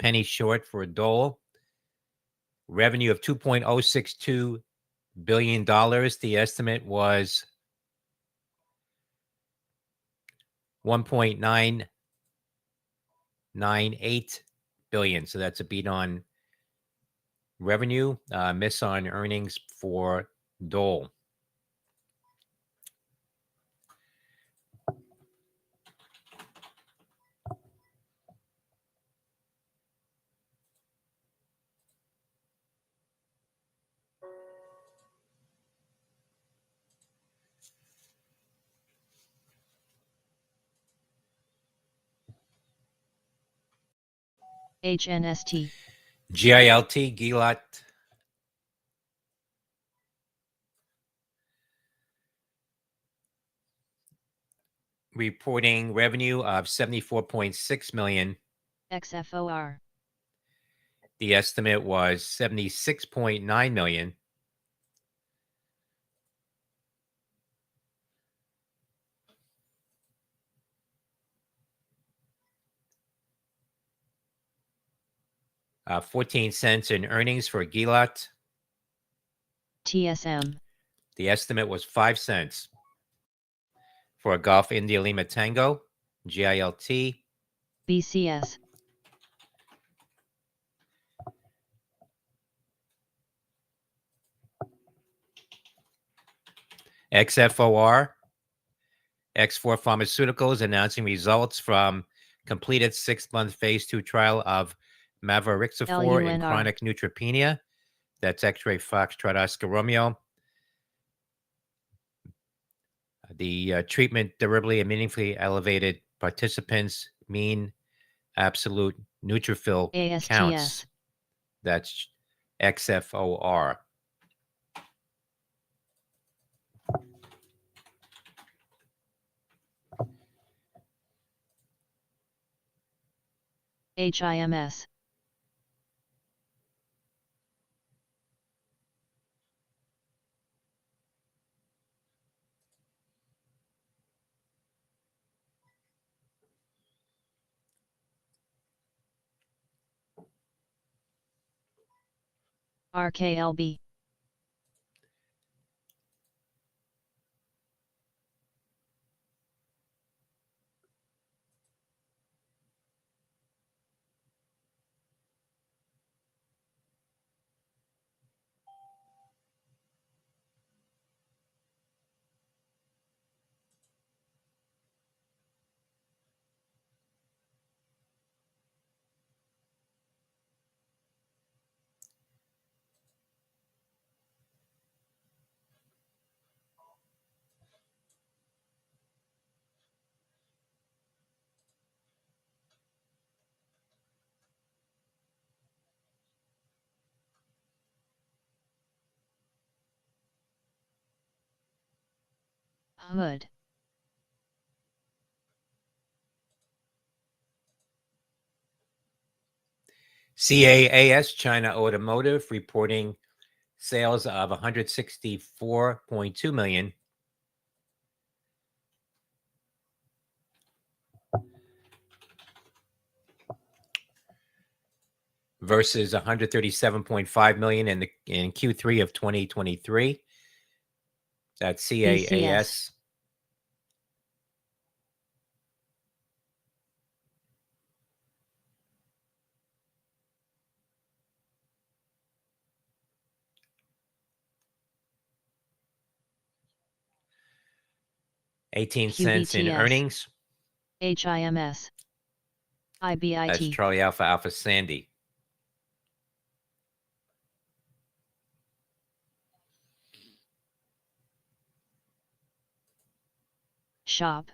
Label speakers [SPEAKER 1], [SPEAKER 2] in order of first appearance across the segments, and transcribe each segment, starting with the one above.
[SPEAKER 1] penny short for Dole. Revenue of $2.062 billion. The estimate was $1.998 billion. So that's a beat on revenue, miss on earnings for Dole.
[SPEAKER 2] HNST.
[SPEAKER 1] GILT, Gilat. Reporting revenue of $74.6 million.
[SPEAKER 2] XFOR.
[SPEAKER 1] The estimate was $76.9 million. $0.14 in earnings for Gilat.
[SPEAKER 2] TSM.
[SPEAKER 1] The estimate was 5 cents. For Gulf India Lima Tango, GILT.
[SPEAKER 2] BCS.
[SPEAKER 1] XFOR. X4 Pharmaceuticals announcing results from completed 6-month phase 2 trial of mavorixafor in chronic neutropenia. That's X-ray Foxtrot Oscar Romeo. The treatment durably and meaningfully elevated participants' mean absolute neutrophil
[SPEAKER 2] ASTS.
[SPEAKER 1] counts. That's XFOR.
[SPEAKER 2] HIMS. RKLB. Hood.
[SPEAKER 1] CAAS, China Automotive, reporting sales of $164.2 million. Versus $137.5 million in Q3 of 2023. That's CAAS.
[SPEAKER 2] BCS.
[SPEAKER 1] $0.18 in earnings.
[SPEAKER 2] HIMS. IBIT.
[SPEAKER 1] That's Charlie Alpha Alpha Sandy.
[SPEAKER 2] Shop.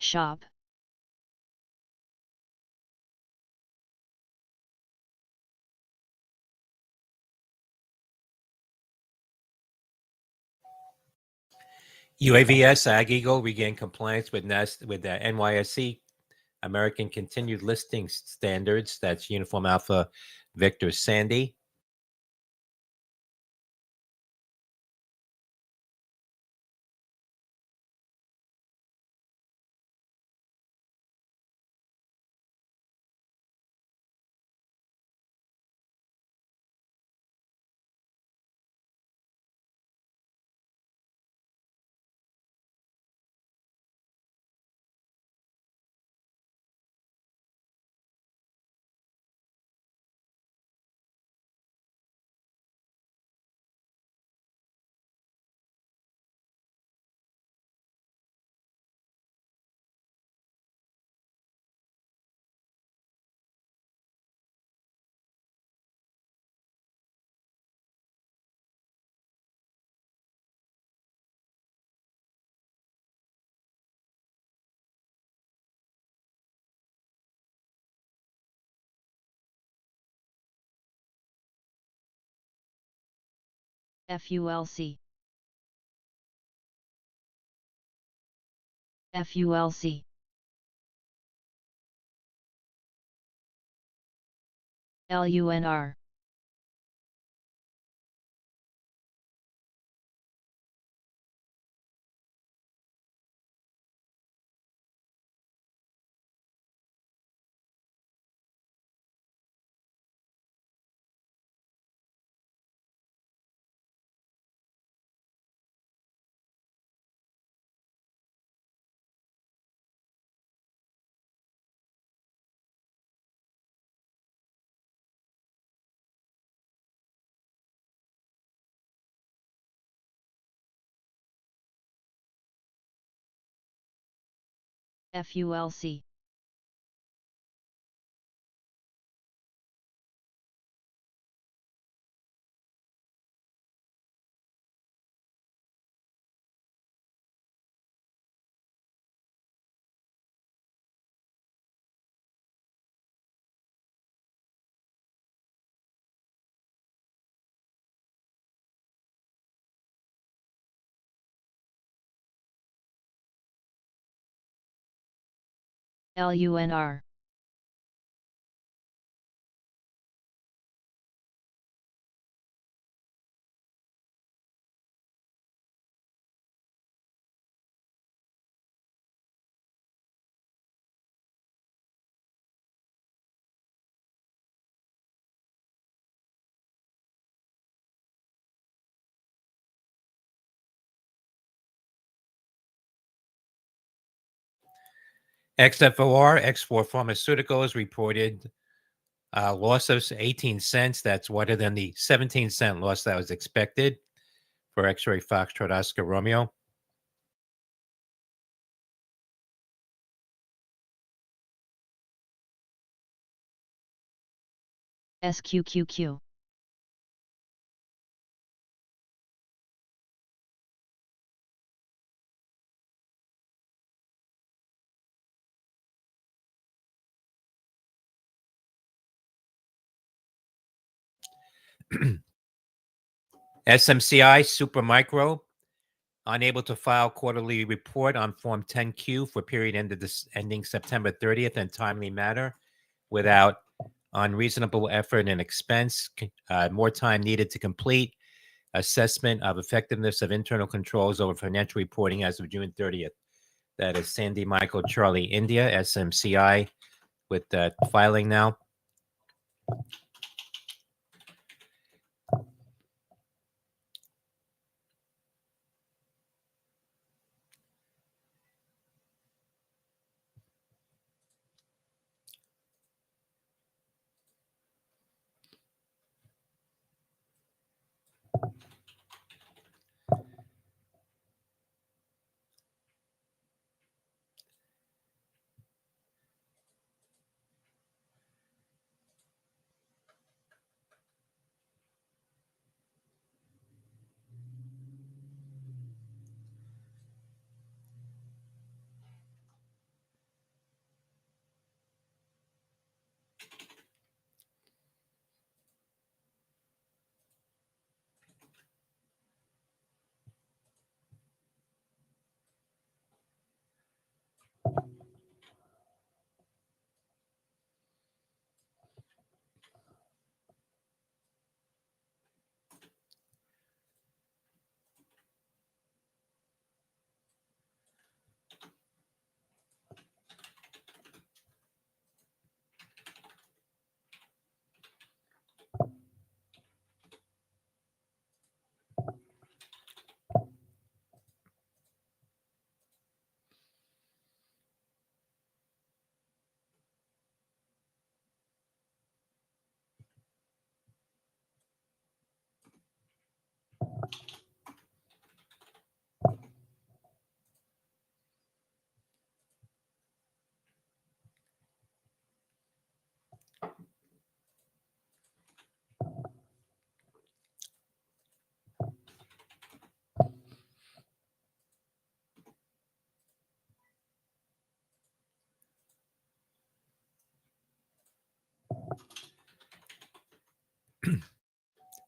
[SPEAKER 2] shop,
[SPEAKER 1] UAVS Ag Eagle regained compliance with the NYSE American Continued Listing Standards. That's Uniform Alpha Victor Sandy.
[SPEAKER 2] FULC, FULC, LUNR, FULC, LUNR,
[SPEAKER 1] XFOR, X4 Pharmaceuticals reported a loss of 18 cents. That's wider than the 17-cent loss that was expected for X-Ray Foxtrot Oscar Romeo.
[SPEAKER 2] SQQQ,
[SPEAKER 1] SMCI Supermicro unable to file quarterly report on Form 10Q for period ending September 30th in timely manner without unreasonable effort and expense. More time needed to complete assessment of effectiveness of internal controls over financial reporting as of June 30th. That is Sandy Michael Charlie India, SMCI, with that filing now.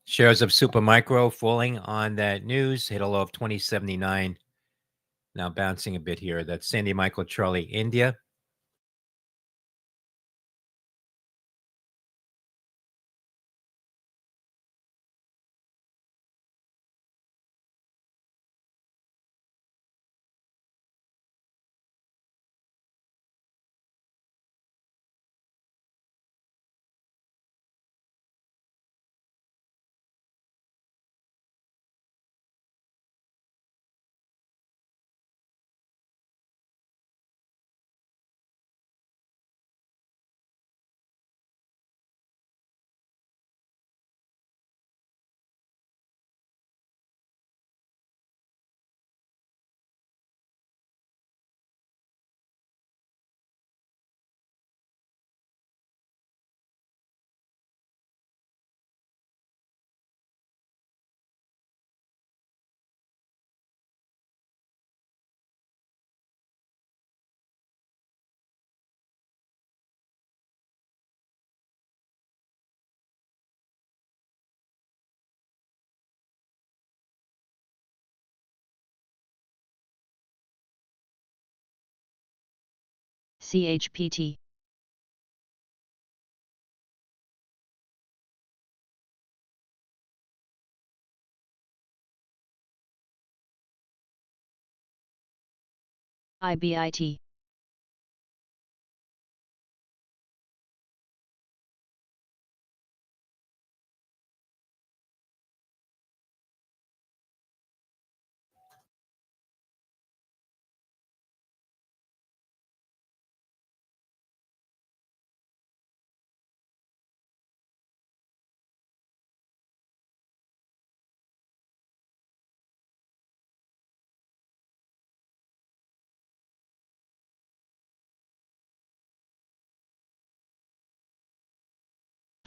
[SPEAKER 1] Shares of Supermicro falling on that news, hit a low of 2079. Now bouncing a bit here. That's Sandy Michael Charlie India.
[SPEAKER 2] CHPT. IBIT.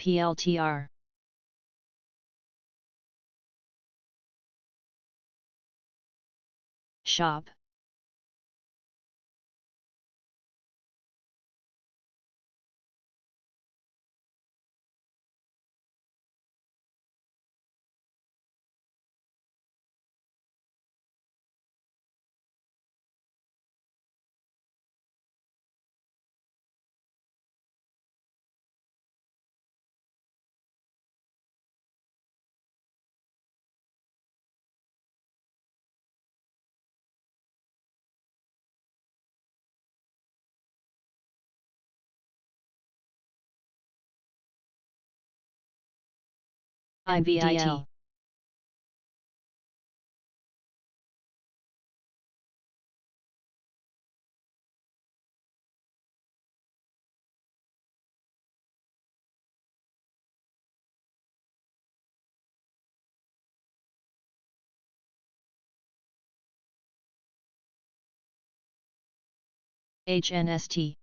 [SPEAKER 2] PLTR. Shop. IVIT. HNST.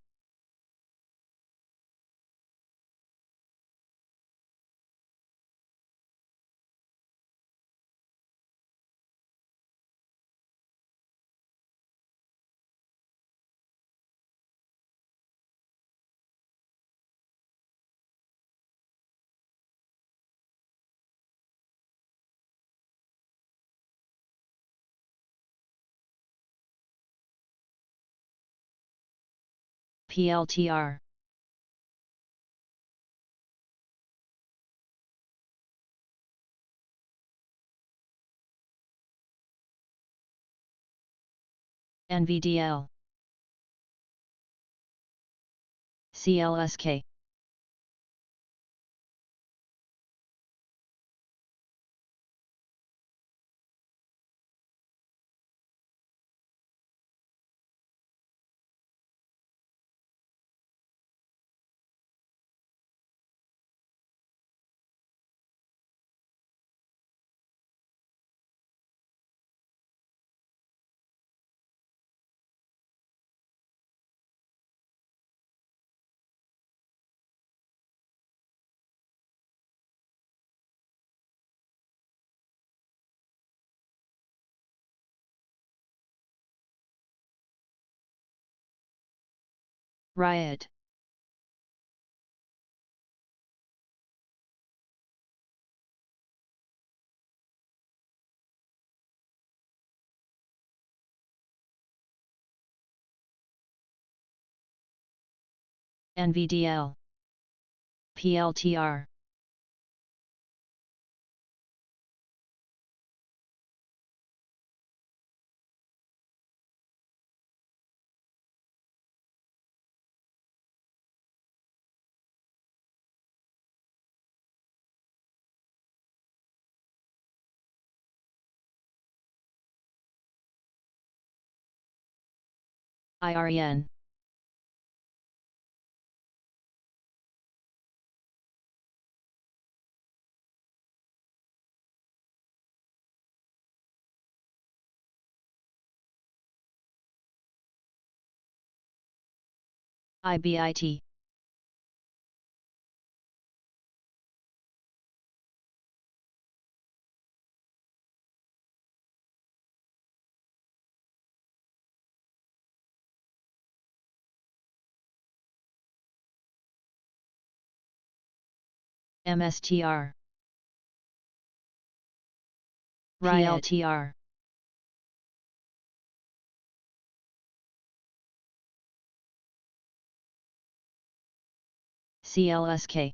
[SPEAKER 2] PLTR. NVDL. CLSK. Riot. NVDL, PLTR. IREN. IBIT. MSTR. PLTR. CLSK.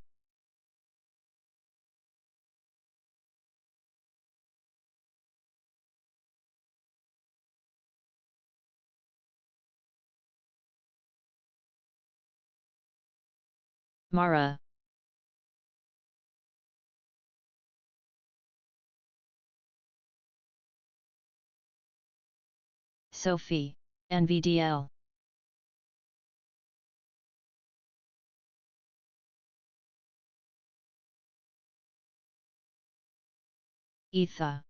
[SPEAKER 2] MARA. SOFI, NVDL. ETHA.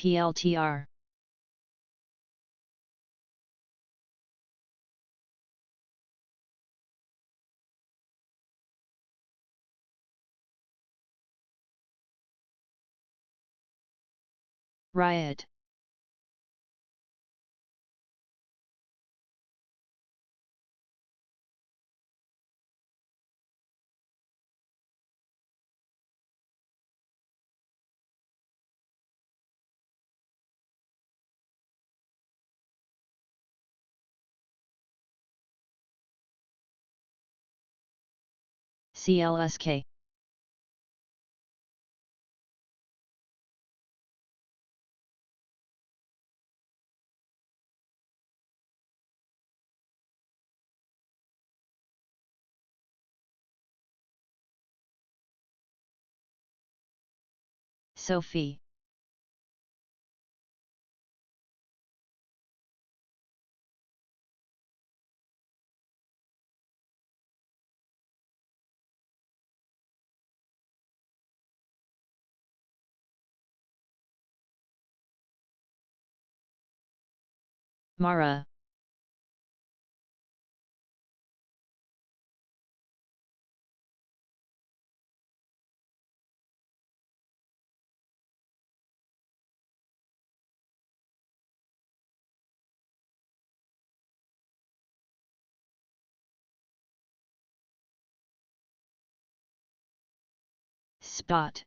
[SPEAKER 2] PLTR. Riot. CLSK. SOFI. MARA. SPOT.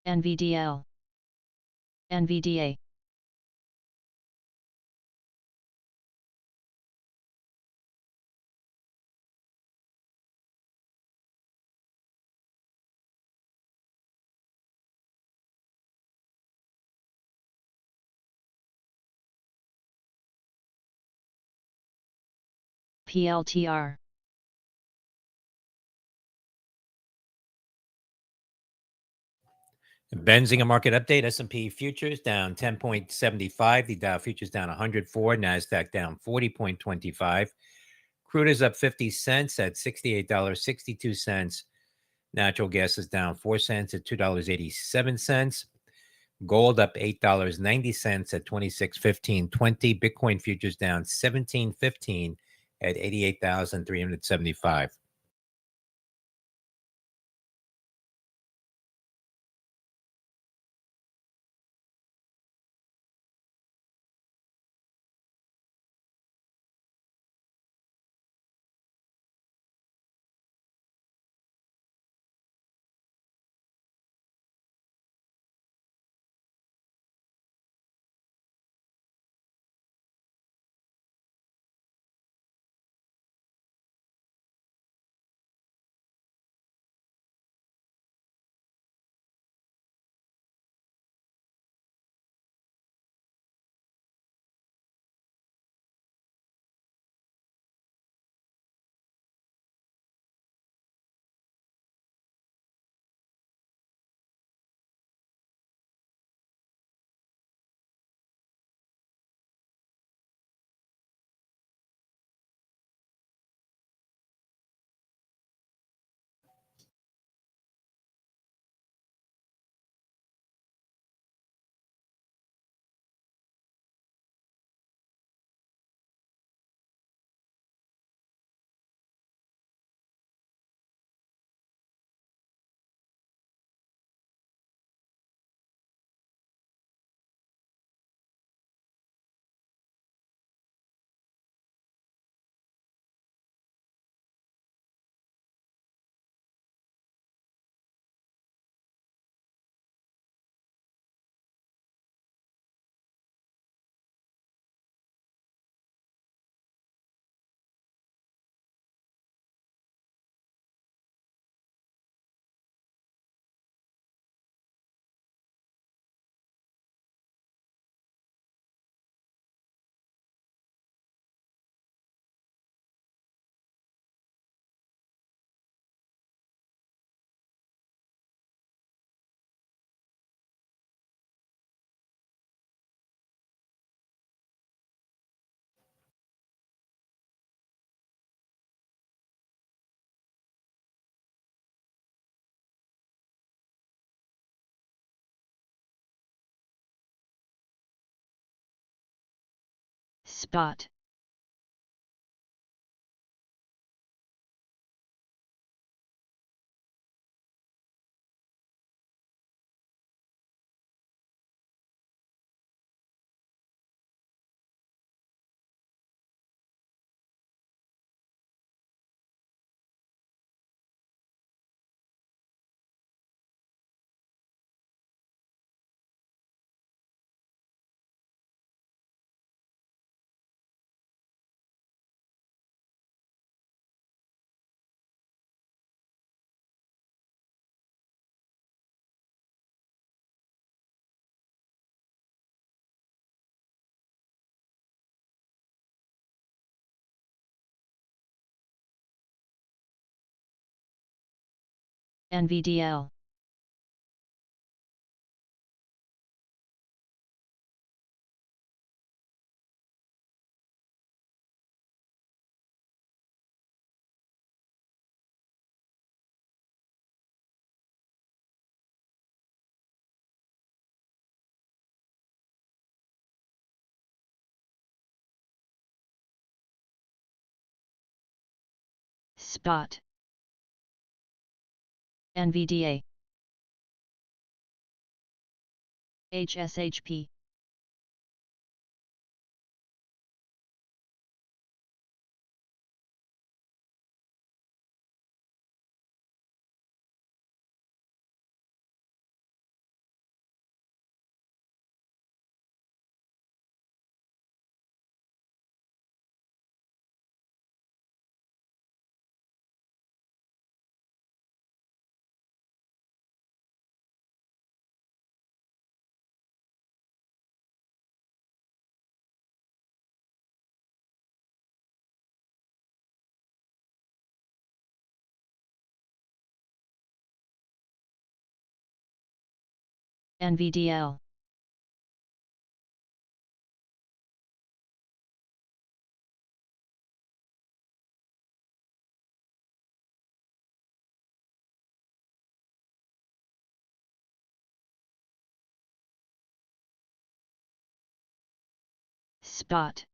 [SPEAKER 2] NVDL. NVDA. PLTR.
[SPEAKER 1] Benzinga market update. S&P futures down 10.75. The Dow futures down 104. NASDAQ down 40.25. Crude is up 50 cents at $68.62. Natural gas is down 4 cents at $2.87. Gold up $8.90 at 26.15.20. Bitcoin futures down 17.15 at 88,375.
[SPEAKER 2] Spot. NVDL. Spot. NVDA. HSHP. NVDL. Spot.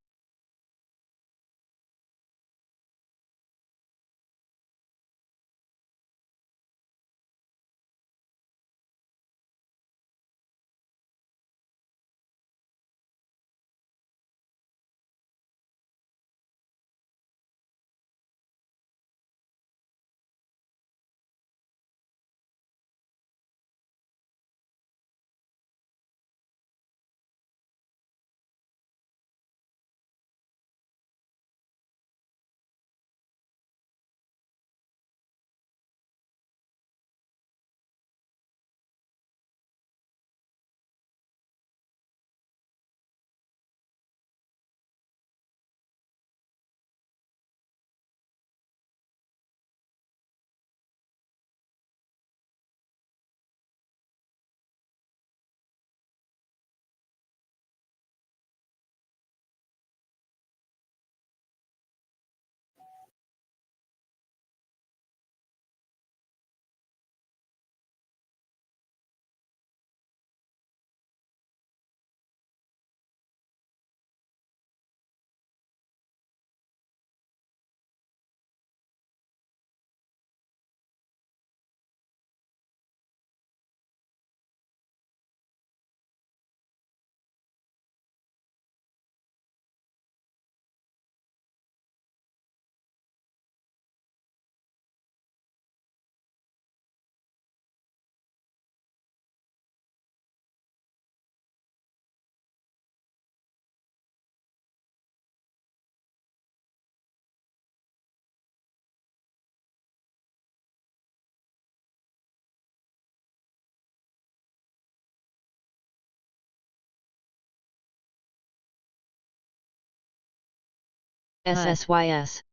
[SPEAKER 2] SSYS.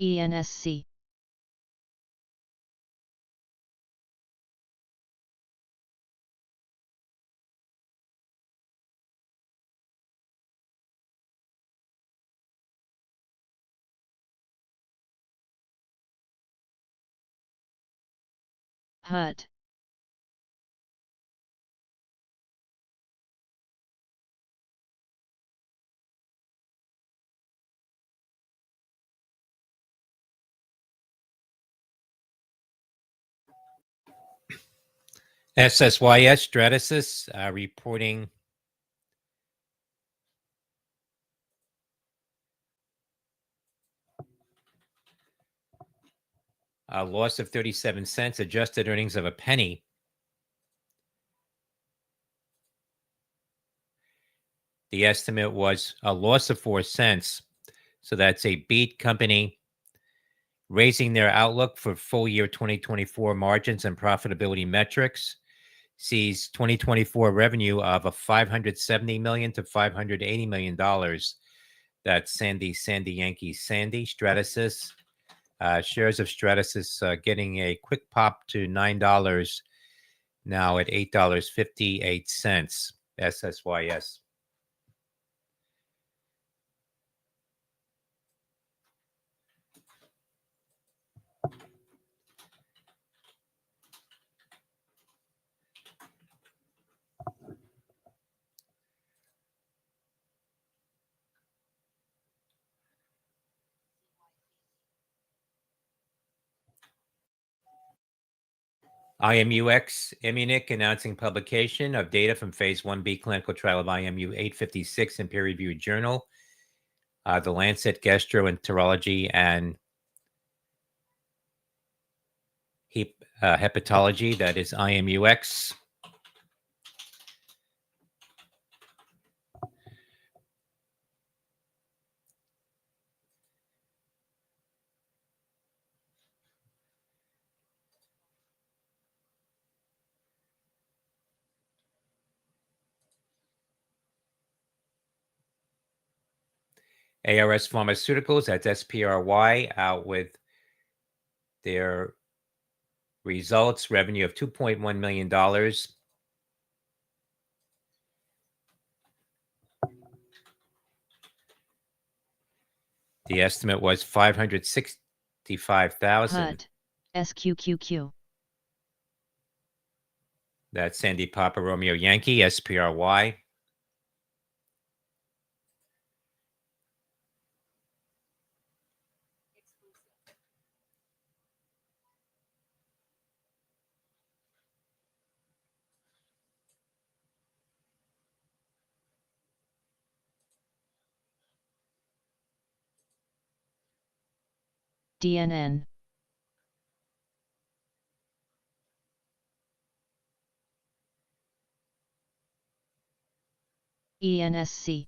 [SPEAKER 2] ENSC. HUT.
[SPEAKER 1] SSYS Stratasys reporting a loss of 37 cents, adjusted earnings of a penny. The estimate was a loss of 4 cents. So that's a beat company raising their outlook for full year 2024 margins and profitability metrics. Sees 2024 revenue of a $570 million to $580 million, That's Sandy, Sandy, Yankee, Sandy, Stratasys. Shares of Stratasys getting a quick pop to $9, now at $8.58. SSYS. IMUX Immunic announcing publication of data from phase 1B clinical trial of IMU 856 in peer-reviewed journal. The Lancet Gastroenterology and Hepatology, that is IMUX. ARS Pharmaceuticals, that's SPRY, out with their results, revenue of $2.1 million. The estimate was 565,000.
[SPEAKER 2] HUT, SQQQ.
[SPEAKER 1] That's Sandy Papa Romeo Yankee, SPRY.
[SPEAKER 2] DNN. ENSC.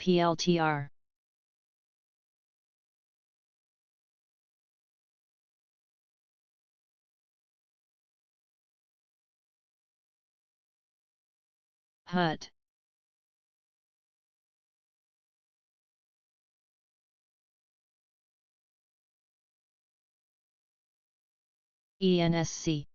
[SPEAKER 2] PLTR. HUT. ENSC.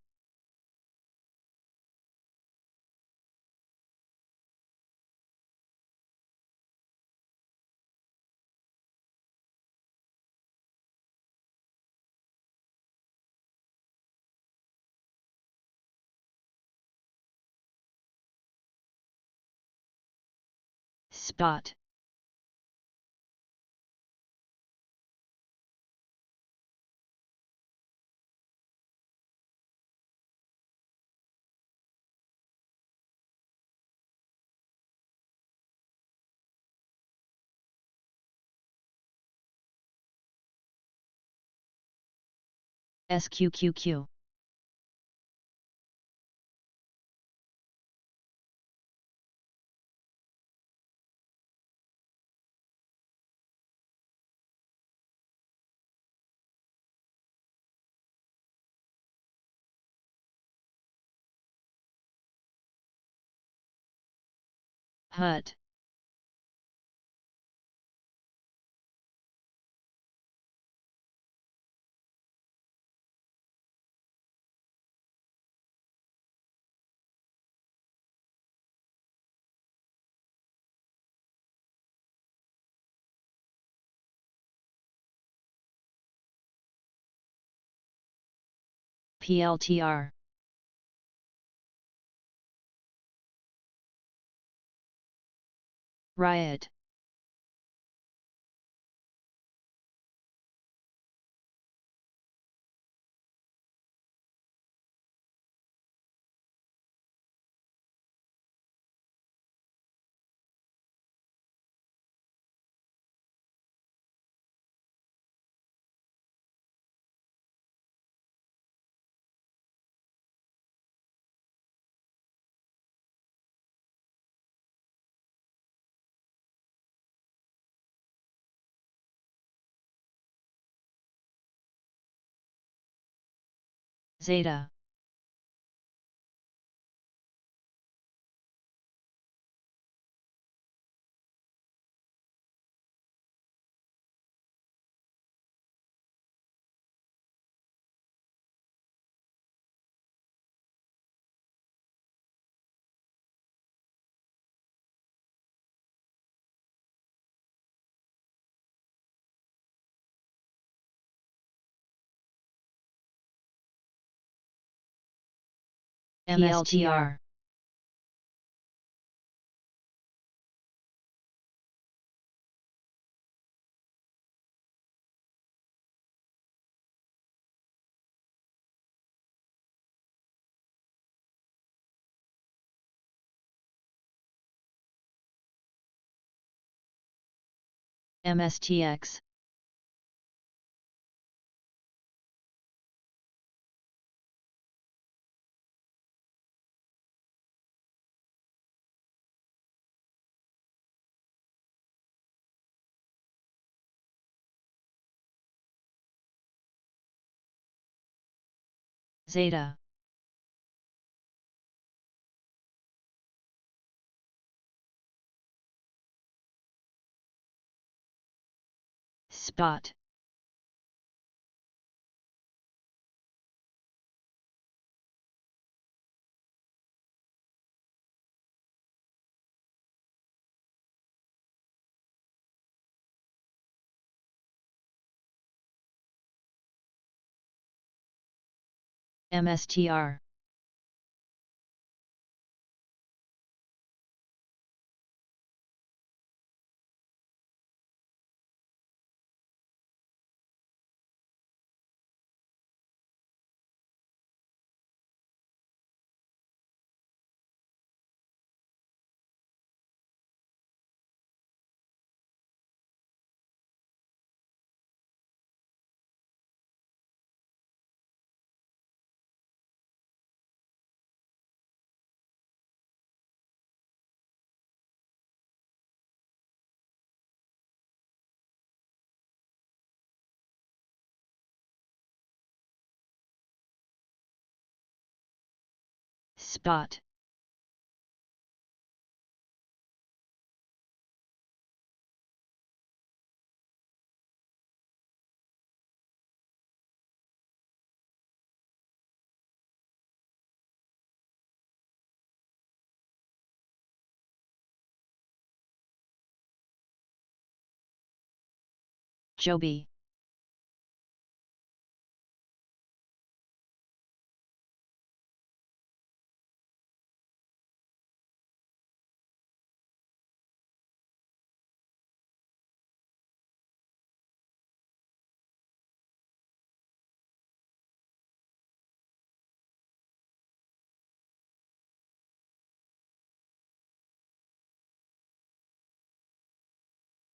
[SPEAKER 2] Spot. SQQQ. HUT. PLTR. Riot. Zeta. MSTR. MSTX. Zeta. Spot. MSTR. Spot. Joby.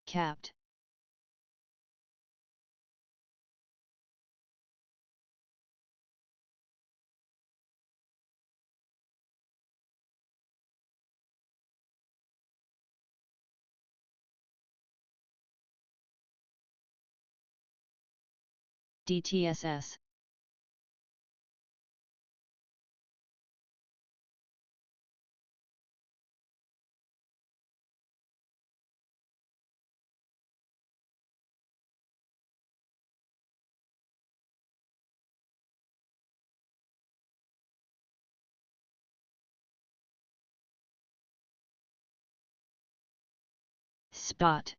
[SPEAKER 2] Capped. DTSS. Spot.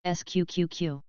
[SPEAKER 2] SQQQ.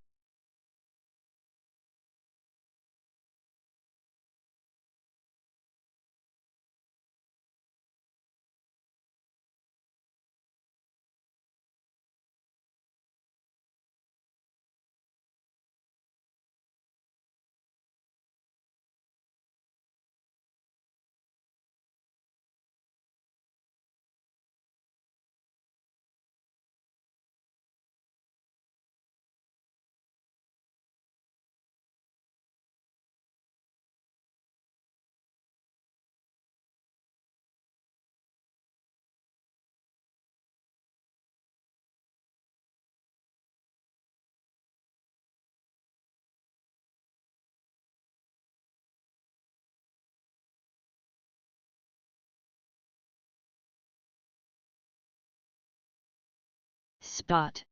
[SPEAKER 2] Spot.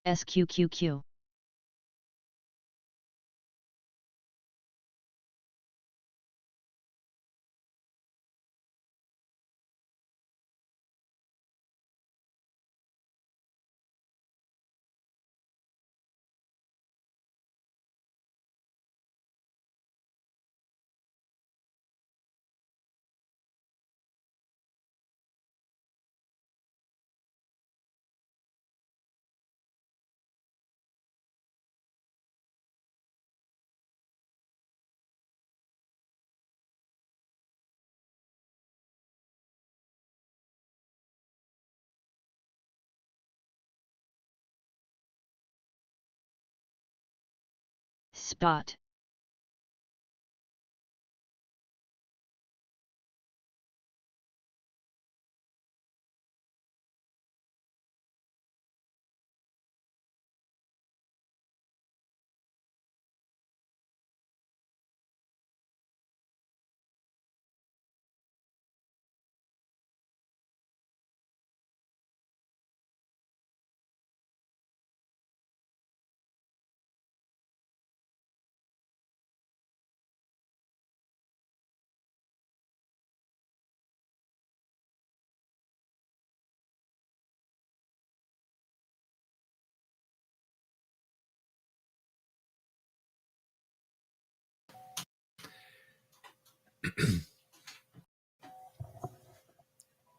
[SPEAKER 2] SQQQ. Spot.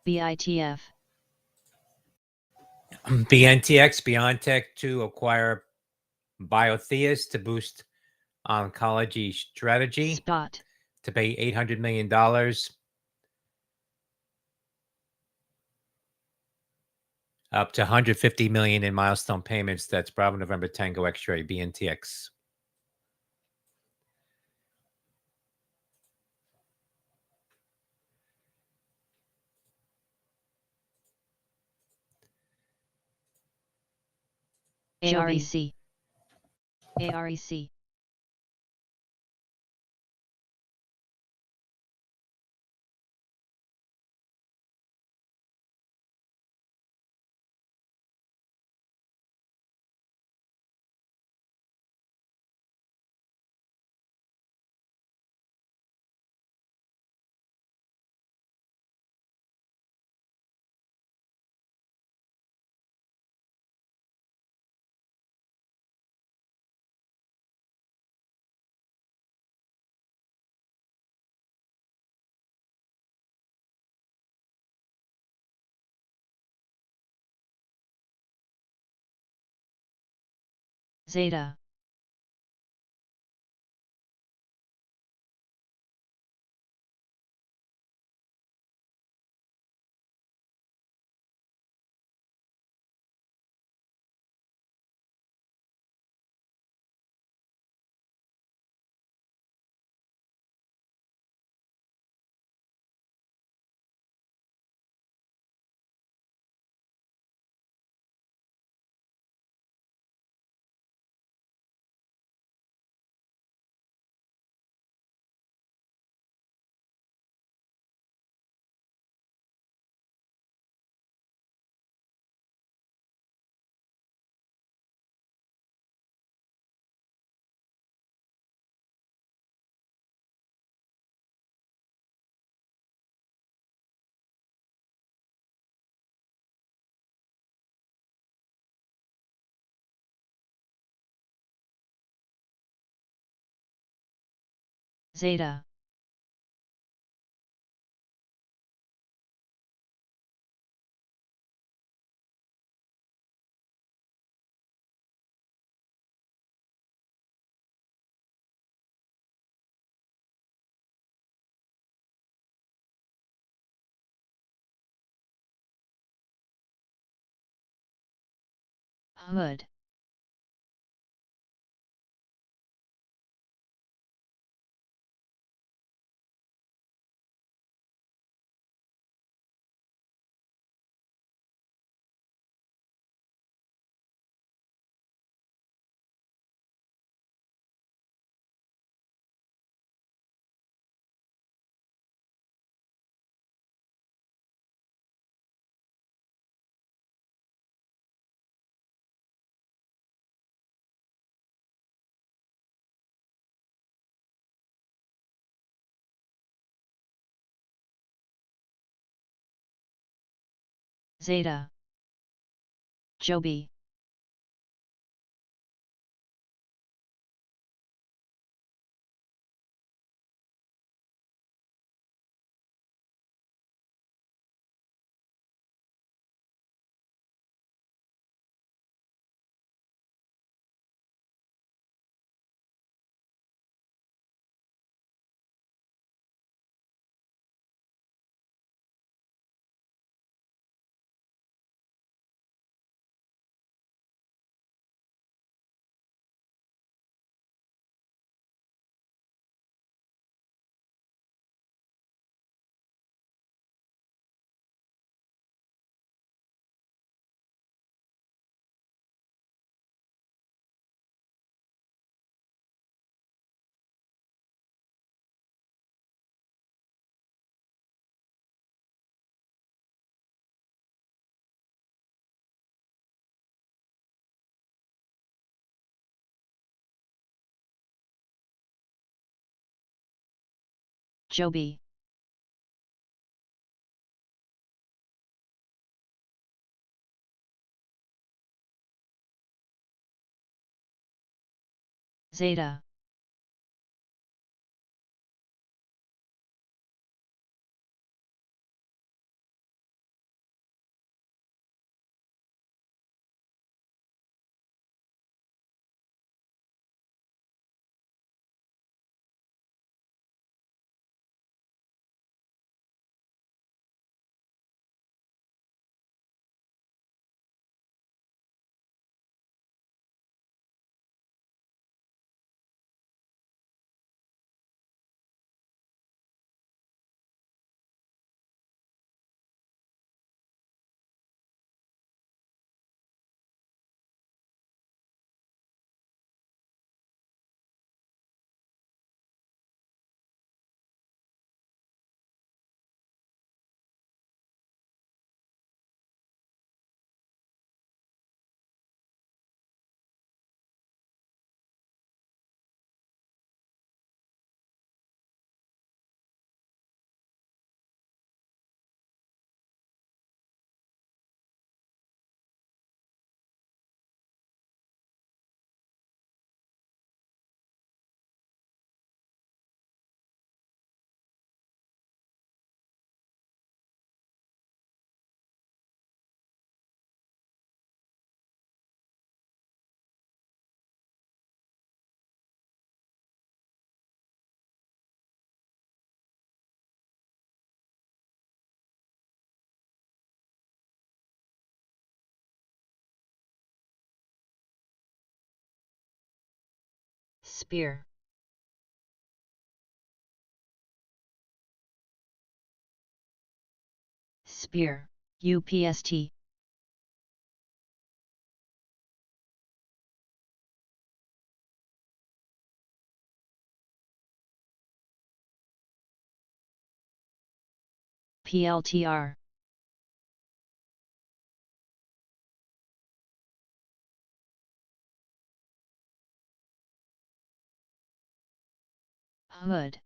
[SPEAKER 2] BITF.
[SPEAKER 1] BNTX, BioNTech to acquire Biotheus to boost oncology strategy.
[SPEAKER 2] Spot.
[SPEAKER 1] To pay $800 million. Up to $150 million in milestone payments. That's Bravo November Tango X-ray, BNTX.
[SPEAKER 2] AREC. AREC. Zeta. Zeta. Hood. Zeta. Joby. Joby. Zeta. Spear. Spear, UPST. PLTR. Hood.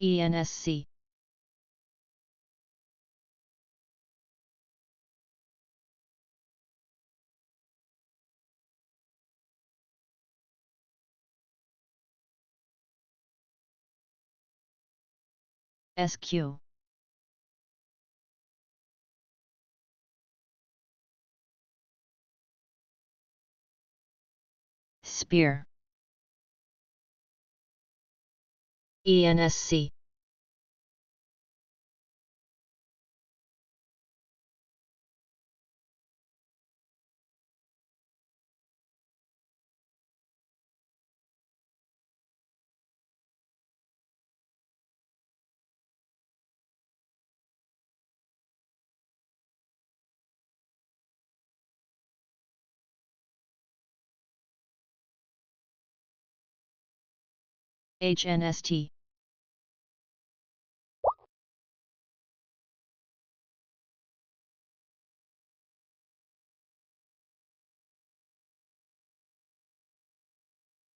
[SPEAKER 2] ENSC. SQ. Spear. ENSC. HNST.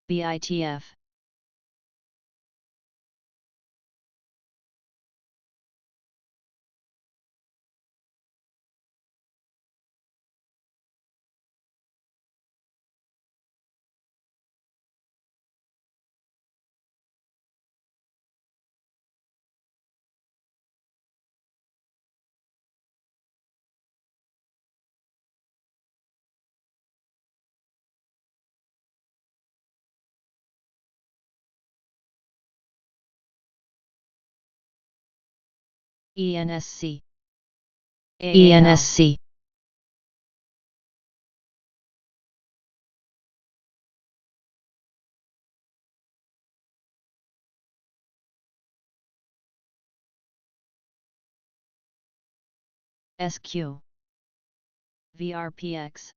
[SPEAKER 2] BITF. ENSC. ENSC. SQ. VRPX.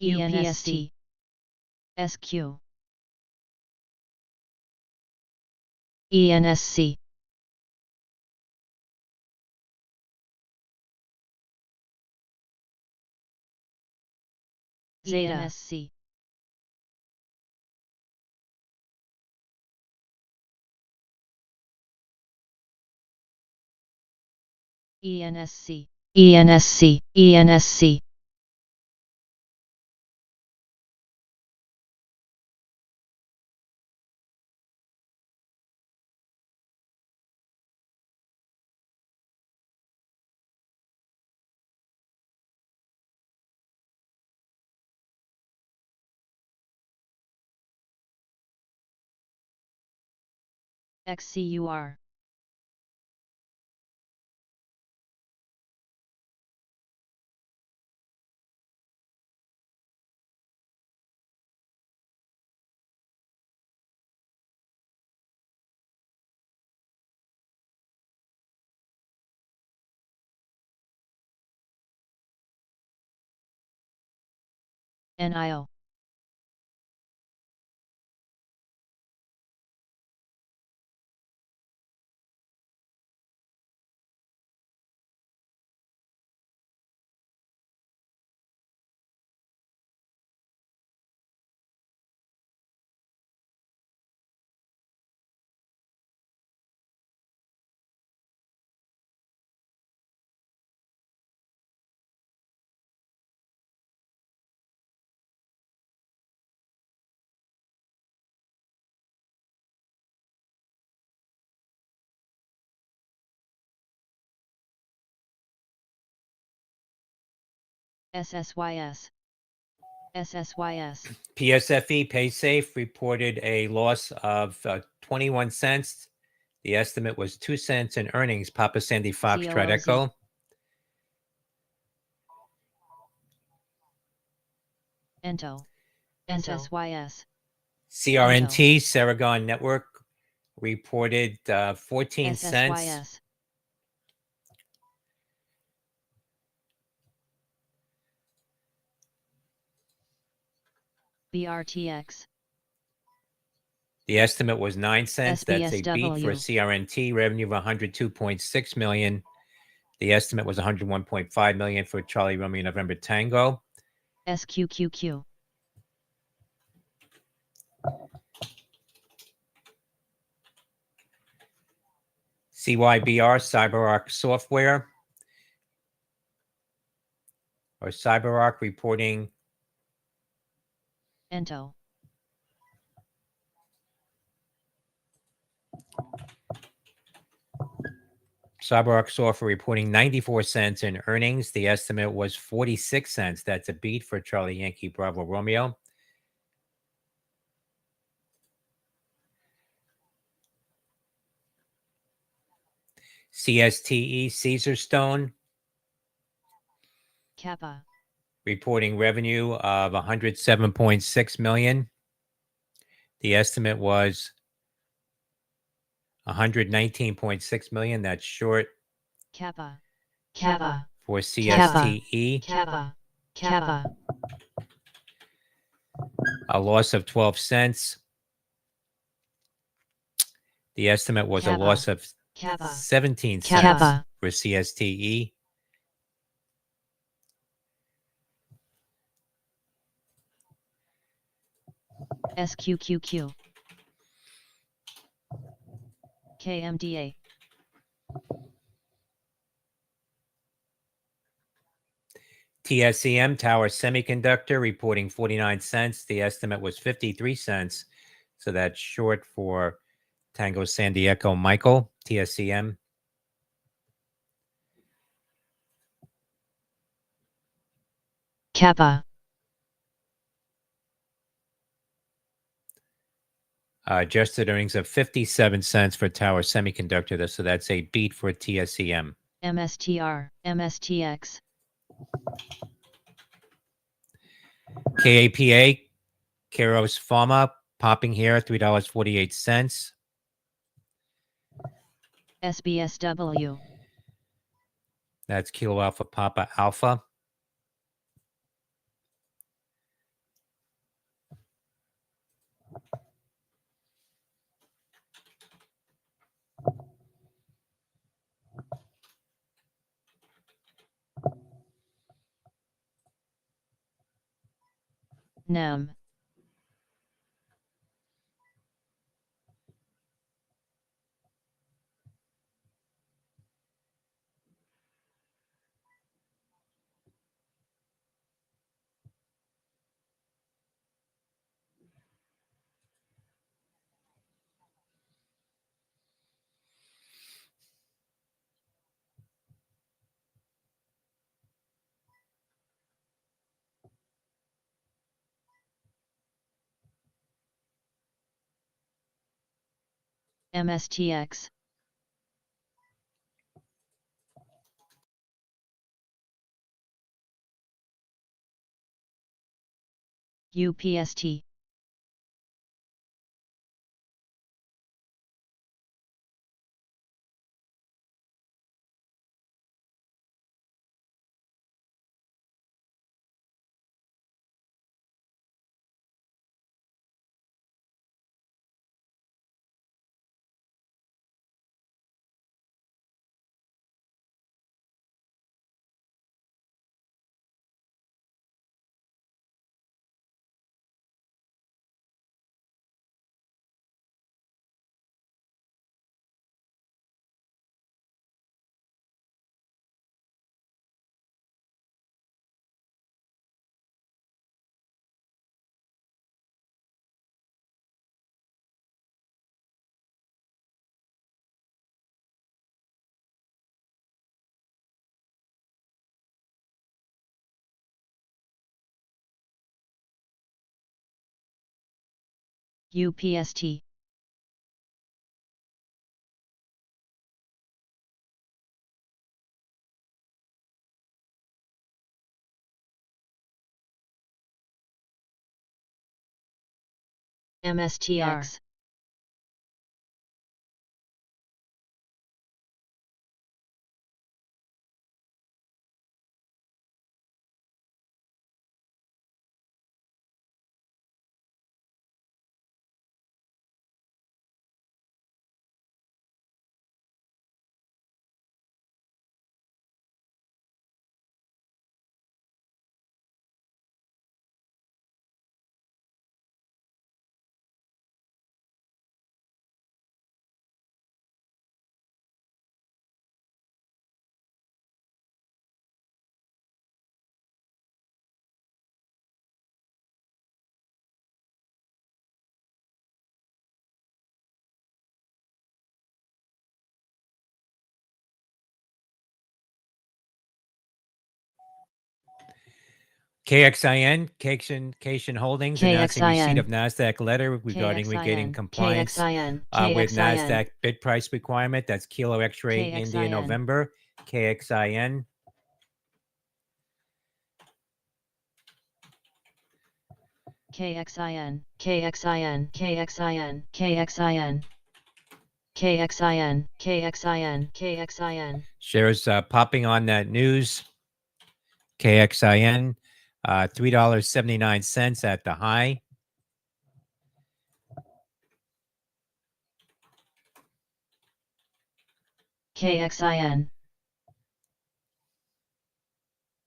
[SPEAKER 2] ENST. SQ. ENSC. Zeta. ENSC. ENSC. ENSC. ENSC. XCUR. NIO. SSYS. SSYS.
[SPEAKER 1] PSFE PaySafe reported a loss of 21 cents. The estimate was 2 cents in earnings. Papa Sandy Foxtrot
[SPEAKER 2] COOZ.
[SPEAKER 1] Echo.
[SPEAKER 2] Ento. SSYS.
[SPEAKER 1] CRNT, Ceragon Network, reported 14 cents.
[SPEAKER 2] SSYS. BRTX.
[SPEAKER 1] The estimate was 9 cents. That's a beat for
[SPEAKER 2] SBSW.
[SPEAKER 1] CRNT. Revenue of 102.6 million. The estimate was 101.5 million for Charlie Romeo November Tango.
[SPEAKER 2] SQQQ.
[SPEAKER 1] CYBR, CyberArk Software, or CyberArk reporting
[SPEAKER 2] Ento.
[SPEAKER 1] CyberArk Software reporting 94 cents in earnings. The estimate was 46 cents. That's a beat for Charlie Yankee Bravo Romeo. CSTE, Caesarstone,
[SPEAKER 2] Kappa.
[SPEAKER 1] reporting revenue of 107.6 million. The estimate was 119.6 million. That's short
[SPEAKER 2] Kappa. Kappa.
[SPEAKER 1] for CSTE.
[SPEAKER 2] Kappa. Kappa.
[SPEAKER 1] A loss of 12 cents. The estimate was a loss of 17 cents for CSTE.
[SPEAKER 2] SQQQ. KMDA.
[SPEAKER 1] TSEM, Tower Semiconductor, reporting 49 cents. The estimate was 53 cents. So that's short for Tango San Diego Michael, TSEM.
[SPEAKER 2] Kappa.
[SPEAKER 1] Adjusted earnings of 57 cents for Tower Semiconductor. So that's a beat for TSEM.
[SPEAKER 2] MSTR. MSTX.
[SPEAKER 1] KAPA, Keros Pharma, popping here, $3.48.
[SPEAKER 2] SBSW.
[SPEAKER 1] That's Kilo Alpha Papa Alpha.
[SPEAKER 2] NEM. MSTX. UPST. UPST. MSTX.
[SPEAKER 1] KXIN, Cation Holdings, announcing receipt of NASDAQ letter regarding regaining compliance with NASDAQ bid price requirement. That's Kilo X-ray India November, KXIN.
[SPEAKER 2] KXIN, KXIN, KXIN, KXIN, KXIN, KXIN, KXIN.
[SPEAKER 1] Shares popping on that news. KXIN, $3.79 at the high.
[SPEAKER 2] KXIN.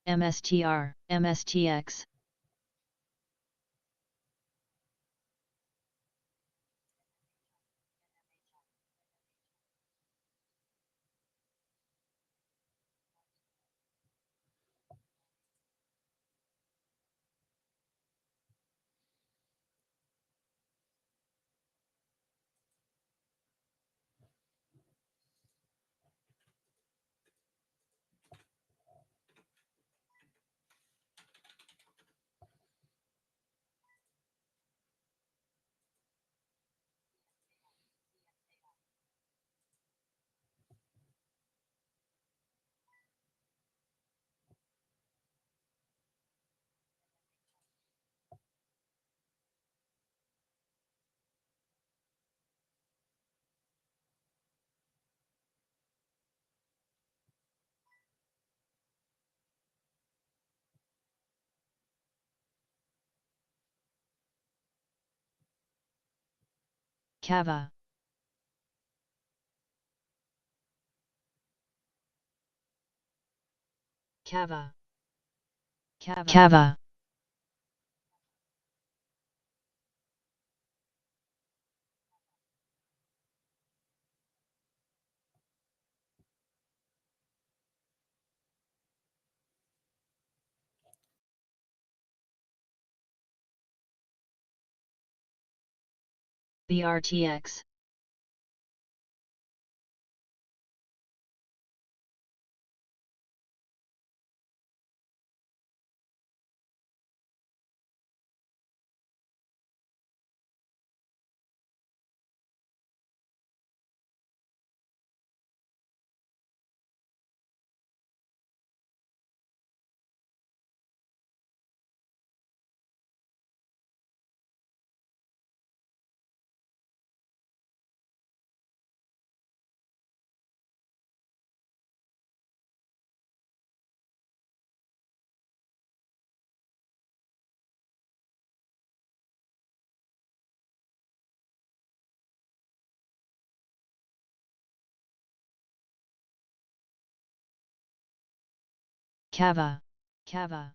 [SPEAKER 2] MSTR, MSTX. Kava. Kava. Kava. Kava. BRTX. Kava. Kava.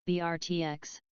[SPEAKER 2] BRTX.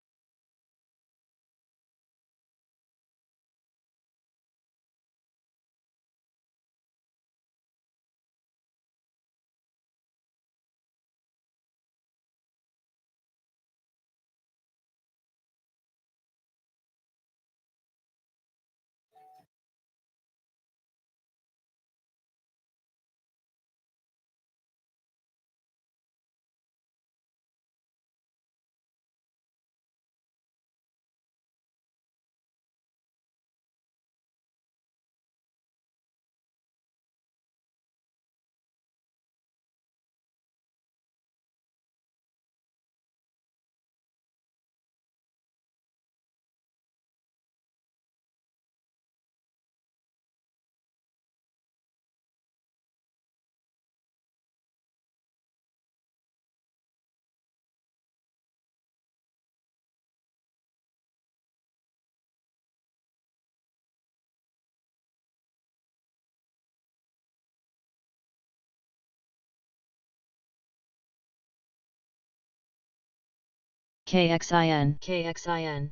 [SPEAKER 2] KXIN, KXIN,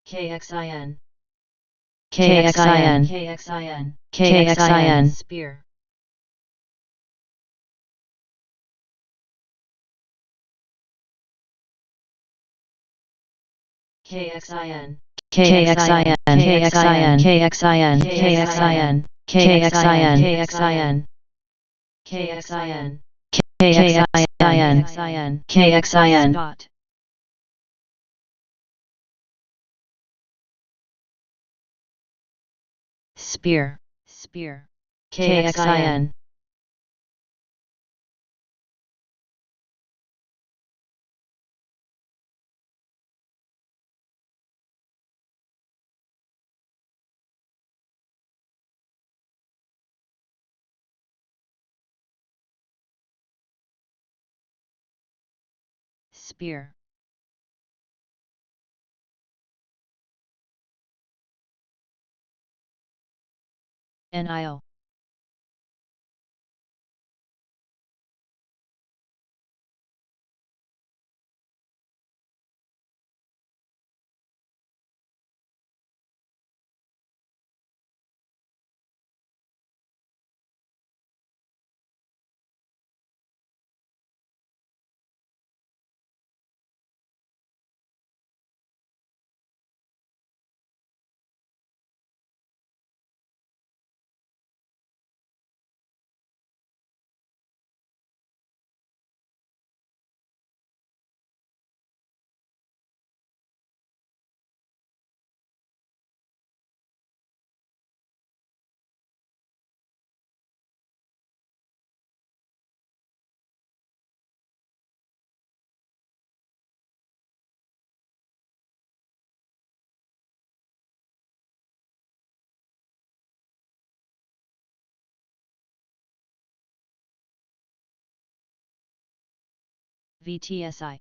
[SPEAKER 2] KXIN, KXIN, KXIN, KXIN, Spear. KXIN, KXIN, KXIN, KXIN, KXIN, KXIN, KXIN, KXIN, KXIN, KXIN, Spot. Spear, Spear, KXIN. Spear. NIO. VTSI.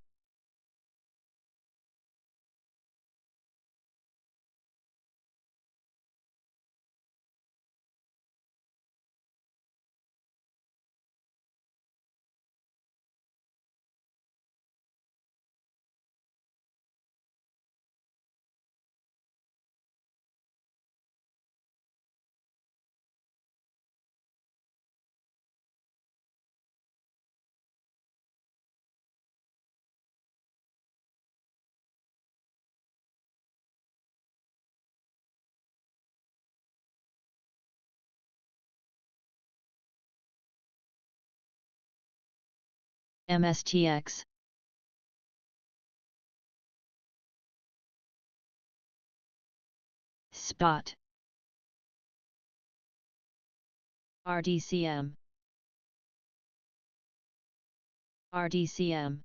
[SPEAKER 2] MSTX. Spot. RDCM. RDCM.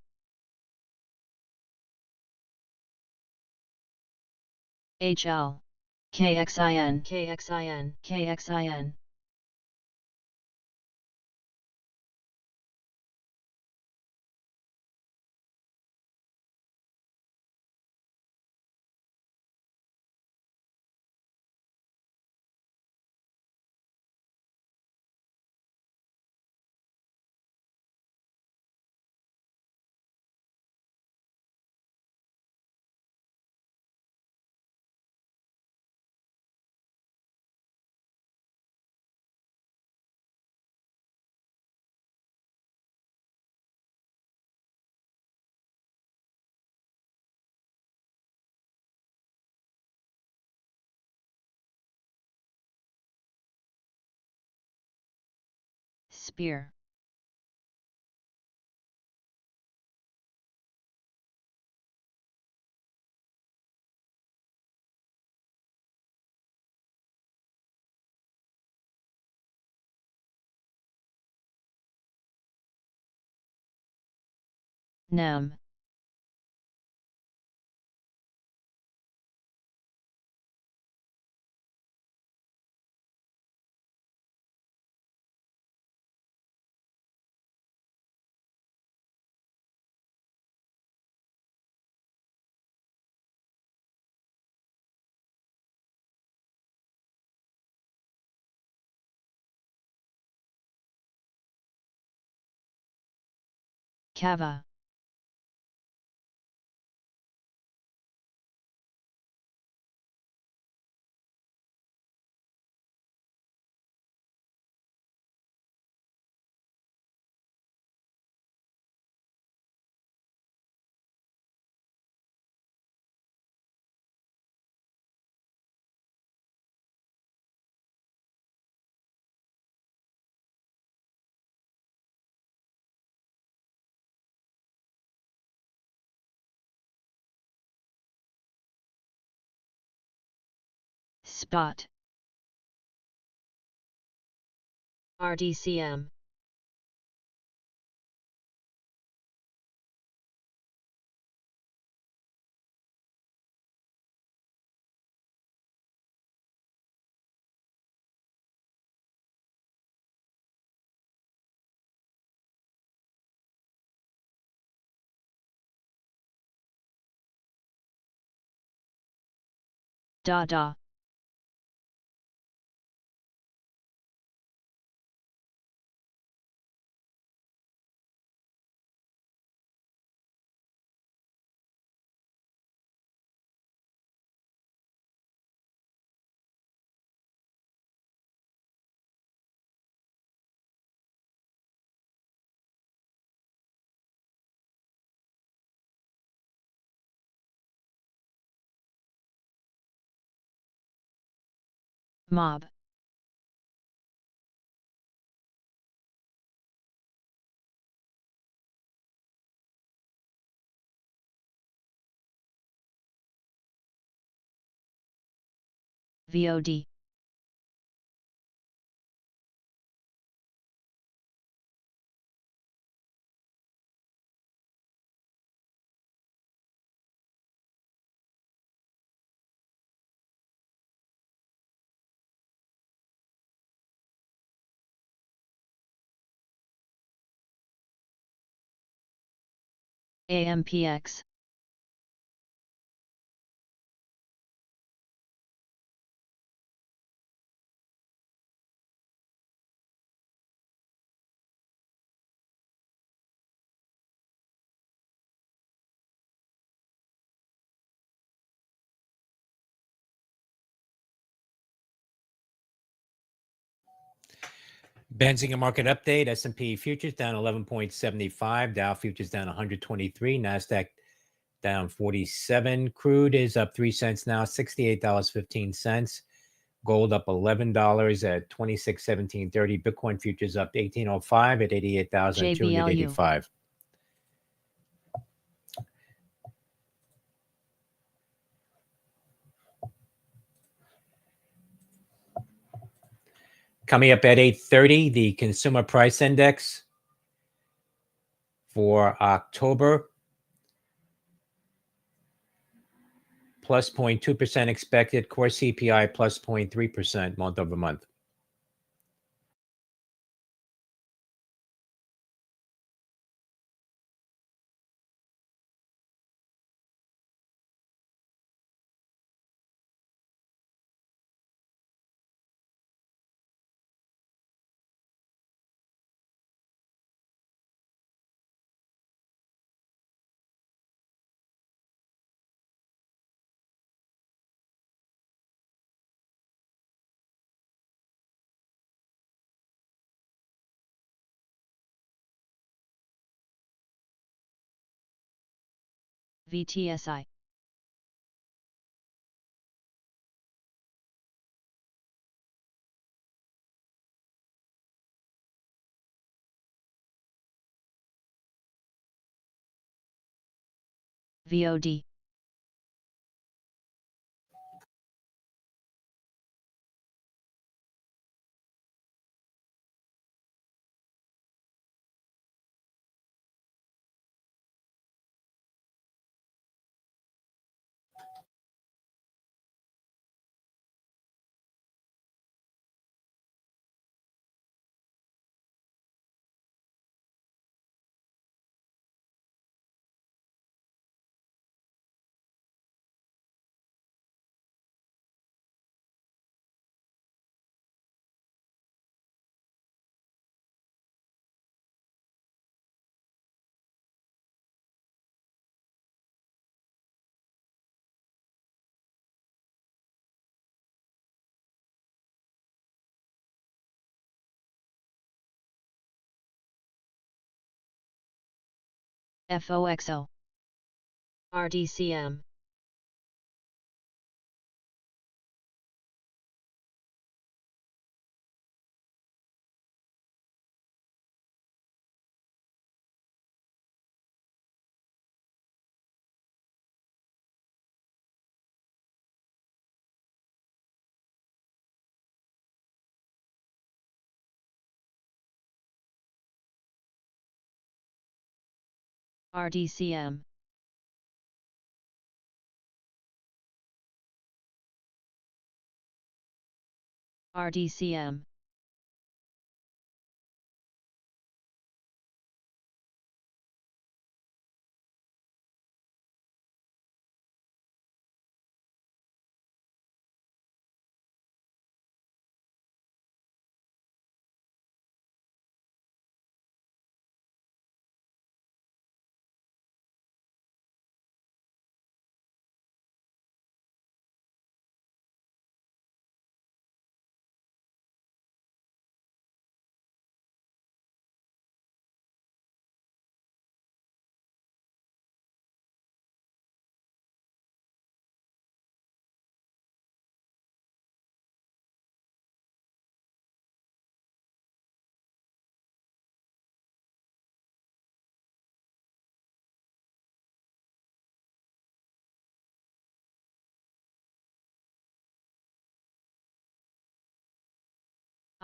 [SPEAKER 2] HL. KXIN, KXIN, KXIN. spear. Nem. Kava. Spot. RDCM. Da. Mob. VOD. AMPX.
[SPEAKER 1] Benzinga market update. S&P futures down 11.75. Dow futures down 123. NASDAQ down 47. Crude is up 3 cents now, $68.15. Gold up $11 at 26.1730. Bitcoin futures up 18.05 at 88,285. Coming up at 8:30, the consumer price index for October, plus 0.2% expected. Core CPI plus 0.3% month over month.
[SPEAKER 2] VTSI. VOD. FOXO. RDCM. RDCM. RDCM.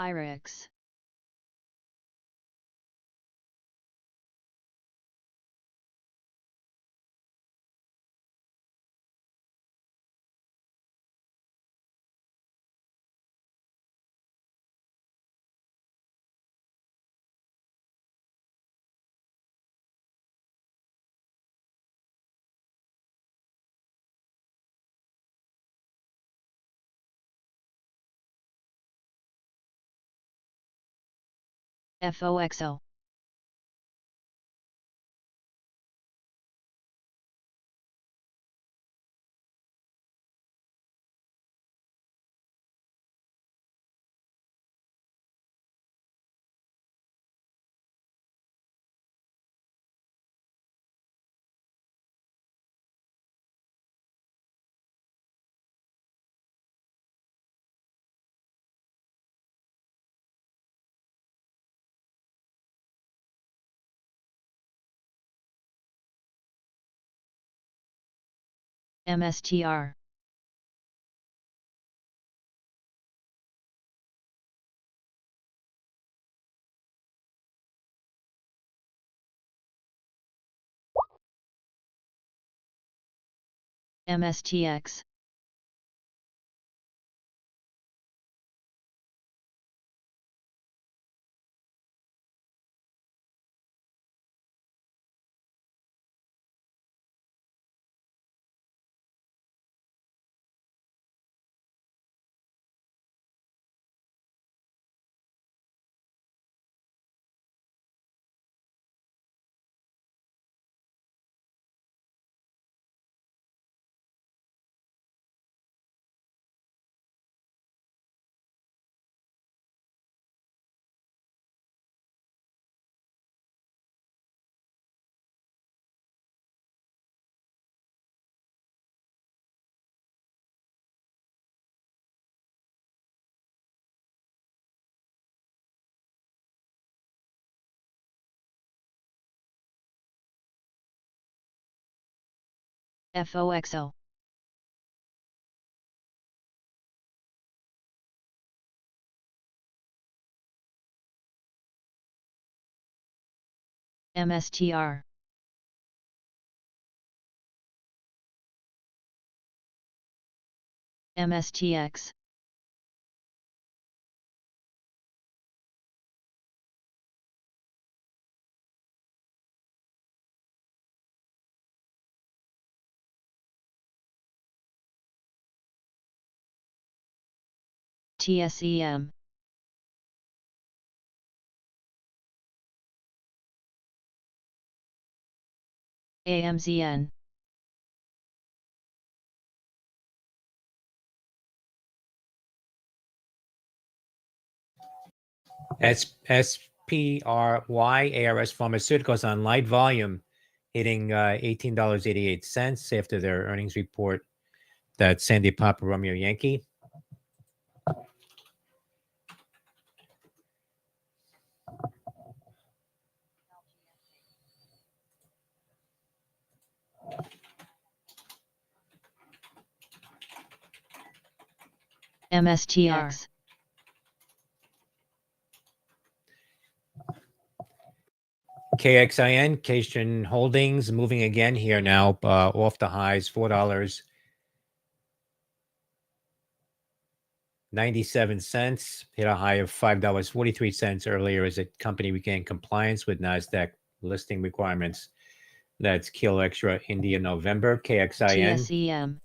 [SPEAKER 2] IRIX. FOXO. MSTR. MSTX. FOXO. MSTR. MSTX. TSEM. AMZN.
[SPEAKER 1] SPRY ARS Pharmaceuticals on light volume, hitting $18.88 after their earnings report. That's Sandy Papa Romeo Yankee.
[SPEAKER 2] MSTX.
[SPEAKER 1] KXIN, Cation Holdings, moving again here now, off the highs, $4.97, hit a high of $5.43 earlier as the company began compliance with NASDAQ listing requirements. That's Kill Extra India November, KXIN.
[SPEAKER 2] TSEM.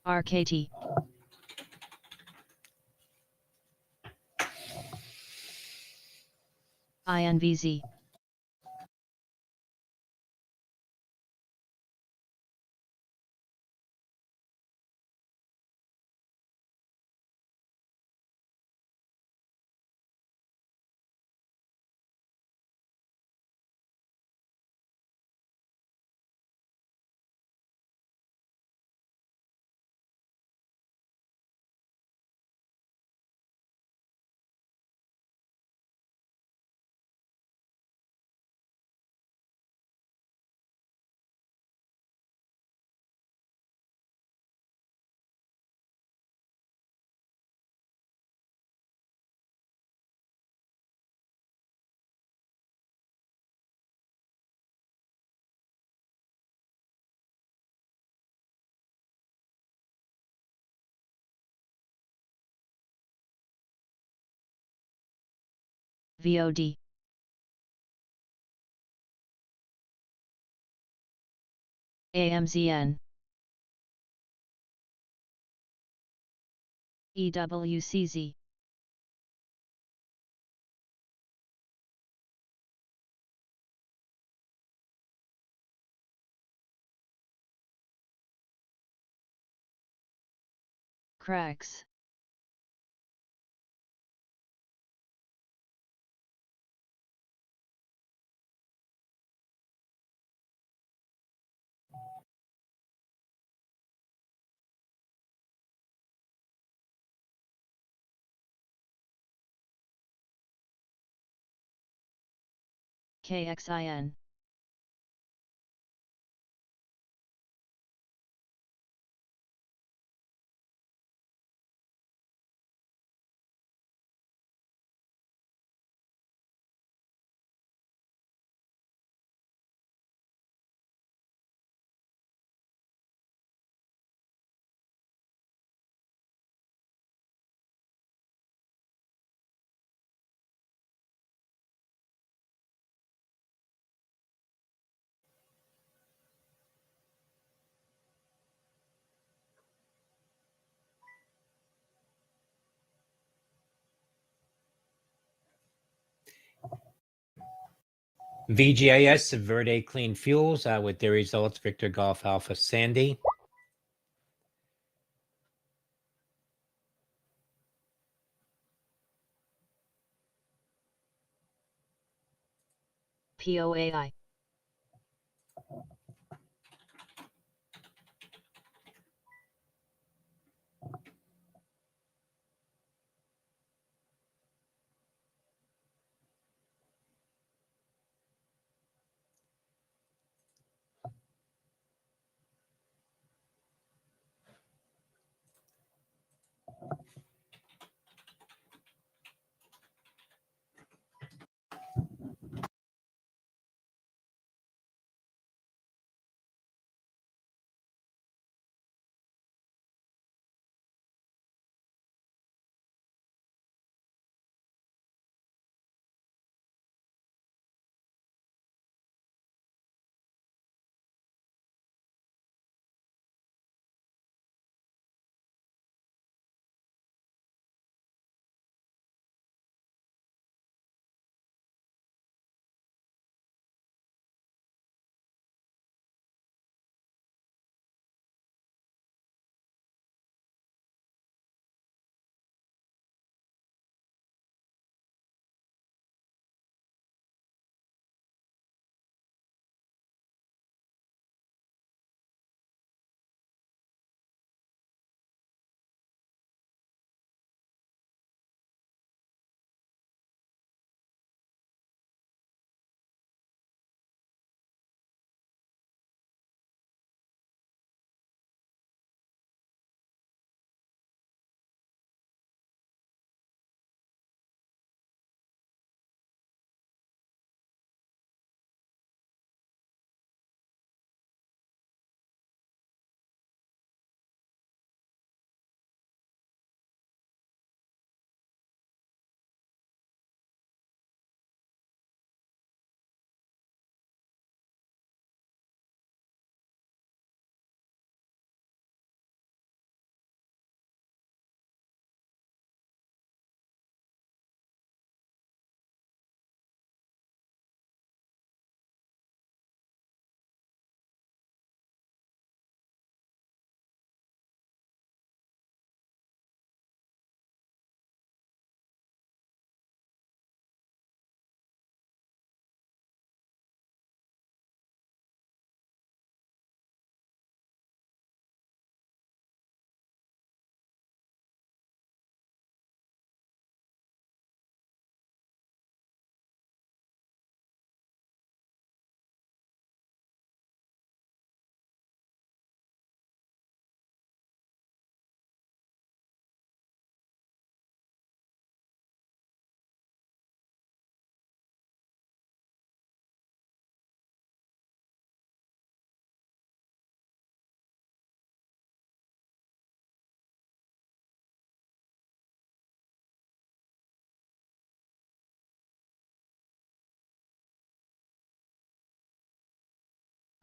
[SPEAKER 2] RKT. INVZ. VOD. AMZN. EWCZ. Cracks. KXIN.
[SPEAKER 1] VGIS, Verde Clean Fuels, with their results, Victor Golf Alpha Sandy.
[SPEAKER 2] POAI.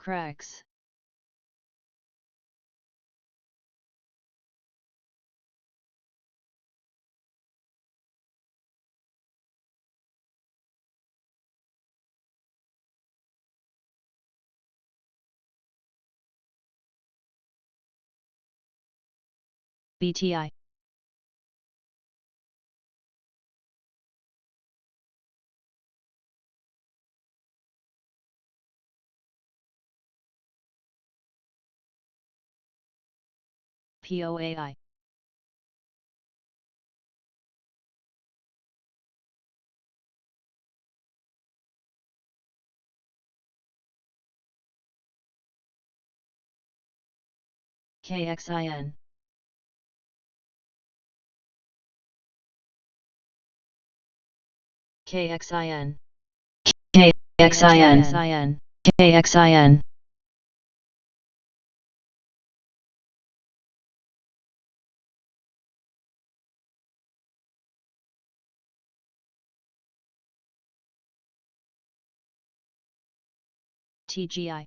[SPEAKER 2] cracks. BTI. POAI. KXIN. KXIN. KXIN. KXIN. TGI.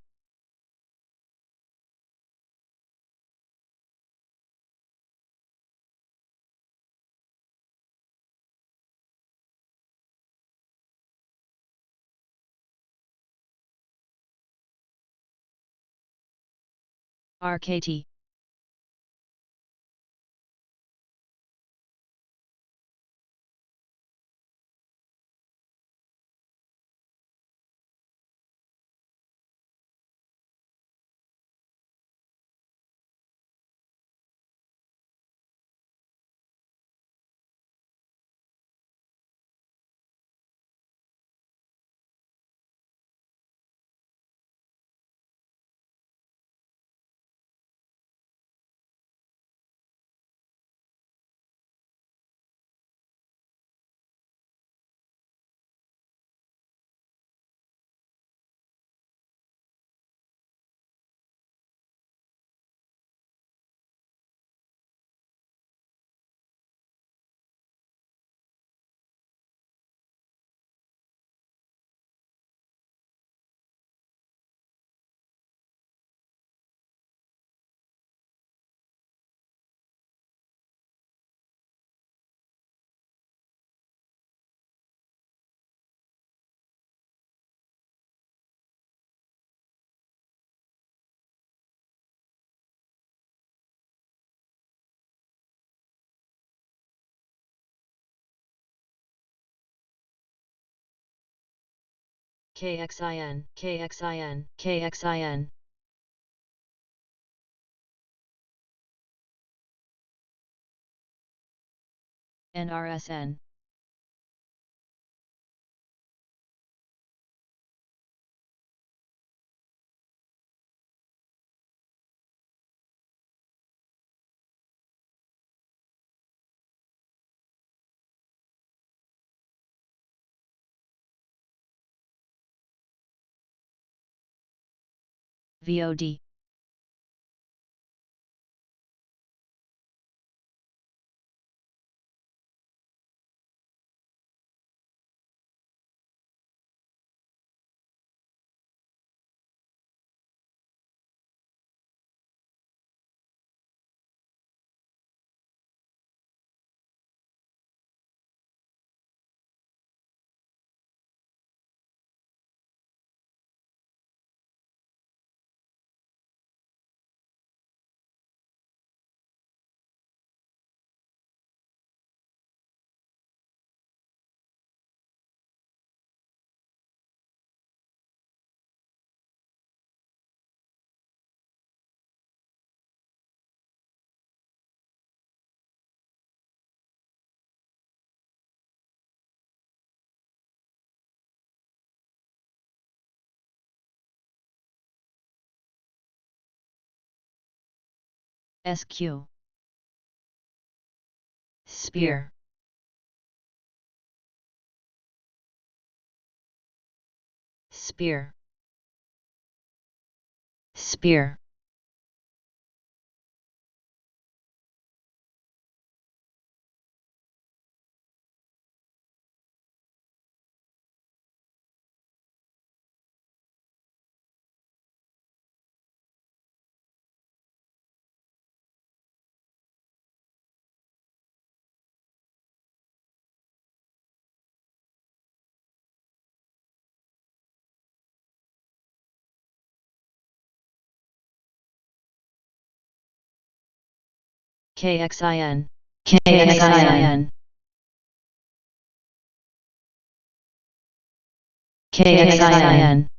[SPEAKER 2] RKT. KXIN. KXIN. KXIN. NRSN. VOD. SQ. Spear. Spear. Spear. KXIN, KXIN, KXIN,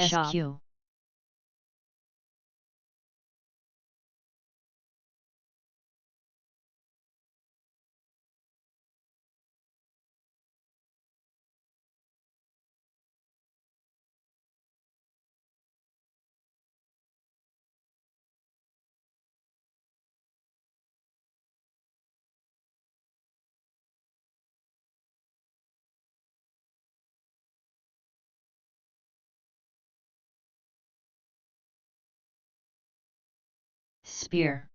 [SPEAKER 2] SQ, Spear,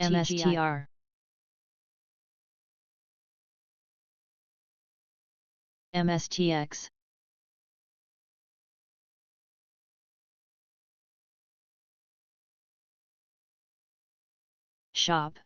[SPEAKER 2] MSTR, MSTX, Shop,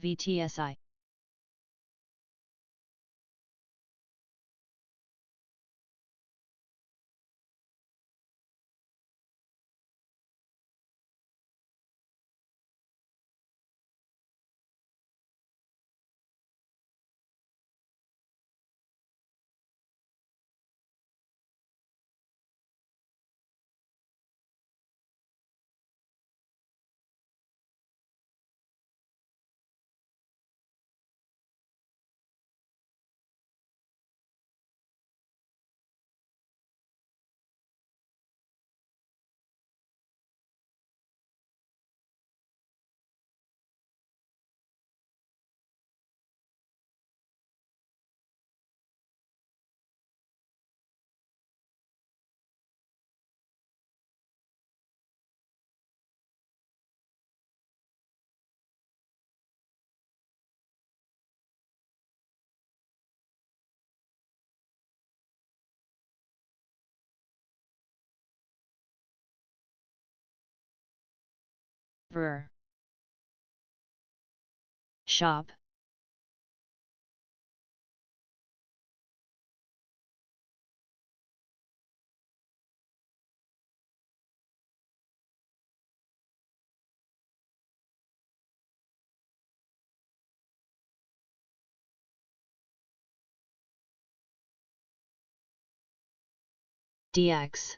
[SPEAKER 2] VTSI, Ver, Shop, DX,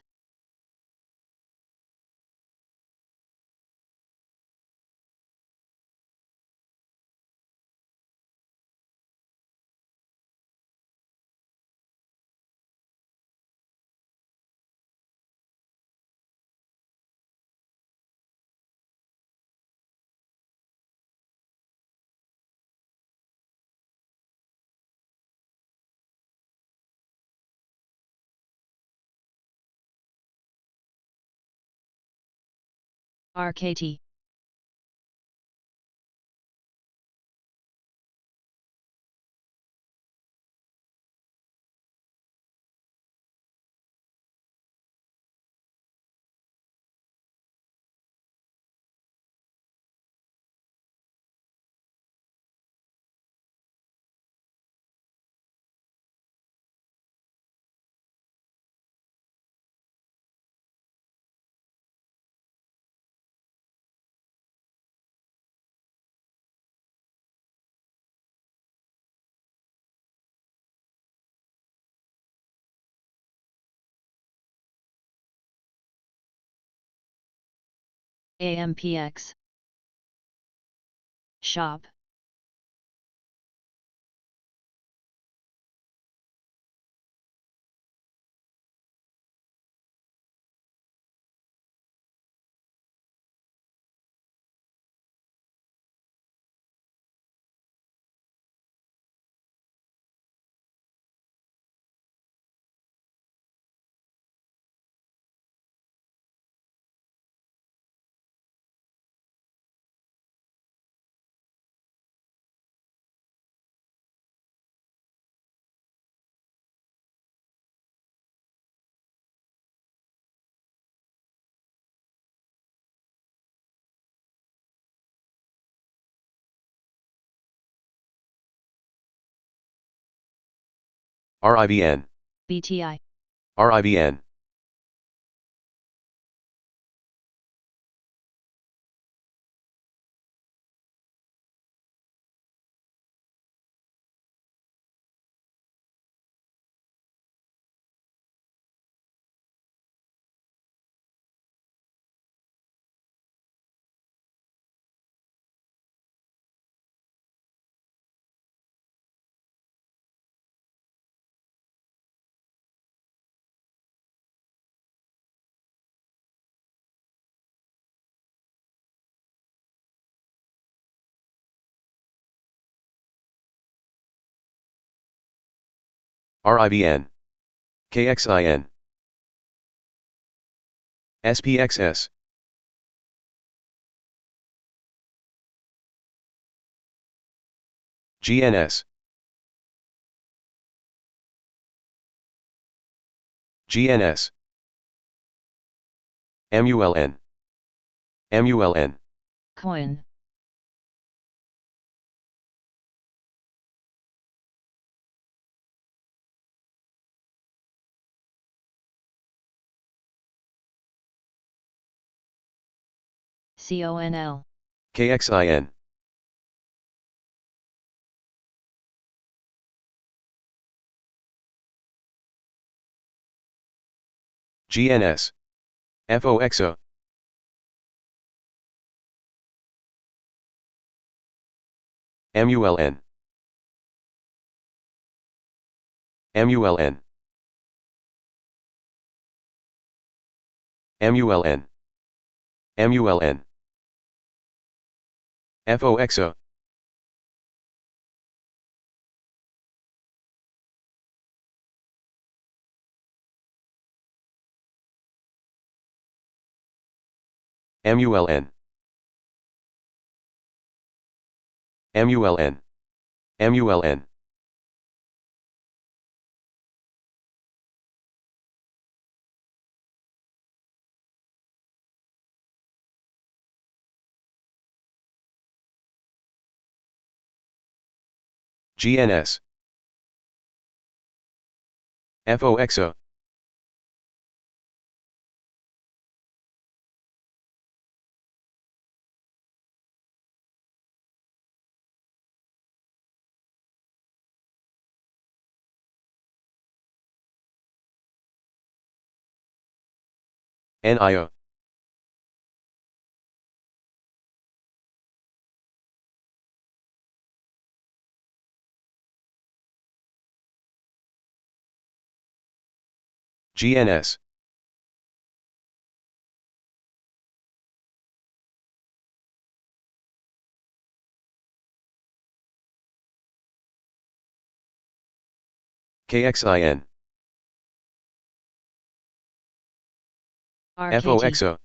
[SPEAKER 2] RKT, AMPX, Shop,
[SPEAKER 3] RIBN,
[SPEAKER 2] BTI,
[SPEAKER 3] RIBN, RIBN, KXIN, SPXS, GNS, GNS, MULN, MULN,
[SPEAKER 2] Coin, CONL,
[SPEAKER 3] KXIN, GNS, FOXO, MULN, MULN, MULN, MULN, FOXO, MULN, MULN, MULN, GNS, FOXO, NIO, GNS, KXIN,
[SPEAKER 2] RKT,
[SPEAKER 3] FOXO,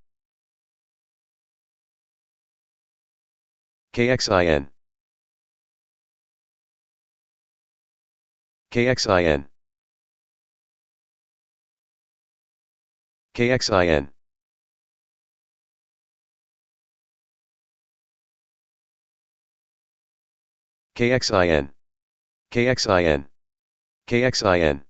[SPEAKER 3] KXIN, KXIN, KXIN, KXIN, KXIN, KXIN,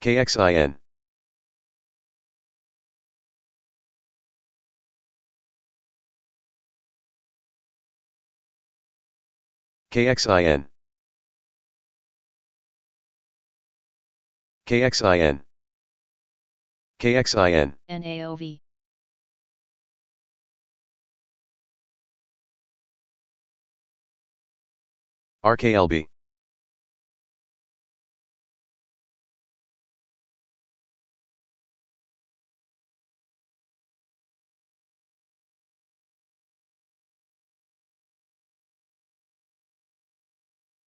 [SPEAKER 3] KXIN, KXIN, KXIN, KXIN,
[SPEAKER 2] NAOV,
[SPEAKER 3] RKLB,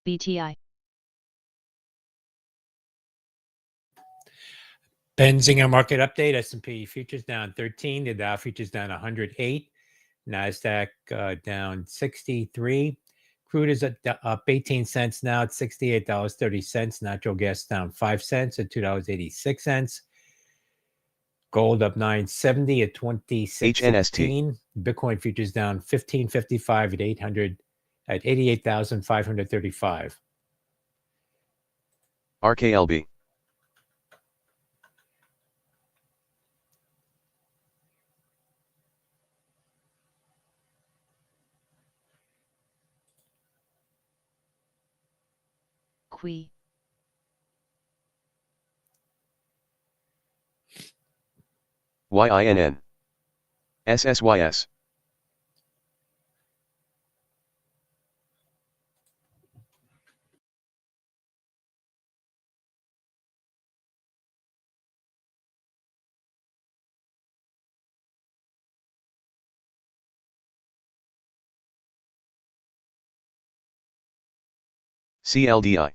[SPEAKER 2] BTI.
[SPEAKER 1] Benzinga market update. S&P futures down 13. The Dow futures down 108. NASDAQ down 63. Crude is up 18 cents now at $68.30. Natural gas down 5 cents at $2.86. Gold up 970 at 26.16. Bitcoin futures down 15.55 at 88,535.
[SPEAKER 3] RKLB.
[SPEAKER 2] Qui.
[SPEAKER 3] YINN. SSYS. CLDI.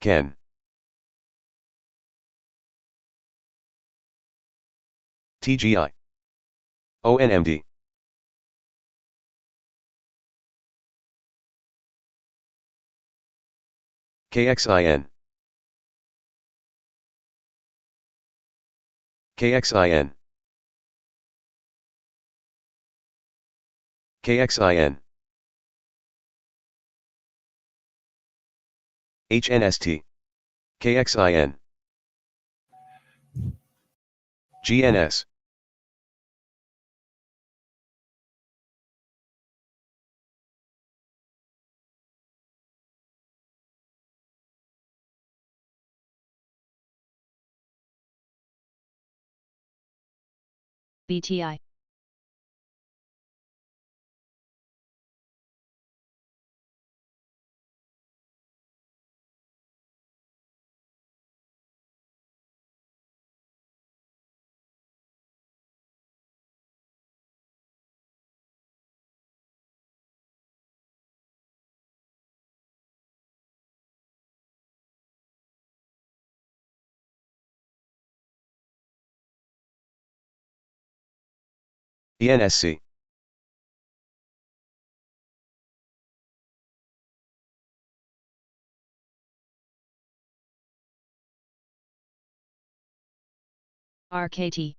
[SPEAKER 3] Ken. TGI. ONMD. KXIN. KXIN. KXIN. HNST. KXIN. GNS.
[SPEAKER 2] BTI.
[SPEAKER 3] ENSC.
[SPEAKER 2] RKT.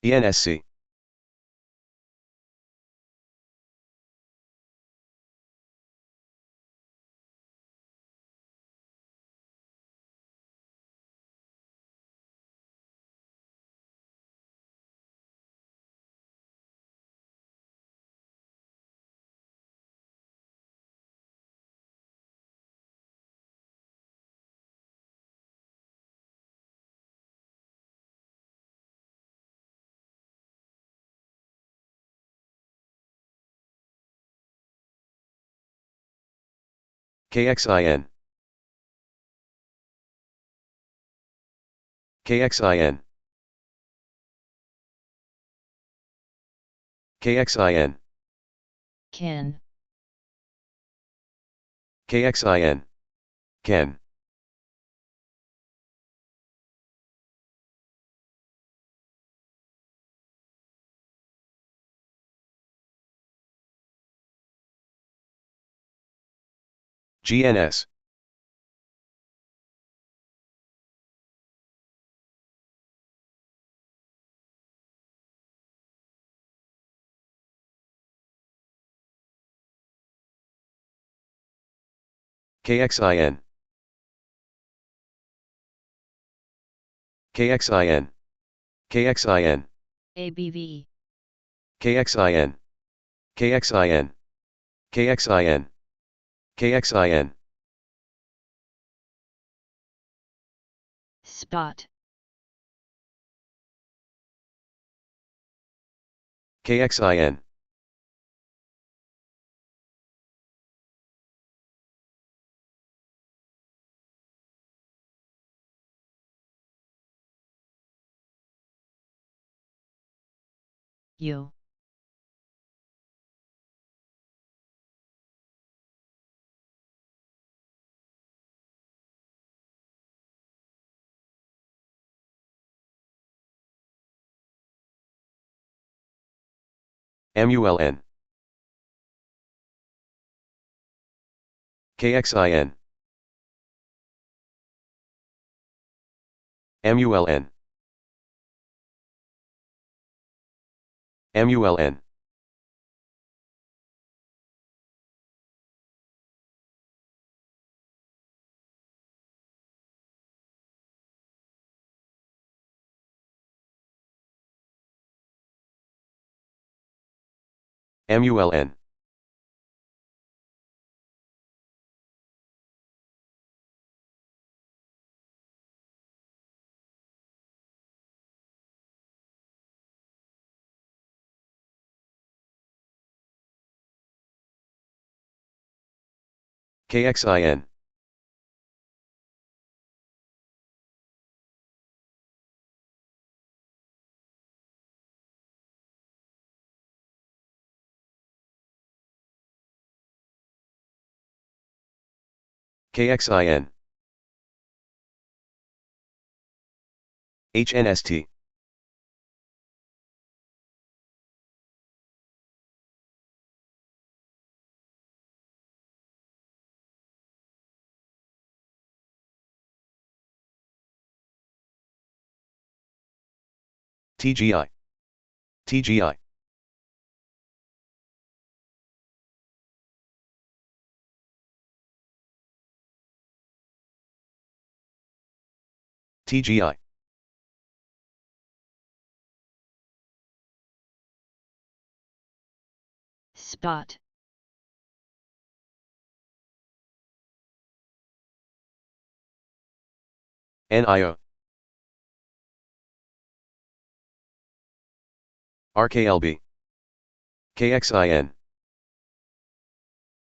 [SPEAKER 3] ENSC. KXIN. KXIN. KXIN.
[SPEAKER 2] Ken.
[SPEAKER 3] KXIN. Ken. GNS. KXIN. KXIN. KXIN.
[SPEAKER 2] ABV.
[SPEAKER 3] KXIN. KXIN. KXIN. KXIN,
[SPEAKER 2] spot,
[SPEAKER 3] KXIN,
[SPEAKER 2] U,
[SPEAKER 3] MULN, KXIN, MULN, MULN, MULN, KXIN, KXIN, HNST, TGI, TGI, TGI,
[SPEAKER 2] spot,
[SPEAKER 3] NIO, RKLB, KXIN,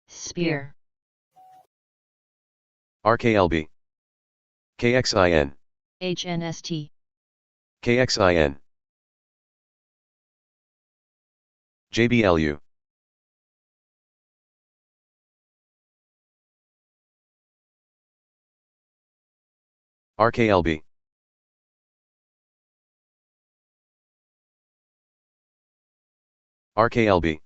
[SPEAKER 2] spear,
[SPEAKER 3] RKLB, KXIN,
[SPEAKER 2] HNST,
[SPEAKER 3] KXIN, JBLU, RKLB, RKLB,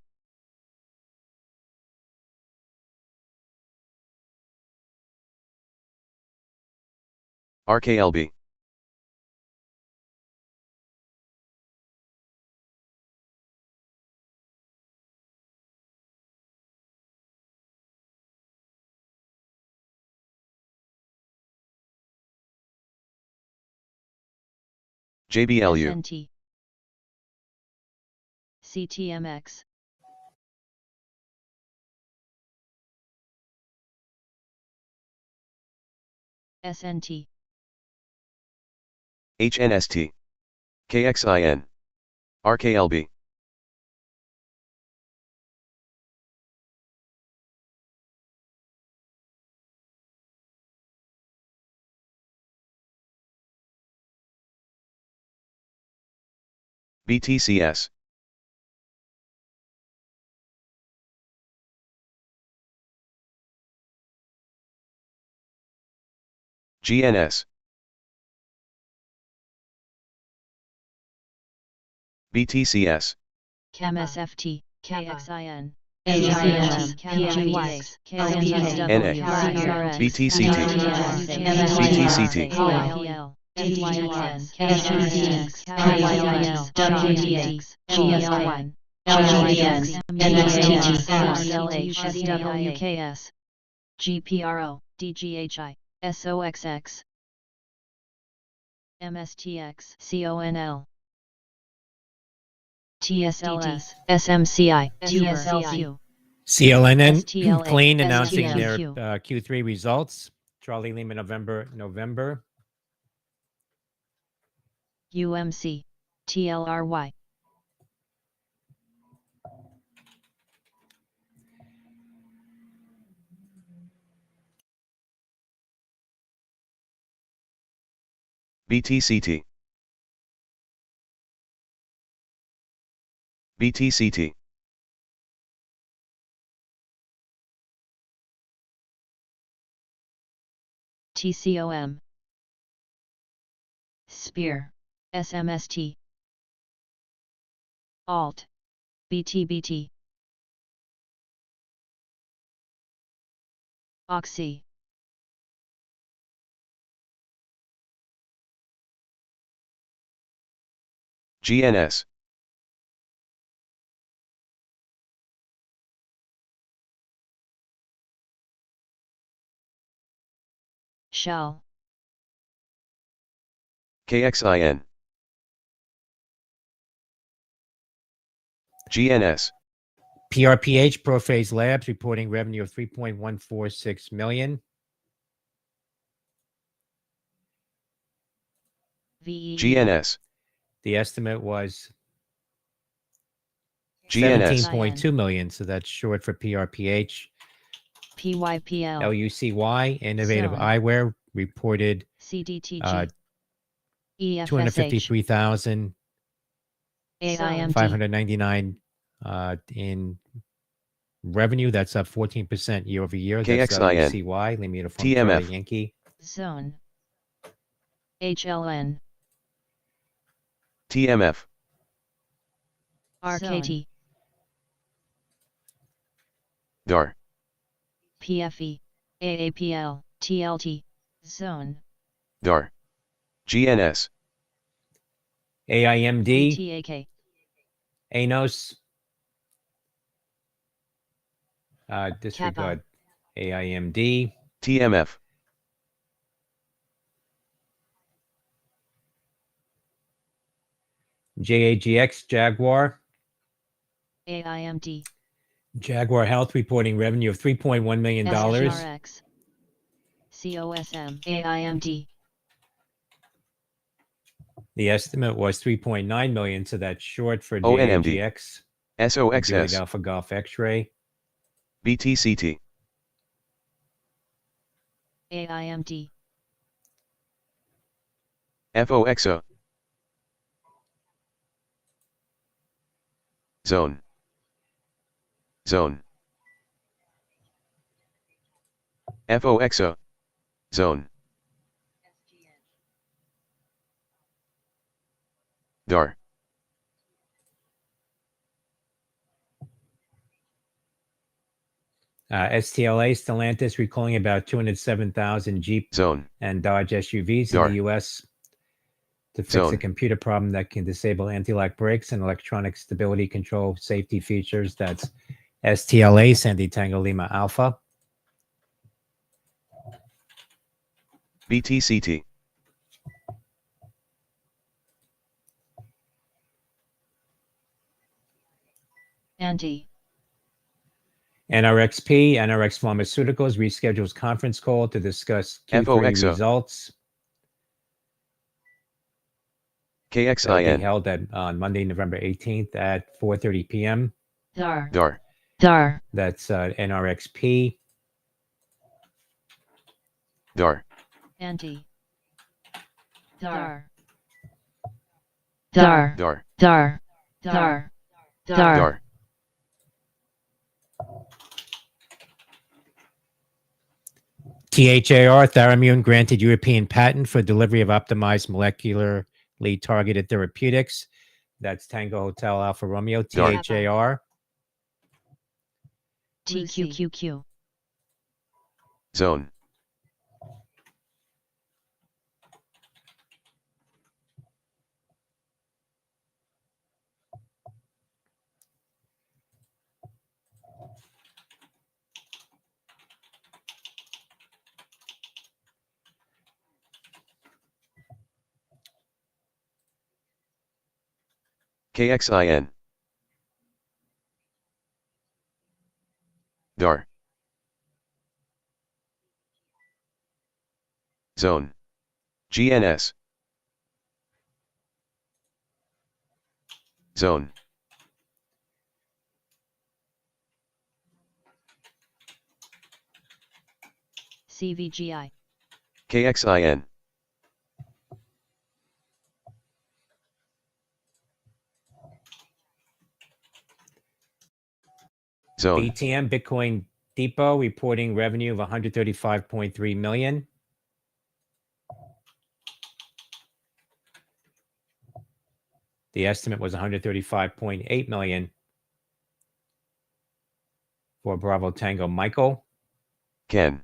[SPEAKER 3] RKLB, JBLU,
[SPEAKER 2] SNT, CTMX, SNT,
[SPEAKER 3] HNST, KXIN, RKLB, BTCS, GNS, BTCS,
[SPEAKER 2] CAMSFT, KXIN,
[SPEAKER 4] AGCM,
[SPEAKER 2] PGX,
[SPEAKER 3] NA,
[SPEAKER 2] KSPSW,
[SPEAKER 3] BTCT, BTCT,
[SPEAKER 2] KYL, TYLS,
[SPEAKER 4] HGC,
[SPEAKER 2] KYL,
[SPEAKER 4] WDA,
[SPEAKER 2] GL1,
[SPEAKER 4] LGDN, NSTT,
[SPEAKER 2] SWKS, GPRO, DGHI, SOXX, MSTX, CONL, TSLS, SMCI, TSLQ,
[SPEAKER 1] CLNN
[SPEAKER 2] STLA,
[SPEAKER 1] Clean announcing their
[SPEAKER 2] STQQ.
[SPEAKER 1] Q3 results. Charlie Lima, November.
[SPEAKER 2] UMC, TLRY.
[SPEAKER 3] BTCT. BTCT.
[SPEAKER 2] TCOM. Spear, SMST. Alt, BTBT. Oxy.
[SPEAKER 3] GNS.
[SPEAKER 2] Shell.
[SPEAKER 3] KXIN. GNS.
[SPEAKER 1] PRPH, Prophase Labs, reporting revenue of 3.146 million.
[SPEAKER 2] VEE.
[SPEAKER 3] GNS.
[SPEAKER 1] The estimate was
[SPEAKER 3] GNS.
[SPEAKER 1] 17.2 million, so that's short for PRPH.
[SPEAKER 2] PYPL.
[SPEAKER 1] LUCY, Innovative
[SPEAKER 2] Zone.
[SPEAKER 1] Eyewear, reported
[SPEAKER 2] CDTG. EFSH.
[SPEAKER 1] 253,599
[SPEAKER 2] AIMD.
[SPEAKER 1] In revenue. That's up 14% year over year. That's
[SPEAKER 3] KXIN.
[SPEAKER 1] LUCY, Lima Uniform
[SPEAKER 3] TMF.
[SPEAKER 1] Charlie Yankee.
[SPEAKER 2] Zone. HLN.
[SPEAKER 3] TMF.
[SPEAKER 2] RKT.
[SPEAKER 3] DAR.
[SPEAKER 2] PFE. AAPL. TLT. Zone.
[SPEAKER 3] DAR. GNS.
[SPEAKER 1] AIMD,
[SPEAKER 2] BTAK.
[SPEAKER 1] ANOS, disregard AIMD,
[SPEAKER 3] TMF.
[SPEAKER 1] JAGX, Jaguar.
[SPEAKER 2] AIMD.
[SPEAKER 1] Jaguar Health reporting revenue of $3.1 million.
[SPEAKER 2] SHRX. COSM. AIMD.
[SPEAKER 1] The estimate was 3.9 million, so that's short for
[SPEAKER 3] ONMD.
[SPEAKER 1] JAGX.
[SPEAKER 3] SOXS.
[SPEAKER 1] Juliet Alpha Golf X-ray.
[SPEAKER 3] BTCT.
[SPEAKER 2] AIMD.
[SPEAKER 3] FOXO. Zone. Zone. FOXO. Zone. DAR.
[SPEAKER 1] STLA, Stellantis, recalling about 207,000 Jeep
[SPEAKER 3] Zone.
[SPEAKER 1] and Dodge SUVs
[SPEAKER 3] DAR.
[SPEAKER 1] in the U.S. to fix a
[SPEAKER 3] Zone.
[SPEAKER 1] computer problem that can disable anti-lock brakes and electronic stability control safety features. That's STLA, Sandy Tango Lima Alpha.
[SPEAKER 3] BTCT.
[SPEAKER 2] Anti.
[SPEAKER 1] NRXP, NRX Pharmaceuticals reschedules conference call to discuss Q3
[SPEAKER 3] FOXO.
[SPEAKER 1] results. That'll be
[SPEAKER 3] KXIN.
[SPEAKER 1] held on Monday, November 18th at 4:30 p.m.
[SPEAKER 2] DAR.
[SPEAKER 3] DAR.
[SPEAKER 2] DAR.
[SPEAKER 1] That's NRXP.
[SPEAKER 3] DAR.
[SPEAKER 2] Anti. DAR. DAR.
[SPEAKER 3] DAR.
[SPEAKER 2] DAR. DAR. DAR.
[SPEAKER 3] DAR.
[SPEAKER 1] THAR, Tharimmune, granted European patent for delivery of optimized molecularly targeted therapeutics. That's Tango Hotel Alpha Romeo,
[SPEAKER 3] DAR.
[SPEAKER 1] THAR.
[SPEAKER 2] TQQQ.
[SPEAKER 3] Zone. KXIN. Zone. GNS. Zone.
[SPEAKER 2] CVGI.
[SPEAKER 3] KXIN. Zone.
[SPEAKER 1] BTM, Bitcoin Depot, reporting revenue of 135.3 million. The estimate was 135.8 million for Bravo Tango Michael.
[SPEAKER 3] Ken.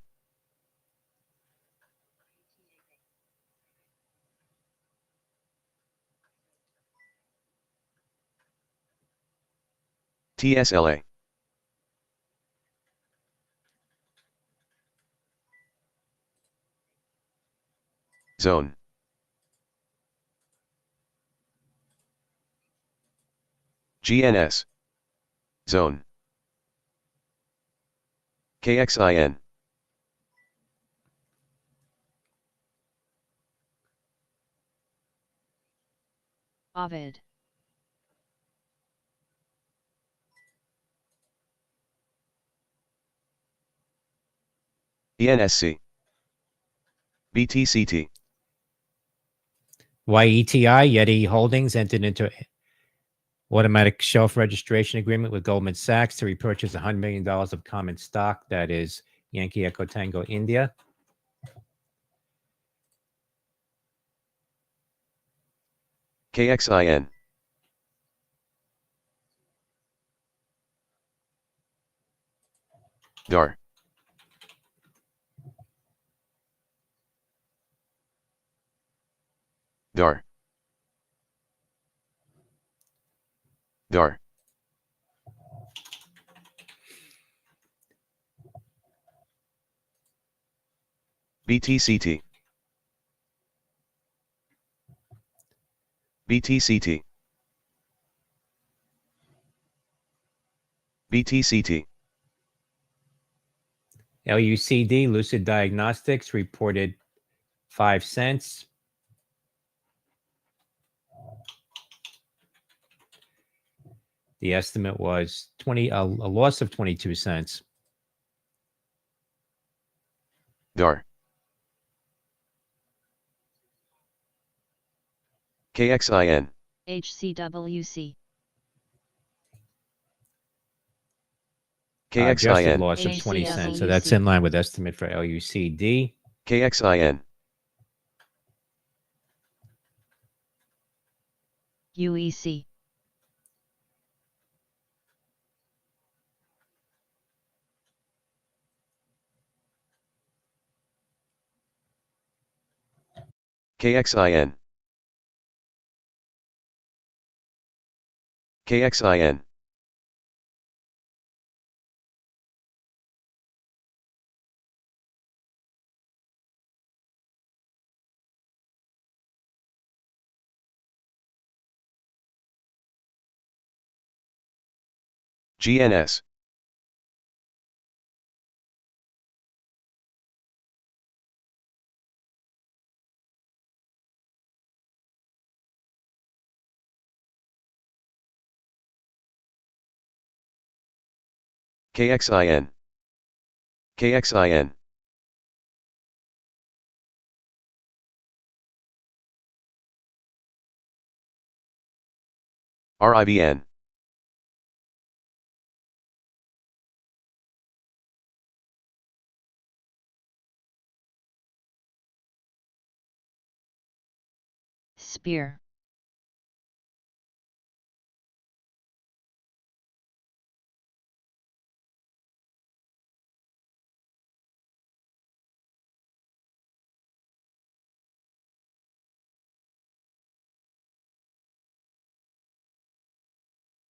[SPEAKER 3] TSLA. Zone. GNS. Zone. KXIN.
[SPEAKER 2] Ovid.
[SPEAKER 3] ENSC. BTCT.
[SPEAKER 1] YETI, Yeti Holdings, entered into automatic shelf registration agreement with Goldman Sachs to repurchase $100 million of common stock. That is Yankee Echo Tango India.
[SPEAKER 3] KXIN. DAR. DAR. DAR. BTCT. BTCT. BTCT.
[SPEAKER 1] LUCD, Lucid Diagnostics, reported 5 cents. The estimate was a loss of 22 cents.
[SPEAKER 3] DAR. KXIN.
[SPEAKER 2] HCWC.
[SPEAKER 1] Adjusted
[SPEAKER 3] KXIN.
[SPEAKER 1] loss of 20 cents. So that's in line with estimate for LUCD.
[SPEAKER 3] KXIN.
[SPEAKER 2] UEC.
[SPEAKER 3] KXIN. KXIN. GNS. KXIN. KXIN. RIBN.
[SPEAKER 2] Spear.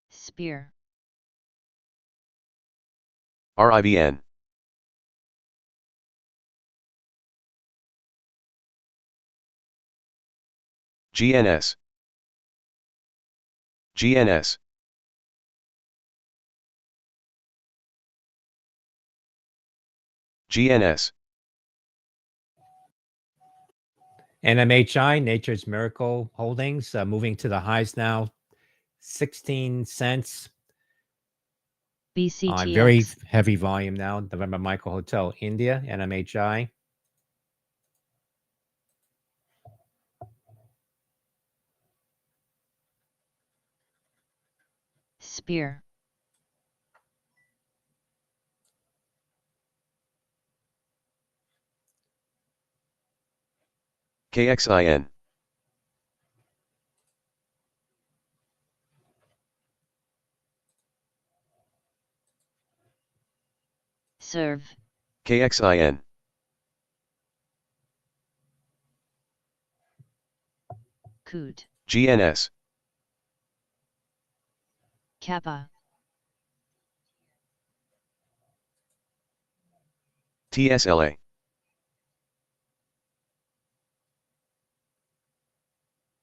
[SPEAKER 2] Spear.
[SPEAKER 3] RIBN. GNS. GNS. GNS.
[SPEAKER 1] NMHI, Nature's Miracle Holdings, moving to the highs now, 16 cents on very
[SPEAKER 2] BCTX.
[SPEAKER 1] heavy volume now. November Michael Hotel, India, NMHI.
[SPEAKER 2] Spear.
[SPEAKER 3] KXIN.
[SPEAKER 2] Serve.
[SPEAKER 3] KXIN.
[SPEAKER 2] Coot.
[SPEAKER 3] GNS.
[SPEAKER 2] Kappa.
[SPEAKER 3] TSLA.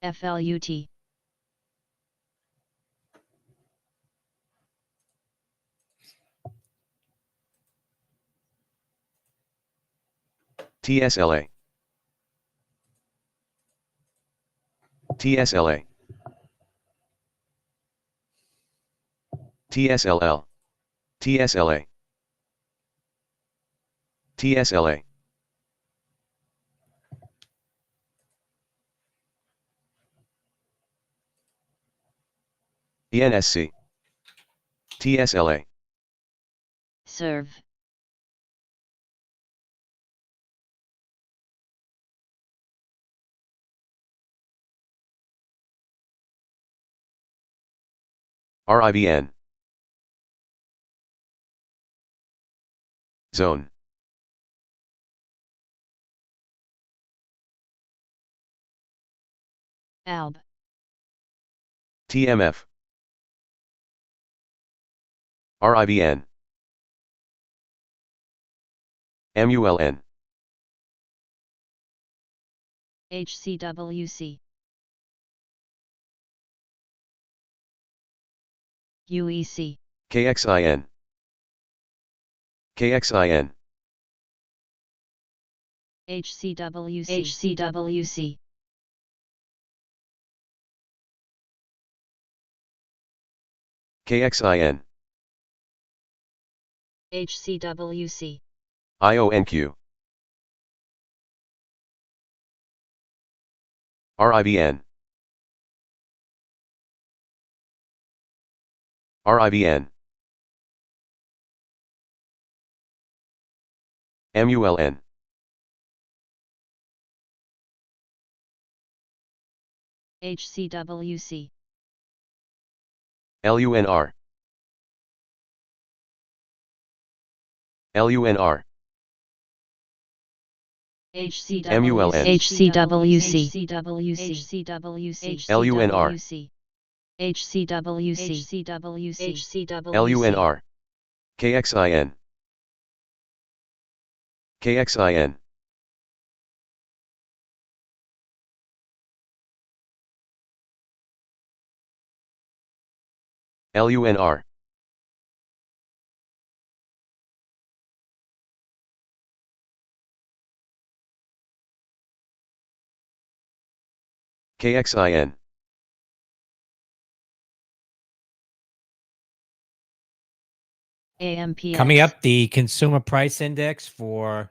[SPEAKER 2] FLUT.
[SPEAKER 3] TSLA. TSLA. TSLL. TSLA. TSLA. ENSC. TSLA.
[SPEAKER 2] Serve.
[SPEAKER 3] RIBN. Zone.
[SPEAKER 2] ALB.
[SPEAKER 3] TMF. RIBN. MULN.
[SPEAKER 2] HCWC. UEC.
[SPEAKER 3] KXIN. KXIN.
[SPEAKER 2] HCWC.
[SPEAKER 4] HCWC.
[SPEAKER 3] KXIN.
[SPEAKER 2] HCWC.
[SPEAKER 3] IONQ. RIBN. RIBN. MULN.
[SPEAKER 2] HCWC.
[SPEAKER 3] LUNR. LUNR. MULN.
[SPEAKER 4] HCWC.
[SPEAKER 2] HCWC.
[SPEAKER 3] LUNR.
[SPEAKER 2] HCWC.
[SPEAKER 3] LUNR. KXIN. KXIN. LUNR. KXIN.
[SPEAKER 2] AMPX.
[SPEAKER 1] Coming up, the Consumer Price Index for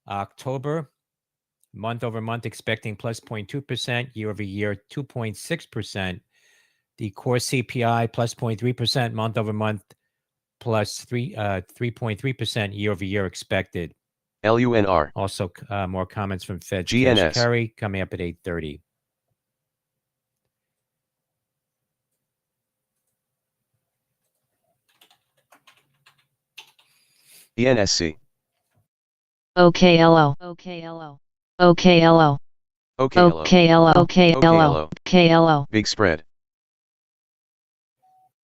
[SPEAKER 1] October, month over month, expecting plus 0.2%, year over year, 2.6%. The core CPI plus 0.3%, month over month, plus 3.3% year over year expected.
[SPEAKER 3] LUNR.
[SPEAKER 1] Also, more comments from Fed
[SPEAKER 3] GNS.
[SPEAKER 1] Kerry coming up at 8:30.
[SPEAKER 3] ENSC.
[SPEAKER 4] OKLO.
[SPEAKER 2] OKLO.
[SPEAKER 4] OKLO.
[SPEAKER 3] OKLO.
[SPEAKER 4] OKLO. OKLO. OKLO.
[SPEAKER 3] Big spread.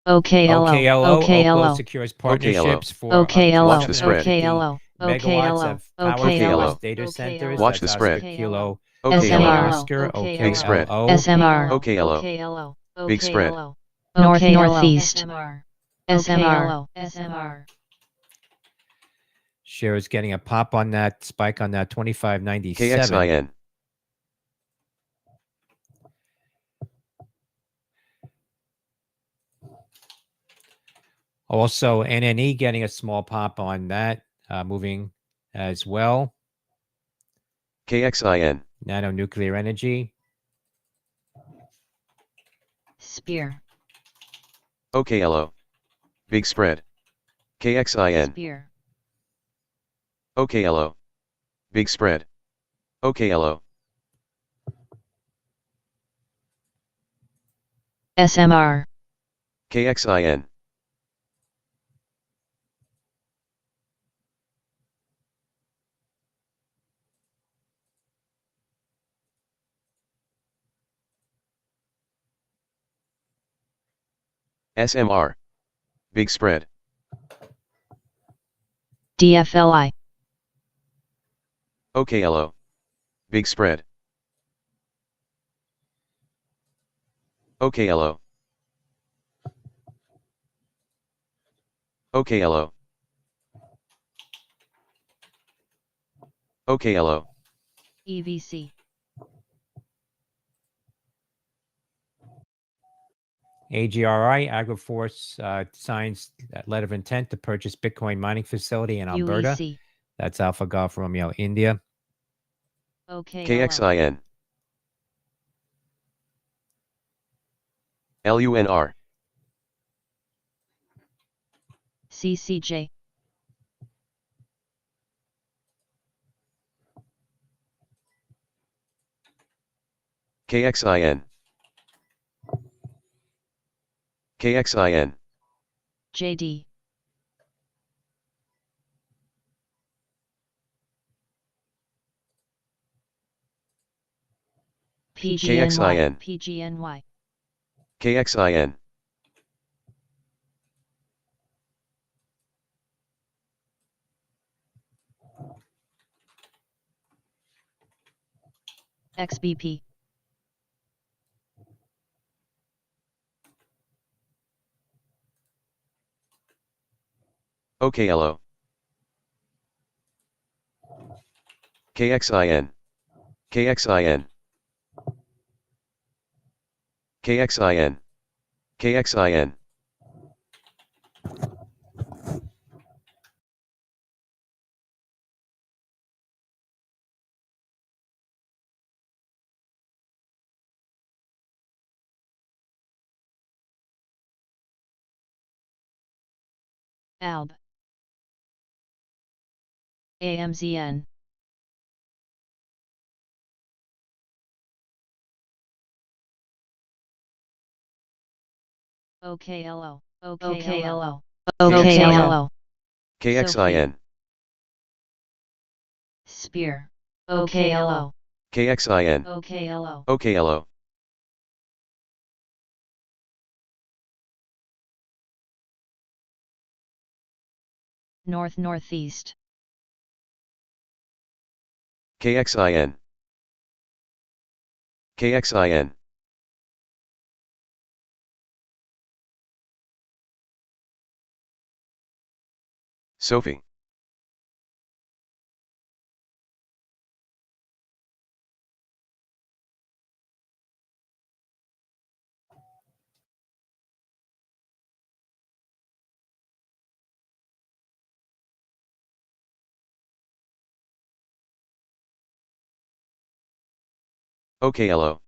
[SPEAKER 4] OKLO.
[SPEAKER 1] OKLO
[SPEAKER 4] OKLO.
[SPEAKER 1] secures partnerships for
[SPEAKER 4] OKLO.
[SPEAKER 3] Watch the spread.
[SPEAKER 4] OKLO.
[SPEAKER 1] megawatts of power
[SPEAKER 3] OKLO.
[SPEAKER 1] for data centers.
[SPEAKER 3] Watch
[SPEAKER 1] That's
[SPEAKER 3] the spread.
[SPEAKER 1] Oscar Kilo
[SPEAKER 3] OKLO.
[SPEAKER 1] Oscar,
[SPEAKER 3] Big spread.
[SPEAKER 4] SMR.
[SPEAKER 3] OKLO. Big spread.
[SPEAKER 4] North Northeast.
[SPEAKER 2] SMR.
[SPEAKER 4] SMR.
[SPEAKER 1] Shares getting a pop on that spike on that 25.97.
[SPEAKER 3] KXIN.
[SPEAKER 1] Also, NNE getting a small pop on that, moving as well.
[SPEAKER 3] KXIN.
[SPEAKER 1] Nanonuclear energy.
[SPEAKER 2] Spear.
[SPEAKER 3] OKLO. Big spread. KXIN.
[SPEAKER 2] Spear.
[SPEAKER 3] OKLO. Big spread. OKLO.
[SPEAKER 4] SMR.
[SPEAKER 3] KXIN. SMR. Big spread.
[SPEAKER 4] DFLI.
[SPEAKER 3] OKLO. Big spread. OKLO. OKLO. OKLO.
[SPEAKER 2] EVC.
[SPEAKER 1] AGRI, Agroforce, signs that letter of intent to purchase Bitcoin mining facility in Alberta.
[SPEAKER 2] UEC.
[SPEAKER 1] That's Alpha Golf Romeo, India.
[SPEAKER 2] OKLO.
[SPEAKER 3] KXIN. LUNR.
[SPEAKER 2] CCJ.
[SPEAKER 3] KXIN. KXIN.
[SPEAKER 2] JD.
[SPEAKER 3] KXIN.
[SPEAKER 2] PGNY.
[SPEAKER 3] KXIN.
[SPEAKER 2] XBP.
[SPEAKER 3] OKLO. KXIN. KXIN. KXIN. KXIN.
[SPEAKER 2] ALB. AMZN. OKLO. OKLO.
[SPEAKER 4] OKLO.
[SPEAKER 3] KXIN.
[SPEAKER 2] Spear. OKLO.
[SPEAKER 3] KXIN.
[SPEAKER 2] OKLO.
[SPEAKER 3] OKLO.
[SPEAKER 2] Northeast.
[SPEAKER 3] KXIN. KXIN. Sophie. OKLO.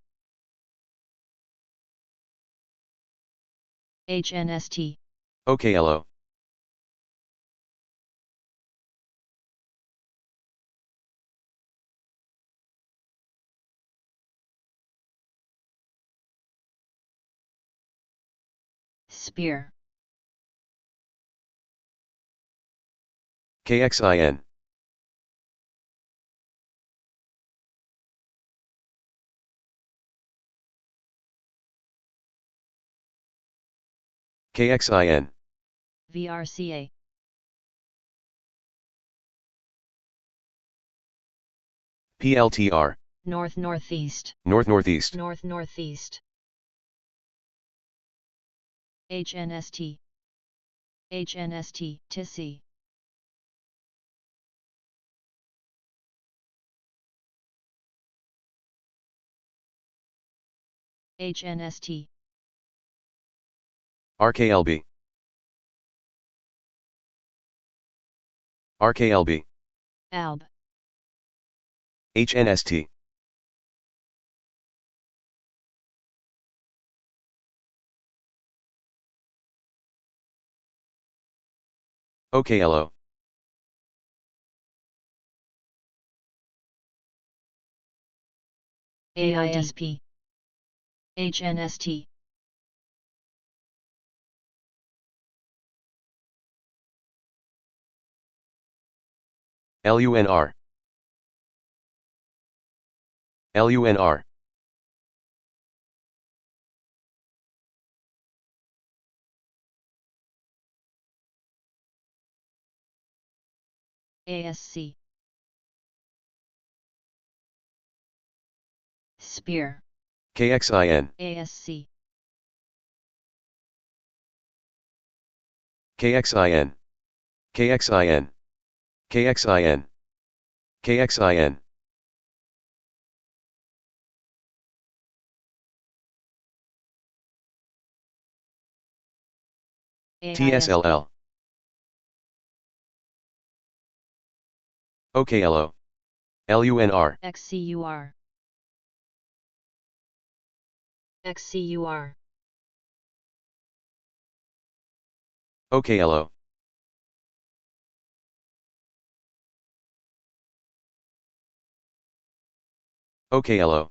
[SPEAKER 2] HNST.
[SPEAKER 3] OKLO.
[SPEAKER 2] Spear.
[SPEAKER 3] KXIN. KXIN.
[SPEAKER 2] VRCA.
[SPEAKER 3] PLTR.
[SPEAKER 2] Northeast.
[SPEAKER 3] Northeast.
[SPEAKER 2] Northeast. HNST. HNST. TISI. HNST.
[SPEAKER 3] RKLB. RKLB,
[SPEAKER 2] Alb,
[SPEAKER 3] HNST, OKLO,
[SPEAKER 2] AISP, HNST,
[SPEAKER 3] LUNR, LUNR,
[SPEAKER 2] ASC, Spear,
[SPEAKER 3] KXIN,
[SPEAKER 2] ASC,
[SPEAKER 3] KXIN, KXIN, KXIN, KXIN, TSLL, OKLO, LUNR,
[SPEAKER 2] XCUR, XCUR,
[SPEAKER 3] OKLO, OKLO,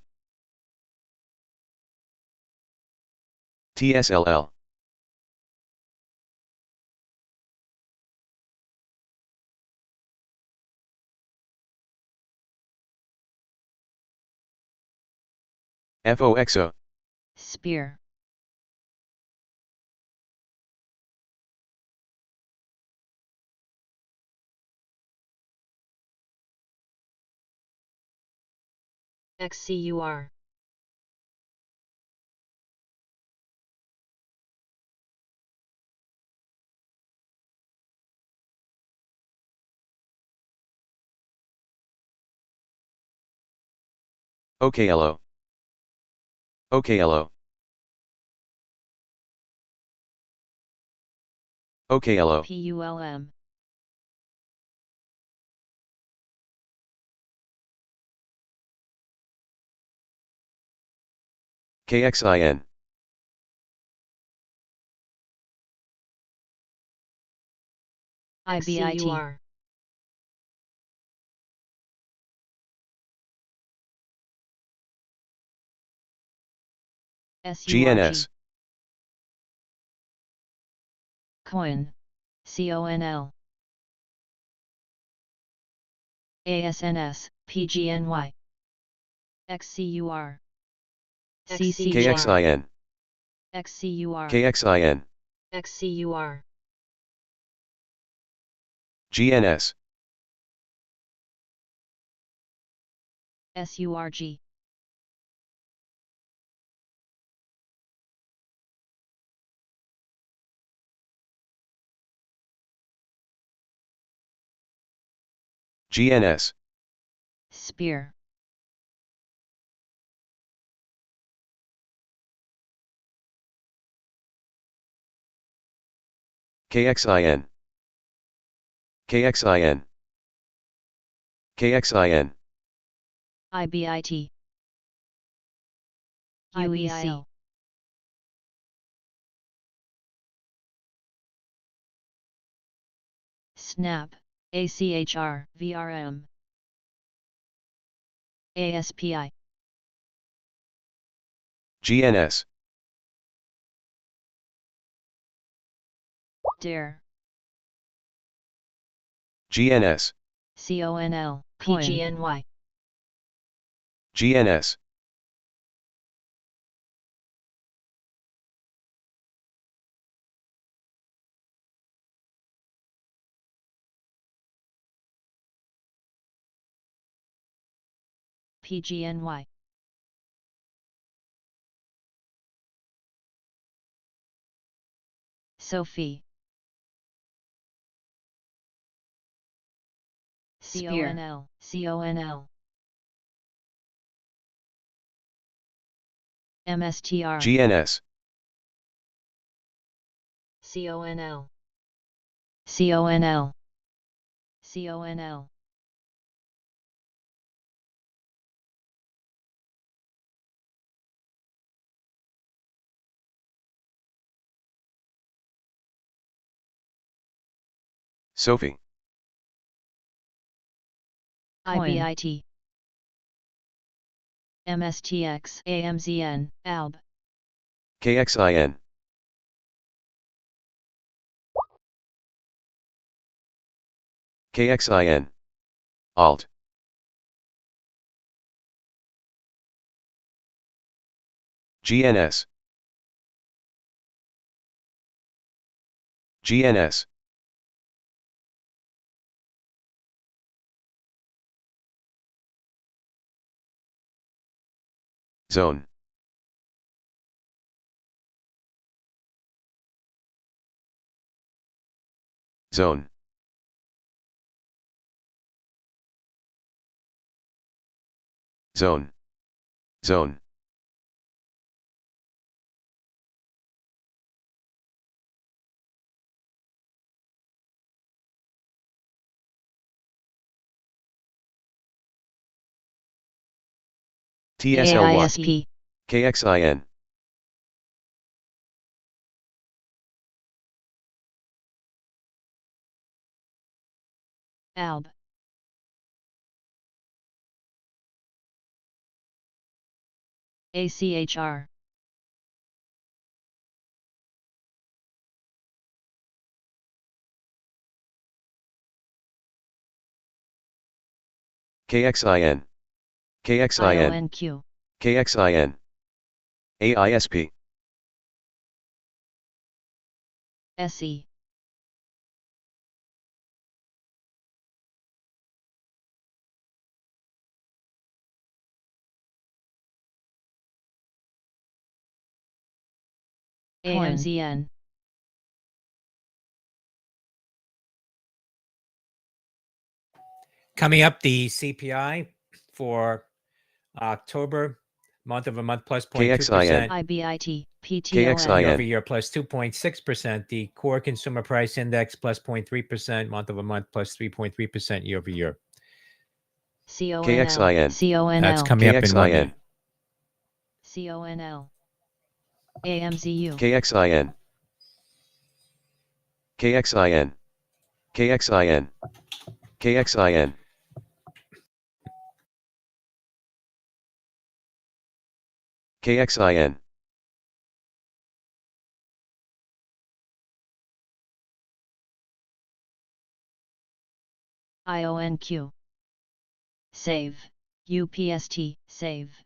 [SPEAKER 3] TSLL, FOXO,
[SPEAKER 2] Spear, XCUR,
[SPEAKER 3] OKLO, OKLO, OKLO,
[SPEAKER 2] PULM,
[SPEAKER 3] KXIN,
[SPEAKER 2] IBIT, SURG,
[SPEAKER 3] GNS,
[SPEAKER 2] Coin, CONL, ASNS, PGNY, XCUR, CCG,
[SPEAKER 3] KXIN,
[SPEAKER 2] XCUR,
[SPEAKER 3] KXIN,
[SPEAKER 2] XCUR,
[SPEAKER 3] GNS,
[SPEAKER 2] SURG,
[SPEAKER 3] GNS,
[SPEAKER 2] Spear,
[SPEAKER 3] KXIN, KXIN, KXIN,
[SPEAKER 2] IBIT, UEC, SNAP, ACHR, VRM, ASPI,
[SPEAKER 3] GNS,
[SPEAKER 2] DARE,
[SPEAKER 3] GNS,
[SPEAKER 2] CONL, PGNY,
[SPEAKER 3] GNS,
[SPEAKER 2] PGNY, Sophie, CONL, CONL, MSTR,
[SPEAKER 3] GNS,
[SPEAKER 2] CONL, CONL, CONL.
[SPEAKER 3] Sophie.
[SPEAKER 2] IBIT. MSTX. AMZN. ALB.
[SPEAKER 3] KXIN. KXIN. Alt. GNS. GNS. Zone. Zone. Zone. Zone. TSLY.
[SPEAKER 4] AISP.
[SPEAKER 3] KXIN.
[SPEAKER 2] ALB. ACHR.
[SPEAKER 3] KXIN. KXIN.
[SPEAKER 2] IONQ.
[SPEAKER 3] KXIN. AISP.
[SPEAKER 2] SE. AMZN.
[SPEAKER 1] Coming up, the CPI for October, month-over-month plus 0.2%.
[SPEAKER 2] IBIT.
[SPEAKER 3] KXIN.
[SPEAKER 2] PTON.
[SPEAKER 1] Year-over-year plus 2.6%. The core consumer price index plus 0.3%, month-over-month plus 3.3% year-over-year.
[SPEAKER 2] CONL.
[SPEAKER 3] KXIN.
[SPEAKER 2] CONL.
[SPEAKER 1] That's coming up in 1
[SPEAKER 3] KXIN.
[SPEAKER 1] minute.
[SPEAKER 2] CONL. AMZU.
[SPEAKER 3] KXIN. KXIN. KXIN. KXIN. KXIN.
[SPEAKER 2] IONQ. Save. UPST. Save.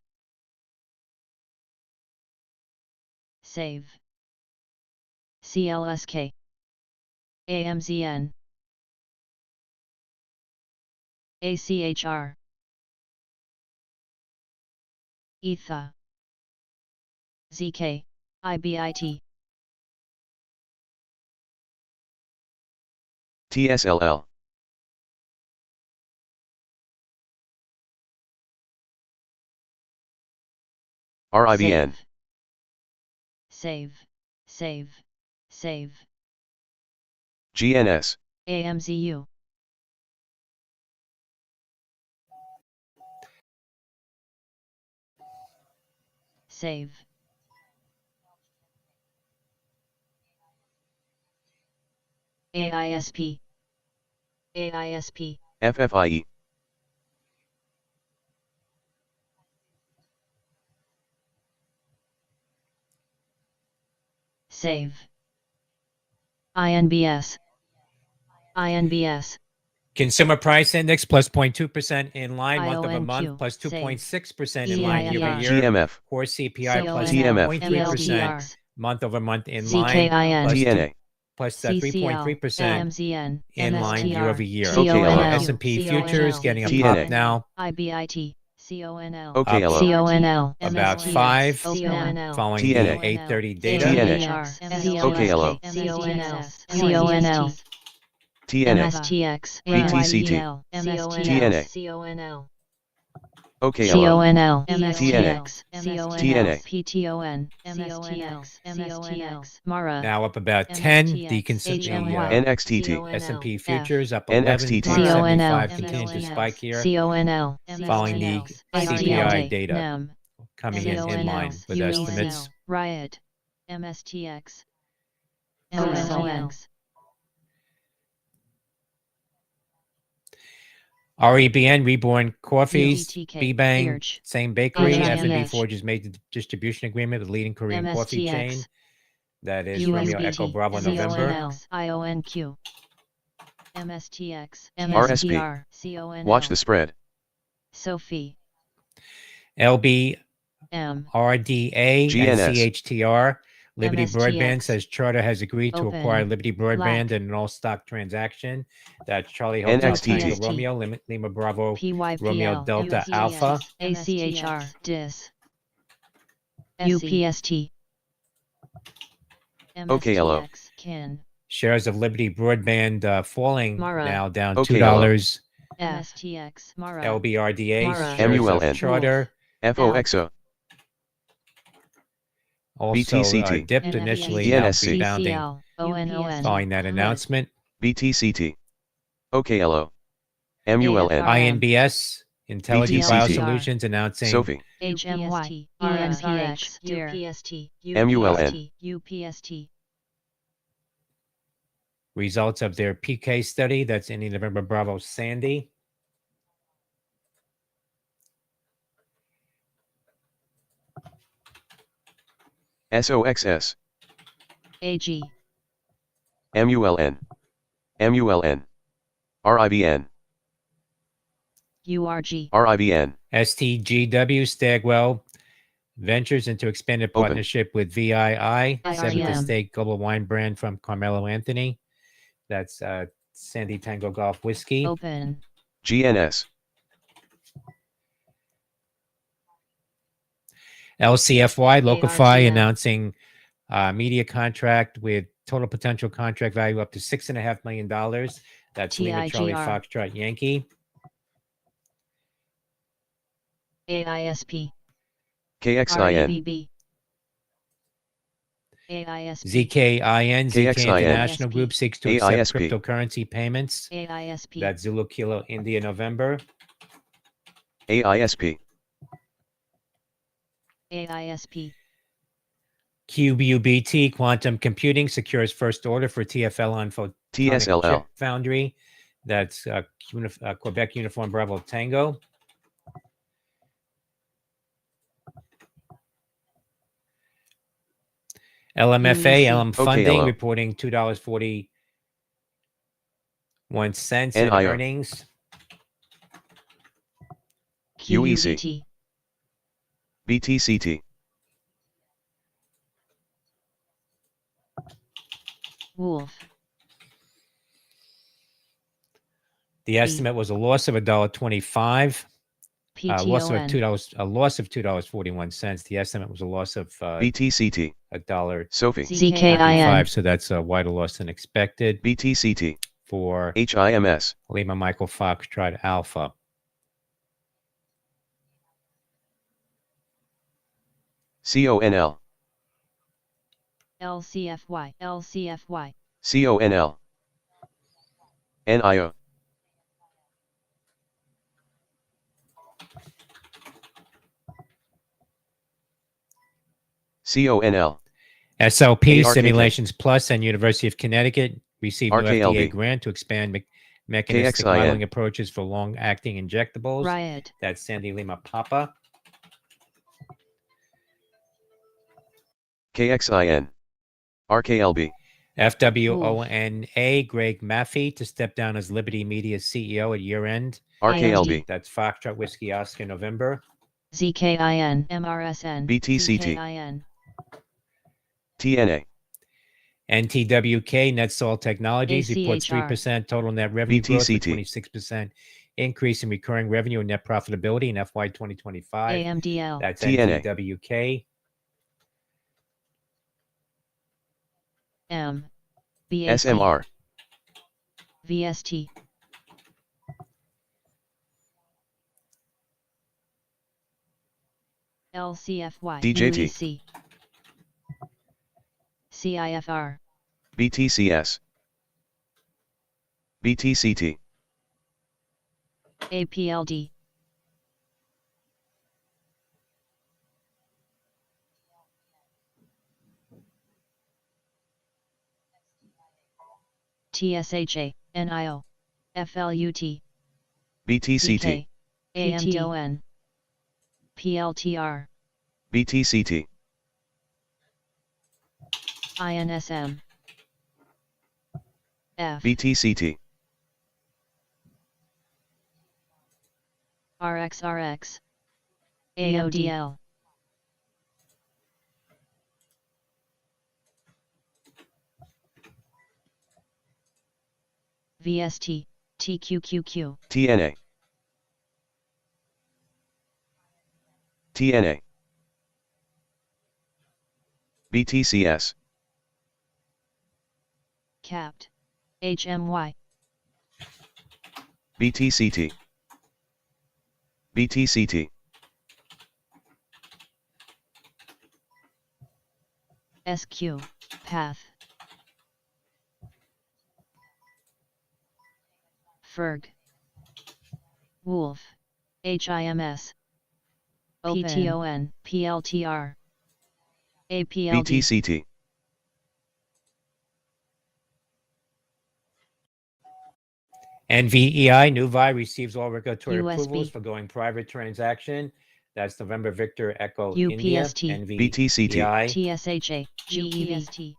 [SPEAKER 2] Save. CLSK. AMZN. ACHR. ETHA. ZK. IBIT.
[SPEAKER 3] TSLL. RIBN.
[SPEAKER 2] Save. Save. Save.
[SPEAKER 3] GNS.
[SPEAKER 2] AMZU. Save. AISP. AISP.
[SPEAKER 3] FFIE.
[SPEAKER 2] Save. INBS. INBS.
[SPEAKER 1] Consumer price index plus 0.2% in line, month-over-month
[SPEAKER 2] IONQ.
[SPEAKER 1] plus
[SPEAKER 2] Save.
[SPEAKER 1] 2.6% in line
[SPEAKER 2] EIR.
[SPEAKER 1] year-over-year.
[SPEAKER 3] GMF.
[SPEAKER 1] Core CPI plus
[SPEAKER 3] TMF.
[SPEAKER 1] 0.3%, month-over-month in line,
[SPEAKER 2] ZKIN.
[SPEAKER 1] plus
[SPEAKER 3] TNA.
[SPEAKER 1] plus
[SPEAKER 2] CCL.
[SPEAKER 1] 3.3%
[SPEAKER 2] AMZN.
[SPEAKER 1] in line
[SPEAKER 2] MSTR.
[SPEAKER 1] year-over-year.
[SPEAKER 3] OKLO.
[SPEAKER 1] S&P futures getting a pop
[SPEAKER 3] TNA.
[SPEAKER 1] now,
[SPEAKER 2] IBIT. CONL.
[SPEAKER 3] OKLO.
[SPEAKER 2] CONL.
[SPEAKER 1] about
[SPEAKER 2] MSTX.
[SPEAKER 1] 5,
[SPEAKER 2] CONL.
[SPEAKER 1] following
[SPEAKER 3] TNA.
[SPEAKER 1] the 8:30 data.
[SPEAKER 3] TNA. OKLO.
[SPEAKER 2] CONL. CONL.
[SPEAKER 3] TNA.
[SPEAKER 2] MSTX.
[SPEAKER 3] BTCT.
[SPEAKER 2] MSTX.
[SPEAKER 3] TNA.
[SPEAKER 2] CONL.
[SPEAKER 3] OKLO,
[SPEAKER 4] CONL,
[SPEAKER 2] MSTX,
[SPEAKER 3] TNA.
[SPEAKER 2] PTON, MSTX, MSTX, MARA,
[SPEAKER 1] Now up about 10. The
[SPEAKER 2] HMY,
[SPEAKER 3] NXTT,
[SPEAKER 1] S&P futures up 11.
[SPEAKER 3] NXTT.
[SPEAKER 1] $75
[SPEAKER 2] CONL,
[SPEAKER 1] continuing to spike here,
[SPEAKER 4] CONL,
[SPEAKER 1] following the CPI data
[SPEAKER 2] NAM,
[SPEAKER 1] coming in line with estimates.
[SPEAKER 2] Riot, MSTX, MSTX,
[SPEAKER 1] REBN, Reborn Coffees,
[SPEAKER 2] UTK,
[SPEAKER 1] BBang,
[SPEAKER 2] Birch,
[SPEAKER 1] same bakery.
[SPEAKER 2] IIH.
[SPEAKER 1] F&B Forges made the distribution agreement with leading Korean coffee chain.
[SPEAKER 2] MSTX,
[SPEAKER 1] That is Romeo Echo Bravo November.
[SPEAKER 2] CONL, IONQ, MSTX,
[SPEAKER 3] RSP.
[SPEAKER 2] CONL,
[SPEAKER 3] Watch the spread.
[SPEAKER 2] Sophie,
[SPEAKER 1] LB,
[SPEAKER 2] M,
[SPEAKER 1] RDA, and
[SPEAKER 3] GNS.
[SPEAKER 1] CHTR. Liberty
[SPEAKER 2] MSTX.
[SPEAKER 1] Broadband says Charter has agreed to
[SPEAKER 2] Open.
[SPEAKER 1] acquire Liberty Broadband
[SPEAKER 2] Black.
[SPEAKER 1] in an all-stock transaction. That's Charlie Hotel
[SPEAKER 3] NXT.
[SPEAKER 1] Tango Romeo, Lima Bravo,
[SPEAKER 2] PYPL,
[SPEAKER 1] Romeo Delta
[SPEAKER 2] UCS,
[SPEAKER 1] Alpha.
[SPEAKER 2] ACHR, DIS,
[SPEAKER 4] UPST,
[SPEAKER 3] OKLO.
[SPEAKER 2] MSTX, KIN,
[SPEAKER 1] Shares of Liberty Broadband falling
[SPEAKER 2] Mara.
[SPEAKER 1] now down
[SPEAKER 3] OKLO.
[SPEAKER 1] $2.
[SPEAKER 2] MSTX, MARA,
[SPEAKER 1] LBRDA,
[SPEAKER 2] Mara.
[SPEAKER 1] shares of
[SPEAKER 3] MULN.
[SPEAKER 1] Charter
[SPEAKER 3] FOXO,
[SPEAKER 1] also
[SPEAKER 3] BTCT.
[SPEAKER 1] dipped initially, now
[SPEAKER 3] ENSC.
[SPEAKER 1] rebounding
[SPEAKER 2] CCL, ONON,
[SPEAKER 1] following that announcement.
[SPEAKER 3] BTCT. OKLO. MULN.
[SPEAKER 2] AFR.
[SPEAKER 1] INBS, Intelligent
[SPEAKER 3] BTCT.
[SPEAKER 1] Biosolutions, announcing
[SPEAKER 3] Sophie.
[SPEAKER 2] HMY,
[SPEAKER 4] RMPH,
[SPEAKER 2] UPST,
[SPEAKER 3] MULN.
[SPEAKER 2] UPST,
[SPEAKER 1] results of their PK study. That's Indy November Bravo Sandy.
[SPEAKER 3] SOXS.
[SPEAKER 2] AG,
[SPEAKER 3] MULN. MULN. RIBN.
[SPEAKER 2] URG,
[SPEAKER 3] RIBN.
[SPEAKER 1] STGW, Stagwell ventures into expanded
[SPEAKER 3] Open.
[SPEAKER 1] partnership with VII, seventh
[SPEAKER 2] IRM.
[SPEAKER 1] estate global wine brand from Carmelo Anthony. That's Sandy Tango Golf Whiskey.
[SPEAKER 2] Open,
[SPEAKER 3] GNS.
[SPEAKER 1] LCFY, Locify,
[SPEAKER 2] ARTM.
[SPEAKER 1] announcing media contract with total potential contract value up to $6.5 million. That's Lima Charlie
[SPEAKER 2] TIGR.
[SPEAKER 1] Foxtrot Yankee.
[SPEAKER 2] AISP,
[SPEAKER 3] KXIN.
[SPEAKER 2] REBB, AISP,
[SPEAKER 1] ZKIN, ZK
[SPEAKER 3] KXIN.
[SPEAKER 1] International Group seeks to accept
[SPEAKER 3] AISP.
[SPEAKER 1] cryptocurrency payments.
[SPEAKER 2] AISP,
[SPEAKER 1] That's Zulu Kilo India November.
[SPEAKER 3] AISP.
[SPEAKER 2] AISP,
[SPEAKER 1] QBUBT, Quantum Computing, secures first order for TFL on Photonic
[SPEAKER 3] TSLL.
[SPEAKER 1] Chip Foundry. That's Quebec Uniform Bravo Tango. LMFA,
[SPEAKER 2] UEC.
[SPEAKER 1] LM Funding,
[SPEAKER 3] OKLO.
[SPEAKER 1] reporting $2.41 in
[SPEAKER 3] NIO.
[SPEAKER 1] earnings.
[SPEAKER 3] UEC.
[SPEAKER 2] QUBT,
[SPEAKER 3] BTCT.
[SPEAKER 2] Wolf,
[SPEAKER 1] The estimate was a loss of $1.25. Loss of
[SPEAKER 2] PTON,
[SPEAKER 1] a loss of $2.41. The estimate was a loss of
[SPEAKER 3] BTCT.
[SPEAKER 1] $1.25.
[SPEAKER 3] Sophie.
[SPEAKER 4] ZKIN,
[SPEAKER 1] So that's a wider loss than expected
[SPEAKER 3] BTCT.
[SPEAKER 1] for
[SPEAKER 3] HIMS.
[SPEAKER 1] Lima Michael Foxtrot Alpha.
[SPEAKER 3] CONL.
[SPEAKER 2] LCFY, LCFY,
[SPEAKER 3] CONL. NIO. CONL.
[SPEAKER 1] SLP,
[SPEAKER 3] ARKK.
[SPEAKER 1] Simulations Plus, and University of Connecticut received new
[SPEAKER 3] RKLB.
[SPEAKER 1] FDA grant to expand mechanistic
[SPEAKER 3] KXIN.
[SPEAKER 1] modeling approaches for long-acting injectables.
[SPEAKER 2] Riot,
[SPEAKER 1] That's Sandy Lima Papa.
[SPEAKER 3] KXIN. RKLB.
[SPEAKER 1] FWONA, Greg Maffei to step down as Liberty Media CEO at year-end.
[SPEAKER 3] RKLB.
[SPEAKER 1] That's Foxtrot Whiskey Oscar November.
[SPEAKER 4] ZKIN,
[SPEAKER 2] MRSN,
[SPEAKER 3] BTCT.
[SPEAKER 2] ZKIN,
[SPEAKER 3] TNA.
[SPEAKER 1] NTWK, NetSol Technologies, reports
[SPEAKER 2] ACHR.
[SPEAKER 1] 3% total net revenue growth with
[SPEAKER 3] BTCT.
[SPEAKER 1] 26% increase in recurring revenue and net profitability in FY 2025.
[SPEAKER 2] AMDL,
[SPEAKER 1] That's
[SPEAKER 3] TNA.
[SPEAKER 1] NTWK.
[SPEAKER 2] M, BAC,
[SPEAKER 3] SMR.
[SPEAKER 2] VST, LCFY,
[SPEAKER 3] DJT.
[SPEAKER 2] UEC, CIFR,
[SPEAKER 3] BTCS. BTCT.
[SPEAKER 2] APLD, TSHA, NIO, FLUT,
[SPEAKER 3] BTCT.
[SPEAKER 2] CK, AMDON, PLTR,
[SPEAKER 3] BTCT.
[SPEAKER 2] INSM, F,
[SPEAKER 3] BTCT.
[SPEAKER 2] RXRX, AODL, VST, TQQQ,
[SPEAKER 3] TNA. TNA. BTCS.
[SPEAKER 2] CAPT, HMY,
[SPEAKER 3] BTCT. BTCT.
[SPEAKER 2] SQ, PATH, Ferg, Wolf, HIMS, PTON, PLTR, APLD,
[SPEAKER 3] BTCT.
[SPEAKER 1] NVEI, Nuvi receives all regulatory
[SPEAKER 2] USB.
[SPEAKER 1] approvals for going private transaction. That's November Victor Echo India.
[SPEAKER 2] UPST,
[SPEAKER 3] BTCT.
[SPEAKER 2] TSHA, GEVT,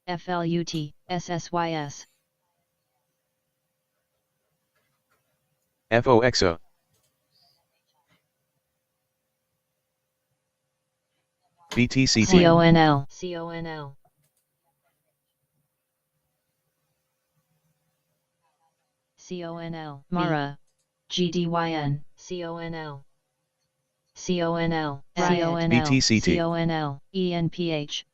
[SPEAKER 2] FLUT, SSYS,
[SPEAKER 3] FOXO. BTCT.
[SPEAKER 2] CONL, CONL, CONL, MARA, GDYN, CONL, CONL, CONL,
[SPEAKER 3] BTCT.
[SPEAKER 2] CONL, ENPH,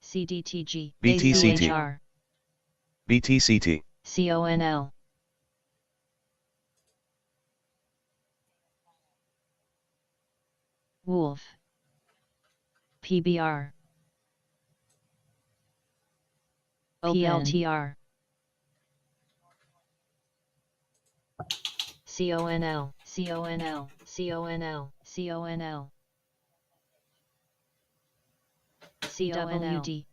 [SPEAKER 2] CDTG,
[SPEAKER 3] BTCT.
[SPEAKER 2] ACHR,
[SPEAKER 3] BTCT.
[SPEAKER 2] CONL, Wolf, PBR, PLTR, CONL, CONL, CONL, CONL, CWD,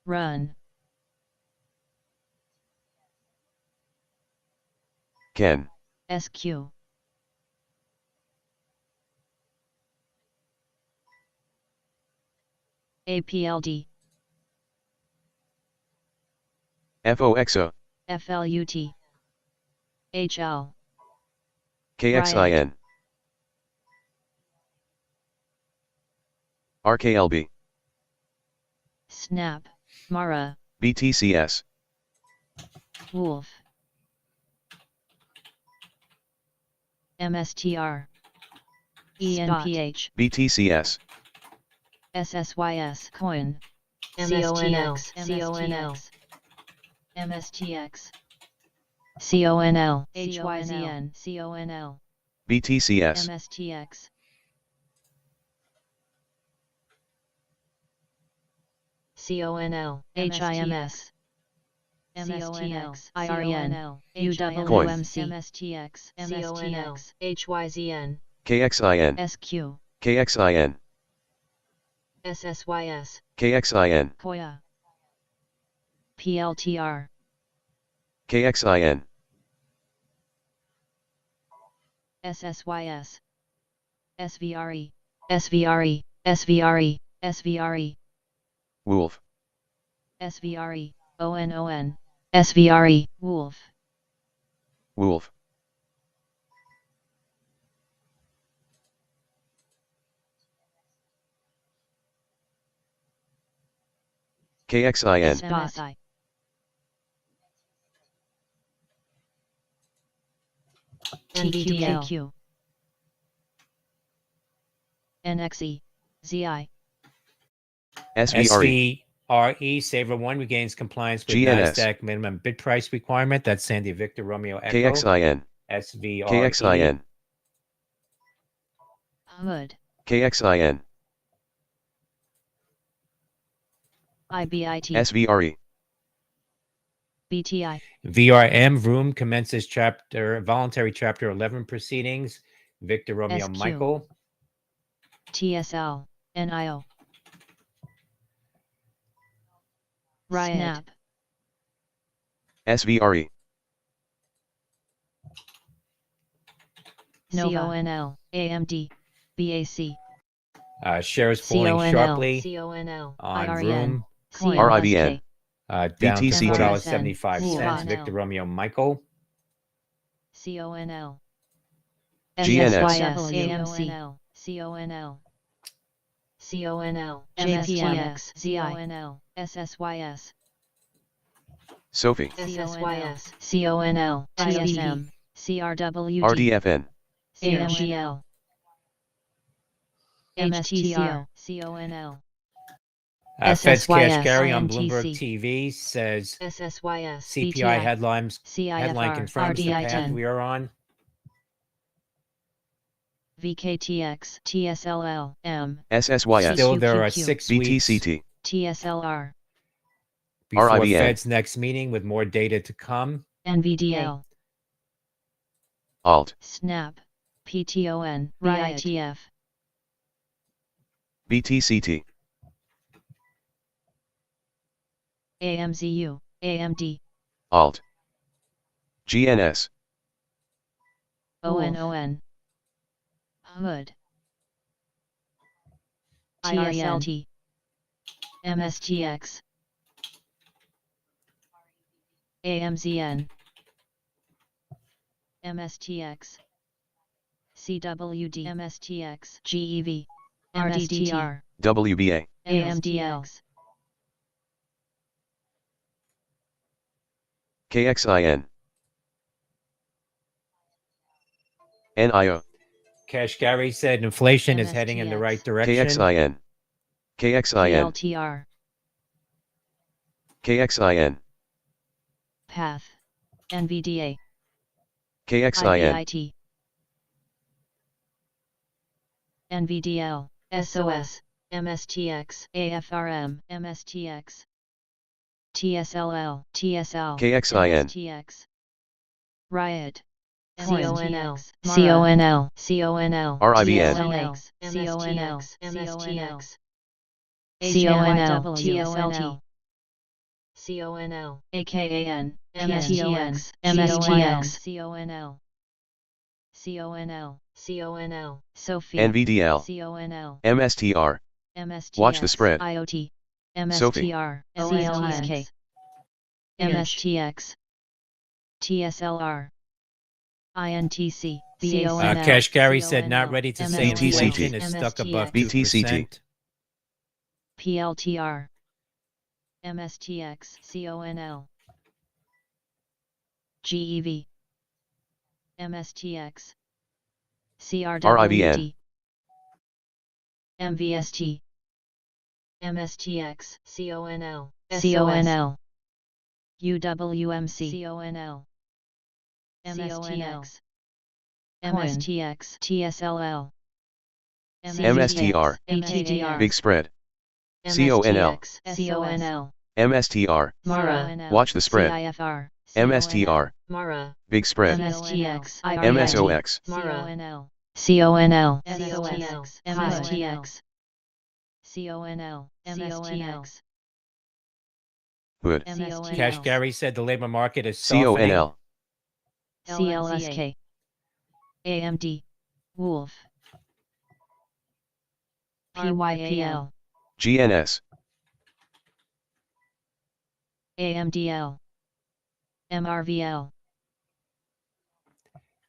[SPEAKER 2] Run,
[SPEAKER 3] Ken.
[SPEAKER 2] SQ, APLD,
[SPEAKER 3] FOXO.
[SPEAKER 2] FLUT, HL,
[SPEAKER 3] KXIN. RKLB.
[SPEAKER 2] Snap, Mara,
[SPEAKER 3] BTCS.
[SPEAKER 2] Wolf, MSTR, ENPH,
[SPEAKER 3] BTCS.
[SPEAKER 2] SSYS, Coin, MSTX, CONL, MSTX, CONL, HYZN, CONL,
[SPEAKER 3] BTCS.
[SPEAKER 2] MSTX, CONL, HIMS, MSTX, IRN, UWMC, MSTX, CONL, HYZN,
[SPEAKER 3] KXIN.
[SPEAKER 2] SQ,
[SPEAKER 3] KXIN.
[SPEAKER 2] SSYS,
[SPEAKER 3] KXIN.
[SPEAKER 2] Koya, PLTR,
[SPEAKER 3] KXIN.
[SPEAKER 2] SSYS, SVRE, SVRE, SVRE, SVRE,
[SPEAKER 3] Wolf.
[SPEAKER 2] SVRE, ONON, SVRE, Wolf,
[SPEAKER 3] Wolf. KXIN.
[SPEAKER 2] MSI, TQKQ, NXE, ZI,
[SPEAKER 3] SVRE.
[SPEAKER 1] RE Saver 1 regains compliance with
[SPEAKER 3] GNS.
[SPEAKER 1] NASDAQ minimum bid price requirement. That's Sandy Victor Romeo Echo.
[SPEAKER 3] KXIN.
[SPEAKER 1] SVRE.
[SPEAKER 3] KXIN.
[SPEAKER 2] Hood.
[SPEAKER 3] KXIN.
[SPEAKER 2] IBIT.
[SPEAKER 3] SVRE.
[SPEAKER 2] BTI.
[SPEAKER 1] VRM Vroom commences voluntary Chapter 11 proceedings. Victor Romeo
[SPEAKER 2] SQ.
[SPEAKER 1] Michael.
[SPEAKER 2] TSL. NIO. Riot. Snap.
[SPEAKER 3] SVRE.
[SPEAKER 2] CONL. AMD. BAC.
[SPEAKER 1] Shares falling sharply
[SPEAKER 2] CONL.
[SPEAKER 1] on
[SPEAKER 2] IRN.
[SPEAKER 1] Vroom.
[SPEAKER 3] RIBN.
[SPEAKER 1] Down to
[SPEAKER 3] BTCT.
[SPEAKER 1] $4.75. Victor Romeo Michael.
[SPEAKER 2] CONL.
[SPEAKER 3] GNS.
[SPEAKER 2] AMC. CONL. CONL. JPX. ZINL. SSYS.
[SPEAKER 3] Sophie.
[SPEAKER 2] SSYS. CONL. TSM. CRWD.
[SPEAKER 3] RDFN.
[SPEAKER 2] AMGL. MSTR. CONL.
[SPEAKER 1] Fed's cash
[SPEAKER 2] SSYS,
[SPEAKER 1] carry on
[SPEAKER 2] INTC.
[SPEAKER 1] Bloomberg TV says
[SPEAKER 2] SSYS.
[SPEAKER 1] CPI
[SPEAKER 2] BTI.
[SPEAKER 1] headline
[SPEAKER 2] CIFR.
[SPEAKER 1] confirms the path
[SPEAKER 2] RDI10.
[SPEAKER 1] we are on.
[SPEAKER 2] VKTX. TSLL. M.
[SPEAKER 3] SSYS.
[SPEAKER 1] Still, there are
[SPEAKER 2] CQQQ.
[SPEAKER 1] 6 weeks
[SPEAKER 3] BTCT.
[SPEAKER 2] TSLR.
[SPEAKER 1] before
[SPEAKER 3] RIBN.
[SPEAKER 1] Fed's next meeting with more data to come.
[SPEAKER 2] NVDL.
[SPEAKER 3] Alt.
[SPEAKER 2] Snap. PTON. RITF.
[SPEAKER 3] BTCT.
[SPEAKER 2] AMZU. AMD.
[SPEAKER 3] Alt. GNS.
[SPEAKER 2] ONON. Hood. TSLT. MSTX. AMZN. MSTX. CWD. MSTX. GEV. RDTR.
[SPEAKER 3] WBA.
[SPEAKER 2] AMDL.
[SPEAKER 3] KXIN. NIO.
[SPEAKER 1] Cash Gary said inflation is heading in the
[SPEAKER 2] MSTX.
[SPEAKER 1] right direction.
[SPEAKER 3] KXIN. KXIN.
[SPEAKER 2] PLTR.
[SPEAKER 3] KXIN.
[SPEAKER 2] Path. NVDA.
[SPEAKER 3] KXIN.
[SPEAKER 2] IBIT. NVDL. SOS. MSTX. AFRM. MSTX. TSLL. TSL.
[SPEAKER 3] KXIN.
[SPEAKER 2] MSTX. Riot.
[SPEAKER 4] Coin.
[SPEAKER 2] CONL. CONL. CONL.
[SPEAKER 3] RIBN.
[SPEAKER 2] TSLX. CONL. MSTX.
[SPEAKER 4] CONL.
[SPEAKER 2] TSLT. CONL. AKAN.
[SPEAKER 4] MSTX.
[SPEAKER 2] MSTX. CONL. CONL. CONL. Sophia.
[SPEAKER 3] NVDL.
[SPEAKER 2] CONL.
[SPEAKER 3] MSTR.
[SPEAKER 2] MSTX.
[SPEAKER 3] Watch the spread.
[SPEAKER 2] IoT.
[SPEAKER 3] Sophie.
[SPEAKER 2] MSTR.
[SPEAKER 4] CLSK.
[SPEAKER 2] CLSK.
[SPEAKER 4] Inch.
[SPEAKER 2] MSTX. TSLR. INTC. CONL.
[SPEAKER 1] Cash Gary said not ready to say
[SPEAKER 3] BTCT.
[SPEAKER 1] inflation is stuck above
[SPEAKER 3] BTCT.
[SPEAKER 1] 2%.
[SPEAKER 2] PLTR. MSTX. CONL. GEV. MSTX. CRWD. MVST. MSTX. CONL. CONL. UWMC. CONL. MSTX. MSTX. TSLL.
[SPEAKER 3] MSTR.
[SPEAKER 2] BTDR.
[SPEAKER 3] Big spread. CONL.
[SPEAKER 2] CONL.
[SPEAKER 3] MSTR.
[SPEAKER 2] MARA.
[SPEAKER 3] Watch the spread.
[SPEAKER 2] CIFR.
[SPEAKER 3] MSTR.
[SPEAKER 2] MARA.
[SPEAKER 3] Big spread.
[SPEAKER 2] MSTX.
[SPEAKER 3] MSOX.
[SPEAKER 2] CONL. CONL.
[SPEAKER 4] SOX.
[SPEAKER 2] MSTX. CONL. MSTX.
[SPEAKER 3] Hood.
[SPEAKER 1] Cash Gary said the labor market is softening.
[SPEAKER 3] CONL.
[SPEAKER 2] CLSK. AMD. Wolf. PYPL.
[SPEAKER 3] GNS.
[SPEAKER 2] AMDL. MRVL.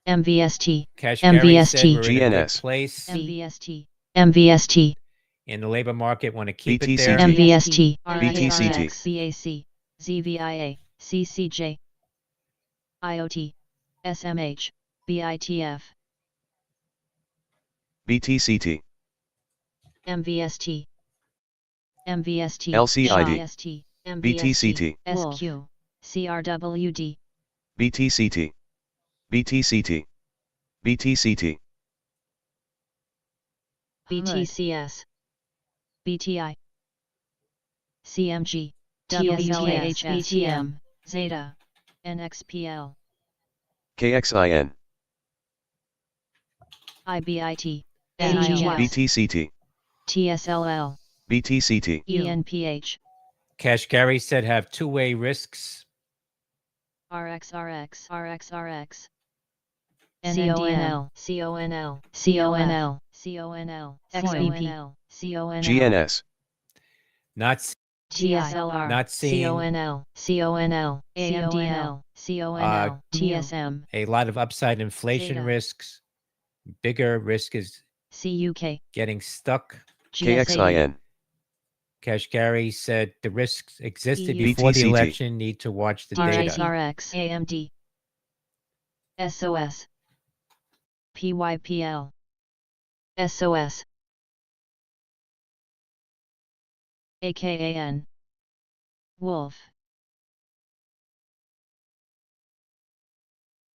[SPEAKER 2] MVST.
[SPEAKER 1] Cash Gary said
[SPEAKER 2] MVST.
[SPEAKER 1] we're in a good
[SPEAKER 3] GNS.
[SPEAKER 1] place
[SPEAKER 2] MVST. MVST.
[SPEAKER 1] in the labor market. Want to keep it
[SPEAKER 3] BTCT.
[SPEAKER 1] there.
[SPEAKER 2] MVST.
[SPEAKER 3] BTCT.
[SPEAKER 2] BAC. ZVIA. CCJ. IoT. SMH. BITF.
[SPEAKER 3] BTCT.
[SPEAKER 2] MVST. MVST,
[SPEAKER 3] LCID,
[SPEAKER 2] ST,
[SPEAKER 3] BTCT,
[SPEAKER 2] SQ, CRWD,
[SPEAKER 3] BTCT, BTCT, BTCT,
[SPEAKER 2] BTCS, BTI, CMG,
[SPEAKER 4] TSLAHS,
[SPEAKER 2] BTM, Zeta, NXPL,
[SPEAKER 3] KXIN,
[SPEAKER 2] IBIT,
[SPEAKER 4] AGS,
[SPEAKER 3] BTCT,
[SPEAKER 2] TSLL,
[SPEAKER 3] BTCT,
[SPEAKER 2] ENPH,
[SPEAKER 1] Kashkari said have two-way risks.
[SPEAKER 2] RXRX, RXRX,
[SPEAKER 4] CONL,
[SPEAKER 2] CONL,
[SPEAKER 4] CONL,
[SPEAKER 2] CONL,
[SPEAKER 4] XBP,
[SPEAKER 2] CONL,
[SPEAKER 3] GNS,
[SPEAKER 1] Not
[SPEAKER 2] TSLR,
[SPEAKER 1] not seeing
[SPEAKER 2] CONL, CONL, AMDL, CONL, TSM,
[SPEAKER 1] a lot of upside inflation
[SPEAKER 2] Zeta.
[SPEAKER 1] risks. Bigger risk is
[SPEAKER 2] CUK,
[SPEAKER 1] getting stuck.
[SPEAKER 2] GS80,
[SPEAKER 3] KXIN,
[SPEAKER 1] Kashkari said the risks existed
[SPEAKER 2] EU.
[SPEAKER 1] before the
[SPEAKER 3] BTCT.
[SPEAKER 1] election. Need to watch the data.
[SPEAKER 2] RXRX, AMD, SOS, PYPL, SOS, AKAN, Wolf,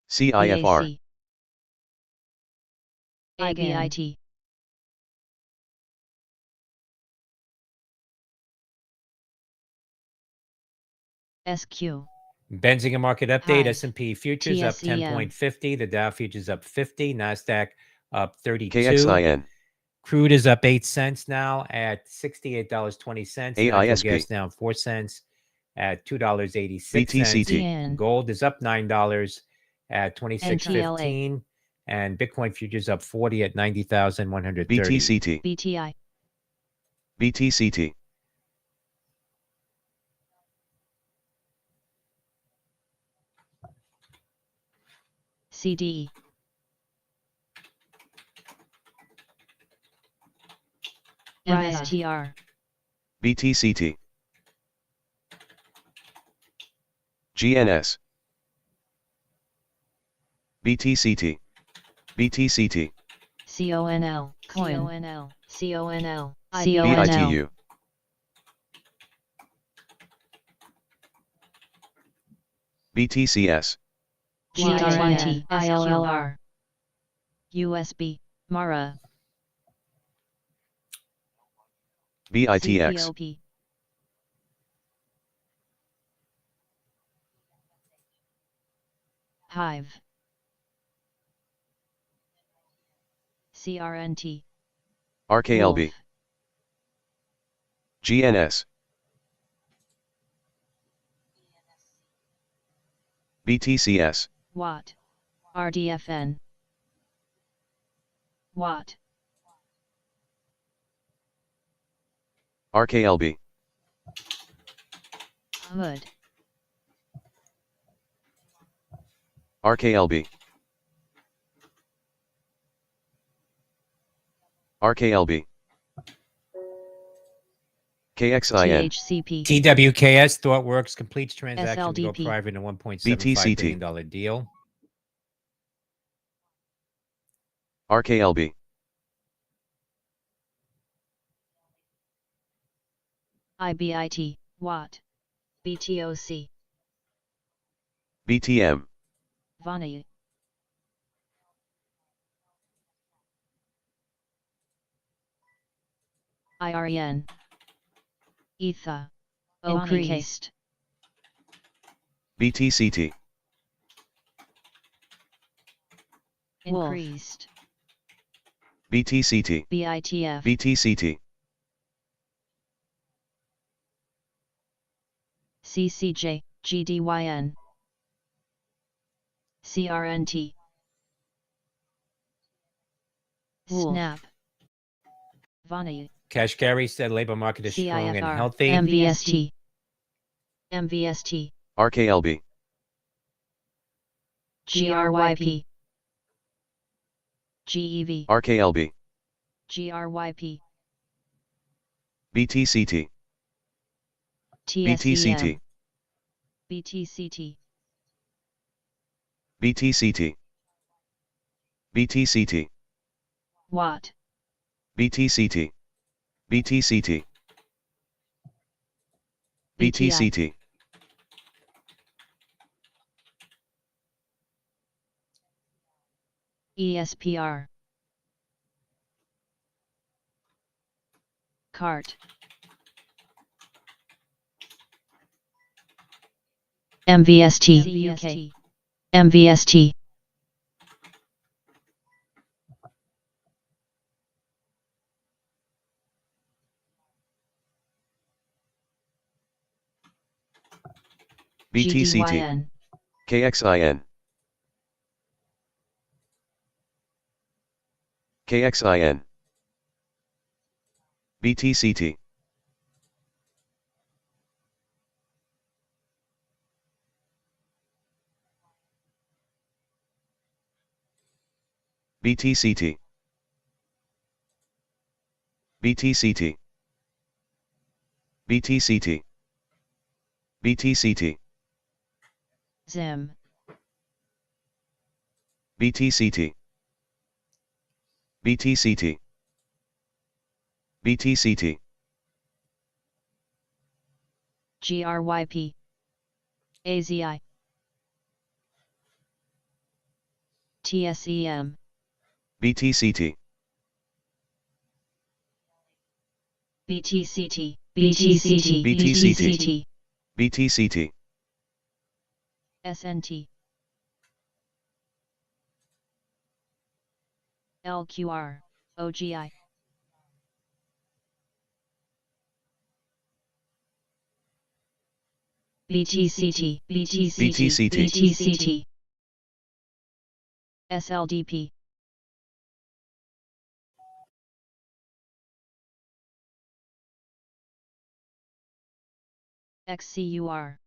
[SPEAKER 3] CIFR,
[SPEAKER 2] BAC, IBIT, SQ,
[SPEAKER 1] Benzinga market update.
[SPEAKER 2] Hive,
[SPEAKER 1] S&P futures up
[SPEAKER 2] TSEM.
[SPEAKER 1] 10.50. The Dow futures up 50. Nasdaq up 32.
[SPEAKER 3] KXIN,
[SPEAKER 1] Crude is up 8 cents now at $68.20. Natural
[SPEAKER 3] AISP,
[SPEAKER 1] gas down 4 cents at $2.86.
[SPEAKER 3] BTCT,
[SPEAKER 2] EN,
[SPEAKER 1] Gold is up $9 at 26.15. And Bitcoin futures up 40 at 90,130.
[SPEAKER 3] BTCT,
[SPEAKER 2] BTI,
[SPEAKER 3] BTCT,
[SPEAKER 2] CDE, MSTR,
[SPEAKER 3] BTCT, GNS, BTCT, BTCT,
[SPEAKER 2] CONL,
[SPEAKER 4] Coin.
[SPEAKER 2] CONL, CONL,
[SPEAKER 3] BITU, BTCS,
[SPEAKER 2] GRNT,
[SPEAKER 4] ILLR,
[SPEAKER 2] USB, MARA,
[SPEAKER 3] BITX,
[SPEAKER 2] CPOP, Hive, CRNT,
[SPEAKER 3] RKLB,
[SPEAKER 2] Wolf,
[SPEAKER 3] GNS, BTCS,
[SPEAKER 2] Watt, RDFN, Watt,
[SPEAKER 3] RKLB,
[SPEAKER 2] Hood,
[SPEAKER 3] RKLB, RKLB, KXIN,
[SPEAKER 2] THCP,
[SPEAKER 1] TWKS, ThoughtWorks completes transaction to go
[SPEAKER 2] SLDP,
[SPEAKER 1] private in a $1.75
[SPEAKER 3] BTCT.
[SPEAKER 1] billion deal.
[SPEAKER 3] RKLB,
[SPEAKER 2] IBIT, Watt, BTOC,
[SPEAKER 3] BTM,
[SPEAKER 2] Vani, IREN, Etha, Increased,
[SPEAKER 3] BTCT,
[SPEAKER 2] Increased,
[SPEAKER 3] BTCT,
[SPEAKER 2] BITF,
[SPEAKER 3] BTCT,
[SPEAKER 2] CCJ, GDYN, CRNT, Snap, Vani,
[SPEAKER 1] Kashkari said labor market is strong and
[SPEAKER 2] CIFR,
[SPEAKER 1] healthy.
[SPEAKER 2] MVST, MVST,
[SPEAKER 3] RKLB,
[SPEAKER 2] GRYP, GEV,
[SPEAKER 3] RKLB,
[SPEAKER 2] GRYP,
[SPEAKER 3] BTCT, BTCT,
[SPEAKER 2] TSEM, BTCT,
[SPEAKER 3] BTCT, BTCT,
[SPEAKER 2] Watt,
[SPEAKER 3] BTCT, BTCT, BTCT.
[SPEAKER 2] ESPR. Cart. MVST.
[SPEAKER 4] UK.
[SPEAKER 2] MVST.
[SPEAKER 3] BTCT.
[SPEAKER 4] GDYN.
[SPEAKER 3] KXIN. KXIN. BTCT. BTCT. BTCT. BTCT. BTCT.
[SPEAKER 2] ZIM.
[SPEAKER 3] BTCT. BTCT. BTCT.
[SPEAKER 2] GRYP. AZI. TSEM.
[SPEAKER 3] BTCT.
[SPEAKER 2] BTCT.
[SPEAKER 4] BTCT.
[SPEAKER 3] BTCT. BTCT.
[SPEAKER 2] SNT. LQR. OGI.
[SPEAKER 4] BTCT.
[SPEAKER 3] BTCT.
[SPEAKER 4] BTCT.
[SPEAKER 2] SLDP. XCUR.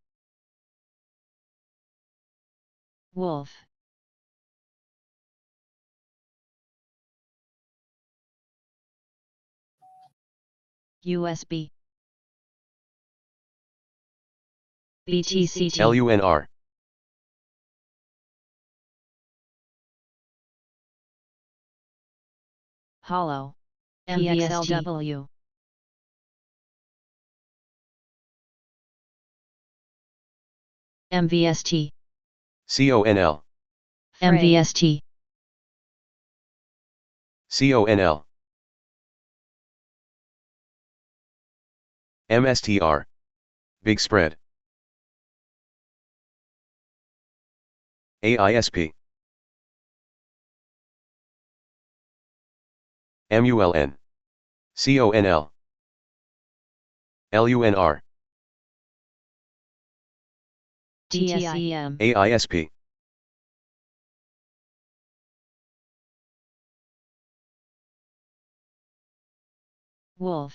[SPEAKER 2] Wolf. USB.
[SPEAKER 4] BTCT.
[SPEAKER 3] LUNR.
[SPEAKER 2] Hollow.
[SPEAKER 4] MVST.
[SPEAKER 2] PXLW. MVST.
[SPEAKER 3] CONL.
[SPEAKER 2] MVST.
[SPEAKER 3] CONL. MSTR. Big spread. AISP. MULN. CONL. LUNR.
[SPEAKER 2] TSEM.
[SPEAKER 3] AISP.
[SPEAKER 2] Wolf.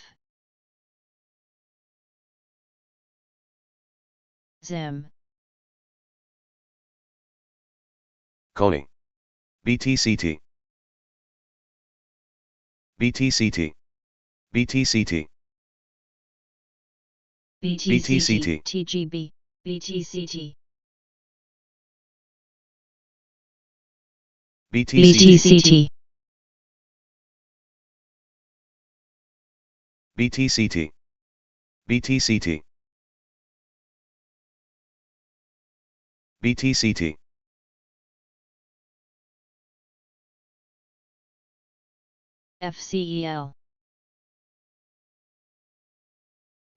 [SPEAKER 2] ZIM.
[SPEAKER 3] CONI. BTCT. BTCT. BTCT. BTCT.
[SPEAKER 2] TGB.
[SPEAKER 4] BTCT.
[SPEAKER 3] BTCT.
[SPEAKER 2] BTCT.
[SPEAKER 3] BTCT. BTCT. BTCT.
[SPEAKER 2] FCEL.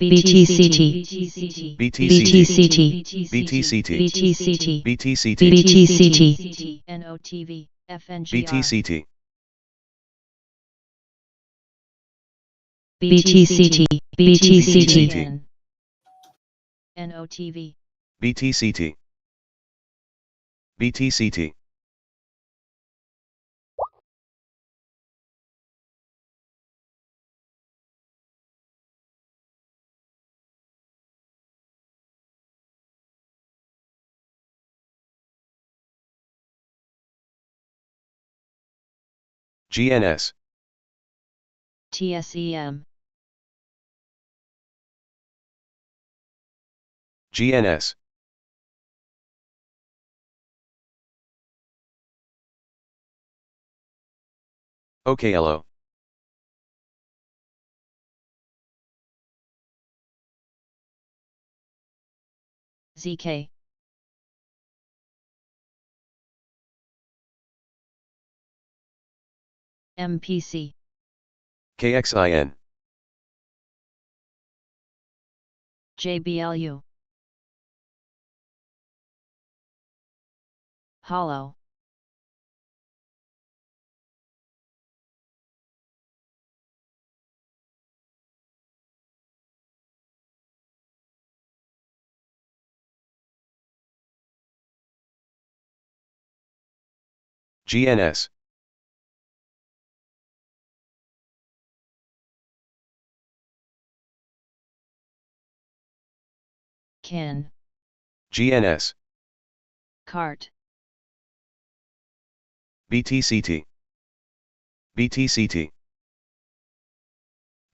[SPEAKER 4] BTCT.
[SPEAKER 3] BTCT.
[SPEAKER 2] BTCT.
[SPEAKER 3] BTCT.
[SPEAKER 4] BTCT.
[SPEAKER 3] BTCT.
[SPEAKER 4] BTCT.
[SPEAKER 2] NOTV. FNGR.
[SPEAKER 3] BTCT.
[SPEAKER 4] BTCT. BTCT.
[SPEAKER 2] NOTV.
[SPEAKER 3] BTCT. BTCT. GNS.
[SPEAKER 2] TSEM.
[SPEAKER 3] GNS. OKLO.
[SPEAKER 2] ZK. MPC.
[SPEAKER 3] KXIN.
[SPEAKER 2] JBLU. Hollow.
[SPEAKER 3] GNS.
[SPEAKER 2] Kin.
[SPEAKER 3] GNS.
[SPEAKER 2] Cart.
[SPEAKER 3] BTCT. BTCT.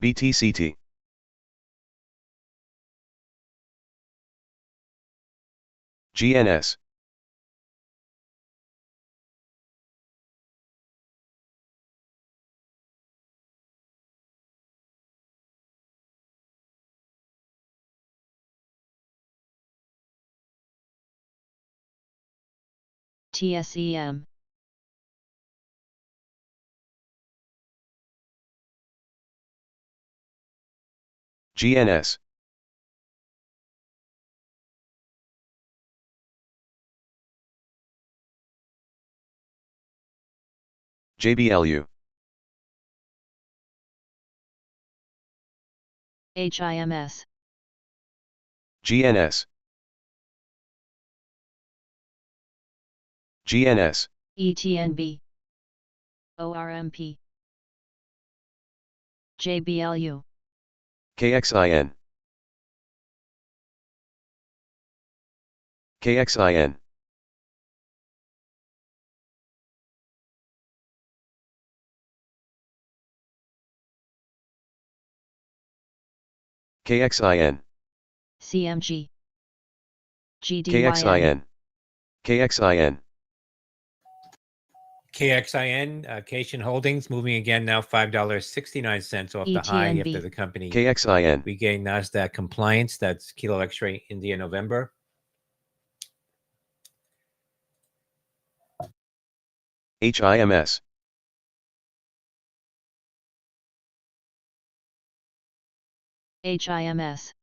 [SPEAKER 3] BTCT. GNS.
[SPEAKER 2] TSEM.
[SPEAKER 3] GNS. JBLU.
[SPEAKER 2] HIMS.
[SPEAKER 3] GNS. GNS.
[SPEAKER 2] ETNB. ORMP. JBLU.
[SPEAKER 3] KXIN. KXIN. KXIN.
[SPEAKER 2] CMG. GDYN.
[SPEAKER 3] KXIN. KXIN.
[SPEAKER 1] KXIN, Cation Holdings, moving again now $5.69 off the high after
[SPEAKER 2] ETNB.
[SPEAKER 1] the company
[SPEAKER 3] KXIN.
[SPEAKER 1] regained NASDAQ compliance. That's Kilo X-ray India November.
[SPEAKER 3] HIMS.
[SPEAKER 2] HIMS.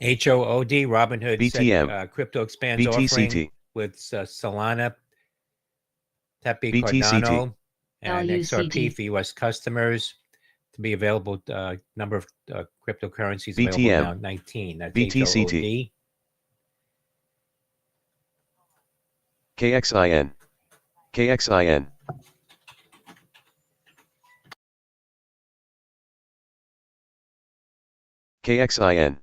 [SPEAKER 1] HOOD, Robinhood
[SPEAKER 3] BTM.
[SPEAKER 1] said, crypto expands offering
[SPEAKER 3] BTCT.
[SPEAKER 1] with Solana, Tepe
[SPEAKER 3] BTCT.
[SPEAKER 1] Cardano, and XRP
[SPEAKER 2] LUCD.
[SPEAKER 1] for U.S. customers to be available. Number of cryptocurrencies available
[SPEAKER 3] BTM.
[SPEAKER 1] now, 19. That's
[SPEAKER 3] BTCT.
[SPEAKER 1] HOOD.
[SPEAKER 3] KXIN. KXIN. KXIN.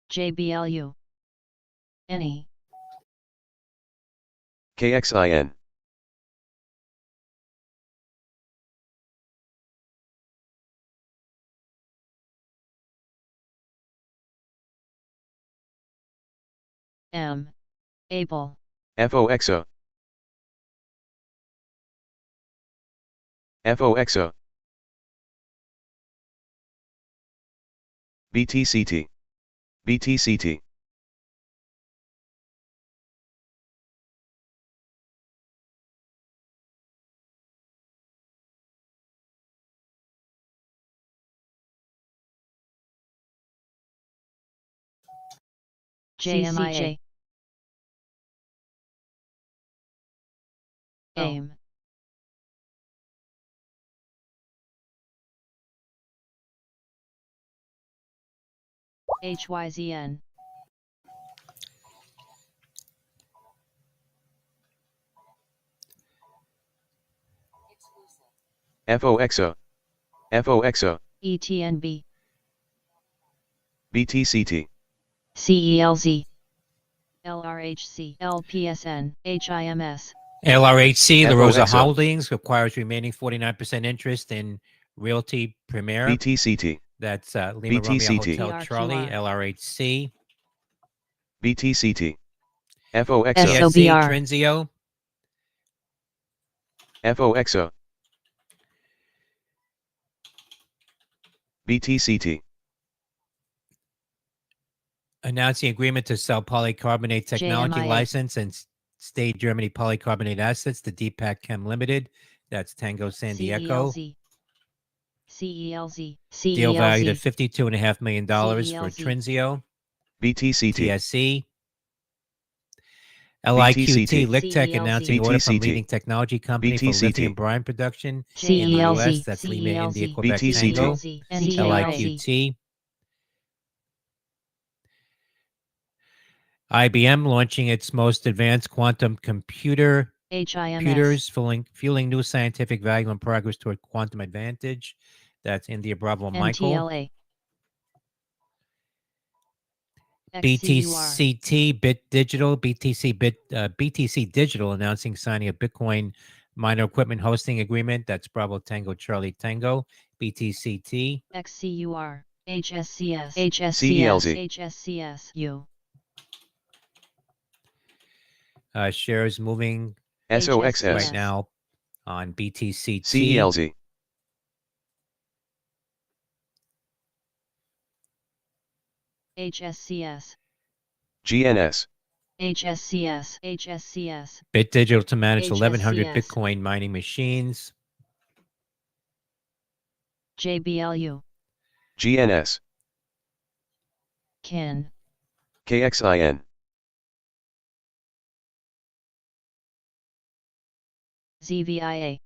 [SPEAKER 2] JBLU. Any.
[SPEAKER 3] KXIN.
[SPEAKER 2] M. Able.
[SPEAKER 3] FOXO. FOXO. BTCT. BTCT.
[SPEAKER 2] JMIA. AIM. HYZN.
[SPEAKER 3] FOXO. FOXO.
[SPEAKER 2] ETNB.
[SPEAKER 3] BTCT.
[SPEAKER 2] CELZ. LRHC. LPSN. HIMS.
[SPEAKER 1] LRHC, La Rosa
[SPEAKER 3] FOXO.
[SPEAKER 1] Holdings, acquires remaining 49% interest in Realty Premier.
[SPEAKER 3] BTCT.
[SPEAKER 1] That's Lima Romeo
[SPEAKER 3] BTCT.
[SPEAKER 1] Hotel Charlie,
[SPEAKER 2] TRQR.
[SPEAKER 1] LRHC.
[SPEAKER 3] BTCT. FOXO.
[SPEAKER 1] TSC
[SPEAKER 2] SOBR.
[SPEAKER 1] Trinzio,
[SPEAKER 3] FOXO. BTCT.
[SPEAKER 1] Announcing agreement to sell polycarbonate technology
[SPEAKER 2] JMIA.
[SPEAKER 1] license and state Germany polycarbonate assets to Deepak Chem Limited. That's Tango San Diego.
[SPEAKER 2] CELZ.
[SPEAKER 1] Deal valued at
[SPEAKER 2] CELZ.
[SPEAKER 1] $52.5 million for
[SPEAKER 2] CELZ.
[SPEAKER 1] Trinseo.
[SPEAKER 3] BTCT.
[SPEAKER 1] TSE. LIQT,
[SPEAKER 3] BTCT.
[SPEAKER 1] LickTech, announcing order from
[SPEAKER 3] BTCT.
[SPEAKER 1] leading technology company for
[SPEAKER 3] BTCT.
[SPEAKER 1] lithium brine production in the
[SPEAKER 2] CELZ.
[SPEAKER 1] US. That's Lima, India, Quebec,
[SPEAKER 3] BTCT.
[SPEAKER 1] Tango.
[SPEAKER 2] NTRA.
[SPEAKER 1] LIQT. IBM launching its most advanced quantum computers,
[SPEAKER 2] HIMS.
[SPEAKER 1] fueling new scientific value and progress toward quantum advantage. That's India Bravo Michael.
[SPEAKER 2] NTLA.
[SPEAKER 1] BTCT BTC Digital announcing signing a Bitcoin miner equipment hosting agreement. That's Bravo Tango Charlie Tango. BTCT.
[SPEAKER 2] XCUR. HSCS.
[SPEAKER 3] CELZ.
[SPEAKER 2] HSCS. U.
[SPEAKER 1] Shares moving
[SPEAKER 3] SOXS.
[SPEAKER 1] right now on BTCT.
[SPEAKER 3] CELZ.
[SPEAKER 2] HSCS.
[SPEAKER 3] GNS.
[SPEAKER 2] HSCS. HSCS.
[SPEAKER 1] Bit Digital to manage 1,100
[SPEAKER 2] HSCS.
[SPEAKER 1] Bitcoin mining machines.
[SPEAKER 2] JBLU.
[SPEAKER 3] GNS.
[SPEAKER 2] KIN.
[SPEAKER 3] KXIN.
[SPEAKER 2] ZVIA.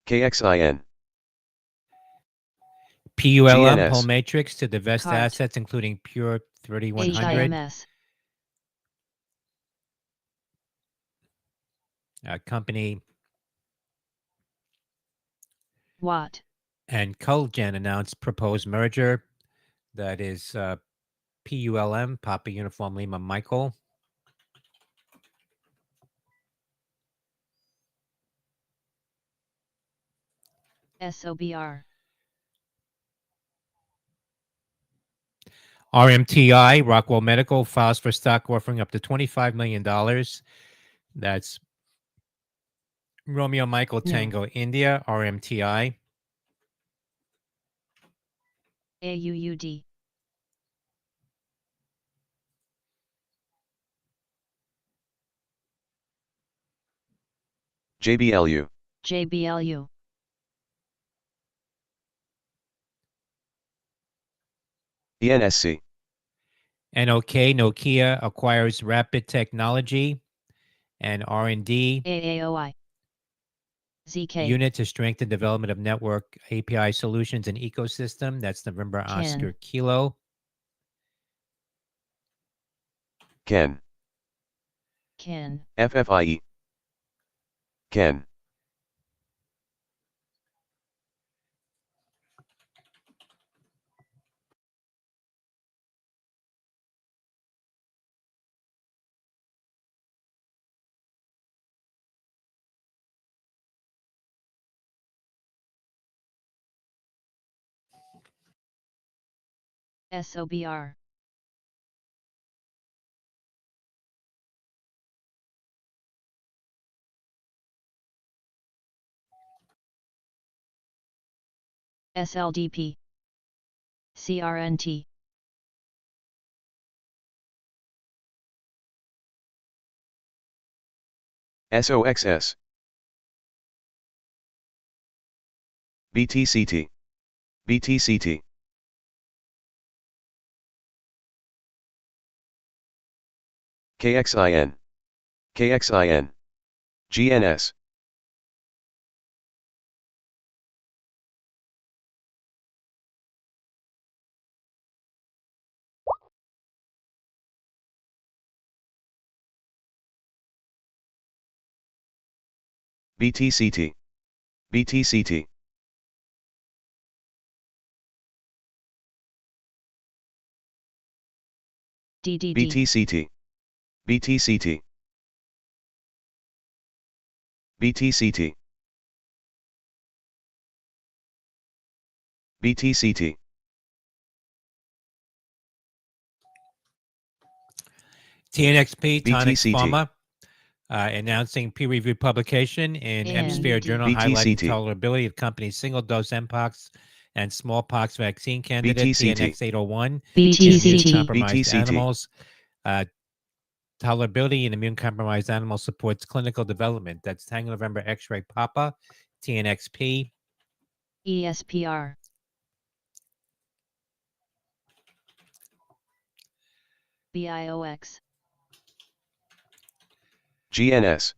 [SPEAKER 3] KXIN.
[SPEAKER 1] PULM
[SPEAKER 3] GNS.
[SPEAKER 1] Home Matrix to divest
[SPEAKER 2] CART.
[SPEAKER 1] assets, including Pure 3100.
[SPEAKER 2] HIMS.
[SPEAKER 1] Company
[SPEAKER 2] Watt.
[SPEAKER 1] and Culgen announced proposed merger. That is PULM, Papa Uniform Lima Michael.
[SPEAKER 2] SOBR.
[SPEAKER 1] RMTI, Rockwell Medical, files for stock offering up to $25 million. That's Romeo Michael
[SPEAKER 2] No.
[SPEAKER 1] Tango India, RMTI.
[SPEAKER 2] AUUD.
[SPEAKER 3] JBLU.
[SPEAKER 2] JBLU.
[SPEAKER 3] ENSC.
[SPEAKER 1] NOK, Nokia acquires Rapid Technology and R&D
[SPEAKER 2] AAOI. ZK.
[SPEAKER 1] unit to strengthen development of network API solutions and ecosystem. That's November Oscar Kilo.
[SPEAKER 3] KEN.
[SPEAKER 2] KIN.
[SPEAKER 3] FFIE. KEN.
[SPEAKER 2] SOBR. SLDP. CRNT.
[SPEAKER 3] SOXS. BTCT. BTCT. KXIN. KXIN. GNS. BTCT. BTCT.
[SPEAKER 2] DDD.
[SPEAKER 3] BTCT. BTCT. BTCT. BTCT.
[SPEAKER 1] TNXP, Tonix
[SPEAKER 3] BTCT.
[SPEAKER 1] Pharma, announcing peer-reviewed publication in
[SPEAKER 2] And
[SPEAKER 1] Hemisphere Journal highlighting
[SPEAKER 3] BTCT.
[SPEAKER 1] tolerability of company's single-dose Mpox and smallpox vaccine candidate
[SPEAKER 3] BTCT.
[SPEAKER 1] TNX-801 in
[SPEAKER 4] BTCT.
[SPEAKER 1] immune-compromised
[SPEAKER 3] BTCT.
[SPEAKER 1] animals. Tolerability in immune-compromised animals supports clinical development. That's Tango November X-ray Papa, TNXP.
[SPEAKER 2] ESPR. BIOX.
[SPEAKER 3] GNS.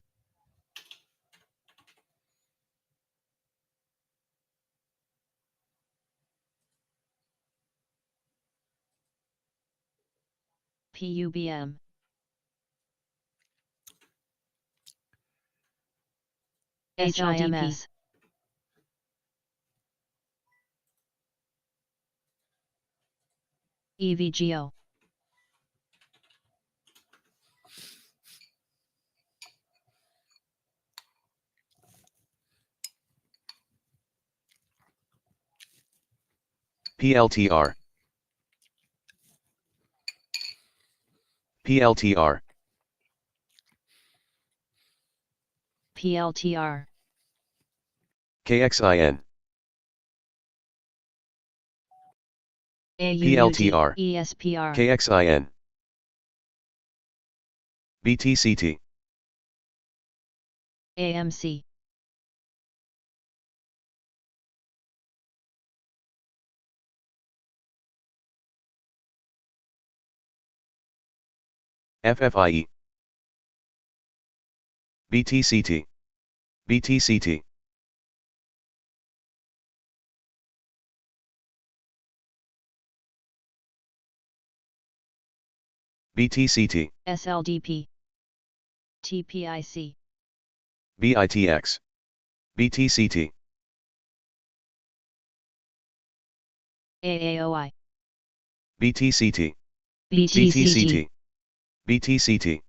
[SPEAKER 2] PUBM. HIMS. EVGO.
[SPEAKER 3] PLTR. PLTR.
[SPEAKER 2] PLTR.
[SPEAKER 3] KXIN. PLTR.
[SPEAKER 2] ESPR.
[SPEAKER 3] KXIN. BTCT.
[SPEAKER 2] AMC.
[SPEAKER 3] FFIE. BTCT. BTCT. BTCT.
[SPEAKER 2] SLDP. TPIC.
[SPEAKER 3] BITX. BTCT.
[SPEAKER 2] AAOI.
[SPEAKER 3] BTCT.
[SPEAKER 4] BTCT.
[SPEAKER 3] BTCT. BTCT.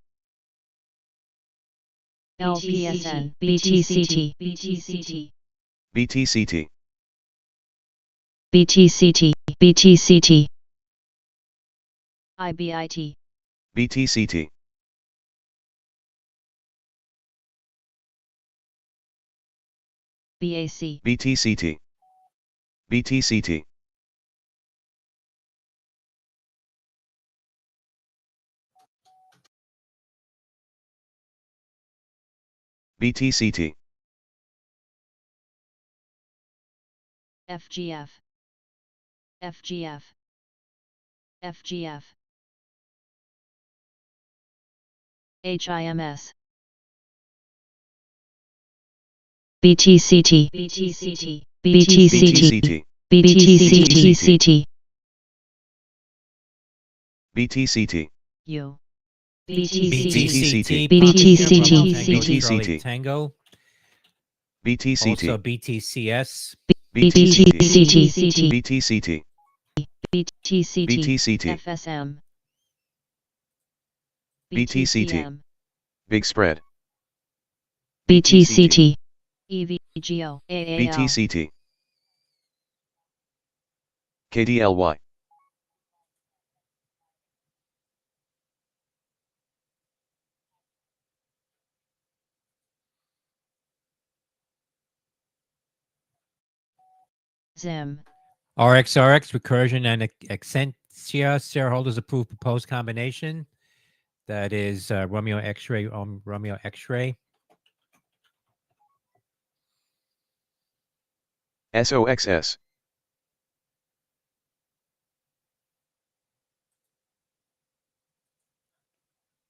[SPEAKER 2] LPSN.
[SPEAKER 4] BTCT.
[SPEAKER 3] BTCT.
[SPEAKER 4] BTCT. BTCT.
[SPEAKER 2] IBIT.
[SPEAKER 3] BTCT.
[SPEAKER 2] BAC.
[SPEAKER 3] BTCT. BTCT. BTCT.
[SPEAKER 2] FGF. FGF. FGF. HIMS.
[SPEAKER 4] BTCT.
[SPEAKER 3] BTCT.
[SPEAKER 4] BTCT.
[SPEAKER 3] BTCT.
[SPEAKER 4] BTCT.
[SPEAKER 3] BTCT.
[SPEAKER 2] U.
[SPEAKER 1] BTCT.
[SPEAKER 4] BTCT.
[SPEAKER 1] Charlie Tango.
[SPEAKER 3] BTCT.
[SPEAKER 1] Also BTCS.
[SPEAKER 3] BTCT.
[SPEAKER 4] BTCT.
[SPEAKER 3] BTCT.
[SPEAKER 2] BTCT.
[SPEAKER 3] BTCT.
[SPEAKER 2] FSM.
[SPEAKER 3] BTCT.
[SPEAKER 2] BTCM.
[SPEAKER 3] Big spread.
[SPEAKER 4] BTCT.
[SPEAKER 2] EVGO. AAL.
[SPEAKER 3] BTCT. KDLY.
[SPEAKER 2] ZIM.
[SPEAKER 1] RXRX, Recursion, and Excentia shareholders approve proposed combination. That is Romeo X-ray, Romeo X-ray.
[SPEAKER 3] SOXS.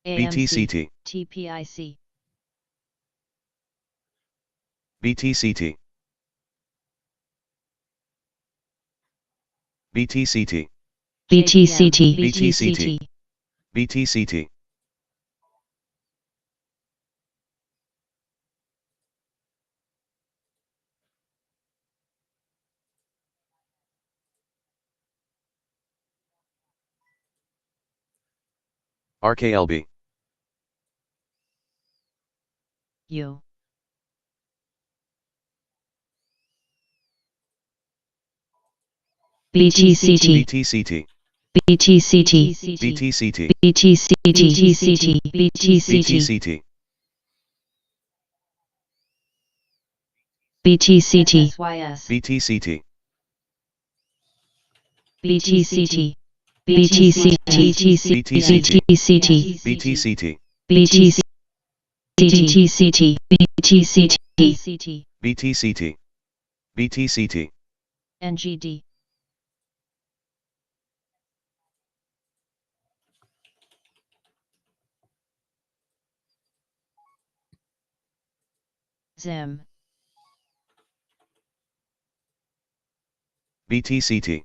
[SPEAKER 3] BTCT.
[SPEAKER 2] TPIC.
[SPEAKER 3] BTCT. BTCT.
[SPEAKER 4] BTCT.
[SPEAKER 3] BTCT. BTCT. RKLB.
[SPEAKER 2] U.
[SPEAKER 4] BTCT.
[SPEAKER 3] BTCT.
[SPEAKER 4] BTCT.
[SPEAKER 3] BTCT.
[SPEAKER 4] BTCT. BTCT.
[SPEAKER 3] BTCT.
[SPEAKER 4] BTCT.
[SPEAKER 2] SYS.
[SPEAKER 3] BTCT.
[SPEAKER 4] BTCT, BTCT, BTCT, BTCT,
[SPEAKER 3] BTCT,
[SPEAKER 4] BTCT, BTCT,
[SPEAKER 3] BTCT, BTCT,
[SPEAKER 2] NGD, ZIM,
[SPEAKER 3] BTCT,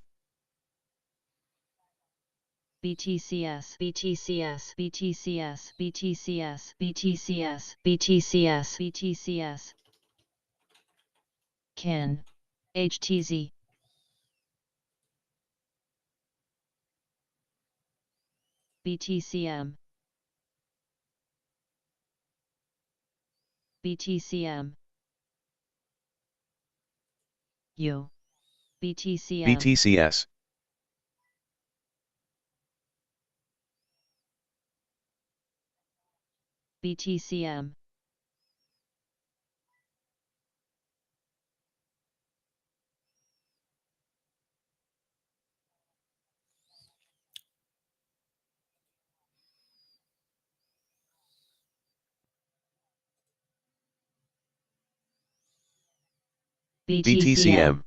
[SPEAKER 2] BTCS, BTCS, BTCS, BTCS, BTCS, BTCS, BTCS, KIN, HTZ, BTCM, BTCM, U, BTCM,
[SPEAKER 3] BTCS,
[SPEAKER 2] BTCM,
[SPEAKER 3] BTCM,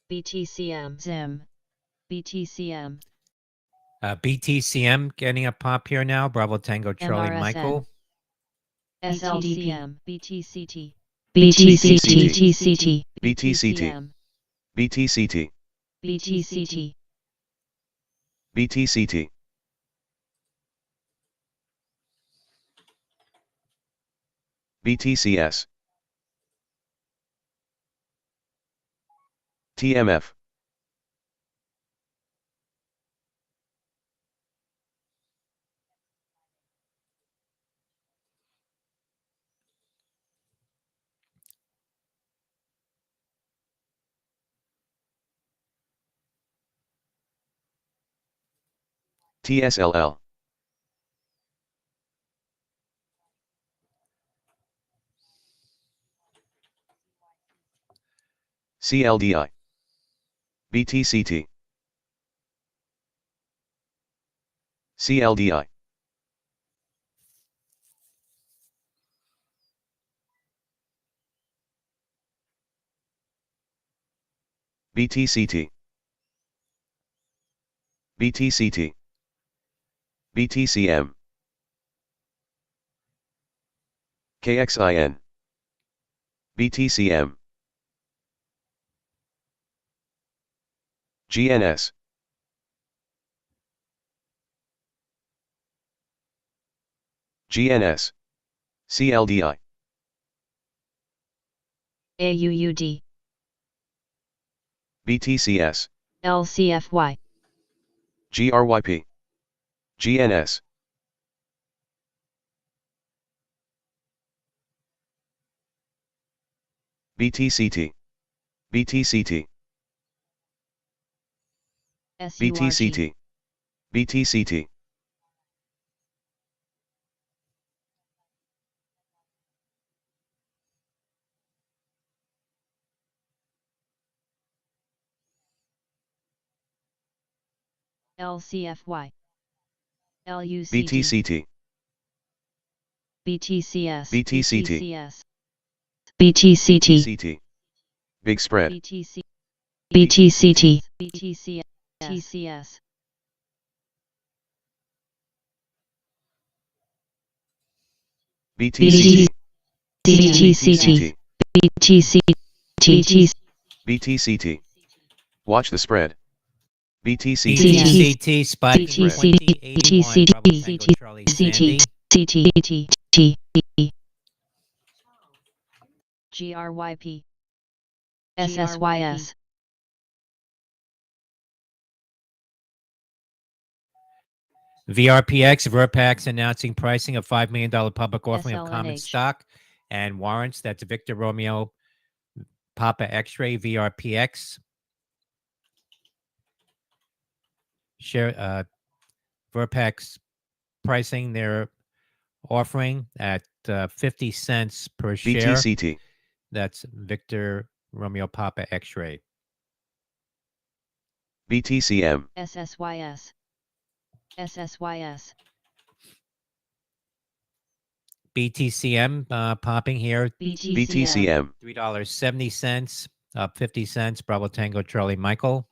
[SPEAKER 2] BTCM, ZIM, BTCM,
[SPEAKER 1] BTCM getting a pop here now. Bravo Tango Charlie
[SPEAKER 2] MRSN,
[SPEAKER 1] Michael.
[SPEAKER 2] SLDM, BTCT,
[SPEAKER 4] BTCT,
[SPEAKER 3] BTCT, BTCT,
[SPEAKER 2] BTCT,
[SPEAKER 3] BTCT, BTCS, TMF, TSLL, CLDI, BTCT, CLDI, BTCT, BTCT, BTCM, KXIN, BTCM, GNS, GNS, CLDI,
[SPEAKER 2] AUUD,
[SPEAKER 3] BTCS,
[SPEAKER 2] LCFY,
[SPEAKER 3] GRYP, GNS, BTCT, BTCT,
[SPEAKER 2] SURG,
[SPEAKER 3] BTCT, BTCT,
[SPEAKER 2] LCFY, LUCD,
[SPEAKER 3] BTCT,
[SPEAKER 2] BTCS,
[SPEAKER 3] BTCT,
[SPEAKER 2] BTCS,
[SPEAKER 4] BTCT,
[SPEAKER 3] BTCT, Big Spread,
[SPEAKER 2] BTC,
[SPEAKER 4] BTCT,
[SPEAKER 2] BTCS, TCS,
[SPEAKER 3] BTCT,
[SPEAKER 4] BTCT, BTCT,
[SPEAKER 3] BTCT, Watch the spread, BTCT,
[SPEAKER 1] BTCT spike
[SPEAKER 4] BTCT,
[SPEAKER 1] 2081. Bravo Tango Charlie Sandy.
[SPEAKER 2] GRYP, SSYS,
[SPEAKER 1] VRPX, Verpax announcing pricing of $5 million public offering of common
[SPEAKER 2] SLNH.
[SPEAKER 1] stock and warrants. That's Victor Romeo Papa X-ray VRPX. Share Verpax pricing their offering at 50 cents per share.
[SPEAKER 3] BTCT,
[SPEAKER 1] That's Victor Romeo Papa X-ray.
[SPEAKER 3] BTCM,
[SPEAKER 2] SSYS. SSYS.
[SPEAKER 1] BTCM popping here.
[SPEAKER 3] BTCM,
[SPEAKER 1] $3.70, up 50 cents. Bravo Tango Charlie Michael.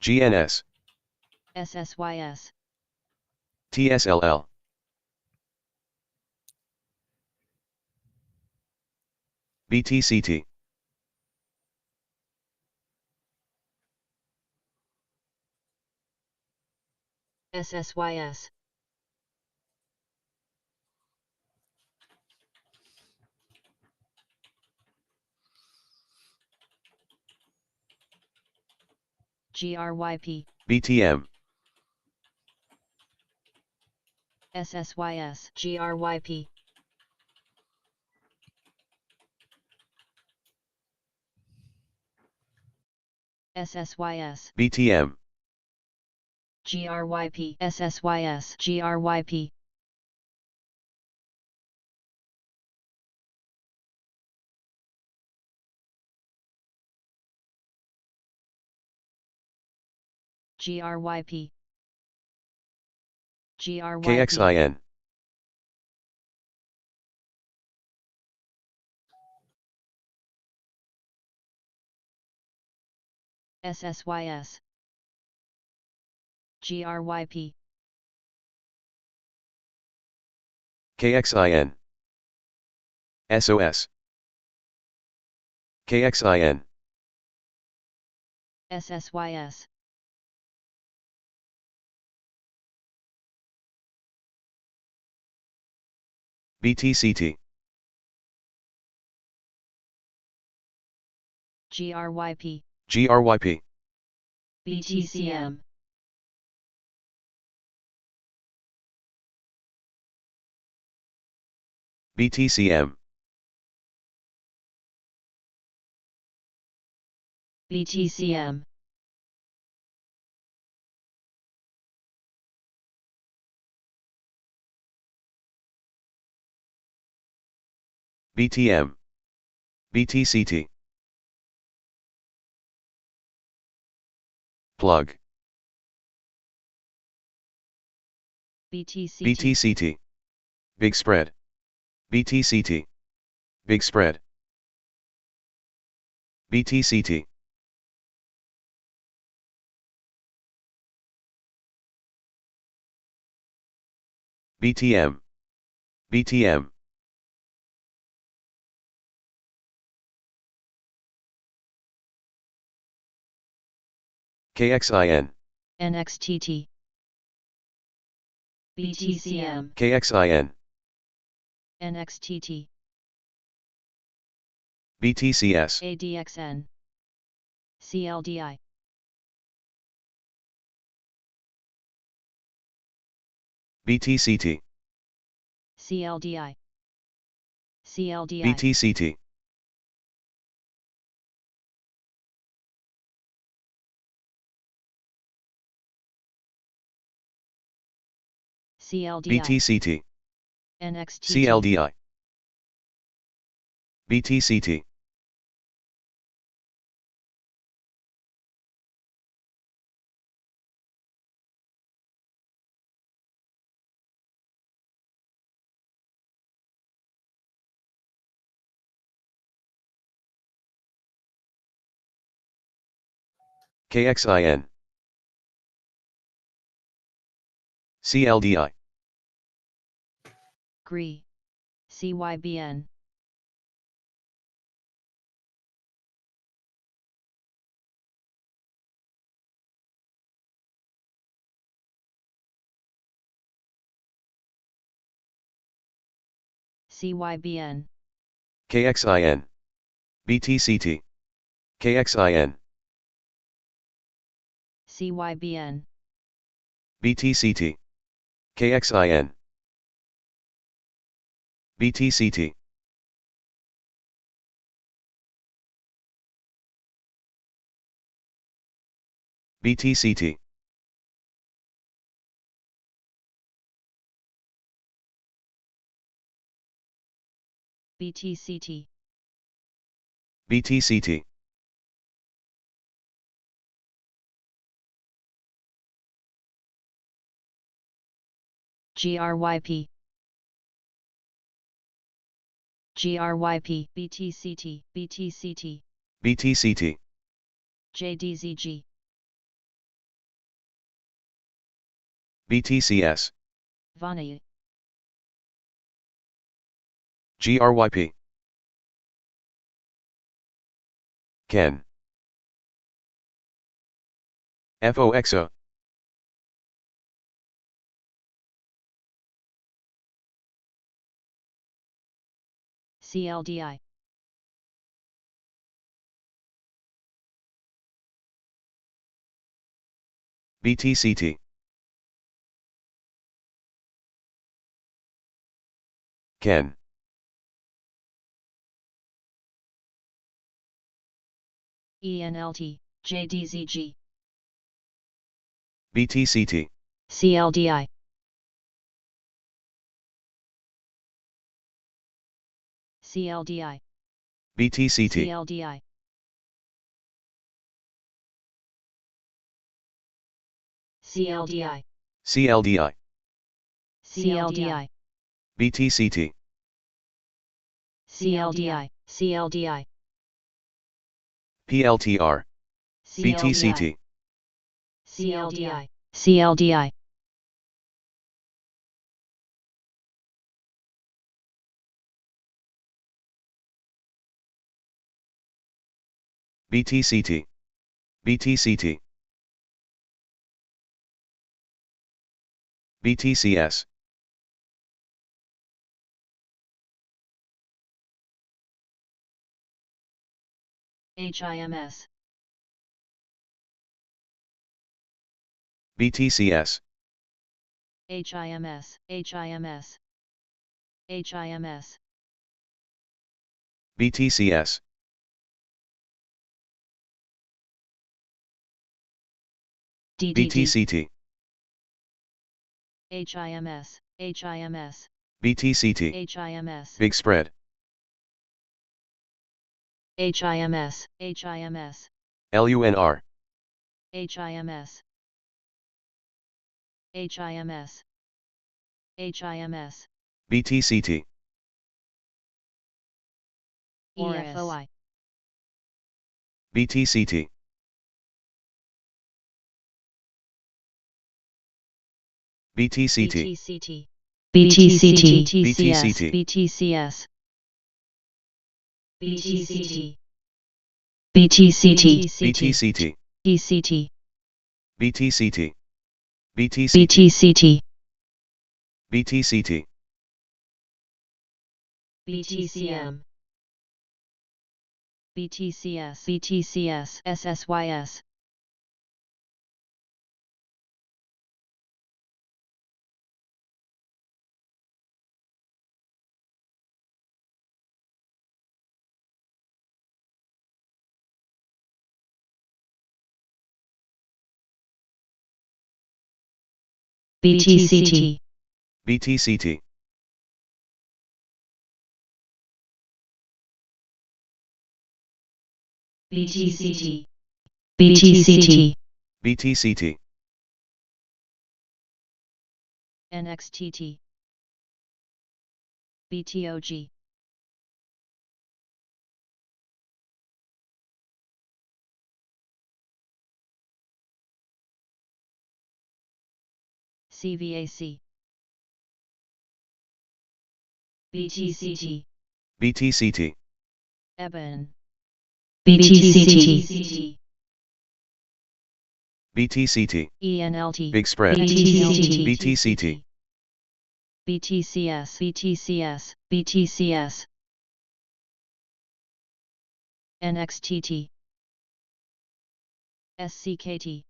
[SPEAKER 3] GNS,
[SPEAKER 2] SSYS.
[SPEAKER 3] TSLL, BTCT,
[SPEAKER 2] SSYS. GRYP.
[SPEAKER 3] BTM,
[SPEAKER 2] SSYS. GRYP. SSYS.
[SPEAKER 3] BTM,
[SPEAKER 2] GRYP. SSYS. GRYP. GRYP. GRYP.
[SPEAKER 3] KXIN,
[SPEAKER 2] SSYS. GRYP.
[SPEAKER 3] KXIN, SOS, KXIN,
[SPEAKER 2] SSYS.
[SPEAKER 3] BTCT,
[SPEAKER 2] GRYP.
[SPEAKER 3] GRYP,
[SPEAKER 2] BTCM.
[SPEAKER 3] BTCM,
[SPEAKER 2] BTCM.
[SPEAKER 3] BTM, BTCT, plug,
[SPEAKER 2] BTCT.
[SPEAKER 3] BTCT, big spread, BTCT, big spread, BTCT, BTM, BTM, KXIN,
[SPEAKER 2] NXTT. BTCM.
[SPEAKER 3] KXIN,
[SPEAKER 2] NXTT.
[SPEAKER 3] BTCS,
[SPEAKER 2] ADXN. CLDI.
[SPEAKER 3] BTCT,
[SPEAKER 2] CLDI. CLDI.
[SPEAKER 3] BTCT,
[SPEAKER 2] CLDI.
[SPEAKER 3] BTCT,
[SPEAKER 2] NXTT.
[SPEAKER 3] CLDI, BTCT, KXIN, CLDI,
[SPEAKER 2] GRI. CYBN. CYBN.
[SPEAKER 3] KXIN, BTCT, KXIN,
[SPEAKER 2] CYBN.
[SPEAKER 3] BTCT, KXIN, BTCT, BTCT,
[SPEAKER 2] BTCT.
[SPEAKER 3] BTCT,
[SPEAKER 2] GRYP GRYP BTCT BTCT
[SPEAKER 3] BTCT,
[SPEAKER 2] JDZG
[SPEAKER 3] BTCS,
[SPEAKER 2] Vanille
[SPEAKER 3] GRYP, Ken, FOXO,
[SPEAKER 2] CLDI
[SPEAKER 3] BTCT, Ken,
[SPEAKER 2] ENLT JDZG
[SPEAKER 3] BTCT,
[SPEAKER 2] CLDI CLDI
[SPEAKER 3] BTCT,
[SPEAKER 2] CLDI CLDI
[SPEAKER 3] CLDI,
[SPEAKER 2] CLDI
[SPEAKER 3] BTCT,
[SPEAKER 2] CLDI CLDI
[SPEAKER 3] PLTR, BTCT,
[SPEAKER 2] CLDI CLDI
[SPEAKER 3] BTCT, BTCT, BTCS,
[SPEAKER 2] HIMS
[SPEAKER 3] BTCS,
[SPEAKER 2] HIMS HIMS HIMS
[SPEAKER 3] BTCS,
[SPEAKER 2] DDD
[SPEAKER 3] BTCT,
[SPEAKER 2] HIMS HIMS
[SPEAKER 3] BTCT,
[SPEAKER 2] HIMS
[SPEAKER 3] Big Spread,
[SPEAKER 2] HIMS HIMS
[SPEAKER 3] LUNR,
[SPEAKER 2] HIMS HIMS HIMS
[SPEAKER 3] BTCT,
[SPEAKER 2] EFOI
[SPEAKER 3] BTCT, BTCT,
[SPEAKER 2] BTCT
[SPEAKER 4] BTCT,
[SPEAKER 3] BTCT,
[SPEAKER 2] BTCS BTCT
[SPEAKER 4] BTCT,
[SPEAKER 3] BTCT,
[SPEAKER 2] ECT
[SPEAKER 3] BTCT, BTCT,
[SPEAKER 4] BTCT,
[SPEAKER 3] BTCT,
[SPEAKER 2] BTCM BTCS BTCS SSYS
[SPEAKER 4] BTCT,
[SPEAKER 3] BTCT,
[SPEAKER 2] BTCT
[SPEAKER 4] BTCT,
[SPEAKER 3] BTCT,
[SPEAKER 2] NXTT BTOG CVAC BTCT
[SPEAKER 3] BTCT,
[SPEAKER 2] EBN
[SPEAKER 4] BTCT,
[SPEAKER 3] BTCT,
[SPEAKER 2] ENLT
[SPEAKER 3] Big Spread,
[SPEAKER 4] BTCT,
[SPEAKER 3] BTCT,
[SPEAKER 2] BTCS BTCS BTCS NXTT SCKT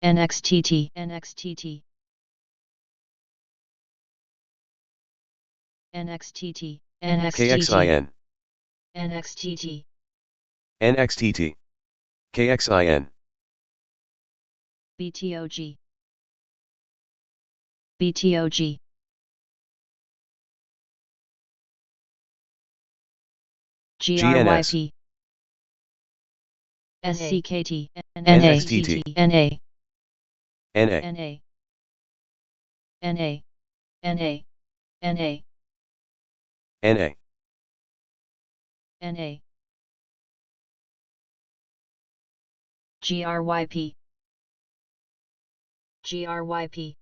[SPEAKER 2] NXTT NXTT NXTT
[SPEAKER 3] KXIN,
[SPEAKER 2] NXTT
[SPEAKER 3] NXTT, KXIN,
[SPEAKER 2] BTOG BTOG GRYP SCKT
[SPEAKER 3] NXTT
[SPEAKER 2] NA
[SPEAKER 3] NA
[SPEAKER 2] NA NA NA NA
[SPEAKER 3] NA
[SPEAKER 2] NA GRYP GRYP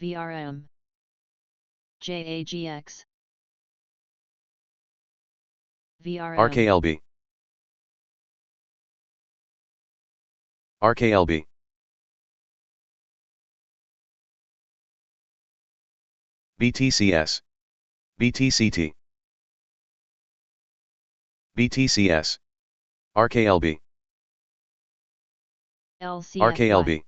[SPEAKER 2] VRM JAGX VRM
[SPEAKER 3] RKLB RKLB BTCS BTCT BTCS RKLB
[SPEAKER 2] LCFY
[SPEAKER 3] RKLB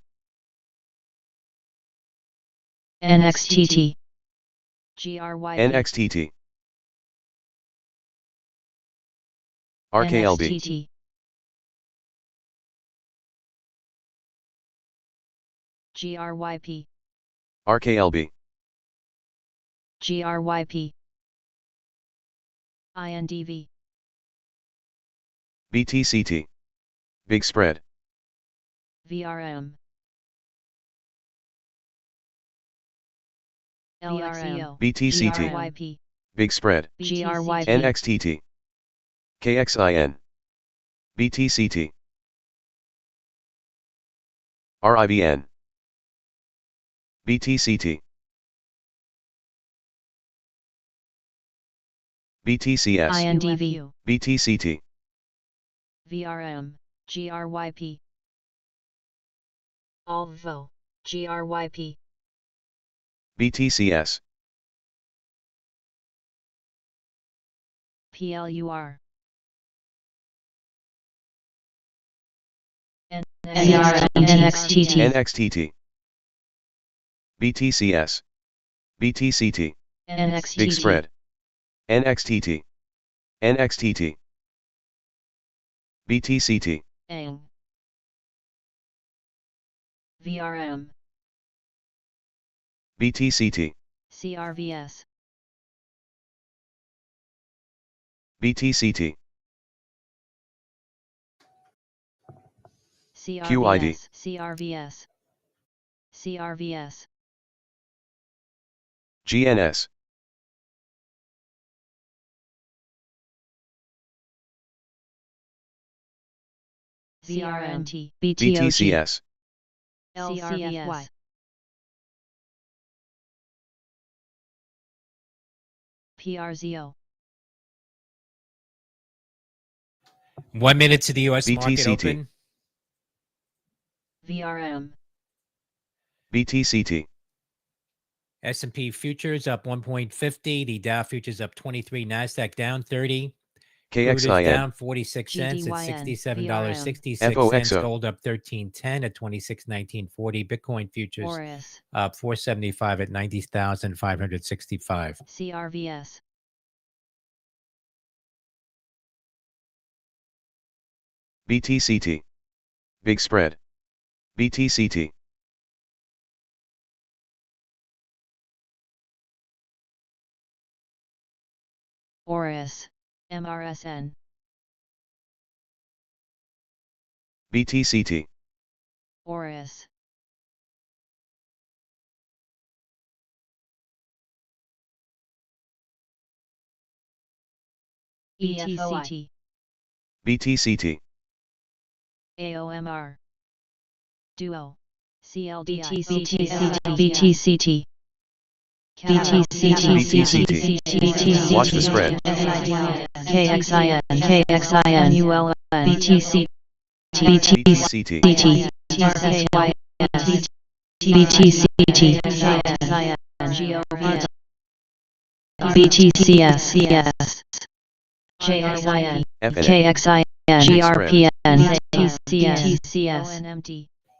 [SPEAKER 4] NXTT
[SPEAKER 2] GRYP
[SPEAKER 3] NXTT RKLB
[SPEAKER 2] NXTT GRYP
[SPEAKER 3] RKLB
[SPEAKER 2] GRYP INDV
[SPEAKER 3] BTCT Big Spread
[SPEAKER 2] VRM LRCO
[SPEAKER 3] BTCT
[SPEAKER 2] GRYP
[SPEAKER 3] Big Spread
[SPEAKER 2] GRYP
[SPEAKER 3] NXTT KXIN BTCT RIBN BTCT BTCS
[SPEAKER 2] INDV
[SPEAKER 3] BTCT
[SPEAKER 2] VRM GRYP ALVO GRYP
[SPEAKER 3] BTCS
[SPEAKER 2] PLUR
[SPEAKER 4] NXTT
[SPEAKER 3] NXTT BTCS BTCT
[SPEAKER 2] NXTT
[SPEAKER 3] Big Spread NXTT NXTT BTCT
[SPEAKER 2] ANG VRM
[SPEAKER 3] BTCT
[SPEAKER 2] CRVS
[SPEAKER 3] BTCT
[SPEAKER 2] CRVS CRVS CRVS
[SPEAKER 3] GNS
[SPEAKER 2] CRMT
[SPEAKER 4] BTOG
[SPEAKER 3] BTCS
[SPEAKER 2] LCFY PRZO
[SPEAKER 1] 1 minute to the U.S. market
[SPEAKER 3] BTCT.
[SPEAKER 1] open.
[SPEAKER 2] VRM
[SPEAKER 3] BTCT
[SPEAKER 1] S&P futures up 1.50. The Dow futures up 23. NASDAQ down 30. Crude is
[SPEAKER 3] KXIN
[SPEAKER 1] down 46 cents at
[SPEAKER 2] GDYN,
[SPEAKER 1] $67.66.
[SPEAKER 3] FOXO.
[SPEAKER 1] Gold up 13.10 at 26.1940. Bitcoin futures
[SPEAKER 2] ORIS
[SPEAKER 1] up 475 at 90,565.
[SPEAKER 2] CRVS
[SPEAKER 3] BTCT Big Spread BTCT
[SPEAKER 2] ORIS MRSN
[SPEAKER 3] BTCT
[SPEAKER 2] ORIS EFOI
[SPEAKER 3] BTCT
[SPEAKER 2] AOMR Duo CLDI
[SPEAKER 4] BTCT BTCT
[SPEAKER 3] Watch the spread.
[SPEAKER 4] KXIN ULN BTCT
[SPEAKER 3] BTCT
[SPEAKER 4] BTCT BTCS
[SPEAKER 2] JXIN
[SPEAKER 3] FNA
[SPEAKER 4] KXIN GRPN
[SPEAKER 2] TCS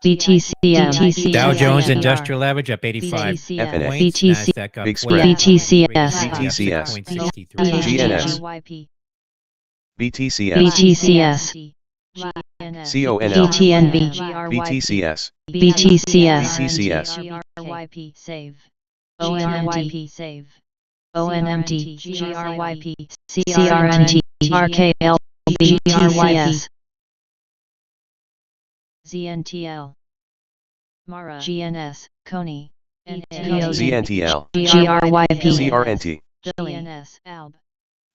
[SPEAKER 4] BTCM
[SPEAKER 1] Dow Jones
[SPEAKER 2] CINR.
[SPEAKER 1] Industrial Average up 85
[SPEAKER 3] FNA
[SPEAKER 1] points.
[SPEAKER 4] BTC
[SPEAKER 1] NASDAQ up
[SPEAKER 3] Big spread.
[SPEAKER 1] 4.93.
[SPEAKER 4] BTCS.
[SPEAKER 1] up 6.63.
[SPEAKER 3] GNS
[SPEAKER 2] GRYP
[SPEAKER 3] BTCS
[SPEAKER 4] BTCS
[SPEAKER 3] CONL,
[SPEAKER 4] BTNB,
[SPEAKER 3] BTCS,
[SPEAKER 4] BTCS,
[SPEAKER 3] BTCS,
[SPEAKER 2] GRYP save.
[SPEAKER 4] ONMT,
[SPEAKER 2] save.
[SPEAKER 4] ONMT,
[SPEAKER 2] GRYP
[SPEAKER 4] CRNT, RKL, BTCS,
[SPEAKER 2] ZNTL Mara GNS Coney
[SPEAKER 3] ZNTL,
[SPEAKER 4] GRYP,
[SPEAKER 3] CRNT,
[SPEAKER 2] GNS Alb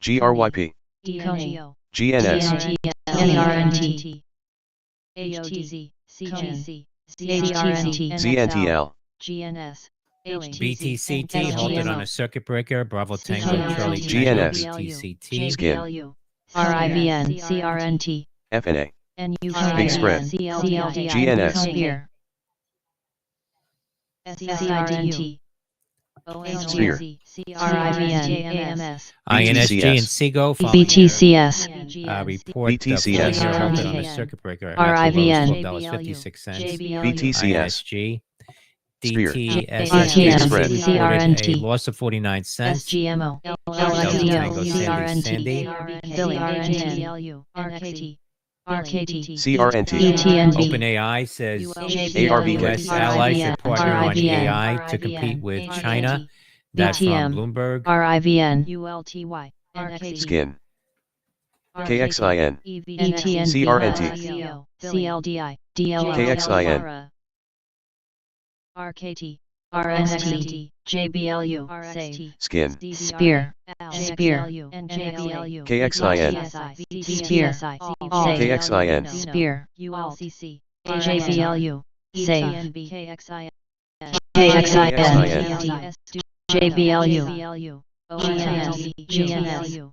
[SPEAKER 3] GRYP,
[SPEAKER 2] Coney
[SPEAKER 3] GNS,
[SPEAKER 4] CRNT,
[SPEAKER 2] HTZ CGC
[SPEAKER 4] HTZ,
[SPEAKER 3] ZNTL,
[SPEAKER 2] GNS
[SPEAKER 1] BTCT halted on a circuit breaker. Bravo Tango Charlie Tango
[SPEAKER 3] GNS,
[SPEAKER 1] BTCT.
[SPEAKER 3] Skin,
[SPEAKER 4] RIVN,
[SPEAKER 2] CRNT
[SPEAKER 3] FNA,
[SPEAKER 2] NU
[SPEAKER 3] Big Spread,
[SPEAKER 2] CLDI
[SPEAKER 3] GNS,
[SPEAKER 4] Spear,
[SPEAKER 2] CRNT
[SPEAKER 3] Spear,
[SPEAKER 2] RIVN AMS
[SPEAKER 1] INSG and
[SPEAKER 3] BTCS,
[SPEAKER 1] Seago following
[SPEAKER 4] BTCS,
[SPEAKER 1] report
[SPEAKER 3] BTCS,
[SPEAKER 1] falling here halted on a circuit breaker after
[SPEAKER 4] RIVN,
[SPEAKER 1] lows $12.56.
[SPEAKER 3] BTCS,
[SPEAKER 1] INSG,
[SPEAKER 3] Spear,
[SPEAKER 1] DTSSG
[SPEAKER 3] Big Spread,
[SPEAKER 1] reported a
[SPEAKER 4] CRNT,
[SPEAKER 1] loss of 49 cents.
[SPEAKER 2] SGMO
[SPEAKER 1] Delta Tango
[SPEAKER 4] LXDO,
[SPEAKER 1] Sandy Sandy.
[SPEAKER 2] RKT
[SPEAKER 3] CRNT,
[SPEAKER 4] ETNB,
[SPEAKER 1] OpenAI says
[SPEAKER 3] ARV
[SPEAKER 1] U.S.
[SPEAKER 3] Kit,
[SPEAKER 1] allies should partner on
[SPEAKER 4] RIVN,
[SPEAKER 1] AI to compete with China. That from
[SPEAKER 4] BTM,
[SPEAKER 1] Bloomberg.
[SPEAKER 4] RIVN,
[SPEAKER 2] ULTY
[SPEAKER 3] Skin, KXIN,
[SPEAKER 4] ETNB,
[SPEAKER 3] CRNT,
[SPEAKER 2] CLDI
[SPEAKER 4] DLO,
[SPEAKER 3] KXIN,
[SPEAKER 2] RKT
[SPEAKER 4] RNXT, JBLU,
[SPEAKER 2] RXT
[SPEAKER 3] Skin,
[SPEAKER 4] Spear, Spear,
[SPEAKER 2] NJBLU
[SPEAKER 3] KXIN,
[SPEAKER 4] Spear,
[SPEAKER 3] KXIN,
[SPEAKER 4] Spear,
[SPEAKER 2] ULCC
[SPEAKER 4] JBLU, Save,
[SPEAKER 2] KXIN
[SPEAKER 4] KXIN, JBLU,
[SPEAKER 2] GNS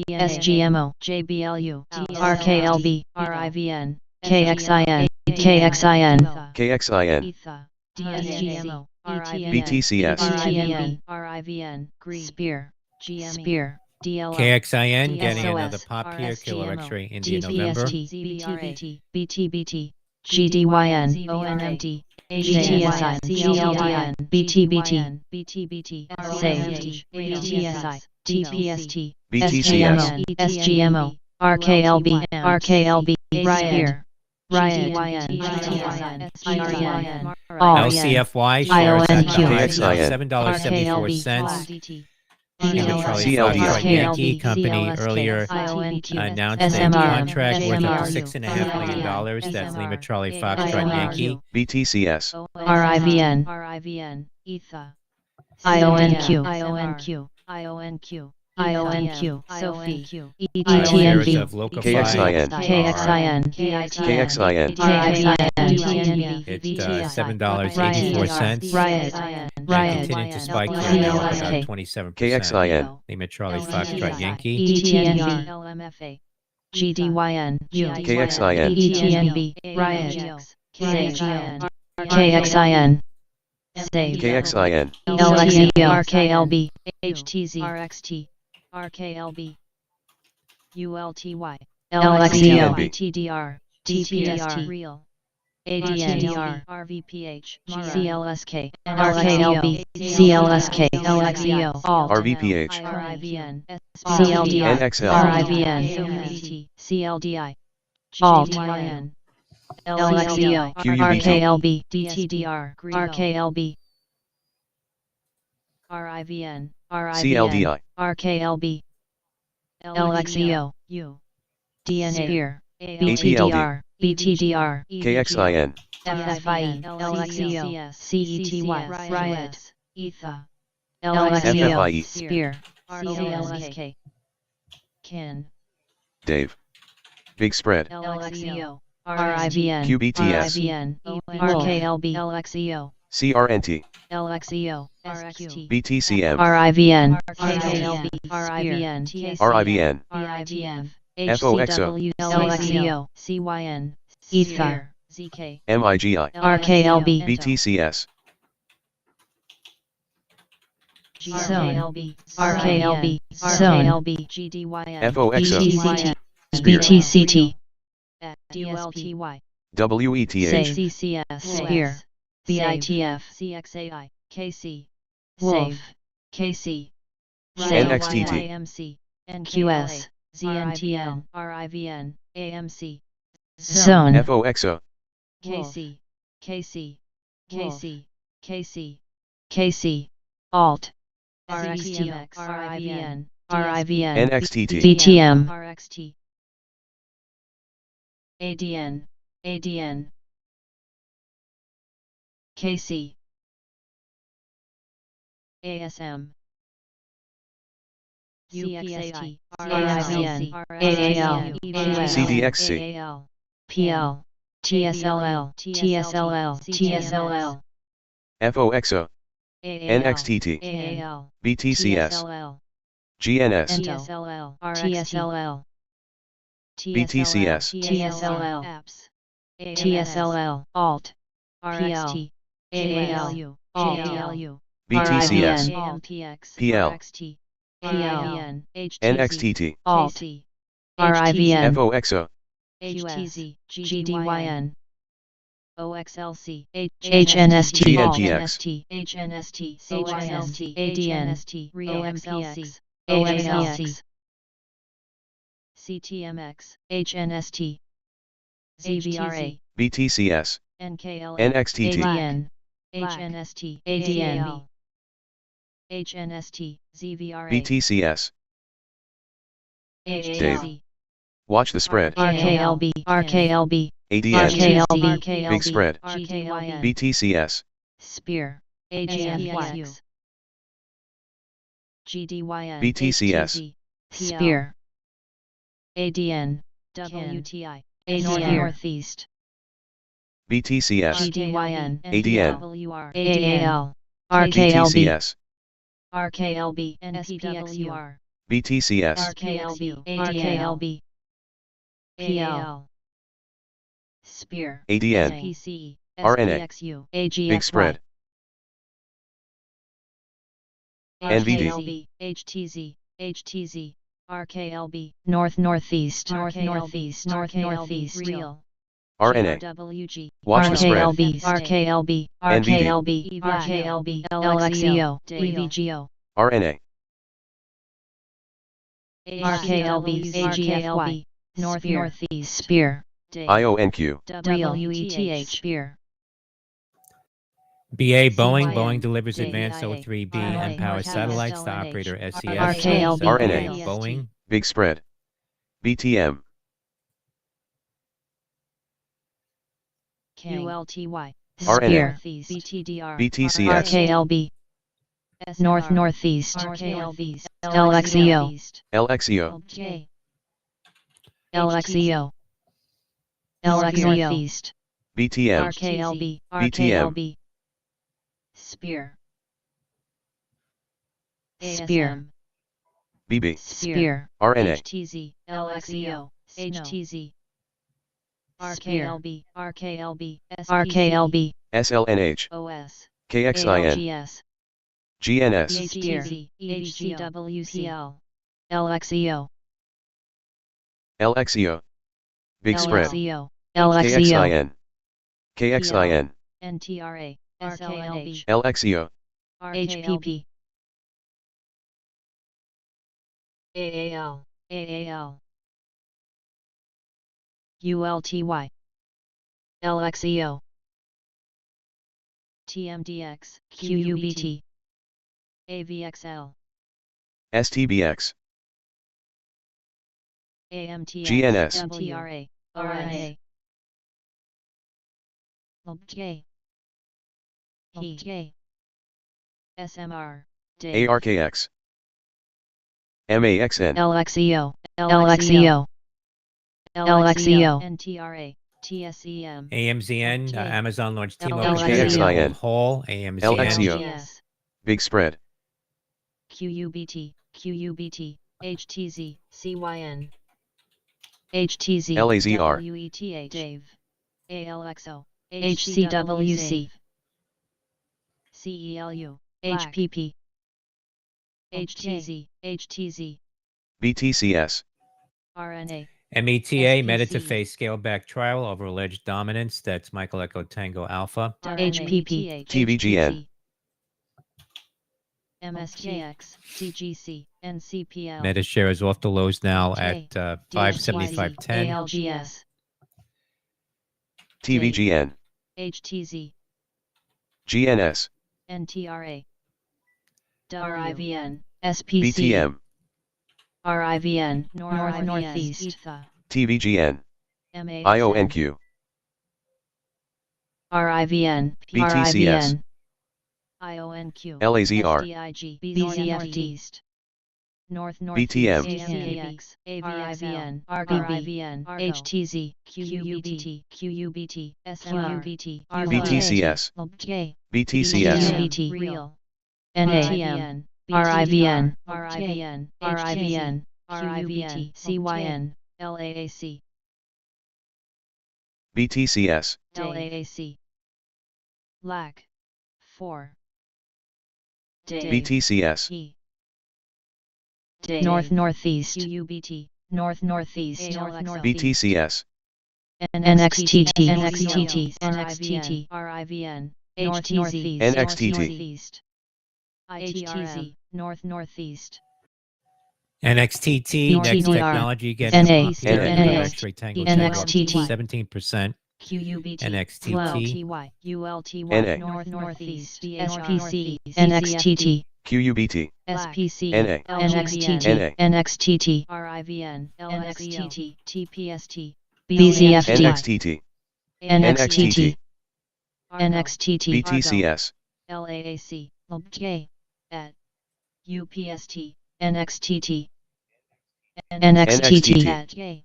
[SPEAKER 4] SGMO,
[SPEAKER 2] JBLU
[SPEAKER 4] RKLB,
[SPEAKER 2] RIVN
[SPEAKER 4] KXIN, KXIN,
[SPEAKER 3] KXIN,
[SPEAKER 2] ETHA DSGMO
[SPEAKER 3] BTCS,
[SPEAKER 4] ETNB,
[SPEAKER 2] RIVN
[SPEAKER 4] Spear,
[SPEAKER 2] GME
[SPEAKER 4] Spear,
[SPEAKER 2] DLO
[SPEAKER 1] KXIN getting
[SPEAKER 2] DSOS,
[SPEAKER 1] another pop here. Killer
[SPEAKER 2] RSGMO,
[SPEAKER 1] X-ray India November.
[SPEAKER 2] BTBT
[SPEAKER 4] BTBT, GDYN,
[SPEAKER 2] ONMD
[SPEAKER 4] GTSI, GLDN, BTBT,
[SPEAKER 2] BTBT
[SPEAKER 4] Save,
[SPEAKER 2] BTSI
[SPEAKER 4] TPST,
[SPEAKER 3] BTCS,
[SPEAKER 4] SGMO, SGMO, RKLB, RKLB, Riot, Riot, All,
[SPEAKER 1] LCFY shares at the
[SPEAKER 4] IONQ,
[SPEAKER 1] highs of
[SPEAKER 3] KXIN,
[SPEAKER 1] $7.74. Lima Charlie
[SPEAKER 3] CLDI,
[SPEAKER 1] Foxtrot Yankee
[SPEAKER 4] KLB,
[SPEAKER 1] Company earlier announced a
[SPEAKER 4] SMR,
[SPEAKER 1] contract worth up to
[SPEAKER 4] SMR,
[SPEAKER 1] $6.5 million. That's Lima Charlie Foxtrot Yankee.
[SPEAKER 3] BTCS,
[SPEAKER 4] RIVN,
[SPEAKER 2] RIVN ETHA
[SPEAKER 4] IONQ,
[SPEAKER 2] IONQ
[SPEAKER 4] IONQ,
[SPEAKER 2] Sophie
[SPEAKER 1] Shares
[SPEAKER 4] ETNB,
[SPEAKER 1] of Locafy
[SPEAKER 3] KXIN,
[SPEAKER 4] KXIN,
[SPEAKER 3] KXIN,
[SPEAKER 4] KXIN,
[SPEAKER 1] at $7.84.
[SPEAKER 4] Riot,
[SPEAKER 1] And
[SPEAKER 4] Riot,
[SPEAKER 1] continuing to spike here now up about
[SPEAKER 4] CLSK,
[SPEAKER 1] 27%.
[SPEAKER 3] KXIN,
[SPEAKER 1] Lima Charlie Foxtrot Yankee.
[SPEAKER 4] ETNB,
[SPEAKER 2] LMFA
[SPEAKER 4] GDYN,
[SPEAKER 3] KXIN,
[SPEAKER 4] ETNB, Riot, Save,
[SPEAKER 2] KXIN
[SPEAKER 4] KXIN, Save,
[SPEAKER 3] KXIN,
[SPEAKER 4] LXEO, RKLB,
[SPEAKER 2] HTZ RXT RKLB ULTY
[SPEAKER 4] LXEO,
[SPEAKER 3] TNB.
[SPEAKER 2] TDR
[SPEAKER 4] TPST,
[SPEAKER 2] Real
[SPEAKER 4] ADN,
[SPEAKER 2] RVPH
[SPEAKER 4] CLSK, RKLB, CLSK, LXEO, Alt,
[SPEAKER 3] RVPH,
[SPEAKER 2] RIVN
[SPEAKER 4] CLDI,
[SPEAKER 3] NXL,
[SPEAKER 4] RIVN,
[SPEAKER 2] CLDI
[SPEAKER 4] Alt,
[SPEAKER 2] GDYN
[SPEAKER 4] LXEO,
[SPEAKER 3] QUBT,
[SPEAKER 4] RKLB,
[SPEAKER 2] DTDR
[SPEAKER 4] RKLB,
[SPEAKER 2] RIVN
[SPEAKER 3] CLDI,
[SPEAKER 4] RKLB, LXEO,
[SPEAKER 2] U
[SPEAKER 4] DNA,
[SPEAKER 3] APLD,
[SPEAKER 4] BTDR,
[SPEAKER 3] KXIN,
[SPEAKER 4] FFIE, LXEO, CETY, Riot,
[SPEAKER 2] ETHA
[SPEAKER 4] LXEO,
[SPEAKER 3] FFIE.
[SPEAKER 4] Spear,
[SPEAKER 2] CLSK KIN
[SPEAKER 3] Dave, Big Spread,
[SPEAKER 2] LXEO
[SPEAKER 4] RIVN,
[SPEAKER 3] QBTS,
[SPEAKER 4] RIVN, RKLB,
[SPEAKER 2] LXEO
[SPEAKER 3] CRNT,
[SPEAKER 2] LXEO RXT
[SPEAKER 3] BTCM,
[SPEAKER 4] RIVN,
[SPEAKER 2] KLB RIVN
[SPEAKER 3] RIVN,
[SPEAKER 2] BITF
[SPEAKER 3] FOXO,
[SPEAKER 4] LXEO,
[SPEAKER 2] CYN
[SPEAKER 4] ETHA,
[SPEAKER 2] ZK
[SPEAKER 3] MIGI,
[SPEAKER 4] RKLB,
[SPEAKER 3] BTCS,
[SPEAKER 4] Zone, RKLB, Zone,
[SPEAKER 2] GDYN
[SPEAKER 3] FOXO,
[SPEAKER 4] BTCT,
[SPEAKER 3] Spear,
[SPEAKER 4] BTCT,
[SPEAKER 2] DULTY
[SPEAKER 3] WETH,
[SPEAKER 4] Save,
[SPEAKER 2] CCS
[SPEAKER 4] Spear, BITF,
[SPEAKER 2] CXAI KC
[SPEAKER 4] Wolf,
[SPEAKER 2] KC
[SPEAKER 4] Save,
[SPEAKER 3] NXTT,
[SPEAKER 2] IMC
[SPEAKER 4] QS,
[SPEAKER 2] ZNTN RIVN AMC,
[SPEAKER 4] Zone.
[SPEAKER 3] FOXO,
[SPEAKER 2] KC, KC, KC, KC, KC, Alt, RXTMX, RIVN, RIVN,
[SPEAKER 3] NXTT,
[SPEAKER 4] VTM.
[SPEAKER 2] RXT, ADN, ADN, KC, ASM, CXAI, RIVN,
[SPEAKER 4] AAL,
[SPEAKER 3] CDXC,
[SPEAKER 2] AAL,
[SPEAKER 4] PL, TSLL, TSLL, TSLL.
[SPEAKER 3] FOXO, NXTT,
[SPEAKER 2] AAL,
[SPEAKER 3] BTCS,
[SPEAKER 2] TSLL,
[SPEAKER 3] GNS,
[SPEAKER 2] TSLL, TSLL,
[SPEAKER 3] BTCS,
[SPEAKER 2] TSLL, apps,
[SPEAKER 4] TSLL,
[SPEAKER 2] Alt,
[SPEAKER 4] RXT,
[SPEAKER 2] JALU,
[SPEAKER 4] Alt,
[SPEAKER 2] JALU,
[SPEAKER 3] BTCS,
[SPEAKER 4] RIVN,
[SPEAKER 2] AMPX,
[SPEAKER 3] PL,
[SPEAKER 2] RXT,
[SPEAKER 4] PL,
[SPEAKER 2] RIVN, HTZ,
[SPEAKER 3] NXTT,
[SPEAKER 4] Alt,
[SPEAKER 2] KC,
[SPEAKER 4] RIVN,
[SPEAKER 3] FOXO,
[SPEAKER 2] HTZ, GDYN, OXLC,
[SPEAKER 4] HNST, Alt,
[SPEAKER 3] GNPX,
[SPEAKER 2] HNST,
[SPEAKER 4] OXLT,
[SPEAKER 2] ADNST, OXLC,
[SPEAKER 4] OXLC,
[SPEAKER 2] CTMX, HNST, ZVRA,
[SPEAKER 3] BTCS,
[SPEAKER 2] NKLA,
[SPEAKER 3] NXTT,
[SPEAKER 4] ADN,
[SPEAKER 2] HNST,
[SPEAKER 4] ADN,
[SPEAKER 2] HNST, ZVRA,
[SPEAKER 3] BTCS.
[SPEAKER 2] HTZ,
[SPEAKER 3] Watch the spread.
[SPEAKER 4] RKLB, RKLB,
[SPEAKER 3] ADN,
[SPEAKER 4] RKLB,
[SPEAKER 3] Big spread.
[SPEAKER 2] GDYN,
[SPEAKER 3] BTCS,
[SPEAKER 4] Spear,
[SPEAKER 2] AGMPX, GDYN,
[SPEAKER 3] BTCS,
[SPEAKER 4] Spear,
[SPEAKER 2] ADN, WTI,
[SPEAKER 4] ADN,
[SPEAKER 2] Northeast,
[SPEAKER 3] BTCS,
[SPEAKER 2] GDYN,
[SPEAKER 3] ADN,
[SPEAKER 2] NPWR,
[SPEAKER 4] AAL, RKLB,
[SPEAKER 3] BTCS,
[SPEAKER 2] RKLB, NPWR,
[SPEAKER 3] BTCS,
[SPEAKER 2] RKLB,
[SPEAKER 4] RKLB,
[SPEAKER 2] AAL, Spear,
[SPEAKER 3] ADN,
[SPEAKER 2] SPCE,
[SPEAKER 3] RNA,
[SPEAKER 2] SPXU,
[SPEAKER 3] Big spread. NVD,
[SPEAKER 2] RKLB, HTZ, HTZ, RKLB,
[SPEAKER 4] Northeast,
[SPEAKER 2] Northeast, Northeast, Real,
[SPEAKER 3] RNA.
[SPEAKER 2] GRWG,
[SPEAKER 3] Watch the spread.
[SPEAKER 4] RKLB, RKLB, RKLB, RKLB, LXEO,
[SPEAKER 2] VVGO,
[SPEAKER 3] RNA,
[SPEAKER 4] RKLB, AGFY, Northeast, Spear,
[SPEAKER 3] IONQ,
[SPEAKER 2] WETH, Spear,
[SPEAKER 1] BA Boeing.
[SPEAKER 2] CYN,
[SPEAKER 1] Boeing delivers
[SPEAKER 2] DIA,
[SPEAKER 1] advanced O3B
[SPEAKER 2] RNA,
[SPEAKER 1] mPOWER
[SPEAKER 2] Northeast,
[SPEAKER 1] satellites to
[SPEAKER 2] LNH,
[SPEAKER 1] operator SES.
[SPEAKER 4] RKLB,
[SPEAKER 3] RNA,
[SPEAKER 1] Boeing.
[SPEAKER 3] Big spread. BTM,
[SPEAKER 2] QLTY,
[SPEAKER 4] Spear,
[SPEAKER 2] BTDR,
[SPEAKER 3] BTCS,
[SPEAKER 4] RKLB, Northeast,
[SPEAKER 2] RKLB,
[SPEAKER 4] LXEO,
[SPEAKER 3] LXEO,
[SPEAKER 2] J,
[SPEAKER 4] LXEO, LXEO,
[SPEAKER 2] Northeast,
[SPEAKER 3] BTM,
[SPEAKER 2] RKLB,
[SPEAKER 3] BTM,
[SPEAKER 2] RKLB, Spear,
[SPEAKER 4] Spear,
[SPEAKER 2] ASM,
[SPEAKER 3] BB,
[SPEAKER 4] Spear,
[SPEAKER 3] RNA,
[SPEAKER 2] HTZ, LXEO, HTZ,
[SPEAKER 4] Spear,
[SPEAKER 2] RKLB, RKLB,
[SPEAKER 4] RKLB,
[SPEAKER 3] SLNH,
[SPEAKER 2] OS,
[SPEAKER 3] KXIN,
[SPEAKER 2] ALGS,
[SPEAKER 3] GNS,
[SPEAKER 2] HTZ, HCWPL,
[SPEAKER 4] LXEO,
[SPEAKER 3] LXEO, Big spread.
[SPEAKER 2] LXEO,
[SPEAKER 4] LXEO,
[SPEAKER 3] KXIN, KXIN,
[SPEAKER 2] NTRA, SLNH,
[SPEAKER 3] LXEO,
[SPEAKER 2] HPP, AAL, AAL, ULTY, LXEO, TMDX, QUBT, AVXL,
[SPEAKER 3] STBX,
[SPEAKER 2] AMTX,
[SPEAKER 3] GNS,
[SPEAKER 2] MTRA, RNA, LJ, He, SMR, Dave,
[SPEAKER 3] ARKX, MAXN,
[SPEAKER 4] LXEO, LXEO, LXEO,
[SPEAKER 2] NTRA, TSEM,
[SPEAKER 1] AMZN.
[SPEAKER 2] Okay.
[SPEAKER 1] Amazon launched T-Mobile
[SPEAKER 4] LXEO.
[SPEAKER 1] Share Hall. AMZN.
[SPEAKER 3] LXEO.
[SPEAKER 2] LGS,
[SPEAKER 3] Big spread.
[SPEAKER 2] QUBT, QUBT, HTZ, CYN, HTZ,
[SPEAKER 3] LAZR,
[SPEAKER 2] WETH, Dave, ALXO,
[SPEAKER 4] HCWC,
[SPEAKER 2] CELU,
[SPEAKER 4] HPP,
[SPEAKER 2] HTZ, HTZ,
[SPEAKER 3] BTCS,
[SPEAKER 2] RNA,
[SPEAKER 1] META.
[SPEAKER 2] SPC.
[SPEAKER 1] Meta to face scale back trial over alleged dominance. That's Michael Echo Tango Alpha.
[SPEAKER 4] HPP,
[SPEAKER 3] TVGN,
[SPEAKER 2] MSTX, CGC, NCPL.
[SPEAKER 1] Meta share is off the lows now
[SPEAKER 2] J,
[SPEAKER 1] at 575.10.
[SPEAKER 2] ALGS,
[SPEAKER 3] TVGN,
[SPEAKER 2] HTZ,
[SPEAKER 3] GNS,
[SPEAKER 2] NTRA,
[SPEAKER 4] RIVN,
[SPEAKER 2] SPC,
[SPEAKER 3] BTM,
[SPEAKER 4] RIVN, North
[SPEAKER 2] IVN,
[SPEAKER 4] Northeast,
[SPEAKER 2] ETHA,
[SPEAKER 3] TVGN,
[SPEAKER 2] MAXN,
[SPEAKER 3] IONQ,
[SPEAKER 4] RIVN,
[SPEAKER 3] BTCS,
[SPEAKER 4] RIVN,
[SPEAKER 2] IONQ,
[SPEAKER 3] LAZR,
[SPEAKER 2] SDIG,
[SPEAKER 4] BZFD,
[SPEAKER 2] North
[SPEAKER 3] BTM,
[SPEAKER 2] ACAX, AVSN,
[SPEAKER 4] Argo,
[SPEAKER 2] RIVN,
[SPEAKER 4] HTZ,
[SPEAKER 2] QUBT, QUBT, SQBT,
[SPEAKER 3] BTCS,
[SPEAKER 4] J,
[SPEAKER 3] BTCS,
[SPEAKER 4] BT,
[SPEAKER 2] Real,
[SPEAKER 4] NA,
[SPEAKER 2] RIVN,
[SPEAKER 4] RIVN,
[SPEAKER 2] RIVN,
[SPEAKER 4] RIVN,
[SPEAKER 2] RIVN, CYN, LAAC,
[SPEAKER 3] BTCS,
[SPEAKER 2] LAAC, LAC, 4,
[SPEAKER 3] BTCS,
[SPEAKER 2] E,
[SPEAKER 4] North Northeast,
[SPEAKER 2] QUBT,
[SPEAKER 4] North Northeast,
[SPEAKER 3] BTCS,
[SPEAKER 4] NXTT,
[SPEAKER 2] NXTT,
[SPEAKER 4] NXTT,
[SPEAKER 2] RIVN,
[SPEAKER 4] North
[SPEAKER 2] HTZ,
[SPEAKER 4] Northeast,
[SPEAKER 3] NXTT,
[SPEAKER 2] Northeast, ITRZ, North Northeast,
[SPEAKER 1] NXTT,
[SPEAKER 4] North
[SPEAKER 1] Next
[SPEAKER 4] NTR,
[SPEAKER 1] Technology, again,
[SPEAKER 4] NA,
[SPEAKER 1] up here.
[SPEAKER 3] NA,
[SPEAKER 1] November X-ray Tango Tango,
[SPEAKER 4] NXTT,
[SPEAKER 1] 17%.
[SPEAKER 2] QUBT,
[SPEAKER 1] NXTT,
[SPEAKER 2] ULTY,
[SPEAKER 3] NA,
[SPEAKER 2] North Northeast,
[SPEAKER 4] SPC,
[SPEAKER 2] BHR,
[SPEAKER 4] NXTT,
[SPEAKER 3] QUBT,
[SPEAKER 2] SPC,
[SPEAKER 3] NA,
[SPEAKER 4] NXTT,
[SPEAKER 3] NA,
[SPEAKER 4] NXTT,
[SPEAKER 2] RIVN, LXTT, TPST,
[SPEAKER 4] BZFD,
[SPEAKER 3] NXTT,
[SPEAKER 4] NXTT,
[SPEAKER 2] Argo,
[SPEAKER 4] NXTT,
[SPEAKER 3] BTCS,
[SPEAKER 2] LAAC,
[SPEAKER 4] J,
[SPEAKER 2] at UPST,
[SPEAKER 4] NXTT,
[SPEAKER 3] NXTT,
[SPEAKER 4] NXTT,
[SPEAKER 2] at J,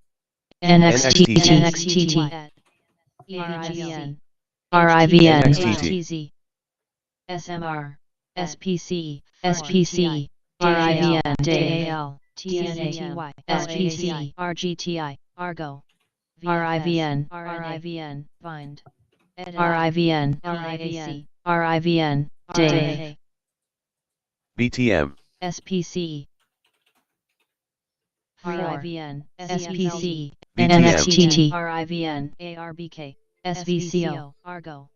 [SPEAKER 4] NXTT,
[SPEAKER 3] NXTT,
[SPEAKER 4] NXTT,
[SPEAKER 2] at EVGN,
[SPEAKER 4] RIVN,
[SPEAKER 3] NXTT,
[SPEAKER 2] HTZ, SMR, SPC,
[SPEAKER 4] SPC,
[SPEAKER 2] RIVN,
[SPEAKER 4] RIVN,
[SPEAKER 2] DAL, TNATY, SPC, RGTI, Argo,
[SPEAKER 4] RIVN,
[SPEAKER 2] RIVN, Vind,
[SPEAKER 4] RIVN,
[SPEAKER 2] LAAC,
[SPEAKER 4] RIVN, Day,
[SPEAKER 3] BTM,
[SPEAKER 2] SPC, RIVN,
[SPEAKER 4] SPC,
[SPEAKER 3] BTM,
[SPEAKER 4] NXTT,
[SPEAKER 2] RIVN, ARBK, SVCO, Argo,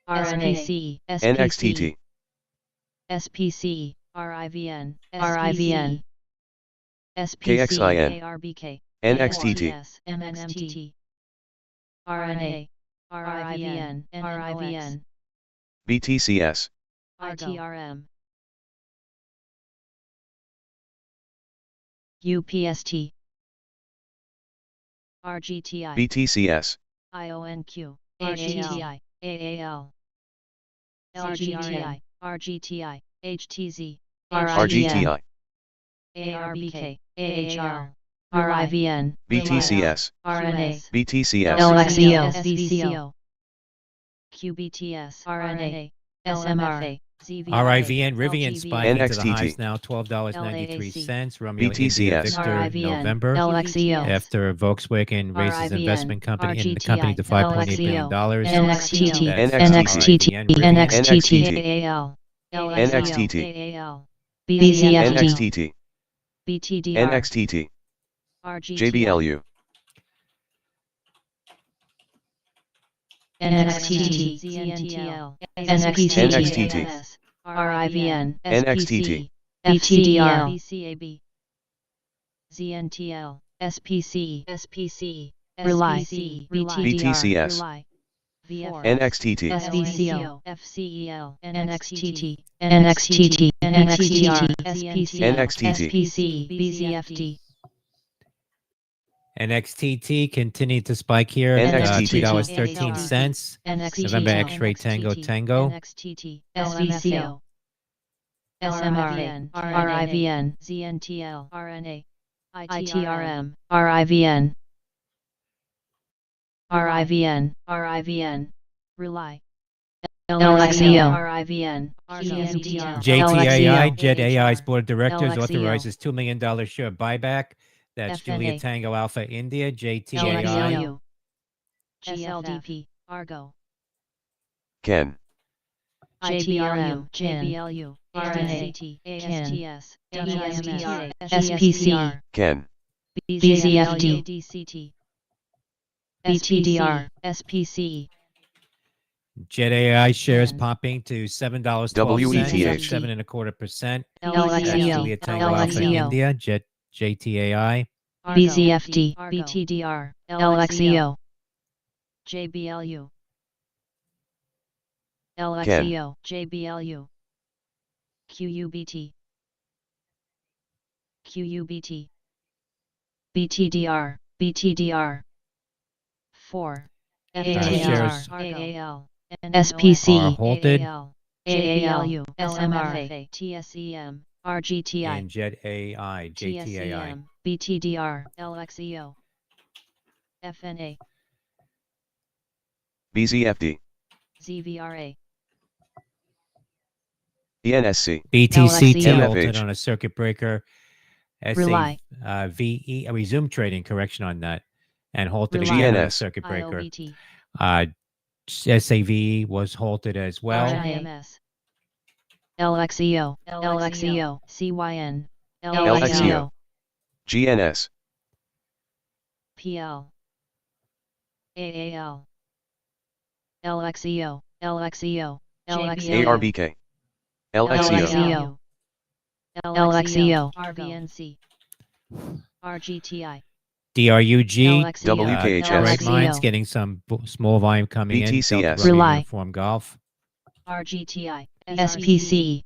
[SPEAKER 4] RNA,
[SPEAKER 2] SPC,
[SPEAKER 3] NXTT,
[SPEAKER 2] SPC, RIVN,
[SPEAKER 4] RIVN,
[SPEAKER 2] SPC,
[SPEAKER 3] KXIN,
[SPEAKER 2] ARBK,
[SPEAKER 3] NXTT,
[SPEAKER 2] ASTS, MNMTT, RNA, RIVN, RIVN,
[SPEAKER 3] BTCS,
[SPEAKER 2] ITRM,
[SPEAKER 4] UPST,
[SPEAKER 2] RGTI,
[SPEAKER 3] BTCS,
[SPEAKER 2] IONQ,
[SPEAKER 4] HTZ,
[SPEAKER 2] AAL,
[SPEAKER 4] CGTI,
[SPEAKER 2] RGTI, HTZ,
[SPEAKER 3] RGTI,
[SPEAKER 2] ARBK, AHR,
[SPEAKER 4] RIVN,
[SPEAKER 3] BTCS,
[SPEAKER 4] RNA,
[SPEAKER 3] BTCS,
[SPEAKER 4] LXEO,
[SPEAKER 2] SVCO, QBTS, RNA,
[SPEAKER 4] SMR,
[SPEAKER 1] RIVN, Rivian spiking to the highs
[SPEAKER 3] NXTT,
[SPEAKER 1] now, $12.93. Romeo India
[SPEAKER 3] BTCS,
[SPEAKER 1] Victor
[SPEAKER 4] RIVN,
[SPEAKER 1] November.
[SPEAKER 4] LXEO,
[SPEAKER 1] After Volkswagen raises
[SPEAKER 4] RIVN,
[SPEAKER 1] investment company in the
[SPEAKER 2] RGTI,
[SPEAKER 1] company to $5.8 billion.
[SPEAKER 4] NXTT,
[SPEAKER 1] That's
[SPEAKER 3] NXTT,
[SPEAKER 1] RIVN, Rivian.
[SPEAKER 3] NXTT,
[SPEAKER 2] AAL,
[SPEAKER 3] NXTT,
[SPEAKER 2] AAL,
[SPEAKER 4] BZFD,
[SPEAKER 3] NXTT,
[SPEAKER 2] BTDR,
[SPEAKER 3] NXTT,
[SPEAKER 2] RGTI,
[SPEAKER 3] JBLU,
[SPEAKER 4] NXTT,
[SPEAKER 2] ZNTL,
[SPEAKER 4] NXTT,
[SPEAKER 2] RIVN,
[SPEAKER 3] NXTT,
[SPEAKER 4] BTDR,
[SPEAKER 2] BCAB, ZNTL, SPC,
[SPEAKER 4] Rely,
[SPEAKER 3] BTCS,
[SPEAKER 2] Rely, VF,
[SPEAKER 3] NXTT,
[SPEAKER 4] SVCO,
[SPEAKER 2] FCEL,
[SPEAKER 4] NXTT, NXTT, NXTT,
[SPEAKER 3] NXTT,
[SPEAKER 2] SPC, BZFD,
[SPEAKER 1] NXTT continued to spike here at
[SPEAKER 3] NXTT,
[SPEAKER 1] $3.13. November X-ray Tango Tango.
[SPEAKER 2] NXTT,
[SPEAKER 4] SVCO, SMR, RIVN,
[SPEAKER 2] ZNTL, RNA,
[SPEAKER 4] ITRM, RIVN, RIVN, RIVN,
[SPEAKER 2] Rely,
[SPEAKER 4] LXEO,
[SPEAKER 2] RIVN, QMTL,
[SPEAKER 1] JTAI,
[SPEAKER 4] LXEO,
[SPEAKER 1] Jet AI's
[SPEAKER 2] AHR,
[SPEAKER 1] board of directors
[SPEAKER 4] LXEO,
[SPEAKER 1] authorizes $2 million share buyback. That's Julia
[SPEAKER 2] FNA,
[SPEAKER 1] Tango Alpha India, JTAI.
[SPEAKER 4] LXEO,
[SPEAKER 2] GLDP, Argo,
[SPEAKER 3] Ken,
[SPEAKER 4] JBRM,
[SPEAKER 2] JBLU,
[SPEAKER 4] RNA,
[SPEAKER 2] ASTT,
[SPEAKER 4] Ken,
[SPEAKER 2] ASTS,
[SPEAKER 4] WSTR,
[SPEAKER 2] WSTR,
[SPEAKER 4] SPC,
[SPEAKER 3] Ken,
[SPEAKER 2] BZFD,
[SPEAKER 4] BTDR,
[SPEAKER 2] SPC,
[SPEAKER 1] Jet AI shares
[SPEAKER 2] Yen.
[SPEAKER 1] pumping to $7.12,
[SPEAKER 3] WETH.
[SPEAKER 1] up 7.25%. That's
[SPEAKER 2] LXEO,
[SPEAKER 1] really a tango out for
[SPEAKER 2] LXEO.
[SPEAKER 1] India. JTAI.
[SPEAKER 4] BZFD,
[SPEAKER 2] BTDR,
[SPEAKER 4] LXEO,
[SPEAKER 2] JBLU,
[SPEAKER 3] Ken.
[SPEAKER 2] LXEO, JBLU, QUBT, QUBT, BTDR, BTDR, 4,
[SPEAKER 1] shares
[SPEAKER 2] AAL,
[SPEAKER 4] SPC,
[SPEAKER 1] are halted
[SPEAKER 2] AAL,
[SPEAKER 4] AAL,
[SPEAKER 2] SMR, TSEM, RGTI,
[SPEAKER 1] in Jet AI, JTAI.
[SPEAKER 2] TSEM, BTDR, LXEO, FNA,
[SPEAKER 3] BZFD,
[SPEAKER 2] ZVRA,
[SPEAKER 3] ENSC,
[SPEAKER 1] BTCT
[SPEAKER 4] LXEO.
[SPEAKER 1] halted
[SPEAKER 3] MFH.
[SPEAKER 1] on a circuit breaker.
[SPEAKER 2] Rely,
[SPEAKER 1] VE, resumed trading, correction on that, and halted
[SPEAKER 2] Rely.
[SPEAKER 1] again on a
[SPEAKER 3] GNS.
[SPEAKER 1] circuit breaker.
[SPEAKER 2] IOBT,
[SPEAKER 1] SAV was halted as well.
[SPEAKER 2] RIMS,
[SPEAKER 4] LXEO,
[SPEAKER 2] LXEO, CYN,
[SPEAKER 3] LXEO, GNS,
[SPEAKER 2] PL, AAL, LXEO, LXEO,
[SPEAKER 3] ARBK, LXEO,
[SPEAKER 4] LXEO,
[SPEAKER 2] RVNC, RGTI,
[SPEAKER 1] DRUG,
[SPEAKER 3] WKHS.
[SPEAKER 1] Bright Minds
[SPEAKER 4] LXEO.
[SPEAKER 1] getting some small volume coming in.
[SPEAKER 3] BTCS.
[SPEAKER 1] Delta Romeo
[SPEAKER 4] Rely.
[SPEAKER 1] Uniform Golf.
[SPEAKER 2] RGTI,
[SPEAKER 4] SPC,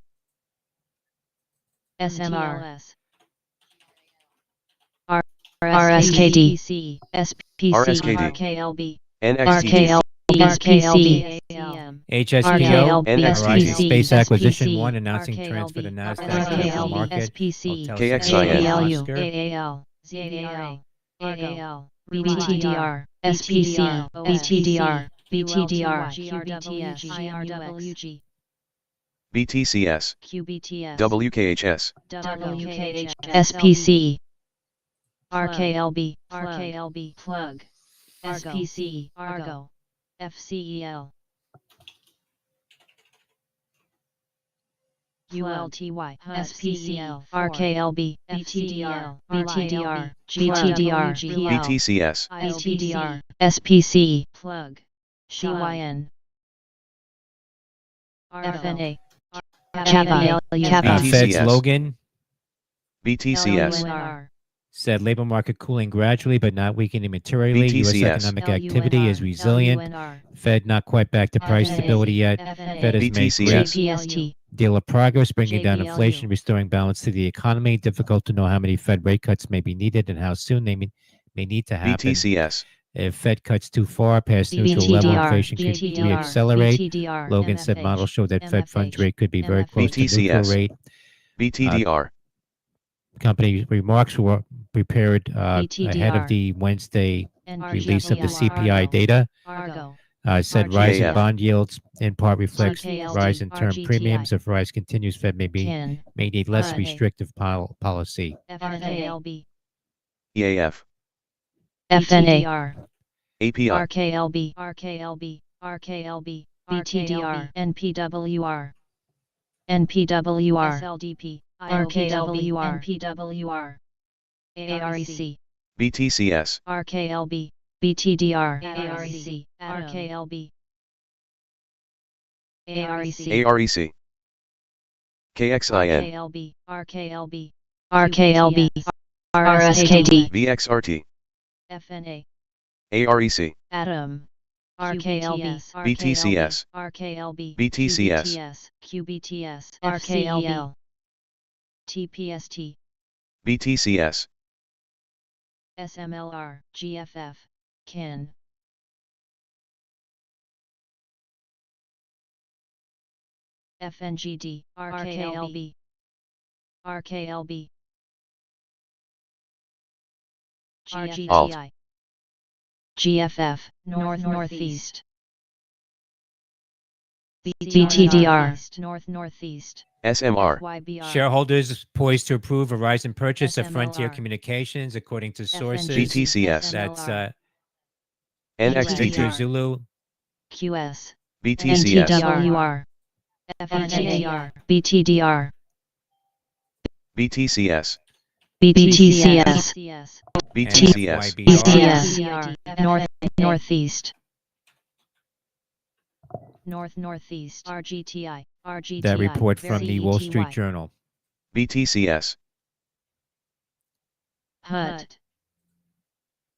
[SPEAKER 2] SMR,
[SPEAKER 4] RSKD, SPC,
[SPEAKER 3] RSKD.
[SPEAKER 2] RKLB,
[SPEAKER 3] NXTT,
[SPEAKER 4] SPC,
[SPEAKER 2] AAM,
[SPEAKER 1] HSPO,
[SPEAKER 4] RKLB,
[SPEAKER 1] Horizon
[SPEAKER 4] SPC,
[SPEAKER 1] Space Acquisition
[SPEAKER 4] SPC,
[SPEAKER 1] 1 announcing transfer to
[SPEAKER 2] RKLB,
[SPEAKER 1] NASDAQ Global
[SPEAKER 2] RKLB,
[SPEAKER 1] Market.
[SPEAKER 4] SPC,
[SPEAKER 1] Hotels
[SPEAKER 3] KXIN.
[SPEAKER 4] JBLU,
[SPEAKER 1] Oscar.
[SPEAKER 2] AAL, ZVRA, AAL,
[SPEAKER 4] BTDR, SPC, BTDR, BTDR,
[SPEAKER 2] GRWG, IRWG,
[SPEAKER 3] BTCS,
[SPEAKER 2] QBTS,
[SPEAKER 3] WKHS,
[SPEAKER 2] WKH,
[SPEAKER 4] SPC,
[SPEAKER 2] RKLB, RKLB, plug, SPC, Argo, FCEL, ULTY, SPCL, RKLB, BTDR, BTDR, GTDR,
[SPEAKER 3] BTCS,
[SPEAKER 2] BTDR,
[SPEAKER 4] SPC,
[SPEAKER 2] plug, CYN, FNA,
[SPEAKER 4] Kappa, Kappa,
[SPEAKER 1] Fed's
[SPEAKER 3] BTCS.
[SPEAKER 1] Logan
[SPEAKER 3] BTCS,
[SPEAKER 2] LUNR,
[SPEAKER 1] said labor market cooling gradually but not weakening materially. U.S.
[SPEAKER 3] BTCS.
[SPEAKER 1] economic activity is resilient. Fed not quite back to price
[SPEAKER 2] FNA.
[SPEAKER 1] stability yet. Fed has made great
[SPEAKER 3] BTCS.
[SPEAKER 4] JPST,
[SPEAKER 1] deal of progress bringing down
[SPEAKER 2] JBLU.
[SPEAKER 1] inflation, restoring balance to the economy. Difficult to know how many Fed rate cuts may be needed and how soon they may need to happen.
[SPEAKER 3] BTCS,
[SPEAKER 1] If Fed cuts too far past neutral level,
[SPEAKER 4] BTDR,
[SPEAKER 1] inflation could
[SPEAKER 2] BTDR,
[SPEAKER 1] reaccelerate.
[SPEAKER 2] BTDR,
[SPEAKER 1] Logan said
[SPEAKER 2] MFH,
[SPEAKER 1] models show that Fed funds rate could be very
[SPEAKER 2] MFH.
[SPEAKER 1] close to neutral
[SPEAKER 3] BTCS.
[SPEAKER 1] rate.
[SPEAKER 3] BTDR,
[SPEAKER 1] Company remarks were prepared ahead
[SPEAKER 2] BTDR.
[SPEAKER 1] of the Wednesday release of the
[SPEAKER 2] RGTI.
[SPEAKER 1] CPI data.
[SPEAKER 2] Argo,
[SPEAKER 1] Said rise in
[SPEAKER 3] GAF.
[SPEAKER 1] bond yields in part reflects
[SPEAKER 2] RKLD,
[SPEAKER 1] rise in term
[SPEAKER 2] RGTI.
[SPEAKER 1] premiums. If rise continues, Fed may
[SPEAKER 2] KIN,
[SPEAKER 1] need less
[SPEAKER 2] RNA.
[SPEAKER 1] restrictive policy.
[SPEAKER 2] FNALB,
[SPEAKER 3] EAF,
[SPEAKER 4] FNA,
[SPEAKER 2] BTDR,
[SPEAKER 3] API,
[SPEAKER 2] RKLB, RKLB, RKLB, BTDR, NPWR,
[SPEAKER 4] NPWR,
[SPEAKER 2] SLDP,
[SPEAKER 4] RKLB,
[SPEAKER 2] NPWR, AREC,
[SPEAKER 3] BTCS,
[SPEAKER 2] RKLB,
[SPEAKER 4] BTDR,
[SPEAKER 2] AREC, RKLB, AREC,
[SPEAKER 3] AREC, KXIN,
[SPEAKER 2] RKLB, RKLB,
[SPEAKER 4] RKLB, RSKD,
[SPEAKER 3] VXRT,
[SPEAKER 2] FNA,
[SPEAKER 3] AREC,
[SPEAKER 2] Atom,
[SPEAKER 4] RKLB,
[SPEAKER 3] BTCS,
[SPEAKER 2] RKLB,
[SPEAKER 3] BTCS,
[SPEAKER 2] QBTS,
[SPEAKER 4] FCEL,
[SPEAKER 2] RKLB, TPST,
[SPEAKER 3] BTCS,
[SPEAKER 2] SMLR, GFF, KIN, FNGD, RKLB, RKLB,
[SPEAKER 3] Alt.
[SPEAKER 2] GTI, GFF, Northeast,
[SPEAKER 4] BTDR,
[SPEAKER 2] Northeast,
[SPEAKER 3] SMR,
[SPEAKER 2] FYBR,
[SPEAKER 1] Shareholders poised to approve a rise in purchase of Frontier
[SPEAKER 2] SMLR.
[SPEAKER 1] Communications, according to sources.
[SPEAKER 3] GTCS,
[SPEAKER 1] That's
[SPEAKER 3] NXTT,
[SPEAKER 1] Victor Zulu,
[SPEAKER 2] QS,
[SPEAKER 3] BTCS,
[SPEAKER 4] NTWR,
[SPEAKER 2] FNTR,
[SPEAKER 4] BTDR,
[SPEAKER 3] BTCS,
[SPEAKER 4] BTCS,
[SPEAKER 2] CS,
[SPEAKER 3] BTCS,
[SPEAKER 1] FYBR.
[SPEAKER 4] BTS, Northeast,
[SPEAKER 2] Northeast, RGTI,
[SPEAKER 1] That report from the Wall Street
[SPEAKER 2] CETY,
[SPEAKER 1] Journal.
[SPEAKER 3] BTCS.
[SPEAKER 2] HUT,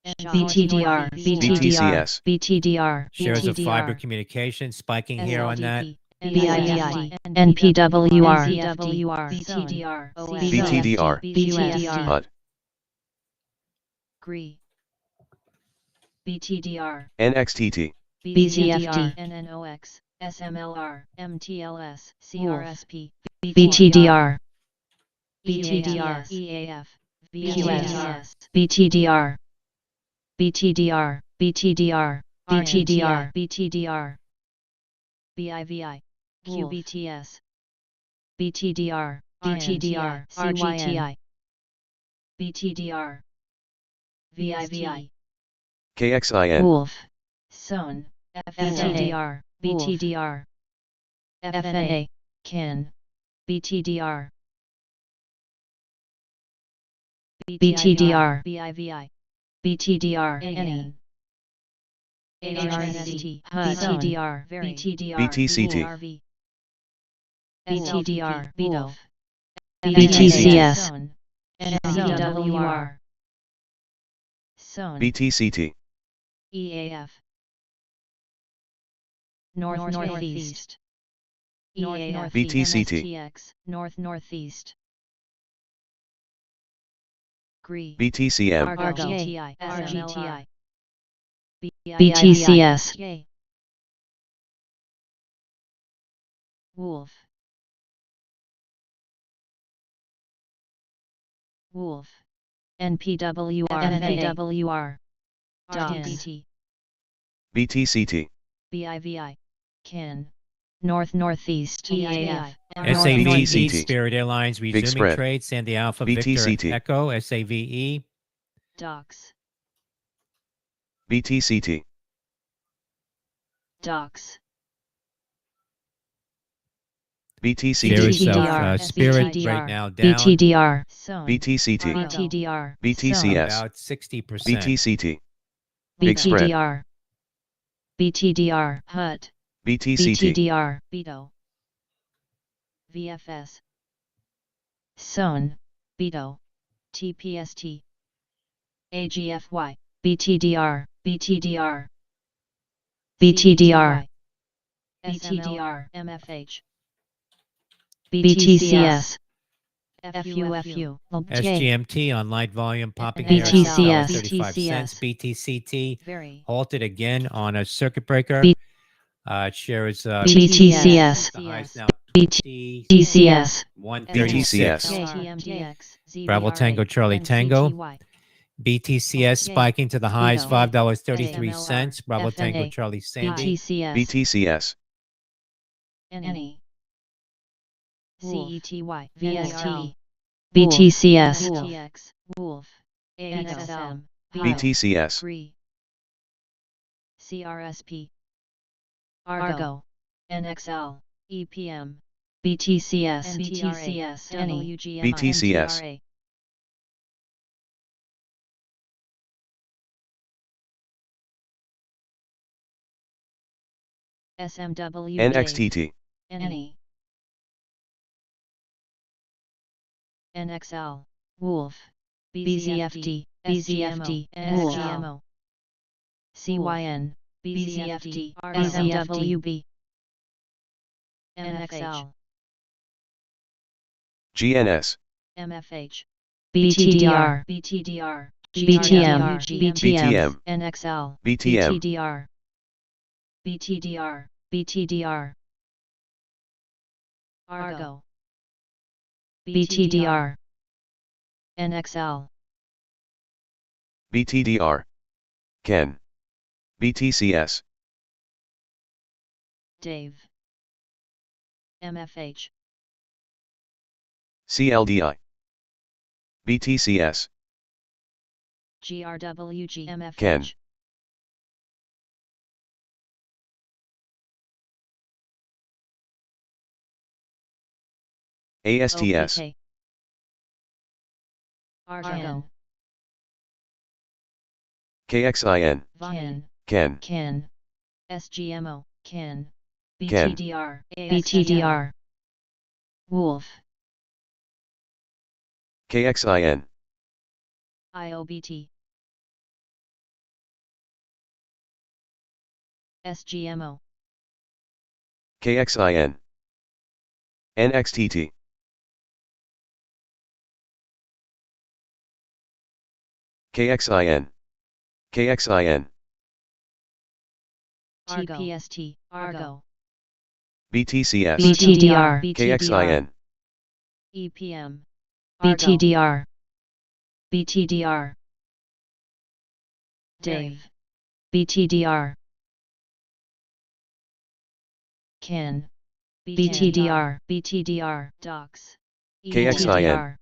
[SPEAKER 4] BTDR, BTDR,
[SPEAKER 3] BTCS.
[SPEAKER 4] BTDR,
[SPEAKER 1] Shares of fiber
[SPEAKER 4] BTDR,
[SPEAKER 1] communication spiking here on that.
[SPEAKER 4] BIVI, NPWR,
[SPEAKER 2] BTDR,
[SPEAKER 3] BTDR.
[SPEAKER 4] BTDR,
[SPEAKER 3] HUT.
[SPEAKER 2] GRI, BTDR,
[SPEAKER 3] NXTT.
[SPEAKER 4] BZFD,
[SPEAKER 2] NNOX, SMLR, MTLS, CRSP,
[SPEAKER 4] BTDR,
[SPEAKER 2] BTDR, EAF,
[SPEAKER 4] QS,
[SPEAKER 2] VTS,
[SPEAKER 4] BTDR, BTDR, BTDR,
[SPEAKER 2] BTDR,
[SPEAKER 4] BTDR,
[SPEAKER 2] BTDR, BIVI, QBTS,
[SPEAKER 4] BTDR, BTDR,
[SPEAKER 2] RGTI, BTDR, VIVI,
[SPEAKER 3] KXIN.
[SPEAKER 4] Wolf,
[SPEAKER 2] SON,
[SPEAKER 4] FTDR, BTDR,
[SPEAKER 2] FNA,
[SPEAKER 4] CAN, BTDR,
[SPEAKER 2] BTDR,
[SPEAKER 4] BTDR,
[SPEAKER 2] BIVI,
[SPEAKER 4] BTDR,
[SPEAKER 2] AN, HRST,
[SPEAKER 4] BTDR,
[SPEAKER 2] BTDR,
[SPEAKER 3] BTCT.
[SPEAKER 2] RV,
[SPEAKER 4] BTDR,
[SPEAKER 2] Wolf,
[SPEAKER 4] BTCS,
[SPEAKER 2] SON, NCWR, SON,
[SPEAKER 3] BTCT.
[SPEAKER 2] EAF, Northeast, EAF,
[SPEAKER 3] BTCT.
[SPEAKER 2] MSTX, Northeast, GRI,
[SPEAKER 3] BTCM.
[SPEAKER 2] RGTI, RGTI,
[SPEAKER 4] BTCS,
[SPEAKER 2] Wolf, Wolf,
[SPEAKER 4] NPWR, NPWR,
[SPEAKER 2] RDT,
[SPEAKER 3] BTCT.
[SPEAKER 2] BIVI,
[SPEAKER 4] CAN, Northeast,
[SPEAKER 2] EAF,
[SPEAKER 1] SAVE,
[SPEAKER 3] BTCT.
[SPEAKER 1] Spirit Airlines
[SPEAKER 3] Big
[SPEAKER 1] resuming
[SPEAKER 3] spread.
[SPEAKER 1] trade. Sandy Alpha, Victor
[SPEAKER 3] BTCT.
[SPEAKER 1] Echo, SAVE.
[SPEAKER 2] Docs,
[SPEAKER 3] BTCT.
[SPEAKER 2] Docs,
[SPEAKER 3] BTCT.
[SPEAKER 1] Shares of
[SPEAKER 4] BTDR,
[SPEAKER 1] Spirit
[SPEAKER 4] BTDR,
[SPEAKER 1] right now down
[SPEAKER 4] BTDR,
[SPEAKER 2] SON,
[SPEAKER 3] BTCT.
[SPEAKER 4] BTDR,
[SPEAKER 3] BTCS.
[SPEAKER 1] about 60%.
[SPEAKER 3] BTCT. Big spread.
[SPEAKER 4] BTDR, BTDR,
[SPEAKER 2] HUT,
[SPEAKER 3] BTCT.
[SPEAKER 4] BTDR,
[SPEAKER 2] Beto, VFS,
[SPEAKER 4] SON,
[SPEAKER 2] Beto, TPST, AGFY,
[SPEAKER 4] BTDR,
[SPEAKER 2] BTDR,
[SPEAKER 4] BTDR,
[SPEAKER 2] SMLR, MFH,
[SPEAKER 4] BTCS,
[SPEAKER 2] FUFU,
[SPEAKER 1] SGMT on light volume popping here at
[SPEAKER 4] BTCS.
[SPEAKER 1] $6.35. BTCT
[SPEAKER 2] Very,
[SPEAKER 1] halted again on a circuit breaker.
[SPEAKER 4] B-
[SPEAKER 1] Shares
[SPEAKER 4] BTCS,
[SPEAKER 1] the highs now
[SPEAKER 4] BTCS,
[SPEAKER 1] 136.
[SPEAKER 3] BTCS.
[SPEAKER 2] TMDX,
[SPEAKER 1] Bravo Tango Charlie Tango. BTCS spiking to the highs $5.33. Bravo Tango
[SPEAKER 2] FNA,
[SPEAKER 1] Charlie Sandy.
[SPEAKER 2] BTCS,
[SPEAKER 3] BTCS.
[SPEAKER 2] NE, CETY, VST,
[SPEAKER 4] BTCS,
[SPEAKER 2] TX, Wolf, AXM,
[SPEAKER 3] BTCS.
[SPEAKER 2] GRI, CRSP, Argo, NXL, EPM,
[SPEAKER 4] BTCS,
[SPEAKER 2] NTRS, WGMI,
[SPEAKER 3] BTCS.
[SPEAKER 2] NTRA, SMWJ,
[SPEAKER 3] NXTT.
[SPEAKER 2] NE, NXL, Wolf,
[SPEAKER 4] BZFD, BZFD,
[SPEAKER 2] SGMO,
[SPEAKER 4] NSGMO,
[SPEAKER 2] CYN, BZFD, SMWB, MXL,
[SPEAKER 3] GNS.
[SPEAKER 2] MFH,
[SPEAKER 4] BTDR,
[SPEAKER 2] BTDR,
[SPEAKER 4] BTM,
[SPEAKER 3] BTM.
[SPEAKER 2] NXL,
[SPEAKER 3] BTM.
[SPEAKER 4] BTDR,
[SPEAKER 2] BTDR,
[SPEAKER 4] BTDR,
[SPEAKER 2] Argo,
[SPEAKER 4] BTDR,
[SPEAKER 2] NXL,
[SPEAKER 3] BTDR. Ken. BTCS.
[SPEAKER 2] Dave, MFH,
[SPEAKER 3] CLDI. BTCS.
[SPEAKER 2] GRWG, MFH,
[SPEAKER 3] Ken. ASTS.
[SPEAKER 2] OPK, Argo,
[SPEAKER 3] KXIN.
[SPEAKER 2] VIN,
[SPEAKER 3] Ken.
[SPEAKER 4] CAN,
[SPEAKER 2] SGMO,
[SPEAKER 4] CAN,
[SPEAKER 3] Ken.
[SPEAKER 2] BTDR,
[SPEAKER 4] BTDR.
[SPEAKER 2] Wolf,
[SPEAKER 3] KXIN.
[SPEAKER 2] IOBT, SGMO,
[SPEAKER 3] KXIN. NXTT. KXIN. KXIN.
[SPEAKER 2] TPST, Argo,
[SPEAKER 3] BTCS.
[SPEAKER 4] BTDR.
[SPEAKER 3] KXIN.
[SPEAKER 2] EPM, Argo,
[SPEAKER 4] BTDR.
[SPEAKER 2] BTDR, Dave,
[SPEAKER 4] BTDR.
[SPEAKER 2] Ken,
[SPEAKER 4] BTDR.
[SPEAKER 2] BTDR, Docs,
[SPEAKER 3] KXIN.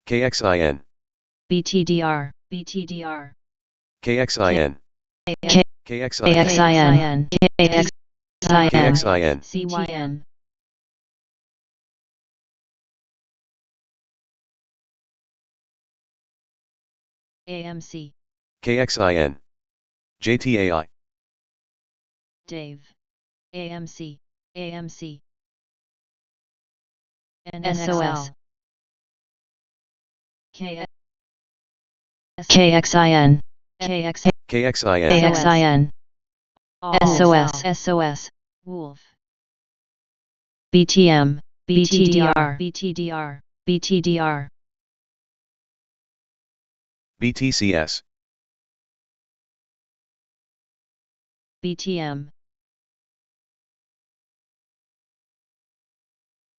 [SPEAKER 3] KXIN.
[SPEAKER 4] BTDR.
[SPEAKER 2] BTDR,
[SPEAKER 3] KXIN.
[SPEAKER 4] K-
[SPEAKER 3] KXIN.
[SPEAKER 4] KXIN. KXIN.
[SPEAKER 3] KXIN.
[SPEAKER 2] CYM, AMC,
[SPEAKER 3] KXIN. JTAI.
[SPEAKER 2] Dave, AMC, AMC,
[SPEAKER 4] SOS.
[SPEAKER 2] KX,
[SPEAKER 4] KXIN.
[SPEAKER 2] KX,
[SPEAKER 3] KXIN.
[SPEAKER 4] KXIN. SOS. SOS.
[SPEAKER 2] Wolf,
[SPEAKER 4] BTM. BTDR.
[SPEAKER 2] BTDR,
[SPEAKER 4] BTDR.
[SPEAKER 3] BTCS.
[SPEAKER 2] BTM,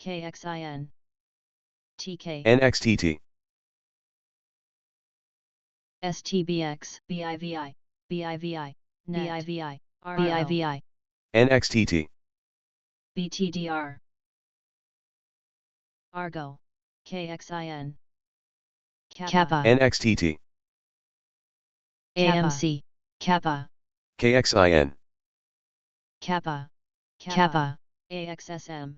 [SPEAKER 2] KXIN, TK,
[SPEAKER 3] NXTT.
[SPEAKER 2] STBX, BIVI, BIVI, BIVI,
[SPEAKER 4] BIVI.
[SPEAKER 3] NXTT.
[SPEAKER 2] BTDR, Argo, KXIN,
[SPEAKER 4] Kappa.
[SPEAKER 3] NXTT.
[SPEAKER 4] AMC. Kappa.
[SPEAKER 3] KXIN.
[SPEAKER 2] Kappa,
[SPEAKER 4] Kappa.
[SPEAKER 2] AXSM,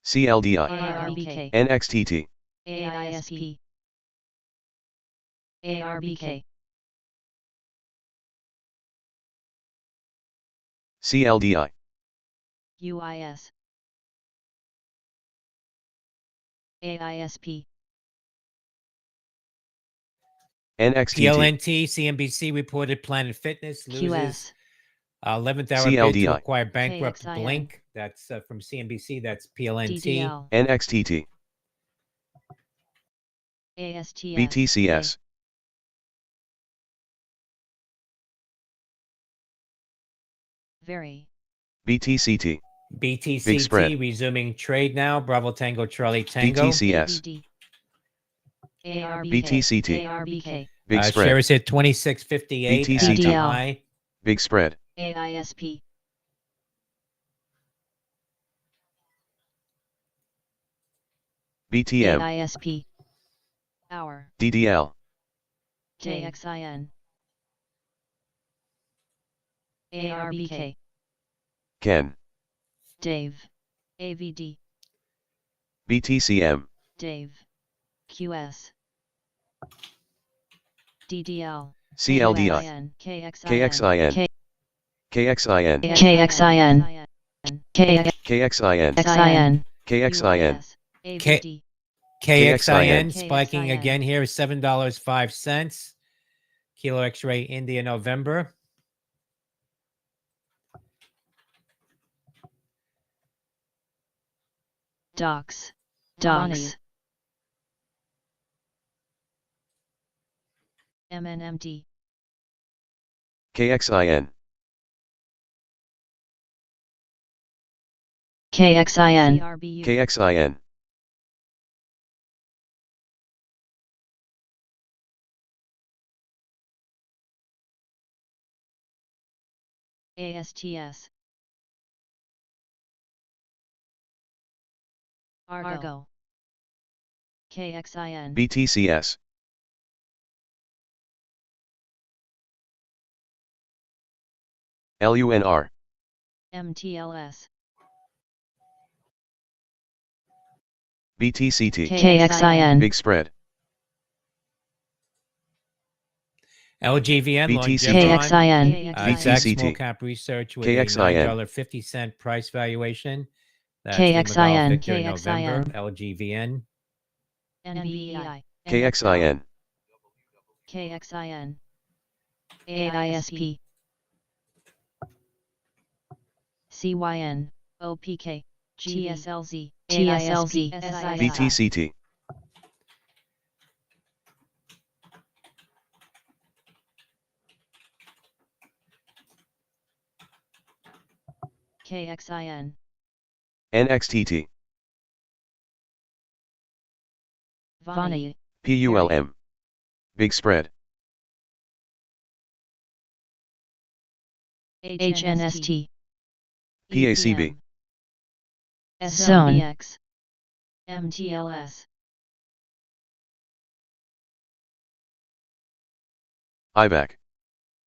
[SPEAKER 3] CLDI.
[SPEAKER 2] ARBK,
[SPEAKER 3] NXTT.
[SPEAKER 2] AISP, ARBK,
[SPEAKER 3] CLDI.
[SPEAKER 2] UIS, AISP,
[SPEAKER 3] NXTT.
[SPEAKER 1] PLNT, CNBC reported Planet Fitness loses
[SPEAKER 2] QS,
[SPEAKER 1] 11th hour bid to
[SPEAKER 3] CLDI.
[SPEAKER 1] acquire bankrupt
[SPEAKER 2] KXIN,
[SPEAKER 1] Blink. That's from CNBC. That's PLNT.
[SPEAKER 2] DDL,
[SPEAKER 3] NXTT.
[SPEAKER 2] ASTS,
[SPEAKER 3] BTCS.
[SPEAKER 2] Very,
[SPEAKER 3] BTCT. Big
[SPEAKER 1] BTCT
[SPEAKER 3] spread.
[SPEAKER 1] resuming trade now. Bravo Tango Charlie Tango.
[SPEAKER 3] BTCS.
[SPEAKER 2] AVD, ARBK,
[SPEAKER 3] BTCT.
[SPEAKER 2] ARBK,
[SPEAKER 3] Big spread.
[SPEAKER 1] Shares hit 26.58 at the
[SPEAKER 3] BTCT.
[SPEAKER 1] high.
[SPEAKER 3] Big spread.
[SPEAKER 2] AISP,
[SPEAKER 3] BTM.
[SPEAKER 2] AISP, Hour,
[SPEAKER 3] DDL.
[SPEAKER 2] KXIN, ARBK,
[SPEAKER 3] Ken.
[SPEAKER 2] Dave, AVD,
[SPEAKER 3] BTCM.
[SPEAKER 2] Dave, QS, DDL,
[SPEAKER 3] CLDI. KXIN. KXIN.
[SPEAKER 4] KXIN.
[SPEAKER 3] KXIN.
[SPEAKER 4] KXIN.
[SPEAKER 3] KXIN.
[SPEAKER 2] AVD,
[SPEAKER 1] KXIN
[SPEAKER 3] KXIN.
[SPEAKER 1] spiking again here is $7.05. Kilo X-ray India November.
[SPEAKER 2] Docs,
[SPEAKER 4] Docs.
[SPEAKER 2] MNMD,
[SPEAKER 3] KXIN.
[SPEAKER 4] KXIN.
[SPEAKER 2] CRBU,
[SPEAKER 3] KXIN.
[SPEAKER 2] ASTS, Argo, KXIN,
[SPEAKER 3] BTCS. LUNR.
[SPEAKER 2] MTLS,
[SPEAKER 3] BTCT.
[SPEAKER 4] KXIN.
[SPEAKER 3] Big spread.
[SPEAKER 1] LGVN,
[SPEAKER 3] BTC.
[SPEAKER 1] Longeveron,
[SPEAKER 4] KXIN.
[SPEAKER 1] Zacks Small
[SPEAKER 3] BTCT.
[SPEAKER 1] Cap Research with a
[SPEAKER 3] KXIN.
[SPEAKER 1] $9.50 price valuation. That's
[SPEAKER 4] KXIN.
[SPEAKER 1] Lima Victor November, LGVN.
[SPEAKER 2] NBEI.
[SPEAKER 3] KXIN.
[SPEAKER 2] KXIN.
[SPEAKER 4] AISP.
[SPEAKER 2] CYN. OPK. GSLZ.
[SPEAKER 4] TSLZ.
[SPEAKER 3] VTCT.
[SPEAKER 2] KXIN.
[SPEAKER 3] NXTT.
[SPEAKER 2] Vani.
[SPEAKER 3] PULM. Big spread.
[SPEAKER 4] HNST.
[SPEAKER 3] PACB.
[SPEAKER 4] Zone.
[SPEAKER 2] SLBX. MTLS.
[SPEAKER 3] IBAC.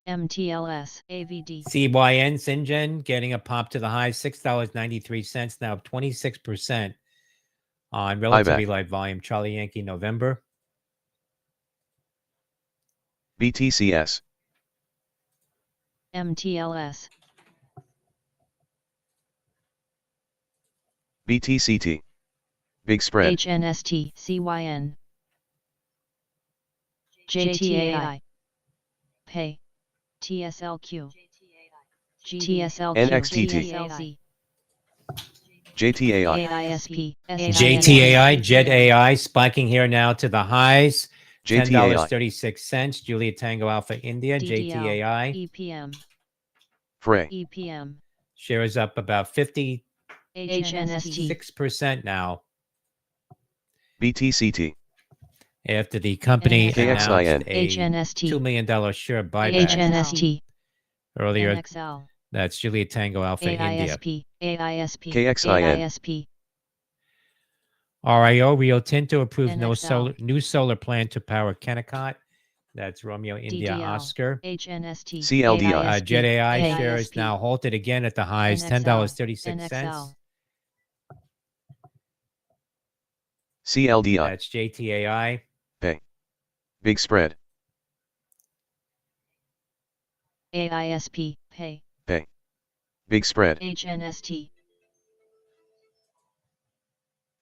[SPEAKER 2] MTLS. AVD.
[SPEAKER 1] CYN, Syngin, getting a pop to the high, $6.93, now up 26% on relatively light volume. Charlie Yankee November.
[SPEAKER 3] BTCS.
[SPEAKER 2] MTLS.
[SPEAKER 3] BTCT. Big spread.
[SPEAKER 2] HNST. CYN. JTAI. Pay. TSLQ. GTSLQ.
[SPEAKER 3] NXTT.
[SPEAKER 2] TSLZ.
[SPEAKER 3] JTAI.
[SPEAKER 2] AISP.
[SPEAKER 1] JTAI, Jet AI, spiking here now to the highs.
[SPEAKER 3] JTAI.
[SPEAKER 1] $10.36. Julia Tango Alpha India, JTAI.
[SPEAKER 2] EPM.
[SPEAKER 3] Frey.
[SPEAKER 2] EPM.
[SPEAKER 1] Share is up about 56%
[SPEAKER 2] HNST.
[SPEAKER 1] now
[SPEAKER 3] BTCT.
[SPEAKER 1] after the company
[SPEAKER 2] KXIN.
[SPEAKER 1] announced a
[SPEAKER 2] HNST.
[SPEAKER 1] $2 million share buyback
[SPEAKER 4] HNST.
[SPEAKER 1] earlier.
[SPEAKER 2] NXL.
[SPEAKER 1] That's Julia Tango Alpha India.
[SPEAKER 2] AISP. AISP.
[SPEAKER 3] KXIN.
[SPEAKER 2] AISP.
[SPEAKER 1] RIO, Rio Tinto approved
[SPEAKER 2] NXL.
[SPEAKER 1] new solar plant to power Kennecott. That's Romeo India
[SPEAKER 2] DDL.
[SPEAKER 1] Oscar.
[SPEAKER 2] HNST.
[SPEAKER 3] CLDI.
[SPEAKER 2] AISP.
[SPEAKER 1] Jet AI
[SPEAKER 2] AISP.
[SPEAKER 1] share is now halted again at the highs,
[SPEAKER 2] NXL.
[SPEAKER 1] $10.36.
[SPEAKER 2] NXL.
[SPEAKER 3] CLDI.
[SPEAKER 1] That's JTAI.
[SPEAKER 3] Pay. Big spread.
[SPEAKER 2] AISP. Pay.
[SPEAKER 3] Pay. Big spread.
[SPEAKER 2] HNST.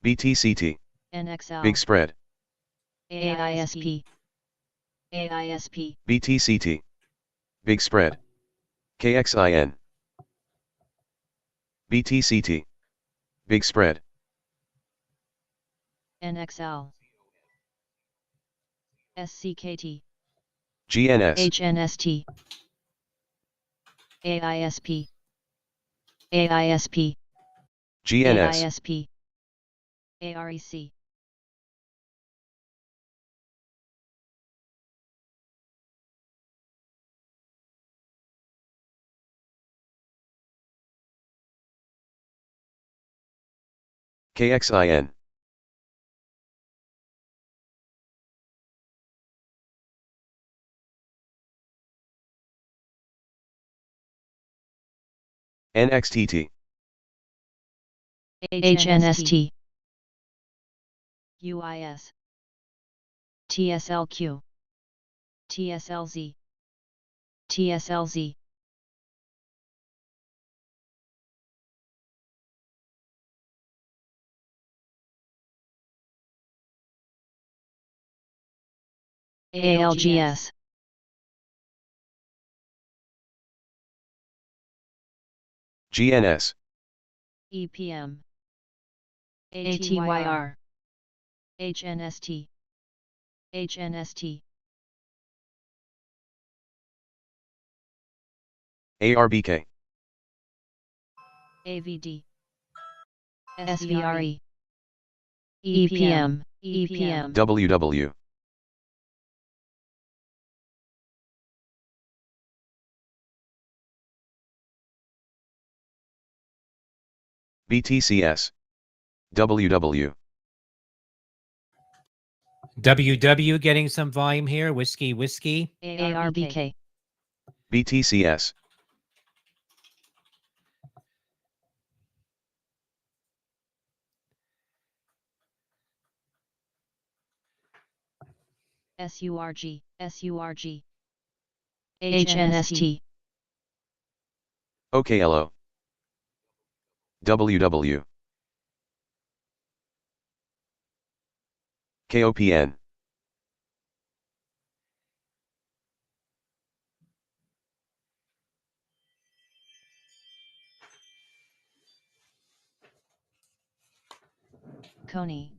[SPEAKER 3] BTCT.
[SPEAKER 2] NXL.
[SPEAKER 3] Big spread.
[SPEAKER 2] AISP. AISP.
[SPEAKER 3] BTCT. Big spread. KXIN. BTCT. Big spread.
[SPEAKER 2] NXL. SCKT.
[SPEAKER 3] GNS.
[SPEAKER 2] HNST. AISP. AISP.
[SPEAKER 3] GNS.
[SPEAKER 2] AISP. AREC.
[SPEAKER 3] KXIN. NXTT.
[SPEAKER 2] HNST. UIS. TSLQ. TSLZ. TSLZ. ALGS.
[SPEAKER 3] GNS.
[SPEAKER 2] EPM. ATYR. HNST. HNST.
[SPEAKER 3] ARBK.
[SPEAKER 2] AVD. SVRE. EPM. EPM.
[SPEAKER 3] WW. BTCS. WW.
[SPEAKER 1] WW getting some volume here. Whiskey.
[SPEAKER 2] ARBK.
[SPEAKER 3] BTCS.
[SPEAKER 2] SURG. SURG.
[SPEAKER 4] HNST,
[SPEAKER 3] OKLO, WW, KOPN,
[SPEAKER 2] Coney,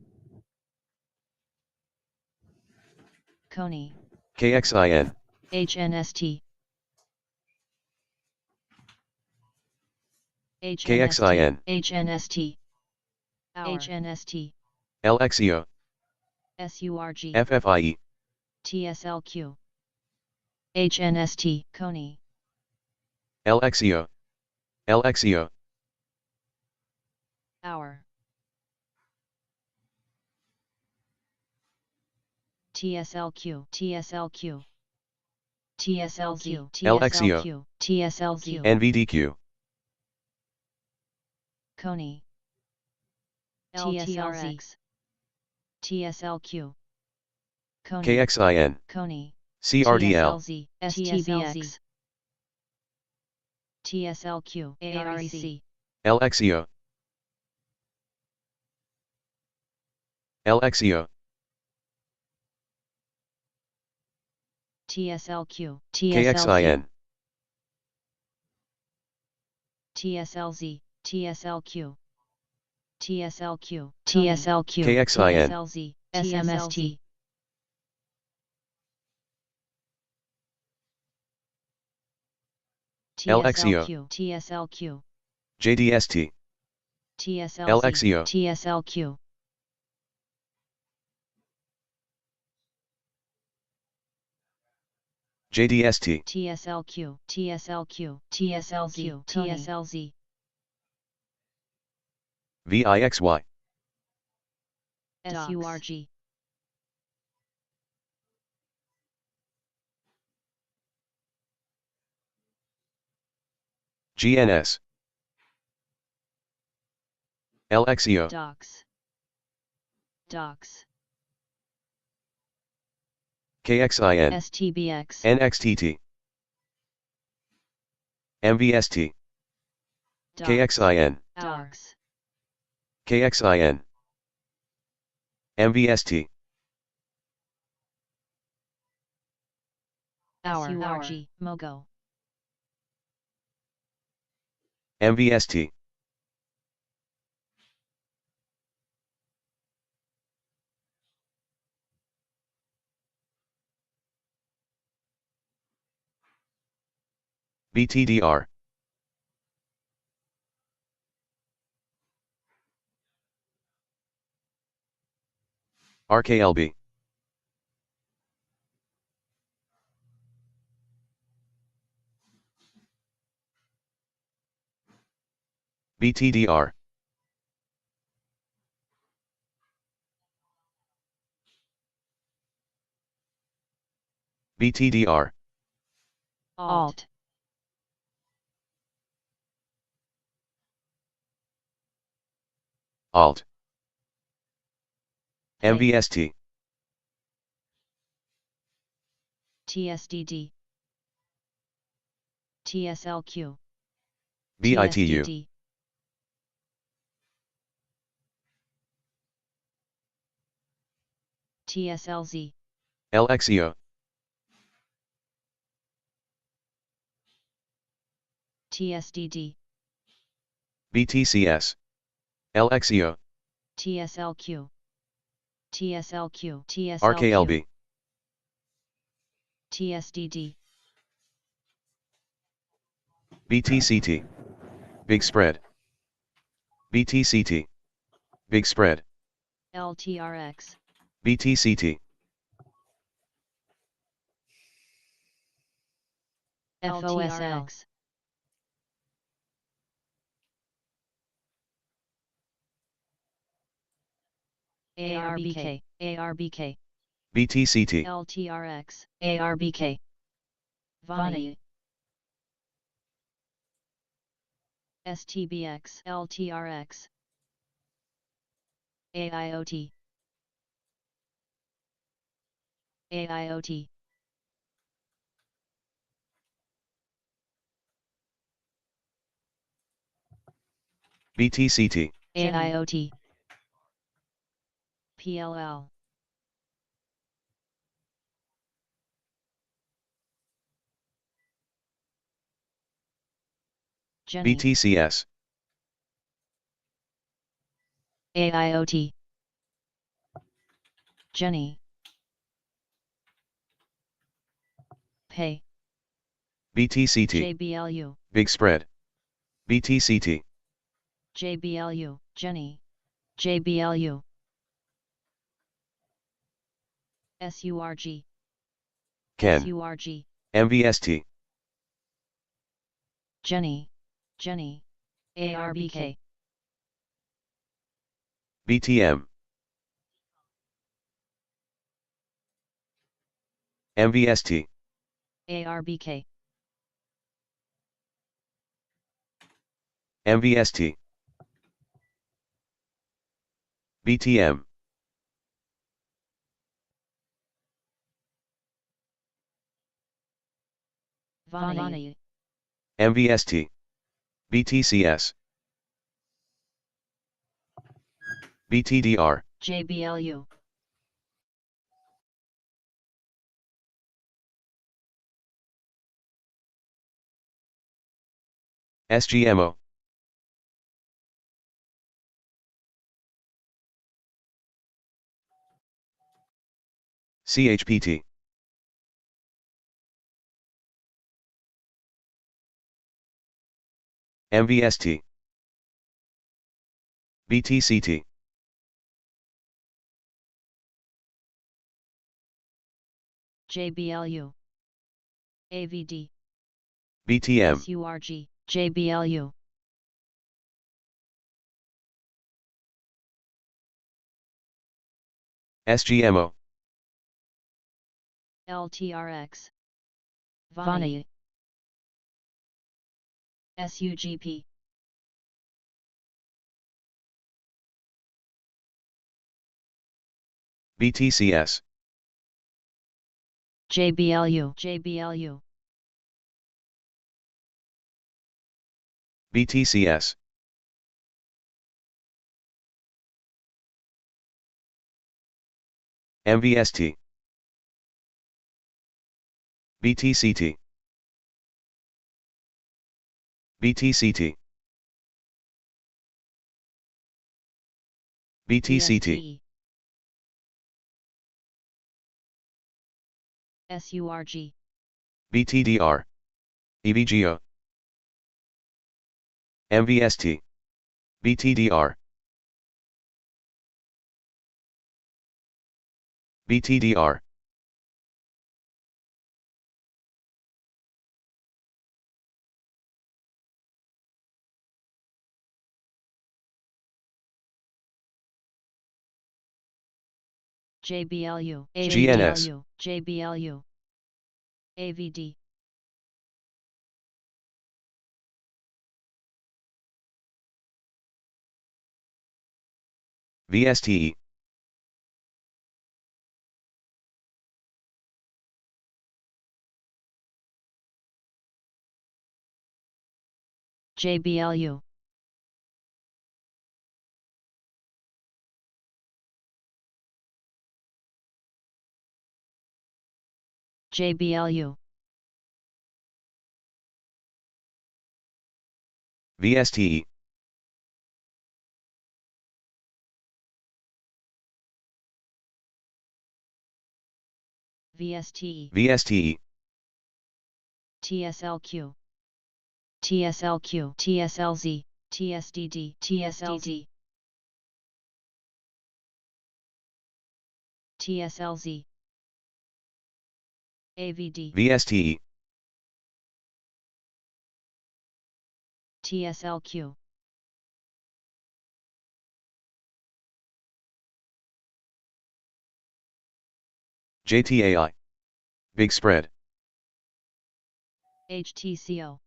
[SPEAKER 2] Coney,
[SPEAKER 3] KXIN,
[SPEAKER 2] HNST,
[SPEAKER 3] KXIN,
[SPEAKER 2] HNST, HNST,
[SPEAKER 3] LXEO,
[SPEAKER 2] SURG,
[SPEAKER 3] FFIE,
[SPEAKER 2] TSLQ, HNST, Coney,
[SPEAKER 3] LXEO, LXEO,
[SPEAKER 2] hour, TSLQ, TSLQ, TSLQ, TSLQ, TSLQ,
[SPEAKER 3] NVDQ,
[SPEAKER 2] Coney, TSLZ, TSLQ, Coney,
[SPEAKER 3] KXIN,
[SPEAKER 2] Coney,
[SPEAKER 3] CRDL,
[SPEAKER 2] TSLZ, STBX, TSLQ, AREC,
[SPEAKER 3] LXEO, LXEO,
[SPEAKER 2] TSLQ,
[SPEAKER 3] KXIN,
[SPEAKER 2] TSLZ, TSLQ, TSLQ, TSLQ,
[SPEAKER 3] KXIN,
[SPEAKER 2] TSLZ, SMST,
[SPEAKER 3] LXEO,
[SPEAKER 2] TSLQ,
[SPEAKER 3] JDST,
[SPEAKER 2] TSLZ,
[SPEAKER 3] LXEO,
[SPEAKER 2] TSLQ,
[SPEAKER 3] JDST,
[SPEAKER 2] TSLQ, TSLQ, TSLZ, TSLZ,
[SPEAKER 3] VIXY,
[SPEAKER 2] SURG,
[SPEAKER 3] GNS, LXEO,
[SPEAKER 2] Docs, Docs,
[SPEAKER 3] KXIN,
[SPEAKER 2] STBX,
[SPEAKER 3] NXTT, MVST,
[SPEAKER 2] Docs,
[SPEAKER 3] KXIN,
[SPEAKER 2] Docs,
[SPEAKER 3] KXIN, MVST,
[SPEAKER 2] SURG, MOGO,
[SPEAKER 3] MVST, BTDR, RKLB, BTDR, BTDR,
[SPEAKER 2] Alt,
[SPEAKER 3] ALT,
[SPEAKER 2] Pay,
[SPEAKER 3] MVST,
[SPEAKER 2] TSDD, TSLQ,
[SPEAKER 3] BITU,
[SPEAKER 2] TSDD, TSLZ,
[SPEAKER 3] LXEO,
[SPEAKER 2] TSDD,
[SPEAKER 3] BTCS, LXEO,
[SPEAKER 2] TSLQ, TSLQ, TSLQ,
[SPEAKER 3] RKLB,
[SPEAKER 2] TSDD,
[SPEAKER 3] BTCT, Big Spread, BTCT, Big Spread,
[SPEAKER 2] LTRX,
[SPEAKER 3] BTCT,
[SPEAKER 2] FOSL, ARBK, ARBK,
[SPEAKER 3] BTCT,
[SPEAKER 2] LTRX, ARBK, Vani, STBX, LTRX, AIoT, AIoT,
[SPEAKER 3] BTCT,
[SPEAKER 2] AIoT, PLL, Jenny,
[SPEAKER 3] BTCS,
[SPEAKER 2] AIoT, Jenny, Pay,
[SPEAKER 3] BTCT,
[SPEAKER 2] JBLU,
[SPEAKER 3] Big Spread, BTCT,
[SPEAKER 2] JBLU, Jenny, JBLU, SURG,
[SPEAKER 3] Ken,
[SPEAKER 2] SURG,
[SPEAKER 3] MVST,
[SPEAKER 2] Jenny, Jenny, ARBK,
[SPEAKER 3] BTM, MVST,
[SPEAKER 2] ARBK,
[SPEAKER 3] MVST, BTM,
[SPEAKER 2] Vani,
[SPEAKER 3] MVST, BTCS, BTDR,
[SPEAKER 2] JBLU,
[SPEAKER 3] SGMO, CHPT, MVST, BTCT,
[SPEAKER 2] JBLU, AVD,
[SPEAKER 3] BTM,
[SPEAKER 2] SURG, JBLU,
[SPEAKER 3] SGMO,
[SPEAKER 2] LTRX, Vani, SUGP,
[SPEAKER 3] BTCS,
[SPEAKER 2] JBLU, JBLU,
[SPEAKER 3] BTCS, MVST, BTCT, BTCT, BTCT,
[SPEAKER 2] SURG,
[SPEAKER 3] BTDR, EVGO, MVST, BTDR, BTDR,
[SPEAKER 2] JBLU,
[SPEAKER 3] GNS.
[SPEAKER 2] JBLU, JBLU, AVD,
[SPEAKER 3] VSTE,
[SPEAKER 2] JBLU, JBLU,
[SPEAKER 3] VSTE,
[SPEAKER 2] VSTE,
[SPEAKER 3] VSTE,
[SPEAKER 2] TSLQ, TSLQ, TSLZ, TSDD, TSLZ, TSLZ, AVD,
[SPEAKER 3] VSTE,
[SPEAKER 2] TSLQ,
[SPEAKER 3] JTAI, Big Spread,
[SPEAKER 2] HTCO,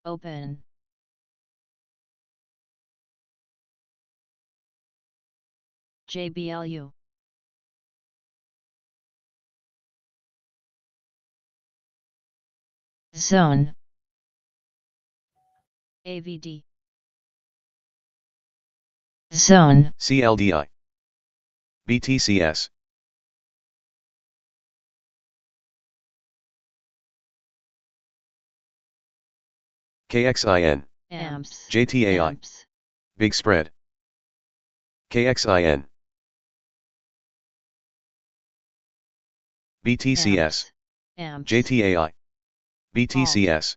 [SPEAKER 2] Open, JBLU,
[SPEAKER 4] Zone,
[SPEAKER 2] AVD,
[SPEAKER 4] Zone,
[SPEAKER 3] CLDI. BTCS. KXIN.
[SPEAKER 2] amps,
[SPEAKER 3] JTAI.
[SPEAKER 2] amps,
[SPEAKER 3] Big spread. KXIN. BTCS.
[SPEAKER 2] amps,
[SPEAKER 3] JTAI. BTCS.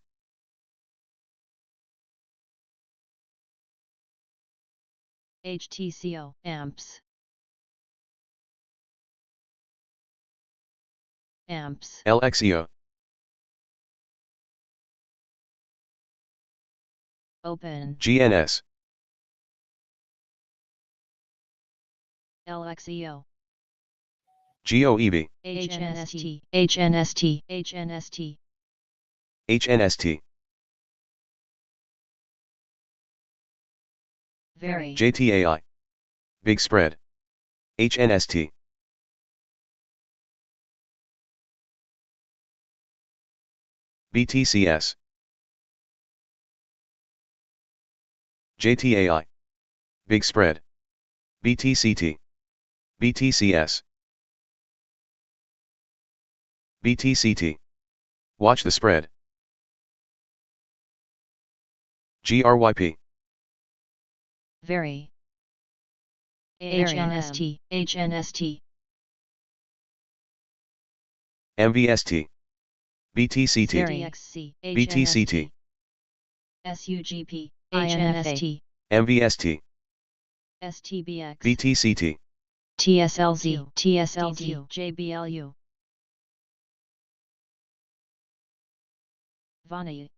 [SPEAKER 2] HTCO, amps, amps,
[SPEAKER 3] LXEO.
[SPEAKER 2] open,
[SPEAKER 3] GNS.
[SPEAKER 2] LXEO,
[SPEAKER 3] GOEB.
[SPEAKER 2] HNST, HNST, HNST,
[SPEAKER 3] HNST.
[SPEAKER 2] very,
[SPEAKER 3] JTAI. Big spread. HNST. BTCS. JTAI. Big spread. BTCT. BTCS. BTCT. Watch the spread. GRYP.
[SPEAKER 2] very, HNST, HNST,
[SPEAKER 3] MVST. BTCT.
[SPEAKER 2] DXC,
[SPEAKER 3] BTCT.
[SPEAKER 2] SUGP,
[SPEAKER 4] INFA,
[SPEAKER 2] HNST,
[SPEAKER 3] MVST.
[SPEAKER 2] STBX,
[SPEAKER 3] BTCT.
[SPEAKER 2] TSLZ, TSLZ, JBLU, Vani,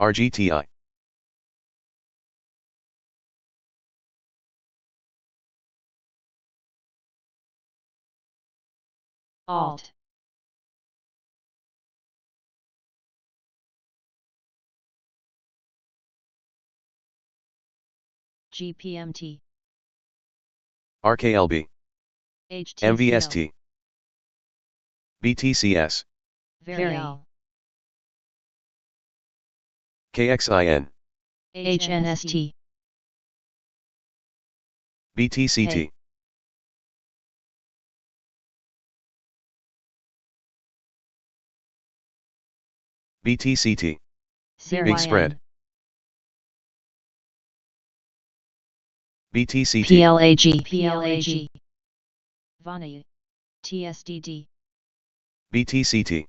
[SPEAKER 3] RGTI.
[SPEAKER 2] Alt, GPMT,
[SPEAKER 3] RKLB.
[SPEAKER 2] HTCO,
[SPEAKER 3] MVST. BTCS.
[SPEAKER 2] Varial,
[SPEAKER 3] KXIN.
[SPEAKER 2] HNST,
[SPEAKER 3] BTCT.
[SPEAKER 2] Hey.
[SPEAKER 3] BTCT.
[SPEAKER 2] CYN,
[SPEAKER 3] Big spread. BTCT.
[SPEAKER 4] PLAG,
[SPEAKER 2] PLAG, Vani, TSDD,
[SPEAKER 3] BTCT.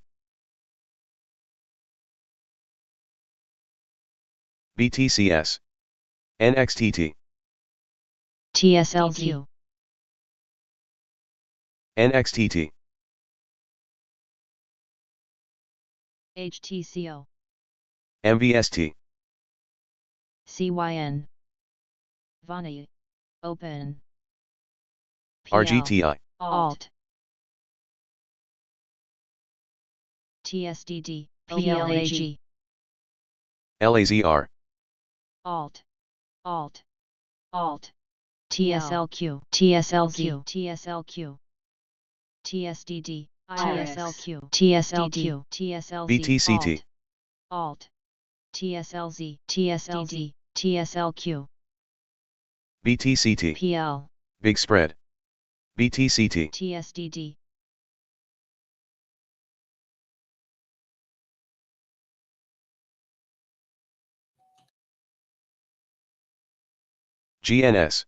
[SPEAKER 3] BTCS. NXTT.
[SPEAKER 2] TSLQ,
[SPEAKER 3] NXTT.
[SPEAKER 2] HTCO,
[SPEAKER 3] MVST.
[SPEAKER 2] CYN, Vani, Open, PL,
[SPEAKER 3] RGTI.
[SPEAKER 2] Alt, TSDD,
[SPEAKER 4] PLAG,
[SPEAKER 3] LAZR.
[SPEAKER 2] Alt, Alt, Alt, TSLQ, TSLQ, TSLQ, TSDD, TSLQ, TSLQ, TSLZ,
[SPEAKER 3] BTCT.
[SPEAKER 2] Alt, TSLZ, TSLZ, TSLQ,
[SPEAKER 3] BTCT.
[SPEAKER 2] PL,
[SPEAKER 3] Big spread. BTCT.
[SPEAKER 2] TSDD,
[SPEAKER 3] GNS.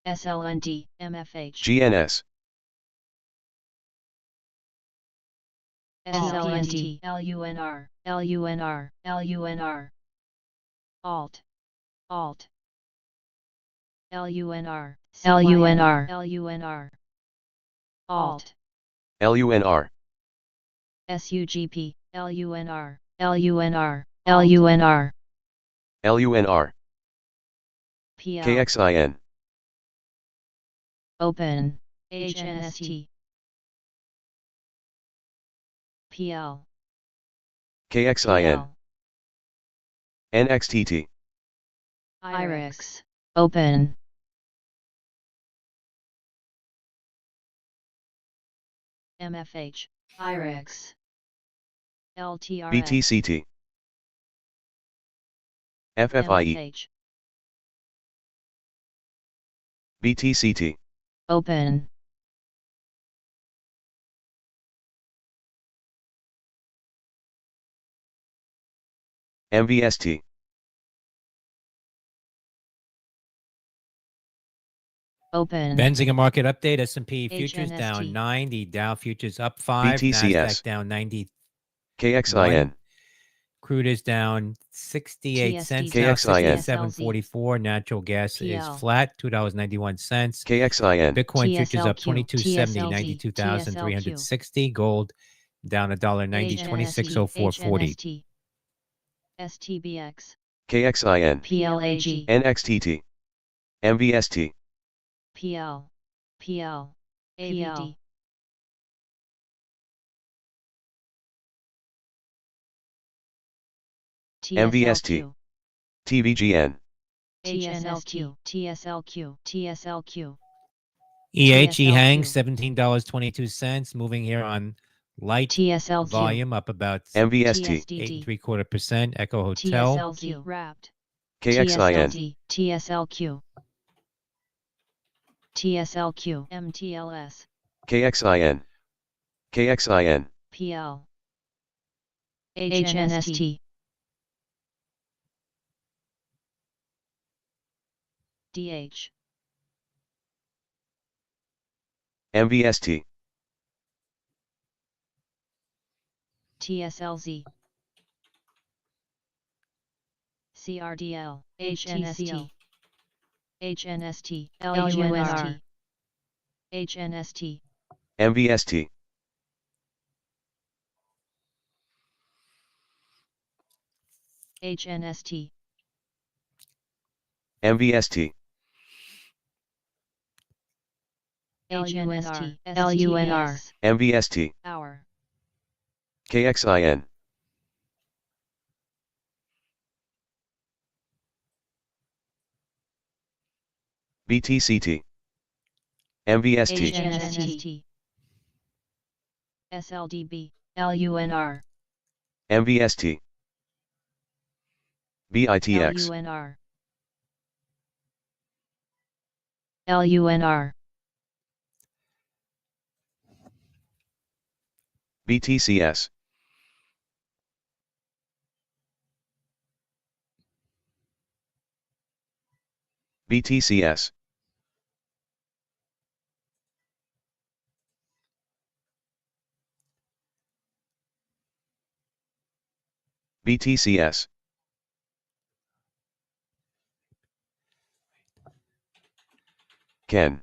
[SPEAKER 2] SLND, MFH,
[SPEAKER 3] GNS.
[SPEAKER 2] SLND, LUNR, LUNR, LUNR, Alt, Alt, LUNR, LUNR, LUNR, Alt,
[SPEAKER 3] LUNR,
[SPEAKER 2] SUGP, LUNR, LUNR, LUNR,
[SPEAKER 3] LUNR,
[SPEAKER 2] PL,
[SPEAKER 3] KXIN,
[SPEAKER 2] Open, HNST, PL,
[SPEAKER 3] KXIN,
[SPEAKER 2] PL,
[SPEAKER 3] NXTT,
[SPEAKER 2] IRIX,
[SPEAKER 4] Open.
[SPEAKER 2] MFH, IRIX, LTRX,
[SPEAKER 3] BTCT, FFIE,
[SPEAKER 2] MFH,
[SPEAKER 3] BTCT,
[SPEAKER 4] Open.
[SPEAKER 3] MVST,
[SPEAKER 4] Open.
[SPEAKER 1] Benzinga market update. S&P futures down
[SPEAKER 2] HNST.
[SPEAKER 1] 9. The Dow futures up 5.
[SPEAKER 3] BTCS.
[SPEAKER 1] Nasdaq down 90.
[SPEAKER 3] KXIN,
[SPEAKER 1] Crude is down 68 cents. Now
[SPEAKER 3] KXIN.
[SPEAKER 1] 67.44. Natural gas is
[SPEAKER 2] TL.
[SPEAKER 1] flat. $2.91.
[SPEAKER 3] KXIN,
[SPEAKER 1] Bitcoin futures up
[SPEAKER 2] TSLQ,
[SPEAKER 1] 22.70.
[SPEAKER 2] TSLZ,
[SPEAKER 1] 92,360. Gold down $1.90.
[SPEAKER 2] HNST,
[SPEAKER 1] 26.0440.
[SPEAKER 2] HNST, STBX,
[SPEAKER 3] KXIN,
[SPEAKER 2] PLAG,
[SPEAKER 3] NXTT, MVST,
[SPEAKER 2] PL, PL, AVD,
[SPEAKER 3] MVST, TVGN,
[SPEAKER 2] HNSQ, TSLQ, TSLQ,
[SPEAKER 1] EHE Hang
[SPEAKER 2] TSLQ.
[SPEAKER 1] $17.22. Moving here on light
[SPEAKER 2] TSLQ,
[SPEAKER 1] volume up about
[SPEAKER 3] MVST,
[SPEAKER 1] 8.75%. Echo Hotel.
[SPEAKER 2] TSLQ, wrapped,
[SPEAKER 3] KXIN,
[SPEAKER 2] TSLQ, TSLQ, MTLS,
[SPEAKER 3] KXIN, KXIN,
[SPEAKER 2] PL, HNST, DH,
[SPEAKER 3] MVST,
[SPEAKER 2] TSLZ, CRDL, HNST, HNST, LUNR, HNST,
[SPEAKER 3] MVST,
[SPEAKER 2] HNST,
[SPEAKER 3] MVST,
[SPEAKER 2] LUNR, LUNR,
[SPEAKER 3] MVST,
[SPEAKER 2] Hour,
[SPEAKER 3] KXIN, BTCT, MVST,
[SPEAKER 2] HNST, SLDB, LUNR,
[SPEAKER 3] MVST, BITX,
[SPEAKER 2] LUNR, LUNR,
[SPEAKER 3] BTCS, BTCS, BTCS, Ken,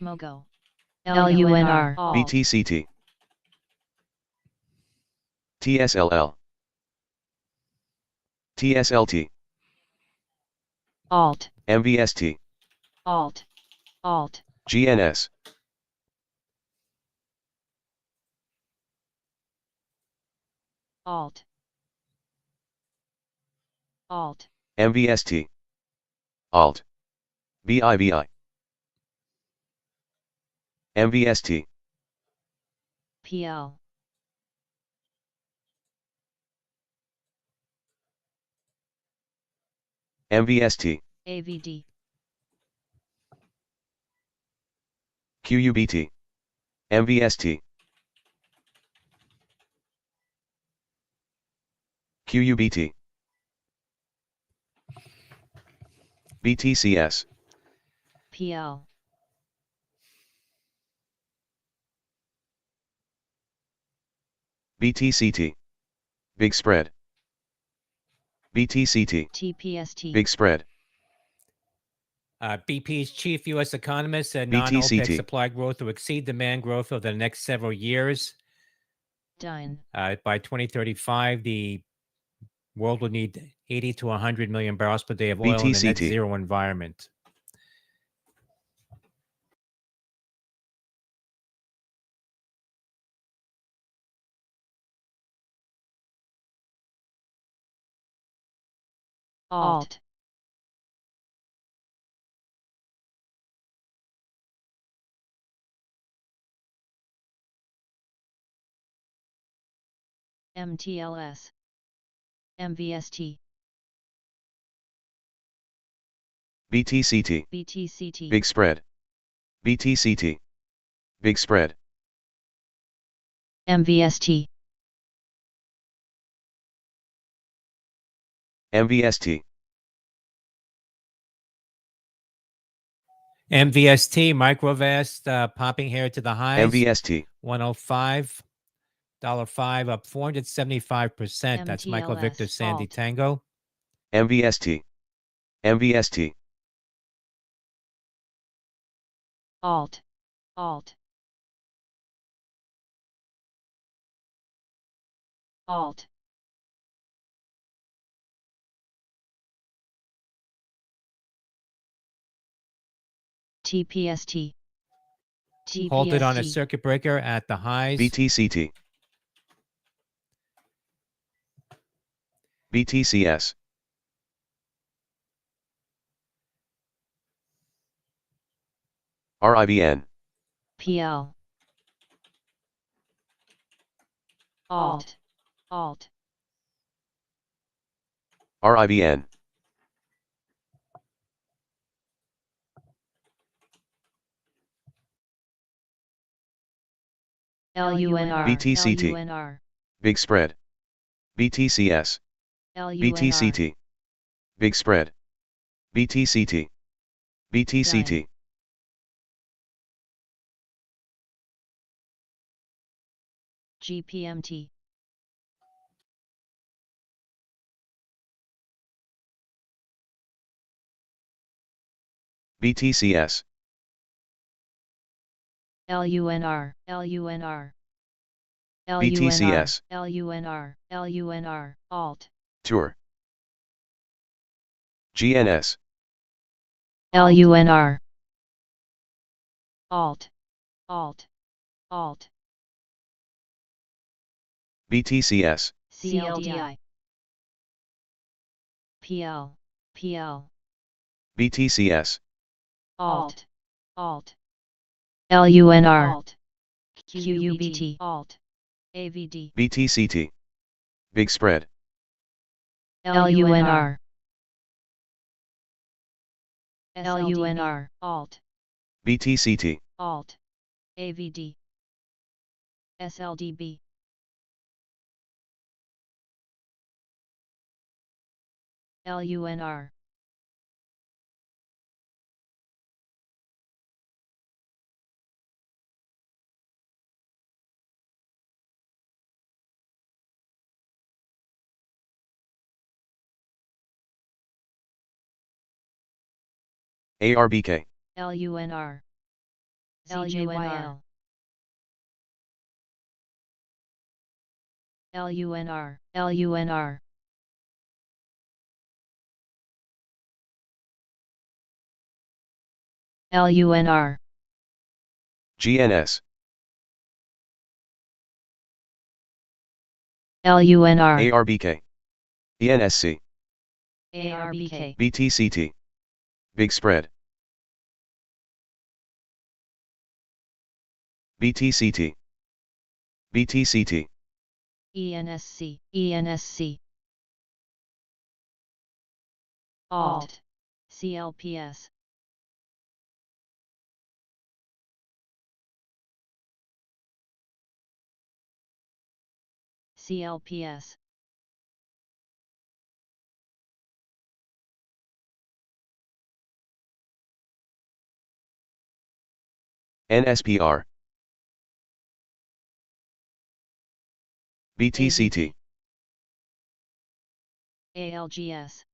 [SPEAKER 2] MOGO,
[SPEAKER 4] LUNR,
[SPEAKER 2] Alt,
[SPEAKER 3] BTCT, TSLL, TSLT,
[SPEAKER 2] Alt,
[SPEAKER 3] MVST,
[SPEAKER 2] Alt, Alt,
[SPEAKER 3] GNS,
[SPEAKER 2] Alt, Alt,
[SPEAKER 3] MVST, Alt, BIVI, MVST,
[SPEAKER 2] PL,
[SPEAKER 3] MVST,
[SPEAKER 2] AVD,
[SPEAKER 3] QUBT, MVST, QUBT, BTCS,
[SPEAKER 2] PL,
[SPEAKER 3] BTCT. Big spread. BTCT.
[SPEAKER 2] TPST.
[SPEAKER 3] Big spread.
[SPEAKER 1] BP's chief U.S. economist said
[SPEAKER 3] BTCT.
[SPEAKER 1] non-OPEC supply growth will exceed demand growth over the next several years.
[SPEAKER 2] Dine.
[SPEAKER 1] By 2035, the world will need 80 to 100 million barrels per day of oil in a net
[SPEAKER 3] BTCT.
[SPEAKER 1] zero environment.
[SPEAKER 2] Alt. MTLS. MVST.
[SPEAKER 3] BTCT.
[SPEAKER 2] BTCT.
[SPEAKER 3] Big spread. BTCT. Big spread.
[SPEAKER 2] MVST.
[SPEAKER 3] MVST.
[SPEAKER 1] MVST, Microvast, popping here to the highs.
[SPEAKER 3] MVST.
[SPEAKER 1] $105.5, up 475%. That's Michael Victor
[SPEAKER 2] MTLS,
[SPEAKER 1] Sandy
[SPEAKER 2] Alt.
[SPEAKER 1] Tango.
[SPEAKER 3] MVST. MVST.
[SPEAKER 2] Alt. Alt. Alt. TPST.
[SPEAKER 1] Hold it on a
[SPEAKER 2] TPST.
[SPEAKER 1] circuit breaker at the highs.
[SPEAKER 3] BTCT. BTCS. RIBN.
[SPEAKER 2] PL. Alt. Alt.
[SPEAKER 3] RIBN.
[SPEAKER 2] LUNR.
[SPEAKER 3] BTCT.
[SPEAKER 2] LUNR.
[SPEAKER 3] Big spread. BTCS.
[SPEAKER 2] LUNR.
[SPEAKER 3] BTCT. Big spread. BTCT. BTCT.
[SPEAKER 2] GPMT.
[SPEAKER 3] BTCS.
[SPEAKER 2] LUNR. LUNR.
[SPEAKER 3] BTCS.
[SPEAKER 2] LUNR. LUNR. Alt.
[SPEAKER 3] Tour. GNS.
[SPEAKER 2] LUNR. Alt. Alt. Alt.
[SPEAKER 3] BTCS.
[SPEAKER 2] CLDI. PL. PL.
[SPEAKER 3] BTCS.
[SPEAKER 2] Alt. Alt. LUNR. Alt. QUBT. Alt. AVD.
[SPEAKER 3] BTCT. Big spread.
[SPEAKER 2] LUNR. LUNR. Alt.
[SPEAKER 3] BTCT.
[SPEAKER 2] Alt. AVD. SLDB. LUNR.
[SPEAKER 3] ARBK.
[SPEAKER 2] LUNR. ZJYL. LUNR. LUNR. LUNR.
[SPEAKER 3] GNS.
[SPEAKER 2] LUNR.
[SPEAKER 3] ARBK. ENSC.
[SPEAKER 2] ARBK.
[SPEAKER 3] BTCT. Big spread. BTCT. BTCT.
[SPEAKER 2] ENSC. ENSC. Alt. CLPS. CLPS.
[SPEAKER 3] NSPR. BTCT,
[SPEAKER 2] ALGS,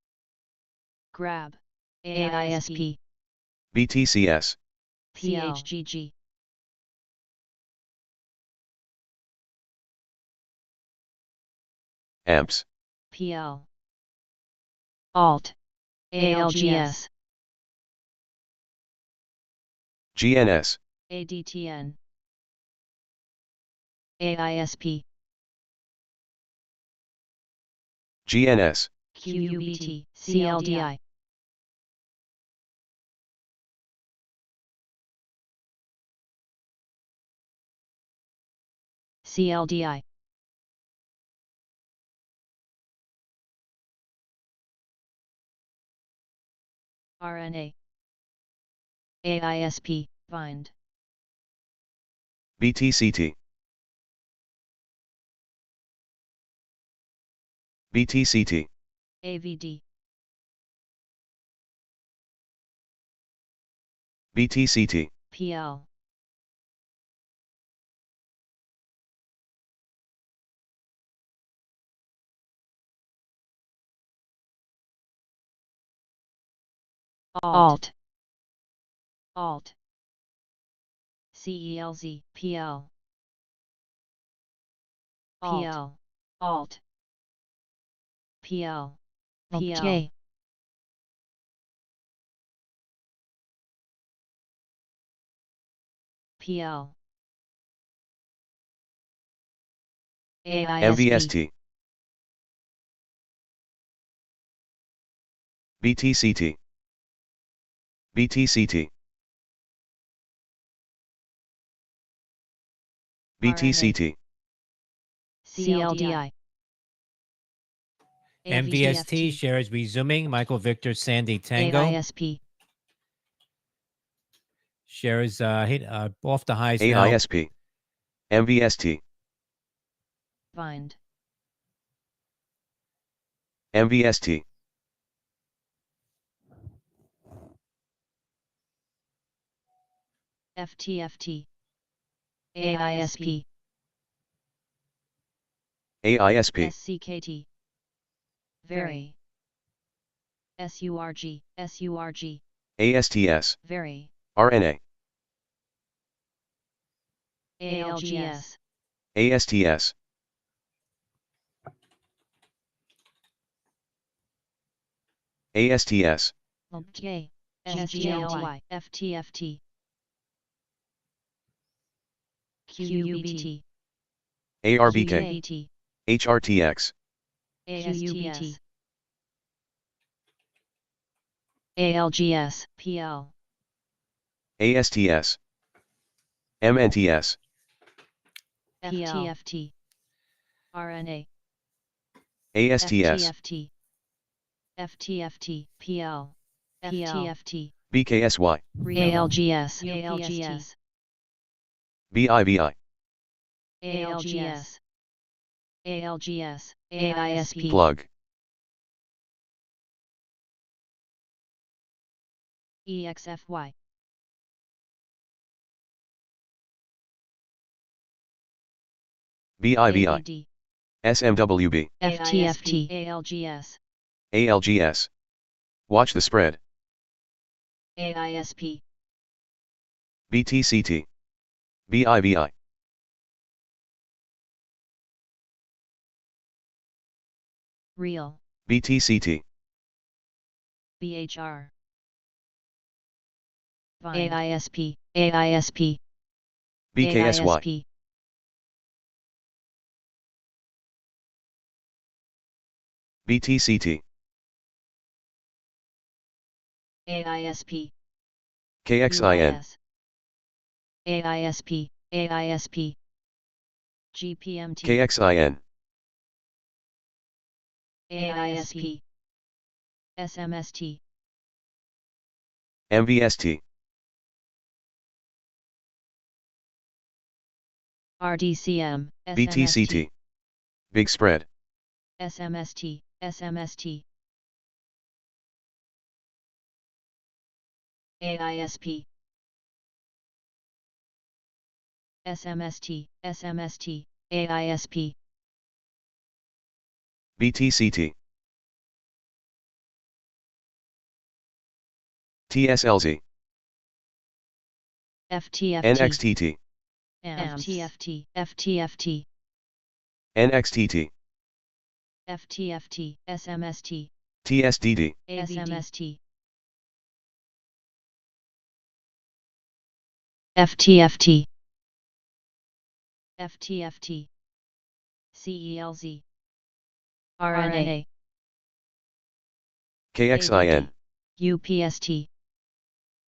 [SPEAKER 2] Grab,
[SPEAKER 4] AISP,
[SPEAKER 3] BTCS,
[SPEAKER 2] CHGG,
[SPEAKER 3] AMPS,
[SPEAKER 2] PL,
[SPEAKER 4] Alt, ALGS,
[SPEAKER 3] GNS,
[SPEAKER 2] ADTN,
[SPEAKER 4] AISP,
[SPEAKER 3] GNS,
[SPEAKER 2] QUBT,
[SPEAKER 4] CLDI, CLDI,
[SPEAKER 2] RNA,
[SPEAKER 4] AISP,
[SPEAKER 2] Bind,
[SPEAKER 3] BTCT, BTCT,
[SPEAKER 2] AVD,
[SPEAKER 3] BTCT,
[SPEAKER 2] PL,
[SPEAKER 4] Alt,
[SPEAKER 2] Alt, CELZ, PL,
[SPEAKER 4] Alt,
[SPEAKER 2] PL, Alt, PL, PL,
[SPEAKER 4] OK,
[SPEAKER 2] PL,
[SPEAKER 4] AISP,
[SPEAKER 3] MVST, BTCT, BTCT, BTCT,
[SPEAKER 4] CLDI,
[SPEAKER 1] MVST shares resuming. Michael Victor Sandy Tango
[SPEAKER 4] AISP,
[SPEAKER 1] shares hit off the highs now.
[SPEAKER 3] AISP, MVST,
[SPEAKER 2] Bind,
[SPEAKER 3] MVST,
[SPEAKER 2] FTFT,
[SPEAKER 4] AISP,
[SPEAKER 3] AISP,
[SPEAKER 2] SCKT, Very, SURG, SURG,
[SPEAKER 3] ASTS,
[SPEAKER 2] Very,
[SPEAKER 3] RNA,
[SPEAKER 2] ALGS,
[SPEAKER 3] ASTS, ASTS,
[SPEAKER 2] OK,
[SPEAKER 4] SGLT,
[SPEAKER 2] SGLY, FTFT, QUBT,
[SPEAKER 3] ARBK,
[SPEAKER 2] QUBT,
[SPEAKER 3] HRTX,
[SPEAKER 2] ASTS,
[SPEAKER 4] ALGS,
[SPEAKER 2] PL,
[SPEAKER 3] ASTS, MNTS,
[SPEAKER 2] FTFT, RNA,
[SPEAKER 3] ASTS,
[SPEAKER 2] FTFT, FTFT, PL, FTFT,
[SPEAKER 3] BKSY,
[SPEAKER 4] ALGS,
[SPEAKER 2] ALGS,
[SPEAKER 3] BIBI,
[SPEAKER 2] ALGS, ALGS,
[SPEAKER 4] AISP,
[SPEAKER 3] plug,
[SPEAKER 2] EXFY,
[SPEAKER 3] BIBI,
[SPEAKER 2] AVD,
[SPEAKER 3] SMWB,
[SPEAKER 4] FTFT,
[SPEAKER 2] ALGS,
[SPEAKER 3] ALGS. Watch the spread.
[SPEAKER 2] AISP,
[SPEAKER 3] BTCT, BIBI,
[SPEAKER 2] Real,
[SPEAKER 3] BTCT,
[SPEAKER 2] BHR, Bind,
[SPEAKER 4] AISP, AISP,
[SPEAKER 3] BKSY,
[SPEAKER 4] AISP,
[SPEAKER 3] BTCT,
[SPEAKER 2] AISP,
[SPEAKER 3] KXIN,
[SPEAKER 2] UIS,
[SPEAKER 4] AISP, AISP,
[SPEAKER 2] GPMT,
[SPEAKER 3] KXIN,
[SPEAKER 2] AISP, SMST,
[SPEAKER 3] MVST,
[SPEAKER 4] RDCM,
[SPEAKER 3] BTCT, big spread,
[SPEAKER 2] SMST, SMST, AISP, SMST, SMST,
[SPEAKER 4] AISP,
[SPEAKER 3] BTCT, TSLZ,
[SPEAKER 4] FTFT,
[SPEAKER 3] NXTT,
[SPEAKER 4] FTFT, FTFT,
[SPEAKER 3] NXTT,
[SPEAKER 2] FTFT, SMST,
[SPEAKER 3] TSDD,
[SPEAKER 2] SMST,
[SPEAKER 4] FTFT,
[SPEAKER 2] FTFT, CELZ,
[SPEAKER 4] RNA,
[SPEAKER 3] KXIN,
[SPEAKER 4] UPST,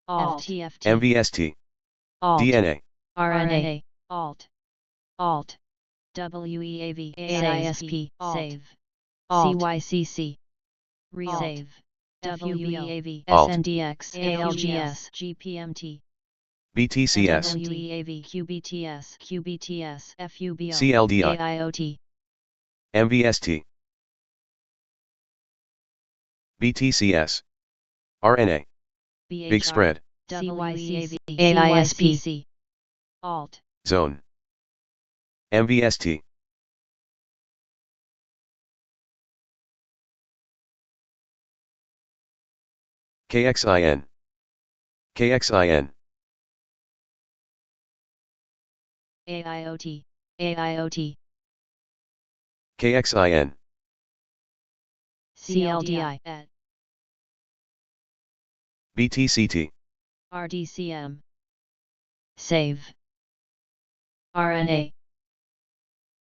[SPEAKER 2] FTFT,
[SPEAKER 3] MVST,
[SPEAKER 4] ALT,
[SPEAKER 3] DNA,
[SPEAKER 4] RNA,
[SPEAKER 2] Alt,
[SPEAKER 4] ALT,
[SPEAKER 2] WEAV,
[SPEAKER 4] AISP,
[SPEAKER 2] Save,
[SPEAKER 4] ALT,
[SPEAKER 2] CYCC, Real, Save, WEAV,
[SPEAKER 3] Alt,
[SPEAKER 4] SNDX, ALGS,
[SPEAKER 2] GPMT,
[SPEAKER 3] BTCS,
[SPEAKER 2] WEAV, QBTS, QBTS, FUBO,
[SPEAKER 3] CLDI,
[SPEAKER 4] AIoT,
[SPEAKER 3] MVST, BTCS, RNA, Big
[SPEAKER 2] BHR,
[SPEAKER 3] Spread,
[SPEAKER 2] CYCC,
[SPEAKER 4] AISP,
[SPEAKER 2] Alt,
[SPEAKER 3] Zone, MVST, KXIN, KXIN,
[SPEAKER 2] AIoT,
[SPEAKER 4] AIoT,
[SPEAKER 3] KXIN,
[SPEAKER 2] CLDI, at
[SPEAKER 3] BTCT,
[SPEAKER 2] RDCM,
[SPEAKER 4] Save, RNA,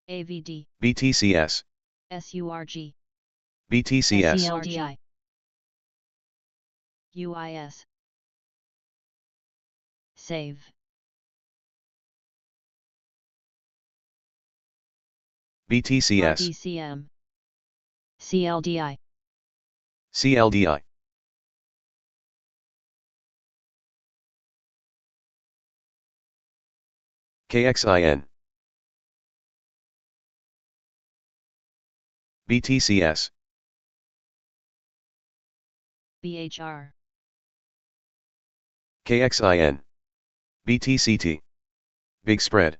[SPEAKER 2] AVD,
[SPEAKER 3] BTCS,
[SPEAKER 2] SURG,
[SPEAKER 3] BTCS,
[SPEAKER 2] CLDI, UIS, Save,
[SPEAKER 3] BTCS,
[SPEAKER 2] RDCM, CLDI,
[SPEAKER 3] CLDI, KXIN, BTCS,
[SPEAKER 2] BHR,
[SPEAKER 3] KXIN, BTCT, Big Spread,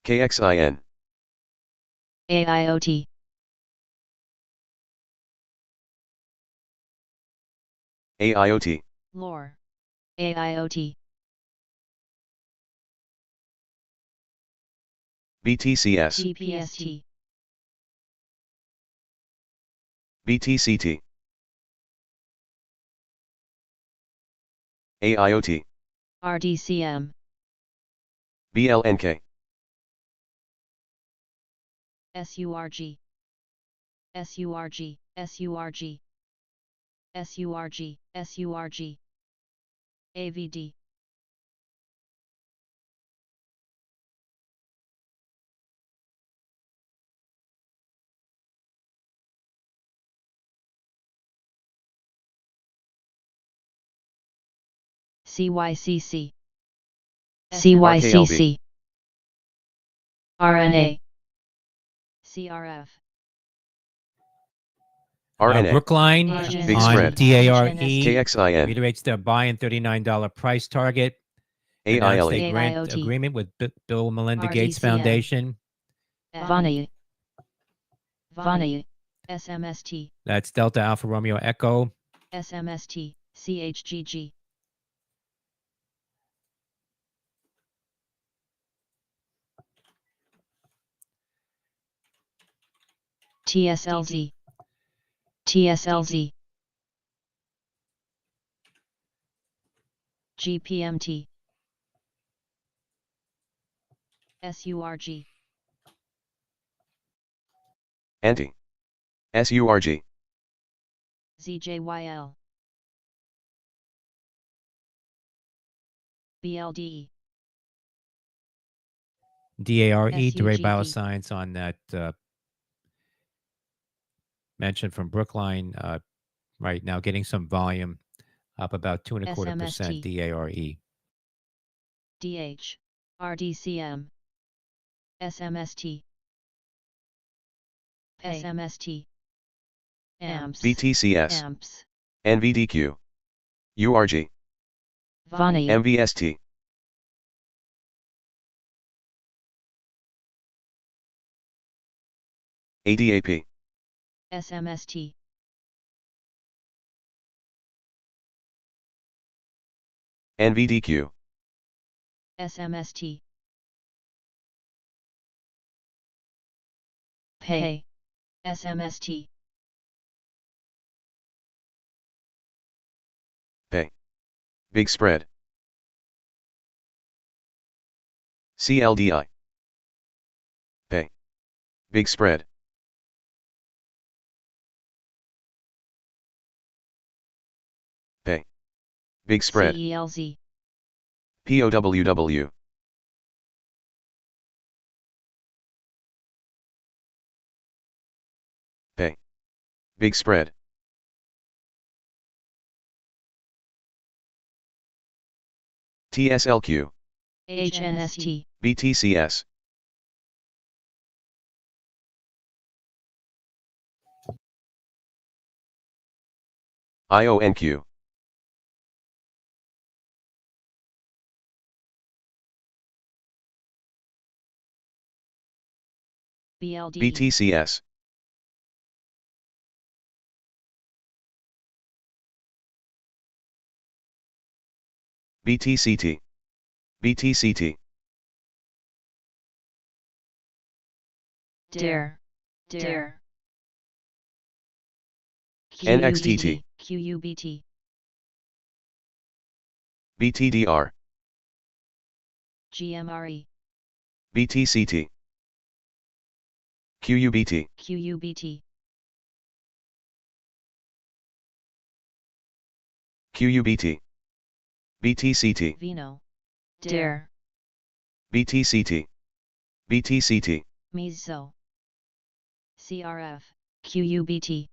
[SPEAKER 3] KXIN,
[SPEAKER 4] AIoT,
[SPEAKER 3] AIoT,
[SPEAKER 2] Lore,
[SPEAKER 4] AIoT,
[SPEAKER 3] BTCS,
[SPEAKER 2] GPST,
[SPEAKER 3] BTCT, AIoT,
[SPEAKER 2] RDCM,
[SPEAKER 3] BLNK,
[SPEAKER 2] SURG, SURG, SURG, SURG, SURG, AVD, CYCC,
[SPEAKER 4] CYCC, RNA,
[SPEAKER 2] CRF,
[SPEAKER 3] RNA,
[SPEAKER 1] Brookline
[SPEAKER 2] Big
[SPEAKER 1] on
[SPEAKER 3] Spread,
[SPEAKER 1] DARE
[SPEAKER 3] KXIN,
[SPEAKER 1] reiterates their buy and $39 price target. Announced a
[SPEAKER 3] AILE,
[SPEAKER 1] grant
[SPEAKER 2] AIoT,
[SPEAKER 1] agreement with Bill and Melinda Gates
[SPEAKER 2] RDCM,
[SPEAKER 1] Foundation.
[SPEAKER 4] Vani, Vani,
[SPEAKER 2] SMST,
[SPEAKER 1] That's Delta Alpha Romeo Echo.
[SPEAKER 2] SMST, CHGG,
[SPEAKER 4] TSLZ, TSLZ,
[SPEAKER 2] GPMT, SURG,
[SPEAKER 3] Anti, SURG,
[SPEAKER 2] ZJYL, BLDE,
[SPEAKER 1] DARE, DeRay
[SPEAKER 2] SCGV.
[SPEAKER 1] Bioscience on that mention from Brookline. Right now, getting some volume, up about 2.25%
[SPEAKER 2] SMST.
[SPEAKER 1] DARE.
[SPEAKER 2] DH, RDCM, SMST, SMST, AMPS,
[SPEAKER 3] BTCS,
[SPEAKER 2] AMPS,
[SPEAKER 3] NVDQ, URG,
[SPEAKER 4] Vani,
[SPEAKER 3] MVST, ADAP,
[SPEAKER 2] SMST,
[SPEAKER 3] NVDQ,
[SPEAKER 2] SMST,
[SPEAKER 4] Pay,
[SPEAKER 2] SMST,
[SPEAKER 3] Pay. Big spread. CLDI. Pay. Big spread. Pay. Big spread.
[SPEAKER 2] CELZ,
[SPEAKER 3] POWW. Pay. Big spread. TSLQ,
[SPEAKER 2] HNST,
[SPEAKER 3] BTCS, IONQ,
[SPEAKER 2] BLD,
[SPEAKER 3] BTCS, BTCT, BTCT,
[SPEAKER 2] DARE, DARE,
[SPEAKER 3] NXTT,
[SPEAKER 2] QUBT,
[SPEAKER 3] BTDR,
[SPEAKER 2] GMRE,
[SPEAKER 3] BTCT, QUBT,
[SPEAKER 2] QUBT,
[SPEAKER 3] QUBT, BTCT,
[SPEAKER 2] Vino, DARE,
[SPEAKER 3] BTCT, BTCT,
[SPEAKER 2] Meso, CRF, QUBT,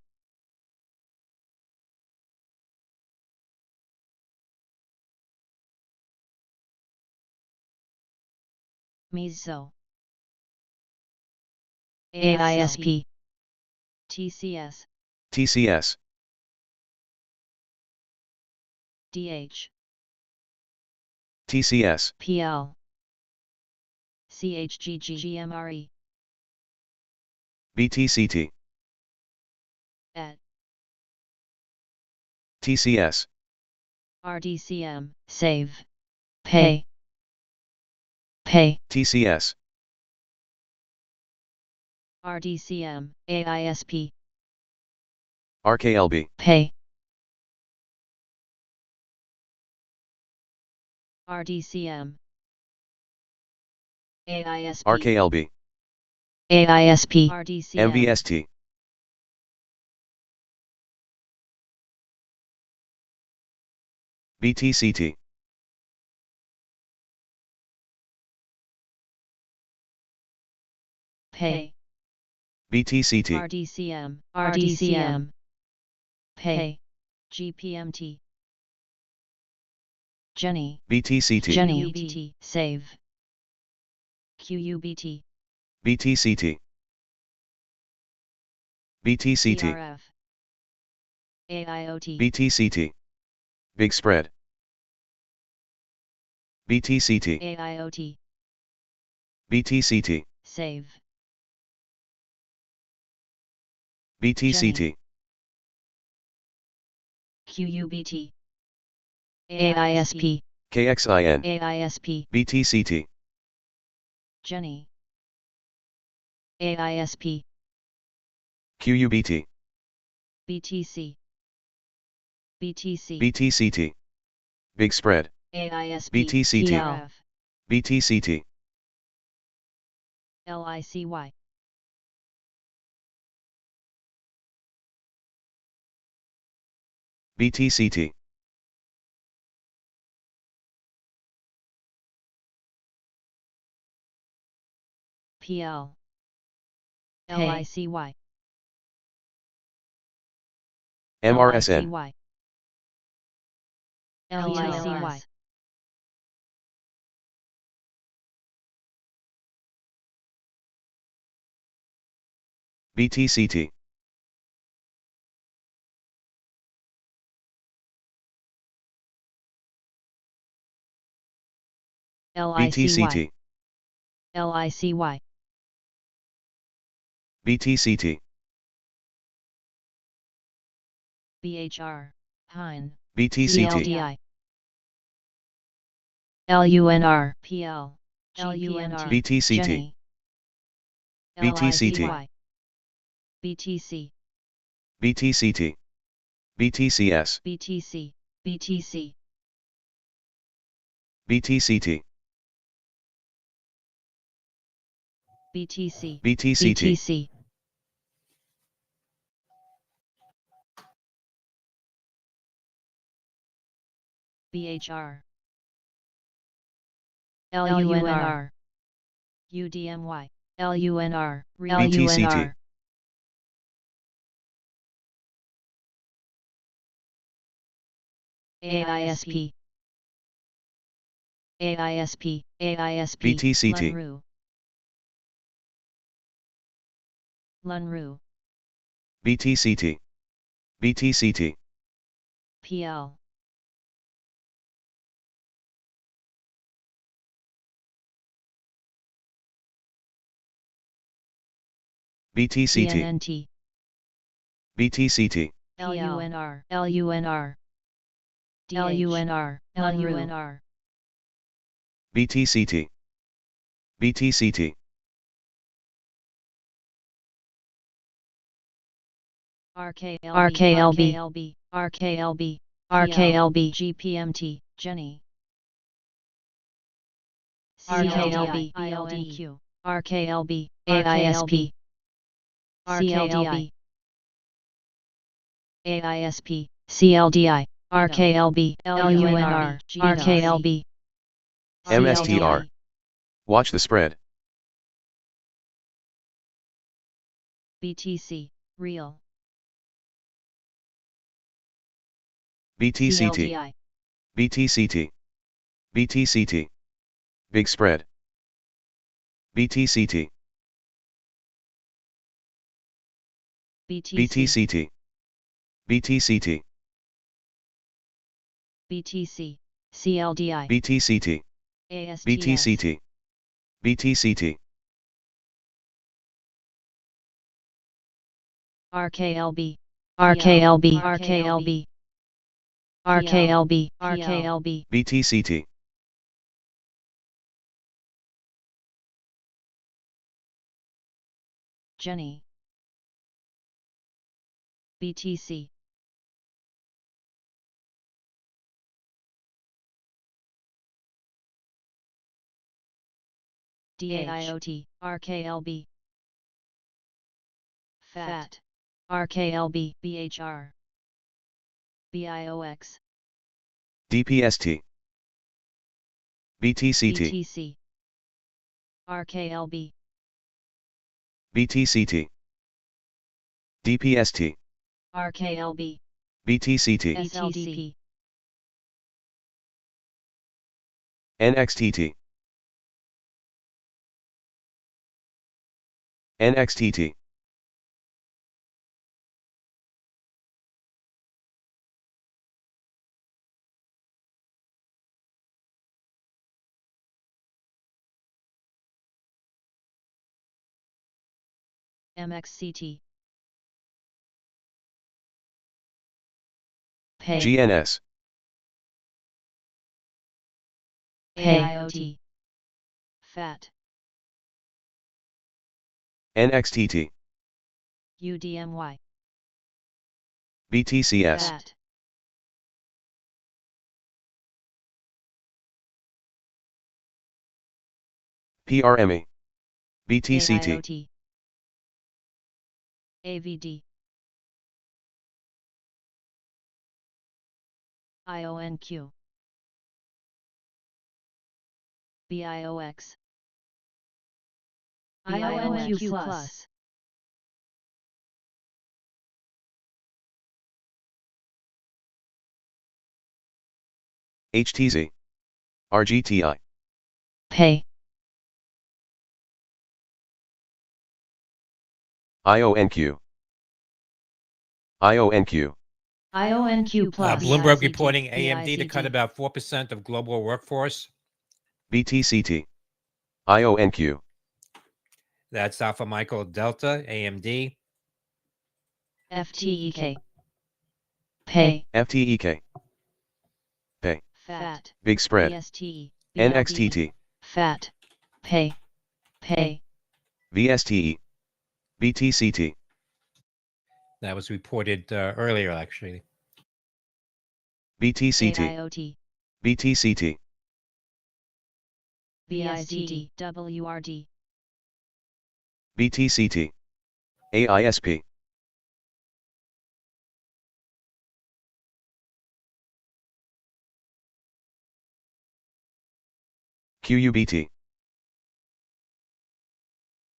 [SPEAKER 2] Meso,
[SPEAKER 4] AISP,
[SPEAKER 2] TCS,
[SPEAKER 3] TCS,
[SPEAKER 2] DH,
[SPEAKER 3] TCS,
[SPEAKER 2] PL, CHGGMRE,
[SPEAKER 3] BTCT,
[SPEAKER 2] ET,
[SPEAKER 3] TCS,
[SPEAKER 2] RDCM,
[SPEAKER 4] Save, Pay, Pay,
[SPEAKER 3] TCS,
[SPEAKER 2] RDCM, AISP,
[SPEAKER 3] RKLB,
[SPEAKER 4] Pay,
[SPEAKER 2] RDCM, AISP,
[SPEAKER 3] RKLB,
[SPEAKER 4] AISP,
[SPEAKER 2] RDCM,
[SPEAKER 3] MVST, BTCT,
[SPEAKER 4] Pay,
[SPEAKER 3] BTCT,
[SPEAKER 2] RDCM,
[SPEAKER 4] RDCM,
[SPEAKER 2] Pay, GPMT,
[SPEAKER 4] Jenny,
[SPEAKER 3] BTCT,
[SPEAKER 4] Jenny,
[SPEAKER 2] QUBT,
[SPEAKER 4] Save,
[SPEAKER 2] QUBT,
[SPEAKER 3] BTCT, BTCT,
[SPEAKER 2] CRF, AIoT,
[SPEAKER 3] BTCT, Big spread, BTCT,
[SPEAKER 2] AIoT,
[SPEAKER 3] BTCT,
[SPEAKER 2] Save,
[SPEAKER 3] BTCT,
[SPEAKER 2] QUBT,
[SPEAKER 4] AISP,
[SPEAKER 3] KXIN,
[SPEAKER 2] AISP,
[SPEAKER 3] BTCT,
[SPEAKER 2] Jenny, AISP,
[SPEAKER 3] QUBT,
[SPEAKER 2] BTC, BTC,
[SPEAKER 3] BTCT, Big spread,
[SPEAKER 2] AISP,
[SPEAKER 3] BTCT,
[SPEAKER 2] PRF,
[SPEAKER 3] BTCT,
[SPEAKER 2] LICY,
[SPEAKER 3] BTCT,
[SPEAKER 2] PL,
[SPEAKER 4] Pay.
[SPEAKER 2] LICY,
[SPEAKER 3] MRSN,
[SPEAKER 2] LICY,
[SPEAKER 4] LICY,
[SPEAKER 2] LICY,
[SPEAKER 3] BTCT,
[SPEAKER 2] LICY,
[SPEAKER 3] BTCT,
[SPEAKER 2] LICY,
[SPEAKER 3] BTCT,
[SPEAKER 2] BHR, Hein,
[SPEAKER 3] BTCT,
[SPEAKER 4] CLDI, LUNR,
[SPEAKER 2] PL,
[SPEAKER 4] LUNR,
[SPEAKER 3] BTCT,
[SPEAKER 2] Jenny,
[SPEAKER 3] BTCT,
[SPEAKER 2] LICY, BTC,
[SPEAKER 3] BTCT, BTCS,
[SPEAKER 2] BTC, BTC,
[SPEAKER 3] BTCT,
[SPEAKER 2] BTC,
[SPEAKER 3] BTCT,
[SPEAKER 4] BTC,
[SPEAKER 2] BHR,
[SPEAKER 4] LUNR,
[SPEAKER 2] UDMY,
[SPEAKER 4] LUNR,
[SPEAKER 3] BTCT,
[SPEAKER 4] LUNR, AISP, AISP, AISP,
[SPEAKER 3] BTCT,
[SPEAKER 2] Lunru, Lunru,
[SPEAKER 3] BTCT, BTCT,
[SPEAKER 2] PL,
[SPEAKER 3] BTCT,
[SPEAKER 2] PNNT,
[SPEAKER 3] BTCT,
[SPEAKER 2] LUNR,
[SPEAKER 4] LUNR,
[SPEAKER 2] DH,
[SPEAKER 4] LUNR, LUNR,
[SPEAKER 2] LUNR,
[SPEAKER 3] BTCT, BTCT,
[SPEAKER 2] RKLB,
[SPEAKER 4] RKLB,
[SPEAKER 2] RKLB,
[SPEAKER 4] RKLB,
[SPEAKER 2] GPMT, Jenny,
[SPEAKER 4] RKLB,
[SPEAKER 2] IONQ,
[SPEAKER 4] RKLB, AISP, CLDI, AISP, CLDI, RKLB, LUNR, RKLB,
[SPEAKER 3] MSTR. Watch the spread.
[SPEAKER 2] BTC, Real,
[SPEAKER 3] BTCT,
[SPEAKER 4] CLDI,
[SPEAKER 3] BTCT, BTCT. Big spread. BTCT,
[SPEAKER 2] BTC,
[SPEAKER 3] BTCT, BTCT,
[SPEAKER 2] BTC,
[SPEAKER 4] CLDI,
[SPEAKER 3] BTCT,
[SPEAKER 2] ASTS,
[SPEAKER 3] BTCT, BTCT,
[SPEAKER 4] RKLB, RKLB, RKLB, RKLB,
[SPEAKER 2] PL,
[SPEAKER 4] RKLB,
[SPEAKER 3] BTCT,
[SPEAKER 2] Jenny, BTC, DAIOT, RKLB, FAT,
[SPEAKER 4] RKLB,
[SPEAKER 2] BHR, BIOX,
[SPEAKER 3] DPST, BTCT,
[SPEAKER 2] BTC, RKLB,
[SPEAKER 3] BTCT, DPST,
[SPEAKER 2] RKLB,
[SPEAKER 3] BTCT,
[SPEAKER 2] SLDP,
[SPEAKER 3] NXTT, NXTT,
[SPEAKER 2] MXCT,
[SPEAKER 4] Pay,
[SPEAKER 3] GNS,
[SPEAKER 4] Pay,
[SPEAKER 2] AIOT, FAT,
[SPEAKER 3] NXTT,
[SPEAKER 2] UDMY,
[SPEAKER 3] BTCS,
[SPEAKER 2] FAT,
[SPEAKER 3] PRME, BTCT,
[SPEAKER 2] AIOT, AVD, IONQ, BIOX, IONQ plus,
[SPEAKER 3] HTZ, RGTI,
[SPEAKER 4] Pay,
[SPEAKER 3] IONQ, IONQ,
[SPEAKER 2] IONQ plus,
[SPEAKER 1] Bloomberg
[SPEAKER 2] BICT,
[SPEAKER 1] reporting AMD to cut
[SPEAKER 2] BICT,
[SPEAKER 1] about 4% of global workforce.
[SPEAKER 3] BTCT, IONQ,
[SPEAKER 1] That's Alpha Michael Delta, AMD.
[SPEAKER 4] FTEK. Pay.
[SPEAKER 3] FTEK. Pay.
[SPEAKER 2] Fat,
[SPEAKER 3] Big spread.
[SPEAKER 2] BST,
[SPEAKER 3] NXTT.
[SPEAKER 4] Fat. Pay. Pay.
[SPEAKER 3] VSTE. BTCT.
[SPEAKER 1] That was reported earlier, actually.
[SPEAKER 3] BTCT.
[SPEAKER 2] AIOT,
[SPEAKER 3] BTCT.
[SPEAKER 2] BIST, WRD,
[SPEAKER 3] BTCT. AISP. QUBT.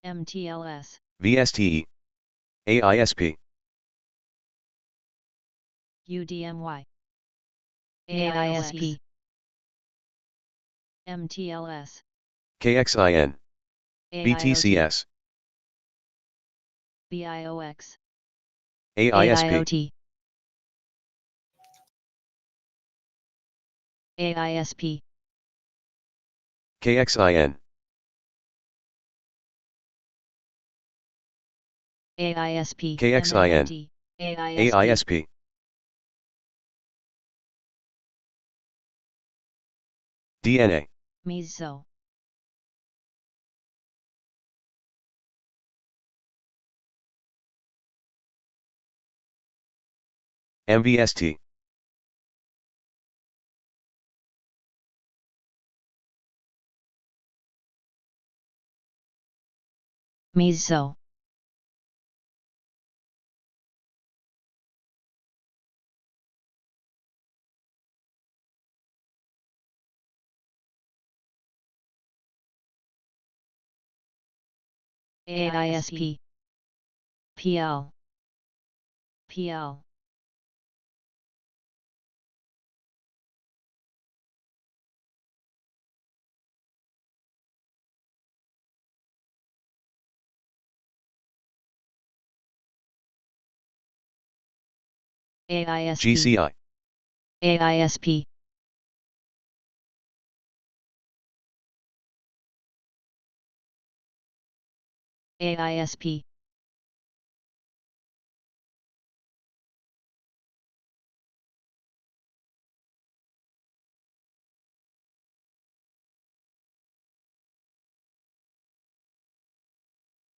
[SPEAKER 2] MTLS,
[SPEAKER 3] VSTE. AISP.
[SPEAKER 2] UDMY,
[SPEAKER 4] AISP.
[SPEAKER 2] MTLS,
[SPEAKER 3] KXIN.
[SPEAKER 2] AIOT,
[SPEAKER 3] BTCS.
[SPEAKER 2] BIOX,
[SPEAKER 3] AISP.
[SPEAKER 4] AISP.
[SPEAKER 3] KXIN.
[SPEAKER 4] AISP.
[SPEAKER 3] KXIN.
[SPEAKER 2] MNMD,
[SPEAKER 3] AISP. DNA.
[SPEAKER 2] Meso,
[SPEAKER 3] MVST.
[SPEAKER 4] Meso. AISP. PL.
[SPEAKER 2] PL,
[SPEAKER 4] AISP.
[SPEAKER 3] GCI.
[SPEAKER 4] AISP. AISP.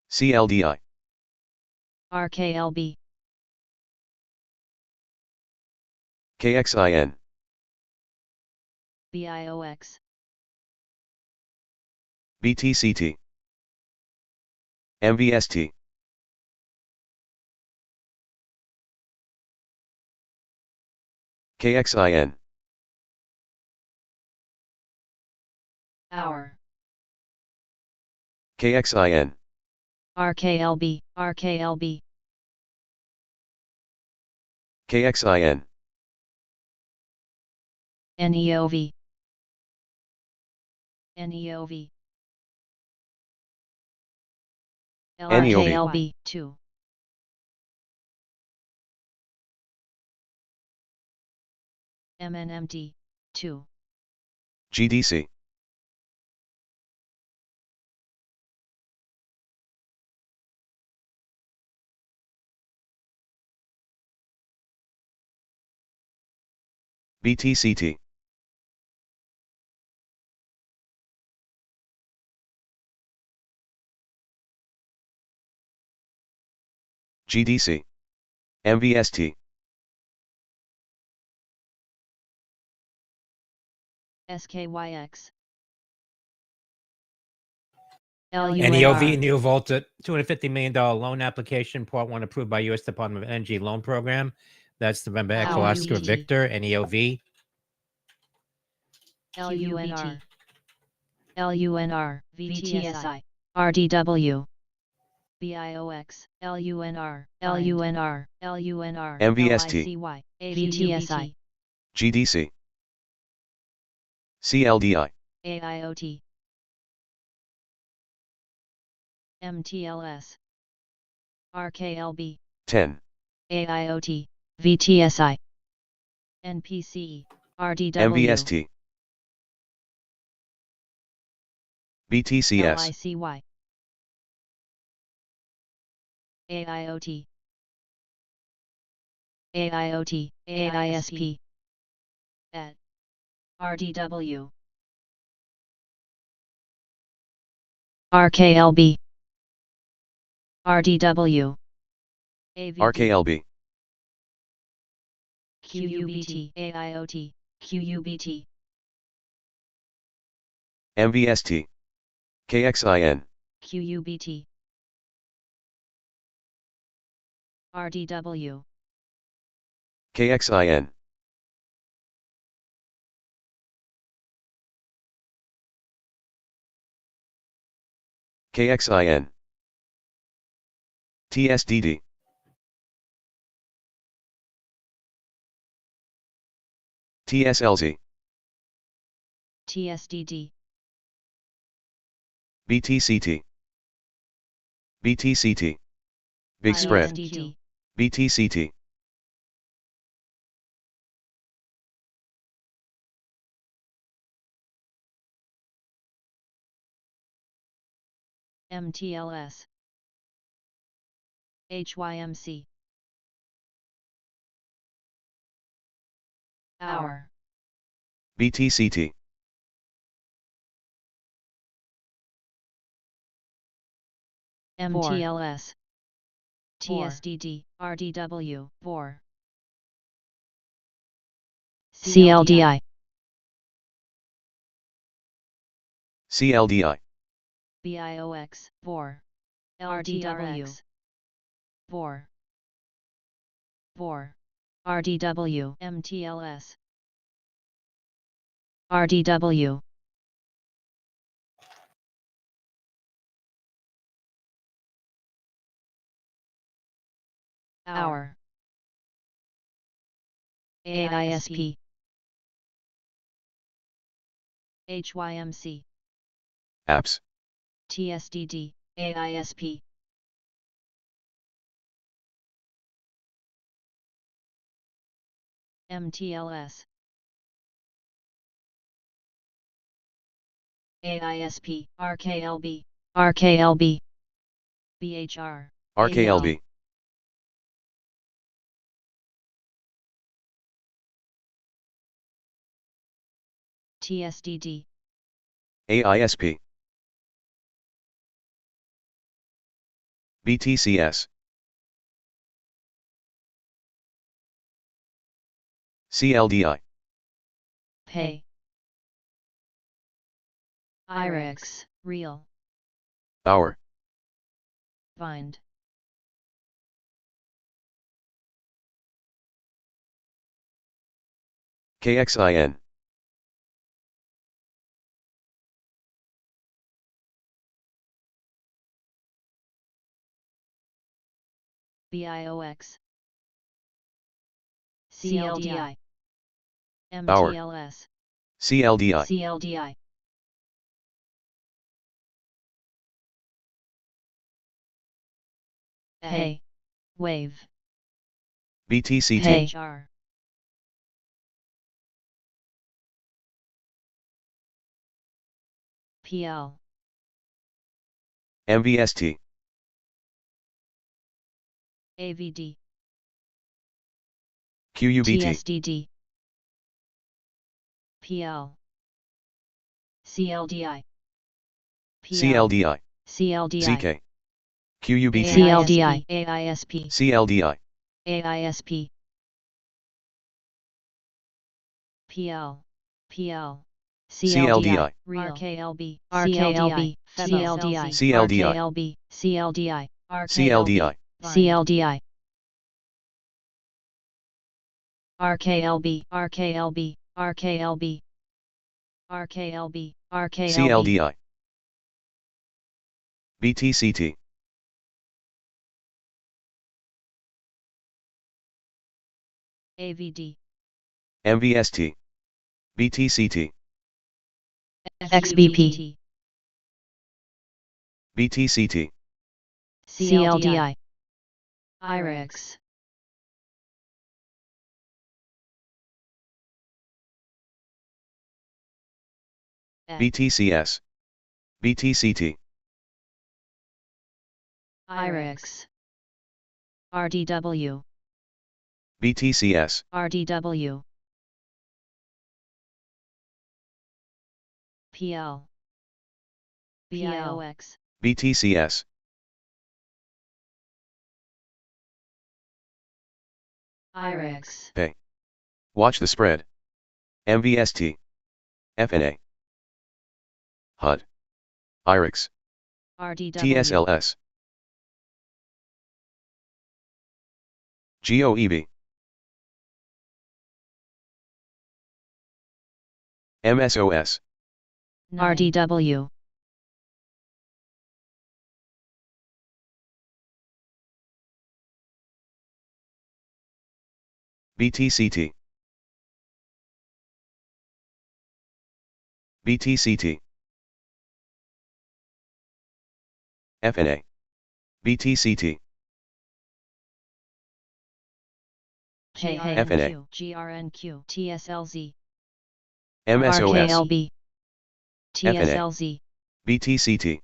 [SPEAKER 3] CLDI.
[SPEAKER 4] RKLB.
[SPEAKER 3] KXIN.
[SPEAKER 2] BIOX,
[SPEAKER 3] BTCT. MVST. KXIN.
[SPEAKER 2] Hour,
[SPEAKER 3] KXIN.
[SPEAKER 4] RKLB. RKLB.
[SPEAKER 3] KXIN.
[SPEAKER 4] NEOV.
[SPEAKER 2] NEOV,
[SPEAKER 3] NEOV.
[SPEAKER 4] RKLB.
[SPEAKER 2] 2, MNMD, 2,
[SPEAKER 3] GDC. BTCT. GDC. MVST.
[SPEAKER 2] SKYX,
[SPEAKER 1] NEOV,
[SPEAKER 4] LUNR.
[SPEAKER 1] New Volta, $250 million loan application, Part 1 approved by U.S. Department of Energy Loan Program. That's November Echo
[SPEAKER 2] Hour.
[SPEAKER 1] Oscar Victor, NEOV.
[SPEAKER 2] LUNR,
[SPEAKER 4] LUNR.
[SPEAKER 2] VTSI,
[SPEAKER 4] RDW.
[SPEAKER 2] BIOX, LUNR,
[SPEAKER 4] LUNR.
[SPEAKER 2] LUNR,
[SPEAKER 3] MVST.
[SPEAKER 2] LICY,
[SPEAKER 4] VTSI.
[SPEAKER 3] GDC. CLDI.
[SPEAKER 2] AIOT, MTLS, RKLB,
[SPEAKER 3] 10.
[SPEAKER 4] AIOT. VTSI.
[SPEAKER 2] NPCE,
[SPEAKER 4] RDW.
[SPEAKER 3] MVST. BTCS.
[SPEAKER 2] LICY, AIoT, AIoT, AISP, ET, RDW,
[SPEAKER 4] RKLB, RDW,
[SPEAKER 2] AVD,
[SPEAKER 3] RKLB,
[SPEAKER 2] QUBT, AIoT, QUBT,
[SPEAKER 3] MVST, KXIN,
[SPEAKER 2] QUBT, RDW,
[SPEAKER 3] KXIN, KXIN, TSDD, TSLZ,
[SPEAKER 2] TSDD,
[SPEAKER 3] BTCT, BTCT, Big Spread,
[SPEAKER 2] ISDD,
[SPEAKER 3] BTCT,
[SPEAKER 2] MTLS, HYMC, Hour,
[SPEAKER 3] BTCT,
[SPEAKER 2] MTLS, TSDD, RDW, 4,
[SPEAKER 4] CLDI,
[SPEAKER 3] CLDI,
[SPEAKER 2] BIOX, 4, LDW, 4, 4,
[SPEAKER 4] RDW,
[SPEAKER 2] MTLS,
[SPEAKER 4] RDW,
[SPEAKER 2] Hour,
[SPEAKER 4] AISP,
[SPEAKER 2] HYMC,
[SPEAKER 3] apps,
[SPEAKER 2] TSDD, AISP, MTLS, AISP, RKLB,
[SPEAKER 4] RKLB,
[SPEAKER 2] BHR,
[SPEAKER 3] RKLB,
[SPEAKER 2] TSDD,
[SPEAKER 3] AISP, BTCS, CLDI,
[SPEAKER 2] Pay, IREX, Real,
[SPEAKER 3] Hour,
[SPEAKER 2] Find,
[SPEAKER 3] KXIN,
[SPEAKER 2] BIOX, CLDI,
[SPEAKER 3] Hour.
[SPEAKER 2] MTLS,
[SPEAKER 3] CLDI,
[SPEAKER 2] CLDI, Hey, Wave,
[SPEAKER 3] BTCT,
[SPEAKER 4] Hey.
[SPEAKER 2] HR, PL,
[SPEAKER 3] MVST,
[SPEAKER 2] AVD,
[SPEAKER 3] QUBT,
[SPEAKER 2] TSDD, PL, CLDI, PL,
[SPEAKER 3] CLDI,
[SPEAKER 2] CLDI,
[SPEAKER 3] ZK, QUBT,
[SPEAKER 4] CLDI,
[SPEAKER 2] AISP,
[SPEAKER 3] CLDI,
[SPEAKER 2] AISP, PL, PL,
[SPEAKER 3] CLDI,
[SPEAKER 2] Real, RKLB,
[SPEAKER 4] RKLB,
[SPEAKER 2] CLDI,
[SPEAKER 3] CLDI,
[SPEAKER 2] RKLB, CLDI,
[SPEAKER 3] CLDI,
[SPEAKER 4] CLDI,
[SPEAKER 2] RKLB, RKLB, RKLB, RKLB, RKLB,
[SPEAKER 3] CLDI, BTCT,
[SPEAKER 2] AVD,
[SPEAKER 3] MVST, BTCT,
[SPEAKER 4] XBP,
[SPEAKER 3] BTCT,
[SPEAKER 4] CLDI,
[SPEAKER 2] IREX,
[SPEAKER 3] BTCS, BTCT,
[SPEAKER 2] IREX, RDW,
[SPEAKER 3] BTCS,
[SPEAKER 2] RDW, PL, BIOX,
[SPEAKER 3] BTCS,
[SPEAKER 2] IREX,
[SPEAKER 3] Pay. Watch the spread. MVST, FNA, HUD, IREX,
[SPEAKER 2] RDW,
[SPEAKER 3] TSLS, GOEB, MSOS,
[SPEAKER 2] RDW,
[SPEAKER 3] BTCT, BTCT, FNA, BTCT, FNA,
[SPEAKER 2] GRNQ, TSLZ,
[SPEAKER 3] MSOS,
[SPEAKER 2] RKLB, TSLZ,
[SPEAKER 3] BTCT,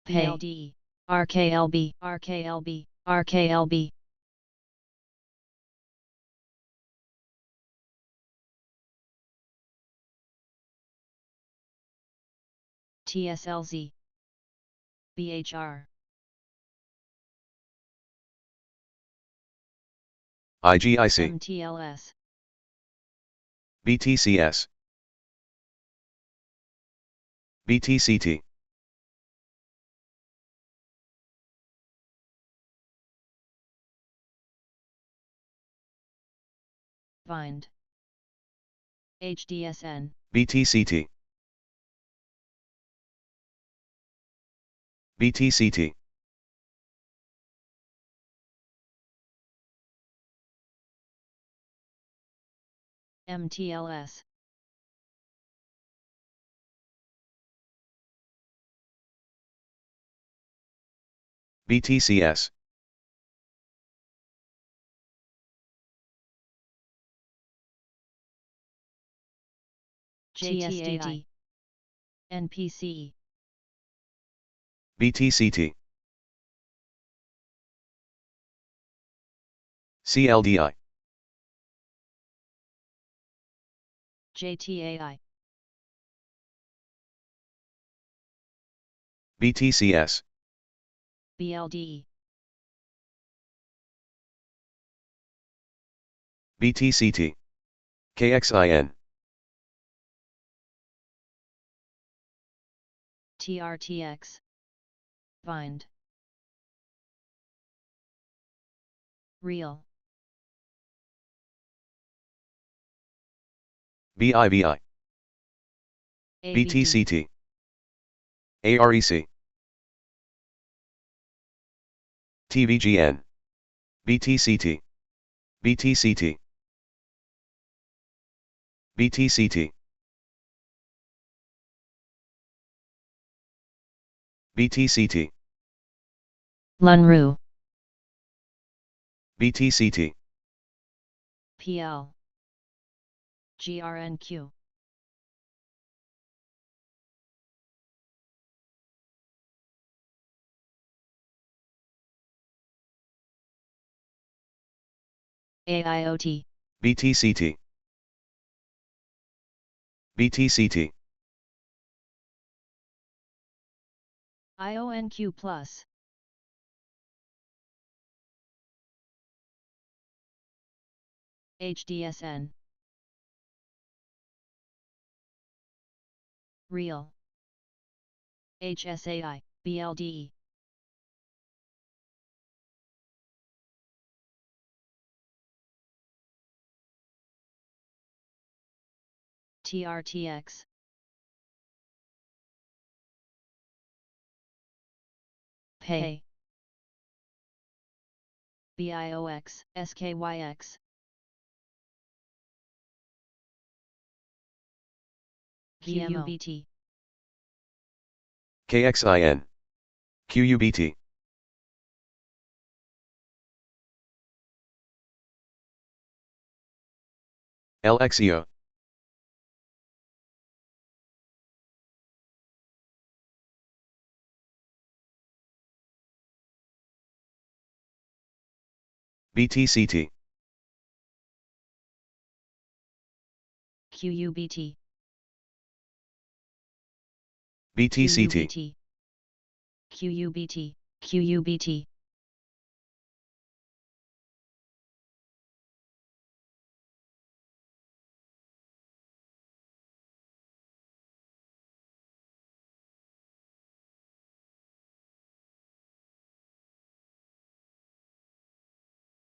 [SPEAKER 2] PLDE, RKLB, RKLB, RKLB, TSLZ, BHR,
[SPEAKER 3] IGIC,
[SPEAKER 2] MTLS,
[SPEAKER 3] BTCS, BTCT,
[SPEAKER 2] Bind, HDSN,
[SPEAKER 3] BTCT, BTCT,
[SPEAKER 2] MTLS,
[SPEAKER 3] BTCS,
[SPEAKER 2] JTAD, NPCE,
[SPEAKER 3] BTCT, CLDI,
[SPEAKER 2] JTAI,
[SPEAKER 3] BTCS,
[SPEAKER 2] BLDE,
[SPEAKER 3] BTCT, KXIN,
[SPEAKER 2] TRTX, Bind, Real,
[SPEAKER 3] BIVI,
[SPEAKER 2] ABD,
[SPEAKER 3] BTCT, AREC, TVGN, BTCT, BTCT, BTCT, BTCT,
[SPEAKER 2] Lunru,
[SPEAKER 3] BTCT,
[SPEAKER 2] PL, GRNQ, AIoT,
[SPEAKER 3] BTCT, BTCT,
[SPEAKER 2] IONQ+, HDSN, Real, HSAI, BLDE, TRTX, Pay, BIOX, SKYX, QUBT,
[SPEAKER 3] KXIN, QUBT, LXEO, BTCT,
[SPEAKER 2] QUBT,
[SPEAKER 3] BTCT,
[SPEAKER 2] QUBT,
[SPEAKER 4] QUBT,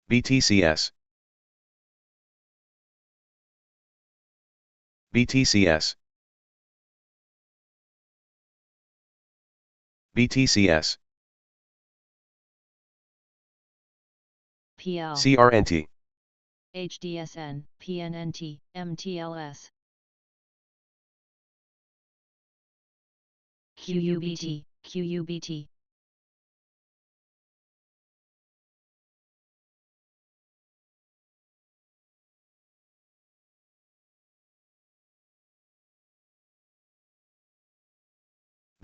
[SPEAKER 3] BTCS, BTCS, BTCS,
[SPEAKER 2] PL,
[SPEAKER 3] CRNT,
[SPEAKER 2] HDSN, PNNT, MTLS, QUBT, QUBT,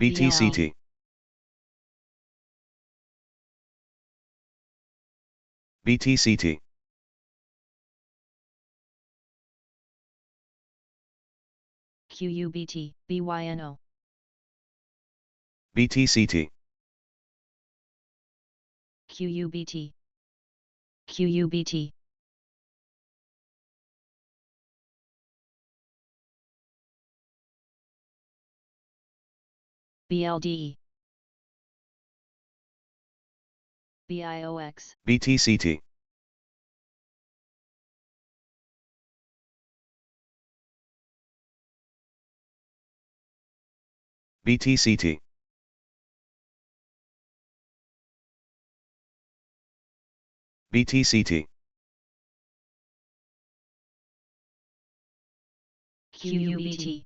[SPEAKER 3] BTCT, BTCT,
[SPEAKER 2] QUBT, BYNO,
[SPEAKER 3] BTCT,
[SPEAKER 2] QUBT,
[SPEAKER 4] QUBT, BLDE,
[SPEAKER 2] BIOX,
[SPEAKER 3] BTCT, BTCT, BTCT,
[SPEAKER 2] QUBT,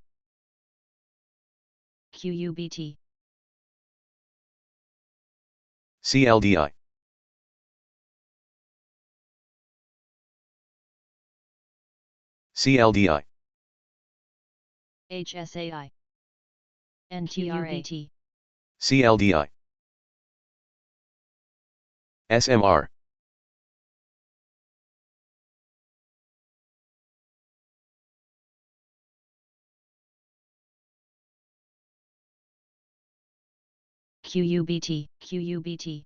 [SPEAKER 2] QUBT,
[SPEAKER 3] CLDI, CLDI,
[SPEAKER 2] HSAI, NTRA,
[SPEAKER 4] QUBT,
[SPEAKER 3] CLDI, SMR,
[SPEAKER 4] QUBT,
[SPEAKER 2] QUBT,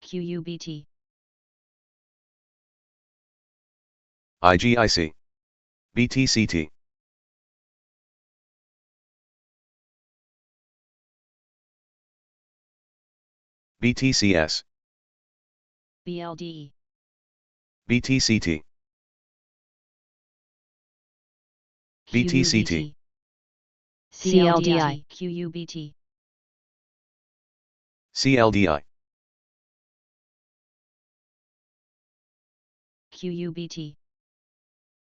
[SPEAKER 2] QUBT,
[SPEAKER 3] IGIC, BTCT, BTCS,
[SPEAKER 2] BLDE,
[SPEAKER 3] BTCT, BTCT,
[SPEAKER 4] CLDI,
[SPEAKER 2] QUBT,
[SPEAKER 3] CLDI,
[SPEAKER 2] QUBT,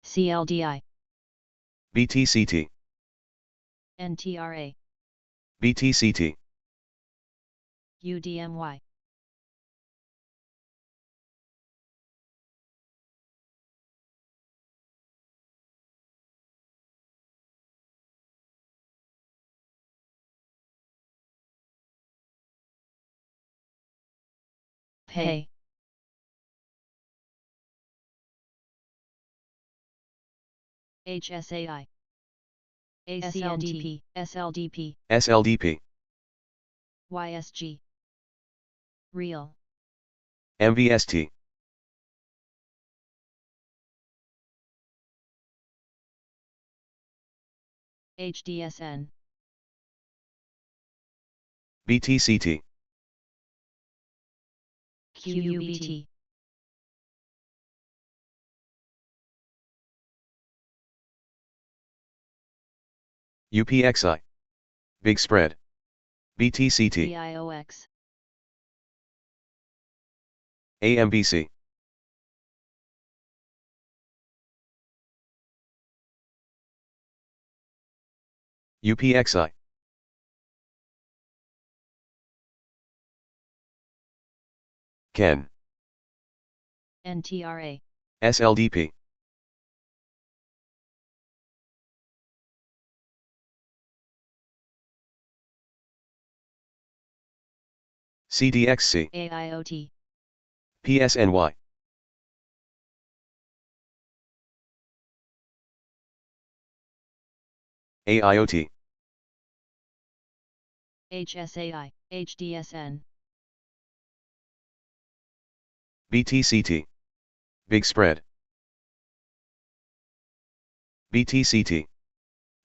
[SPEAKER 4] CLDI,
[SPEAKER 3] BTCT,
[SPEAKER 2] NTRA,
[SPEAKER 3] BTCT,
[SPEAKER 2] UDMY,
[SPEAKER 4] Pay,
[SPEAKER 2] HSAI, ACNTP, SLDP,
[SPEAKER 3] SLDP,
[SPEAKER 2] YSG, Real,
[SPEAKER 3] MVST,
[SPEAKER 2] HDSN,
[SPEAKER 3] BTCT,
[SPEAKER 2] QUBT,
[SPEAKER 3] UPXI, Big Spread, BTCT,
[SPEAKER 2] BIOX,
[SPEAKER 3] AMBC, UPXI, KEN,
[SPEAKER 2] NTRA,
[SPEAKER 3] SLDP, CDXC,
[SPEAKER 2] AIoT,
[SPEAKER 3] PSNY, AIoT,
[SPEAKER 2] HSAI, HDSN,
[SPEAKER 3] BTCT, Big Spread, BTCT,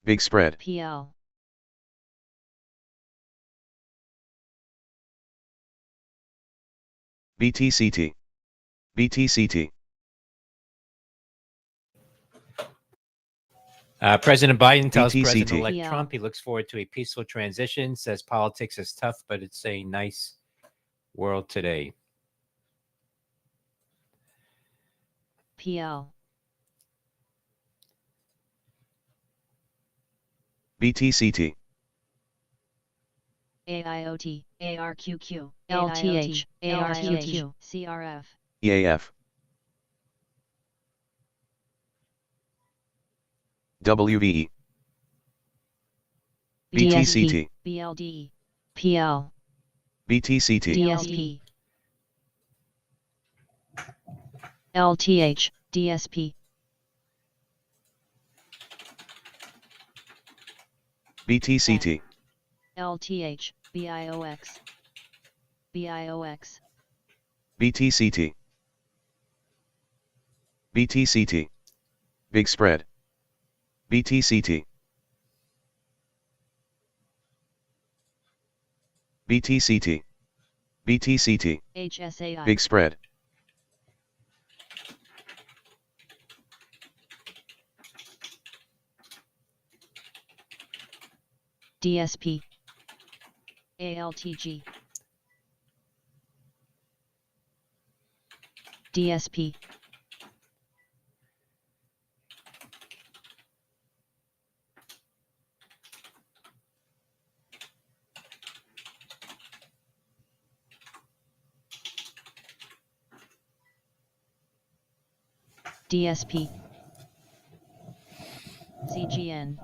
[SPEAKER 3] Big Spread,
[SPEAKER 2] PL,
[SPEAKER 3] BTCT, BTCT,
[SPEAKER 1] President Biden tells
[SPEAKER 3] BTCT.
[SPEAKER 1] President-elect
[SPEAKER 2] PL.
[SPEAKER 1] Trump he looks forward to a peaceful transition, says politics is tough, but it's a nice world today.
[SPEAKER 2] PL,
[SPEAKER 3] BTCT,
[SPEAKER 2] AIoT, ARQQ,
[SPEAKER 4] LTH,
[SPEAKER 2] ARQQ, CRF,
[SPEAKER 3] EAF, WVE, BTCT,
[SPEAKER 2] BLDE,
[SPEAKER 4] PL,
[SPEAKER 3] BTCT,
[SPEAKER 2] DSP,
[SPEAKER 4] LTH,
[SPEAKER 2] DSP,
[SPEAKER 3] BTCT,
[SPEAKER 2] LTH, BIOX, BIOX,
[SPEAKER 3] BTCT, BTCT, Big Spread, BTCT, BTCT, BTCT,
[SPEAKER 2] HSAI,
[SPEAKER 3] Big Spread,
[SPEAKER 2] DSP, ALTG, DSP, DSP, CGN,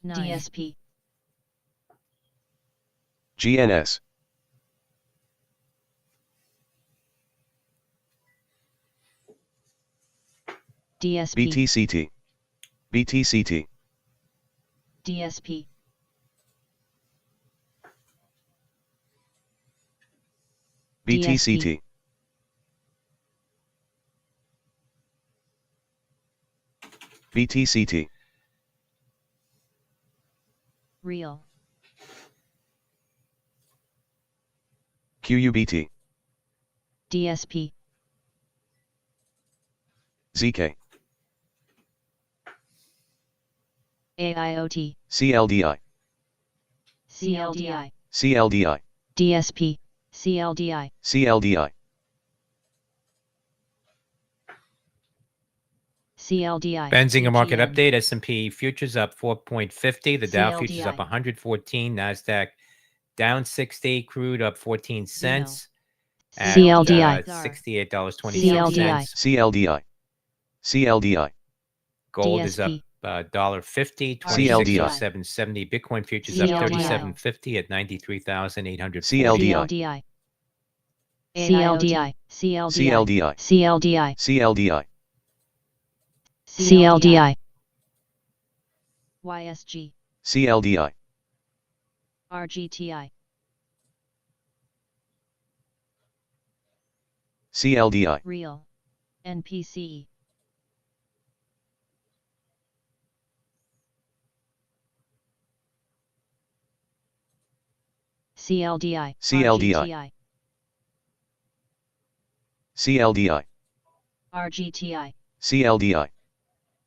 [SPEAKER 2] DSP,
[SPEAKER 3] GNS,
[SPEAKER 2] DSP,
[SPEAKER 3] BTCT, BTCT,
[SPEAKER 2] DSP,
[SPEAKER 3] BTCT, BTCT,
[SPEAKER 2] Real,
[SPEAKER 3] QUBT,
[SPEAKER 2] DSP,
[SPEAKER 3] ZK,
[SPEAKER 2] AIoT,
[SPEAKER 3] CLDI,
[SPEAKER 2] CLDI,
[SPEAKER 3] CLDI,
[SPEAKER 2] DSP, CLDI,
[SPEAKER 3] CLDI,
[SPEAKER 2] CLDI,
[SPEAKER 1] Benzinga market
[SPEAKER 2] CGN,
[SPEAKER 1] update. S&P futures up 4.50. The Dow futures up
[SPEAKER 2] CLDI.
[SPEAKER 1] 114. NASDAQ down 60. Crude up 14 cents at
[SPEAKER 4] CLDI.
[SPEAKER 1] $68.27.
[SPEAKER 3] CLDI, CLDI,
[SPEAKER 1] Gold is up
[SPEAKER 2] DSP,
[SPEAKER 1] $1.50,
[SPEAKER 3] CLDI.
[SPEAKER 1] 2607.70. Bitcoin futures up
[SPEAKER 2] CLDI.
[SPEAKER 1] 37.50 at 93,840.
[SPEAKER 3] CLDI.
[SPEAKER 2] CLDI, CLDI,
[SPEAKER 3] CLDI,
[SPEAKER 2] CLDI,
[SPEAKER 3] CLDI,
[SPEAKER 4] CLDI,
[SPEAKER 2] YSG,
[SPEAKER 3] CLDI,
[SPEAKER 2] RGTI,
[SPEAKER 3] CLDI,
[SPEAKER 2] Real, NPCE, CLDI,
[SPEAKER 3] CLDI, CLDI,
[SPEAKER 2] RGTI,
[SPEAKER 3] CLDI,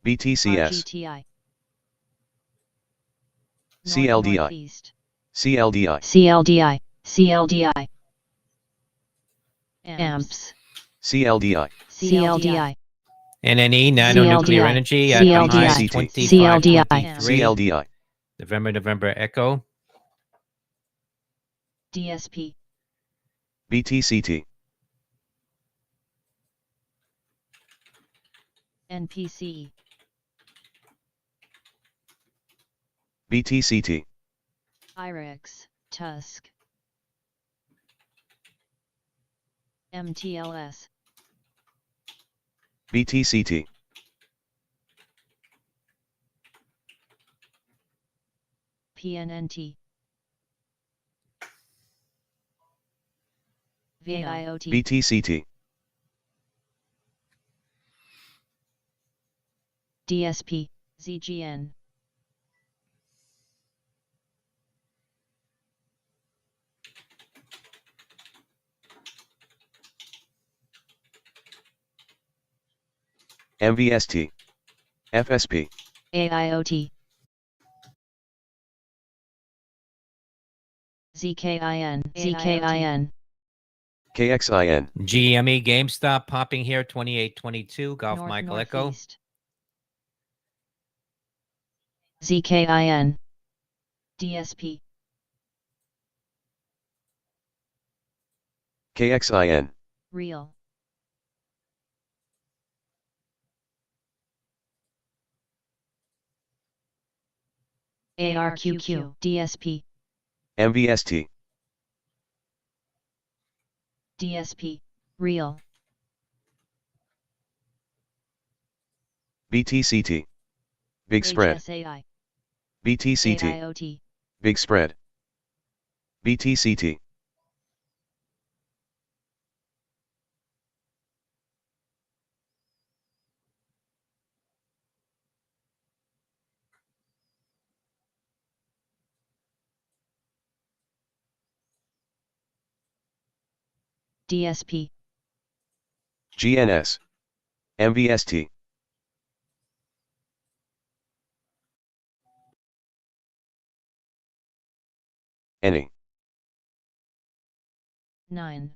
[SPEAKER 3] BTCS,
[SPEAKER 2] RGTI,
[SPEAKER 3] CLDI,
[SPEAKER 2] Northeast,
[SPEAKER 3] CLDI,
[SPEAKER 4] CLDI, CLDI,
[SPEAKER 2] AMPS,
[SPEAKER 3] CLDI,
[SPEAKER 4] CLDI,
[SPEAKER 1] NNE, Nano Nuclear
[SPEAKER 4] CLDI,
[SPEAKER 1] Energy at the highs
[SPEAKER 4] CLDI,
[SPEAKER 1] 25.23.
[SPEAKER 3] CLDI,
[SPEAKER 1] November Echo.
[SPEAKER 2] DSP,
[SPEAKER 3] BTCT,
[SPEAKER 2] NPCE,
[SPEAKER 3] BTCT,
[SPEAKER 2] IRIX, Tusk. MTLS.
[SPEAKER 3] BTCT.
[SPEAKER 2] PNNT. VIOT.
[SPEAKER 3] BTCT.
[SPEAKER 2] DSP. ZGN.
[SPEAKER 3] MVST. FSP.
[SPEAKER 2] AIoT. ZKIN. ZKIN.
[SPEAKER 3] KXIN.
[SPEAKER 1] GME GameStop popping here, 2822. Golf
[SPEAKER 2] North
[SPEAKER 1] Michael Echo.
[SPEAKER 2] Northeast. ZKIN. DSP.
[SPEAKER 3] KXIN.
[SPEAKER 2] Real. ARQQ. DSP.
[SPEAKER 3] MVST.
[SPEAKER 2] DSP. Real.
[SPEAKER 3] BTCT. Big spread.
[SPEAKER 2] HSAI.
[SPEAKER 3] BTCT.
[SPEAKER 2] AIoT.
[SPEAKER 3] Big spread. BTCT.
[SPEAKER 2] DSP.
[SPEAKER 3] GNS. MVST. Any.
[SPEAKER 2] 9.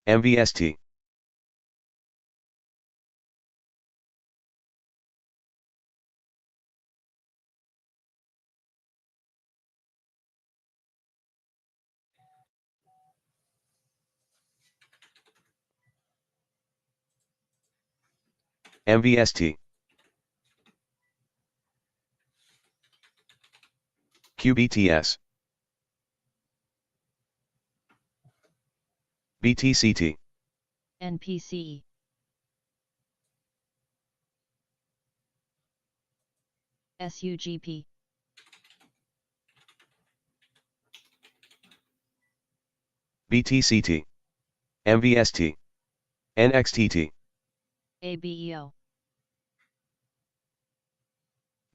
[SPEAKER 3] MVST. MVST. QBTS. BTCT.
[SPEAKER 2] NPC. SUGP.
[SPEAKER 3] BTCT. MVST. NXTT.
[SPEAKER 2] ABEO.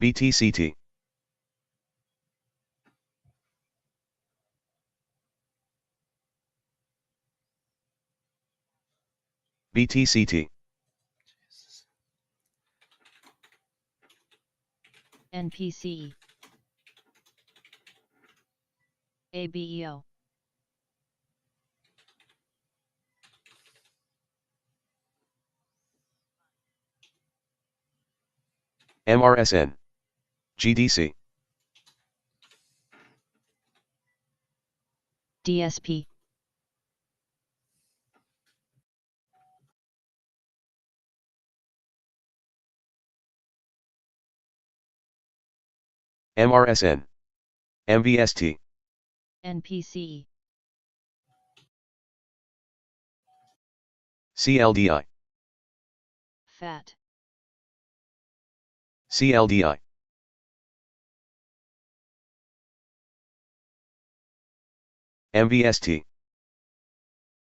[SPEAKER 3] BTCT. BTCT.
[SPEAKER 2] NPC. ABEO.
[SPEAKER 3] MRSN. GDC.
[SPEAKER 2] DSP.
[SPEAKER 3] MRSN. MVST.
[SPEAKER 2] NPC.
[SPEAKER 3] CLDI.
[SPEAKER 2] FAT.
[SPEAKER 3] CLDI. MVST.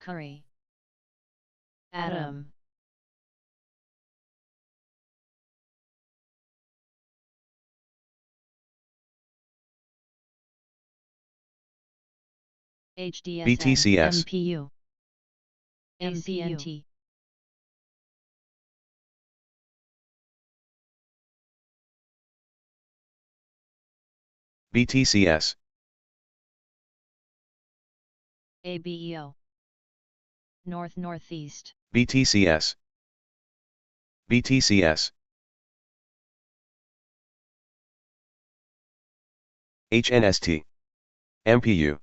[SPEAKER 2] Curry. Atom. HDSN.
[SPEAKER 3] BTCS.
[SPEAKER 2] MPU. MPNT.
[SPEAKER 3] BTCS.
[SPEAKER 2] ABEO. North Northeast.
[SPEAKER 3] BTCS. BTCS. HNST. MPU.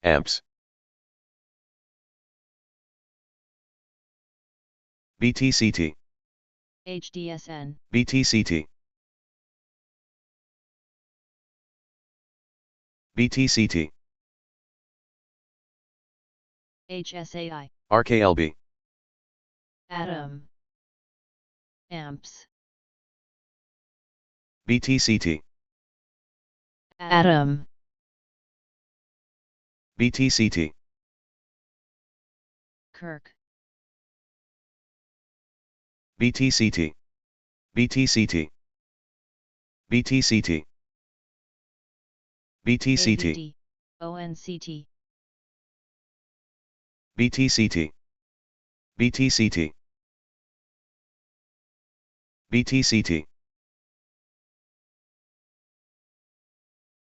[SPEAKER 3] amps. BTCT,
[SPEAKER 2] HDSN,
[SPEAKER 3] BTCT, BTCT,
[SPEAKER 2] HSAI,
[SPEAKER 3] RKLB,
[SPEAKER 2] atom, amps,
[SPEAKER 3] BTCT,
[SPEAKER 2] atom,
[SPEAKER 3] BTCT,
[SPEAKER 2] Kirk,
[SPEAKER 3] BTCT, BTCT, BTCT, BTCT,
[SPEAKER 2] AVD, ONCT,
[SPEAKER 3] BTCT, BTCT, BTCT,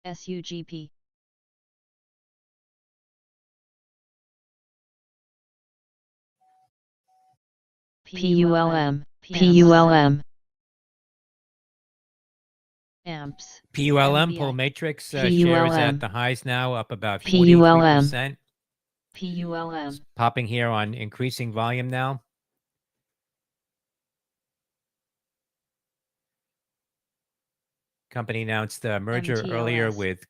[SPEAKER 2] SUGP,
[SPEAKER 4] PULM, PULM,
[SPEAKER 2] amps,
[SPEAKER 1] PULM,
[SPEAKER 2] MBI,
[SPEAKER 1] pull matrix, shares
[SPEAKER 4] PULM,
[SPEAKER 1] at the highs now, up about
[SPEAKER 4] PULM,
[SPEAKER 1] 43%.
[SPEAKER 2] PULM,
[SPEAKER 1] Popping here on increasing volume now. Company announced a merger earlier
[SPEAKER 2] MTLS.
[SPEAKER 1] with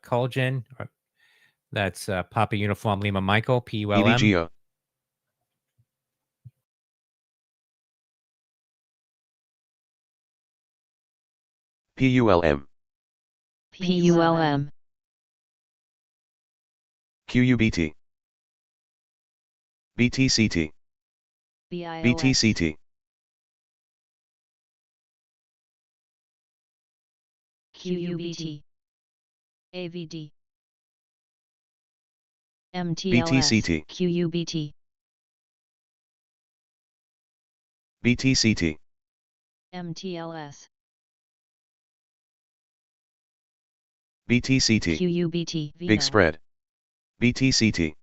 [SPEAKER 1] Colgin. That's Papa Uniform Lima Michael, PULM.
[SPEAKER 3] EVGO, PULM,
[SPEAKER 4] PULM,
[SPEAKER 3] QUBT, BTCT,
[SPEAKER 2] BIOS,
[SPEAKER 3] BTCT,
[SPEAKER 2] QUBT, AVD, MTLS,
[SPEAKER 3] BTCT,
[SPEAKER 2] QUBT,
[SPEAKER 3] BTCT,
[SPEAKER 2] MTLS,
[SPEAKER 3] BTCT,
[SPEAKER 2] QUBT,
[SPEAKER 3] Big
[SPEAKER 2] Vino,
[SPEAKER 3] Spread, BTCT,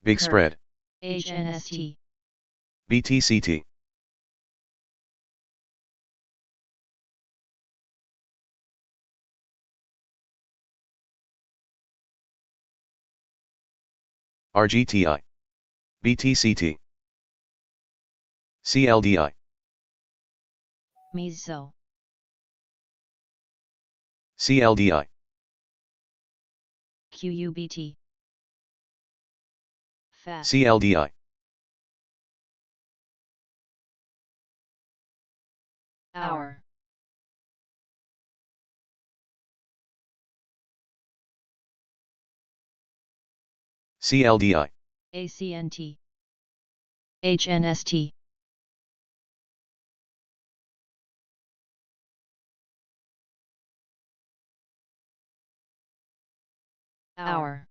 [SPEAKER 3] Big
[SPEAKER 2] Kirk.
[SPEAKER 3] Spread,
[SPEAKER 2] HNST,
[SPEAKER 3] BTCT, RGTI, BTCT, CLDI,
[SPEAKER 2] Mizo,
[SPEAKER 3] CLDI,
[SPEAKER 2] QUBT, FAT,
[SPEAKER 3] CLDI,
[SPEAKER 2] Hour,
[SPEAKER 3] CLDI,
[SPEAKER 2] ACNT, HNST, Hour,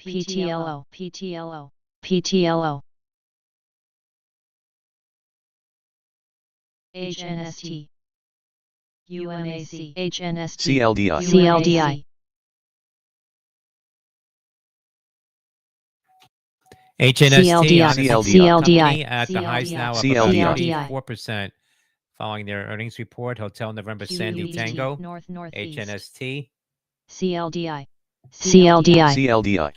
[SPEAKER 2] PTLO, PTLO, PTLO, HNST, UMAC, HNST,
[SPEAKER 3] CLDI,
[SPEAKER 4] CLDI,
[SPEAKER 1] HNST, honest
[SPEAKER 3] CLDI.
[SPEAKER 1] steel company at the highs
[SPEAKER 2] CLDI.
[SPEAKER 1] now, up
[SPEAKER 3] CLDI.
[SPEAKER 1] about
[SPEAKER 4] CLDI.
[SPEAKER 1] 84%. Following their earnings report, Hotel November Sandy
[SPEAKER 2] QUBT,
[SPEAKER 1] Tango,
[SPEAKER 2] North Northeast,
[SPEAKER 1] HNST,
[SPEAKER 2] CLDI,
[SPEAKER 4] CLDI,
[SPEAKER 3] CLDI,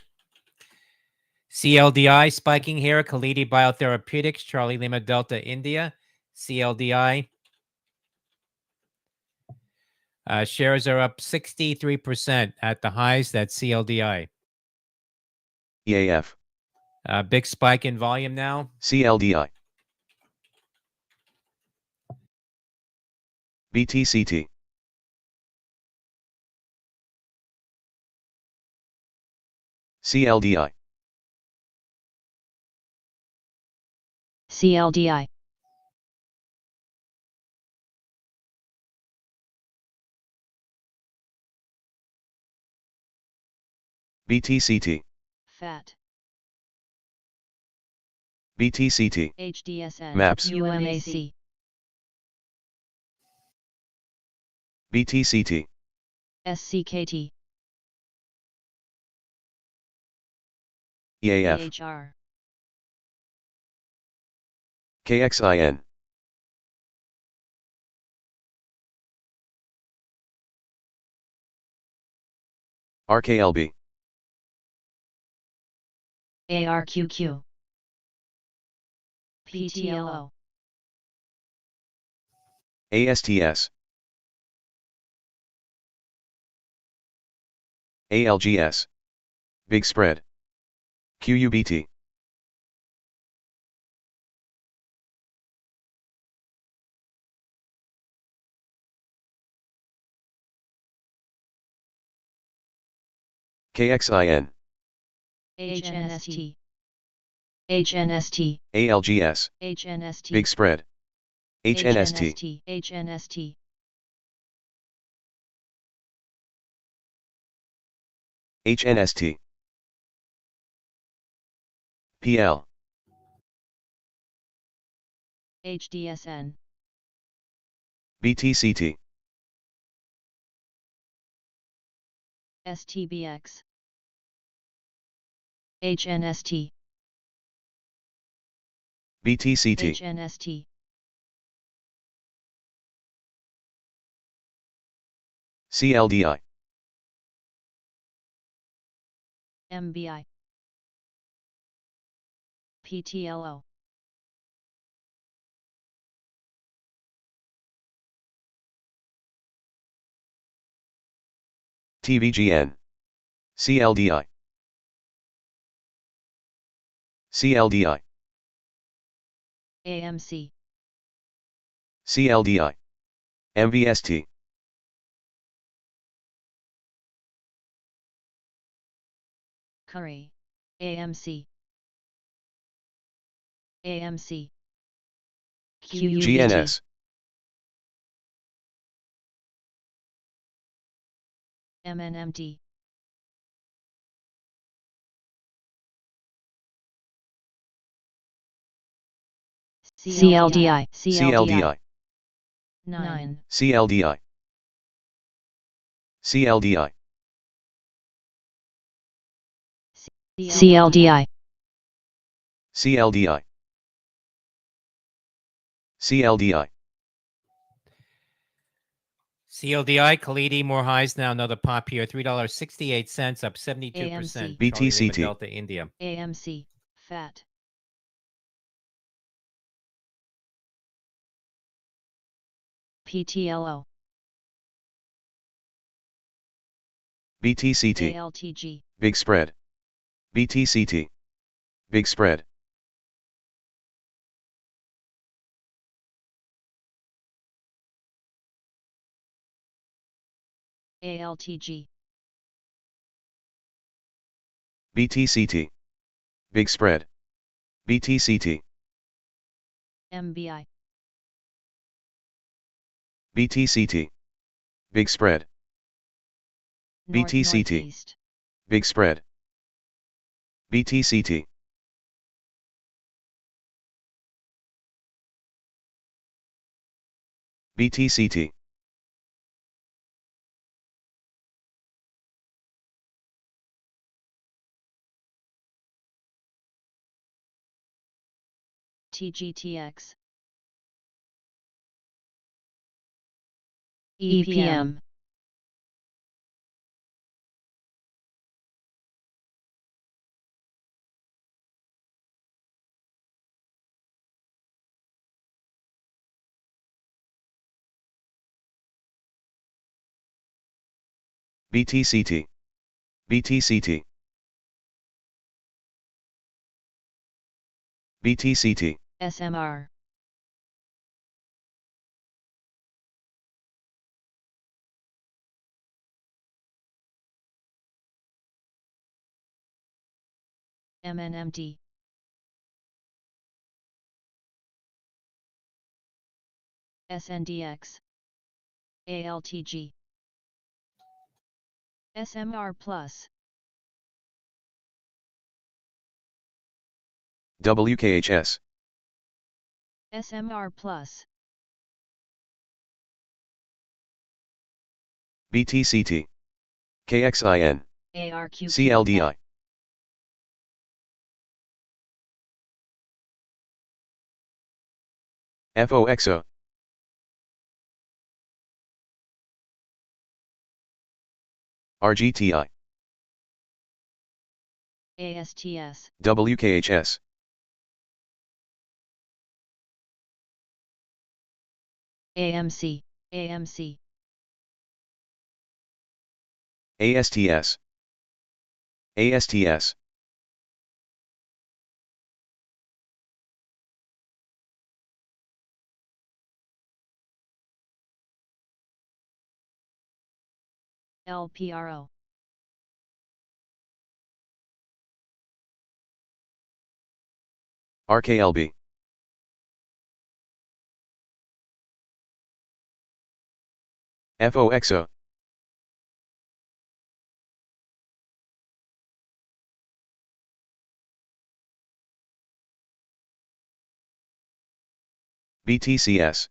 [SPEAKER 1] CLDI spiking here, Kalidi Biotherapeutics, Charlie Lima Delta India, CLDI. Shares are up 63% at the highs. That's CLDI.
[SPEAKER 3] EAF,
[SPEAKER 1] Big spike in volume now.
[SPEAKER 3] CLDI, BTCT, CLDI,
[SPEAKER 4] CLDI,
[SPEAKER 3] BTCT,
[SPEAKER 2] FAT,
[SPEAKER 3] BTCT,
[SPEAKER 2] HDSN,
[SPEAKER 3] MAPS,
[SPEAKER 2] UMAC,
[SPEAKER 3] BTCT,
[SPEAKER 2] SCKT,
[SPEAKER 3] EAF,
[SPEAKER 2] EHR,
[SPEAKER 3] KXIN, RKLB,
[SPEAKER 2] ARQQ, PTLO,
[SPEAKER 3] ASTS, ALGS, Big Spread, QUBT, KXIN,
[SPEAKER 2] HNST, HNST,
[SPEAKER 3] ALGS,
[SPEAKER 2] HNST,
[SPEAKER 3] Big Spread, HNST,
[SPEAKER 2] HNST,
[SPEAKER 3] HNST, PL,
[SPEAKER 2] HDSN,
[SPEAKER 3] BTCT,
[SPEAKER 2] STBX, HNST,
[SPEAKER 3] BTCT,
[SPEAKER 2] HNST,
[SPEAKER 3] CLDI,
[SPEAKER 2] MBI, PTLO,
[SPEAKER 3] TVGN, CLDI, CLDI,
[SPEAKER 2] AMC,
[SPEAKER 3] CLDI, MVST,
[SPEAKER 2] Curry, AMC, AMC, QUBT,
[SPEAKER 3] GNS,
[SPEAKER 2] MNMT,
[SPEAKER 4] CLDI,
[SPEAKER 3] CLDI,
[SPEAKER 2] 9,
[SPEAKER 3] CLDI, CLDI,
[SPEAKER 4] CLDI,
[SPEAKER 3] CLDI, CLDI,
[SPEAKER 1] CLDI, Kalidi, more highs now, another pop here. $3.68, up 72%.
[SPEAKER 2] AMC.
[SPEAKER 1] Charlie Lima
[SPEAKER 3] BTCT,
[SPEAKER 1] Delta, India.
[SPEAKER 2] AMC, FAT, PTLO,
[SPEAKER 3] BTCT,
[SPEAKER 2] ALTG,
[SPEAKER 3] Big Spread, BTCT, Big Spread,
[SPEAKER 2] ALTG,
[SPEAKER 3] BTCT, Big Spread, BTCT,
[SPEAKER 2] MBI,
[SPEAKER 3] BTCT, Big Spread, BTCT,
[SPEAKER 2] Northeast,
[SPEAKER 3] Big Spread, BTCT, BTCT,
[SPEAKER 2] TGTX,
[SPEAKER 4] EPM,
[SPEAKER 3] BTCT, BTCT, BTCT,
[SPEAKER 2] SMR, MNMT, SNDX, ALTG, SMR Plus,
[SPEAKER 3] WKHS,
[SPEAKER 2] SMR Plus,
[SPEAKER 3] BTCT, KXIN,
[SPEAKER 2] ARQQ,
[SPEAKER 3] CLDI, FOXO, RGTI,
[SPEAKER 2] ASTS,
[SPEAKER 3] WKHS,
[SPEAKER 2] AMC, AMC,
[SPEAKER 3] ASTS, ASTS,
[SPEAKER 2] LPRO,
[SPEAKER 3] RKLB, FOXO, BTCS,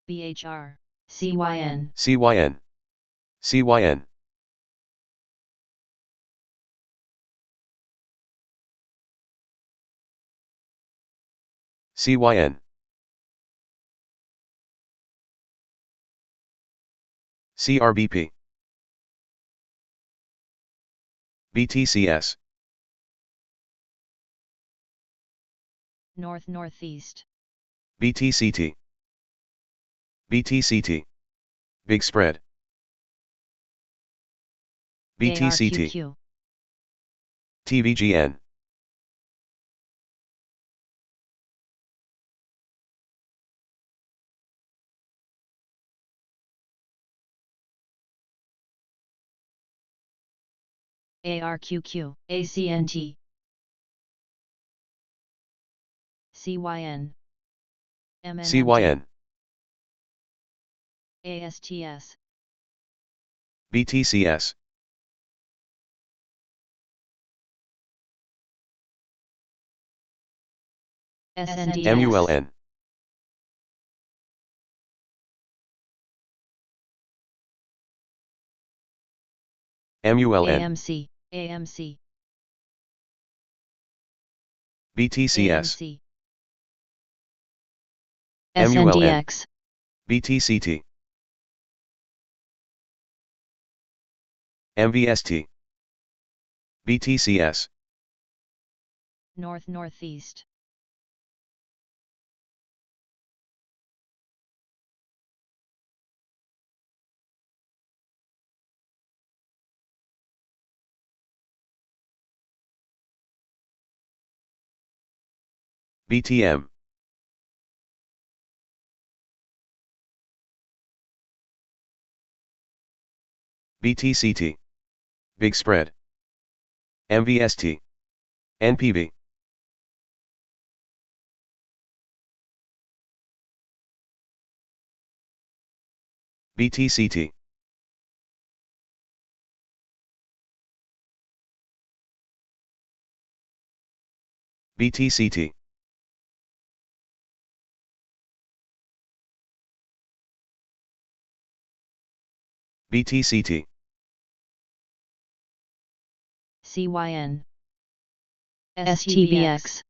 [SPEAKER 2] BHR, CYN,
[SPEAKER 3] CYN, CYN, CYN, CRBP, BTCS,
[SPEAKER 2] North Northeast,
[SPEAKER 3] BTCT, BTCT, Big Spread, BTCT,
[SPEAKER 2] ARQQ,
[SPEAKER 3] TVGN,
[SPEAKER 2] ARQQ, ACNT, CYN, MNMT,
[SPEAKER 3] CYN,
[SPEAKER 2] ASTS,
[SPEAKER 3] BTCS,
[SPEAKER 2] SNDX,
[SPEAKER 3] MULN, MULN,
[SPEAKER 2] AMC, AMC,
[SPEAKER 3] BTCS,
[SPEAKER 2] AMC,
[SPEAKER 3] MULN,
[SPEAKER 4] SNDX,
[SPEAKER 3] BTCT, MVST, BTCS,
[SPEAKER 2] North Northeast,
[SPEAKER 3] BTM, BTCT, Big Spread, MVST, NPV, BTCT, BTCT, BTCT,
[SPEAKER 2] CYN,
[SPEAKER 4] STBX,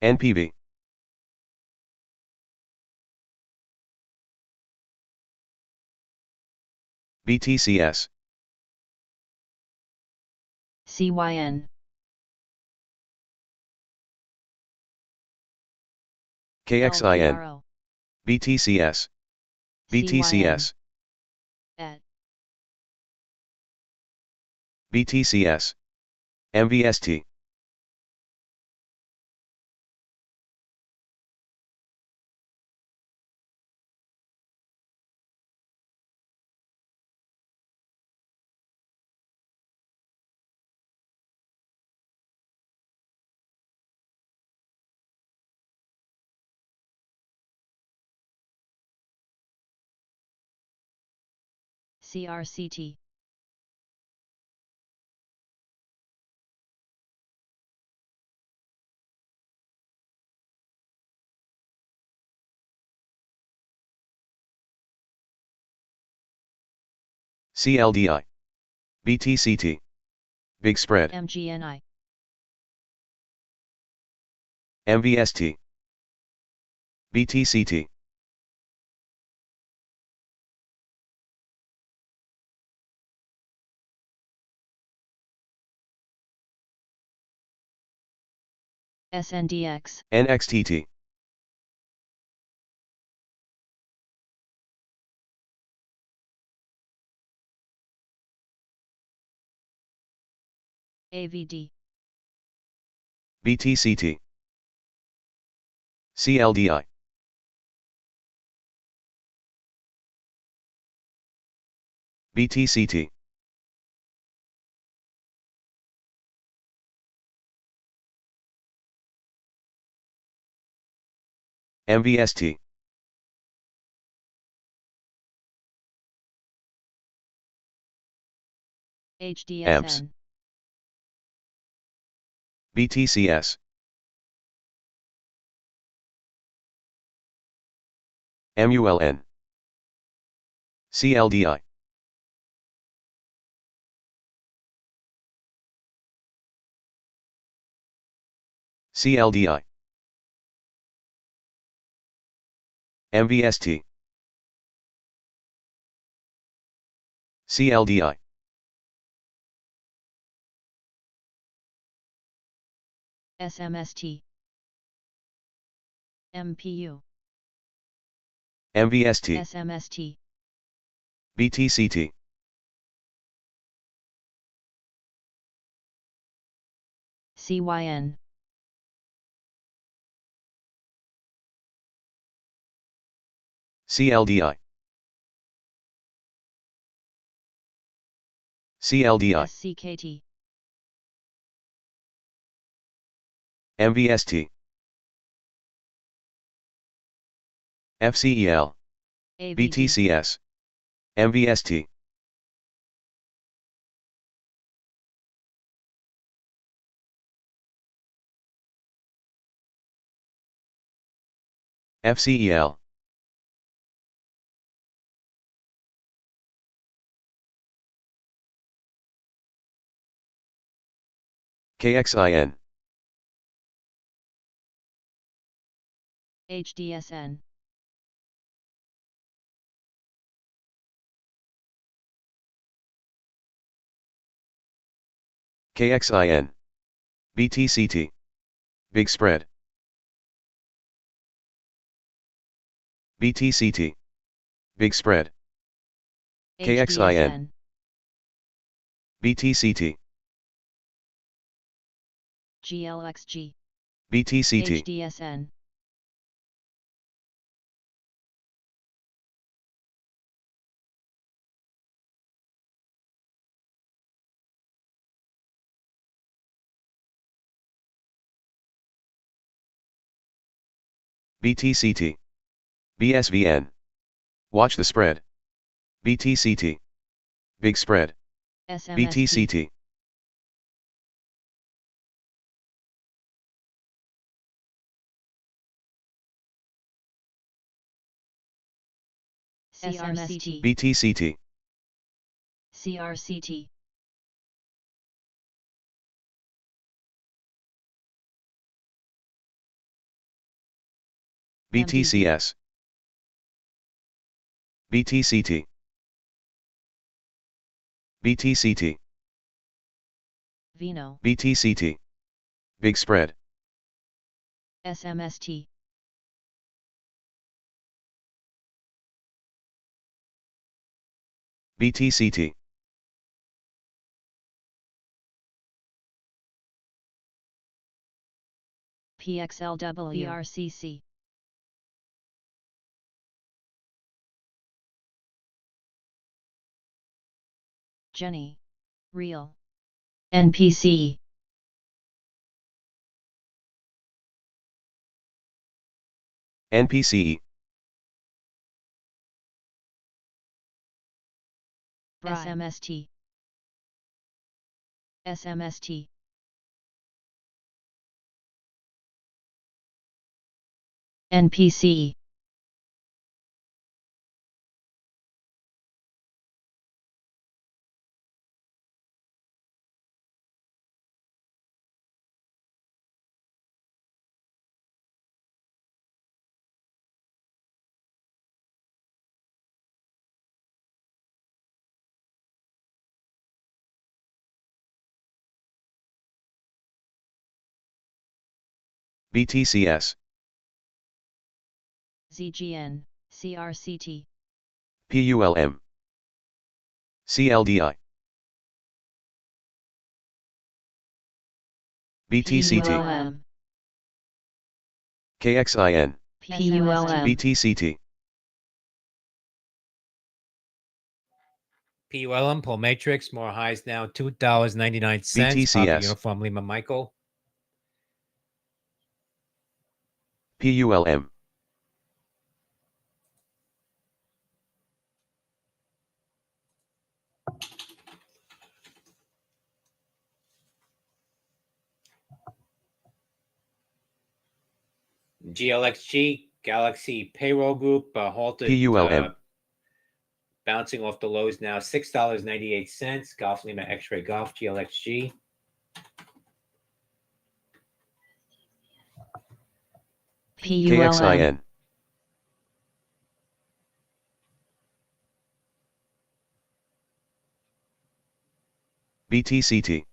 [SPEAKER 3] NPV, BTCS,
[SPEAKER 2] CYN,
[SPEAKER 3] KXIN,
[SPEAKER 2] LPRO,
[SPEAKER 3] BTCS,
[SPEAKER 2] CYN,
[SPEAKER 3] BTCS,
[SPEAKER 2] ET,
[SPEAKER 3] BTCS, MVST,
[SPEAKER 2] CRCT,
[SPEAKER 3] CLDI, BTCT, Big Spread,
[SPEAKER 2] MGNI,
[SPEAKER 3] MVST, BTCT,
[SPEAKER 2] SNDX,
[SPEAKER 3] NXTT,
[SPEAKER 2] AVD,
[SPEAKER 3] BTCT, CLDI, BTCT, MVST,
[SPEAKER 2] HDSN,
[SPEAKER 3] BTCS, MULN, CLDI, CLDI, MVST, CLDI,
[SPEAKER 2] SMST, MPU,
[SPEAKER 3] MVST,
[SPEAKER 2] SMST,
[SPEAKER 3] BTCT,
[SPEAKER 2] CYN,
[SPEAKER 3] CLDI, CLDI,
[SPEAKER 2] SCKT,
[SPEAKER 3] MVST, FCEL,
[SPEAKER 2] AVD,
[SPEAKER 3] BTCS, MVST, FCEL, KXIN,
[SPEAKER 2] HDSN,
[SPEAKER 3] KXIN, BTCT, Big Spread, BTCT, Big Spread, KXIN,
[SPEAKER 2] HDSN,
[SPEAKER 3] BTCT,
[SPEAKER 2] GLXG,
[SPEAKER 3] BTCT,
[SPEAKER 2] HDSN,
[SPEAKER 3] BTCT, BSVN, Watch the Spread, BTCT, Big Spread,
[SPEAKER 2] SMST,
[SPEAKER 3] BTCT,
[SPEAKER 2] CRCT,
[SPEAKER 3] BTCT,
[SPEAKER 2] CRCT,
[SPEAKER 3] BTCS, BTCT, BTCT,
[SPEAKER 2] Vino,
[SPEAKER 3] BTCT, Big Spread,
[SPEAKER 2] SMST,
[SPEAKER 3] BTCT,
[SPEAKER 2] PXLW, RCC, Jenny, Real, NPC,
[SPEAKER 3] NPCE,
[SPEAKER 2] SMST, SMST, NPC,
[SPEAKER 3] BTCS,
[SPEAKER 2] ZGN, CRCT,
[SPEAKER 3] PULM, CLDI, BTCT,
[SPEAKER 4] PULM,
[SPEAKER 3] KXIN,
[SPEAKER 4] PULM,
[SPEAKER 3] BTCT,
[SPEAKER 1] PULM, Pull Matrix, more highs now, $2.99.
[SPEAKER 3] BTCS.
[SPEAKER 1] Papa Uniform Lima Michael.
[SPEAKER 3] PULM,
[SPEAKER 1] GLXG, Galaxy Payroll Group, halted.
[SPEAKER 3] PULM,
[SPEAKER 1] Bouncing off the lows now, $6.98. Golf Lima X-Ray Golf, GLXG.
[SPEAKER 4] PULM,
[SPEAKER 3] KXIN, BTCT,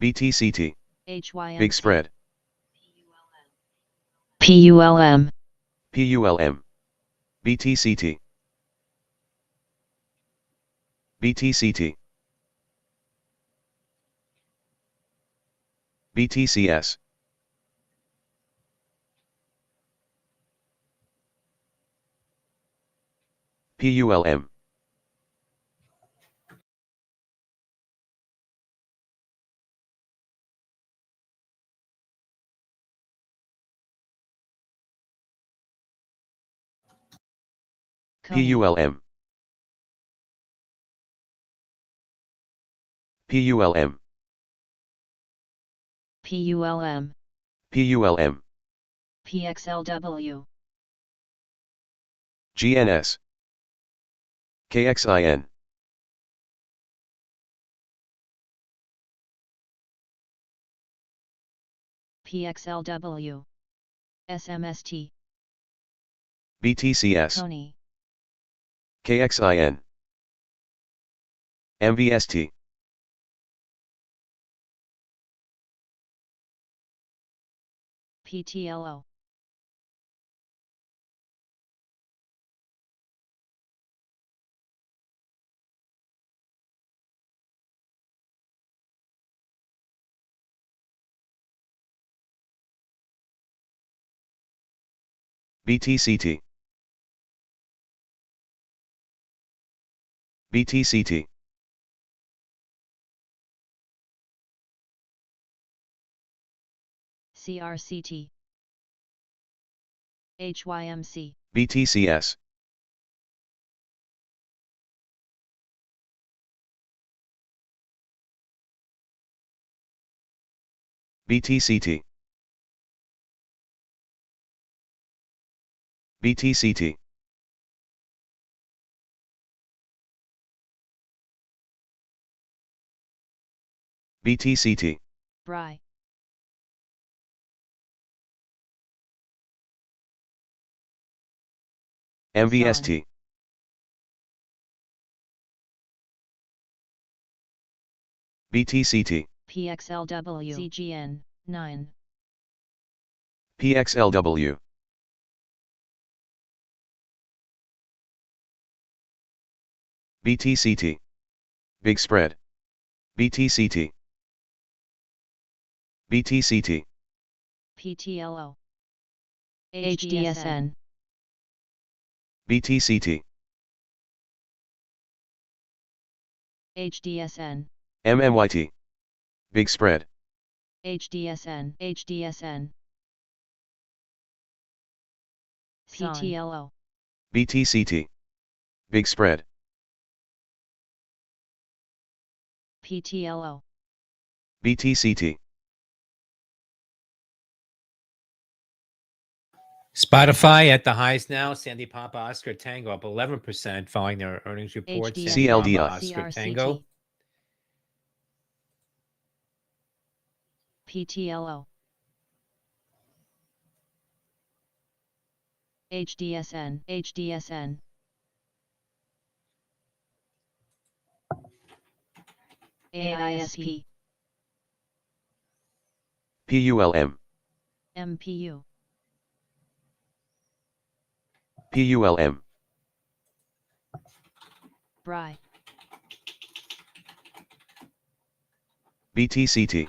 [SPEAKER 3] BTCT,
[SPEAKER 2] HYMC,
[SPEAKER 3] Big Spread,
[SPEAKER 4] PULM,
[SPEAKER 3] PULM, BTCT, BTCT, BTCS, PULM,
[SPEAKER 2] Coney,
[SPEAKER 3] PULM, PULM,
[SPEAKER 2] PULM,
[SPEAKER 3] PULM,
[SPEAKER 2] PXLW,
[SPEAKER 3] GNS, KXIN,
[SPEAKER 2] PXLW, SMST,
[SPEAKER 3] BTCS,
[SPEAKER 2] Coney,
[SPEAKER 3] KXIN, MVST,
[SPEAKER 2] PTLO,
[SPEAKER 3] BTCT, BTCT,
[SPEAKER 2] CRCT, HYMC,
[SPEAKER 3] BTCS, BTCT, BTCT, BTCT,
[SPEAKER 2] BRI,
[SPEAKER 3] MVST, BTCT,
[SPEAKER 2] PXLW, ZGN, 9,
[SPEAKER 3] PXLW, BTCT, Big Spread, BTCT, BTCT,
[SPEAKER 2] PTLO, HDSN,
[SPEAKER 3] BTCT,
[SPEAKER 2] HDSN,
[SPEAKER 3] MMYT, Big Spread,
[SPEAKER 2] HDSN, HDSN,
[SPEAKER 4] Sign.
[SPEAKER 2] PTLO,
[SPEAKER 3] BTCT, Big Spread,
[SPEAKER 2] PTLO,
[SPEAKER 3] BTCT,
[SPEAKER 1] Spotify at the highs now. Sandy Papa Oscar Tango up 11% following their earnings report. Sandy
[SPEAKER 3] CLDI.
[SPEAKER 1] Papa Oscar Tango.
[SPEAKER 2] CRCT, PTLO, HDSN, HDSN, AISP,
[SPEAKER 3] PULM,
[SPEAKER 2] MPU,
[SPEAKER 3] PULM,
[SPEAKER 2] BRI,
[SPEAKER 3] BTCT,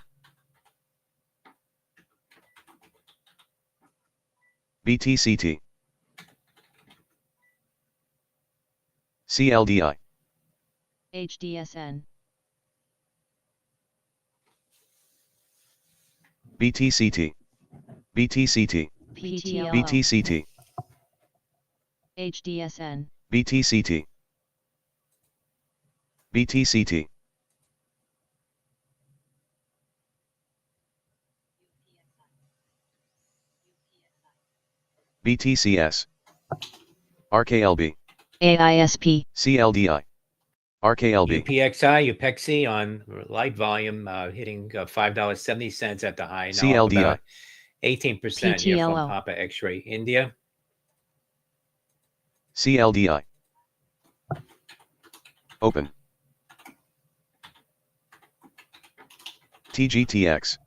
[SPEAKER 3] BTCT, CLDI,
[SPEAKER 2] HDSN,
[SPEAKER 3] BTCT, BTCT,
[SPEAKER 2] PTLO,
[SPEAKER 3] BTCT,
[SPEAKER 2] HDSN,
[SPEAKER 3] BTCT, BTCT, BTCS, RKLB,
[SPEAKER 4] AISP,
[SPEAKER 3] CLDI, RKLB,
[SPEAKER 1] UPXI, Upexi on light volume, hitting $5.70 at the high, now up
[SPEAKER 3] CLDI,
[SPEAKER 1] about 18% here from
[SPEAKER 4] PTLO.
[SPEAKER 1] Papa X-ray India.
[SPEAKER 3] CLDI, Open, TGTX,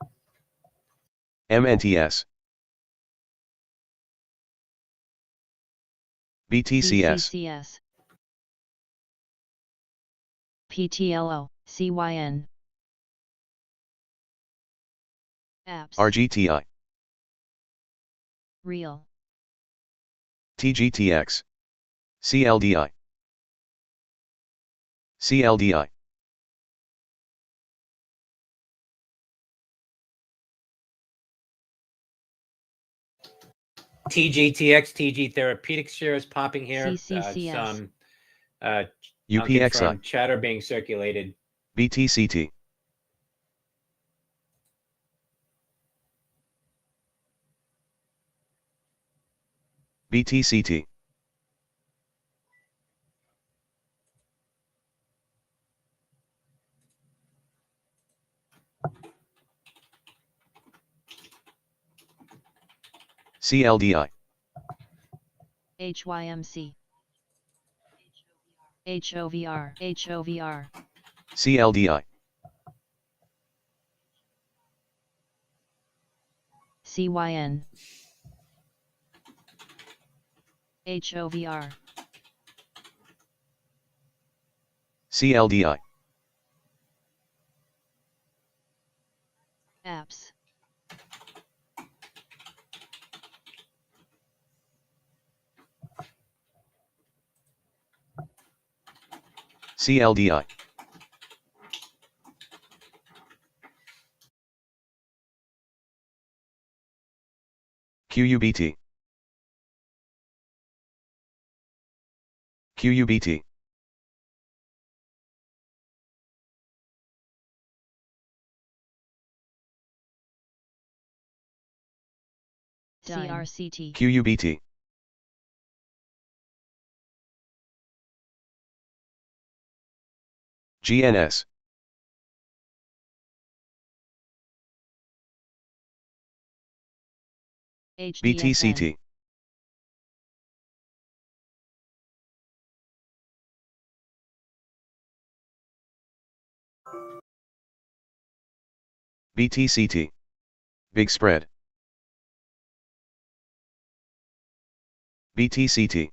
[SPEAKER 3] MNTS, BTCS,
[SPEAKER 2] BCCS,
[SPEAKER 4] PTLO,
[SPEAKER 2] CYN, Apps,
[SPEAKER 3] RGTI,
[SPEAKER 2] Real,
[SPEAKER 3] TGTX, CLDI, CLDI,
[SPEAKER 1] TGTX, TG Therapeutics shares popping here.
[SPEAKER 2] CCCS,
[SPEAKER 1] Some unconfirmed
[SPEAKER 3] UPXI,
[SPEAKER 1] chatter being circulated.
[SPEAKER 3] BTCT, BTCT, CLDI,
[SPEAKER 2] HYMC, HOVR, HOVR,
[SPEAKER 3] CLDI,
[SPEAKER 2] CYN, HOVR,
[SPEAKER 3] CLDI,
[SPEAKER 2] Apps,
[SPEAKER 3] CLDI, QUBT, QUBT,
[SPEAKER 2] CRCT,
[SPEAKER 3] QUBT, GNS,
[SPEAKER 2] HDSN,
[SPEAKER 3] BTCT, BTCT, Big Spread, BTCT,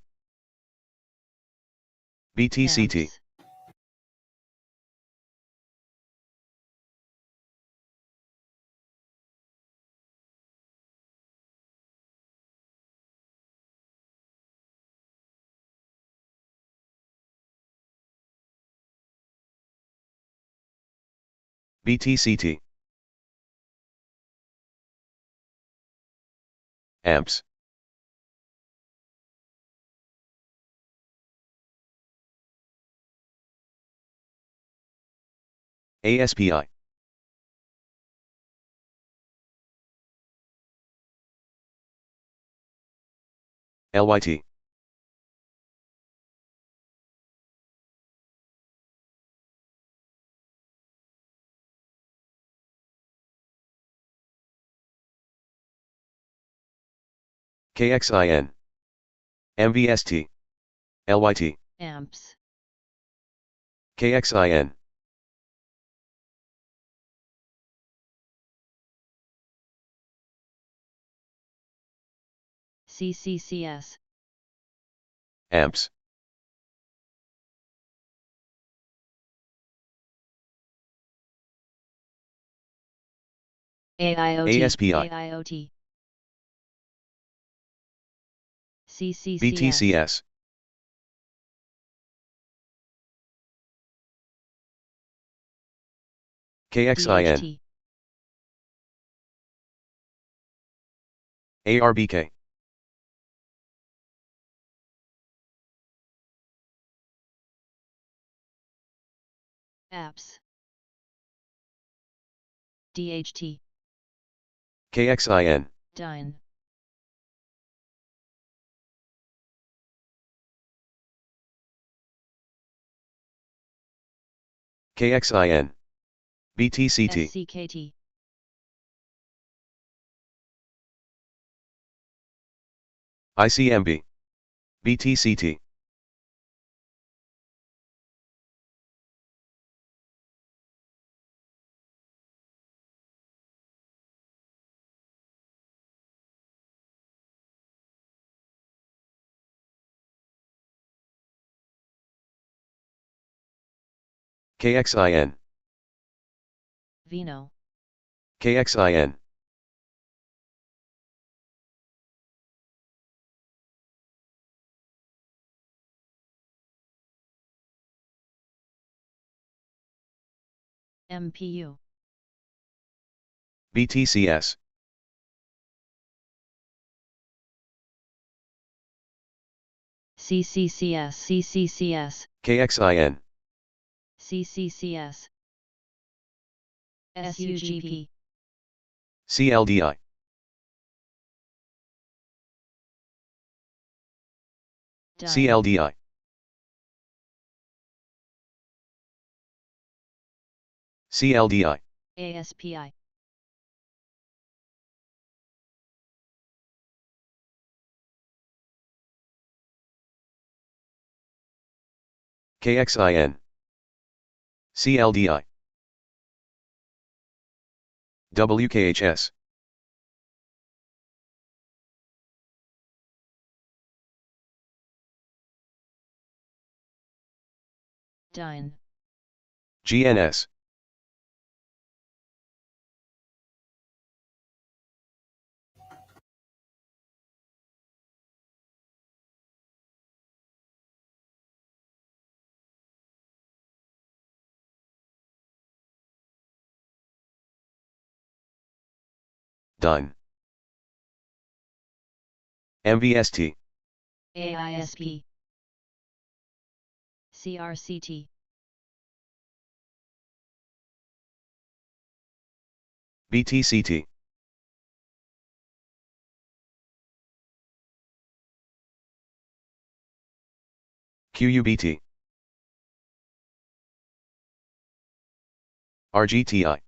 [SPEAKER 3] BTCT,
[SPEAKER 2] Amps,
[SPEAKER 3] BTCT, Amps, ASPI, LYT, KXIN, MVST, LYT,
[SPEAKER 2] Amps,
[SPEAKER 3] KXIN,
[SPEAKER 2] CCCS,
[SPEAKER 3] amps,
[SPEAKER 4] AIoT,
[SPEAKER 3] ASPI,
[SPEAKER 2] AIoT, CCCS,
[SPEAKER 3] BTCS, KXIN,
[SPEAKER 2] DHT,
[SPEAKER 3] ARBK,
[SPEAKER 2] apps, DHT,
[SPEAKER 3] KXIN,
[SPEAKER 2] Dyn,
[SPEAKER 3] KXIN, BTCT,
[SPEAKER 2] SCKT,
[SPEAKER 3] ICMB, BTCT, KXIN,
[SPEAKER 2] Vino,
[SPEAKER 3] KXIN,
[SPEAKER 2] MPU,
[SPEAKER 3] BTCS,
[SPEAKER 2] CCCS, CCCS,
[SPEAKER 3] KXIN,
[SPEAKER 2] CCCS, SUGP,
[SPEAKER 3] CLDI,
[SPEAKER 2] Dyn,
[SPEAKER 3] CLDI, CLDI,
[SPEAKER 2] ASPI,
[SPEAKER 3] KXIN, CLDI, WKHS,
[SPEAKER 2] Dyn,
[SPEAKER 3] GNS, Dyn, MVST,
[SPEAKER 2] AISP, CRCT,
[SPEAKER 3] BTCT, QUBT, RGTI,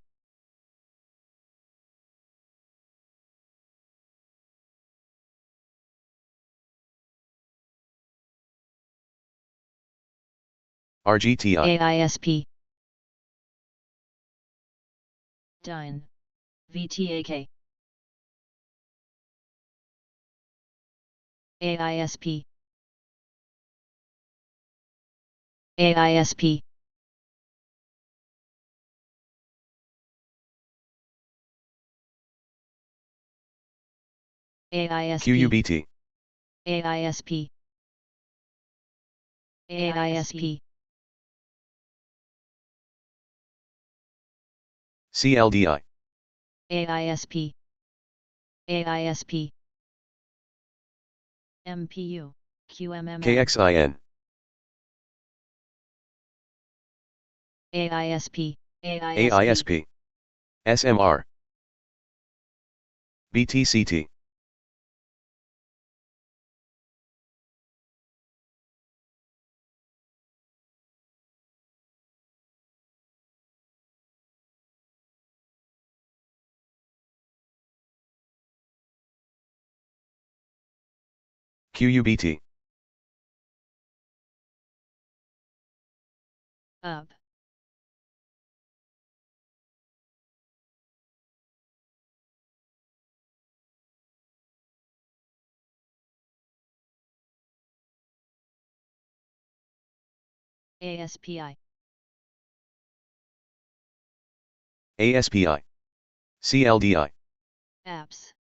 [SPEAKER 3] RGTI,
[SPEAKER 4] AISP,
[SPEAKER 2] Dyn, VTAK,
[SPEAKER 4] AISP, AISP, AISP,
[SPEAKER 3] QUBT,
[SPEAKER 4] AISP, AISP,
[SPEAKER 3] CLDI,
[SPEAKER 4] AISP, AISP,
[SPEAKER 2] MPU, QMMM,
[SPEAKER 3] KXIN,
[SPEAKER 4] AISP,
[SPEAKER 3] AISP, SMR, BTCT, QUBT,
[SPEAKER 2] up, ASPI,
[SPEAKER 3] ASPI, CLDI,
[SPEAKER 2] apps,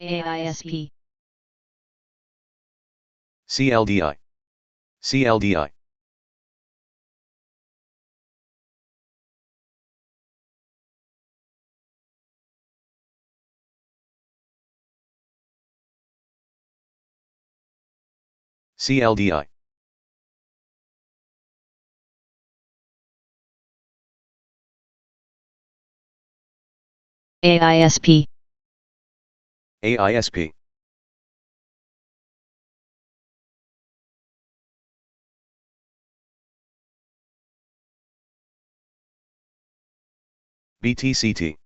[SPEAKER 2] AISP,
[SPEAKER 3] CLDI, CLDI, CLDI,
[SPEAKER 2] AISP,
[SPEAKER 3] AISP, BTCT,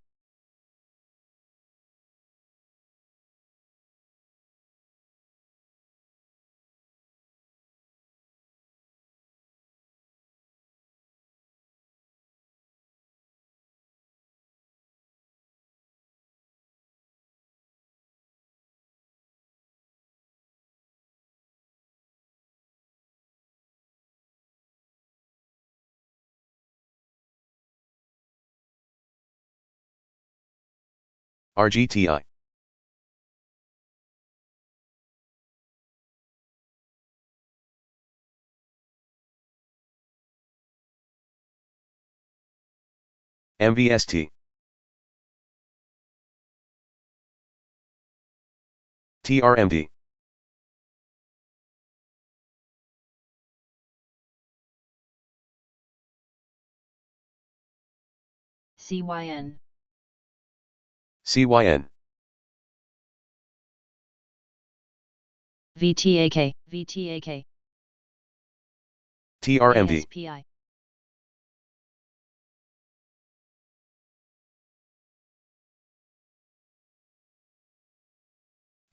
[SPEAKER 3] RGTI, MVST, TRMD,
[SPEAKER 2] CYN,
[SPEAKER 3] CYN,
[SPEAKER 2] VTAK, VTAK,
[SPEAKER 3] TRMD,
[SPEAKER 2] ASPI,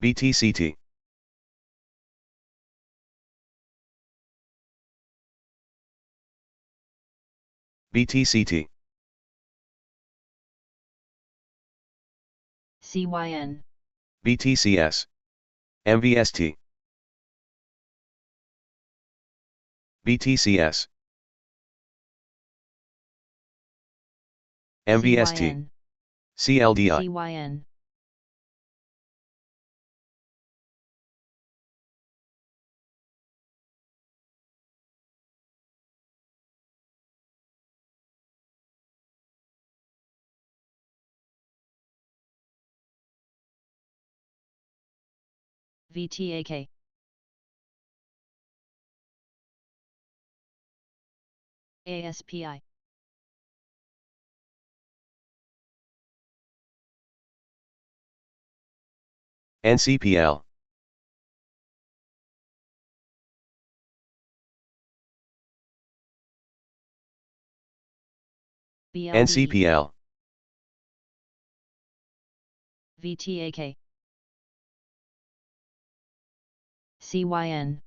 [SPEAKER 3] BTCT, BTCT,
[SPEAKER 2] CYN,
[SPEAKER 3] BTCS, MVST, BTCS, MVST,
[SPEAKER 2] CYN,
[SPEAKER 3] CLDI,
[SPEAKER 2] CYN, VTAK, ASPI,
[SPEAKER 3] NCPL,
[SPEAKER 2] BLD,
[SPEAKER 3] NCPL,
[SPEAKER 2] VTAK, CYN,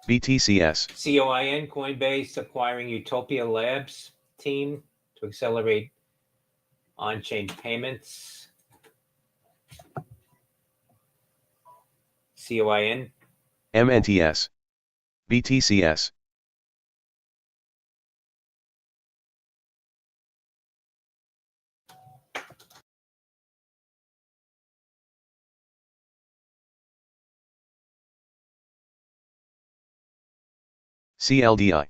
[SPEAKER 3] BTCS,
[SPEAKER 1] COIN, Coinbase acquiring Utopia Labs team to accelerate on-chain payments. COIN,
[SPEAKER 3] MNTS, BTCS, CLDI,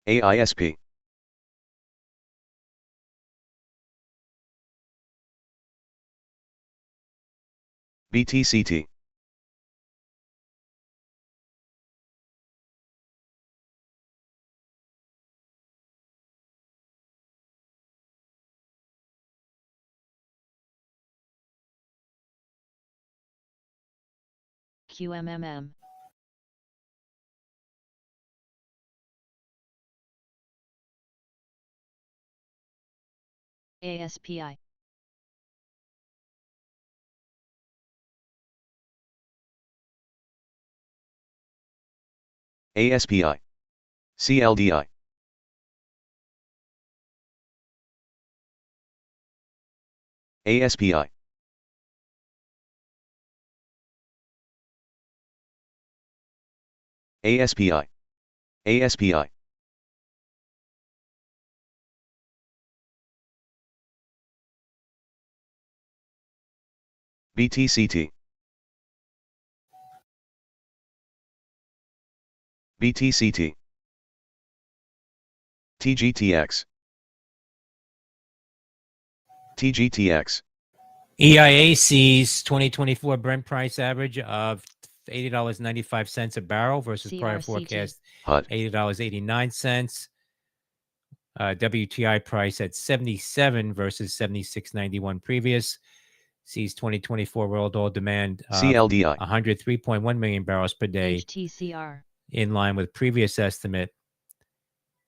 [SPEAKER 3] AISP, BTCT,
[SPEAKER 2] QMMM, ASPI,
[SPEAKER 3] ASPI, CLDI, ASPI, ASPI, ASPI, BTCT, BTCT, TGTX, TGTX,
[SPEAKER 1] EIA sees 2024 Brent price average of $80.95 a barrel versus prior
[SPEAKER 2] CRCG.
[SPEAKER 1] forecast
[SPEAKER 3] HUD,
[SPEAKER 1] $80.89. WTI price at 77 versus 76.91 previous. Sees 2024 world oil demand of
[SPEAKER 3] CLDI,
[SPEAKER 1] 103.1 million barrels per day,
[SPEAKER 2] HTCR.
[SPEAKER 1] in line with previous estimate.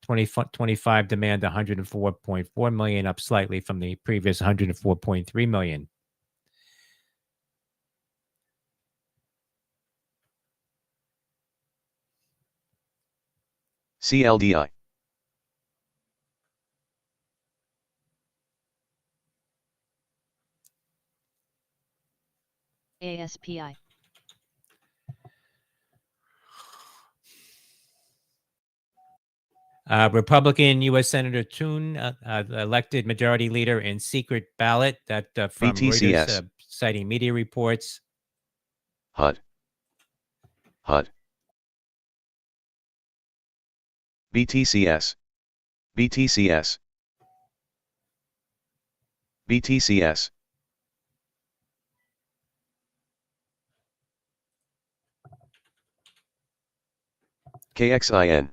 [SPEAKER 1] 2025 demand 104.4 million, up slightly from the previous 104.3 million.
[SPEAKER 3] CLDI,
[SPEAKER 2] ASPI.
[SPEAKER 1] Republican U.S. Senator Toon, elected majority leader in secret ballot, that from
[SPEAKER 3] BTCS.
[SPEAKER 1] Reuters, citing media reports.
[SPEAKER 3] HUD, HUD, BTCS, BTCS, BTCS, KXIN,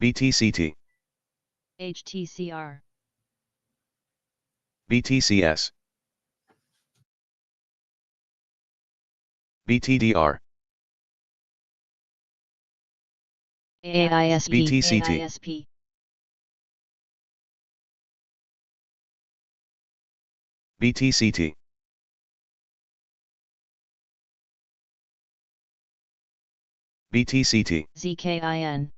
[SPEAKER 3] BTCT,
[SPEAKER 2] HTCR.
[SPEAKER 3] BTCS, BTDR,
[SPEAKER 2] AISP.
[SPEAKER 3] BTCT.
[SPEAKER 2] AISP.
[SPEAKER 3] BTCT, BTCT,
[SPEAKER 2] ZKIN.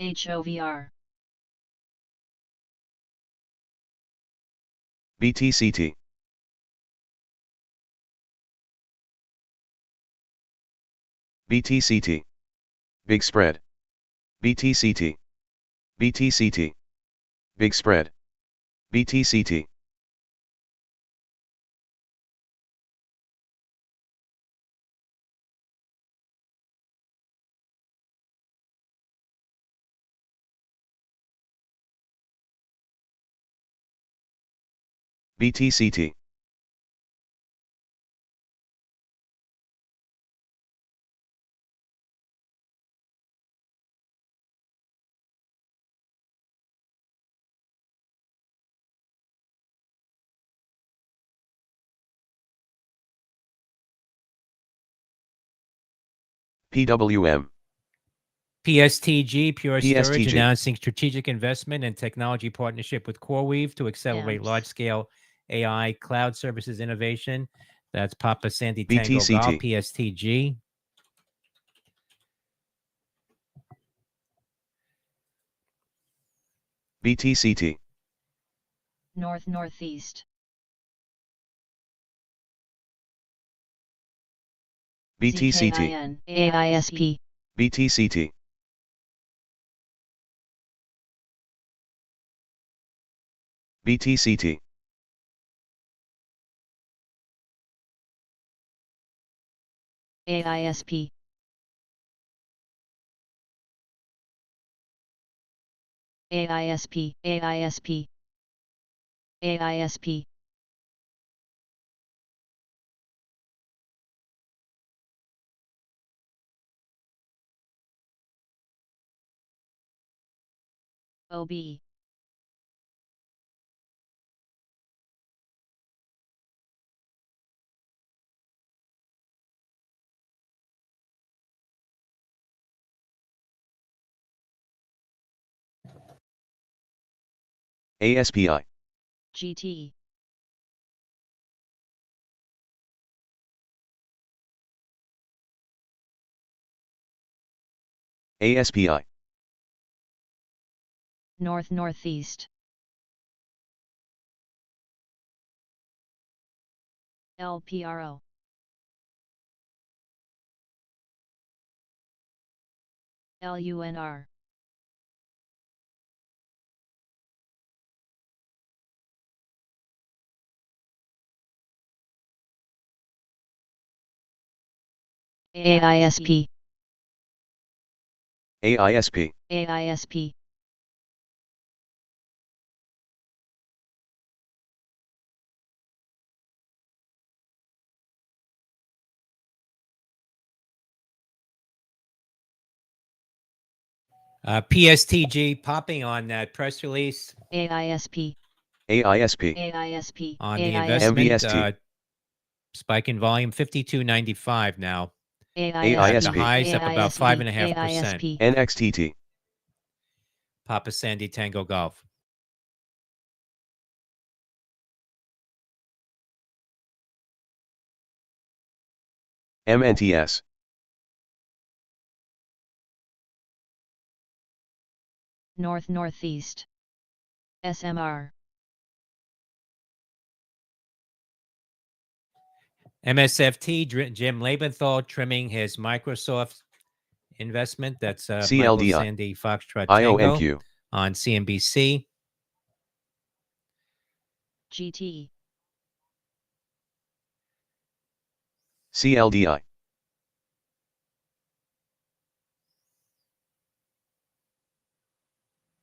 [SPEAKER 2] HOVR.
[SPEAKER 3] BTCT, BTCT, Big Spread, BTCT, BTCT, Big Spread, BTCT, BTCT, PWM,
[SPEAKER 1] PSTG, Pure Storage,
[SPEAKER 3] PSTG,
[SPEAKER 1] announcing strategic investment and technology partnership with CoreWeave to accelerate
[SPEAKER 2] AMPS.
[SPEAKER 1] large-scale AI cloud services innovation. That's Papa Sandy Tango Golf,
[SPEAKER 3] BTCT,
[SPEAKER 1] PSTG.
[SPEAKER 3] BTCT,
[SPEAKER 2] Northeast.
[SPEAKER 3] BTCT,
[SPEAKER 2] ZKIN. AISP.
[SPEAKER 3] BTCT, BTCT,
[SPEAKER 2] AISP. AISP. AISP. AISP. OB.
[SPEAKER 3] ASPI,
[SPEAKER 2] GT,
[SPEAKER 3] ASPI,
[SPEAKER 2] Northeast, LPRO, LUNR, AISP,
[SPEAKER 3] AISP,
[SPEAKER 2] AISP,
[SPEAKER 1] PSTG popping on that press release
[SPEAKER 2] AISP,
[SPEAKER 3] AISP,
[SPEAKER 2] AISP,
[SPEAKER 1] on the
[SPEAKER 2] AISP,
[SPEAKER 1] investment
[SPEAKER 3] MVST,
[SPEAKER 1] spike in volume 52.95 now. At the
[SPEAKER 3] AISP,
[SPEAKER 1] highs up about 5.5%.
[SPEAKER 2] AISP,
[SPEAKER 3] NXTT,
[SPEAKER 1] Papa Sandy Tango Golf.
[SPEAKER 3] MNTS,
[SPEAKER 2] Northeast, SMR,
[SPEAKER 1] MSFT, Jim Lebenthal trimming his Microsoft investment. That's Michael
[SPEAKER 3] CLDI,
[SPEAKER 1] Sandy Foxtrot Tango
[SPEAKER 3] IONQ,
[SPEAKER 1] on CNBC.
[SPEAKER 2] GT,
[SPEAKER 3] CLDI,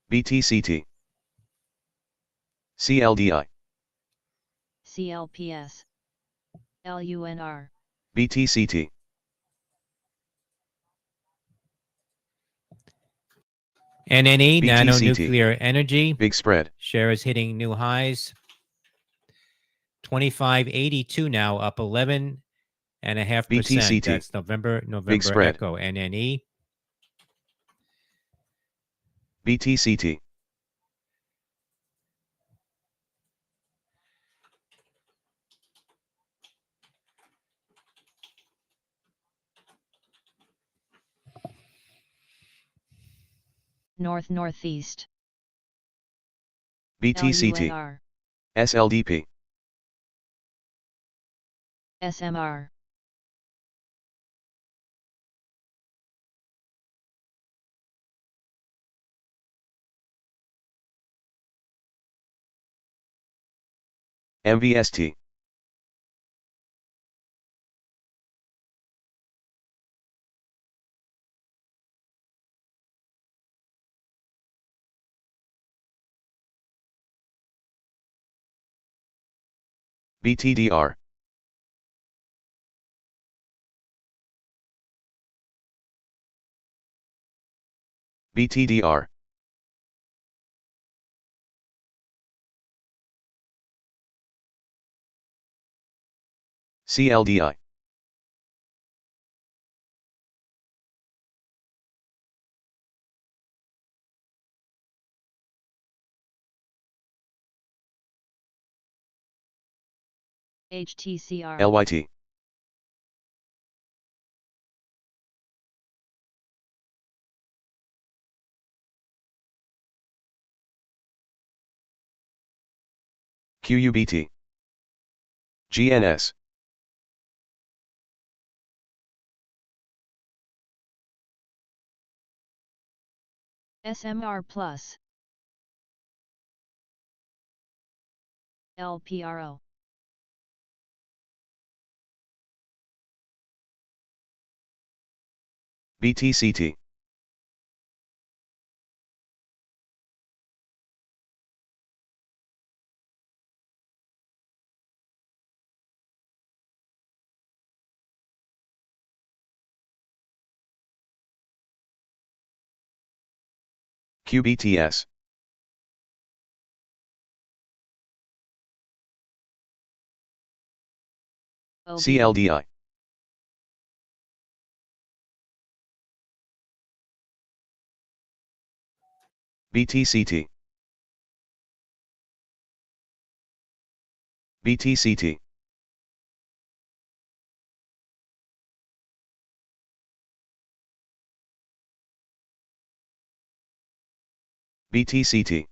[SPEAKER 3] BTCT, CLDI,
[SPEAKER 2] CLPS, LUNR,
[SPEAKER 3] BTCT,
[SPEAKER 1] NNE, Nano
[SPEAKER 3] BTCT,
[SPEAKER 1] Nuclear Energy.
[SPEAKER 3] Big Spread,
[SPEAKER 1] Shares hitting new highs. 25.82 now, up 11.5%.
[SPEAKER 3] BTCT,
[SPEAKER 1] That's November
[SPEAKER 3] Big Spread,
[SPEAKER 1] Echo, NNE.
[SPEAKER 3] BTCT,
[SPEAKER 2] Northeast,
[SPEAKER 3] BTCT,
[SPEAKER 2] LUNR,
[SPEAKER 3] SLDP,
[SPEAKER 2] SMR,
[SPEAKER 3] MVST, BTDR, BTDR, CLDI,
[SPEAKER 2] HTCR,
[SPEAKER 3] LYT, QUBT, GNS,
[SPEAKER 2] SMR Plus, LPRO,
[SPEAKER 3] BTCT, QBTS,
[SPEAKER 2] OB,
[SPEAKER 3] CLDI, BTCT, BTCT. BTCT.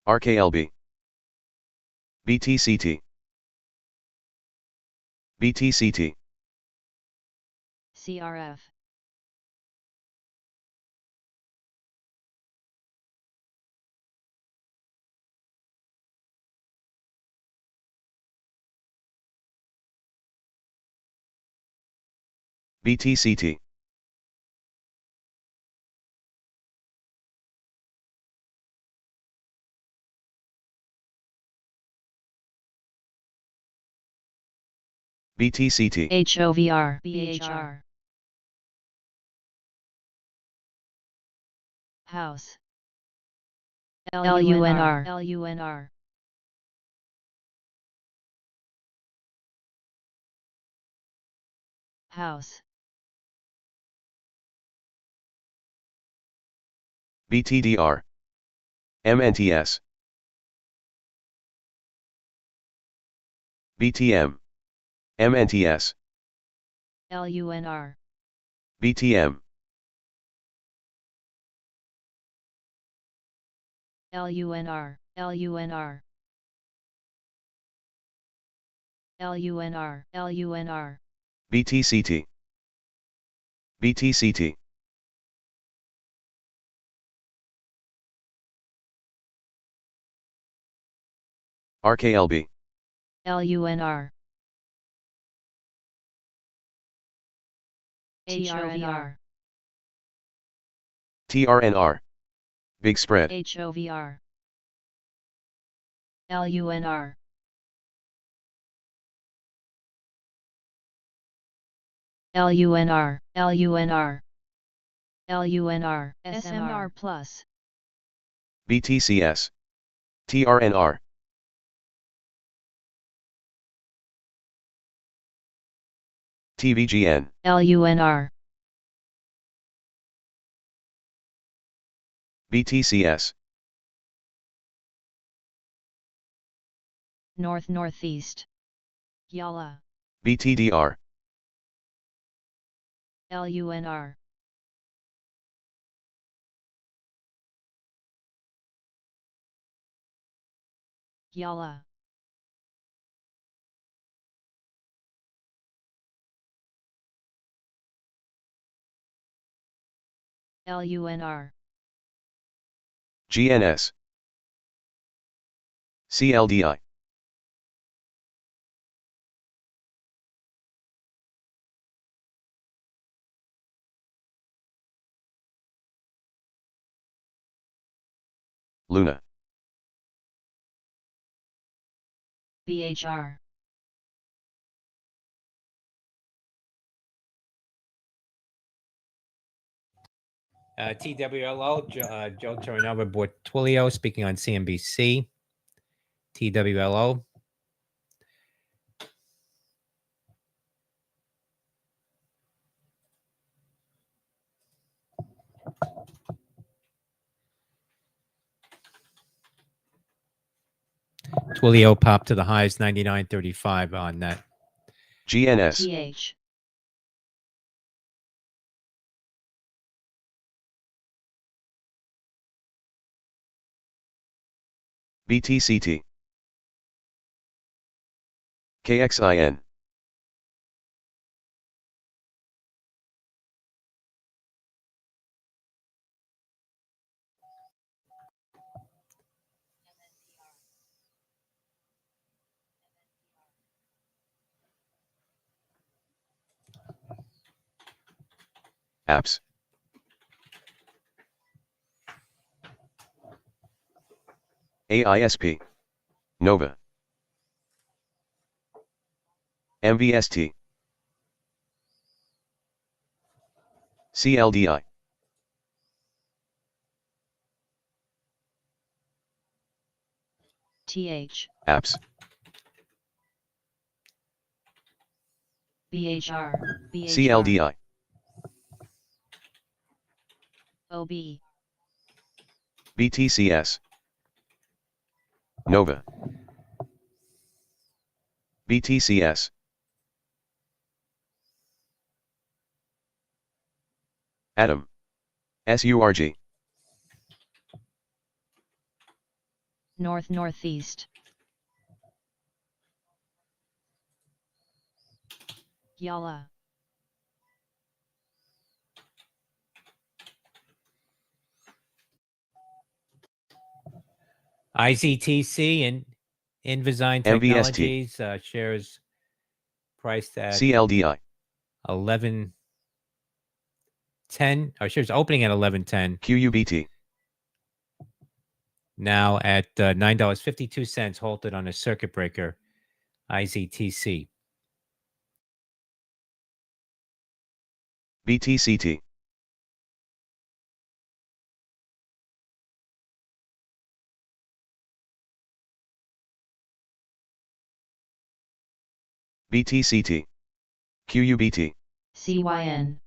[SPEAKER 3] RKLB. BTCT. BTCT.
[SPEAKER 2] CRF.
[SPEAKER 3] BTCT. BTCT.
[SPEAKER 2] HOVR. BHR. House. LUNR. LUNR. House.
[SPEAKER 3] BTDR. MNTS. BTM. MNTS.
[SPEAKER 2] LUNR.
[SPEAKER 3] BTM.
[SPEAKER 2] LUNR. LUNR. LUNR. LUNR.
[SPEAKER 3] BTCT. BTCT. RKLB.
[SPEAKER 2] LUNR. HOVR.
[SPEAKER 3] TRNR. Big spread.
[SPEAKER 2] HOVR. LUNR. LUNR. LUNR. LUNR. SMR plus.
[SPEAKER 3] BTCS. TRNR. TVGN.
[SPEAKER 2] LUNR.
[SPEAKER 3] BTCS.
[SPEAKER 2] North Northeast. Yala.
[SPEAKER 3] BTDR.
[SPEAKER 2] LUNR. Yala. LUNR.
[SPEAKER 3] GNS. CLDI. Luna.
[SPEAKER 2] BHR.
[SPEAKER 1] TWLO, Joe Terranova aboard Twilio, speaking on CNBC. TWLO. Twilio popped to the highs 99.35 on that.
[SPEAKER 3] GNS.
[SPEAKER 2] TH.
[SPEAKER 3] BTCT. KXIN. Apps. AISP. Nova. MVST. CLDI.
[SPEAKER 2] TH.
[SPEAKER 3] Apps.
[SPEAKER 2] BHR.
[SPEAKER 3] CLDI.
[SPEAKER 2] OB.
[SPEAKER 3] BTCS. Nova. BTCS. Atom. SURG.
[SPEAKER 2] North Northeast. Yala.
[SPEAKER 1] IZTC and Invizyne
[SPEAKER 3] MVST.
[SPEAKER 1] Technologies shares priced at
[SPEAKER 3] CLDI.
[SPEAKER 1] 11.10. Our shares opening at 11.10.
[SPEAKER 3] QUBT.
[SPEAKER 1] Now at $9.52, halted on a circuit breaker. IZTC.
[SPEAKER 3] BTCT. BTCT. QUBT.
[SPEAKER 2] CYN.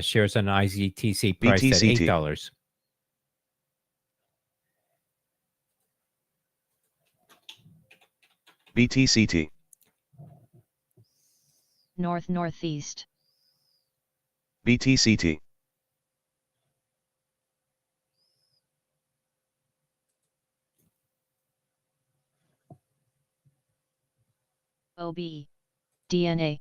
[SPEAKER 1] Shares on IZTC priced at
[SPEAKER 3] BTCT.
[SPEAKER 1] $8.
[SPEAKER 3] BTCT.
[SPEAKER 2] North Northeast.
[SPEAKER 3] BTCT.
[SPEAKER 2] OB. DNA.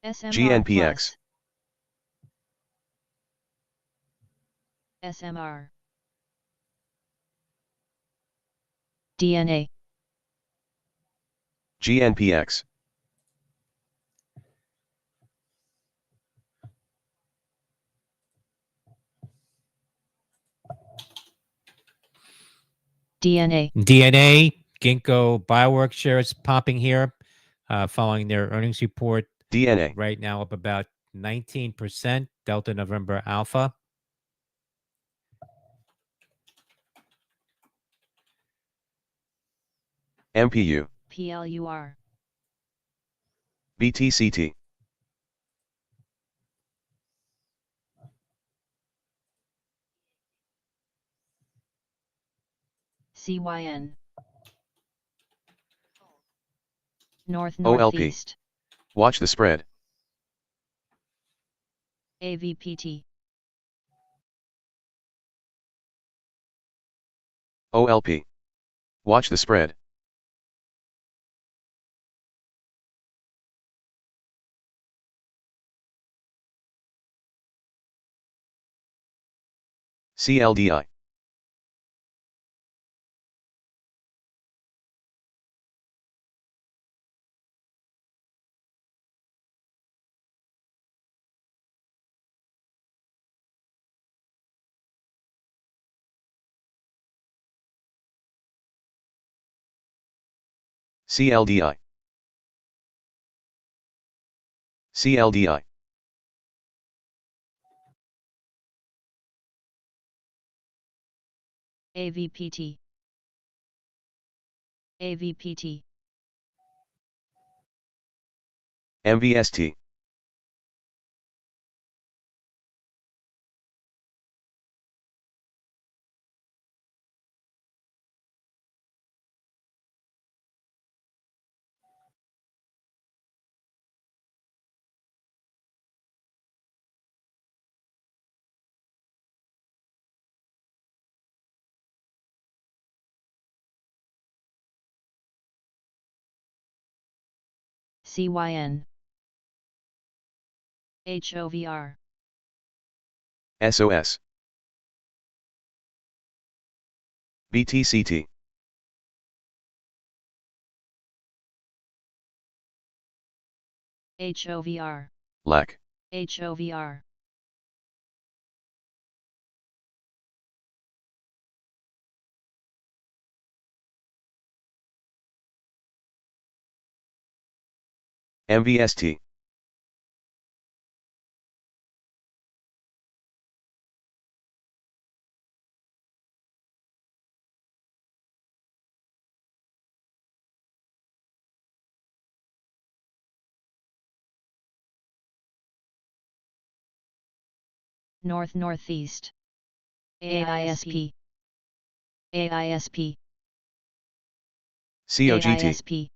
[SPEAKER 2] SMR
[SPEAKER 3] GNPX.
[SPEAKER 2] SMR. DNA.
[SPEAKER 3] GNPX.
[SPEAKER 2] DNA.
[SPEAKER 1] DNA, Ginkgo Bioworks shares popping here following their earnings report.
[SPEAKER 3] DNA.
[SPEAKER 1] Right now up about 19%. Delta November Alpha.
[SPEAKER 3] MPU.
[SPEAKER 2] PLUR.
[SPEAKER 3] BTCT.
[SPEAKER 2] CYN. North
[SPEAKER 3] OLP.
[SPEAKER 2] Northeast.
[SPEAKER 3] Watch the spread.
[SPEAKER 2] AVPT.
[SPEAKER 3] OLP. Watch the spread. CLDI. CLDI. CLDI.
[SPEAKER 2] AVPT. AVPT.
[SPEAKER 3] MVST.
[SPEAKER 2] CYN. HOVR.
[SPEAKER 3] SOS. BTCT.
[SPEAKER 2] HOVR,
[SPEAKER 3] lack,
[SPEAKER 2] HOVR,
[SPEAKER 3] MVST,
[SPEAKER 2] North Northeast, AISP, AISP,
[SPEAKER 3] COGT,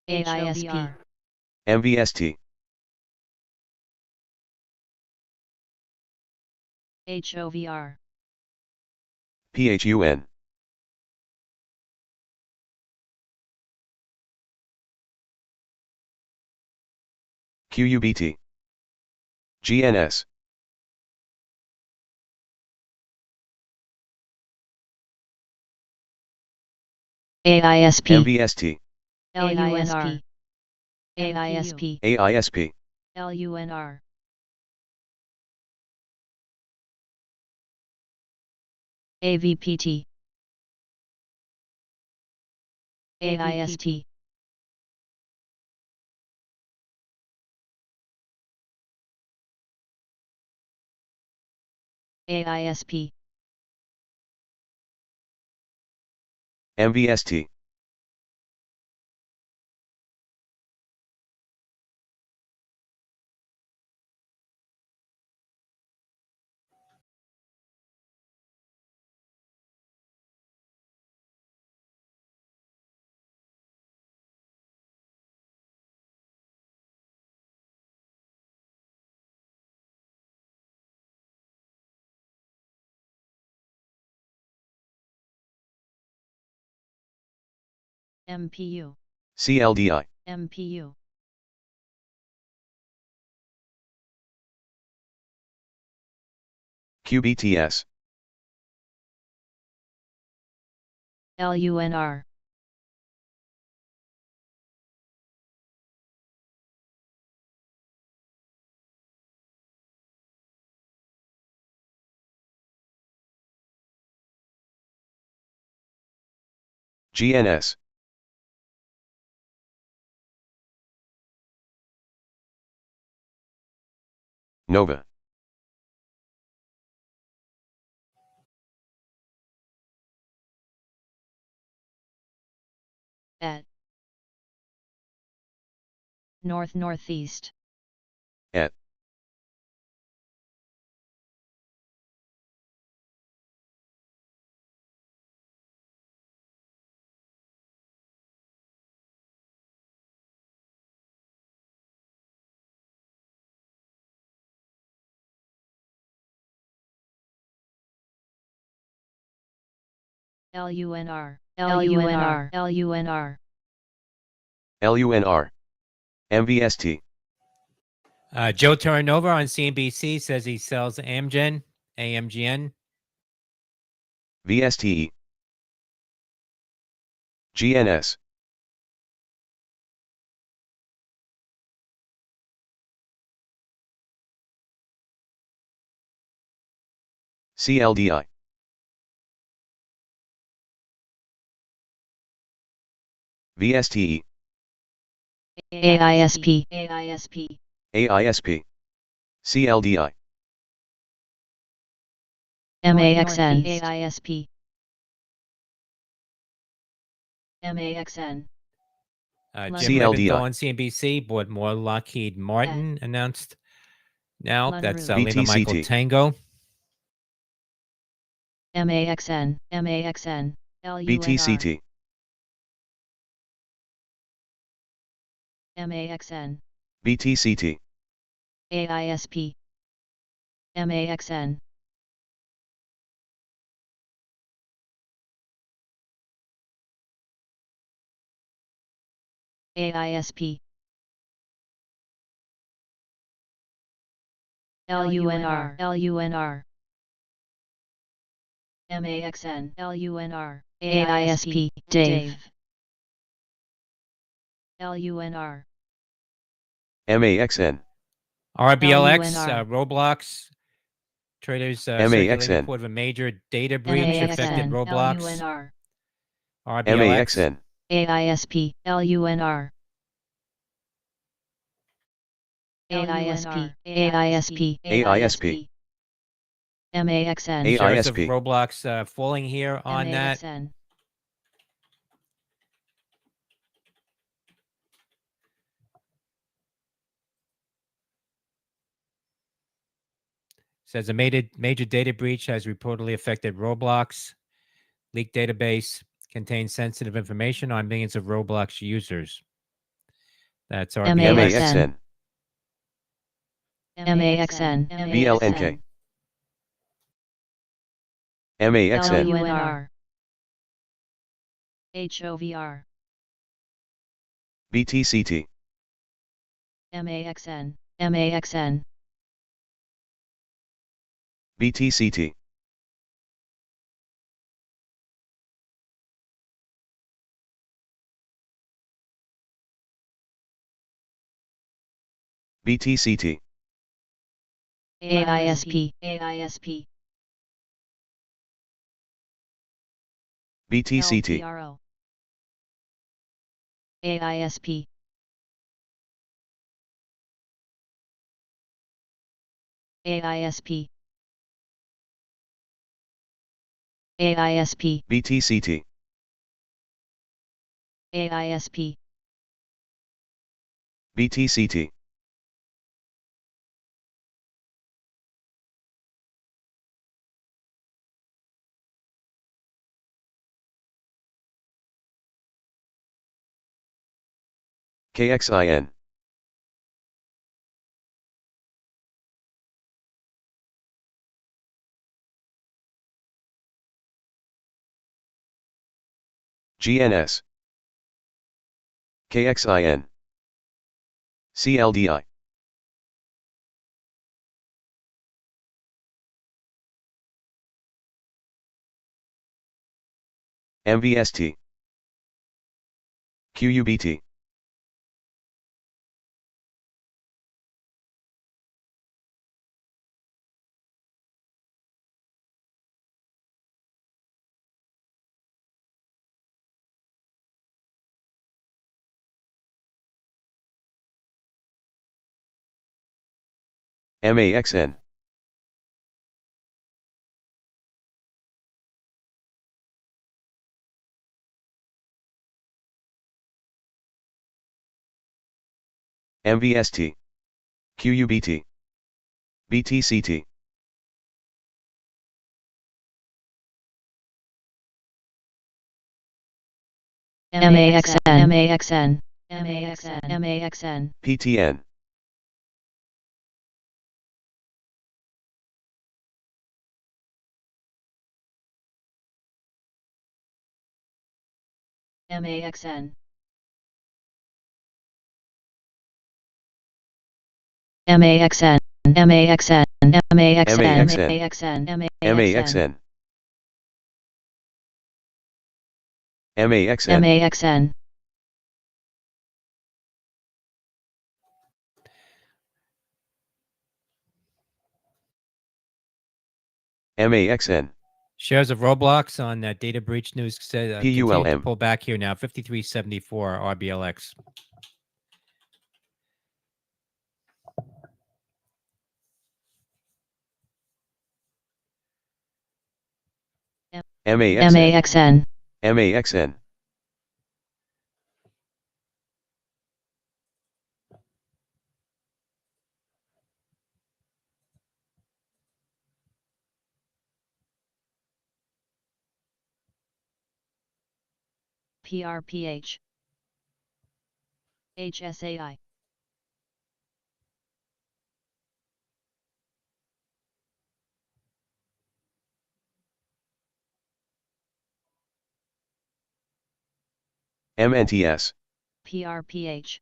[SPEAKER 2] AISP,
[SPEAKER 3] MVST,
[SPEAKER 2] HOVR,
[SPEAKER 3] PHUN, QUBT, GNS,
[SPEAKER 2] AISP,
[SPEAKER 3] MVST,
[SPEAKER 2] LUNR, AISP,
[SPEAKER 3] AISP,
[SPEAKER 2] LUNR, AVPT, AIST, AISP,
[SPEAKER 3] MVST,
[SPEAKER 2] MPU,
[SPEAKER 3] CLDI,
[SPEAKER 2] MPU,
[SPEAKER 3] QBTS,
[SPEAKER 2] LUNR,
[SPEAKER 3] GNS, Nova,
[SPEAKER 2] at North Northeast,
[SPEAKER 3] ET,
[SPEAKER 2] LUNR, LUNR, LUNR,
[SPEAKER 3] LUNR, MVST,
[SPEAKER 1] Joe Terranova on CNBC says he sells Amgen, AMGN,
[SPEAKER 3] VSTE, GNS, CLDI, VSTE,
[SPEAKER 2] AISP, AISP,
[SPEAKER 3] AISP, CLDI,
[SPEAKER 2] MAXN, AISP, MAXN,
[SPEAKER 1] Jim
[SPEAKER 3] CLDI.
[SPEAKER 1] Lebenthal on CNBC bought more Lockheed Martin, announced now. That's
[SPEAKER 2] Lunru.
[SPEAKER 1] Lima Michael
[SPEAKER 3] BTCT.
[SPEAKER 1] Tango.
[SPEAKER 2] MAXN, MAXN, LUNR,
[SPEAKER 3] BTCT,
[SPEAKER 2] MAXN,
[SPEAKER 3] BTCT,
[SPEAKER 2] AISP, MAXN, AISP, LUNR, LUNR, MAXN, LUNR, AISP, Dave, LUNR,
[SPEAKER 3] MAXN,
[SPEAKER 1] RBLX,
[SPEAKER 2] LUNR.
[SPEAKER 1] Roblox. Traders circulating
[SPEAKER 3] MAXN,
[SPEAKER 1] report of a major data breach affected
[SPEAKER 2] MAXN,
[SPEAKER 1] Roblox.
[SPEAKER 2] LUNR.
[SPEAKER 1] RBLX.
[SPEAKER 3] MAXN,
[SPEAKER 2] AISP, LUNR. AISP, AISP,
[SPEAKER 3] AISP,
[SPEAKER 2] MAXN,
[SPEAKER 1] Shares of
[SPEAKER 3] AISP,
[SPEAKER 1] Roblox falling here on that.
[SPEAKER 2] MAXN,
[SPEAKER 1] Says a major data breach has reportedly affected Roblox. Leaked database contains sensitive information on millions of Roblox users. That's RBLX.
[SPEAKER 3] MAXN,
[SPEAKER 2] MAXN,
[SPEAKER 3] BLNK, MAXN,
[SPEAKER 2] LUNR. HOVR,
[SPEAKER 3] BTCT,
[SPEAKER 2] MAXN, MAXN,
[SPEAKER 3] BTCT, BTCT,
[SPEAKER 2] AISP, AISP,
[SPEAKER 3] BTCT,
[SPEAKER 2] LTRO, AISP, AISP, AISP,
[SPEAKER 3] BTCT,
[SPEAKER 2] AISP,
[SPEAKER 3] BTCT, KXIN, GNS, KXIN, CLDI, MVST, QUBT, MAXN, MVST, QUBT, BTCT,
[SPEAKER 2] MAXN, MAXN, MAXN, MAXN,
[SPEAKER 3] PTN,
[SPEAKER 2] MAXN, MAXN, MAXN, MAXN, MAXN,
[SPEAKER 3] MAXN, MAXN,
[SPEAKER 2] MAXN,
[SPEAKER 3] MAXN,
[SPEAKER 1] Shares of Roblox on data breach news said continue to
[SPEAKER 3] PULM,
[SPEAKER 1] pull back here now. 53.74 RBLX.
[SPEAKER 3] MAXN,
[SPEAKER 2] MAXN,
[SPEAKER 3] MAXN,
[SPEAKER 2] PRPH, HSAI,
[SPEAKER 3] MNTS,
[SPEAKER 2] PRPH,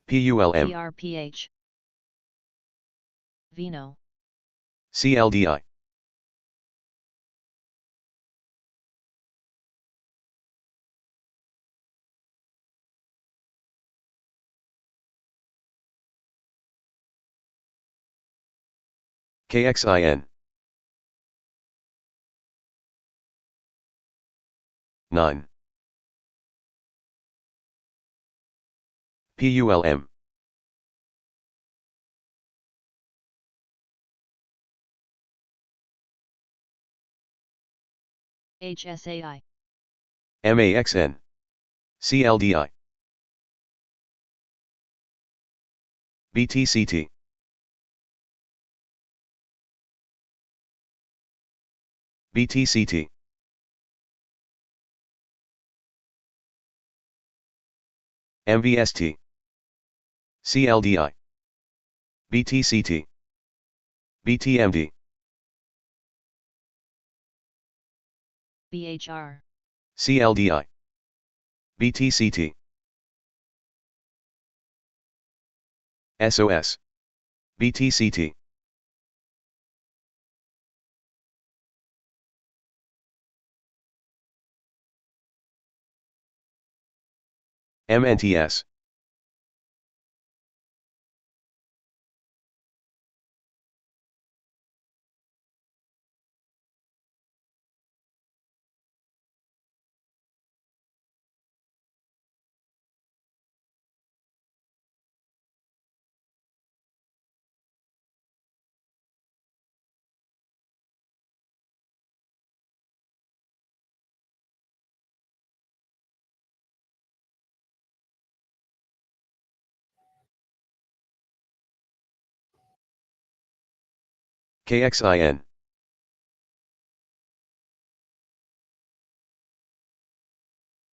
[SPEAKER 3] PULM,
[SPEAKER 2] PRPH, Vino,
[SPEAKER 3] CLDI. KXIN. 9. PULM.
[SPEAKER 2] HSAI.
[SPEAKER 3] MAXN. CLDI. BTCT. BTCT. MVST. CLDI. BTCT. BTMD.
[SPEAKER 2] BHR.
[SPEAKER 3] CLDI. BTCT. SOS. BTCT. MNTS. KXIN.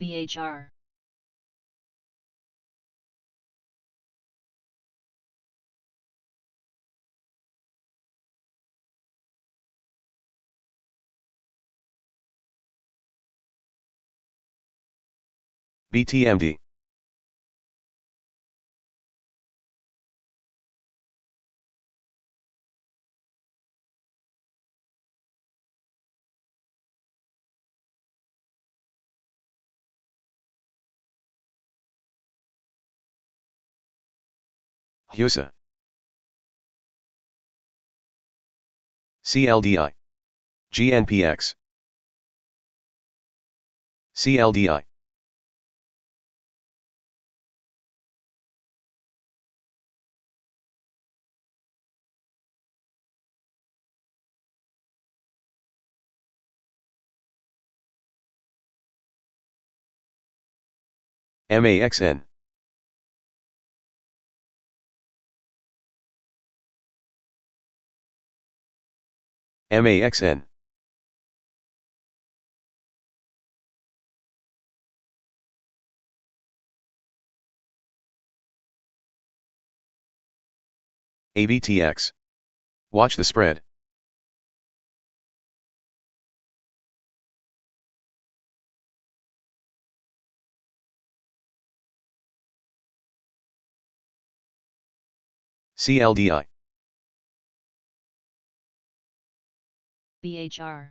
[SPEAKER 2] BHR.
[SPEAKER 3] BTMD. HUSA. CLDI. GNPX. CLDI. MAXN. MAXN. ABTX. Watch the spread. CLDI.
[SPEAKER 2] BHR.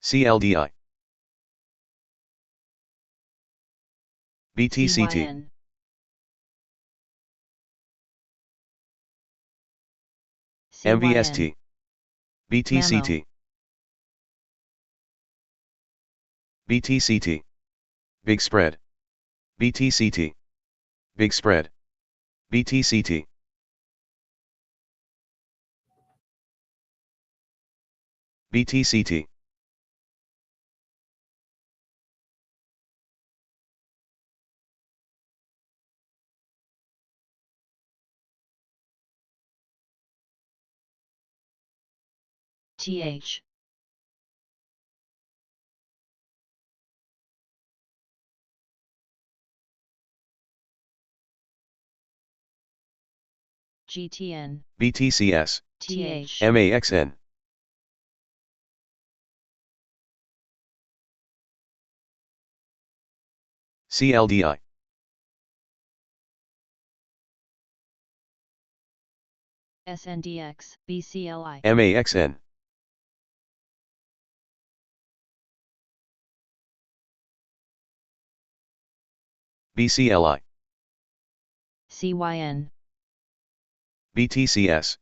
[SPEAKER 3] CLDI. BTCT.
[SPEAKER 2] CYN.
[SPEAKER 3] MVST. BTCT.
[SPEAKER 2] Mamo.
[SPEAKER 3] BTCT. Big spread. BTCT. Big spread. BTCT. BTCT.
[SPEAKER 2] TH. GTN.
[SPEAKER 3] BTCS.
[SPEAKER 2] TH.
[SPEAKER 3] MAXN. CLDI.
[SPEAKER 2] SNDX, BCLI.
[SPEAKER 3] MAXN. BCLI.
[SPEAKER 2] CYN.
[SPEAKER 3] BTCS.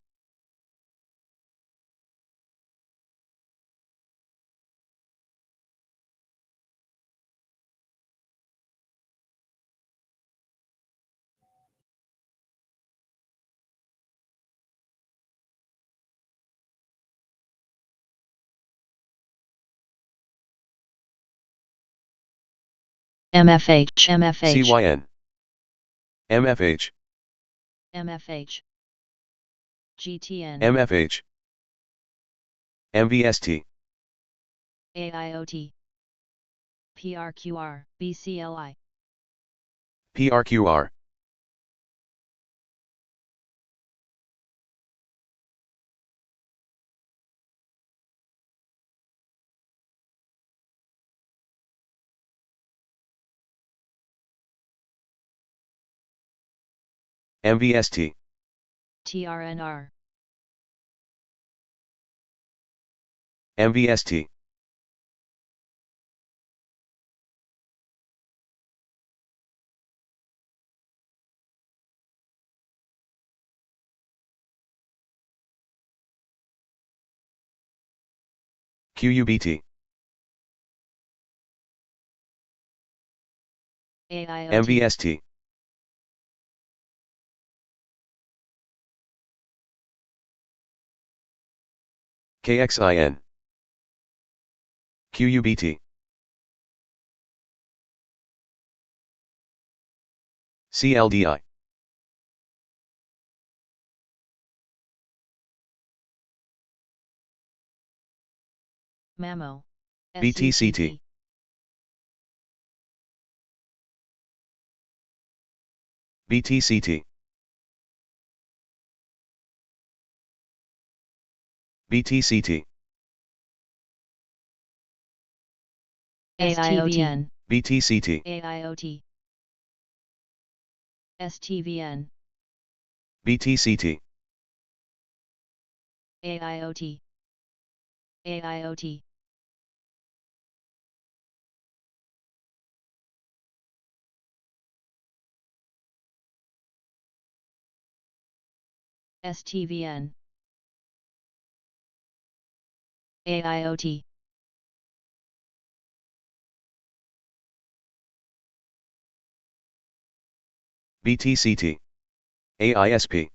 [SPEAKER 2] MFH, MFH,
[SPEAKER 3] CYN. MFH.
[SPEAKER 2] MFH. GTN.
[SPEAKER 3] MFH. MVST.
[SPEAKER 2] AIOT. PRQR, BCLI.
[SPEAKER 3] PRQR. MVST.
[SPEAKER 2] TRNR.
[SPEAKER 3] MVST. QUBT.
[SPEAKER 2] AIOT.
[SPEAKER 3] MVST. KXIN. QUBT. CLDI.
[SPEAKER 2] MAMO.
[SPEAKER 3] BTCT. BTCT. BTCT.
[SPEAKER 2] AIOT.
[SPEAKER 3] BTCT.
[SPEAKER 2] AIOT. STVN.
[SPEAKER 3] BTCT.
[SPEAKER 2] AIOT. AIOT. STVN. AIOT.
[SPEAKER 3] BTCT. AISP.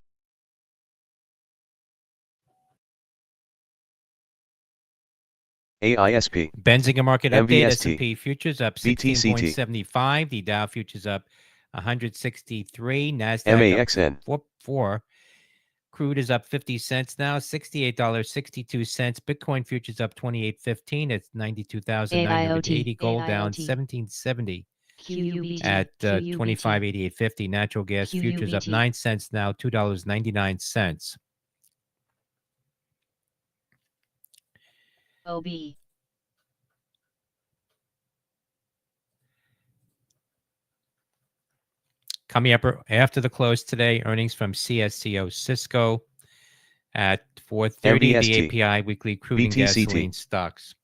[SPEAKER 3] AISP.
[SPEAKER 1] Benzinga market update.
[SPEAKER 3] MVST.
[SPEAKER 1] S&P futures up
[SPEAKER 3] BTCT.
[SPEAKER 1] 16.75. The Dow futures up 163. Nasdaq
[SPEAKER 3] MAXN.
[SPEAKER 1] up 4. Crude is up 50 cents now, $68.62. Bitcoin futures up 28.15. It's 92,980. Gold down
[SPEAKER 2] AIOT.
[SPEAKER 1] 17.70
[SPEAKER 2] QUBT.
[SPEAKER 1] at
[SPEAKER 2] QUBT.
[SPEAKER 1] 25.8850. Natural gas futures up
[SPEAKER 2] QUBT.
[SPEAKER 1] 9 cents now, $2.99.
[SPEAKER 2] OB.
[SPEAKER 1] Coming up after the close today, earnings from CSCO Cisco at 4:30.
[SPEAKER 3] MVST.
[SPEAKER 1] The API weekly crude and
[SPEAKER 3] BTCT.
[SPEAKER 1] gasoline stocks.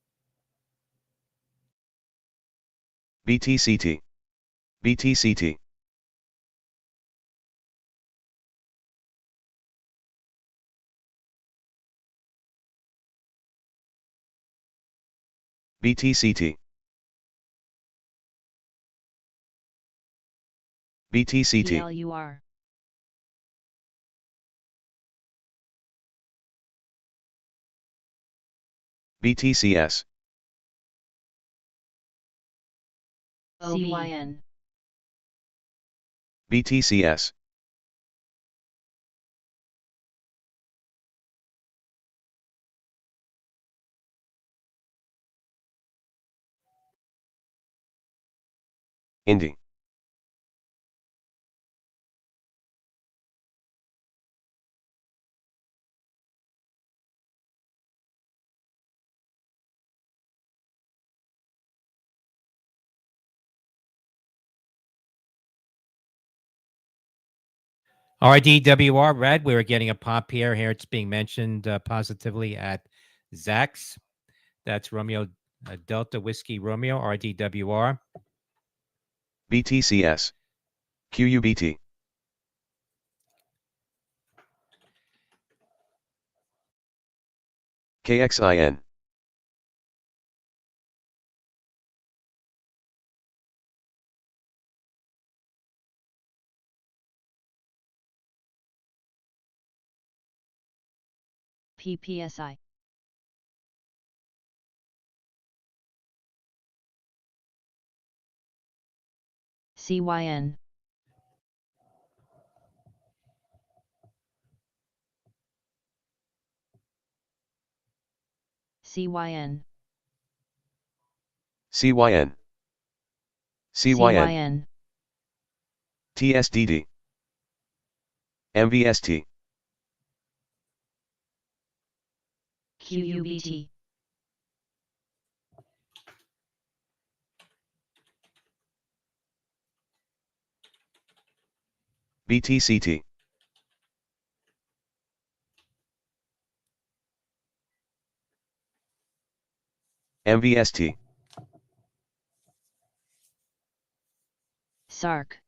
[SPEAKER 3] BTCT. BTCT. BTCT. BTCT.
[SPEAKER 2] PLUR.
[SPEAKER 3] BTCS.
[SPEAKER 2] CYN.
[SPEAKER 3] BTCS. Indy.
[SPEAKER 1] RDWR red. We're getting a pop here. Here it's being mentioned positively at Zax. That's Romeo Delta Whiskey Romeo, RDWR.
[SPEAKER 3] BTCS. QUBT. KXIN.
[SPEAKER 2] PPSI. CYN. CYN.
[SPEAKER 3] CYN. CYN.
[SPEAKER 2] CYN.
[SPEAKER 3] TSDD. MVST.
[SPEAKER 2] QUBT.
[SPEAKER 3] BTCT. MVST.
[SPEAKER 2] SARC.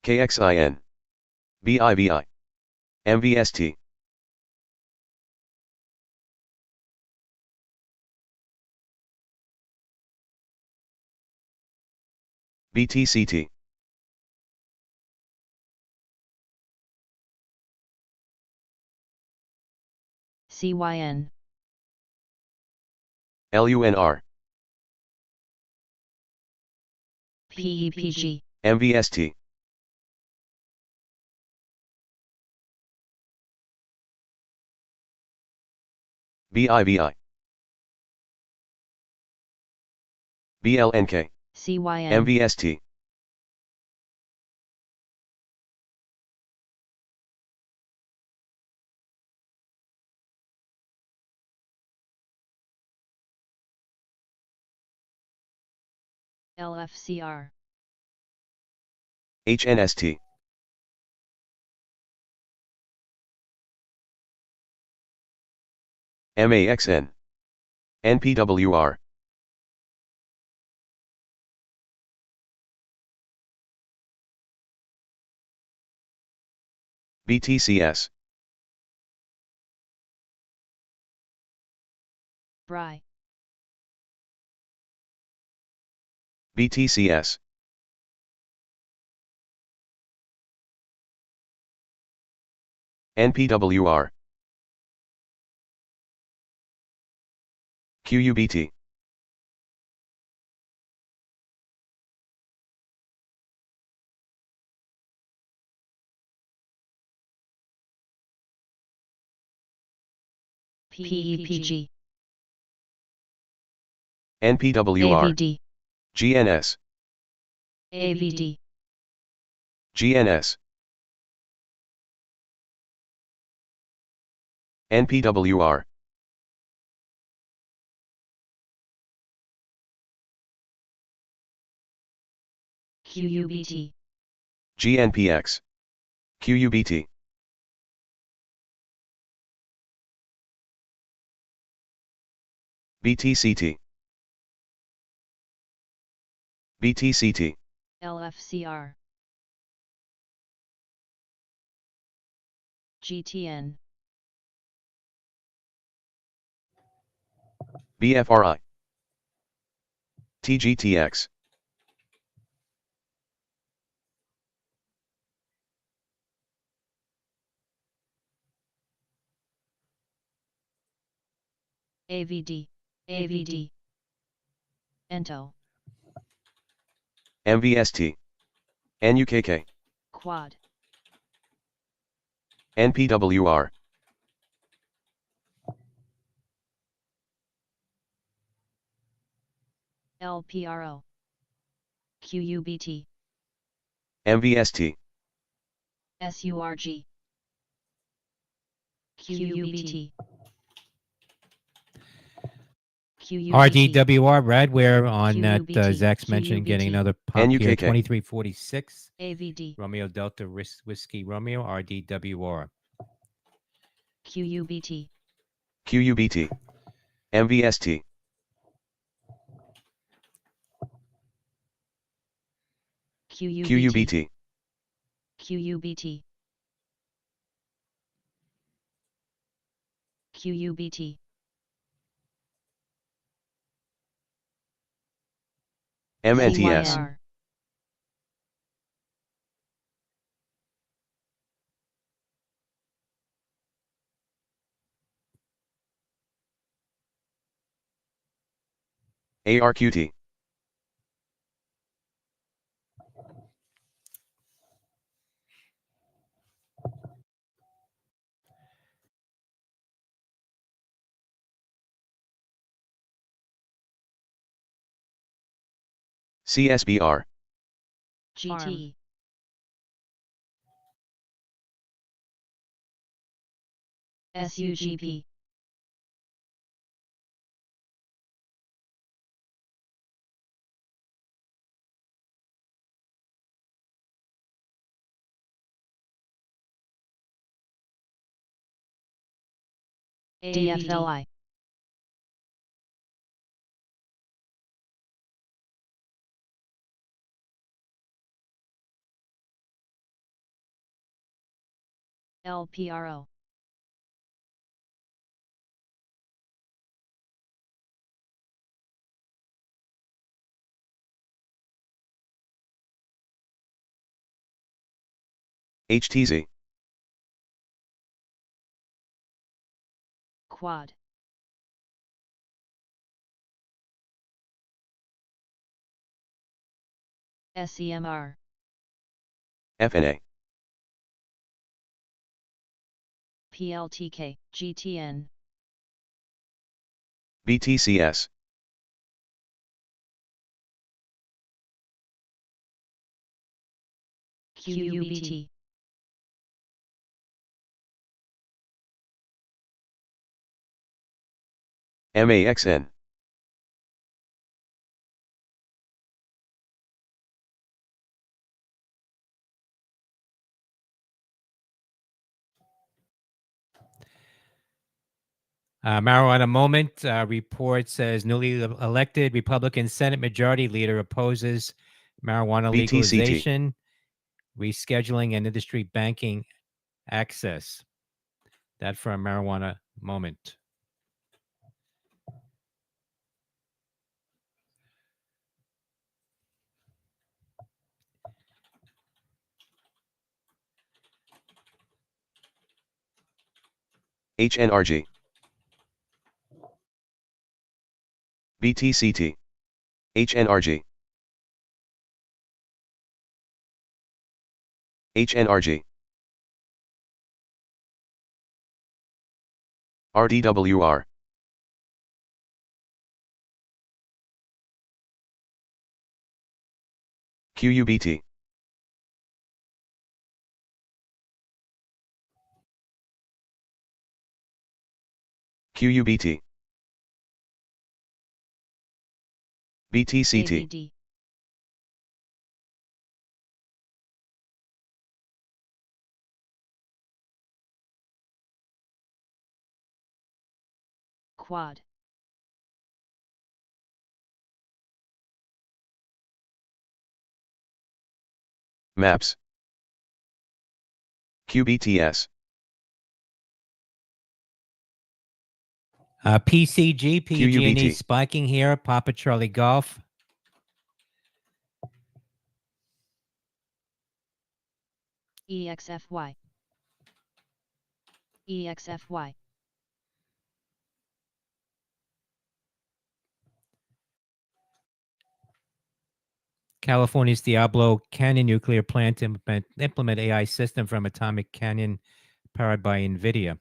[SPEAKER 3] KXIN. BIBI. MVST. BTCT.
[SPEAKER 2] CYN.
[SPEAKER 3] LUNR.
[SPEAKER 2] PEPG.
[SPEAKER 3] MVST. BIBI. BLNK.
[SPEAKER 2] CYN.
[SPEAKER 3] MVST.
[SPEAKER 2] LFCR.
[SPEAKER 3] HNST. MAXN. NPWR. BTCS.
[SPEAKER 2] BRI.
[SPEAKER 3] BTCS. NPWR. QUBT.
[SPEAKER 2] PEPG.
[SPEAKER 3] NPWR.
[SPEAKER 2] AVD.
[SPEAKER 3] GNS.
[SPEAKER 2] AVD.
[SPEAKER 3] GNS. NPWR.
[SPEAKER 2] QUBT.
[SPEAKER 3] GNPX. QUBT. BTCT. BTCT.
[SPEAKER 2] LFCR. GTN.
[SPEAKER 3] BFRI. TGTX.
[SPEAKER 2] AVD. AVD. ENTO.
[SPEAKER 3] MVST. NUKK.
[SPEAKER 2] Quad.
[SPEAKER 3] NPWR.
[SPEAKER 2] LPRO. QUBT.
[SPEAKER 3] MVST.
[SPEAKER 2] SURG. QUBT.
[SPEAKER 1] RDWR red. We're on that
[SPEAKER 2] QUBT.
[SPEAKER 1] Zach's mentioned getting
[SPEAKER 2] QUBT.
[SPEAKER 1] another pump here.
[SPEAKER 3] NUKK.
[SPEAKER 1] 2346.
[SPEAKER 2] AVD.
[SPEAKER 1] Romeo Delta Whiskey Romeo RDWR.
[SPEAKER 2] QUBT.
[SPEAKER 3] QUBT. MVST.
[SPEAKER 2] QUBT.
[SPEAKER 3] QUBT.
[SPEAKER 2] QUBT. QUBT.
[SPEAKER 3] MNTS.
[SPEAKER 2] CYR.
[SPEAKER 3] ARQT. CSBR.
[SPEAKER 2] GT. SUGP. DFLI. LPRO.
[SPEAKER 3] HTZ.
[SPEAKER 2] Quad. SEMR.
[SPEAKER 3] FNA.
[SPEAKER 2] PLTK. GTN.
[SPEAKER 3] BTCS.
[SPEAKER 2] QUBT.
[SPEAKER 3] MAXN.
[SPEAKER 1] Marijuana Moment report says newly elected Republican Senate Majority Leader opposes marijuana
[SPEAKER 3] BTCT.
[SPEAKER 1] legalization, rescheduling, and industry banking access. That for a Marijuana Moment.
[SPEAKER 3] HNRG. BTCT. HNRG. HNRG. RDWR. QUBT. QUBT. BTCT.
[SPEAKER 2] AVD. Quad.
[SPEAKER 3] MAPS. QBTS.
[SPEAKER 1] PCG, PG&E
[SPEAKER 3] QUBT.
[SPEAKER 1] spiking here. Papa Charlie Golf.
[SPEAKER 2] EXFY. EXFY.
[SPEAKER 1] California's Diablo Canyon nuclear plant to implement AI system from Atomic Canyon powered by NVIDIA.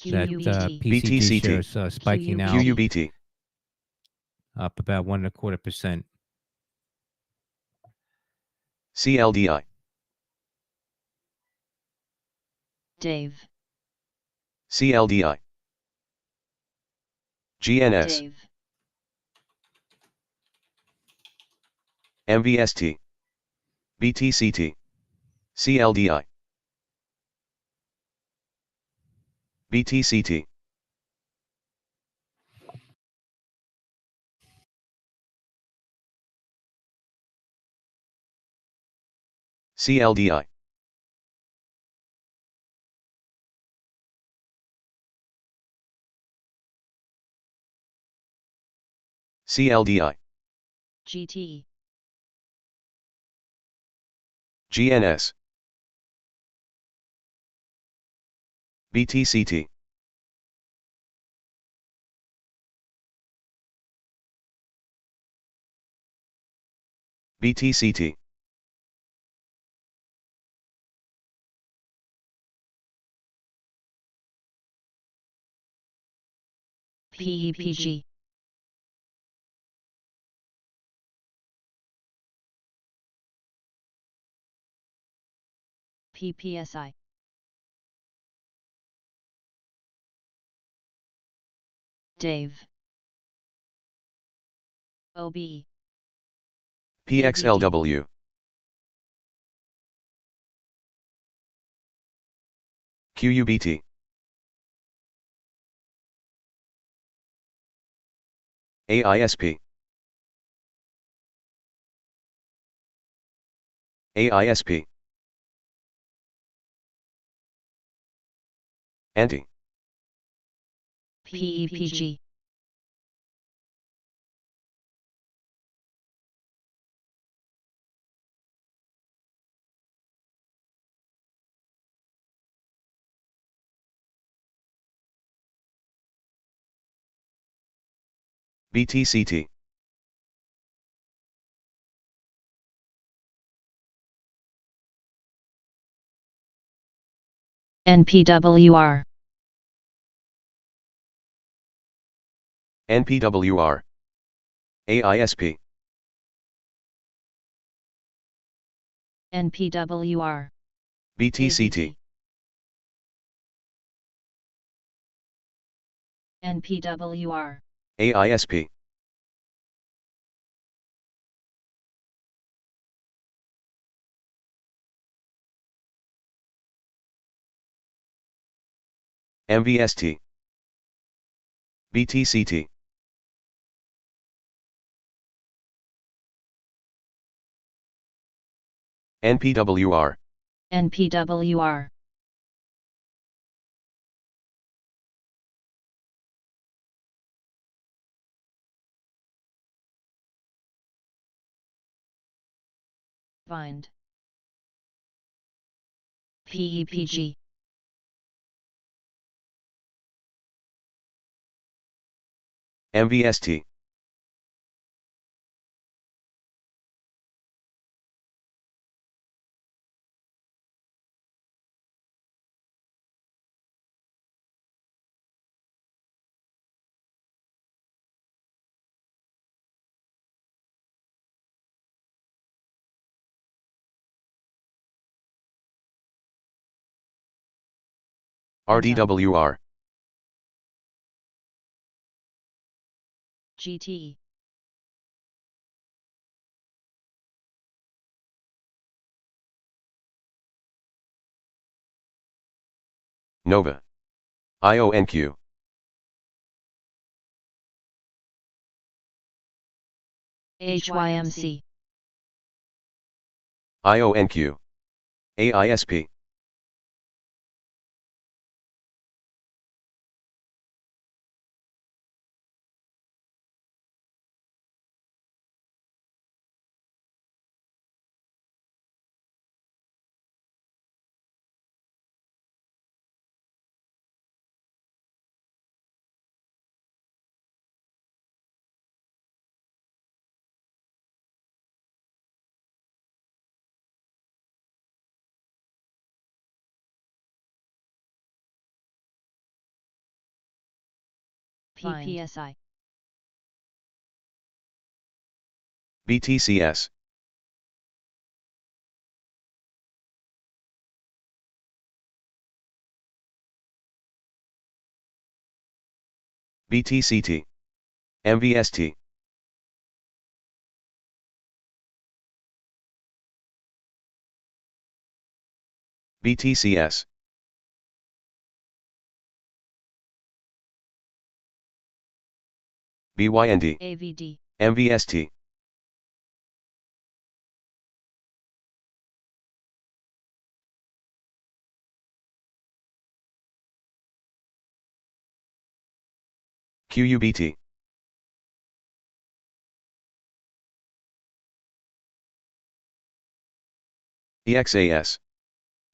[SPEAKER 1] That
[SPEAKER 2] QUBT.
[SPEAKER 1] PCG
[SPEAKER 3] BTCT.
[SPEAKER 1] shares spiking now
[SPEAKER 3] QUBT.
[SPEAKER 1] up about 1.25%.
[SPEAKER 3] CLDI.
[SPEAKER 2] Dave.
[SPEAKER 3] CLDI, GNS,
[SPEAKER 2] Dave,
[SPEAKER 3] MVST, BTCT, CLDI, BTCT, CLDI, CLDI,
[SPEAKER 2] GT,
[SPEAKER 3] GNS, BTCT, BTCT,
[SPEAKER 2] PEPG, PPSI, Dave, OB,
[SPEAKER 3] PXLW, QUBT, AISP, AISP, Anti,
[SPEAKER 2] PEPG,
[SPEAKER 3] BTCT,
[SPEAKER 2] NPWR,
[SPEAKER 3] NPWR, AISP,
[SPEAKER 2] NPWR,
[SPEAKER 3] BTCT,
[SPEAKER 2] NPWR,
[SPEAKER 3] AISP, MVST, BTCT, NPWR,
[SPEAKER 2] NPWR, Find, PEPG,
[SPEAKER 3] MVST, RDWR,
[SPEAKER 2] GT,
[SPEAKER 3] Nova, IONQ,
[SPEAKER 2] HYMC,
[SPEAKER 3] IONQ, AISP,
[SPEAKER 2] PPSI,
[SPEAKER 3] BTCS, BTCT, MVST, BTCS, BYND,
[SPEAKER 4] AVD,
[SPEAKER 3] MVST, QUBT, EXAS,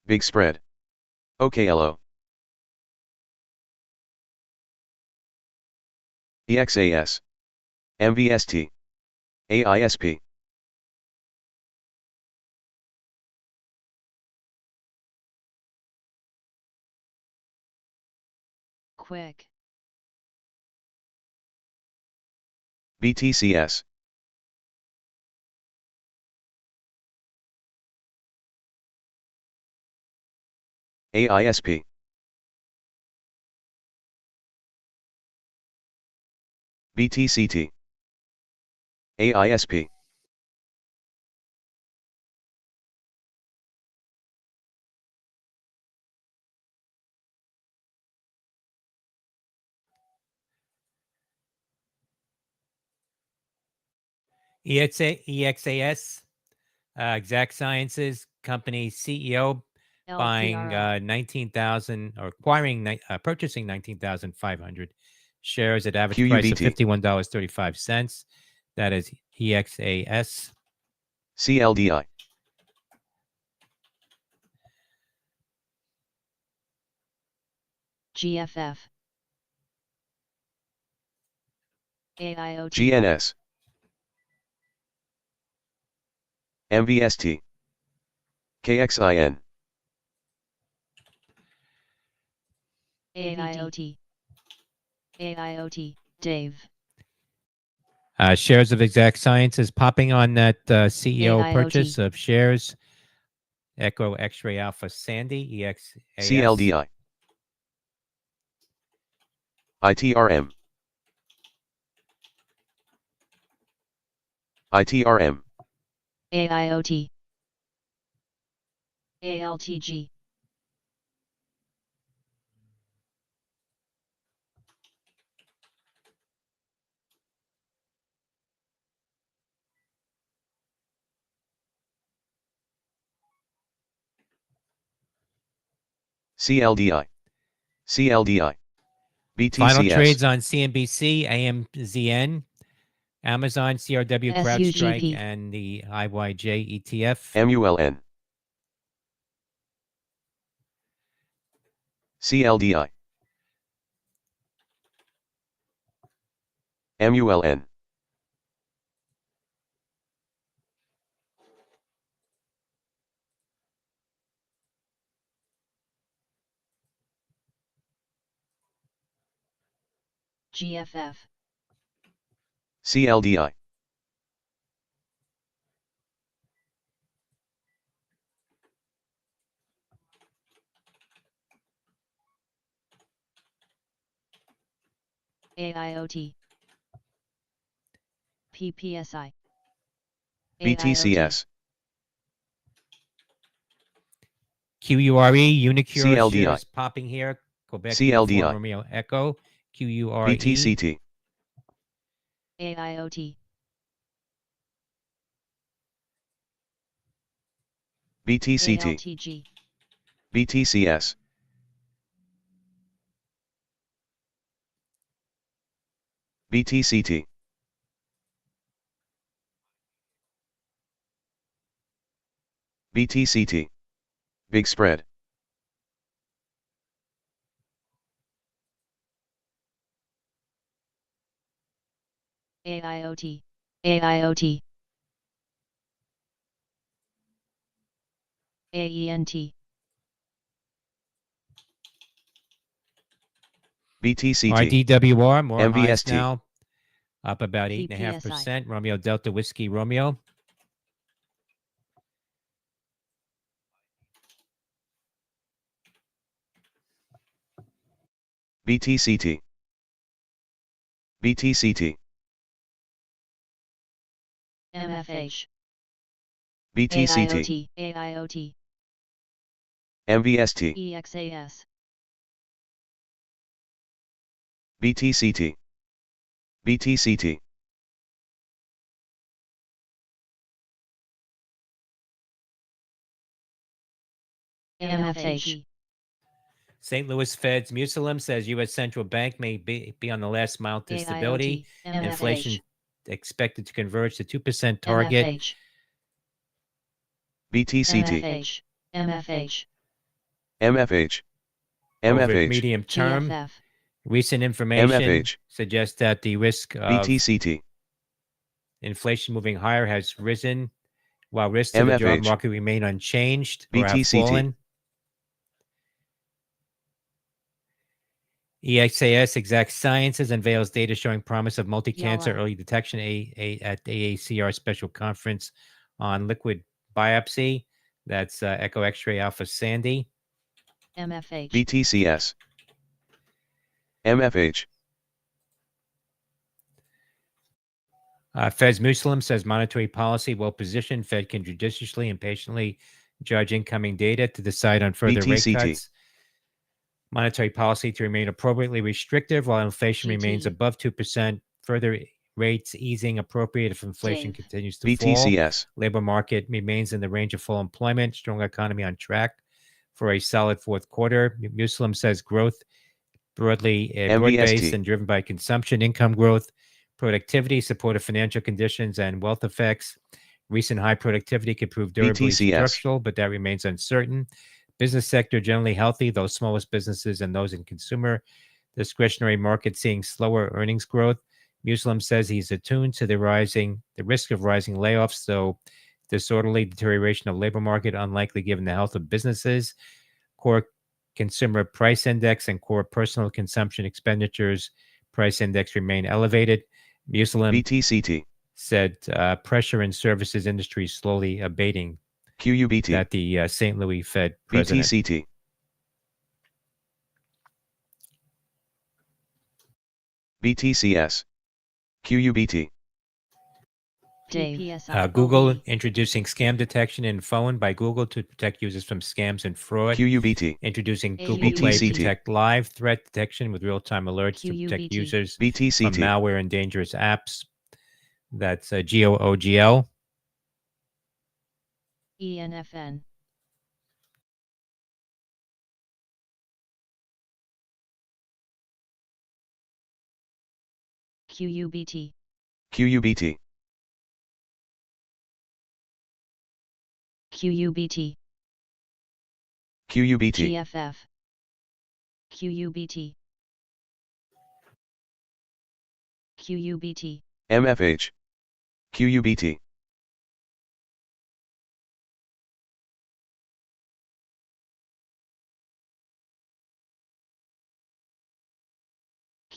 [SPEAKER 3] Big Spread, OKLO, EXAS, MVST, AISP,
[SPEAKER 4] Quick,
[SPEAKER 3] BTCS, AISP, BTCT, AISP,
[SPEAKER 1] EXAS, Exact Sciences company CEO buying
[SPEAKER 4] LPRL,
[SPEAKER 1] 19,000 or acquiring purchasing 19,500 shares at average price of
[SPEAKER 3] QUBT,
[SPEAKER 1] $51.35. That is EXAS.
[SPEAKER 3] CLDI,
[SPEAKER 4] GFF, AIoT,
[SPEAKER 3] GNS, MVST, KXIN,
[SPEAKER 4] AIoT, AIoT, Dave,
[SPEAKER 1] Shares of Exact Sciences popping on that CEO purchase
[SPEAKER 4] AIoT,
[SPEAKER 1] of shares. Echo X-ray Alpha Sandy, EXAS.
[SPEAKER 3] CLDI, ITRM, ITRM,
[SPEAKER 4] AIoT, ALTG,
[SPEAKER 3] CLDI, CLDI,
[SPEAKER 1] Final
[SPEAKER 3] BTCS,
[SPEAKER 1] trades on CNBC, AMZN, Amazon, CRW, CrowdStrike,
[SPEAKER 4] SUGP,
[SPEAKER 1] and the IYJ ETF.
[SPEAKER 3] MULN, CLDI, MULN,
[SPEAKER 4] GFF,
[SPEAKER 3] CLDI,
[SPEAKER 4] AIoT, PPSI, AIoT,
[SPEAKER 3] BTCS,
[SPEAKER 1] QURE, Unicure
[SPEAKER 3] CLDI,
[SPEAKER 1] shares popping here. Quebec Uniform
[SPEAKER 3] CLDI,
[SPEAKER 1] Romeo Echo, QURE.
[SPEAKER 3] BTCT,
[SPEAKER 4] AIoT,
[SPEAKER 3] BTCT,
[SPEAKER 4] ALTG,
[SPEAKER 3] BTCS, BTCT, BTCT, Big Spread,
[SPEAKER 4] AIoT, AIoT, AENT,
[SPEAKER 3] BTCT,
[SPEAKER 1] RDWR, more highs
[SPEAKER 3] MVST,
[SPEAKER 1] now, up about
[SPEAKER 4] PPSI,
[SPEAKER 1] 8.5%. Romeo Delta Whiskey Romeo.
[SPEAKER 3] BTCT, BTCT,
[SPEAKER 4] MFH,
[SPEAKER 3] BTCT,
[SPEAKER 4] AIoT,
[SPEAKER 3] MVST,
[SPEAKER 4] EXAS,
[SPEAKER 3] BTCT, BTCT,
[SPEAKER 4] MFH,
[SPEAKER 1] St. Louis Fed's Musalem says U.S. central bank may be on the last mile to stability.
[SPEAKER 4] AIoT,
[SPEAKER 1] Inflation
[SPEAKER 4] MFH,
[SPEAKER 1] expected to converge to 2% target.
[SPEAKER 4] MFH,
[SPEAKER 3] BTCT,
[SPEAKER 4] MFH, MFH,
[SPEAKER 3] MFH,
[SPEAKER 1] Over
[SPEAKER 3] MFH,
[SPEAKER 1] medium term,
[SPEAKER 4] GFF,
[SPEAKER 1] recent information
[SPEAKER 3] MFH,
[SPEAKER 1] suggests that the risk of
[SPEAKER 3] BTCT,
[SPEAKER 1] inflation moving higher has risen, while risks to the job
[SPEAKER 3] MFH,
[SPEAKER 1] market remain unchanged or have
[SPEAKER 3] BTCT,
[SPEAKER 1] fallen. EXAS Exact Sciences unveils data showing promise of multi-cancer
[SPEAKER 4] YALA.
[SPEAKER 1] early detection at AACR special conference on liquid biopsy. That's Echo X-ray Alpha Sandy.
[SPEAKER 4] MFH,
[SPEAKER 3] BTCS, MFH,
[SPEAKER 1] Fed's Muslim says monetary policy well positioned. Fed can judiciously and patiently judge incoming data to decide on further rate
[SPEAKER 3] BTCT,
[SPEAKER 1] cuts. Monetary policy to remain appropriately restrictive while inflation remains
[SPEAKER 4] GT.
[SPEAKER 1] above 2%. Further rates easing appropriate if inflation
[SPEAKER 4] Dave.
[SPEAKER 1] continues to fall.
[SPEAKER 3] BTCS,
[SPEAKER 1] Labor market remains in the range of full employment. Strong economy on track for a solid fourth quarter. Muslim says growth broadly broad-based
[SPEAKER 3] MVST,
[SPEAKER 1] and driven by consumption, income growth, productivity, supportive financial conditions, and wealth effects. Recent high productivity could prove durably
[SPEAKER 3] BTCS,
[SPEAKER 1] structural, but that remains uncertain. Business sector generally healthy, those smallest businesses and those in consumer discretionary market seeing slower earnings growth. Muslim says he's attuned to the risk of rising layoffs, though disorderly deterioration of labor market unlikely given the health of businesses. Core consumer price index and core personal consumption expenditures price index remain elevated. Muslim
[SPEAKER 3] BTCT,
[SPEAKER 1] said pressure in services industry slowly abating.
[SPEAKER 3] QUBT,
[SPEAKER 1] That the St. Louis Fed president.
[SPEAKER 3] BTCT, BTCS, QUBT,
[SPEAKER 4] Dave.
[SPEAKER 1] Google introducing scam detection in phone by Google to protect users from scams and fraud.
[SPEAKER 3] QUBT,
[SPEAKER 1] Introducing
[SPEAKER 4] AUBT.
[SPEAKER 1] Google Play
[SPEAKER 3] BTCT.
[SPEAKER 1] Protect Live threat detection with real-time alerts to protect
[SPEAKER 4] QUBT.
[SPEAKER 1] users from
[SPEAKER 3] BTCT,
[SPEAKER 1] malware and dangerous apps. That's GOOGL.
[SPEAKER 4] ENFN, QUBT,
[SPEAKER 3] QUBT,
[SPEAKER 4] QUBT,
[SPEAKER 3] QUBT,
[SPEAKER 4] GFF, QUBT, QUBT,
[SPEAKER 3] MFH, QUBT,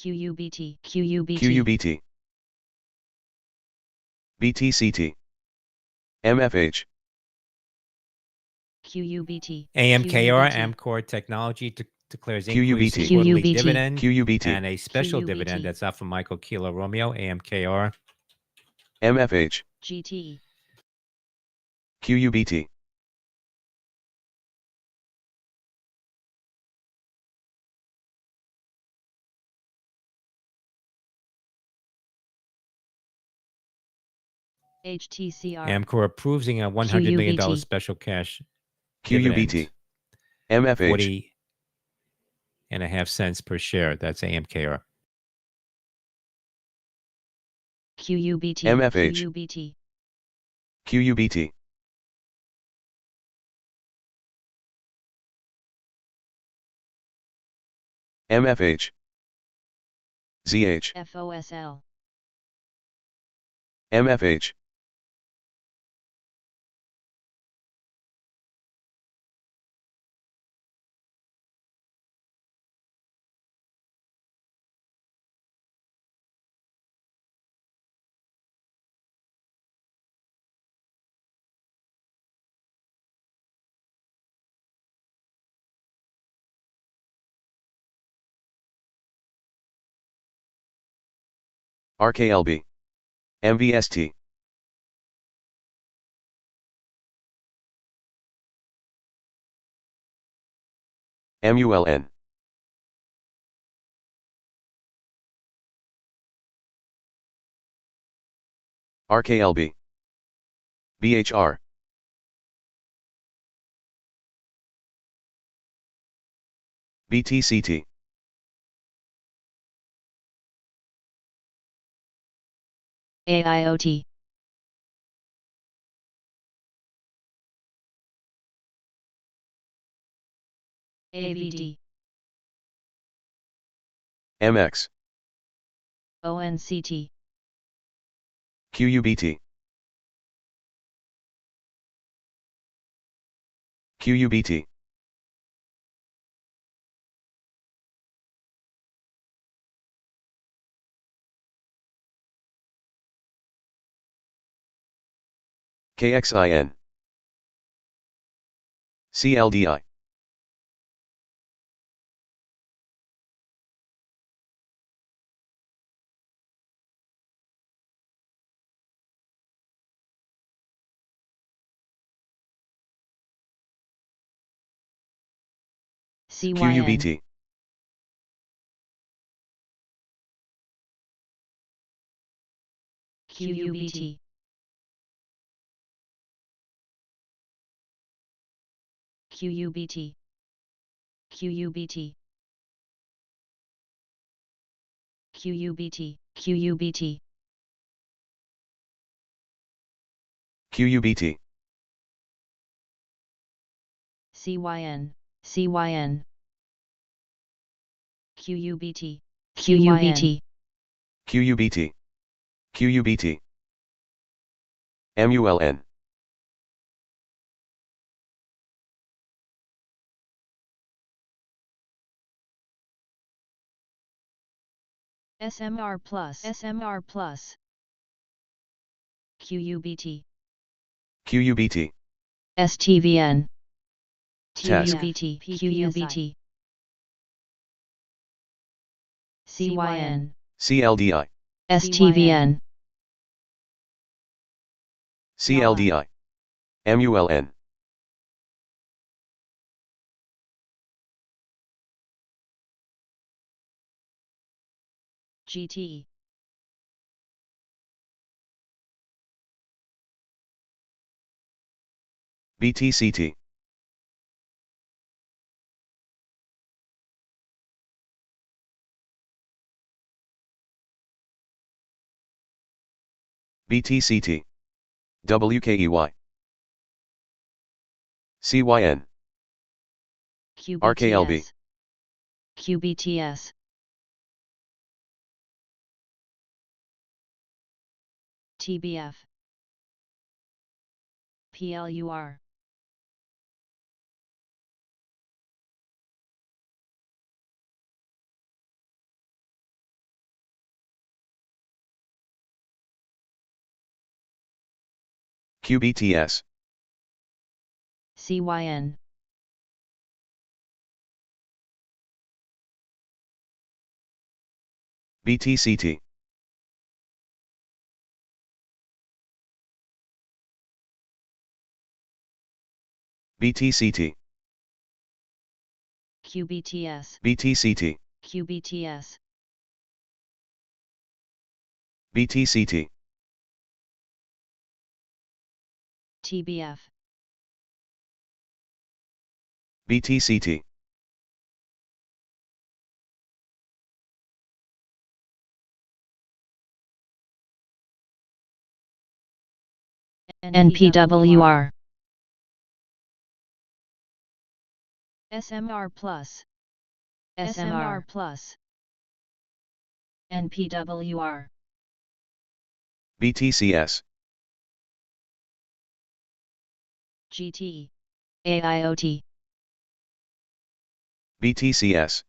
[SPEAKER 4] QUBT, QUBT,
[SPEAKER 3] QUBT, BTCT, MFH,
[SPEAKER 4] QUBT,
[SPEAKER 1] AMKR,
[SPEAKER 4] QUBT,
[SPEAKER 1] Amcor Technology declares
[SPEAKER 3] QUBT.
[SPEAKER 1] increase in quarterly
[SPEAKER 4] QUBT.
[SPEAKER 1] dividend
[SPEAKER 3] QUBT,
[SPEAKER 1] and a special
[SPEAKER 4] QUBT.
[SPEAKER 1] dividend. That's out from Michael Kilo Romeo, AMKR.
[SPEAKER 3] MFH,
[SPEAKER 4] GTE,
[SPEAKER 3] QUBT,
[SPEAKER 4] HTCR,
[SPEAKER 1] Amcor approves a $100 million
[SPEAKER 4] QUBT.
[SPEAKER 1] special cash
[SPEAKER 3] QUBT,
[SPEAKER 1] dividend,
[SPEAKER 3] MFH,
[SPEAKER 1] 40.5 cents per share. That's AMKR.
[SPEAKER 4] QUBT,
[SPEAKER 3] MFH.
[SPEAKER 4] QUBT,
[SPEAKER 3] QUBT, MFH, ZH,
[SPEAKER 4] FOSL,
[SPEAKER 3] MFH, RKLB. MVST. MULN. RKLB. BHR. BTCT.
[SPEAKER 4] AIoT. AVD.
[SPEAKER 3] MX.
[SPEAKER 4] ONCT.
[SPEAKER 3] QUBT. QUBT. KXIN. CLDI.
[SPEAKER 4] CYN.
[SPEAKER 3] QUBT.
[SPEAKER 4] QUBT. QUBT. QUBT. QUBT. QUBT.
[SPEAKER 3] QUBT.
[SPEAKER 4] CYN. CYN. QUBT.
[SPEAKER 2] QUBT.
[SPEAKER 3] QUBT. QUBT. MULN.
[SPEAKER 4] SMR plus. SMR plus. QUBT.
[SPEAKER 3] QUBT.
[SPEAKER 2] STVN.
[SPEAKER 3] Task.
[SPEAKER 4] QUBT. QUBT. CYN.
[SPEAKER 3] CLDI.
[SPEAKER 2] STVN.
[SPEAKER 3] CLDI. MULN.
[SPEAKER 4] GT.
[SPEAKER 3] BTCT. BTCT. WKEY. CYN. RKLB.
[SPEAKER 4] QBTS. TBF. PLUR.
[SPEAKER 3] QBTS.
[SPEAKER 4] CYN.
[SPEAKER 3] BTCT. BTCT.
[SPEAKER 4] QBTS.
[SPEAKER 3] BTCT.
[SPEAKER 4] QBTS.
[SPEAKER 3] BTCT.
[SPEAKER 4] TBF.
[SPEAKER 3] BTCT.
[SPEAKER 2] NPWR.
[SPEAKER 4] SMR plus. SMR plus. NPWR.
[SPEAKER 3] BTCS.
[SPEAKER 4] GT.
[SPEAKER 2] AIoT.
[SPEAKER 3] BTCS.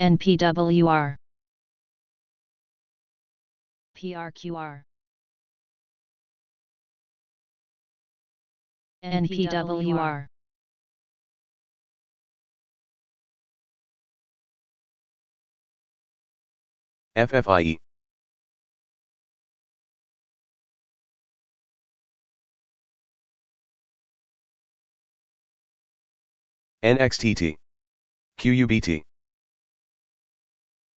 [SPEAKER 2] NPWR.
[SPEAKER 4] PRQR.
[SPEAKER 2] NPWR.
[SPEAKER 3] FFIE. NXTT. QUBT.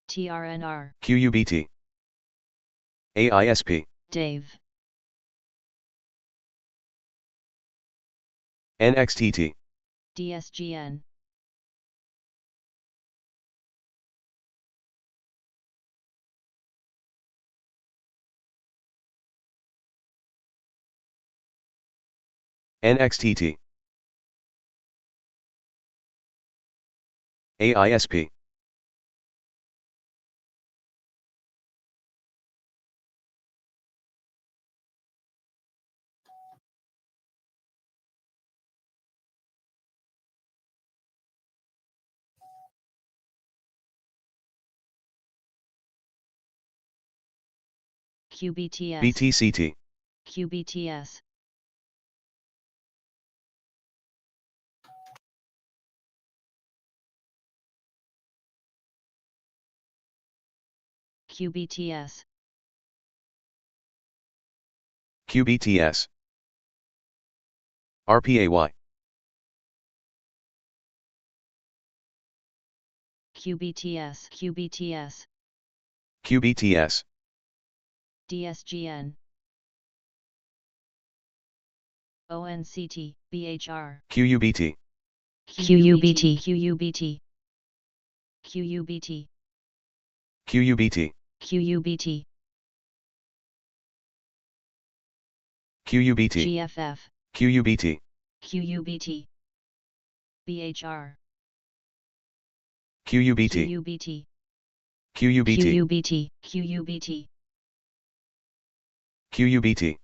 [SPEAKER 4] TRNR.
[SPEAKER 3] QUBT. AISP.
[SPEAKER 4] Dave.
[SPEAKER 3] NXTT.
[SPEAKER 4] DSGN.
[SPEAKER 3] NXTT. AISP.
[SPEAKER 4] QBTS.
[SPEAKER 3] BTCT.
[SPEAKER 4] QBTS. QBTS.
[SPEAKER 3] QBTS. RPAY.
[SPEAKER 4] QBTS. QBTS.
[SPEAKER 3] QBTS.
[SPEAKER 4] DSGN. ONCT. BHR.
[SPEAKER 3] QUBT.
[SPEAKER 2] QUBT.
[SPEAKER 4] QUBT. QUBT.
[SPEAKER 3] QUBT.
[SPEAKER 4] QUBT.
[SPEAKER 3] QUBT.
[SPEAKER 4] GFF.
[SPEAKER 3] QUBT.
[SPEAKER 4] QUBT. BHR.
[SPEAKER 3] QUBT.
[SPEAKER 4] QUBT.
[SPEAKER 3] QUBT.
[SPEAKER 2] QUBT.
[SPEAKER 4] QUBT.
[SPEAKER 3] QUBT.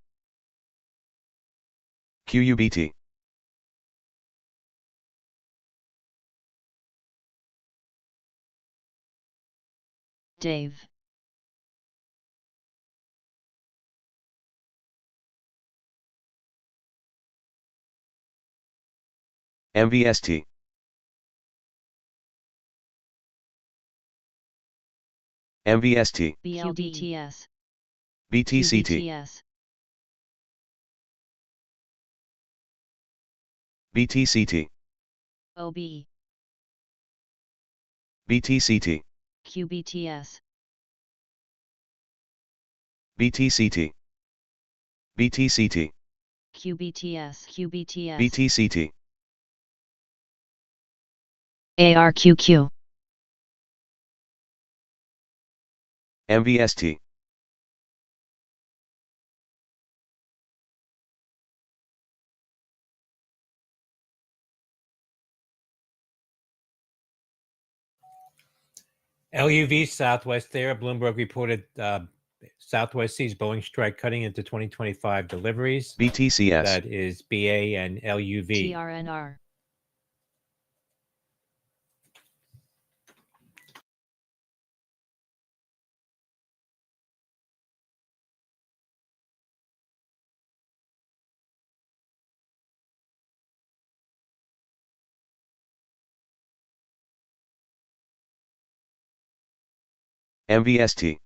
[SPEAKER 3] QUBT.
[SPEAKER 4] Dave.
[SPEAKER 3] MVST. MVST.
[SPEAKER 4] BLDTS.
[SPEAKER 3] BTCT.
[SPEAKER 4] QBTS.
[SPEAKER 3] BTCT.
[SPEAKER 4] OB.
[SPEAKER 3] BTCT.
[SPEAKER 4] QBTS.
[SPEAKER 3] BTCT. BTCT.
[SPEAKER 4] QBTS. QBTS.
[SPEAKER 3] BTCT.
[SPEAKER 2] ARQQ.
[SPEAKER 3] MVST.
[SPEAKER 1] LUV Southwest Air. Bloomberg reported Southwest sees Boeing strike cutting into 2025 deliveries.
[SPEAKER 3] BTCS.
[SPEAKER 1] That is BA and LUV.
[SPEAKER 4] TRNR.
[SPEAKER 3] MVST.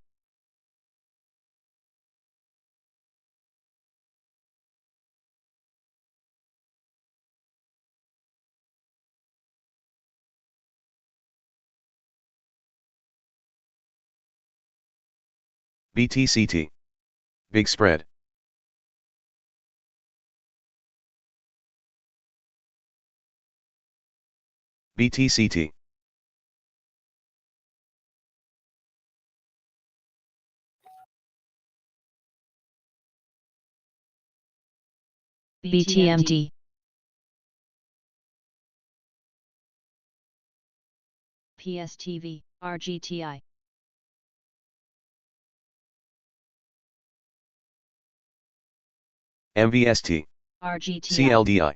[SPEAKER 3] BTCT. Big spread. BTCT.
[SPEAKER 2] BTMT.
[SPEAKER 4] PSTV. RGTI.
[SPEAKER 3] MVST.
[SPEAKER 4] RGTI.
[SPEAKER 3] CLDI.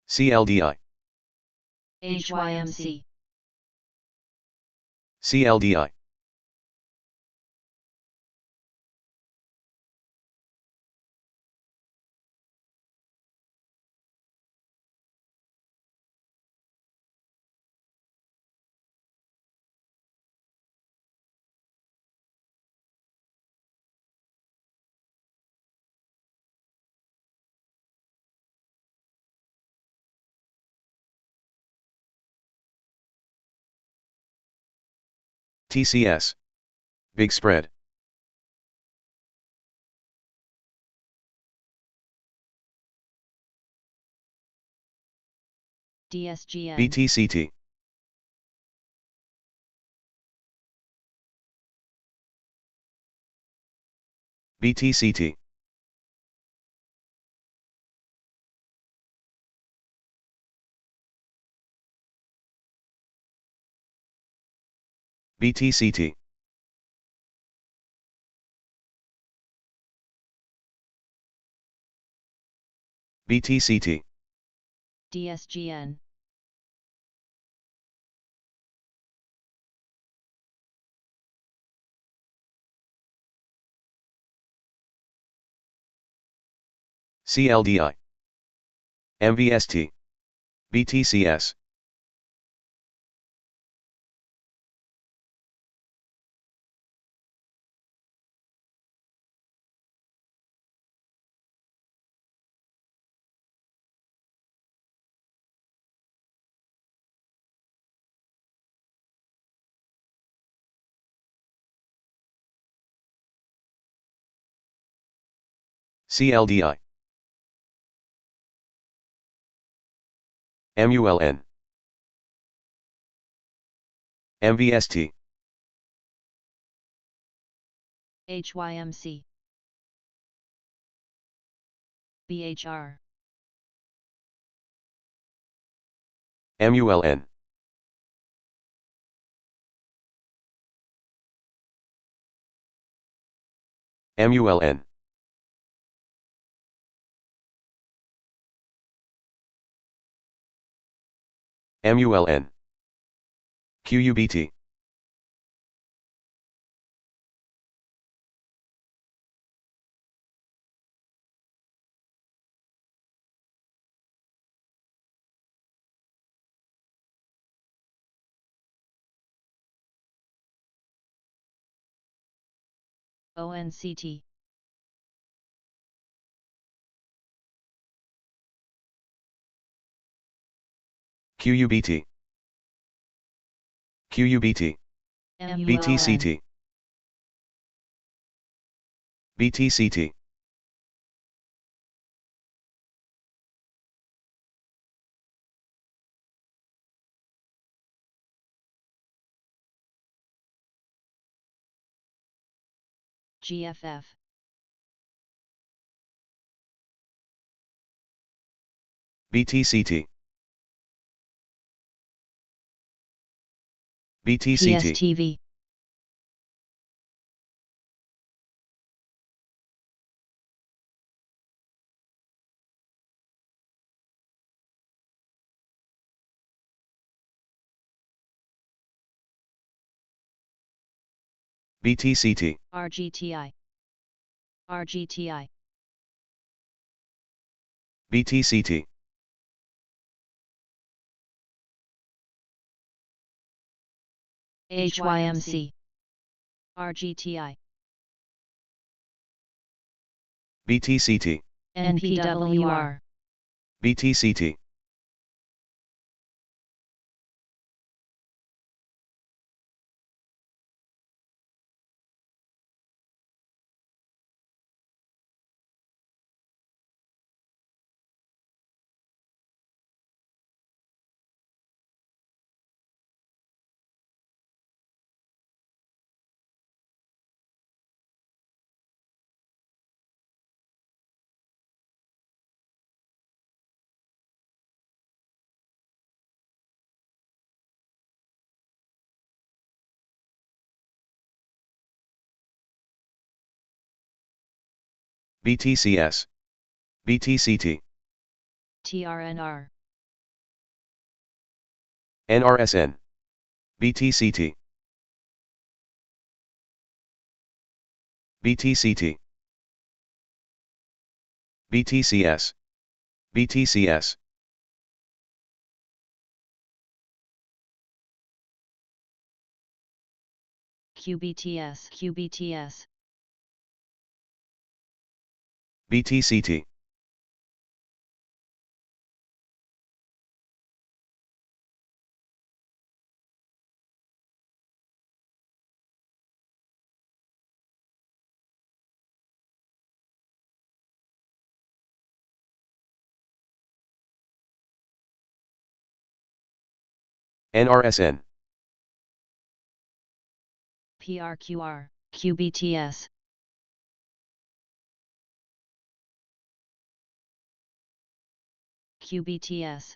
[SPEAKER 3] CLDI.
[SPEAKER 4] HYMC.
[SPEAKER 3] CLDI. TCS. Big spread.
[SPEAKER 4] DSGN,
[SPEAKER 3] BTCT. BTCT. BTCT. BTCT.
[SPEAKER 4] DSGN,
[SPEAKER 3] CLDI. MVST. BTCS. CLDI. MULN. MVST.
[SPEAKER 4] HYMC, BHR,
[SPEAKER 3] MULN. MULN. MULN. QUBT.
[SPEAKER 4] ONCT,
[SPEAKER 3] QUBT. QUBT.
[SPEAKER 4] MULN,
[SPEAKER 3] BTCT. BTCT.
[SPEAKER 4] GFF,
[SPEAKER 3] BTCT. BTCT.
[SPEAKER 2] PSTV,
[SPEAKER 3] BTCT.
[SPEAKER 4] RGTI, RGTI,
[SPEAKER 3] BTCT.
[SPEAKER 2] HYMC,
[SPEAKER 4] RGTI,
[SPEAKER 3] BTCT.
[SPEAKER 2] NPWR,
[SPEAKER 3] BTCT. BTCS. BTCT.
[SPEAKER 4] TRNR,
[SPEAKER 3] NRSN. BTCT. BTCT. BTCS. BTCS.
[SPEAKER 4] QBTS, QBTS,
[SPEAKER 3] BTCT. NRSN,
[SPEAKER 4] PRQR, QBTS. QBTS.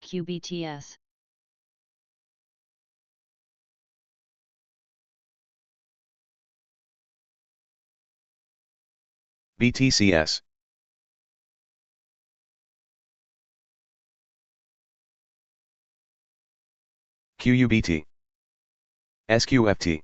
[SPEAKER 4] QBTS.
[SPEAKER 3] BTCS, QUBT, SQFT,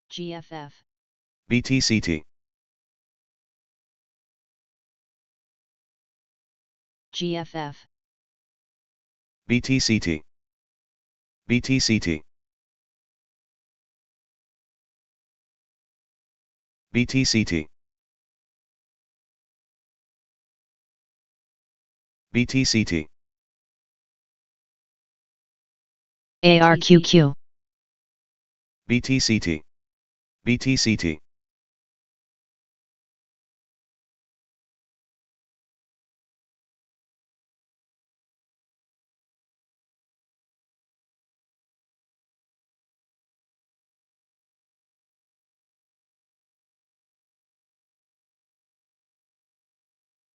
[SPEAKER 4] GFF.
[SPEAKER 3] BTCT,
[SPEAKER 4] GFF.
[SPEAKER 3] BTCT, BTCT, BTCT, BTCT,
[SPEAKER 2] ARQQ.
[SPEAKER 3] BTCT, BTCT,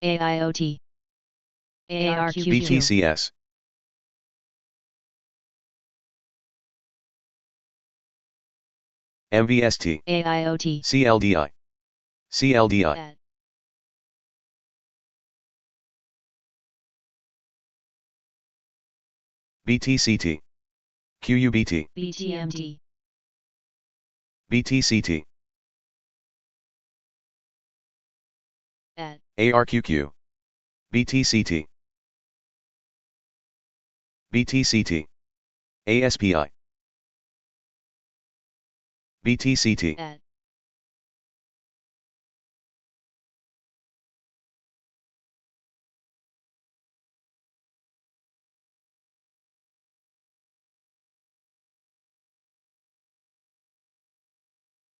[SPEAKER 2] AIoT. ARQQ.
[SPEAKER 3] BTCS, MVST,
[SPEAKER 2] AIoT.
[SPEAKER 3] CLDI, CLDI,
[SPEAKER 4] At.
[SPEAKER 3] BTCT, QUBT,
[SPEAKER 4] BTMT.
[SPEAKER 3] BTCT,
[SPEAKER 4] At.
[SPEAKER 3] ARQQ, BTCT, BTCT, ASPI, BTCT,
[SPEAKER 4] At.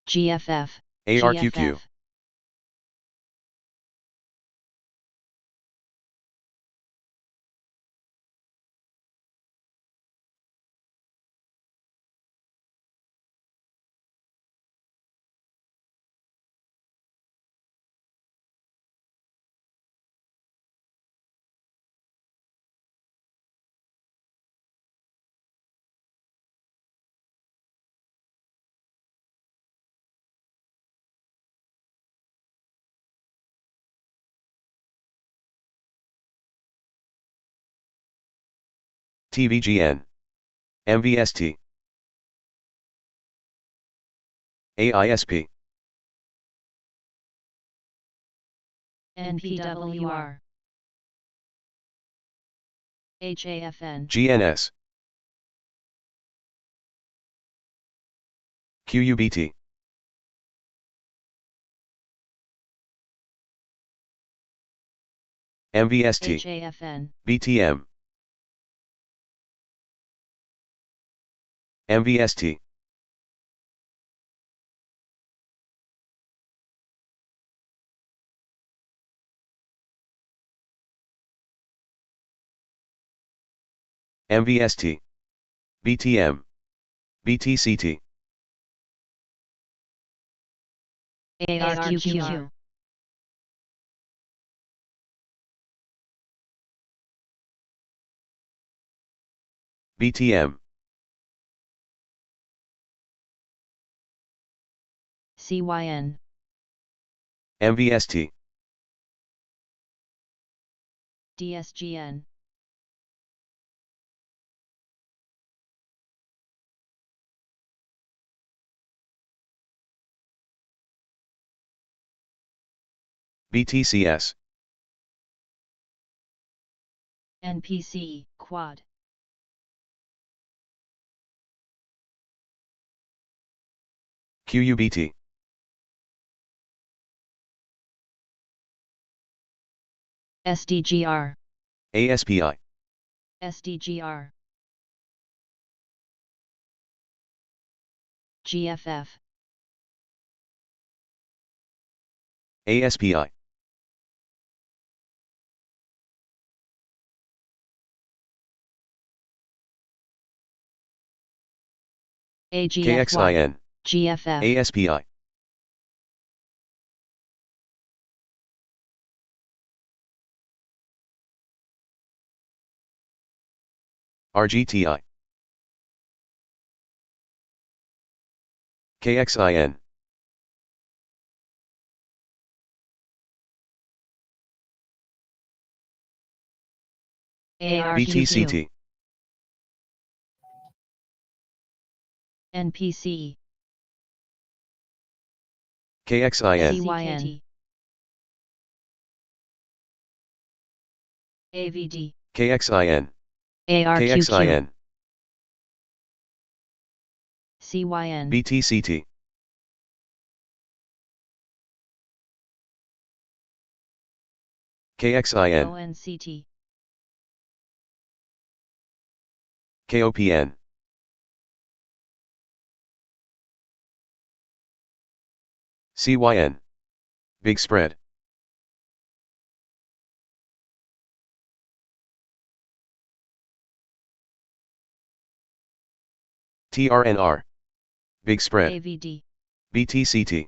[SPEAKER 4] GFF.
[SPEAKER 3] ARQQ,
[SPEAKER 4] GFF.
[SPEAKER 3] TVGN, MVST, AISP,
[SPEAKER 4] NPWR. HAFN.
[SPEAKER 3] GNS, QUBT, MVST,
[SPEAKER 4] HAFN.
[SPEAKER 3] BTM, MVST, MVST, BTM, BTCT,
[SPEAKER 2] ARQQ.
[SPEAKER 3] BTM,
[SPEAKER 4] CYN.
[SPEAKER 3] MVST,
[SPEAKER 4] DSGN.
[SPEAKER 3] BTCS,
[SPEAKER 4] NPC. Quad.
[SPEAKER 3] QUBT,
[SPEAKER 4] SDGR.
[SPEAKER 3] ASPI,
[SPEAKER 4] SDGR. GFF,
[SPEAKER 3] ASPI,
[SPEAKER 4] AGFY,
[SPEAKER 3] KXIN,
[SPEAKER 4] GFF,
[SPEAKER 3] ASPI, RGTI, KXIN,
[SPEAKER 4] ARQQ,
[SPEAKER 3] BTCT,
[SPEAKER 4] NPC,
[SPEAKER 3] KXIN,
[SPEAKER 4] CYN, AVD,
[SPEAKER 3] KXIN,
[SPEAKER 2] ARQQ,
[SPEAKER 3] KXIN,
[SPEAKER 4] CYN,
[SPEAKER 3] BTCT, KXIN,
[SPEAKER 4] ONCT,
[SPEAKER 3] KOPN, CYN, Big Spread, TRNR, Big Spread,
[SPEAKER 4] AVD,
[SPEAKER 3] BTCT,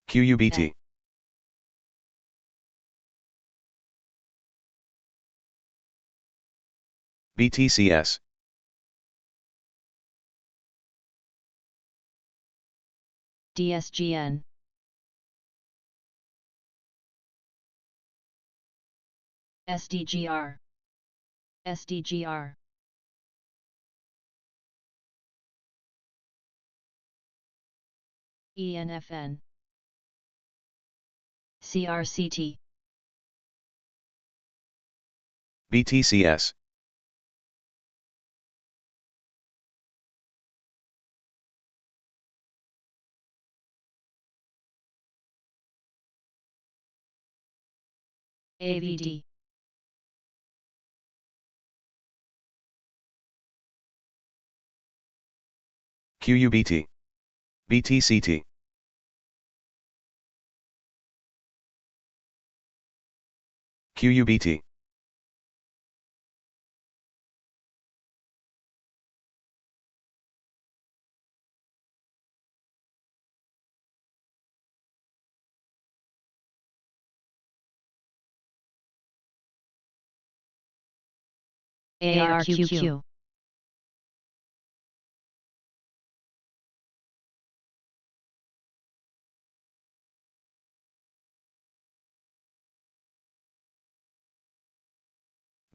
[SPEAKER 3] QUBT, BTCS,
[SPEAKER 4] DSGN, SDGR, SDGR, ENFN, CRCT,
[SPEAKER 3] BTCS,
[SPEAKER 4] AVD,
[SPEAKER 3] QUBT, BTCT, QUBT,
[SPEAKER 4] ARQQ,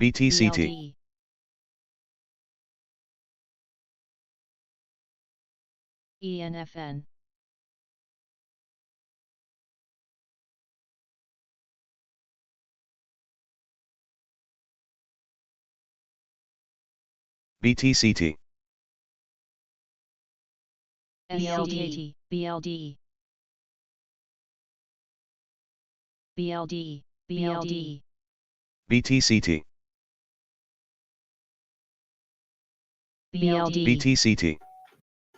[SPEAKER 3] BTCT,
[SPEAKER 4] BLD, ENFN,
[SPEAKER 3] BTCT,
[SPEAKER 4] BLD, BLD, BLD, BLD,
[SPEAKER 3] BTCT,
[SPEAKER 4] BLD,
[SPEAKER 3] BTCT,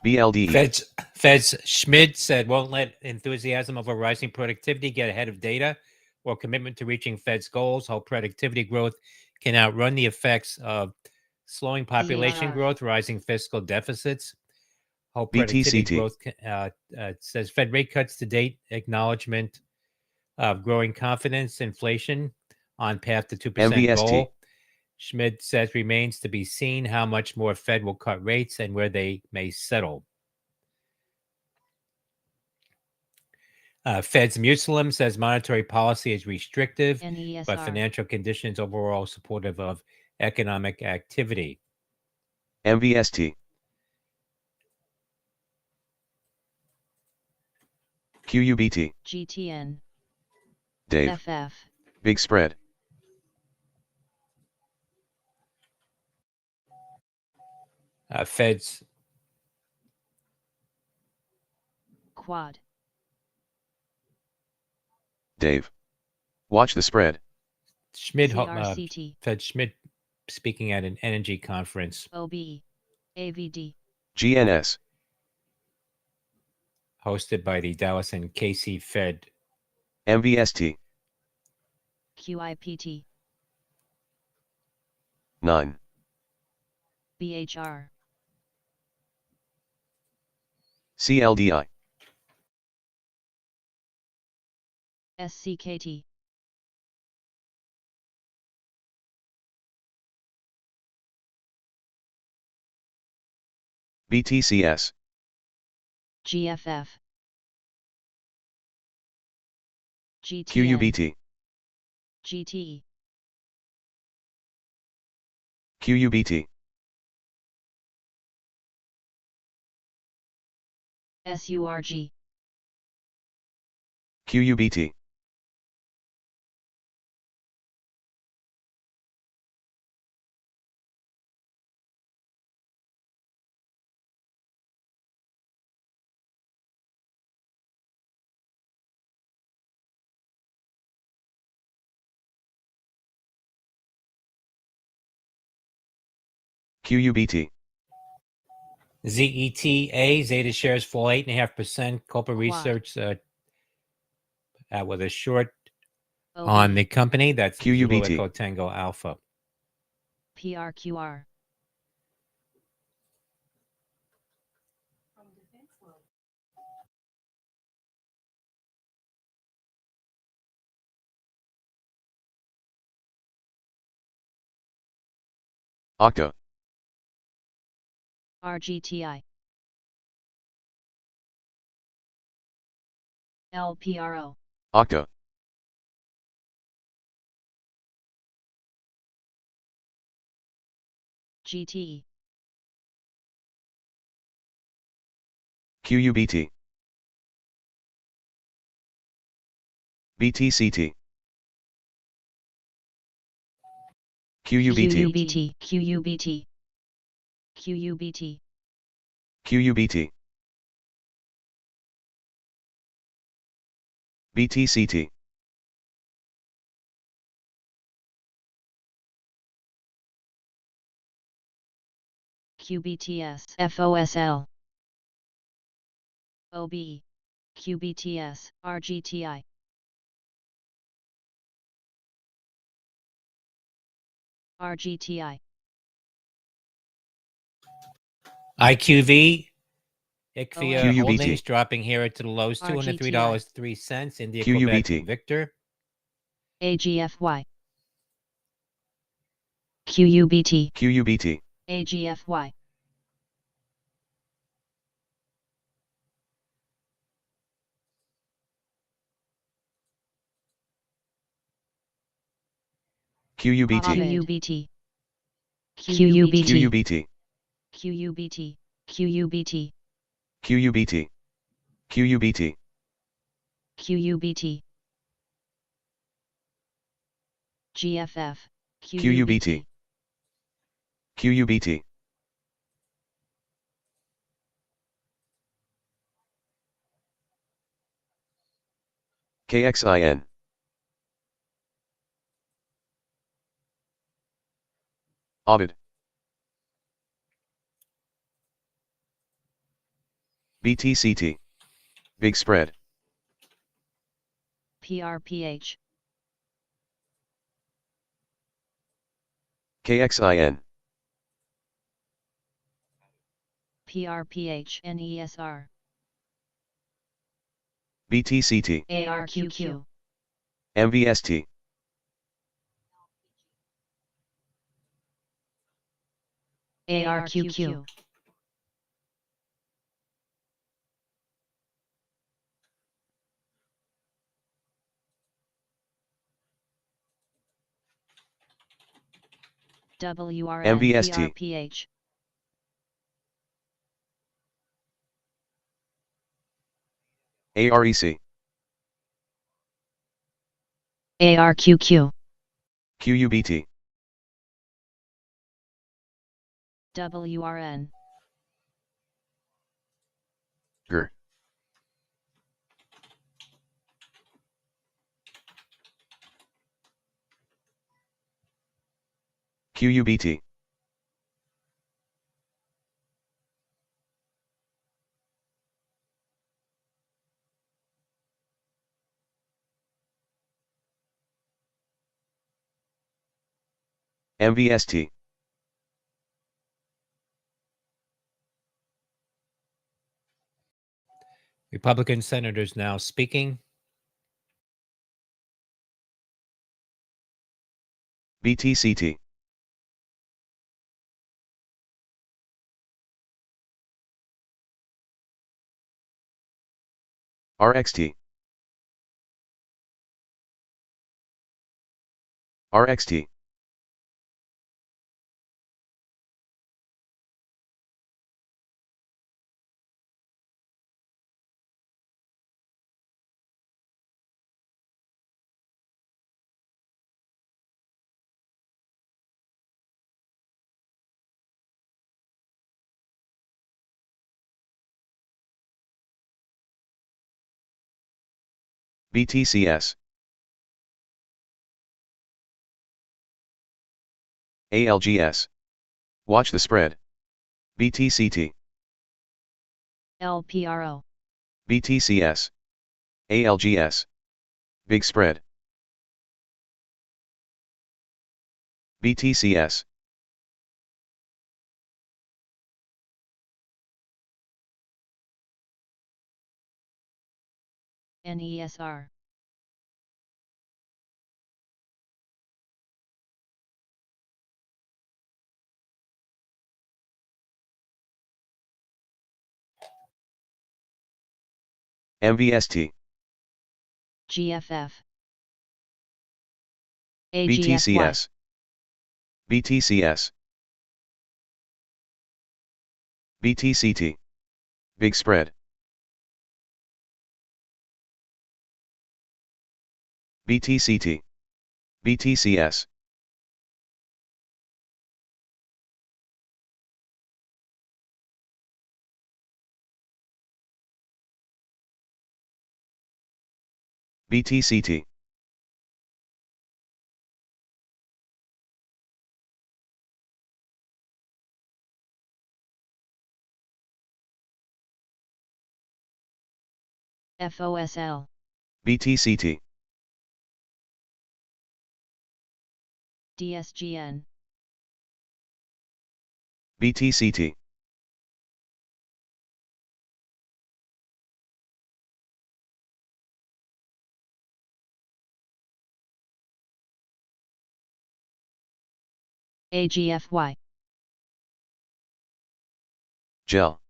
[SPEAKER 3] BLD,
[SPEAKER 1] Fed's Schmidt said won't let enthusiasm over rising productivity get ahead of data or commitment to reaching Fed's goals. Hope productivity growth can outrun the effects of slowing population
[SPEAKER 4] CAR.
[SPEAKER 1] growth, rising fiscal deficits. Hope productivity
[SPEAKER 3] BTCT,
[SPEAKER 1] growth says Fed rate cuts to date, acknowledgement of growing confidence, inflation on path to 2%
[SPEAKER 3] MVST,
[SPEAKER 1] goal. Schmidt says remains to be seen how much more Fed will cut rates and where they may settle. Fed's Musalim says monetary policy is restrictive, but
[SPEAKER 4] NESR,
[SPEAKER 1] financial conditions overall supportive of economic activity.
[SPEAKER 3] MVST, QUBT,
[SPEAKER 4] GTN,
[SPEAKER 3] Dave,
[SPEAKER 4] FF,
[SPEAKER 3] Big Spread,
[SPEAKER 1] Fed's
[SPEAKER 4] Quad,
[SPEAKER 3] Dave. Watch the spread.
[SPEAKER 1] Schmidt,
[SPEAKER 4] CRCT,
[SPEAKER 1] Fed Schmidt speaking at an energy conference
[SPEAKER 4] OB. AVD.
[SPEAKER 3] GNS.
[SPEAKER 1] hosted by the Dallas and KC Fed.
[SPEAKER 3] MVST.
[SPEAKER 4] QIPT.
[SPEAKER 3] 9.
[SPEAKER 4] BHR.
[SPEAKER 3] CLDI.
[SPEAKER 4] SCKT.
[SPEAKER 3] BTCS.
[SPEAKER 4] GFF. GTN.
[SPEAKER 3] QUBT.
[SPEAKER 4] GT.
[SPEAKER 3] QUBT.
[SPEAKER 4] SURG.
[SPEAKER 3] QUBT. QUBT.
[SPEAKER 1] ZETA, Zeta shares fall 8.5%. Corporate
[SPEAKER 4] Quad.
[SPEAKER 1] Research with a short
[SPEAKER 4] OB.
[SPEAKER 1] on the company. That's Zulu
[SPEAKER 3] QUBT.
[SPEAKER 1] Echo Tango Alpha.
[SPEAKER 4] PRQR.
[SPEAKER 3] Octa.
[SPEAKER 4] RGTI. LPRO.
[SPEAKER 3] Octa.
[SPEAKER 4] GT.
[SPEAKER 3] QUBT. BTCT. QUBT.
[SPEAKER 4] QUBT. QUBT. QUBT.
[SPEAKER 3] QUBT. BTCT.
[SPEAKER 4] QBTS. FOSL. OB. QBTS. RGTI. RGTI.
[SPEAKER 1] IQV, ICVIA
[SPEAKER 3] QUBT.
[SPEAKER 1] Holdings dropping here to the lows, $203.03. India Quebec
[SPEAKER 3] QUBT.
[SPEAKER 1] Victor.
[SPEAKER 4] AGFY. QUBT.
[SPEAKER 3] QUBT.
[SPEAKER 4] AGFY.
[SPEAKER 3] QUBT.
[SPEAKER 4] QUBT. QUBT.
[SPEAKER 3] QUBT.
[SPEAKER 4] QUBT.
[SPEAKER 3] QUBT.
[SPEAKER 4] QUBT.
[SPEAKER 3] QUBT.
[SPEAKER 4] QUBT. GFF.
[SPEAKER 3] QUBT. QUBT. KXIN. Audit. BTCT. Big spread.
[SPEAKER 4] PRPH.
[SPEAKER 3] KXIN.
[SPEAKER 4] PRPH NESR.
[SPEAKER 3] BTCT.
[SPEAKER 4] ARQQ.
[SPEAKER 3] MVST.
[SPEAKER 4] ARQQ. WRN.
[SPEAKER 3] MVST.
[SPEAKER 4] PRPH.
[SPEAKER 3] AREC.
[SPEAKER 4] ARQQ.
[SPEAKER 3] QUBT.
[SPEAKER 4] WRN.
[SPEAKER 3] GR. QUBT. MVST.
[SPEAKER 1] Republican senators now speaking.
[SPEAKER 3] BTCT. RXT. RXT. BTCS. ALGS. Watch the spread. BTCT.
[SPEAKER 4] LPRO.
[SPEAKER 3] BTCS. ALGS. Big spread. BTCS.
[SPEAKER 4] NESR.
[SPEAKER 3] MVST.
[SPEAKER 4] GFF. AGFY.
[SPEAKER 3] BTCS. BTCS. BTCT. Big spread. BTCT. BTCS. BTCT.
[SPEAKER 4] FOSL.
[SPEAKER 3] BTCT.
[SPEAKER 4] DSGN.
[SPEAKER 3] BTCT.
[SPEAKER 4] AGFY.
[SPEAKER 3] GEL.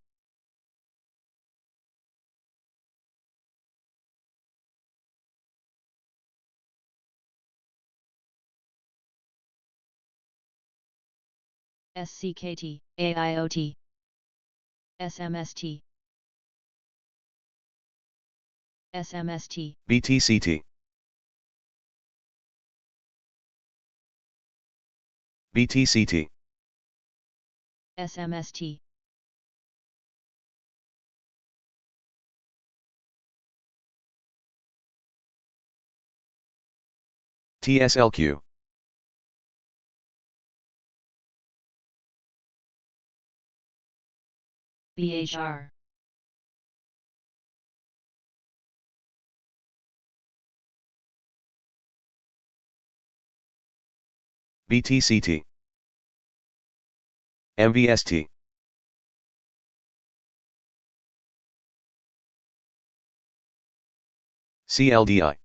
[SPEAKER 4] SCKT. AIOT. SMST. SMST.
[SPEAKER 3] BTCT. BTCT.
[SPEAKER 4] SMST.
[SPEAKER 3] TSLQ.
[SPEAKER 4] BHR.
[SPEAKER 3] BTCT. MVST. CLDI.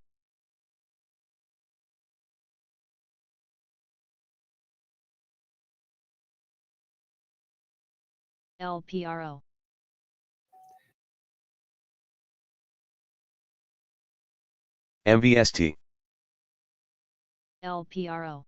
[SPEAKER 4] LPRO.
[SPEAKER 3] MVST.
[SPEAKER 4] LPRO.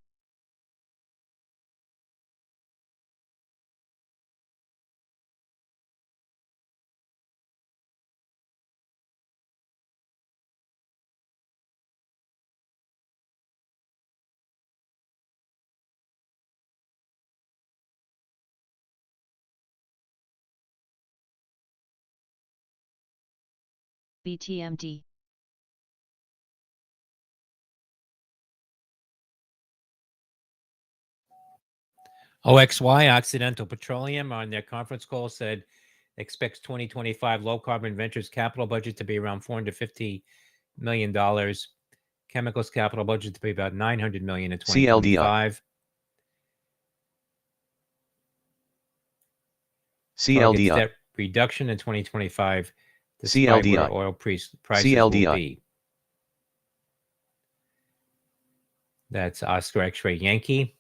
[SPEAKER 4] BTMT.
[SPEAKER 1] OXY, Occidental Petroleum, on their conference call said expects 2025 low carbon ventures capital budget to be around $450 million. Chemicals capital budget to be about $900 million in 2025. Targets
[SPEAKER 3] CLDI.
[SPEAKER 1] debt reduction in 2025, despite where oil prices will be. That's Oscar X-ray Yankee.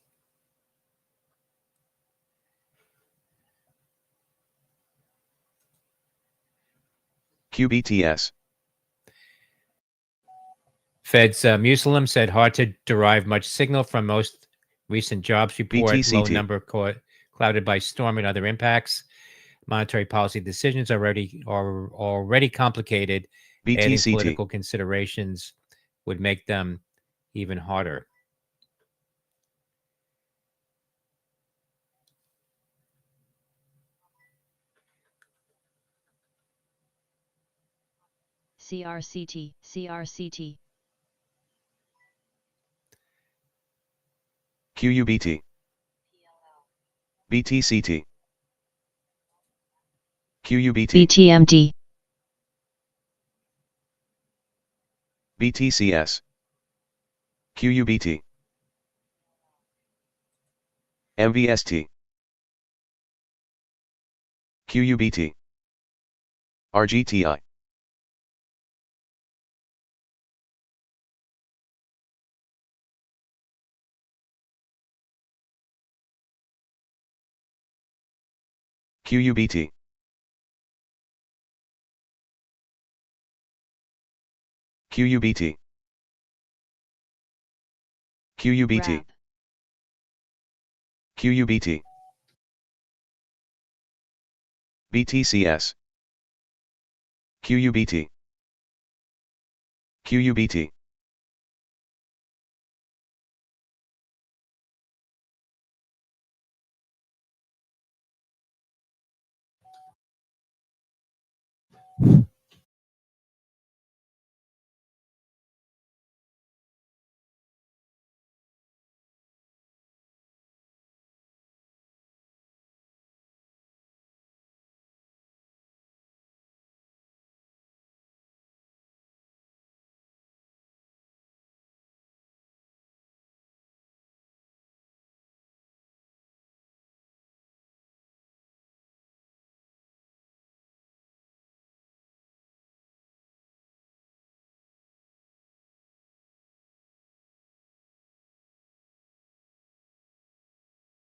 [SPEAKER 3] QBTS.
[SPEAKER 1] Fed's Musalam said hard to derive much signal from most recent jobs report.
[SPEAKER 3] BTCT.
[SPEAKER 1] Low number clouded by storm and other impacts. Monetary policy decisions are already complicated.
[SPEAKER 3] BTCT.
[SPEAKER 1] Adding political considerations would make them even harder.
[SPEAKER 4] CRCT, CRCT.
[SPEAKER 3] QUBT. BTCT. QUBT.
[SPEAKER 2] BTMT.
[SPEAKER 3] BTCS. QUBT. MVST. QUBT. RGTI. QUBT. QUBT. QUBT.
[SPEAKER 4] Wrap.
[SPEAKER 3] QUBT. BTCS. QUBT. QUBT.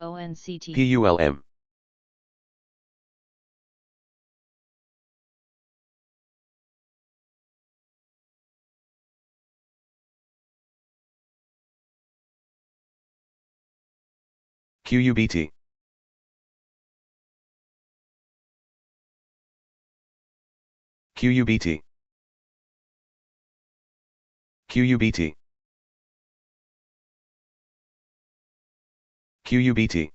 [SPEAKER 4] ONCT.
[SPEAKER 3] PULM. QUBT. QUBT. QUBT. QUBT.
[SPEAKER 2] QUBT.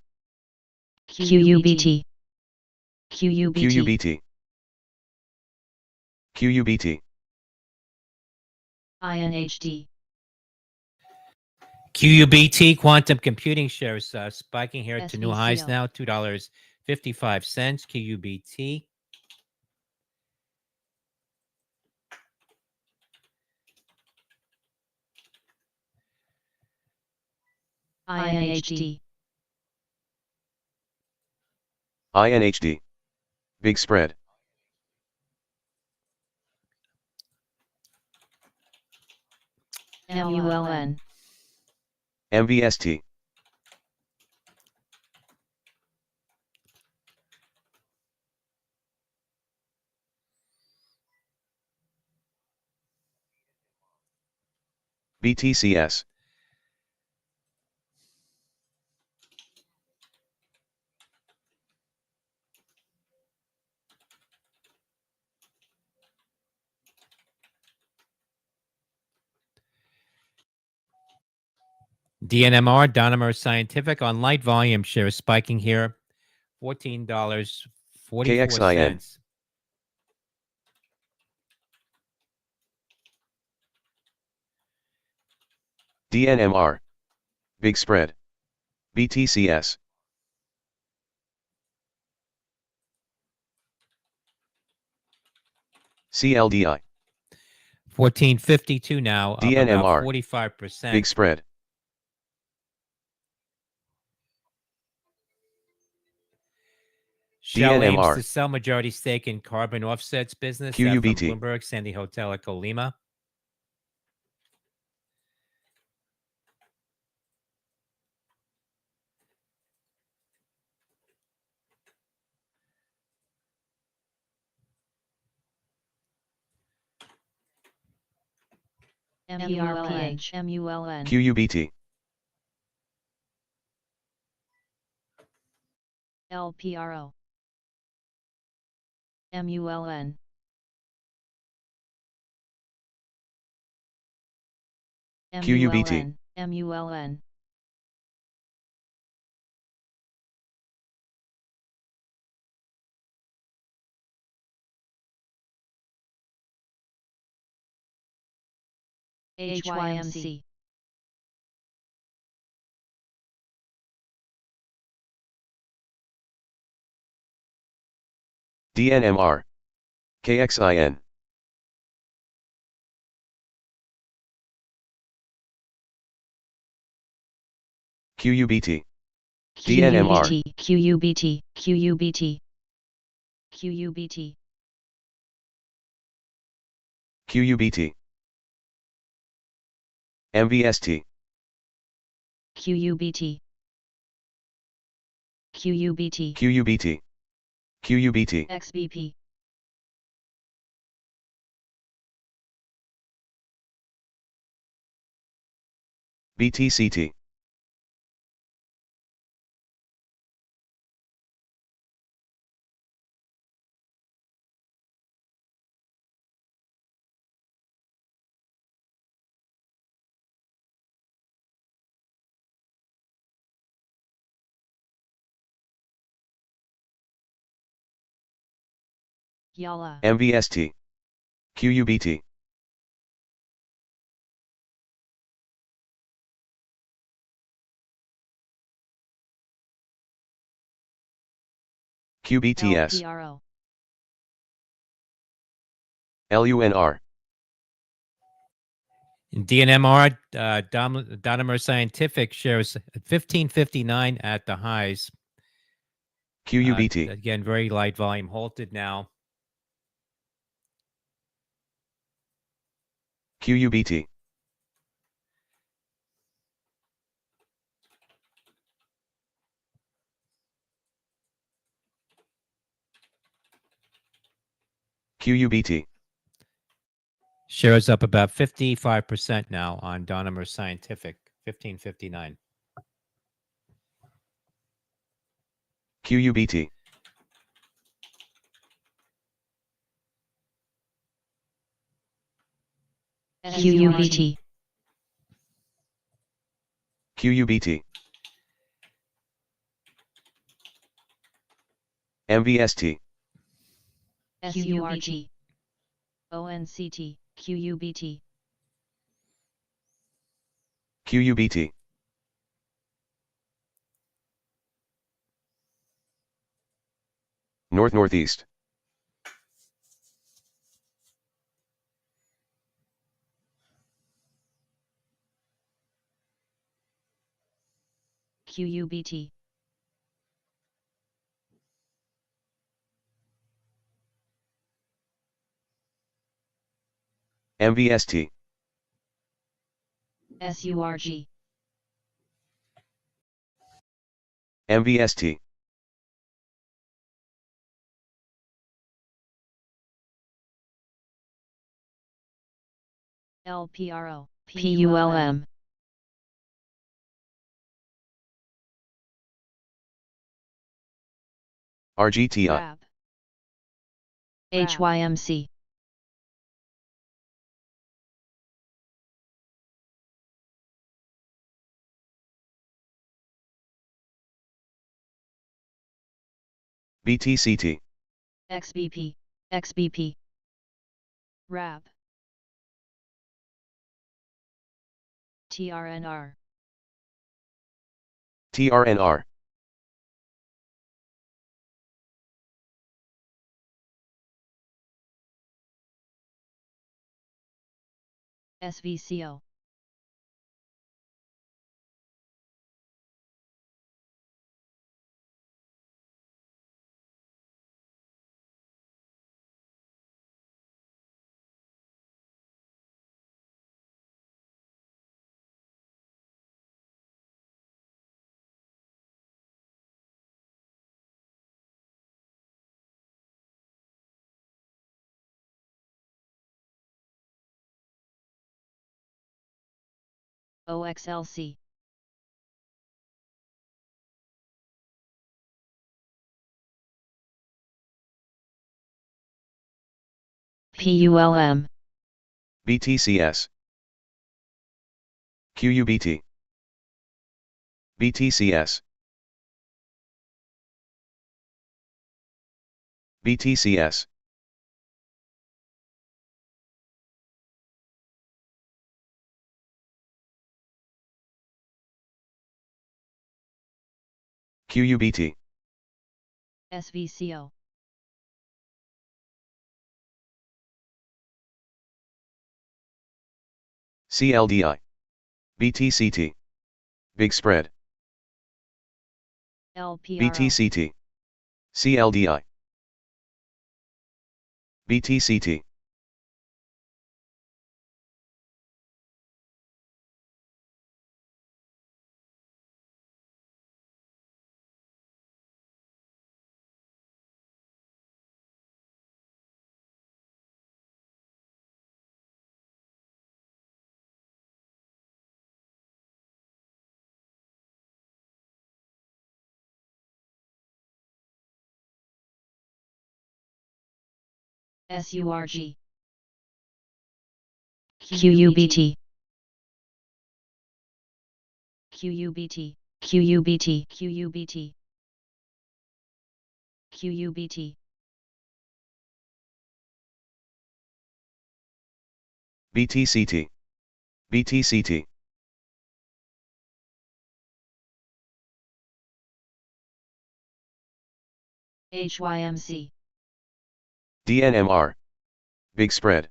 [SPEAKER 2] QUBT.
[SPEAKER 3] QUBT. QUBT.
[SPEAKER 4] INHD.
[SPEAKER 1] QUBT, quantum computing shares spiking here to new highs
[SPEAKER 4] SVCO.
[SPEAKER 1] now, $2.55. QUBT.
[SPEAKER 4] INHD.
[SPEAKER 3] INHD. Big spread.
[SPEAKER 4] MULN.
[SPEAKER 3] MVST. BTCS.
[SPEAKER 1] DNMR, Donimer Scientific, on light volume shares spiking here, $14.44.
[SPEAKER 3] KXIN. DNMR. Big spread. BTCS. CLDI.
[SPEAKER 1] 1452 now, up about
[SPEAKER 3] DNMR.
[SPEAKER 1] 45%.
[SPEAKER 3] Big spread.
[SPEAKER 1] Shell aims
[SPEAKER 3] DNMR.
[SPEAKER 1] to sell majority stake in carbon offsets business. From
[SPEAKER 3] QUBT.
[SPEAKER 1] Bloomberg, Sandy Hotel at Colima.
[SPEAKER 4] MERPH MULN
[SPEAKER 3] QUBT.
[SPEAKER 4] LPRO MULN
[SPEAKER 3] QUBT.
[SPEAKER 4] MULN HYMC
[SPEAKER 3] DNMR. KXIN. QUBT. DNMR.
[SPEAKER 4] QUBT QUBT QUBT
[SPEAKER 3] QUBT. MVST.
[SPEAKER 4] QUBT QUBT
[SPEAKER 3] QUBT. QUBT.
[SPEAKER 4] XBP
[SPEAKER 3] BTCT.
[SPEAKER 4] Yala
[SPEAKER 3] MVST. QUBT. QBTS.
[SPEAKER 4] LPRO
[SPEAKER 3] LUNR.
[SPEAKER 1] DNMR, Donimer Scientific shares 1559 at the highs.
[SPEAKER 3] QUBT.
[SPEAKER 1] Again, very light volume, halted now.
[SPEAKER 3] QUBT. QUBT.
[SPEAKER 1] Shares up about 55% now on Donimer Scientific, 1559.
[SPEAKER 3] QUBT.
[SPEAKER 4] QUBT
[SPEAKER 3] QUBT. MVST.
[SPEAKER 4] SURG ONCT QUBT
[SPEAKER 3] QUBT. North-northeast.
[SPEAKER 4] QUBT
[SPEAKER 3] MVST.
[SPEAKER 4] SURG
[SPEAKER 3] MVST.
[SPEAKER 4] LPRO PULM
[SPEAKER 3] RGTI.
[SPEAKER 4] RAP HYMC
[SPEAKER 3] BTCT.
[SPEAKER 4] XBP XBP RAP TRNR
[SPEAKER 3] TRNR.
[SPEAKER 4] SVCO. OXLC.
[SPEAKER 2] PULM.
[SPEAKER 3] BTCS. QUBT. BTCS. BTCS. QUBT.
[SPEAKER 4] SVCO.
[SPEAKER 3] CLDI. BTCT. Big spread.
[SPEAKER 4] LPRO.
[SPEAKER 3] BTCT. CLDI. BTCT.
[SPEAKER 4] SURG.
[SPEAKER 2] QUBT.
[SPEAKER 4] QUBT.
[SPEAKER 2] QUBT.
[SPEAKER 4] QUBT. QUBT.
[SPEAKER 3] BTCT. BTCT.
[SPEAKER 4] HYMC.
[SPEAKER 3] DNMR. Big spread.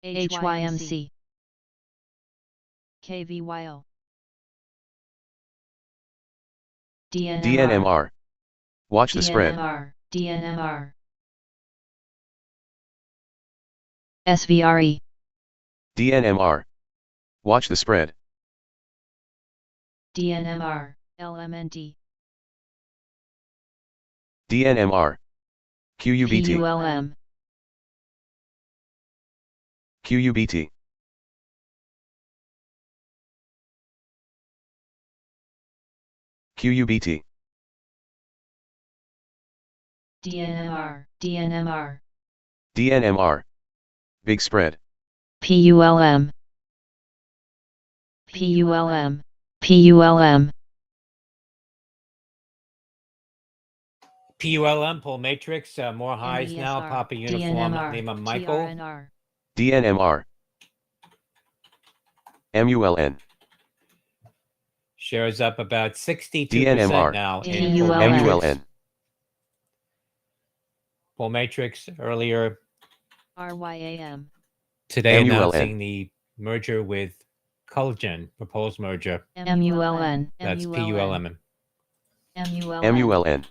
[SPEAKER 4] HYMC. KVYO.
[SPEAKER 3] DNMR. Watch the spread.
[SPEAKER 4] DNMR. DNMR.
[SPEAKER 2] SVRE.
[SPEAKER 3] DNMR. Watch the spread.
[SPEAKER 4] DNMR. LMNT.
[SPEAKER 3] DNMR. QUBT.
[SPEAKER 2] PULM.
[SPEAKER 3] QUBT. QUBT.
[SPEAKER 4] DNMR. DNMR.
[SPEAKER 3] DNMR. Big spread.
[SPEAKER 2] PULM. PULM. PULM.
[SPEAKER 1] PULM, pull matrix, more highs now.
[SPEAKER 4] MESR,
[SPEAKER 1] Papa uniform,
[SPEAKER 4] DNMR,
[SPEAKER 1] name of Michael.
[SPEAKER 4] TRNR.
[SPEAKER 3] DNMR. MULN.
[SPEAKER 1] Shares up about 62%
[SPEAKER 3] DNMR.
[SPEAKER 1] now in
[SPEAKER 2] DNMR.
[SPEAKER 1] pull
[SPEAKER 2] PULM.
[SPEAKER 1] matrix.
[SPEAKER 3] MULN.
[SPEAKER 1] Pull matrix earlier
[SPEAKER 4] RYAM.
[SPEAKER 1] today
[SPEAKER 3] MULN.
[SPEAKER 1] announcing the merger with Culgen, proposed merger.
[SPEAKER 2] MULN.
[SPEAKER 1] That's PULM.
[SPEAKER 4] MULN.
[SPEAKER 3] MULN.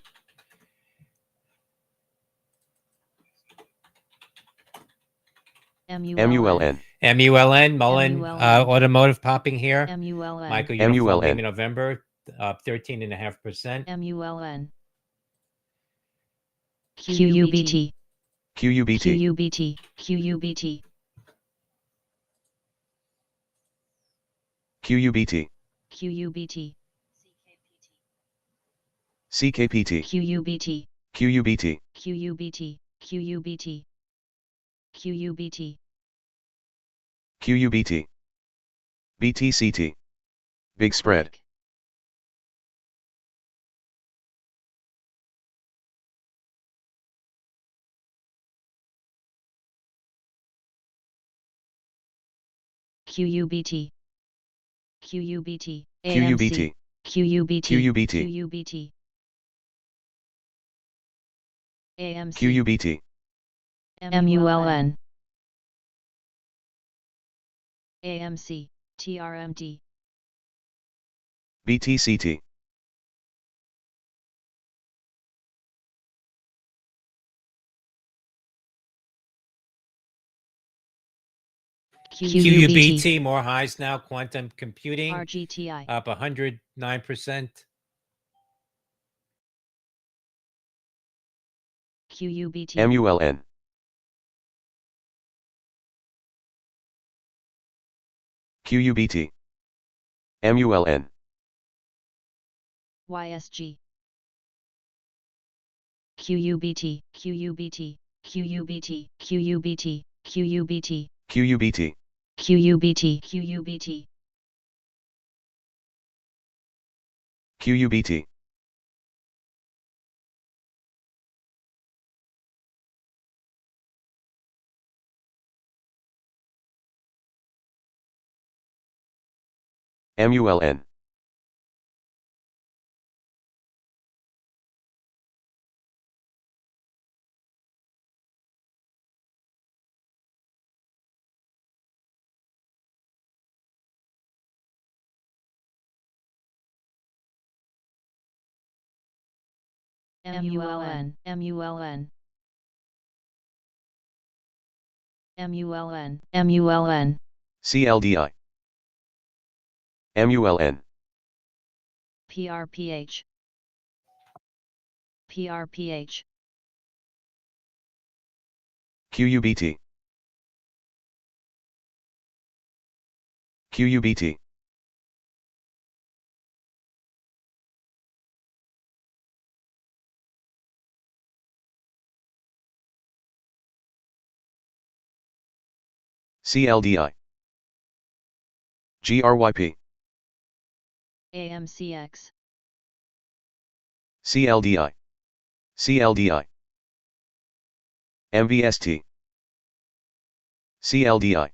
[SPEAKER 3] MULN.
[SPEAKER 1] MULN, Mullen,
[SPEAKER 4] MULN.
[SPEAKER 1] automotive popping here.
[SPEAKER 4] MULN.
[SPEAKER 1] Michael uniform,
[SPEAKER 3] MULN.
[SPEAKER 1] name in November, up 13.5%.
[SPEAKER 4] MULN.
[SPEAKER 2] QUBT.
[SPEAKER 3] QUBT.
[SPEAKER 2] QUBT.
[SPEAKER 4] QUBT.
[SPEAKER 3] QUBT.
[SPEAKER 4] QUBT.
[SPEAKER 3] CKPT.
[SPEAKER 4] QUBT.
[SPEAKER 3] QUBT.
[SPEAKER 4] QUBT. QUBT. QUBT.
[SPEAKER 3] QUBT. BTCT. Big spread.
[SPEAKER 4] QUBT. QUBT.
[SPEAKER 3] QUBT.
[SPEAKER 4] QUBT.
[SPEAKER 3] QUBT.
[SPEAKER 4] QUBT. AMC,
[SPEAKER 3] QUBT,
[SPEAKER 2] MULN,
[SPEAKER 4] AMC, TRMD,
[SPEAKER 3] BTCT,
[SPEAKER 1] QUBT, more highs now. Quantum computing
[SPEAKER 4] RGTI,
[SPEAKER 1] up 109%.
[SPEAKER 4] QUBT,
[SPEAKER 3] MULN, QUBT, MULN,
[SPEAKER 4] YSG, QUBT, QUBT, QUBT, QUBT, QUBT,
[SPEAKER 3] QUBT,
[SPEAKER 2] QUBT,
[SPEAKER 4] QUBT,
[SPEAKER 3] QUBT, MULN,
[SPEAKER 4] MULN, MULN, MULN,
[SPEAKER 2] MULN,
[SPEAKER 3] CLDI, MULN,
[SPEAKER 4] PRPH, PRPH,
[SPEAKER 3] QUBT, QUBT, CLDI, GRYP,
[SPEAKER 4] AMCX,
[SPEAKER 3] CLDI, CLDI, MVST, CLDI,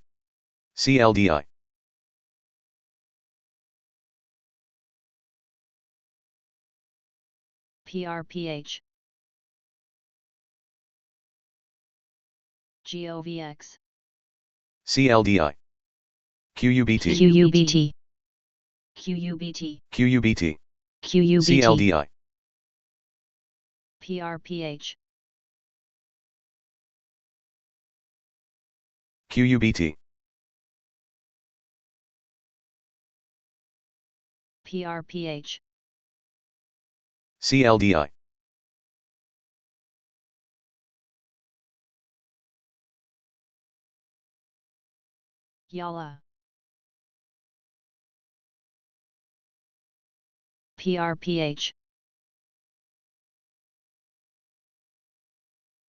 [SPEAKER 3] CLDI,
[SPEAKER 4] PRPH, GOVX,
[SPEAKER 3] CLDI, QUBT,
[SPEAKER 2] QUBT,
[SPEAKER 4] QUBT,
[SPEAKER 3] QUBT,
[SPEAKER 2] QUBT,
[SPEAKER 3] CLDI,
[SPEAKER 4] PRPH,
[SPEAKER 3] QUBT,
[SPEAKER 4] PRPH,
[SPEAKER 3] CLDI,
[SPEAKER 4] YALA, PRPH,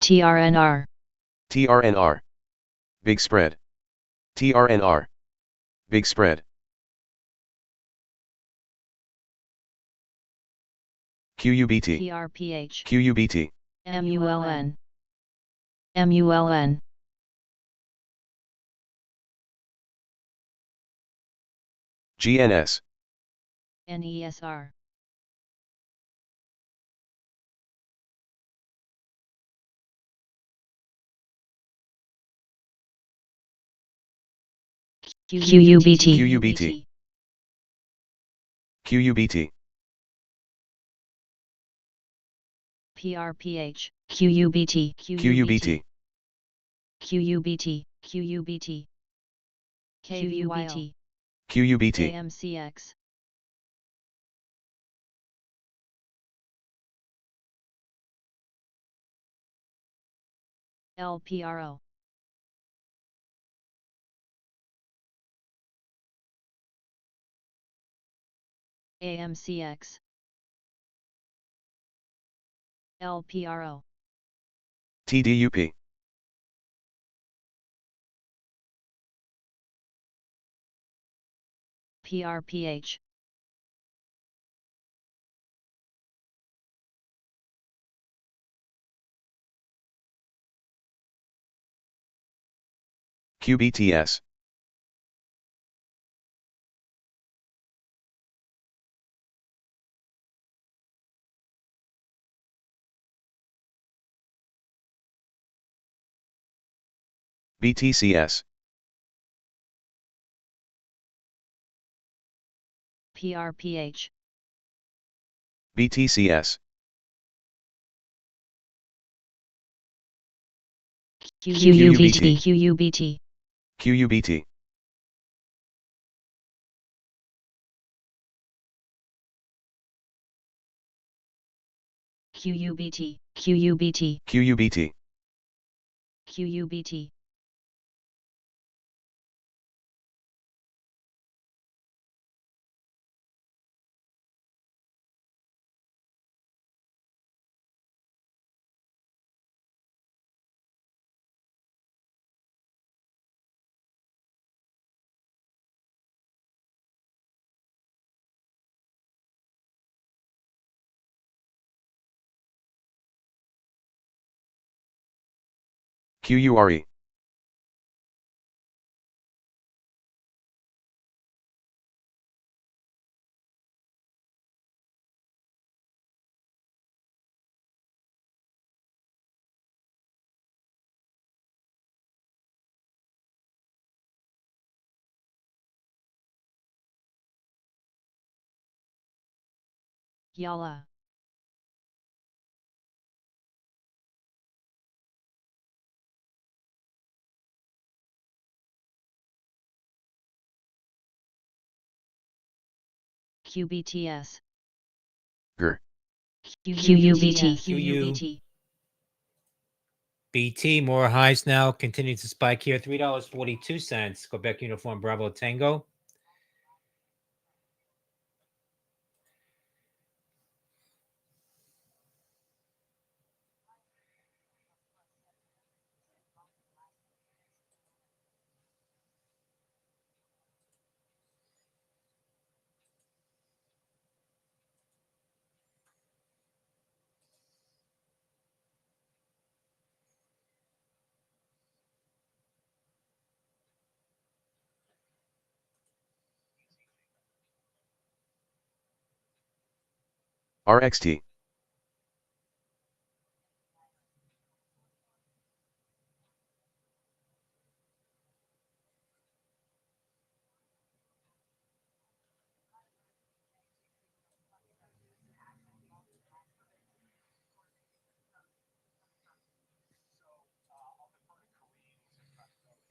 [SPEAKER 2] TRNR,
[SPEAKER 3] TRNR, Big Spread, TRNR, Big Spread, QUBT,
[SPEAKER 4] PRPH,
[SPEAKER 3] QUBT,
[SPEAKER 2] MULN, MULN,
[SPEAKER 3] GNS,
[SPEAKER 4] NESR,
[SPEAKER 2] QUBT,
[SPEAKER 3] QUBT, QUBT,
[SPEAKER 4] PRPH,
[SPEAKER 2] QUBT,
[SPEAKER 3] QUBT,
[SPEAKER 4] QUBT, QUBT, KVYL,
[SPEAKER 3] QUBT,
[SPEAKER 4] AMCX, LPRO, AMCX, LPRO,
[SPEAKER 3] TDUP,
[SPEAKER 4] PRPH,
[SPEAKER 3] QBTS, BTCS,
[SPEAKER 4] PRPH,
[SPEAKER 3] BTCS,
[SPEAKER 2] QUBT, QUBT,
[SPEAKER 3] QUBT,
[SPEAKER 2] QUBT, QUBT,
[SPEAKER 3] QUBT,
[SPEAKER 2] QUBT,
[SPEAKER 3] QURE,
[SPEAKER 4] Yala, QBTS,
[SPEAKER 3] GR,
[SPEAKER 2] QUBT,
[SPEAKER 4] QUBT,
[SPEAKER 1] BT, more highs now. Continues to spike here. $3.42. Quebec Uniform Bravo Tango.
[SPEAKER 3] RXT,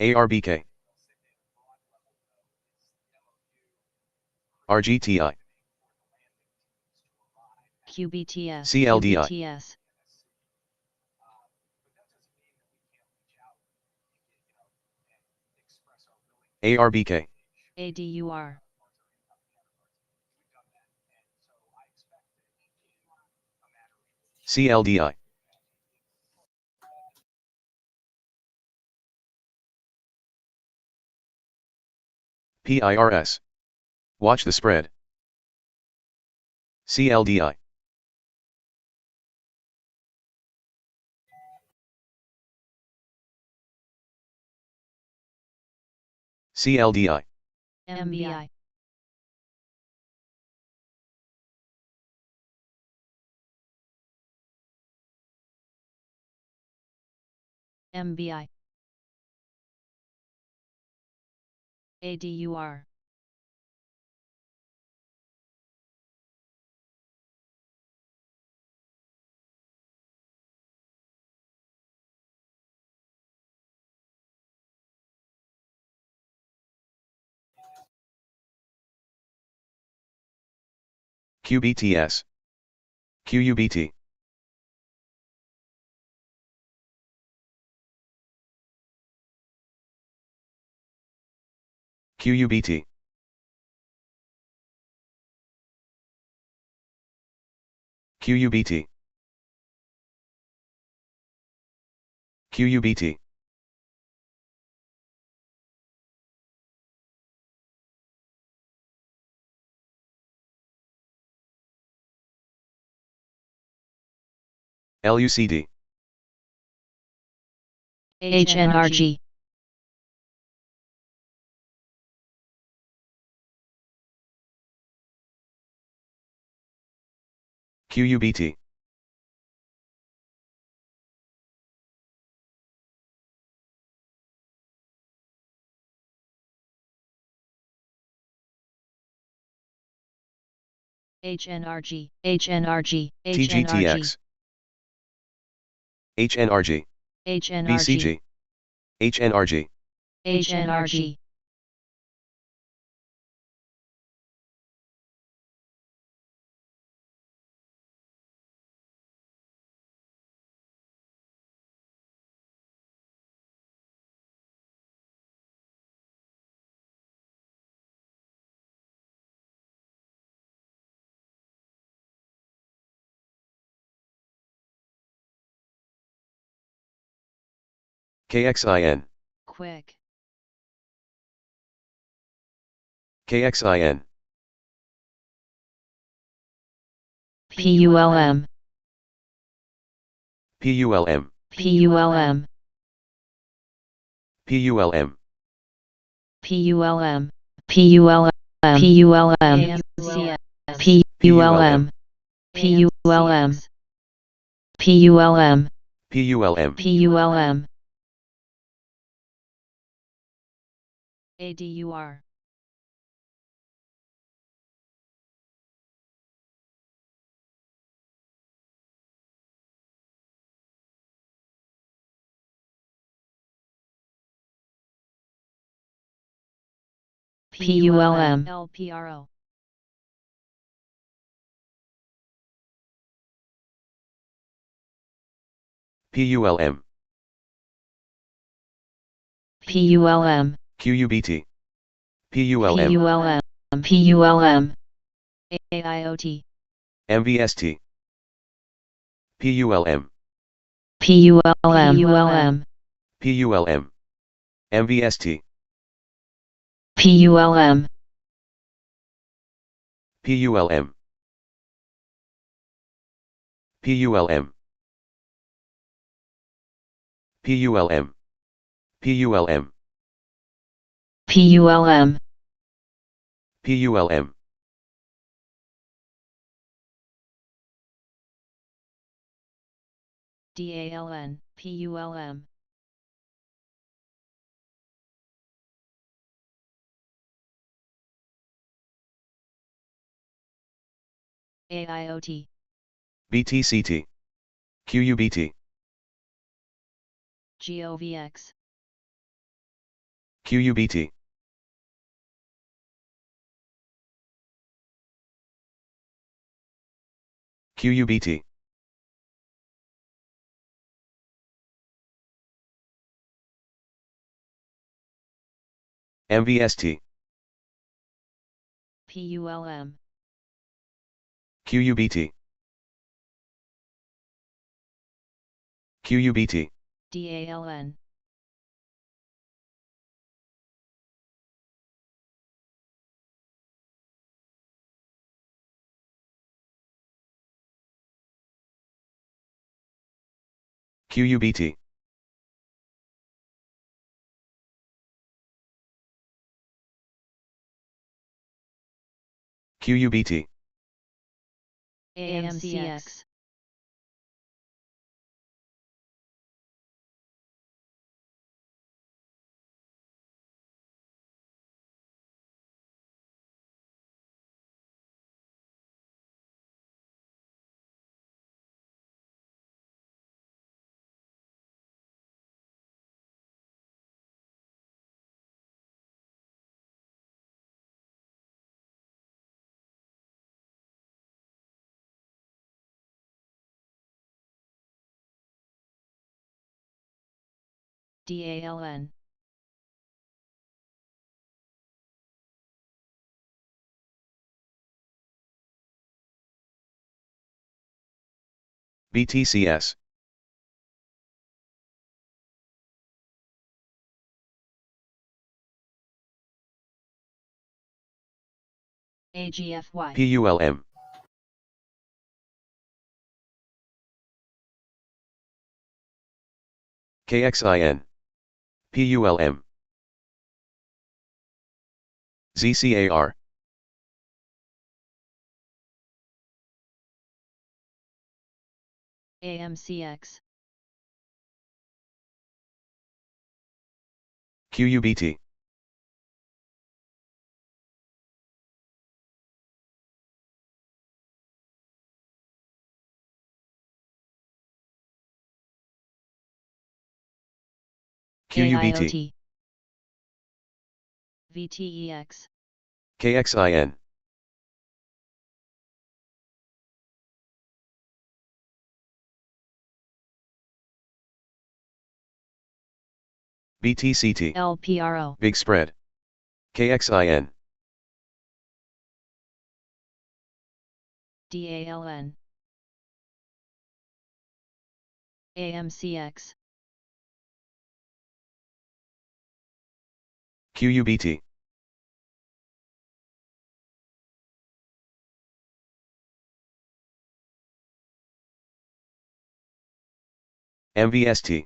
[SPEAKER 3] ARBK, RGTI,
[SPEAKER 4] QBTS,
[SPEAKER 3] CLDI,
[SPEAKER 4] QBTS,
[SPEAKER 3] ARBK,
[SPEAKER 4] ADUR,
[SPEAKER 3] CLDI, PIRS, watch the spread, CLDI, CLDI,
[SPEAKER 4] MBI, MBI, ADUR,
[SPEAKER 3] QBTS, QUBT, QUBT, QUBT, QUBT, LUCD,
[SPEAKER 2] HNRG,
[SPEAKER 3] QUBT,
[SPEAKER 4] HNRG,
[SPEAKER 2] HNRG,
[SPEAKER 3] TGTX, HNRG,
[SPEAKER 4] HNRG,
[SPEAKER 3] BCG, HNRG,
[SPEAKER 4] HNRG,
[SPEAKER 3] KXIN,
[SPEAKER 4] Quick,
[SPEAKER 3] KXIN,
[SPEAKER 2] PULM,
[SPEAKER 3] PULM,
[SPEAKER 2] PULM,
[SPEAKER 3] PULM,
[SPEAKER 2] PULM, PULM, PULM,
[SPEAKER 4] AMCS,
[SPEAKER 2] PULM, PULM, PULM,
[SPEAKER 3] PULM,
[SPEAKER 2] PULM,
[SPEAKER 4] ADUR,
[SPEAKER 2] PULM,
[SPEAKER 4] LPRO,
[SPEAKER 3] PULM,
[SPEAKER 2] PULM,
[SPEAKER 3] QUBT, PULM,
[SPEAKER 2] PULM, PULM,
[SPEAKER 4] AIoT,
[SPEAKER 3] MVST, PULM,
[SPEAKER 2] PULM,
[SPEAKER 3] PULM, MVST,
[SPEAKER 2] PULM,
[SPEAKER 3] PULM, PULM, PULM, PULM,
[SPEAKER 2] PULM,
[SPEAKER 3] PULM,
[SPEAKER 4] DALN, PULM, AIoT,
[SPEAKER 3] BTCT, QUBT,
[SPEAKER 4] GOVX,
[SPEAKER 3] QUBT, QUBT, MVST,
[SPEAKER 4] PULM,
[SPEAKER 3] QUBT, QUBT,
[SPEAKER 4] DALN,
[SPEAKER 3] QUBT, QUBT,
[SPEAKER 4] AMCX, DALN,
[SPEAKER 3] BTCS,
[SPEAKER 4] AGFY,
[SPEAKER 3] PULM, KXIN, PULM, ZCAR,
[SPEAKER 4] AMCX,
[SPEAKER 3] QUBT, QUBT,
[SPEAKER 4] AIOT, VTEX,
[SPEAKER 3] KXIN, BTCT,
[SPEAKER 4] LPRO,
[SPEAKER 3] Big Spread, KXIN,
[SPEAKER 4] DALN, AMCX,
[SPEAKER 3] QUBT, MVST,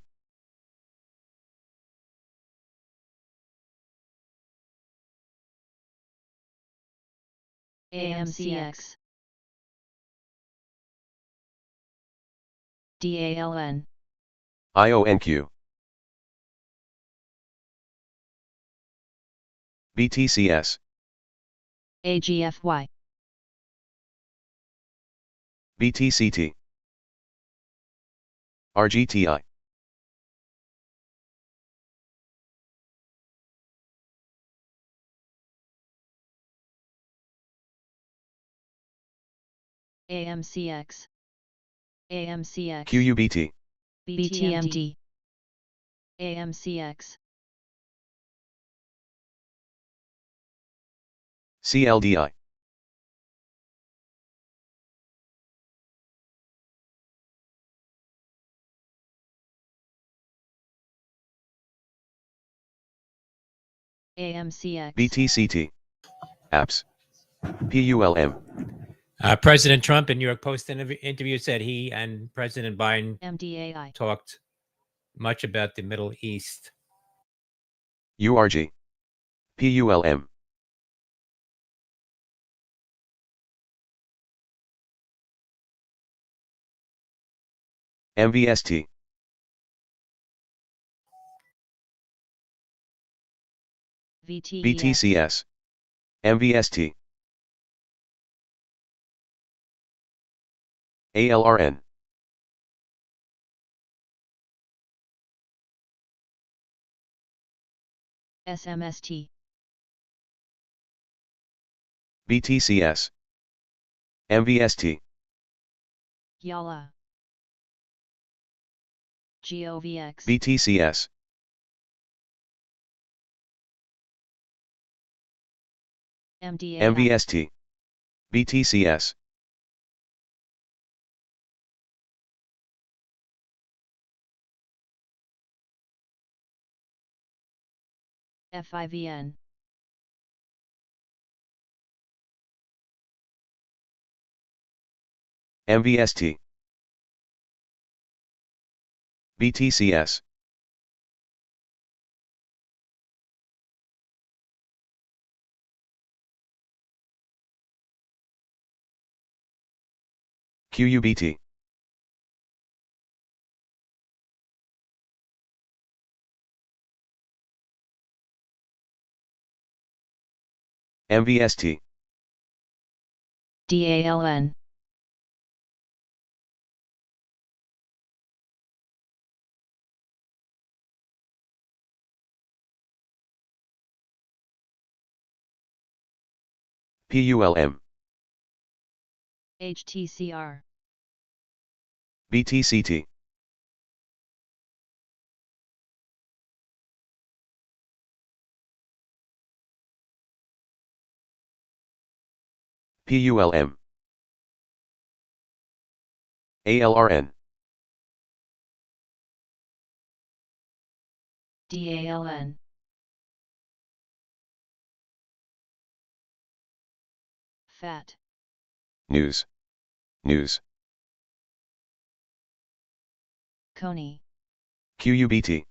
[SPEAKER 4] AMCX, DALN,
[SPEAKER 3] IONQ, BTCS,
[SPEAKER 4] AGFY,
[SPEAKER 3] BTCT, RGTI,
[SPEAKER 4] AMCX, AMCX,
[SPEAKER 3] QUBT,
[SPEAKER 4] BTMD, AMCX,
[SPEAKER 3] CLDI,
[SPEAKER 4] AMCX,
[SPEAKER 3] BTCT, APS, PULM,
[SPEAKER 1] President Trump in New York Post interview said he and President Biden
[SPEAKER 4] MDAI,
[SPEAKER 1] talked much about the Middle East.
[SPEAKER 3] URG, PULM, MVST,
[SPEAKER 4] VTEX,
[SPEAKER 3] BTCS, MVST, ALRN,
[SPEAKER 4] SMST,
[SPEAKER 3] BTCS, MVST,
[SPEAKER 4] YALA, GOVX,
[SPEAKER 3] BTCS,
[SPEAKER 4] MDAI,
[SPEAKER 3] MVST, BTCS,
[SPEAKER 4] FIVN,
[SPEAKER 3] MVST, BTCS, QUBT, MVST,
[SPEAKER 4] DALN,
[SPEAKER 3] PULM,
[SPEAKER 4] HTCR,
[SPEAKER 3] BTCT, PULM, ALRN,
[SPEAKER 4] DALN, FAT,
[SPEAKER 3] News, News,
[SPEAKER 4] Coney,
[SPEAKER 3] QUBT,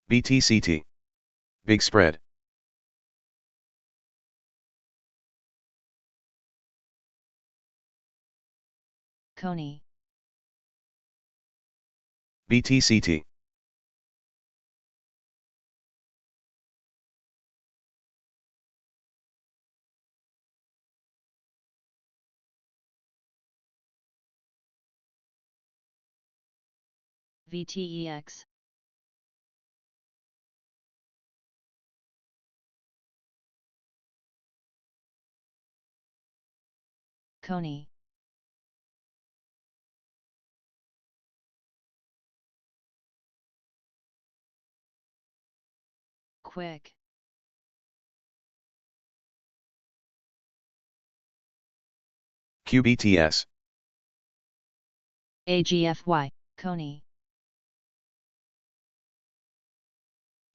[SPEAKER 3] BTCT, Big Spread,
[SPEAKER 4] Coney,
[SPEAKER 3] BTCT,
[SPEAKER 4] VTEX. Coney. Quick.
[SPEAKER 3] QBTS.
[SPEAKER 2] AGFY,
[SPEAKER 4] Coney.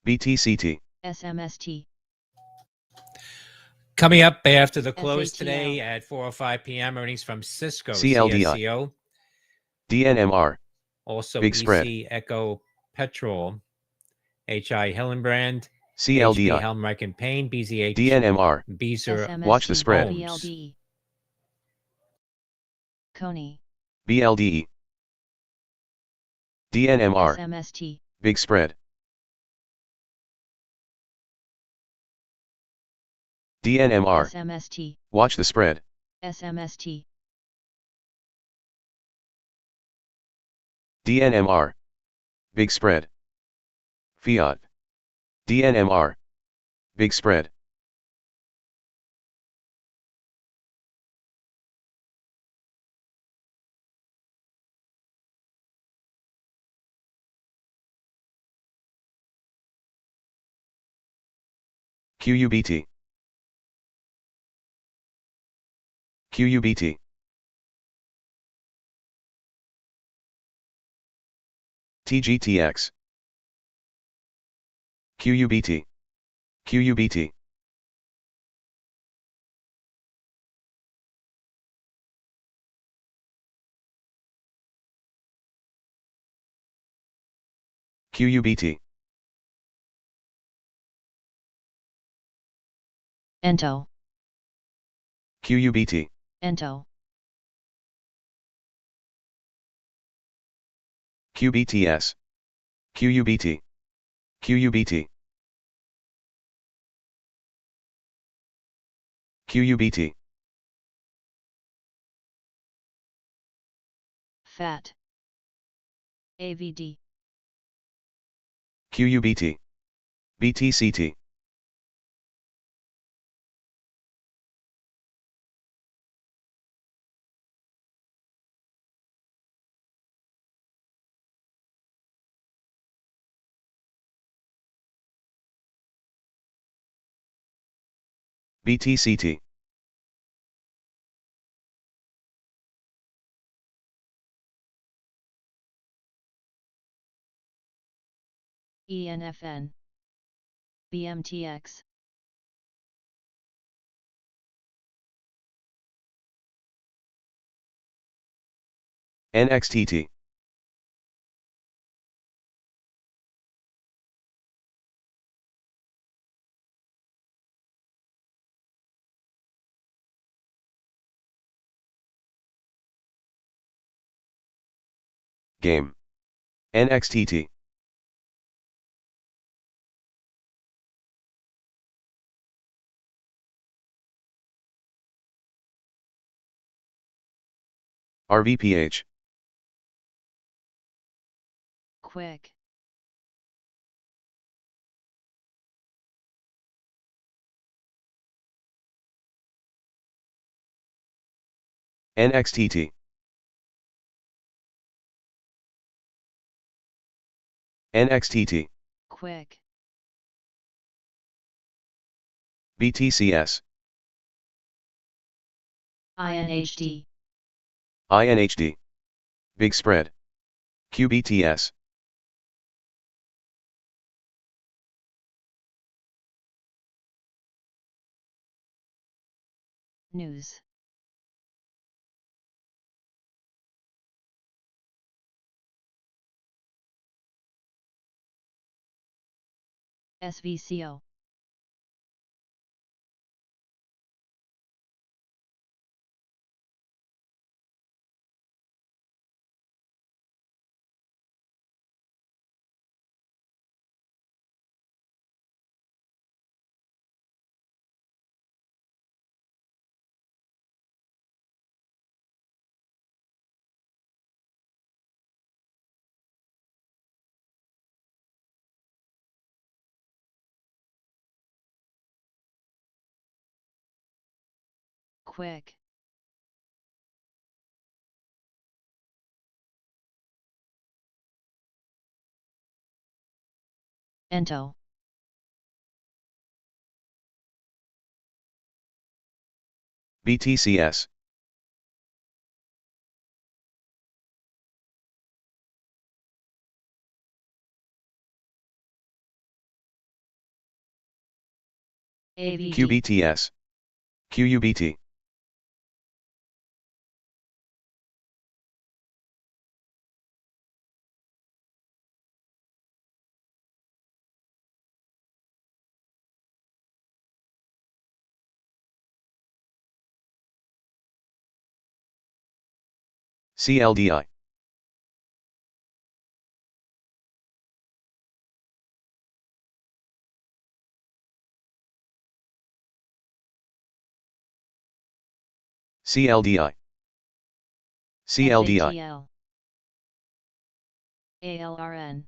[SPEAKER 3] BTCT.
[SPEAKER 4] SMST.
[SPEAKER 1] Coming up after the close
[SPEAKER 4] SATL.
[SPEAKER 1] today at 4:05 p.m., earnings from Cisco,
[SPEAKER 3] CLDI.
[SPEAKER 1] CSCO,
[SPEAKER 3] DNMR.
[SPEAKER 1] also
[SPEAKER 3] Big spread.
[SPEAKER 1] EC Echo Petrol, HI Hillenbrand, HP
[SPEAKER 3] CLDI.
[SPEAKER 1] Helmreich and Payne, BZH
[SPEAKER 3] DNMR.
[SPEAKER 1] Beezer
[SPEAKER 4] SMST.
[SPEAKER 3] Watch the spread.
[SPEAKER 1] Homes.
[SPEAKER 4] BLDE. Coney.
[SPEAKER 3] BLDE. DNMR.
[SPEAKER 4] SMST.
[SPEAKER 3] Big spread. DNMR.
[SPEAKER 4] SMST.
[SPEAKER 3] Watch the spread.
[SPEAKER 4] SMST.
[SPEAKER 3] DNMR. Big spread. Fiat. DNMR. Big spread. QUBT. QUBT. TGTX. QUBT. QUBT. QUBT.
[SPEAKER 2] Ento,
[SPEAKER 3] QUBT.
[SPEAKER 4] Ento.
[SPEAKER 3] QBTS. QUBT. QUBT. QUBT.
[SPEAKER 4] Fat. AVD.
[SPEAKER 3] QUBT. BTCT. BTCT.
[SPEAKER 4] ENFN. BMTX.
[SPEAKER 3] NXTT. Game. NXTT. RVPH.
[SPEAKER 4] Quick.
[SPEAKER 3] NXTT. NXTT.
[SPEAKER 4] Quick.
[SPEAKER 3] BTCS.
[SPEAKER 4] INHD.
[SPEAKER 3] INHD. Big spread. QBTS.
[SPEAKER 4] News. SVCO. quick, ento,
[SPEAKER 3] BTCS,
[SPEAKER 4] AVD,
[SPEAKER 3] QBTS, QUBT, CLDI, CLDI, CLDI,
[SPEAKER 4] FATL, ALRN,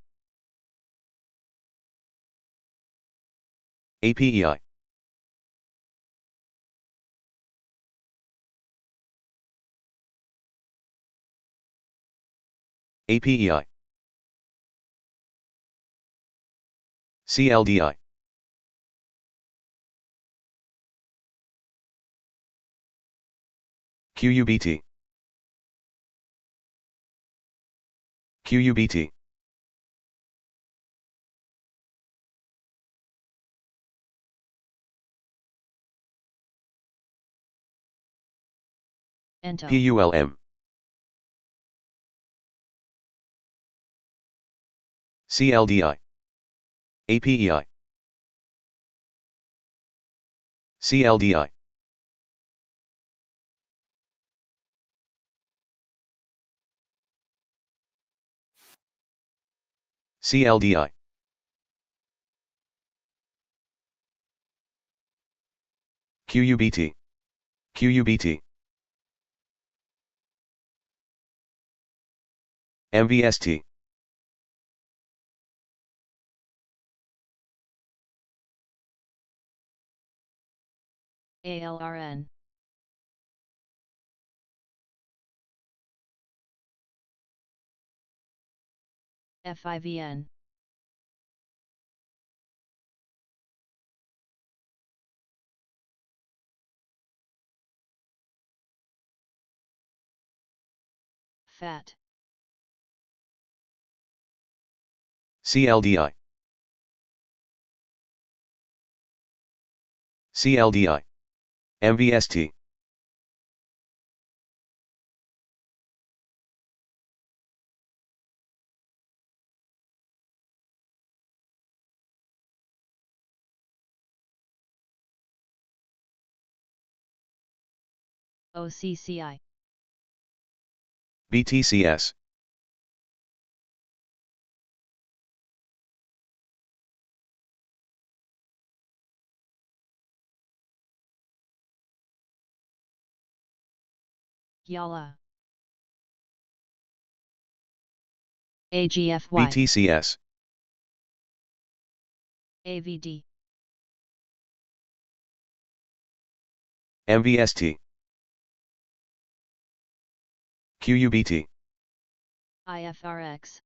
[SPEAKER 3] APEI, APEI, CLDI, QUBT, QUBT,
[SPEAKER 4] ento,
[SPEAKER 3] PULM, CLDI, APEI, CLDI, CLDI, QUBT, QUBT, MVST,
[SPEAKER 4] ALRN, FIVN, FAT,
[SPEAKER 3] CLDI, CLDI, MVST,
[SPEAKER 4] OCCI,
[SPEAKER 3] BTCS,
[SPEAKER 4] YALA, AGFY,
[SPEAKER 3] BTCS,
[SPEAKER 4] AVD,
[SPEAKER 3] MVST, QUBT,
[SPEAKER 4] IFRX,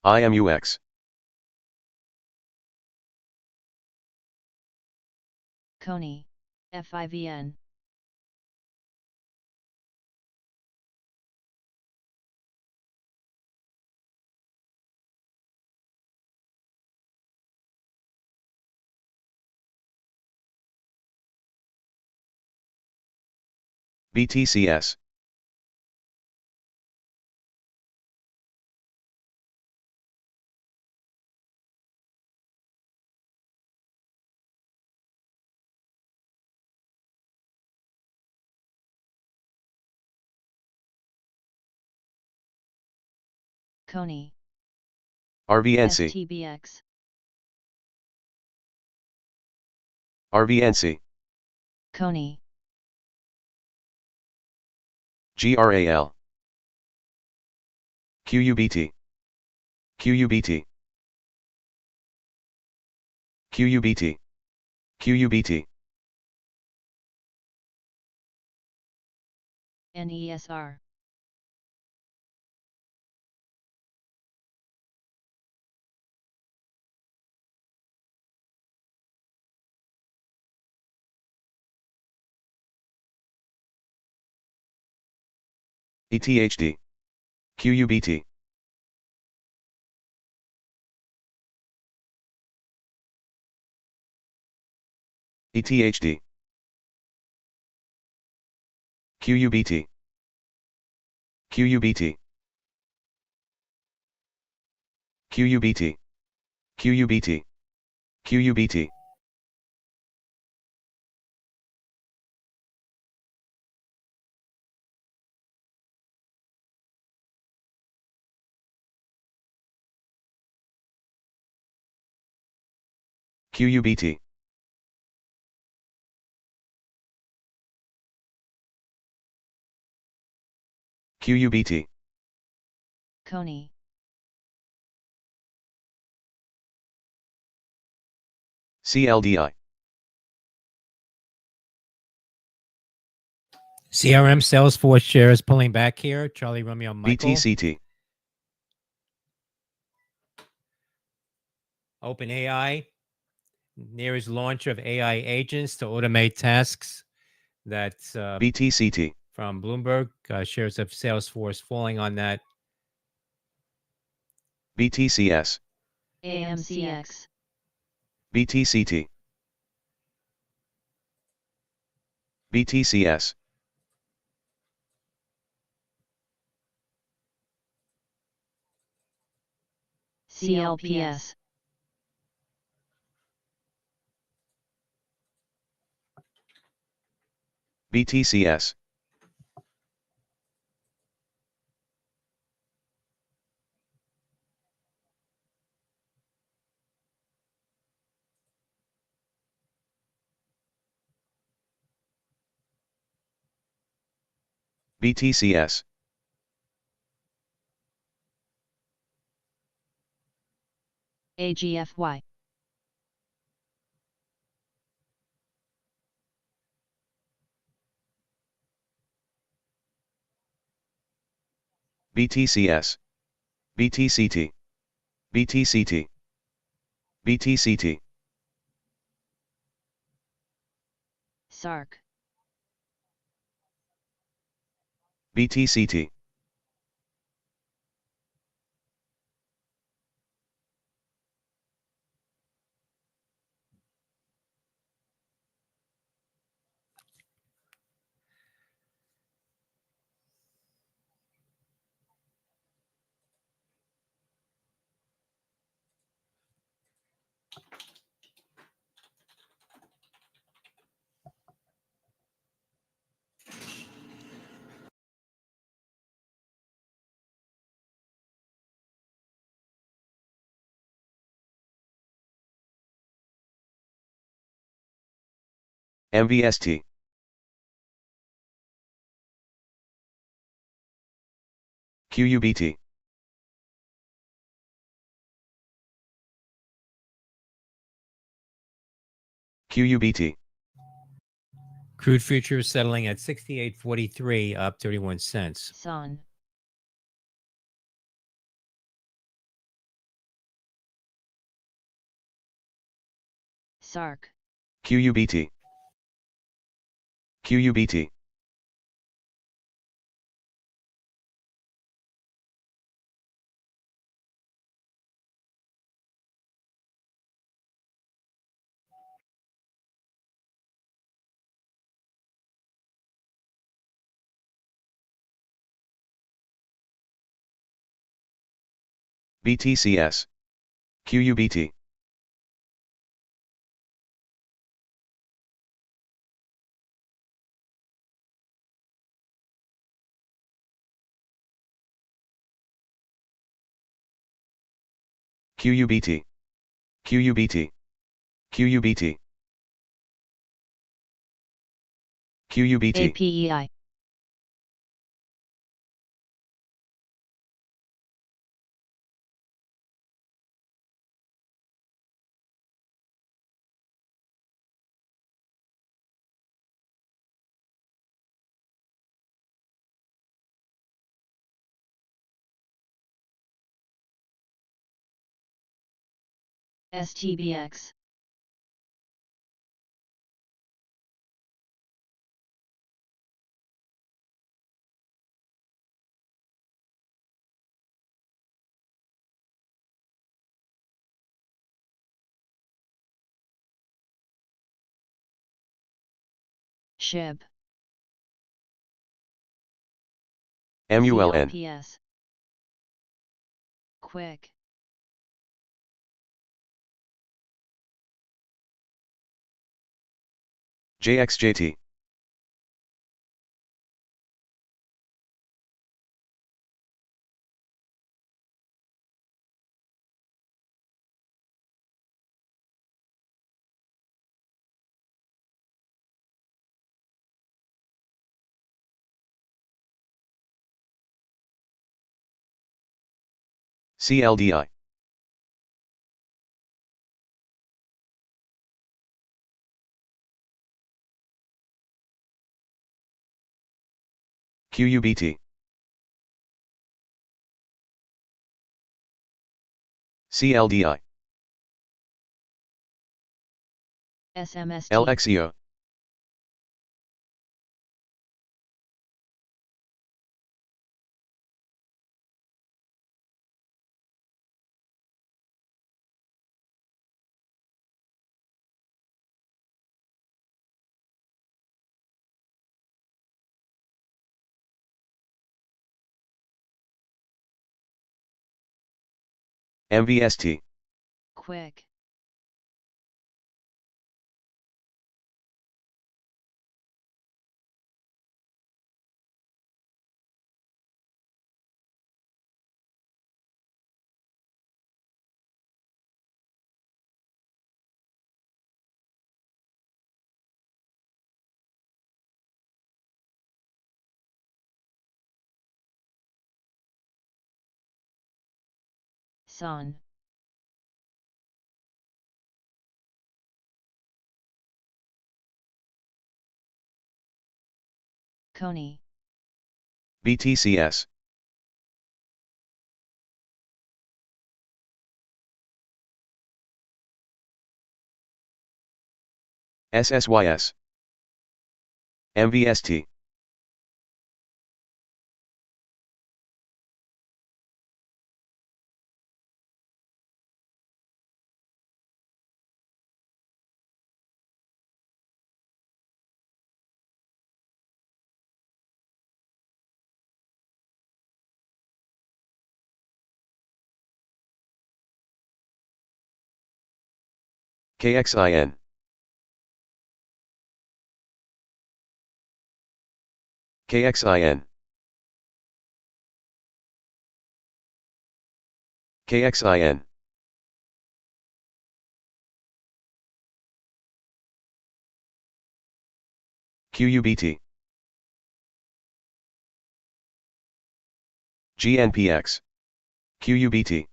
[SPEAKER 3] IMUX,
[SPEAKER 4] CONI, FIVN,
[SPEAKER 3] BTCS,
[SPEAKER 4] CONI,
[SPEAKER 3] RVNC,
[SPEAKER 4] STBX,
[SPEAKER 3] RVNC,
[SPEAKER 4] CONI,
[SPEAKER 3] GRAL. QUBT. QUBT. QUBT. QUBT.
[SPEAKER 4] NESR.
[SPEAKER 3] ETHD. QUBT. ETHD. QUBT. QUBT. QUBT. QUBT. QUBT. QUBT. QUBT.
[SPEAKER 4] Coney.
[SPEAKER 3] CLDI.
[SPEAKER 1] CRM Salesforce shares pulling back here. Charlie Romeo Michael.
[SPEAKER 3] BTCT.
[SPEAKER 1] OpenAI. Nearest launch of AI agents to automate tasks. That's
[SPEAKER 3] BTCT.
[SPEAKER 1] from Bloomberg. Shares of Salesforce falling on that.
[SPEAKER 3] BTCS.
[SPEAKER 4] AMCX.
[SPEAKER 3] BTCT. BTCS.
[SPEAKER 4] CLPS.
[SPEAKER 3] BTCS. BTCS.
[SPEAKER 4] AGFY.
[SPEAKER 3] BTCS. BTCT. BTCT. BTCT.
[SPEAKER 4] SARC.
[SPEAKER 3] BTCT. MVST. QUBT. QUBT.
[SPEAKER 1] Crude futures settling at 68.43, up 31 cents.
[SPEAKER 4] SON. SARC.
[SPEAKER 3] QUBT. QUBT. BTCS. QUBT. QUBT. QUBT. QUBT. QUBT.
[SPEAKER 4] APEI. STBX. SHIB.
[SPEAKER 3] MULN.
[SPEAKER 4] CLPS. Quick.
[SPEAKER 3] JXJT. CLDI. QUBT. CLDI.
[SPEAKER 4] SMST.
[SPEAKER 3] LXEO. MVST.
[SPEAKER 4] Quick. SON. Coney.
[SPEAKER 3] BTCS. SSYS. MVST. KXIN. KXIN. KXIN. QUBT. GNPX. QUBT.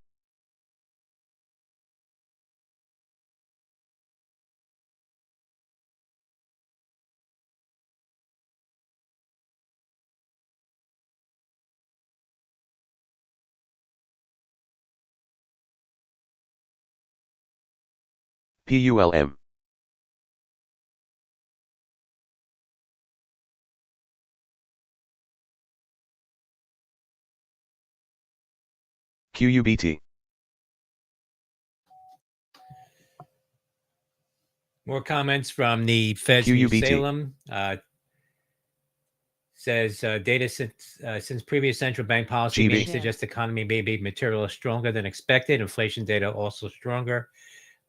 [SPEAKER 3] PULM. QUBT.
[SPEAKER 1] More comments from the Fed's New
[SPEAKER 3] QUBT.
[SPEAKER 1] Salem. Says data since previous central bank policy
[SPEAKER 3] GB.
[SPEAKER 1] meetings suggest the economy may be materially stronger than expected. Inflation data also stronger,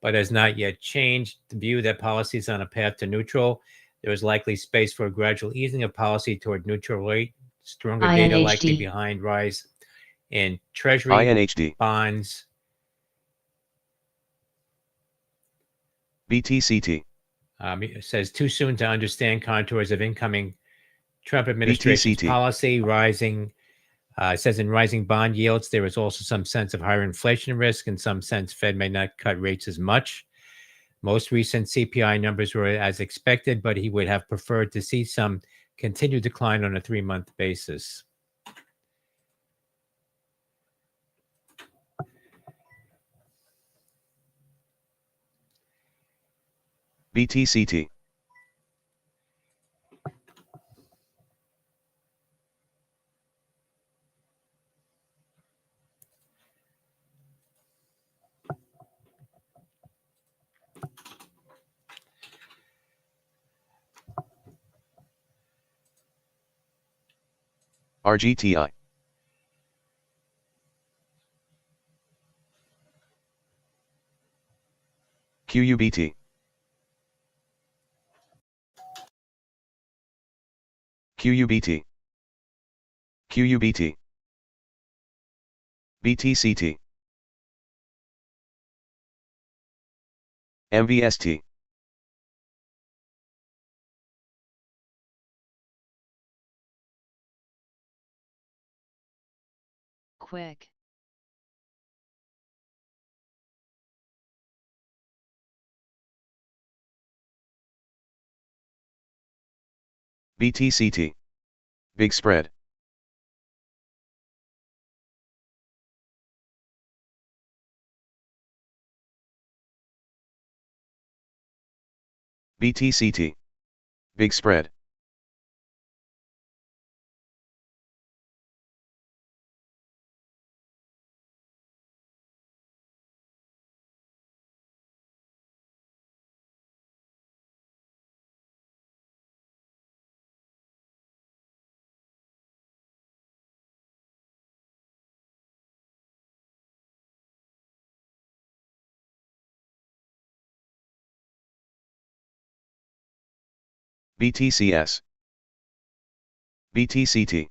[SPEAKER 1] but has not yet changed the view that policy is on a path to neutral. There is likely space for a gradual easing of policy toward neutral rate. Stronger data likely
[SPEAKER 2] INHD.
[SPEAKER 1] behind rise in treasury
[SPEAKER 3] INHD.
[SPEAKER 1] bonds.
[SPEAKER 3] BTCT.
[SPEAKER 1] It says too soon to understand contours of incoming Trump administration's
[SPEAKER 3] BTCT.
[SPEAKER 1] policy. Rising, it says in rising bond yields, there is also some sense of higher inflation risk. In some sense, Fed may not cut rates as much. Most recent CPI numbers were as expected, but he would have preferred to see some continued decline on a 3-month basis.
[SPEAKER 3] BTCT. RGTI. QUBT. QUBT. QUBT. BTCT. MVST.
[SPEAKER 4] Quick.
[SPEAKER 3] BTCT. Big spread. BTCT. Big spread. BTCS. BTCT.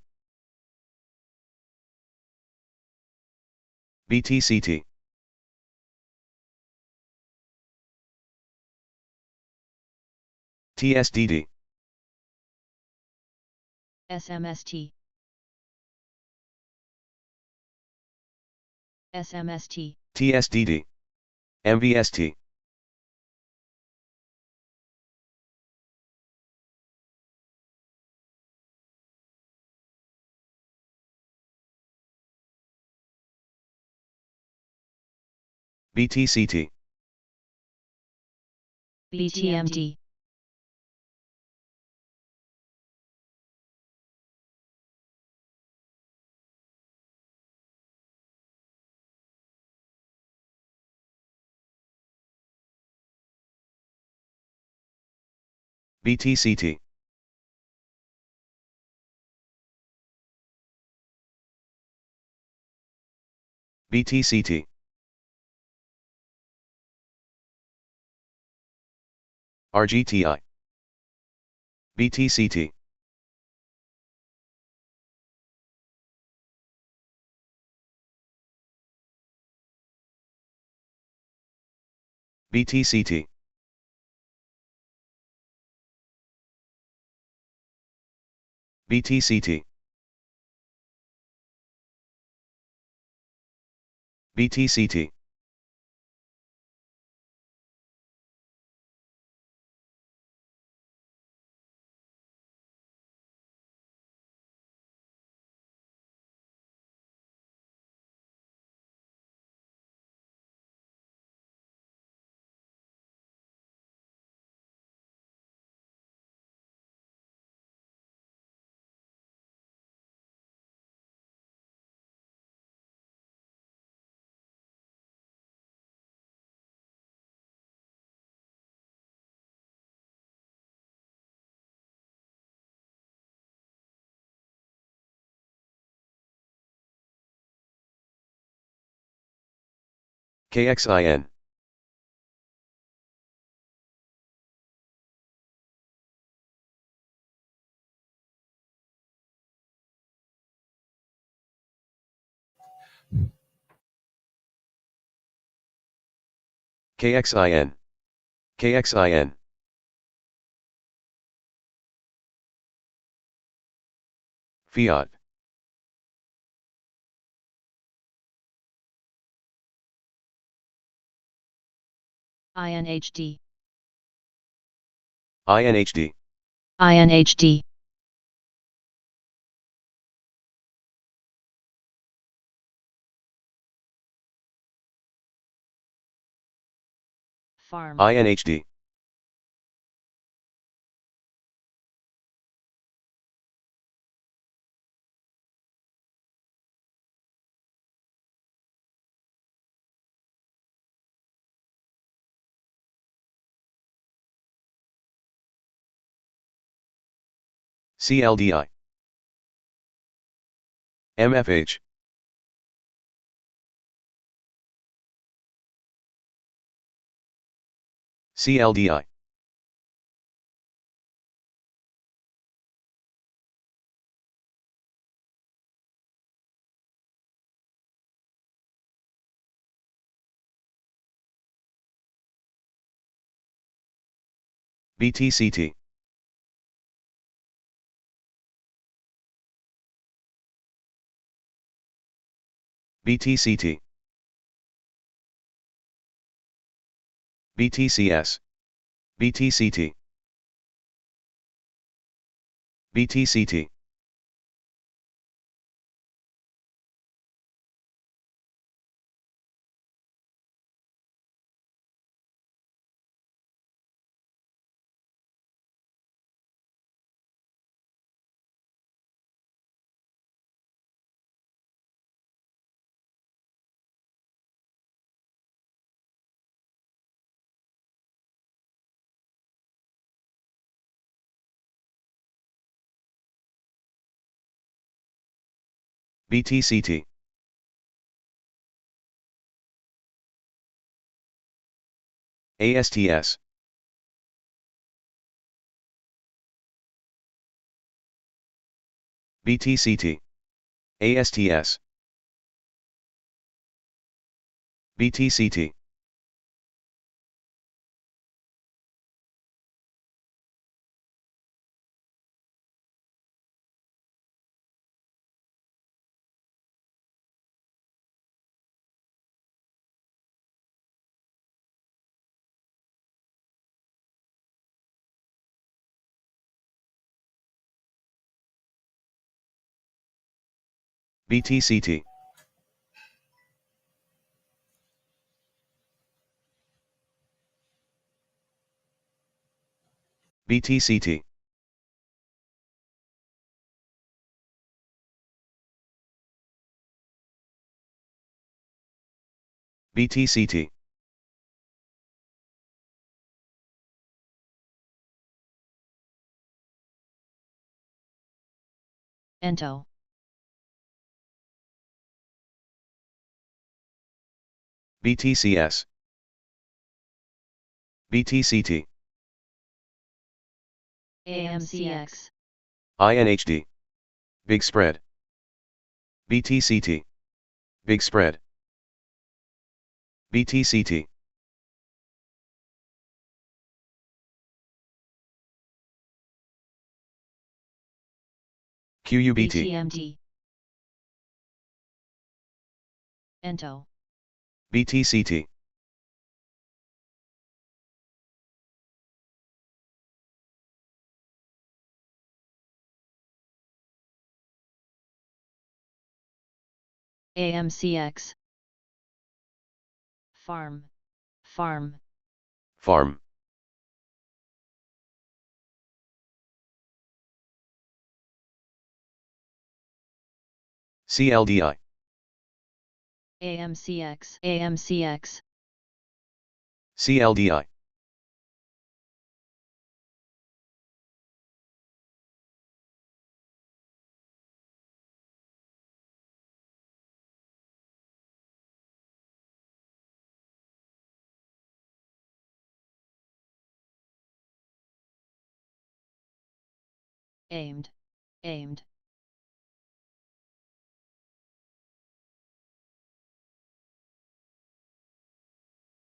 [SPEAKER 3] BTCT. TSDD.
[SPEAKER 4] SMST. SMST.
[SPEAKER 3] TSDD. MVST. BTCT.
[SPEAKER 4] BTMT.
[SPEAKER 3] BTCT. BTCT. RGTI. BTCT. BTCT. BTCT. BTCT. KXIN. KXIN. KXIN. Fiat.
[SPEAKER 4] INHD.
[SPEAKER 3] INHD.
[SPEAKER 2] INHD.
[SPEAKER 4] Farm.
[SPEAKER 3] INHD. CLDI, MFH, CLDI, BTCT, BTCT, BTCS, BTCT, BTCT, BTCT, ASTS, BTCT, ASTS, BTCT, BTCT, BTCT, BTCT,
[SPEAKER 4] Ento.
[SPEAKER 3] BTCS, BTCT,
[SPEAKER 4] AMCX.
[SPEAKER 3] INHD, Big Spread, BTCT, Big Spread, BTCT, QUBT,
[SPEAKER 4] BTMT. Ento.
[SPEAKER 3] BTCT,
[SPEAKER 4] AMCX. Farm. Farm.
[SPEAKER 3] Farm, CLDI,
[SPEAKER 4] AMCX. AMCX.
[SPEAKER 3] CLDI,
[SPEAKER 4] Aimed. Aimed.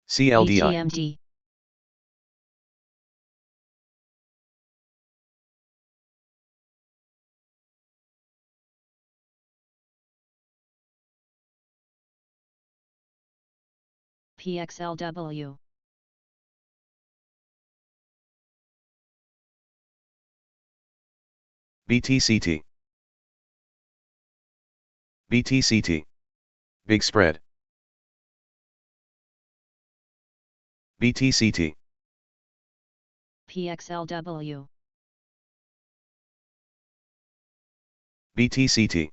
[SPEAKER 3] CLDI,
[SPEAKER 4] BTMT. PXLW.
[SPEAKER 3] BTCT, BTCT, Big Spread, BTCT,
[SPEAKER 4] PXLW.
[SPEAKER 3] BTCT,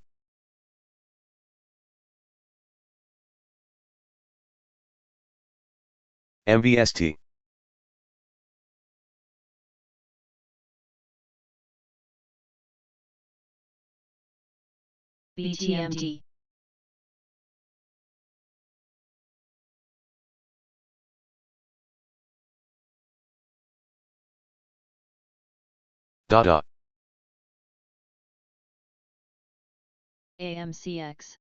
[SPEAKER 3] MVST,
[SPEAKER 4] BTMT.
[SPEAKER 3] Dada.
[SPEAKER 4] AMCX.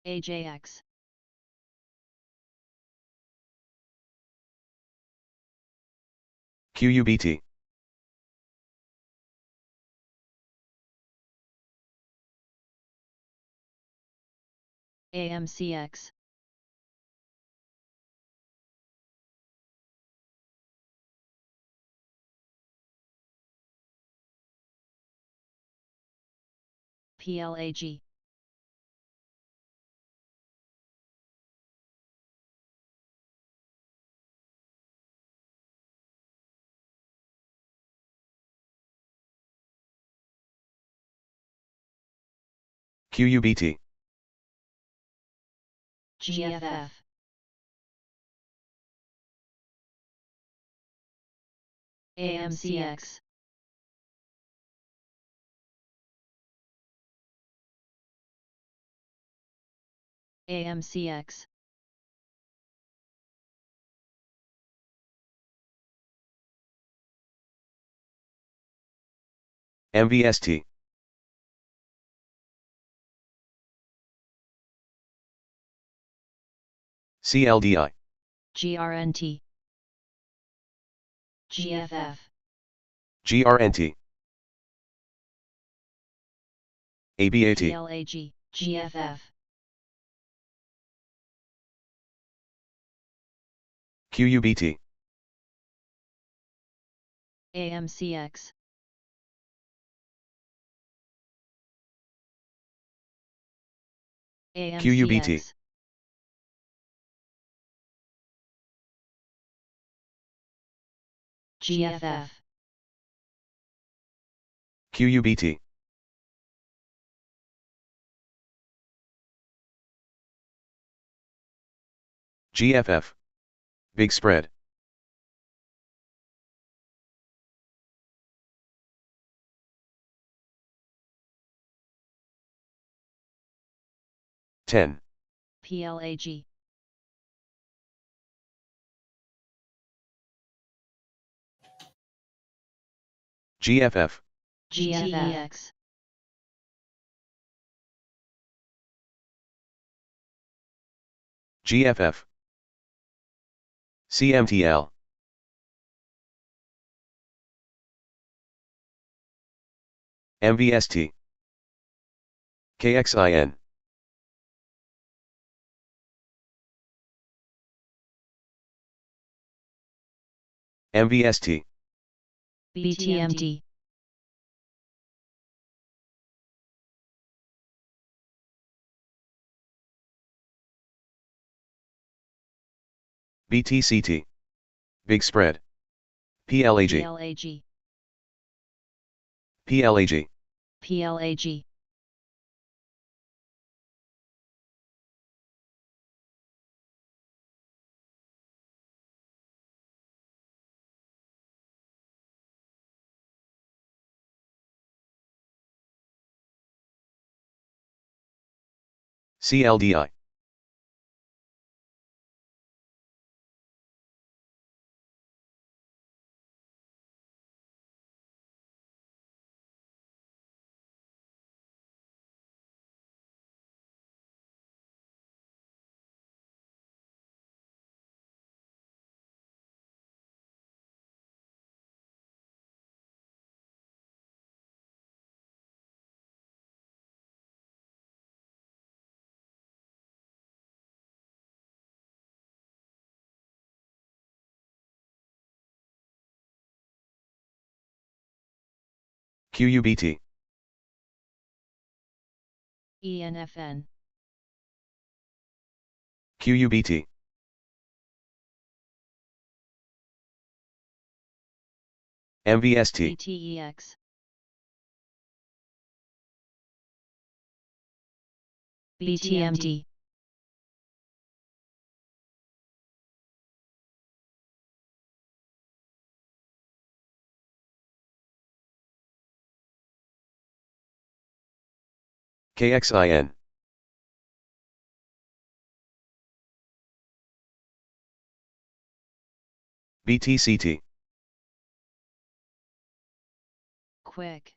[SPEAKER 4] AJX.
[SPEAKER 3] QUBT.
[SPEAKER 4] AMCX. PLAG.
[SPEAKER 3] QUBT.
[SPEAKER 4] GFF. AMCX. AMCX.
[SPEAKER 3] MVST. CLDI.
[SPEAKER 4] GRNT. GFF.
[SPEAKER 3] GRNT. ABAT.
[SPEAKER 4] PLAG. GFF.
[SPEAKER 3] QUBT.
[SPEAKER 4] AMCX.
[SPEAKER 3] QUBT.
[SPEAKER 4] AMCX. GFF.
[SPEAKER 3] QUBT. GFF. Big spread. Ten.
[SPEAKER 4] PLAG.
[SPEAKER 3] GFF.
[SPEAKER 4] GTEX.
[SPEAKER 3] GFF. CMTL. MVST. KXIN. MVST.
[SPEAKER 4] BTMT.
[SPEAKER 3] BTCT. Big spread. PLAG.
[SPEAKER 4] PLAG.
[SPEAKER 3] PLAG.
[SPEAKER 4] PLAG.
[SPEAKER 3] CLDI. QUBT.
[SPEAKER 4] ENFN.
[SPEAKER 3] QUBT. MVST,
[SPEAKER 4] BTEX, BTMD,
[SPEAKER 3] KXIN, BTCT,
[SPEAKER 4] Quick,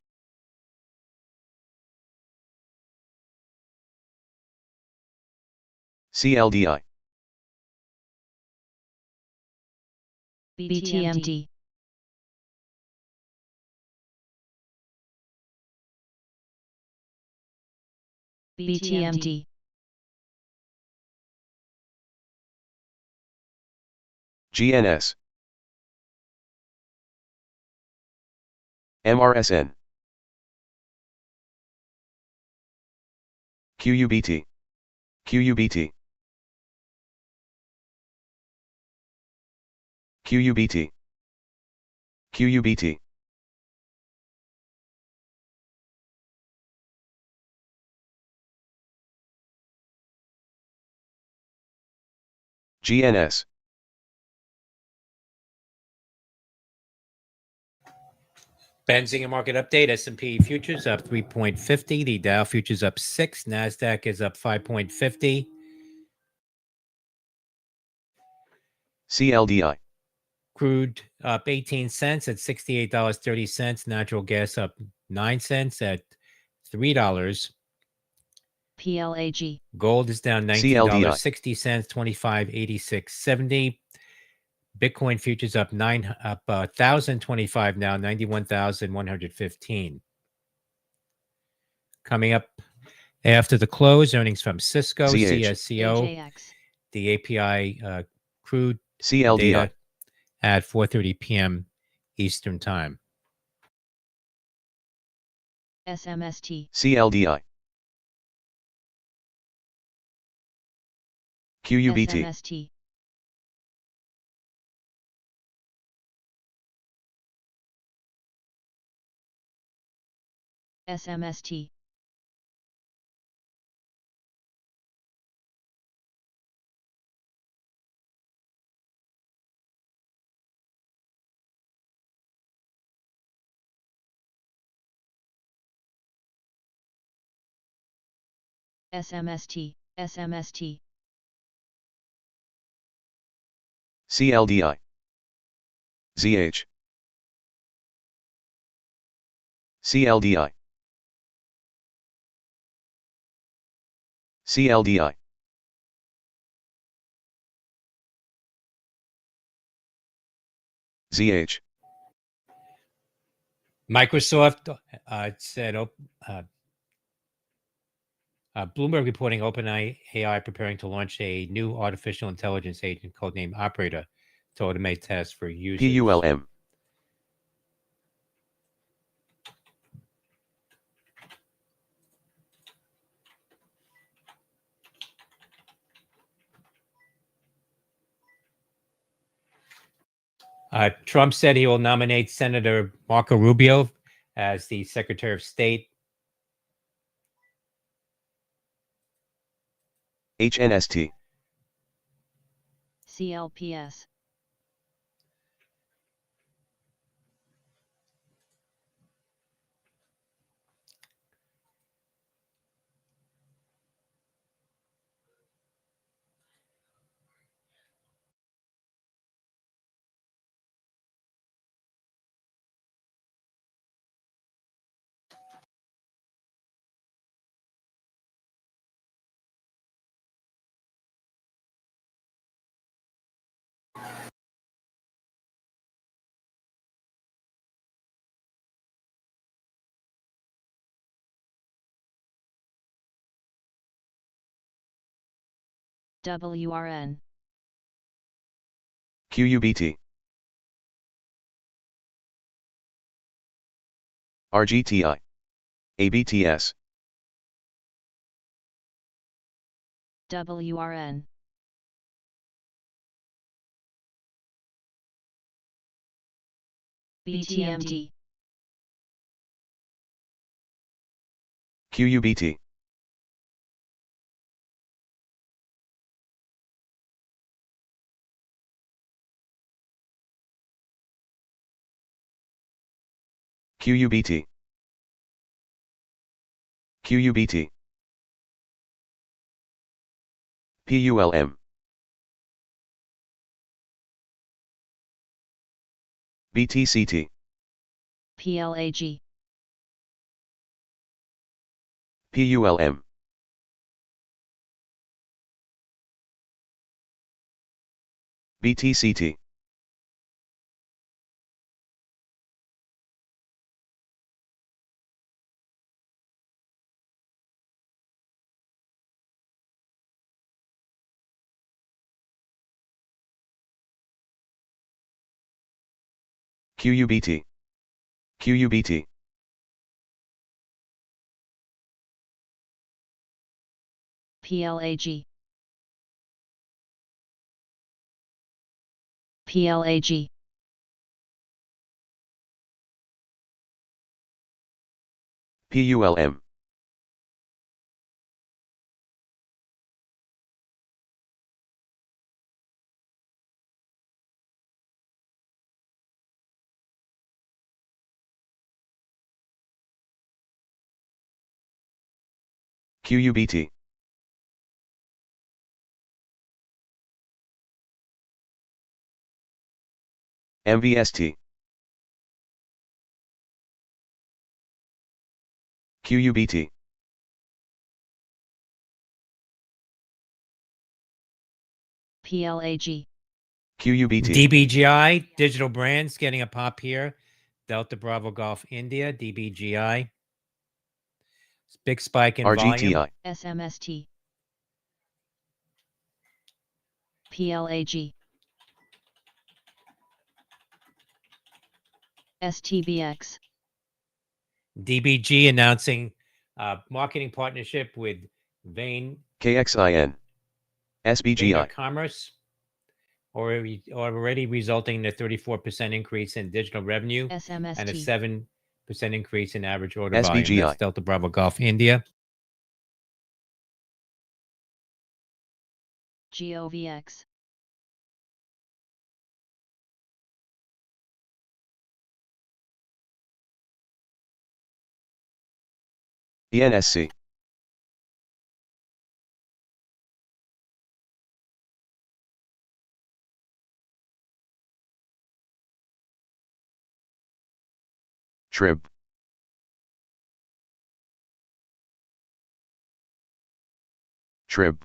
[SPEAKER 3] CLDI,
[SPEAKER 4] BTMD, BTMD,
[SPEAKER 3] GNS, MRSN, QUBT, QUBT, QUBT, QUBT, GNS,
[SPEAKER 1] Benzinga market update. S&P futures up 3.50. The Dow futures up 6. NASDAQ is up 5.50.
[SPEAKER 3] CLDI,
[SPEAKER 1] Crude up 18 cents at $68.30. Natural gas up 9 cents at $3.
[SPEAKER 4] PLAG,
[SPEAKER 1] Gold is down
[SPEAKER 3] CLDI,
[SPEAKER 1] $19.60, 25.8670. Bitcoin futures up 1,025 now, 91,115. Coming up after the close, earnings from Cisco,
[SPEAKER 3] ZH,
[SPEAKER 1] CSCO,
[SPEAKER 4] AJX,
[SPEAKER 1] the API crude
[SPEAKER 3] CLDI,
[SPEAKER 1] data at 4:30 p.m. Eastern Time.
[SPEAKER 4] SMST,
[SPEAKER 3] CLDI, QUBT,
[SPEAKER 4] SMST, SMST, SMST, SMST,
[SPEAKER 3] CLDI, ZH, CLDI, CLDI, ZH,
[SPEAKER 1] Microsoft said Bloomberg reporting OpenAI preparing to launch a new artificial intelligence agent codenamed Operator to automate tasks for users.
[SPEAKER 3] PULM,
[SPEAKER 1] Trump said he will nominate Senator Marco Rubio as the Secretary of State.
[SPEAKER 3] HNST,
[SPEAKER 4] CLPS, WRN,
[SPEAKER 3] QUBT, RGTI, ABTS,
[SPEAKER 4] WRN, BTMD,
[SPEAKER 3] QUBT, QUBT, QUBT, PULM, BTCT,
[SPEAKER 4] PLAG,
[SPEAKER 3] PULM, BTCT, QUBT, QUBT,
[SPEAKER 4] PLAG, PLAG,
[SPEAKER 3] PULM, QUBT, MVST, QUBT,
[SPEAKER 4] PLAG,
[SPEAKER 3] QUBT,
[SPEAKER 1] DBGI, digital brands getting a pop here. Delta Bravo Golf India, DBGI. Big spike in volume.
[SPEAKER 3] RGTI,
[SPEAKER 4] SMST, PLAG, STBX,
[SPEAKER 1] DBG announcing marketing partnership with Vayner
[SPEAKER 3] KXIN, SBGI,
[SPEAKER 1] Commerce, already resulting in a 34% increase in digital revenue and a
[SPEAKER 4] SMST,
[SPEAKER 1] 7% increase in average order volume.
[SPEAKER 3] SBGI,
[SPEAKER 1] That's Delta Bravo Golf India.
[SPEAKER 4] GOVX,
[SPEAKER 3] ENSC, TRIB, TRIB,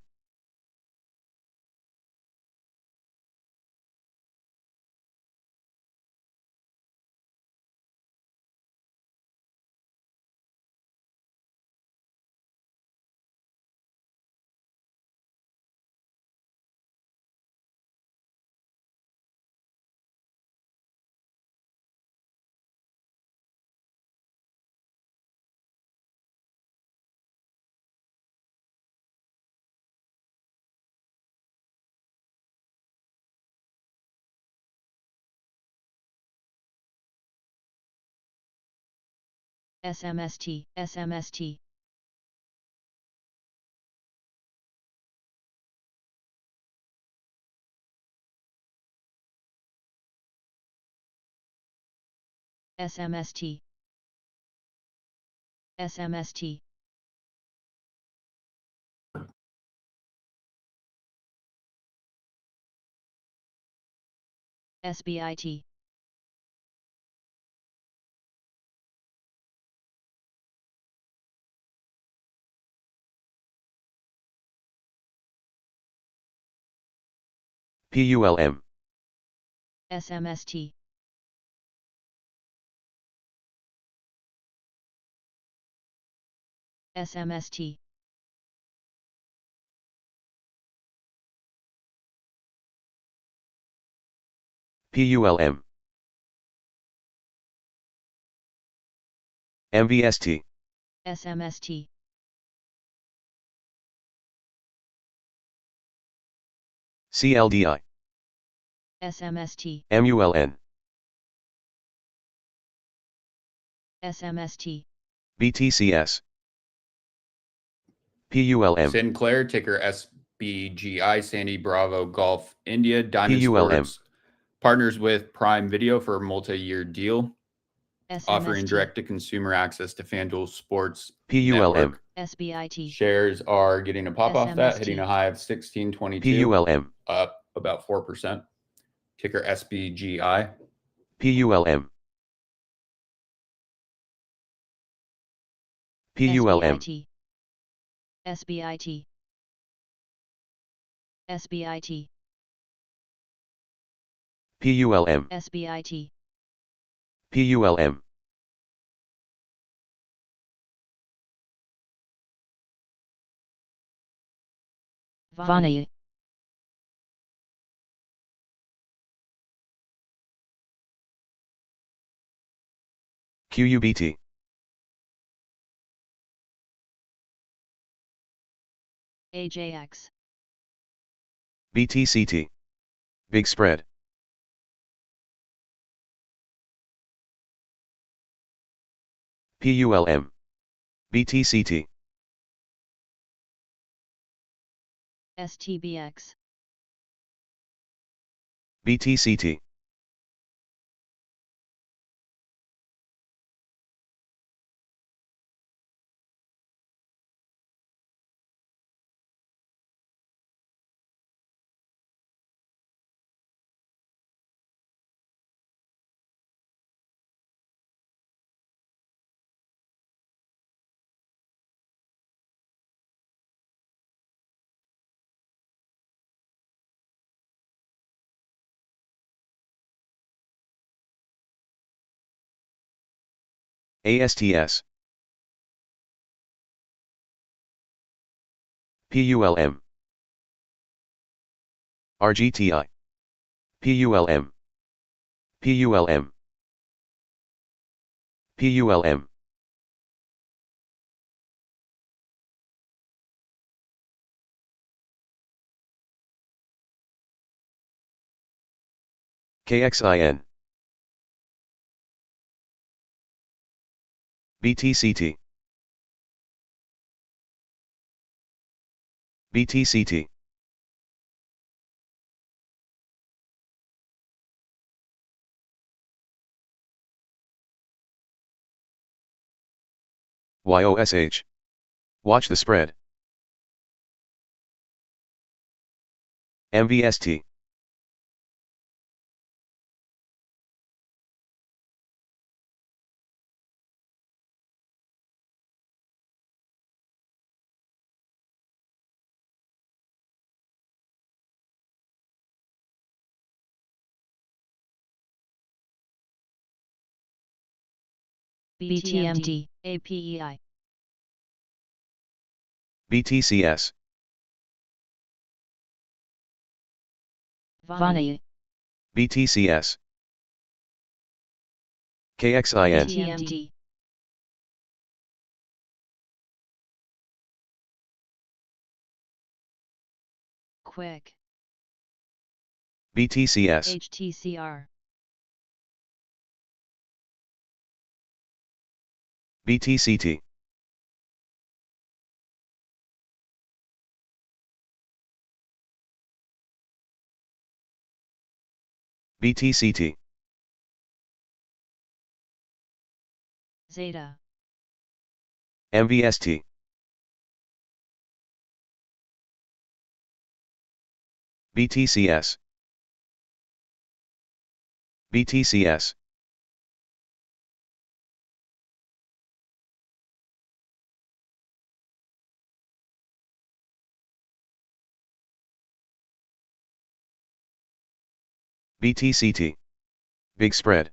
[SPEAKER 4] SMST, SMST, SMST, SMST, SBIT,
[SPEAKER 3] PULM,
[SPEAKER 4] SMST, SMST,
[SPEAKER 3] PULM, MVST,
[SPEAKER 4] SMST,
[SPEAKER 3] CLDI,
[SPEAKER 4] SMST,
[SPEAKER 3] MULN,
[SPEAKER 4] SMST.
[SPEAKER 3] BTCS. PULM.
[SPEAKER 5] Sinclair, ticker SBGI, Sandy Bravo Golf India, Diamond
[SPEAKER 3] PULM.
[SPEAKER 5] Sports partners with Prime Video for a multi-year deal, offering
[SPEAKER 4] SMST.
[SPEAKER 5] direct-to-consumer access to FanDuel Sports
[SPEAKER 3] PULM.
[SPEAKER 5] Network.
[SPEAKER 4] SBIT.
[SPEAKER 5] Shares are getting a pop off that, hitting a high of 1622,
[SPEAKER 3] PULM.
[SPEAKER 5] up about 4%. Ticker SBGI.
[SPEAKER 3] PULM. PULM.
[SPEAKER 4] SBIT. SBIT. SBIT.
[SPEAKER 3] PULM.
[SPEAKER 4] SBIT.
[SPEAKER 3] PULM.
[SPEAKER 2] Vani.
[SPEAKER 3] QUBT.
[SPEAKER 4] AJX.
[SPEAKER 3] BTCT. Big spread. PULM. BTCT.
[SPEAKER 4] STBX.
[SPEAKER 3] BTCT. ASTS. PULM. RGTI. PULM. PULM. PULM. KXIN. BTCT. BTCT. YOSH. Watch the spread. MVST.
[SPEAKER 4] BTMD. APEI.
[SPEAKER 3] BTCS.
[SPEAKER 2] Vani.
[SPEAKER 3] BTCS. KXIN.
[SPEAKER 4] BTMD. Quick.
[SPEAKER 3] BTCS.
[SPEAKER 4] HTCR.
[SPEAKER 3] BTCT. BTCT.
[SPEAKER 4] Zeta.
[SPEAKER 3] MVST. BTCS. BTCS. BTCT. Big spread.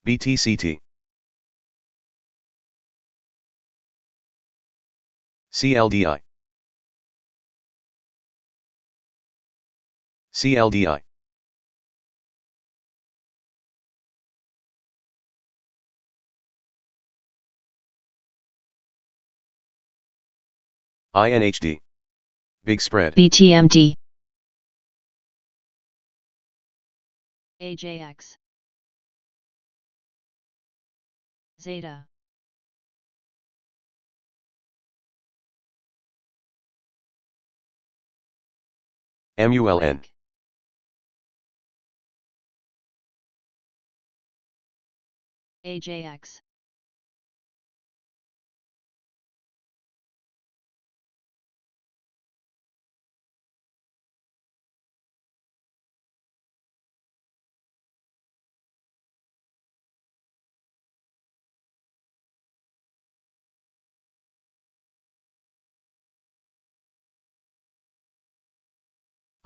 [SPEAKER 3] BTCT. CLDI. CLDI. INHD. Big spread.
[SPEAKER 2] BTMD.
[SPEAKER 4] AJX. Zeta.
[SPEAKER 3] MULN.
[SPEAKER 4] Quick. AJX.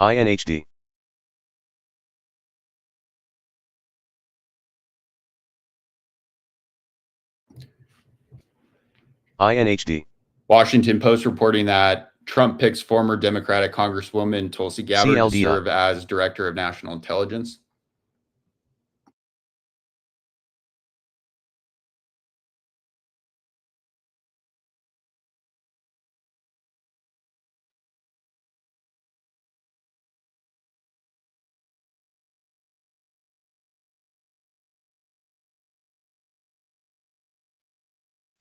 [SPEAKER 3] INHD. INHD.
[SPEAKER 5] Washington Post reporting that Trump picks former Democratic Congresswoman Tulsi Gabbard to
[SPEAKER 3] CLDI.
[SPEAKER 5] serve as Director of National Intelligence.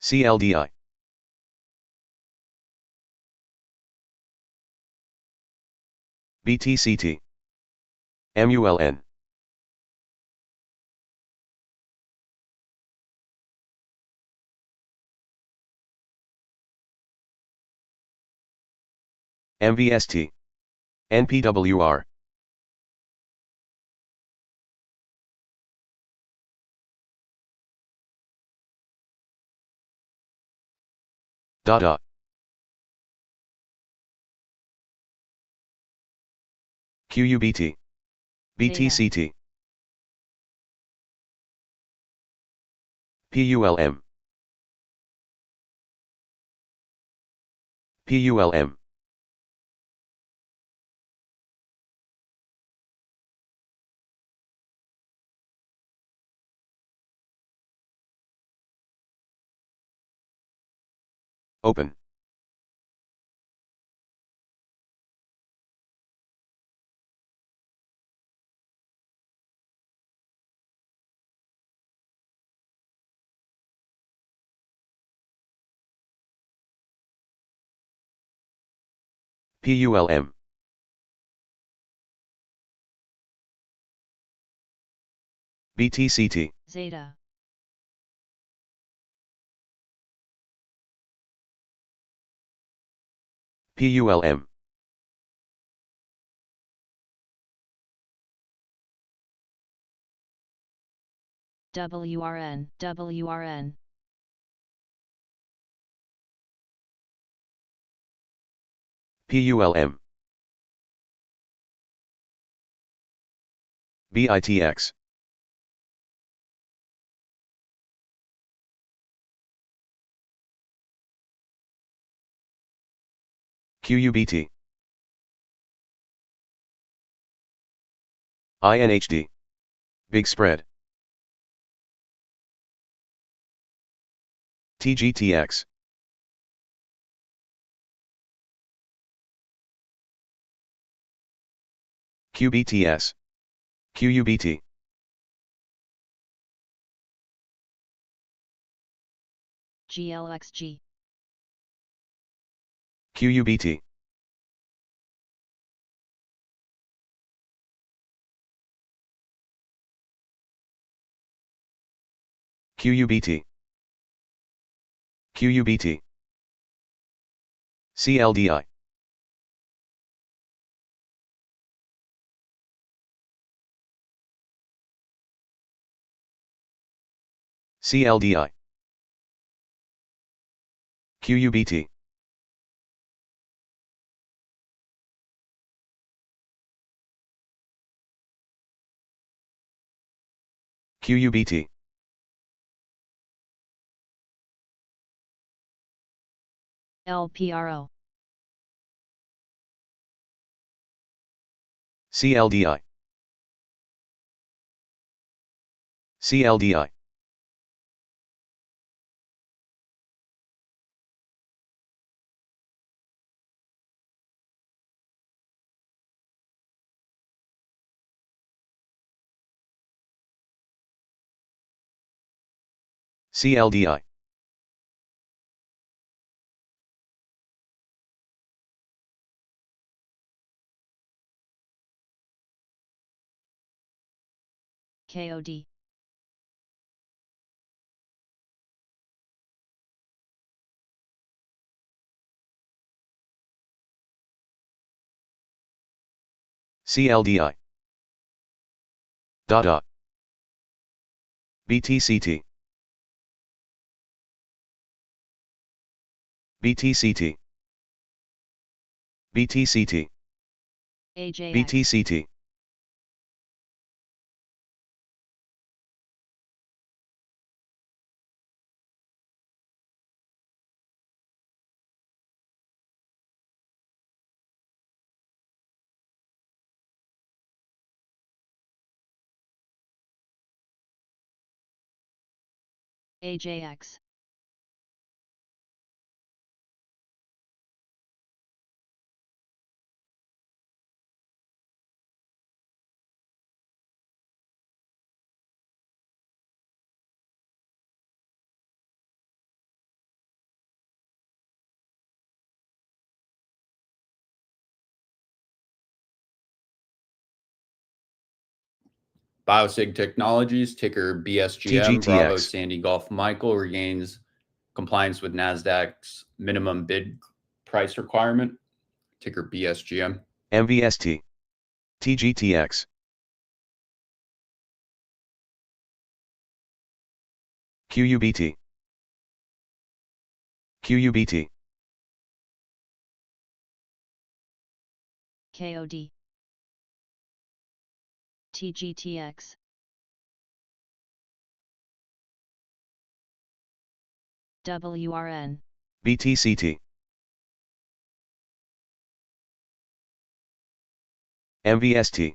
[SPEAKER 3] CLDI. BTCT. MULN. MVST. NPWR. DADA. QUBT. BTCT. PULM. PULM. Open. PULM. BTCT.
[SPEAKER 4] Zeta.
[SPEAKER 3] PULM.
[SPEAKER 4] WRN. WRN.
[SPEAKER 3] PULM. BITX. QUBT. INHD. Big spread. TGTX. QBTS. QUBT.
[SPEAKER 4] GLXG.
[SPEAKER 3] QUBT. QUBT. QUBT. CLDI. CLDI. QUBT. QUBT.
[SPEAKER 4] LPRO.
[SPEAKER 3] CLDI. CLDI. CLDI.
[SPEAKER 4] KOD.
[SPEAKER 3] CLDI. Dot. BTCT. BTCT. BTCT.
[SPEAKER 4] AJX.
[SPEAKER 3] BTCT.
[SPEAKER 4] AJX.
[SPEAKER 5] Biosig Technologies, ticker BSGM, Bravo
[SPEAKER 3] TGTX.
[SPEAKER 5] Sandy Golf Michael, regains compliance with NASDAQ's minimum bid price requirement, ticker BSGM.
[SPEAKER 3] MVST. TGTX. QUBT. QUBT.
[SPEAKER 4] KOD. TGTX. WRN.
[SPEAKER 3] BTCT. MVST.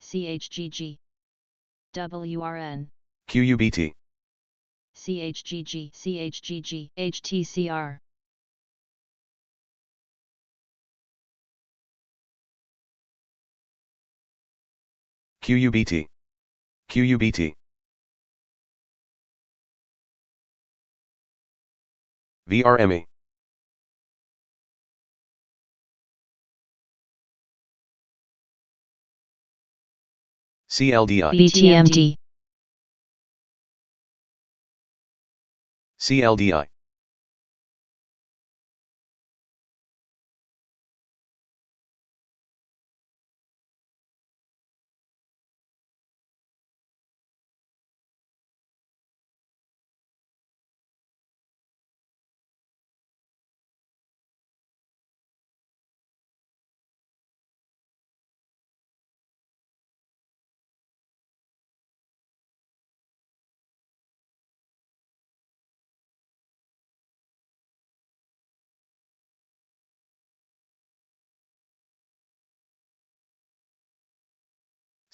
[SPEAKER 4] CHGG. WRN.
[SPEAKER 3] QUBT.
[SPEAKER 4] CHGG. CHGG. HTCR.
[SPEAKER 3] QUBT. QUBT. VRME. CLDI.
[SPEAKER 2] BTMD.
[SPEAKER 3] CLDI.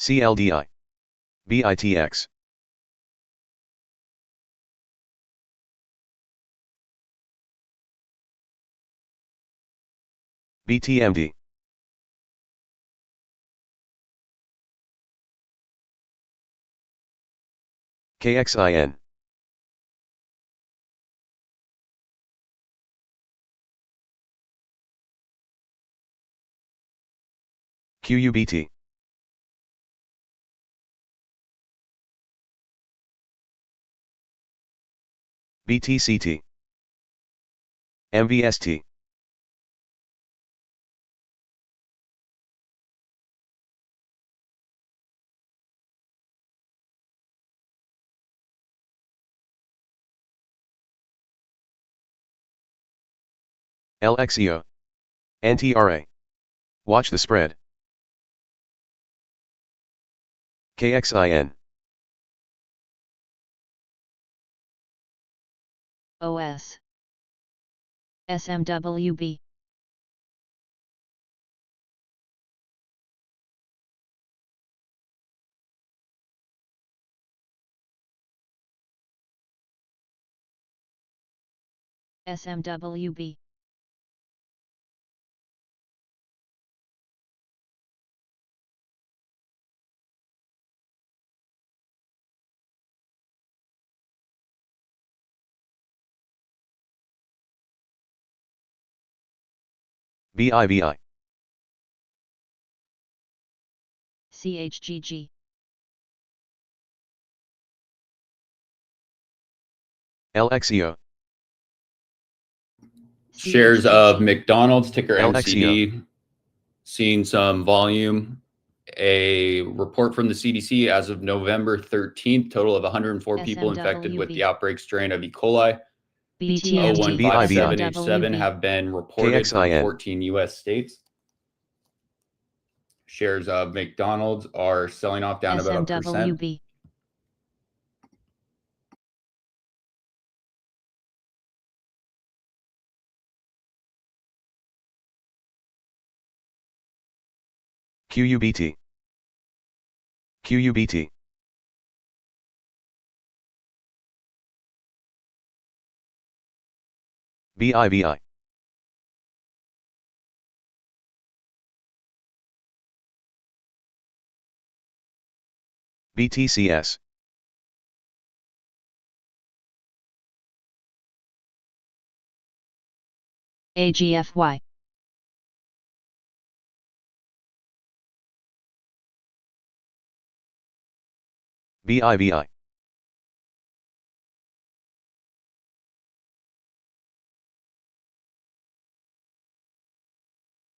[SPEAKER 3] CLDI. BITX. BTMD. KXIN. QUBT. BTCT. MVST. LXEO. NTRA. Watch the spread. KXIN.
[SPEAKER 4] OS. SMWB. SMWB.
[SPEAKER 3] BIVI.
[SPEAKER 4] CHGG.
[SPEAKER 3] LXEO.
[SPEAKER 5] Shares of
[SPEAKER 4] CHGG.
[SPEAKER 5] McDonald's, ticker
[SPEAKER 3] LXEO.
[SPEAKER 5] MCD, seeing some volume. A report from the CDC as of November 13th, total of 104 people infected with the
[SPEAKER 4] SMWB.
[SPEAKER 5] outbreak strain of E. coli.
[SPEAKER 2] BTNT.
[SPEAKER 5] 0157H7 have been reported from
[SPEAKER 3] KXIN.
[SPEAKER 5] 14 US states. Shares of McDonald's are selling off down about 1%.
[SPEAKER 4] SMWB.
[SPEAKER 3] QUBT. QUBT. BIVI. BTCS.
[SPEAKER 4] AGFY.
[SPEAKER 3] BIVI.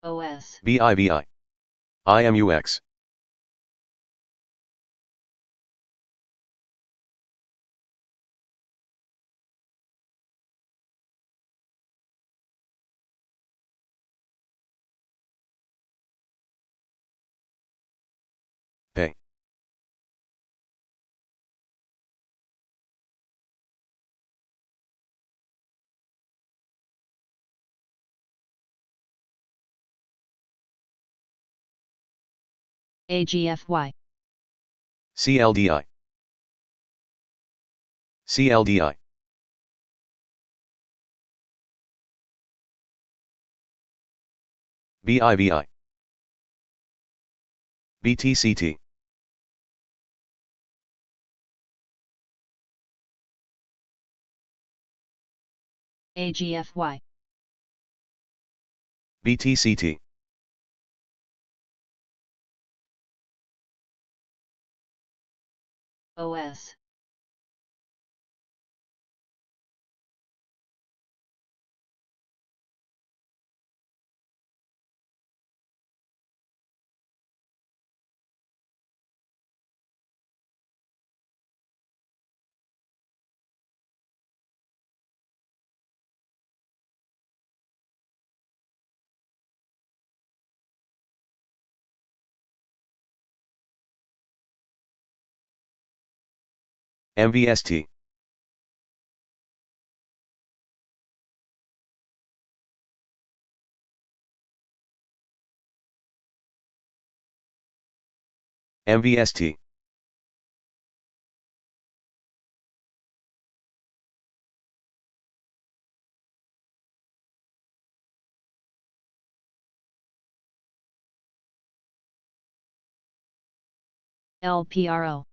[SPEAKER 4] OS.
[SPEAKER 3] BIVI. IMUX. Pay.
[SPEAKER 4] AGFY.
[SPEAKER 3] CLDI. CLDI. BIVI. BTCT.
[SPEAKER 4] AGFY.
[SPEAKER 3] BTCT.
[SPEAKER 4] OS.
[SPEAKER 3] MVST. MVST.
[SPEAKER 4] LPRO.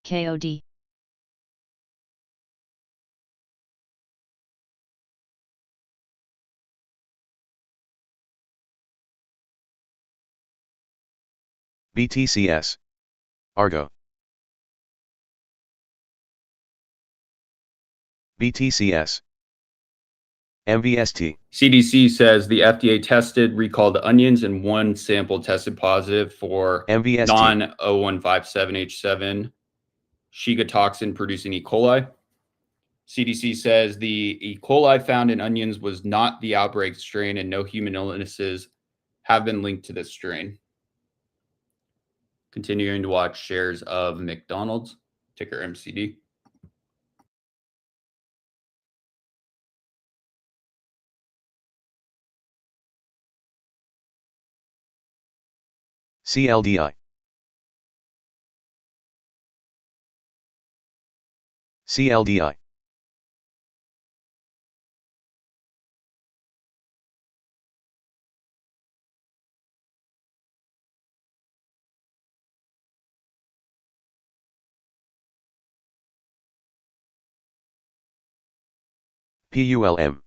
[SPEAKER 4] KOD.
[SPEAKER 3] BTCS. Argo. BTCS. MVST.
[SPEAKER 5] CDC says the FDA tested recalled onions and one sample tested positive for
[SPEAKER 3] MVST.
[SPEAKER 5] non-0157H7 Shiga toxin producing E. coli. CDC says the E. coli found in onions was not the outbreak strain and no human illnesses have been linked to this strain. Continuing to watch shares of McDonald's, ticker MCD.
[SPEAKER 3] CLDI. CLDI. PULM.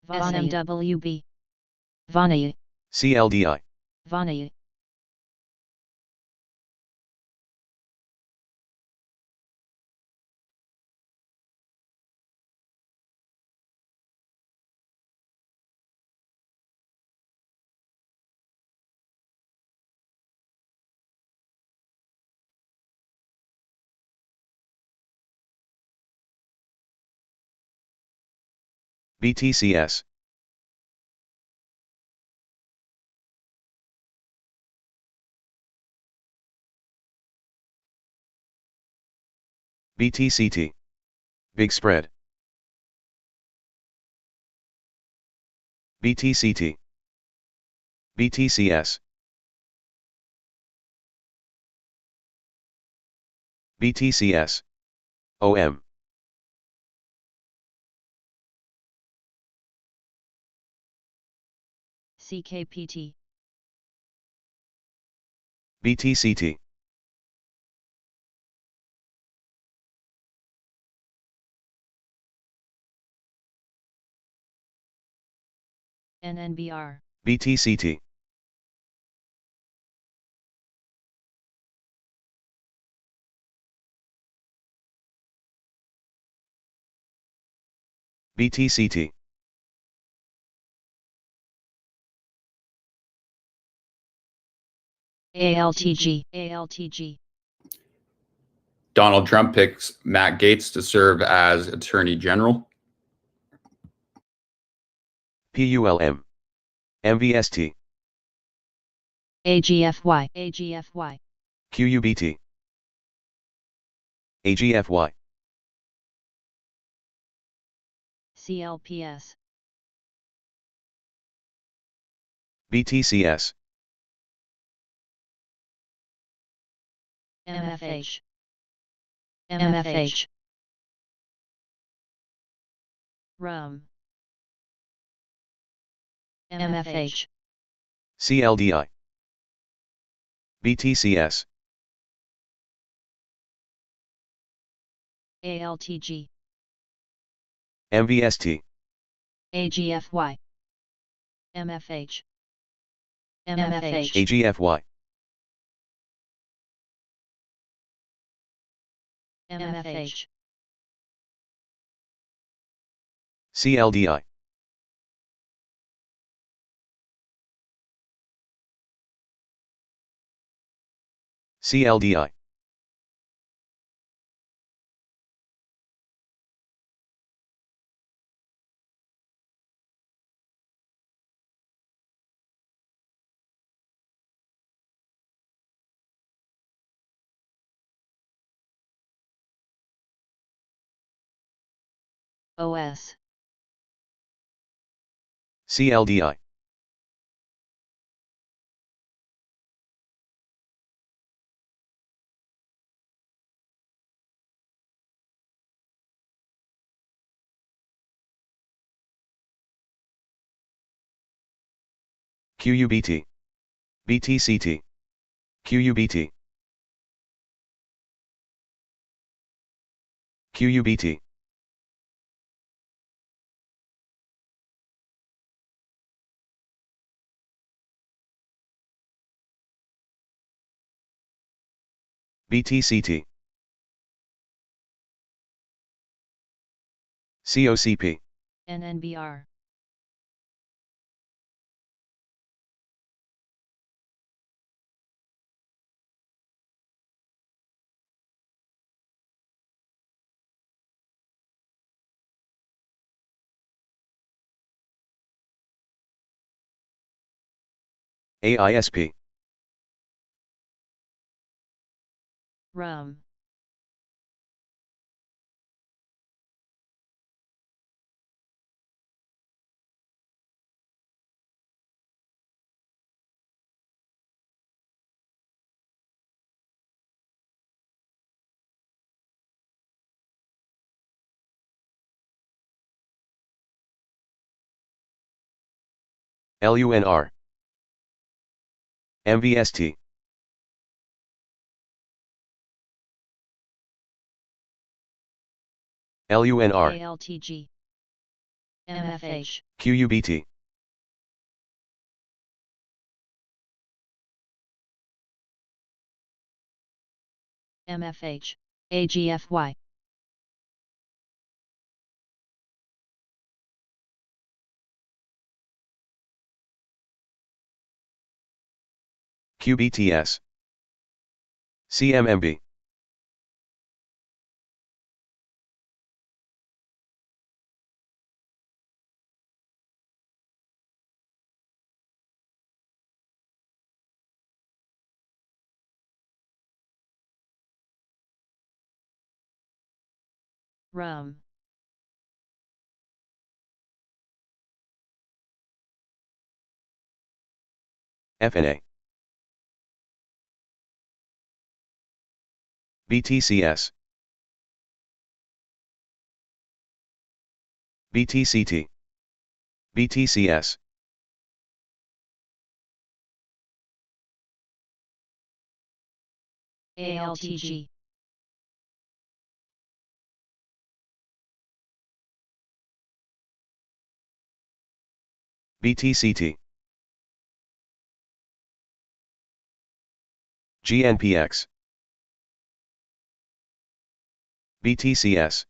[SPEAKER 4] SMWB. Vanille.
[SPEAKER 3] CLDI.
[SPEAKER 4] Vanille.
[SPEAKER 3] BTCS. BTCT. Big spread. BTCT. BTCS. BTCS. OM.
[SPEAKER 4] CKPT.
[SPEAKER 3] BTCT.
[SPEAKER 4] NNBR.
[SPEAKER 3] BTCT. BTCT.
[SPEAKER 4] ALTG. ALTG.
[SPEAKER 5] Donald Trump picks Matt Gaetz to serve as Attorney General.
[SPEAKER 3] PULM. MVST.
[SPEAKER 4] AGFY. AGFY.
[SPEAKER 3] QUBT. AGFY.
[SPEAKER 4] CLPS.
[SPEAKER 3] BTCS.
[SPEAKER 4] MFH. MFH. RUM. MFH.
[SPEAKER 3] CLDI. BTCS.
[SPEAKER 4] ALTG.
[SPEAKER 3] MVST.
[SPEAKER 4] AGFY. MFH. MFH.
[SPEAKER 3] AGFY.
[SPEAKER 4] MFH.
[SPEAKER 3] CLDI. CLDI.
[SPEAKER 4] OS.
[SPEAKER 3] CLDI. QUBT. BTCT. QUBT. QUBT. BTCT. COCP.
[SPEAKER 4] NNBR.
[SPEAKER 3] AISP.
[SPEAKER 4] Rum.
[SPEAKER 3] LUNR. MVST. LUNR.
[SPEAKER 4] ALTG. MFH.
[SPEAKER 3] QUBT.
[SPEAKER 4] MFH. AGFY.
[SPEAKER 3] QBTS. CMMB.
[SPEAKER 4] Rum.
[SPEAKER 3] FNA. BTCS. BTCT. BTCS.
[SPEAKER 4] ALTG.
[SPEAKER 3] BTCT. GNPX. BTCS.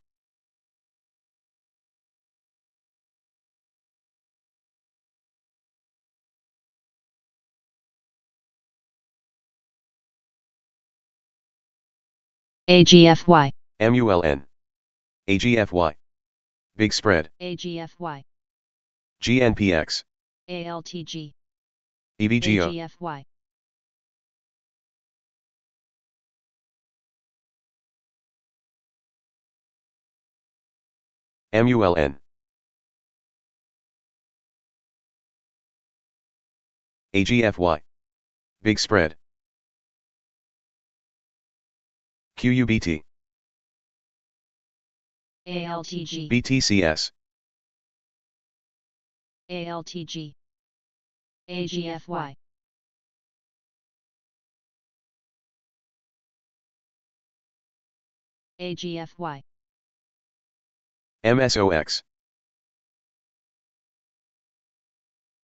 [SPEAKER 4] AGFY.
[SPEAKER 3] MULN. AGFY. Big spread.
[SPEAKER 4] AGFY.
[SPEAKER 3] GNPX.
[SPEAKER 4] ALTG.
[SPEAKER 3] EVGO.
[SPEAKER 4] AGFY.
[SPEAKER 3] MULN. AGFY. Big spread. QUBT.
[SPEAKER 4] ALTG.
[SPEAKER 3] BTCS.
[SPEAKER 4] ALTG. AGFY. AGFY.
[SPEAKER 3] MSOX.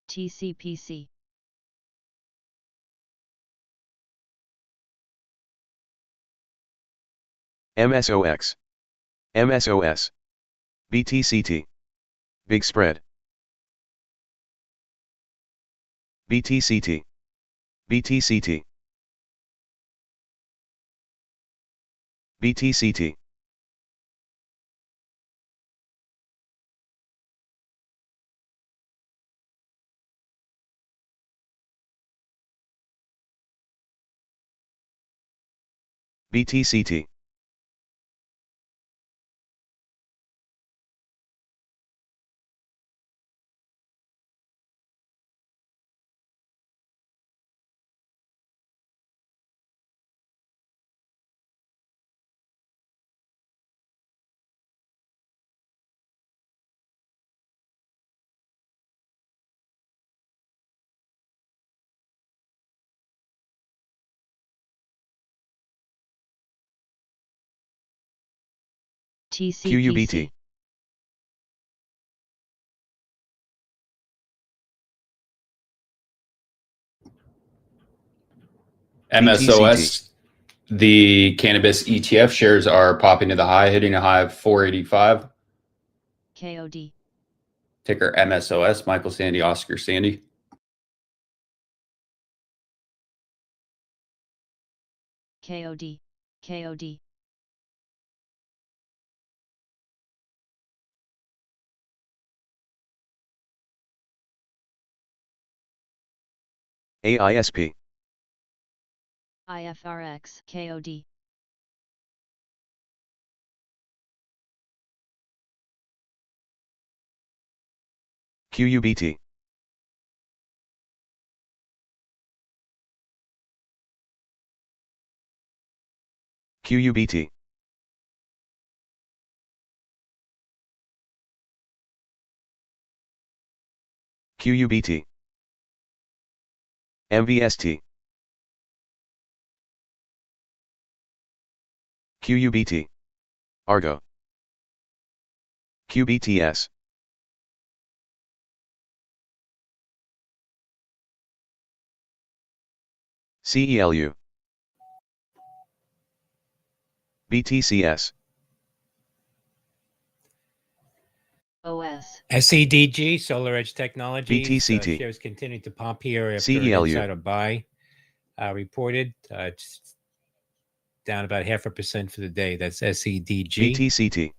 [SPEAKER 4] TCPC.
[SPEAKER 3] MSOX. MSOS. BTCT. Big spread. BTCT. BTCT. BTCT. BTCT.
[SPEAKER 4] TCPC.
[SPEAKER 3] QUBT.
[SPEAKER 5] MSOS, the cannabis ETF shares are popping to the high, hitting a high of 485.
[SPEAKER 4] KOD.
[SPEAKER 5] Ticker MSOS, Michael Sandy, Oscar Sandy.
[SPEAKER 4] KOD. KOD.
[SPEAKER 3] AISP,
[SPEAKER 4] IFRX KOD,
[SPEAKER 3] QUBT, QUBT, QUBT, MVST, QUBT, Argo, QBTS, CELU, BTCS,
[SPEAKER 4] OS,
[SPEAKER 1] SEDG, Solar Edge Technologies.
[SPEAKER 3] BTCT,
[SPEAKER 1] Shares continue to pump here after an
[SPEAKER 3] CELU,
[SPEAKER 1] insider buy reported. It's down about 0.5% for the day. That's SEDG.
[SPEAKER 3] BTCT,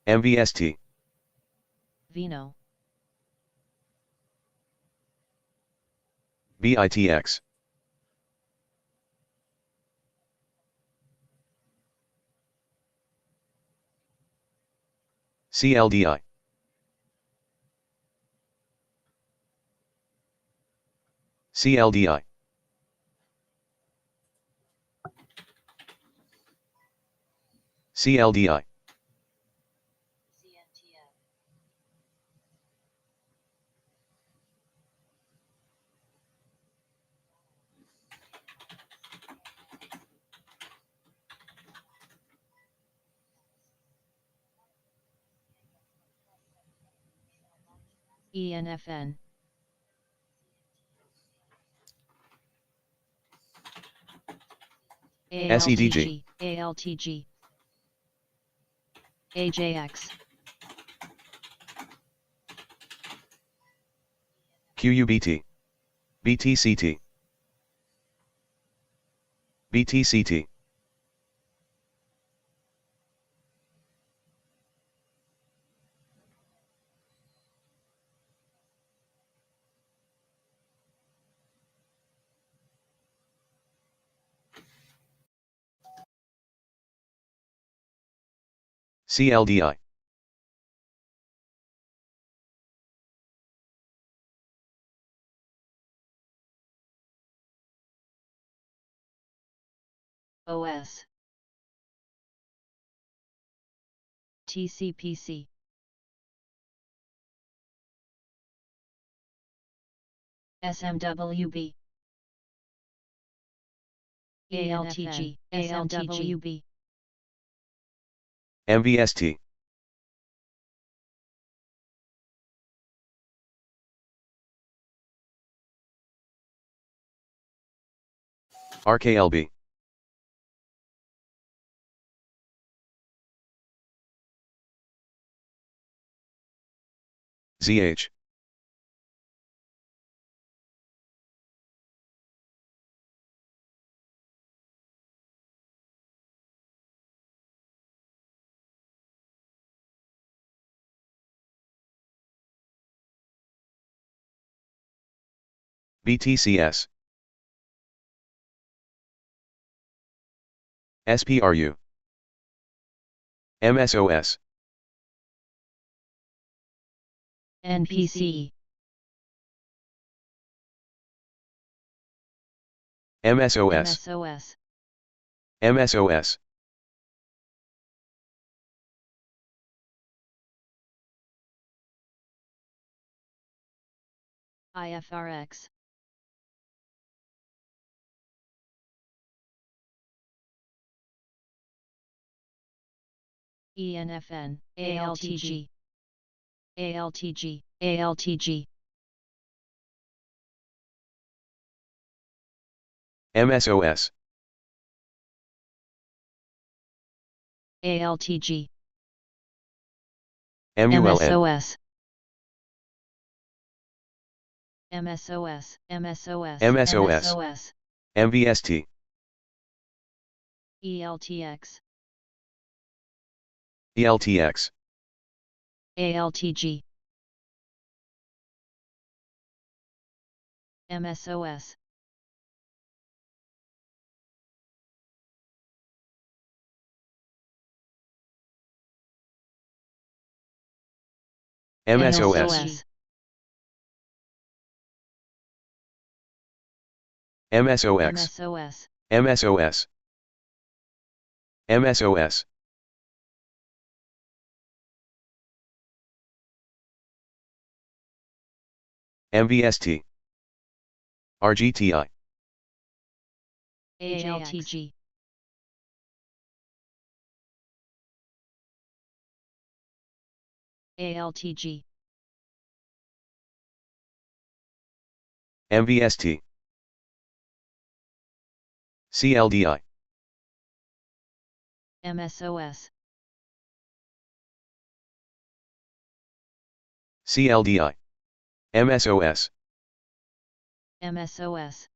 [SPEAKER 3] MVST,
[SPEAKER 4] Vino,
[SPEAKER 3] BITX, CLDI, CLDI, CLDI,
[SPEAKER 4] ENFN,
[SPEAKER 3] SEDG,
[SPEAKER 4] ALTG, AJX,
[SPEAKER 3] QUBT, BTCT, BTCT, CLDI,
[SPEAKER 4] OS, TCPC, SMWB, ALTG, ALTGUB,
[SPEAKER 3] MVST, RKLB, ZH, BTCS, SPRU, MSOS,
[SPEAKER 4] NPCE,
[SPEAKER 3] MSOS,
[SPEAKER 4] MSOS,
[SPEAKER 3] MSOS,
[SPEAKER 4] IFRX, ENFN, ALTG, ALTG, ALTG,
[SPEAKER 3] MSOS,
[SPEAKER 4] ALTG,
[SPEAKER 3] MULN,
[SPEAKER 4] MSOS, MSOS, MSOS,
[SPEAKER 3] MSOS,
[SPEAKER 4] MSOS,
[SPEAKER 3] MVST,
[SPEAKER 4] ELTX,
[SPEAKER 3] ELTX,
[SPEAKER 4] ALTG, MSOS,
[SPEAKER 3] MSOS, MSOX,
[SPEAKER 4] MSOS,
[SPEAKER 3] MSOS, MSOS, MVST, RGTI,
[SPEAKER 4] ALTG, ALTG,
[SPEAKER 3] MVST, CLDI,
[SPEAKER 4] MSOS,
[SPEAKER 3] CLDI, MSOS,
[SPEAKER 4] MSOS,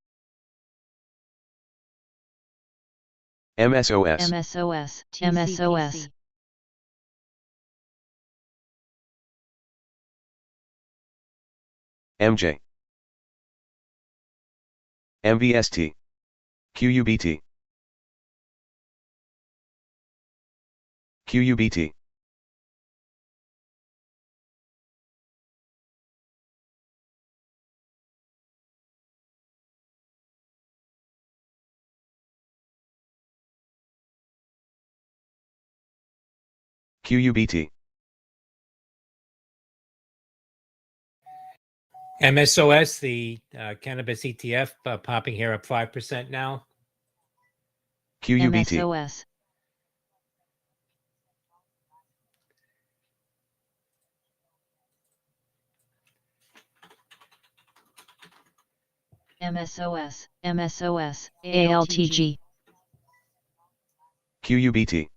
[SPEAKER 3] MSOS,
[SPEAKER 4] MSOS, MSOS,
[SPEAKER 3] MJ, MVST, QUBT, QUBT, QUBT,
[SPEAKER 1] MSOS, the cannabis ETF, popping here up 5% now.
[SPEAKER 3] QUBT,
[SPEAKER 4] MSOS, MSOS, MSOS, ALTG,
[SPEAKER 3] QUBT,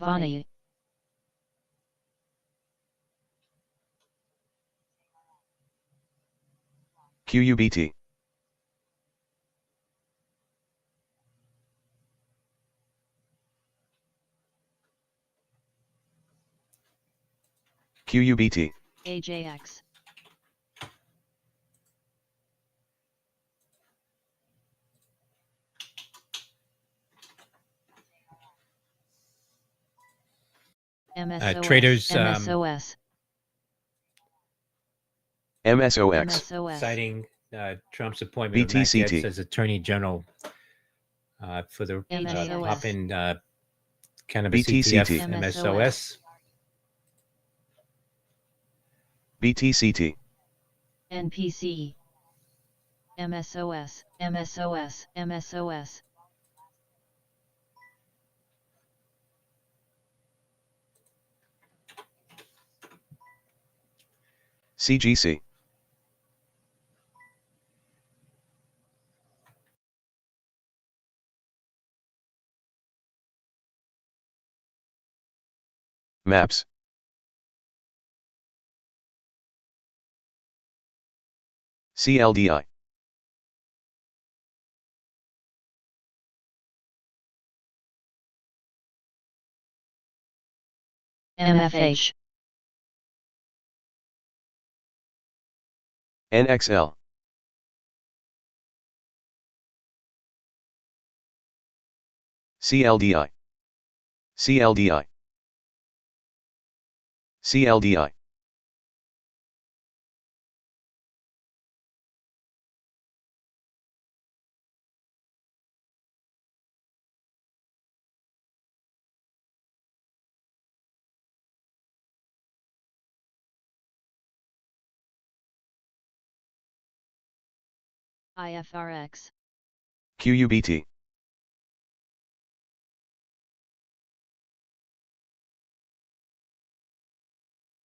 [SPEAKER 4] Vani,
[SPEAKER 3] QUBT, QUBT,
[SPEAKER 4] AJX, MSOS,
[SPEAKER 1] Traders
[SPEAKER 4] MSOS,
[SPEAKER 3] MSOX,
[SPEAKER 4] MSOS,
[SPEAKER 1] citing Trump's appointment of Matt
[SPEAKER 3] BTCT.
[SPEAKER 1] Gaetz as Attorney General for the
[SPEAKER 4] MSOS.
[SPEAKER 1] pop-in cannabis
[SPEAKER 3] BTCT.
[SPEAKER 1] ETF, MSOS.
[SPEAKER 3] BTCT,
[SPEAKER 4] NPCE, MSOS, MSOS, MSOS,
[SPEAKER 3] CGC, MAPS, CLDI,
[SPEAKER 4] MFH,
[SPEAKER 3] NXL, CLDI, CLDI, CLDI,
[SPEAKER 4] IFRX,
[SPEAKER 3] QUBT,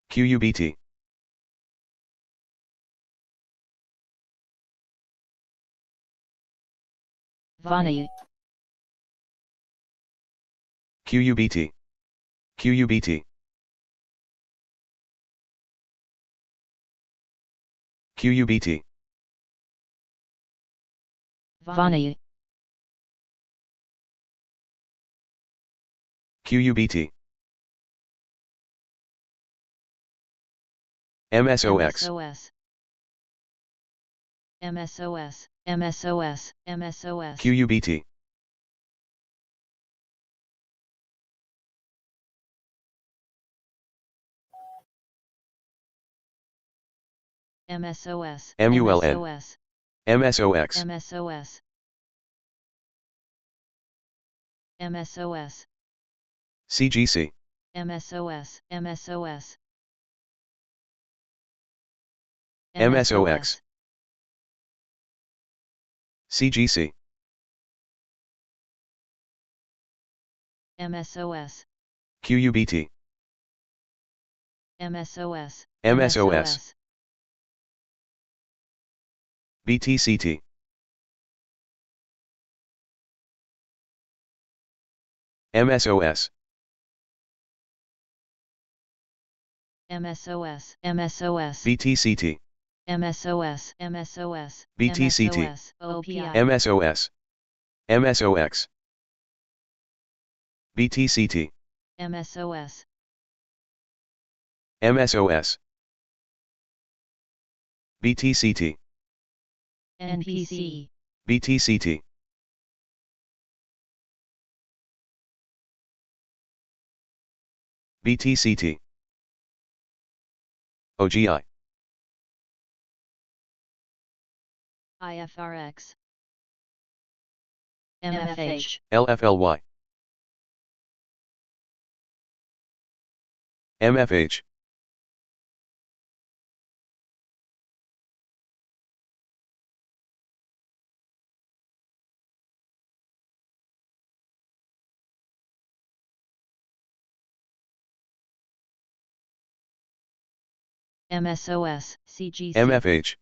[SPEAKER 3] QUBT,
[SPEAKER 4] Vani,
[SPEAKER 3] QUBT, QUBT, QUBT,
[SPEAKER 4] Vani,
[SPEAKER 3] QUBT. MSOX.
[SPEAKER 4] MSOS, MSOS, MSOS,
[SPEAKER 3] QUBT.
[SPEAKER 4] MSOS,
[SPEAKER 3] MULN.
[SPEAKER 4] MSOS,
[SPEAKER 3] MSOX.
[SPEAKER 4] MSOS, MSOS,
[SPEAKER 3] CGC.
[SPEAKER 4] MSOS, MSOS,
[SPEAKER 3] MSOX. CGC.
[SPEAKER 4] MSOS,
[SPEAKER 3] QUBT.
[SPEAKER 4] MSOS,
[SPEAKER 3] MSOS. BTCT. MSOS.
[SPEAKER 4] MSOS, MSOS,
[SPEAKER 3] BTCT.
[SPEAKER 4] MSOS, MSOS,
[SPEAKER 3] BTCT.
[SPEAKER 4] MSOS, OPI,
[SPEAKER 3] MSOS. MSOX. BTCT.
[SPEAKER 4] MSOS,
[SPEAKER 3] MSOS. BTCT.
[SPEAKER 4] NPC,
[SPEAKER 3] BTCT. BTCT. OGI.
[SPEAKER 4] IFRX, MFH,
[SPEAKER 3] LFLY. MFH.
[SPEAKER 4] MSOS, CGC,
[SPEAKER 3] MFH.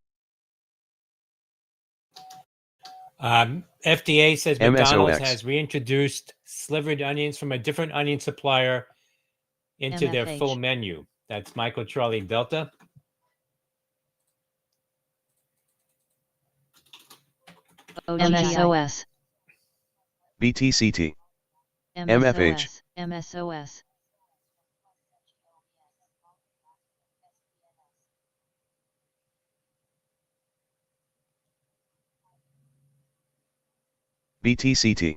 [SPEAKER 1] FDA says McDonald's
[SPEAKER 3] MSOX.
[SPEAKER 1] has reintroduced slivered onions from a different onion supplier into their
[SPEAKER 4] MFH.
[SPEAKER 1] full menu. That's Michael Charlie Delta.
[SPEAKER 4] MSOS,
[SPEAKER 3] BTCT. MFH.
[SPEAKER 4] MSOS,
[SPEAKER 3] BTCT.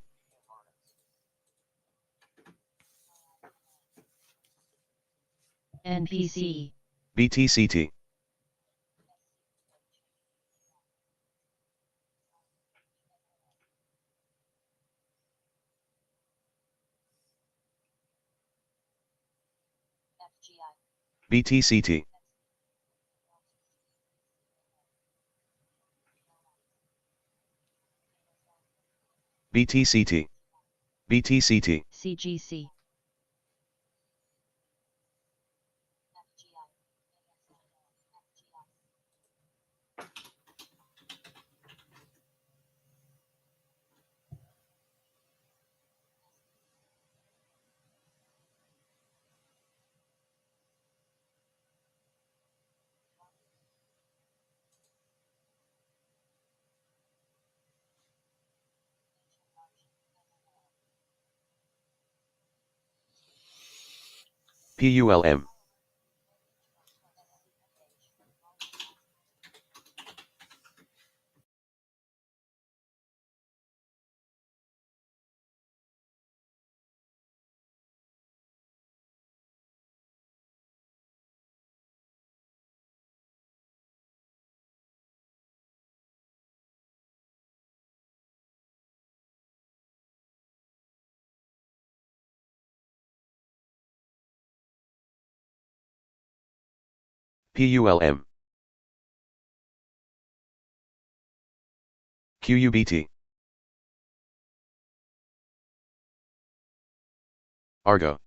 [SPEAKER 4] NPC,
[SPEAKER 3] BTCT. BTCT. BTCT. BTCT.
[SPEAKER 4] CGC,
[SPEAKER 3] PULM. PULM. QUBT. Argo.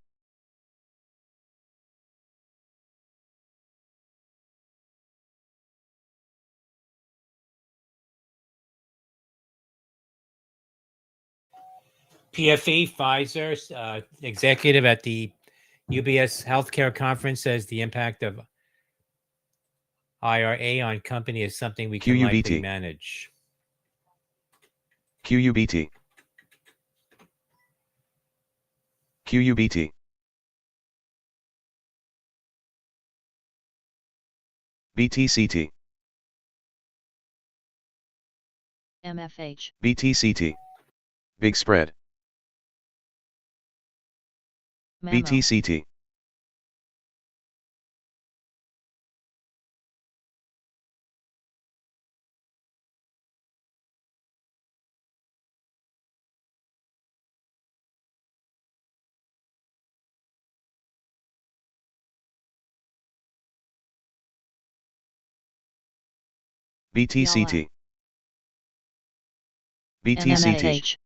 [SPEAKER 1] PFE, Pfizer, executive at the UBS Healthcare Conference says the impact of IRA on company is something we can likely
[SPEAKER 3] QUBT.
[SPEAKER 1] manage.
[SPEAKER 3] QUBT. QUBT. BTCT.
[SPEAKER 4] MFH,
[SPEAKER 3] BTCT. Big spread.
[SPEAKER 4] MAMO,
[SPEAKER 3] BTCT. BTCT. BTCT.
[SPEAKER 4] MFH,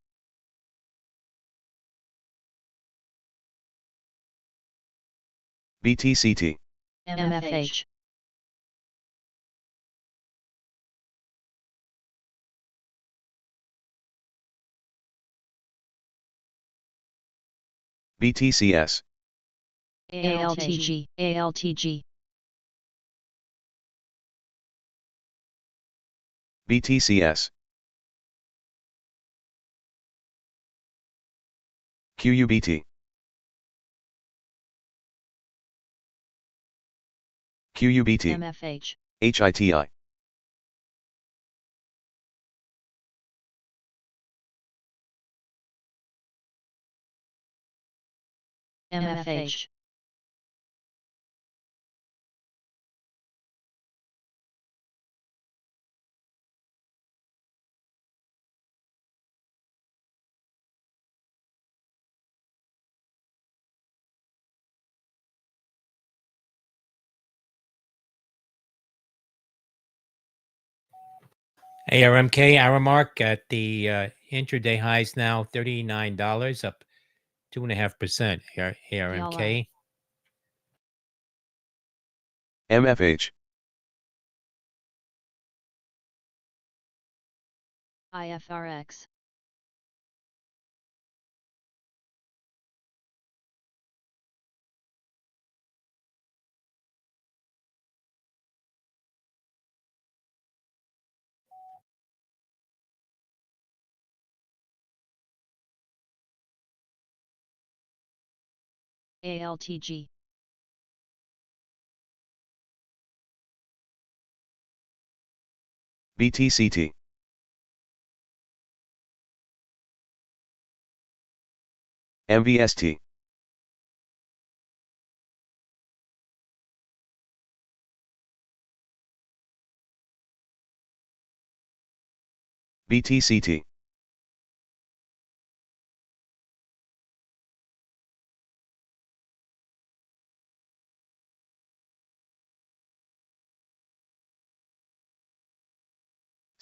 [SPEAKER 3] BTCT.
[SPEAKER 4] MFH,
[SPEAKER 3] BTCS.
[SPEAKER 4] ALTG, ALTG,
[SPEAKER 3] BTCS. QUBT. QUBT.
[SPEAKER 4] MFH,
[SPEAKER 3] HITI.
[SPEAKER 4] MFH,
[SPEAKER 1] ARMK, Aramark at the intraday highs now, $39, up 2.5%. ARMK.
[SPEAKER 3] MFH.
[SPEAKER 4] IFRX, ALTG,
[SPEAKER 3] BTCT. MVST. BTCT.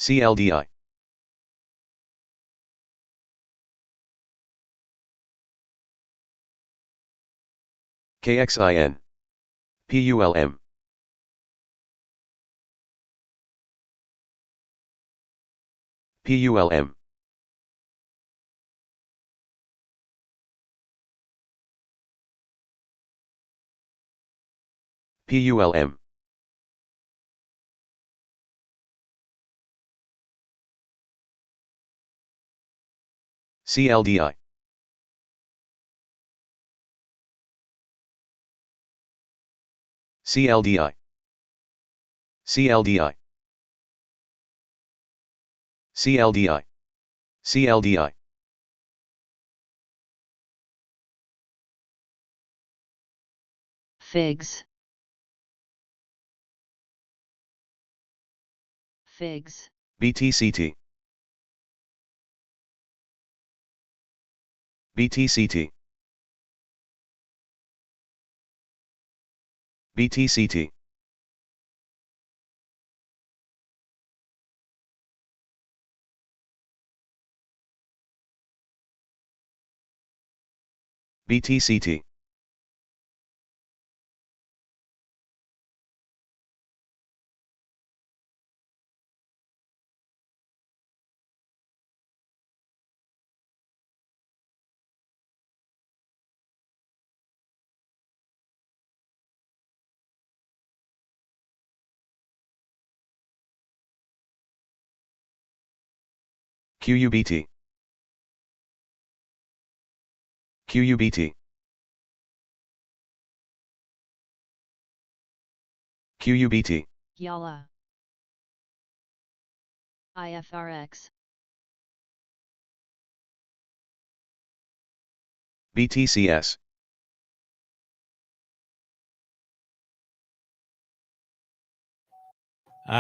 [SPEAKER 3] CLDI. KXIN. PULM. PULM. PULM. CLDI. CLDI. CLDI. CLDI. CLDI.
[SPEAKER 4] FIGS, FIGS,
[SPEAKER 3] BTCT. BTCT. BTCT. BTCT. QUBT. QUBT. QUBT,
[SPEAKER 4] Yala. IFRX.
[SPEAKER 3] BTCS,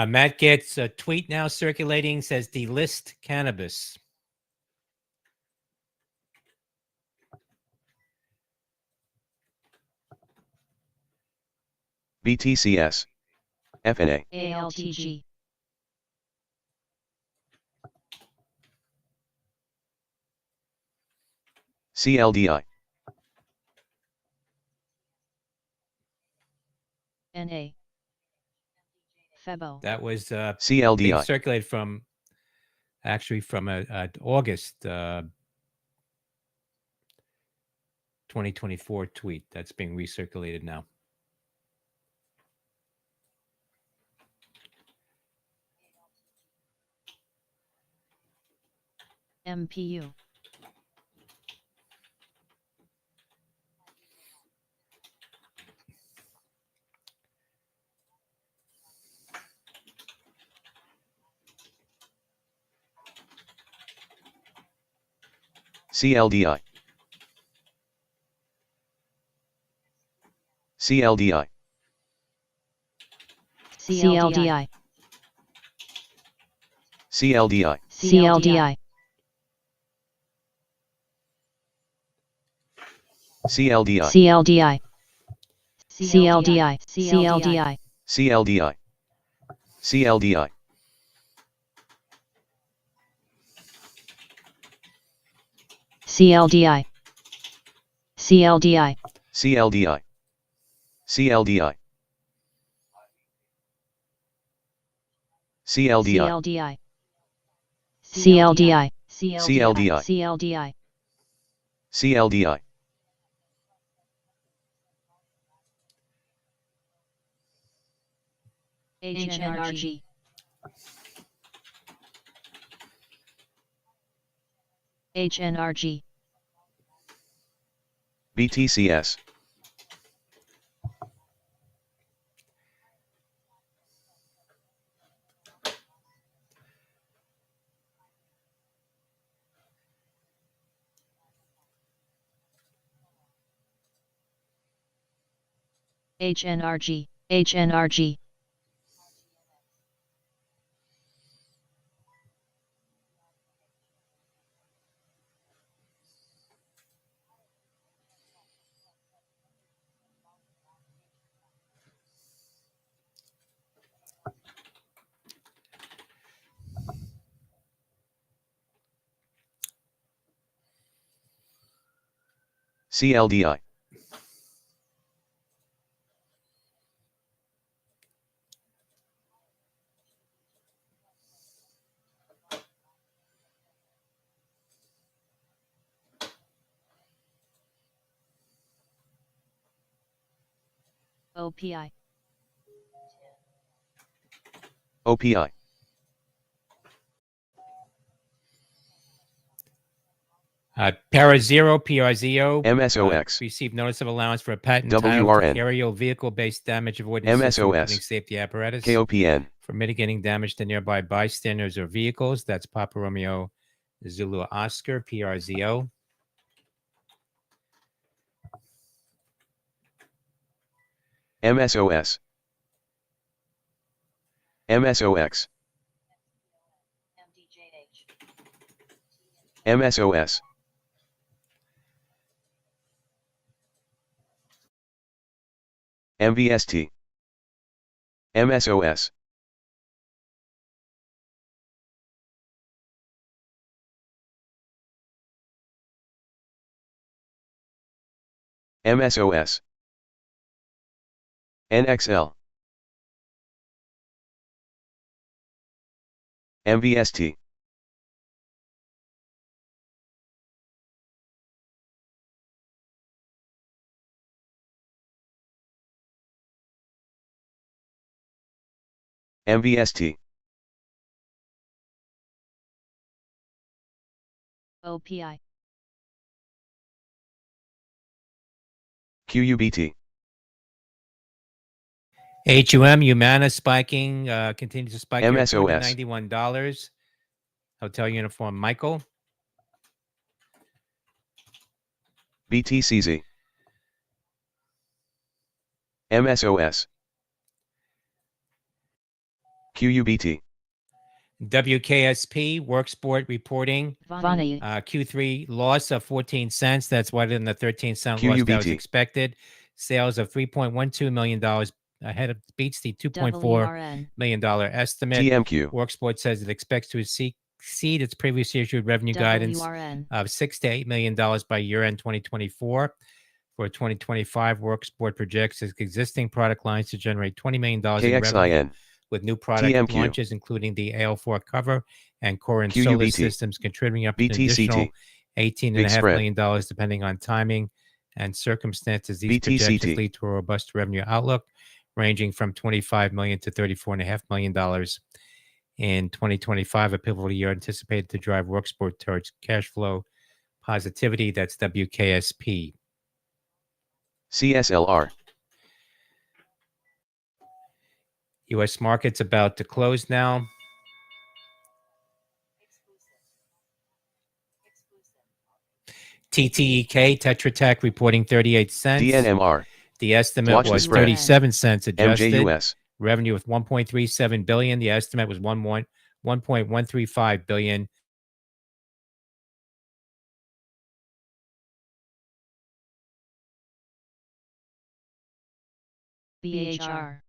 [SPEAKER 1] Matt gets a tweet now circulating, says delist cannabis.
[SPEAKER 3] BTCS, FNA,
[SPEAKER 4] ALTG.
[SPEAKER 3] CLDI,
[SPEAKER 4] NA. Febo.
[SPEAKER 1] That was being
[SPEAKER 3] CLDI,
[SPEAKER 1] circulated from actually from August 2024 tweet that's being recirculated now.
[SPEAKER 4] MPU.
[SPEAKER 3] CLDI, CLDI,
[SPEAKER 4] CLDI.
[SPEAKER 3] CLDI,
[SPEAKER 4] CLDI.
[SPEAKER 3] CLDI,
[SPEAKER 4] CLDI. CLDI. CLDI.
[SPEAKER 3] CLDI, CLDI,
[SPEAKER 4] CLDI. CLDI.
[SPEAKER 3] CLDI, CLDI, CLDI,
[SPEAKER 4] CLDI. CLDI.
[SPEAKER 3] CLDI,
[SPEAKER 4] CLDI.
[SPEAKER 3] CLDI,
[SPEAKER 4] HNRG. HNRG.
[SPEAKER 3] BTCS,
[SPEAKER 4] HNRG. HNRG.
[SPEAKER 3] CLDI,
[SPEAKER 4] OPI.
[SPEAKER 3] OPI,
[SPEAKER 1] Parazero, PRZO,
[SPEAKER 3] MSOX,
[SPEAKER 1] received notice of allowance for a patent entitled
[SPEAKER 3] WRN,
[SPEAKER 1] Aerial Vehicle-Based Damage Avoidance System, including
[SPEAKER 3] MSOS,
[SPEAKER 1] safety apparatus
[SPEAKER 3] KOPN,
[SPEAKER 1] for mitigating damage to nearby bystanders or vehicles. That's Papa Romeo Zulu Oscar, PRZO.
[SPEAKER 3] MSOS, MSOX, MSOS, MVST, MSOS, MSOS, NXL, MVST, MVST,
[SPEAKER 4] OPI.
[SPEAKER 3] QUBT,
[SPEAKER 1] Humana spiking, continues to spike here at
[SPEAKER 3] MSOS.
[SPEAKER 1] $291. Hotel uniform Michael.
[SPEAKER 3] BTCZ. MSOS. QUBT.
[SPEAKER 1] WKSP, Worksport reporting
[SPEAKER 4] Vani.
[SPEAKER 1] Q3 loss of 14 cents. That's wider than the 13-cent loss that was
[SPEAKER 3] QUBT.
[SPEAKER 1] expected. Sales of $3.12 million ahead of beats the $2.4
[SPEAKER 4] WRN.
[SPEAKER 1] million estimate.
[SPEAKER 3] TMQ.
[SPEAKER 1] Worksport says it expects to exceed its previously issued revenue guidance
[SPEAKER 4] WRN.
[SPEAKER 1] of $6 to $8 million by year-end 2024. For 2025, Worksport projects its existing product lines to generate $20 million in revenue
[SPEAKER 3] KXIN.
[SPEAKER 1] with new product
[SPEAKER 3] TMQ.
[SPEAKER 1] launches, including the AL4 cover and core and solar
[SPEAKER 3] QUBT.
[SPEAKER 1] systems, contributing up to an additional
[SPEAKER 3] BTCT.
[SPEAKER 1] $18.5
[SPEAKER 3] spread.
[SPEAKER 1] million, depending on timing and circumstances. These projections
[SPEAKER 3] BTCT.
[SPEAKER 1] lead to a robust revenue outlook ranging from $25 million to $34.5 million in 2025, a pivotal year anticipated to drive Worksport towards cash flow positivity. That's WKSP.
[SPEAKER 3] CSLR.
[SPEAKER 1] U.S. market's about to close now. TTEK, Tetra Tech, reporting 38 cents.
[SPEAKER 3] DNMR.
[SPEAKER 1] The estimate
[SPEAKER 3] Watch the
[SPEAKER 1] was
[SPEAKER 3] spread.
[SPEAKER 1] 37 cents adjusted.
[SPEAKER 3] MJUS.
[SPEAKER 1] Revenue with 1.37 billion. The estimate was 1.135 billion.
[SPEAKER 4] BHR.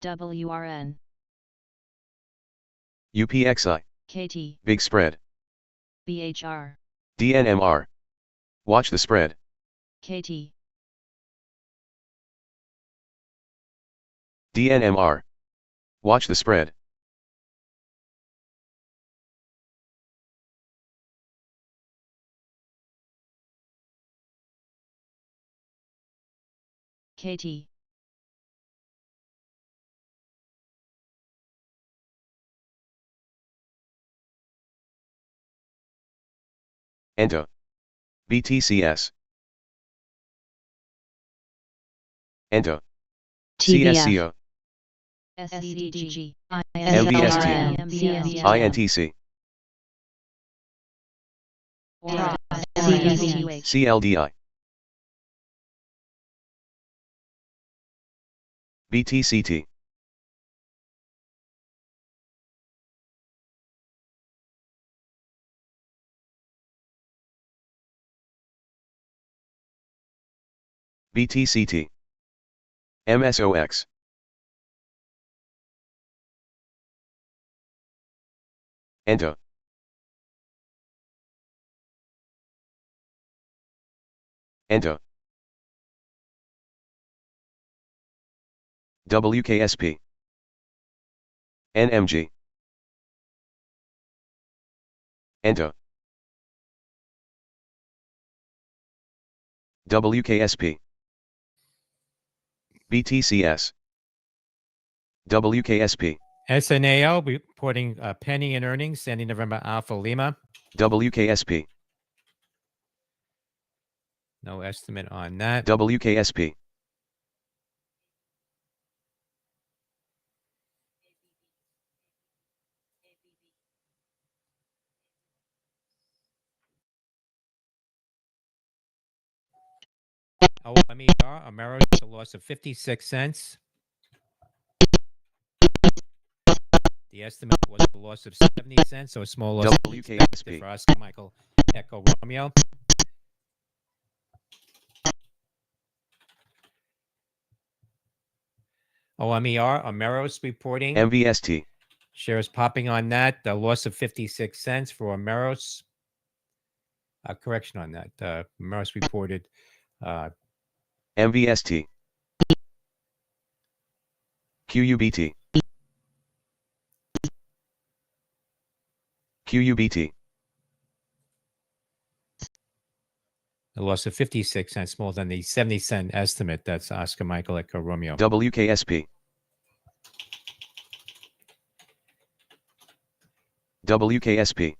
[SPEAKER 4] WRN.
[SPEAKER 3] UPXI.
[SPEAKER 4] KT.
[SPEAKER 3] Big spread.
[SPEAKER 4] BHR.
[SPEAKER 3] DNMR. Watch the spread.
[SPEAKER 4] KT.
[SPEAKER 3] DNMR. Watch the spread.
[SPEAKER 4] KT.
[SPEAKER 3] ENTA. BTCS. ENTA.
[SPEAKER 2] TVF,
[SPEAKER 3] CSCO.
[SPEAKER 4] SEDG.
[SPEAKER 3] MVST.
[SPEAKER 4] MVST.
[SPEAKER 3] INTC.
[SPEAKER 4] CSUH.
[SPEAKER 3] CLDI. BTCT. BTCT. MSOX. ENTA. ENTA. WKSP. NMG. ENTA. WKSP. BTCS. WKSP.
[SPEAKER 1] SNAO reporting a penny in earnings, ending November Alpha Lima.
[SPEAKER 3] WKSP.
[SPEAKER 1] No estimate on that.
[SPEAKER 3] WKSP.
[SPEAKER 1] OMER, Ameris, a loss of 56 cents. The estimate was a loss of 70 cents, so a small loss
[SPEAKER 3] WKSP.
[SPEAKER 1] for Oscar Michael Echo Romeo. OMER, Ameris reporting.
[SPEAKER 3] MVST.
[SPEAKER 1] Shares popping on that. A loss of 56 cents for Ameris. Correction on that. Ameris reported
[SPEAKER 3] MVST. QUBT. QUBT.
[SPEAKER 1] a loss of 56 cents, more than the 70-cent estimate. That's Oscar Michael Echo Romeo.
[SPEAKER 3] WKSP. WKSP.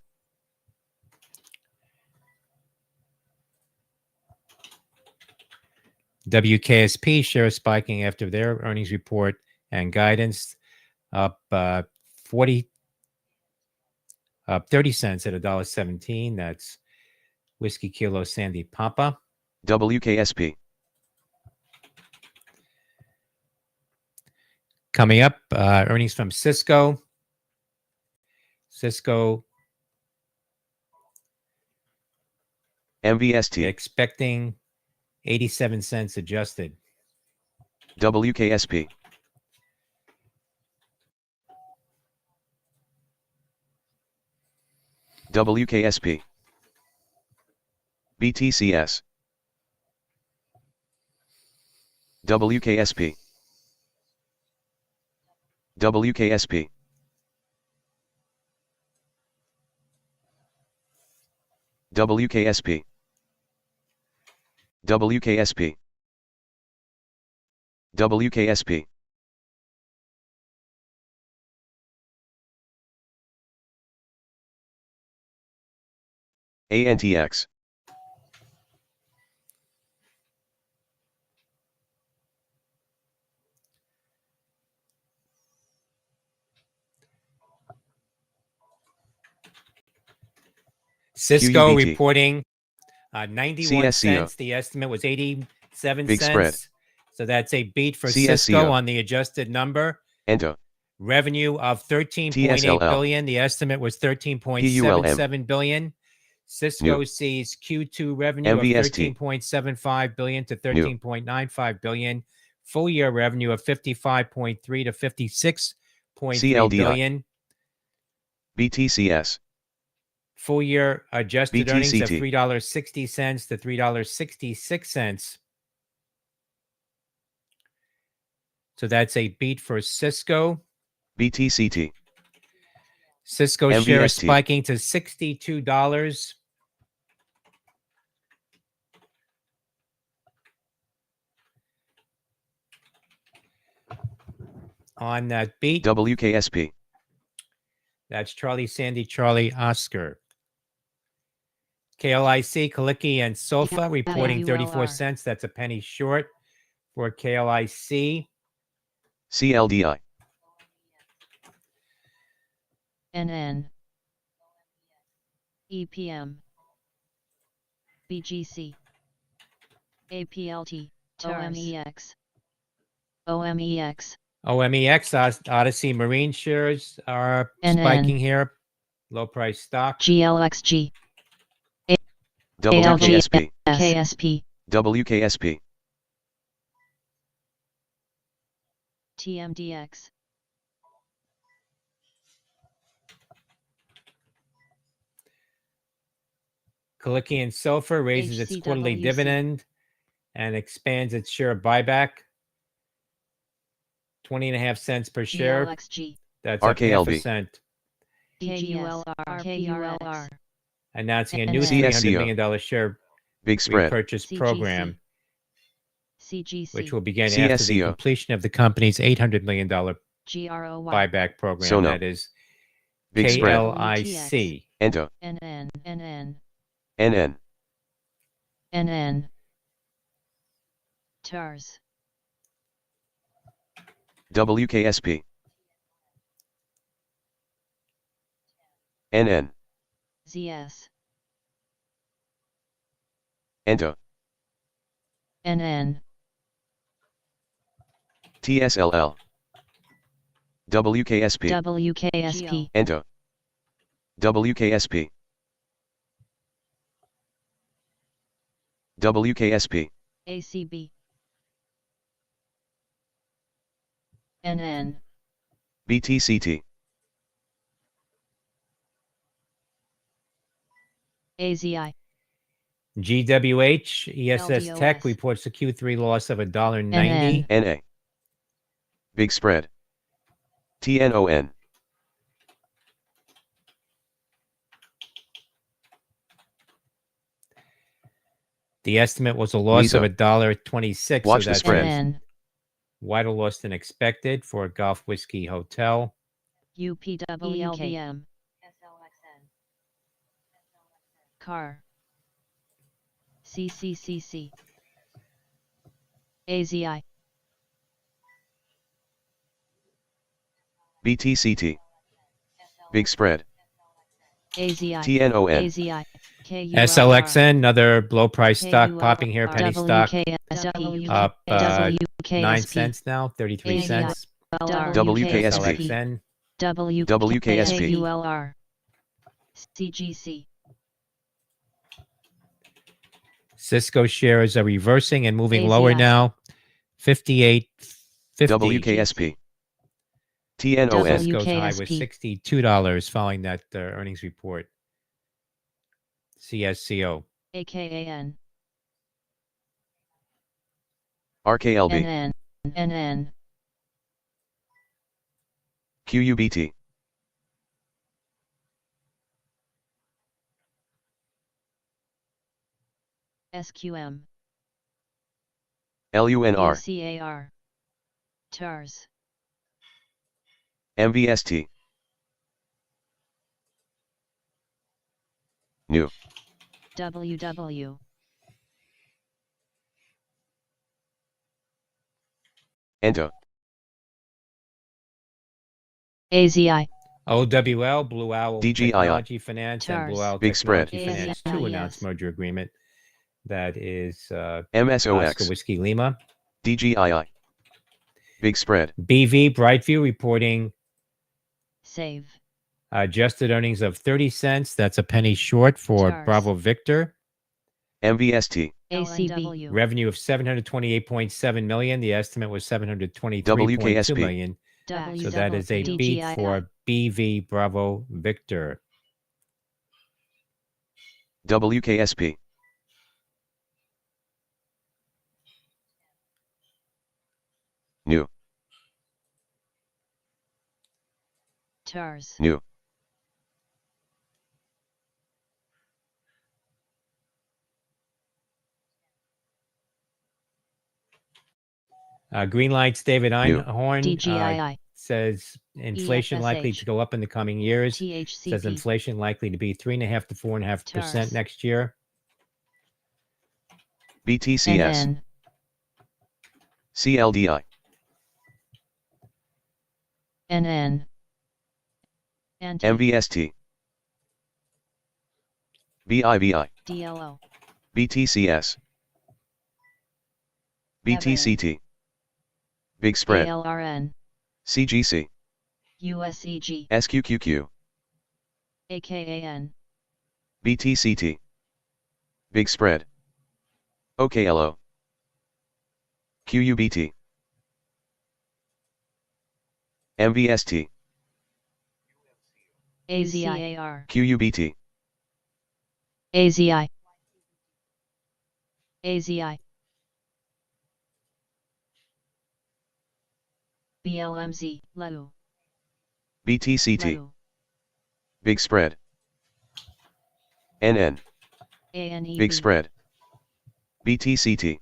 [SPEAKER 1] WKSP shares spiking after their earnings report and guidance, up 30 cents at $1.17. That's Whiskey Kilo Sandy Papa.
[SPEAKER 3] WKSP.
[SPEAKER 1] Coming up, earnings from Cisco. Cisco
[SPEAKER 3] MVST.
[SPEAKER 1] expecting 87 cents adjusted.
[SPEAKER 3] WKSP. WKSP. BTCS. WKSP. WKSP. WKSP. WKSP. WKSP. ANTX.
[SPEAKER 1] Cisco
[SPEAKER 3] QUBT.
[SPEAKER 1] reporting 91
[SPEAKER 3] CSCO.
[SPEAKER 1] cents. The estimate was 87
[SPEAKER 3] Big
[SPEAKER 1] cents.
[SPEAKER 3] spread.
[SPEAKER 1] So that's a beat for
[SPEAKER 3] CSCO.
[SPEAKER 1] Cisco on the adjusted number.
[SPEAKER 3] ENTO.
[SPEAKER 1] Revenue of 13.8
[SPEAKER 3] TSLL.
[SPEAKER 1] billion. The estimate was 13.77 billion. Cisco
[SPEAKER 3] New.
[SPEAKER 1] sees Q2 revenue
[SPEAKER 3] MVST.
[SPEAKER 1] of 13.75 billion to
[SPEAKER 3] New.
[SPEAKER 1] 13.95 billion. Full year revenue of 55.3 to 56.3
[SPEAKER 3] CLDI.
[SPEAKER 1] billion.
[SPEAKER 3] BTCS.
[SPEAKER 1] Full year adjusted earnings of
[SPEAKER 3] BTCT.
[SPEAKER 1] $3.60 to $3.66. So that's a beat for Cisco.
[SPEAKER 3] BTCT.
[SPEAKER 1] Cisco share is
[SPEAKER 3] MVST.
[SPEAKER 1] spiking to $62. On that beat,
[SPEAKER 3] WKSP.
[SPEAKER 1] that's Charlie Sandy, Charlie Oscar. KLIC, Kaliki, and Sofa reporting 34 cents. That's a penny short for KLIC.
[SPEAKER 3] CLDI.
[SPEAKER 4] NN, EPM, BGC, APLT, OMEX, OMEX,
[SPEAKER 1] OMEX, Odyssey Marine shares are
[SPEAKER 4] NN.
[SPEAKER 1] spiking here. Low price stock.
[SPEAKER 4] GLXG,
[SPEAKER 3] WKSP.
[SPEAKER 4] KSP,
[SPEAKER 3] WKSP.
[SPEAKER 4] TMDX,
[SPEAKER 1] Kaliki and Sofa raises its quarterly
[SPEAKER 4] HCWC.
[SPEAKER 1] dividend and expands its share buyback. 20.5 cents per share.
[SPEAKER 4] GLXG,
[SPEAKER 1] That's up
[SPEAKER 3] RKLB.
[SPEAKER 1] 0.5%.
[SPEAKER 4] KULR,
[SPEAKER 1] Announcing a new
[SPEAKER 3] CSCO.
[SPEAKER 1] $300 million share
[SPEAKER 3] Big spread.
[SPEAKER 1] repurchase
[SPEAKER 4] CGC.
[SPEAKER 1] program,
[SPEAKER 4] CGC,
[SPEAKER 1] which will begin after the
[SPEAKER 3] CSCO.
[SPEAKER 1] completion of the company's $800 million
[SPEAKER 4] GROY,
[SPEAKER 1] buyback program.
[SPEAKER 3] Sono.
[SPEAKER 1] That is
[SPEAKER 3] Big spread.
[SPEAKER 1] KLIC.
[SPEAKER 3] ENTO.
[SPEAKER 4] NN, NN,
[SPEAKER 3] NN.
[SPEAKER 4] NN, TARS,
[SPEAKER 3] WKSP. NN.
[SPEAKER 4] ZS,
[SPEAKER 3] ENTO.
[SPEAKER 4] NN,
[SPEAKER 3] TSLL. WKSP.
[SPEAKER 4] WKSP,
[SPEAKER 3] ENTO. WKSP. WKSP.
[SPEAKER 4] ACB, NN,
[SPEAKER 3] BTCT.
[SPEAKER 4] AZI,
[SPEAKER 1] GWH, ESS Tech
[SPEAKER 4] LDOS.
[SPEAKER 1] reports a Q3 loss of $1.90.
[SPEAKER 4] NN.
[SPEAKER 3] NA. Big spread. TNON.
[SPEAKER 1] The estimate was a loss of
[SPEAKER 3] Miso.
[SPEAKER 1] $1.26.
[SPEAKER 3] Watch
[SPEAKER 1] so
[SPEAKER 3] the
[SPEAKER 1] that's
[SPEAKER 3] spread.
[SPEAKER 4] NN,
[SPEAKER 1] wider loss than expected for Gulf Whiskey Hotel.
[SPEAKER 4] UPWLBM, CAR, CCCC, AZI,
[SPEAKER 3] BTCT. Big spread.
[SPEAKER 4] AZI,
[SPEAKER 3] TNON.
[SPEAKER 4] AZI, KULR,
[SPEAKER 1] SLXN, another below price stock popping here, penny stock
[SPEAKER 4] WKSP,
[SPEAKER 1] up 9
[SPEAKER 4] WKSP,
[SPEAKER 1] cents now, 33
[SPEAKER 4] AZI,
[SPEAKER 1] cents.
[SPEAKER 3] WKSP.
[SPEAKER 1] SLXN,
[SPEAKER 3] WKSP.
[SPEAKER 4] WKULR, CGC,
[SPEAKER 1] Cisco shares are reversing and moving lower
[SPEAKER 4] AZI.
[SPEAKER 1] now, 58.50.
[SPEAKER 3] WKSP. TNON.
[SPEAKER 1] Cisco's high was
[SPEAKER 4] WKSP.
[SPEAKER 1] $62 following that earnings report. CSCO.
[SPEAKER 4] AKAN,
[SPEAKER 3] RKLB.
[SPEAKER 4] NN, NN,
[SPEAKER 3] QUBT.
[SPEAKER 4] SQM,
[SPEAKER 3] LUNR.
[SPEAKER 4] UCAR, TARS,
[SPEAKER 3] MVST. New.
[SPEAKER 4] WW,
[SPEAKER 3] ENTO.
[SPEAKER 4] AZI,
[SPEAKER 1] OWL, Blue Owl
[SPEAKER 3] DGII.
[SPEAKER 1] Technology Finance, and Blue
[SPEAKER 4] TARS.
[SPEAKER 1] Owl
[SPEAKER 3] Big spread.
[SPEAKER 1] Technology Finance 2 announced merger agreement. That is Oscar
[SPEAKER 3] MSOX.
[SPEAKER 1] Whiskey Lima.
[SPEAKER 3] DGII. Big spread.
[SPEAKER 1] BV, Brightview, reporting
[SPEAKER 4] Save,
[SPEAKER 1] adjusted earnings of 30 cents. That's a penny short for
[SPEAKER 4] TARS.
[SPEAKER 1] Bravo Victor.
[SPEAKER 3] MVST.
[SPEAKER 4] ACB,
[SPEAKER 1] Revenue of 728.7 million. The estimate was 723.2
[SPEAKER 3] WKSP.
[SPEAKER 1] million. So that is a beat for BV Bravo Victor.
[SPEAKER 3] WKSP. New.
[SPEAKER 4] TARS,
[SPEAKER 3] New.
[SPEAKER 1] Green Lights, David
[SPEAKER 3] New.
[SPEAKER 1] Einhorn
[SPEAKER 4] DGII,
[SPEAKER 1] says inflation likely to
[SPEAKER 4] EFSH,
[SPEAKER 1] go up in the coming years. Says
[SPEAKER 4] THCP,
[SPEAKER 1] inflation likely to be 3.5 to 4.5%
[SPEAKER 4] TARS.
[SPEAKER 1] next year.
[SPEAKER 3] BTCS.
[SPEAKER 4] NN,
[SPEAKER 3] CLDI.
[SPEAKER 4] NN, Anti,
[SPEAKER 3] MVST. VIVI.
[SPEAKER 4] DLO,
[SPEAKER 3] BTCS. BTCT. Big spread.
[SPEAKER 4] ALRN,
[SPEAKER 3] CGC.
[SPEAKER 4] USEG,
[SPEAKER 3] SQQQ.
[SPEAKER 4] AKAN,
[SPEAKER 3] BTCT. Big spread. OKLO. QUBT. MVST.
[SPEAKER 4] AZIAR,
[SPEAKER 3] QUBT.
[SPEAKER 4] AZI, AZI, BLMZ, LEU,
[SPEAKER 3] BTCT.
[SPEAKER 4] LEU,
[SPEAKER 3] Big spread. NN.
[SPEAKER 4] ANEB,
[SPEAKER 3] Big spread. BTCT.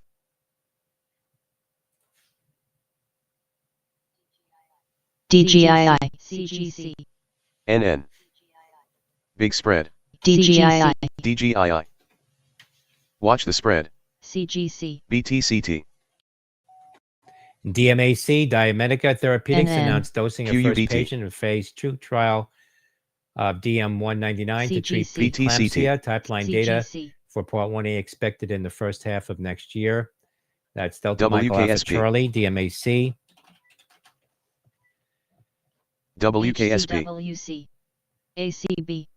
[SPEAKER 4] DGII, CGC,
[SPEAKER 3] NN. Big spread.
[SPEAKER 4] DGII,
[SPEAKER 3] DGII. Watch the spread.
[SPEAKER 4] CGC,
[SPEAKER 3] BTCT.
[SPEAKER 1] DMAC, Diamedica Therapeutics,
[SPEAKER 4] NN.
[SPEAKER 1] announced dosing of first
[SPEAKER 3] QUBT.
[SPEAKER 1] patient in phase 2 trial of DM199 to treat
[SPEAKER 4] CGC.
[SPEAKER 1] preeclampsia. Pipeline data
[SPEAKER 4] CGC,
[SPEAKER 1] for Part 1A expected in the first half of next year. That's Delta Michael Alpha
[SPEAKER 3] WKSP.
[SPEAKER 1] Charlie, DMAC.
[SPEAKER 3] WKSP.
[SPEAKER 4] HCWC, ACB,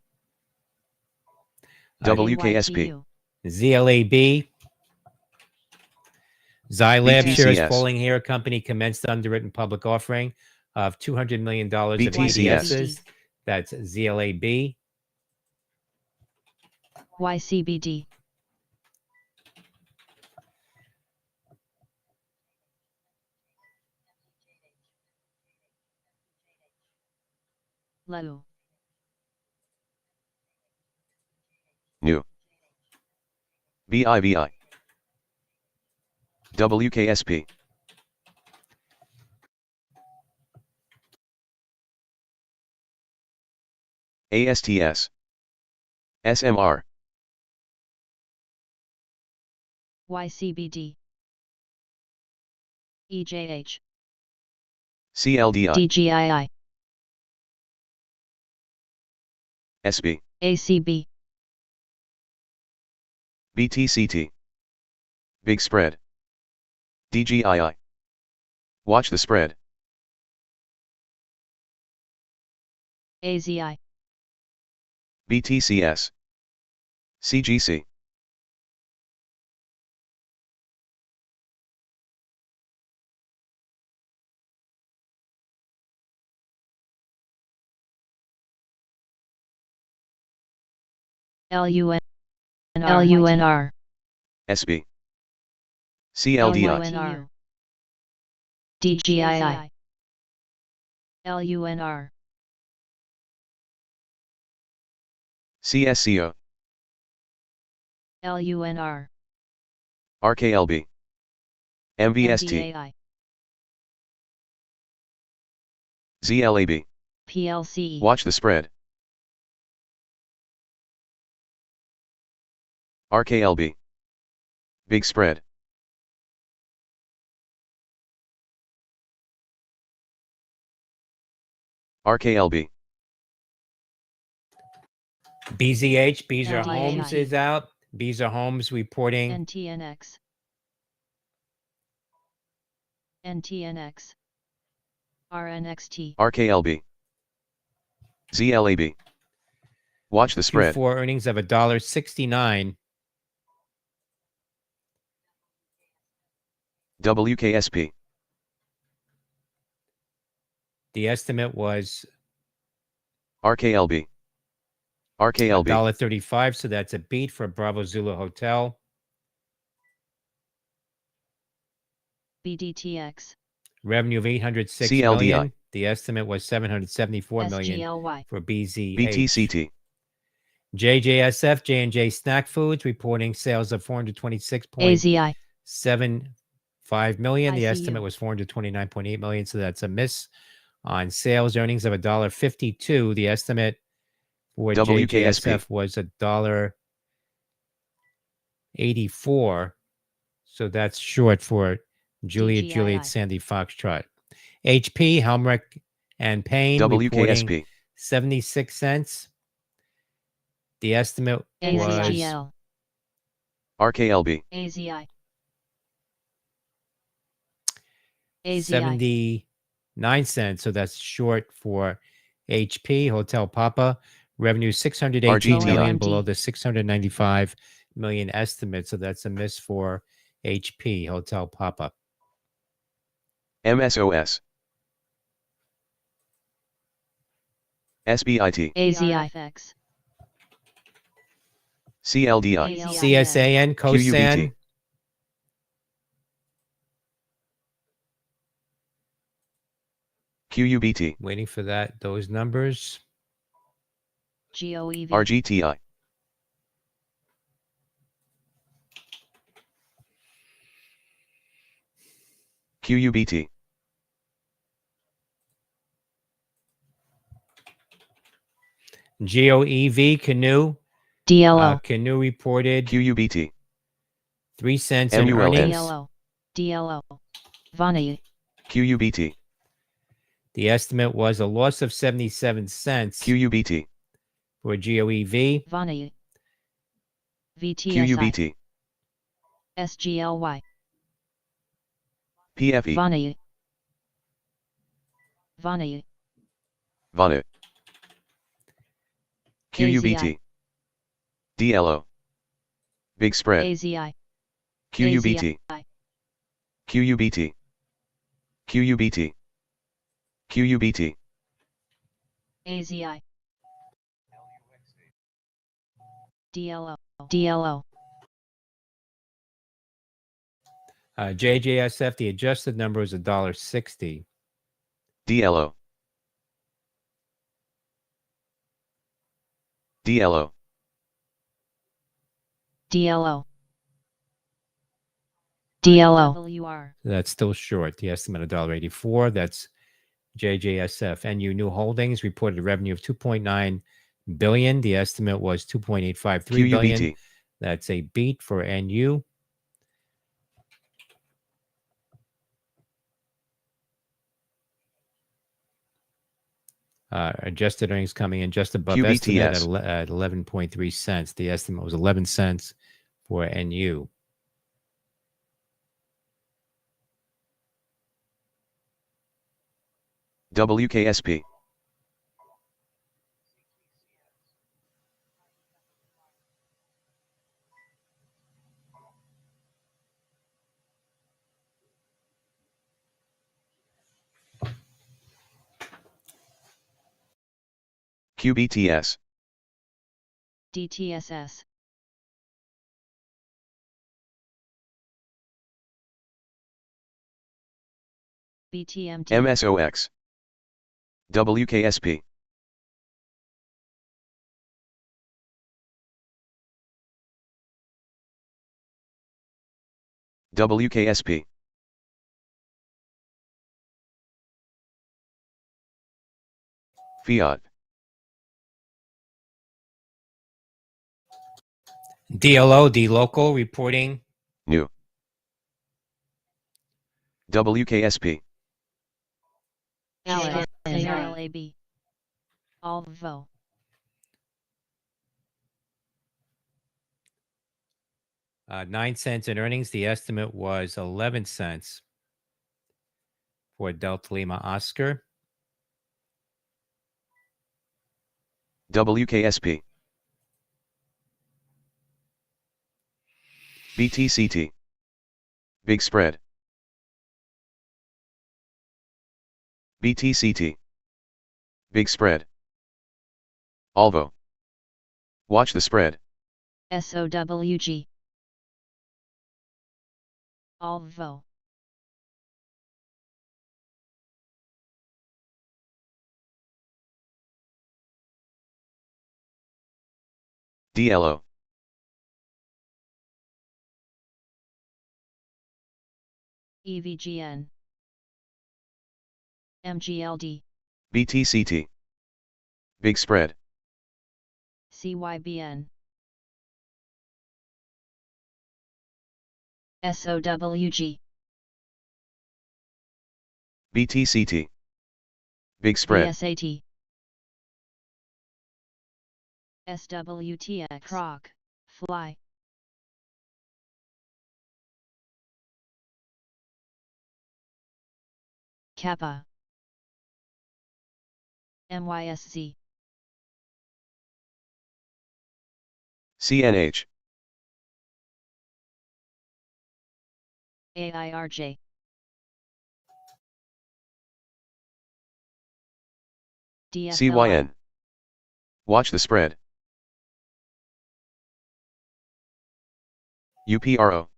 [SPEAKER 3] WKSP.
[SPEAKER 4] AYTU,
[SPEAKER 1] ZLAB. Zylab shares
[SPEAKER 3] BTCS.
[SPEAKER 1] falling here. Company commenced underwritten public offering of $200 million of
[SPEAKER 3] BTCS.
[SPEAKER 1] ADSs. That's ZLAB.
[SPEAKER 4] YCBD, LEU,
[SPEAKER 3] New. VIVI. WKSP. ASTS. SMR.
[SPEAKER 4] YCBD, EJH,
[SPEAKER 3] CLDI,
[SPEAKER 4] DGII,
[SPEAKER 3] SB,
[SPEAKER 4] ACB,
[SPEAKER 3] BTCT. Big spread. DGII. Watch the spread.
[SPEAKER 4] AZI,
[SPEAKER 3] BTCS. CGC.
[SPEAKER 4] LUNR,
[SPEAKER 3] SB. CLDI.
[SPEAKER 4] LUNR, DGII, LUNR,
[SPEAKER 3] CSCO.
[SPEAKER 4] LUNR,
[SPEAKER 3] RKLB. MVST.
[SPEAKER 4] MVAI,
[SPEAKER 3] ZLAB.
[SPEAKER 4] PLCE,
[SPEAKER 3] Watch the spread. RKLB. Big spread. RKLB.
[SPEAKER 1] BZH, Beezer
[SPEAKER 4] LDAT.
[SPEAKER 1] Homes is out. Beezer Homes reporting
[SPEAKER 4] NTNX, NTNX, RNXT,
[SPEAKER 3] RKLB. ZLAB. Watch the spread.
[SPEAKER 1] Q4 earnings of $1.69.
[SPEAKER 3] WKSP.
[SPEAKER 1] The estimate was
[SPEAKER 3] RKLB. RKLB.
[SPEAKER 1] $1.35, so that's a beat for Bravo Zulu Hotel.
[SPEAKER 4] BDTX,
[SPEAKER 1] Revenue of $806
[SPEAKER 3] CLDI.
[SPEAKER 1] million. The estimate was $774 million
[SPEAKER 4] SGLY,
[SPEAKER 1] for BZH.
[SPEAKER 3] BTCT.
[SPEAKER 1] JJSF, J&J Snack Foods, reporting sales of
[SPEAKER 4] AZI,
[SPEAKER 1] $426.75 million. The
[SPEAKER 4] ICU.
[SPEAKER 1] estimate was $429.8 million, so that's a miss on sales. Earnings of $1.52. The estimate for
[SPEAKER 3] WKSP.
[SPEAKER 1] JJSF was $1.84, so that's short for Juliet
[SPEAKER 4] DGII.
[SPEAKER 1] Sandy Foxtrot. HP, Helmreich and Payne, reporting
[SPEAKER 3] WKSP.
[SPEAKER 1] 76 cents. The estimate was
[SPEAKER 4] AZGL,
[SPEAKER 3] RKLB.
[SPEAKER 4] AZI, AZI,
[SPEAKER 1] 79 cents, so that's short for HP. Hotel Papa, revenue $618
[SPEAKER 3] RGTI.
[SPEAKER 1] million,
[SPEAKER 4] OMD.
[SPEAKER 1] below the $695 million estimate, so that's a miss for HP. Hotel Papa.
[SPEAKER 3] MSOS. SBIT.
[SPEAKER 4] AZIFX,
[SPEAKER 3] CLDI.
[SPEAKER 1] CSAN, Cosan,
[SPEAKER 3] QUBT. QUBT.
[SPEAKER 1] waiting for those numbers.
[SPEAKER 4] GOEV,
[SPEAKER 3] RGTI. QUBT.
[SPEAKER 1] GOEV, Canoe.
[SPEAKER 4] DLO,
[SPEAKER 1] Canoe reported
[SPEAKER 3] QUBT.
[SPEAKER 1] 3 cents in
[SPEAKER 3] MULN.
[SPEAKER 1] earnings.
[SPEAKER 4] DLO, Vani,
[SPEAKER 3] QUBT.
[SPEAKER 1] The estimate was a loss of 77 cents
[SPEAKER 3] QUBT.
[SPEAKER 1] for GOEV.
[SPEAKER 4] Vani, VTSI,
[SPEAKER 3] QUBT.
[SPEAKER 4] SGLY,
[SPEAKER 3] PFE.
[SPEAKER 4] Vani, Vani,
[SPEAKER 3] VANU.
[SPEAKER 4] AZI.
[SPEAKER 3] QUBT. DLO. Big spread.
[SPEAKER 4] AZI,
[SPEAKER 3] QUBT.
[SPEAKER 4] AZI,
[SPEAKER 3] QUBT. QUBT. QUBT.
[SPEAKER 4] AZI, DLO, DLO,
[SPEAKER 1] JJSF, the adjusted number is $1.60.
[SPEAKER 3] DLO. DLO.
[SPEAKER 4] DLO, DLO, WR,
[SPEAKER 1] That's still short. The estimate $1.84. That's JJSF. NU New Holdings reported a revenue of $2.9 billion. The estimate was $2.853 billion.
[SPEAKER 3] QUBT.
[SPEAKER 1] That's a beat for NU. Adjusted earnings coming in just above estimate at
[SPEAKER 3] QBTS.
[SPEAKER 1] 11.3 cents. The estimate was 11 cents for NU.
[SPEAKER 3] WKSP. QBTS.
[SPEAKER 4] DTSS. BTMT.
[SPEAKER 3] MSOX. WKSP. WKSP. Fiat.
[SPEAKER 1] DLO, D-Local, reporting.
[SPEAKER 3] New. WKSP.
[SPEAKER 4] LAB. Alvo.
[SPEAKER 1] 9 cents in earnings. The estimate was 11 cents for Delta Lima Oscar.
[SPEAKER 3] WKSP. BTCT. Big spread. BTCT. Big spread. Alvo. Watch the spread.
[SPEAKER 4] SOWG. Alvo.
[SPEAKER 3] DLO.
[SPEAKER 4] EVGN. MGLD.
[SPEAKER 3] BTCT. Big spread.
[SPEAKER 4] CYBN. SOWG.
[SPEAKER 3] BTCT. Big spread.
[SPEAKER 4] BSAT. SWTX. Croc. Fly. Kappa. MYSZ.
[SPEAKER 3] CNH.
[SPEAKER 4] AIRJ. DFLI.
[SPEAKER 3] CYN. Watch the spread. UPRO.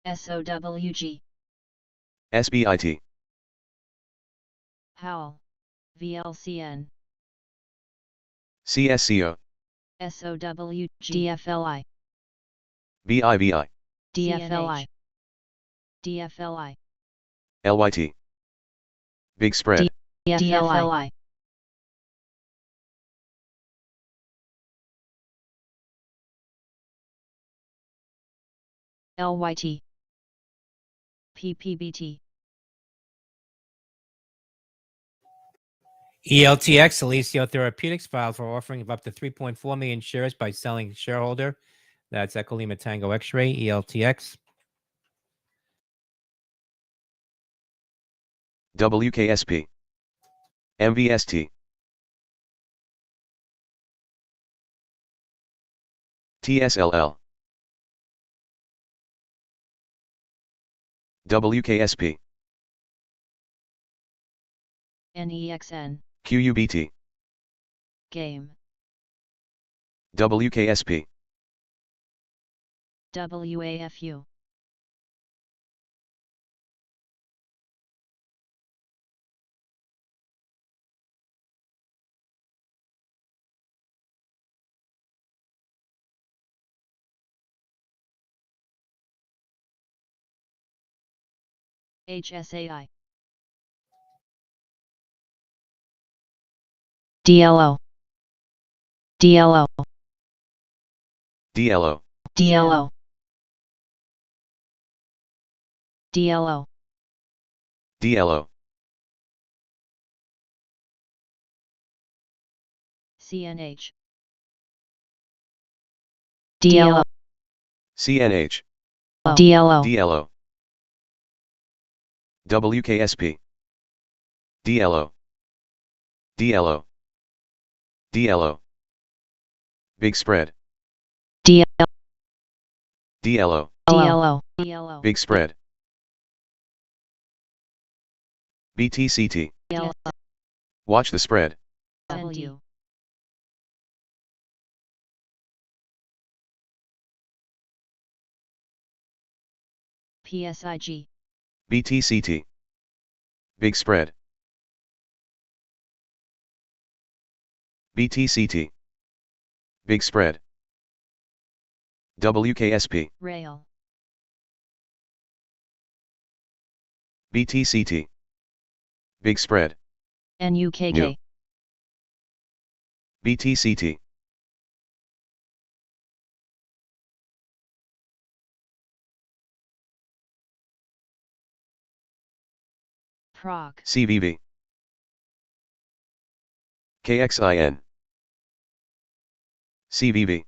[SPEAKER 4] SOWG.
[SPEAKER 3] SBIT.
[SPEAKER 4] Howell. VLCN.
[SPEAKER 3] CSCO.
[SPEAKER 4] SOWG. DFLI.
[SPEAKER 3] BIVI.
[SPEAKER 4] DFLI. DFLI.
[SPEAKER 3] LYT. Big spread.
[SPEAKER 4] DFLI. LYT. PPBT.
[SPEAKER 1] ELTX, Elysia Therapeutics, filed for offering of up to 3.4 million shares by selling shareholder. That's Echo Lima Tango X-Ray, ELTX.
[SPEAKER 3] WKSP. MVST. TSLL. WKSP.
[SPEAKER 4] NEXN.
[SPEAKER 3] QUBT.
[SPEAKER 4] Game.
[SPEAKER 3] WKSP.
[SPEAKER 4] WAFU. HSAI. DLO. DLO.
[SPEAKER 3] DLO.
[SPEAKER 4] DLO. DLO.
[SPEAKER 3] DLO,
[SPEAKER 4] CNH,
[SPEAKER 2] DLO,
[SPEAKER 3] CNH,
[SPEAKER 2] DLO,
[SPEAKER 3] DLO, WKSP, DLO, DLO, DLO, Big Spread,
[SPEAKER 2] DLO,
[SPEAKER 3] DLO,
[SPEAKER 2] DLO,
[SPEAKER 4] DLO,
[SPEAKER 3] Big Spread, BTCT,
[SPEAKER 4] DLO,
[SPEAKER 3] Watch the spread,
[SPEAKER 4] W, PSIG,
[SPEAKER 3] BTCT, Big Spread, BTCT, Big Spread, WKSP,
[SPEAKER 4] Rail,
[SPEAKER 3] BTCT, Big Spread,
[SPEAKER 4] NUKK,
[SPEAKER 3] New. BTCT,
[SPEAKER 4] Proc,
[SPEAKER 3] CVV, KXIN, CVV,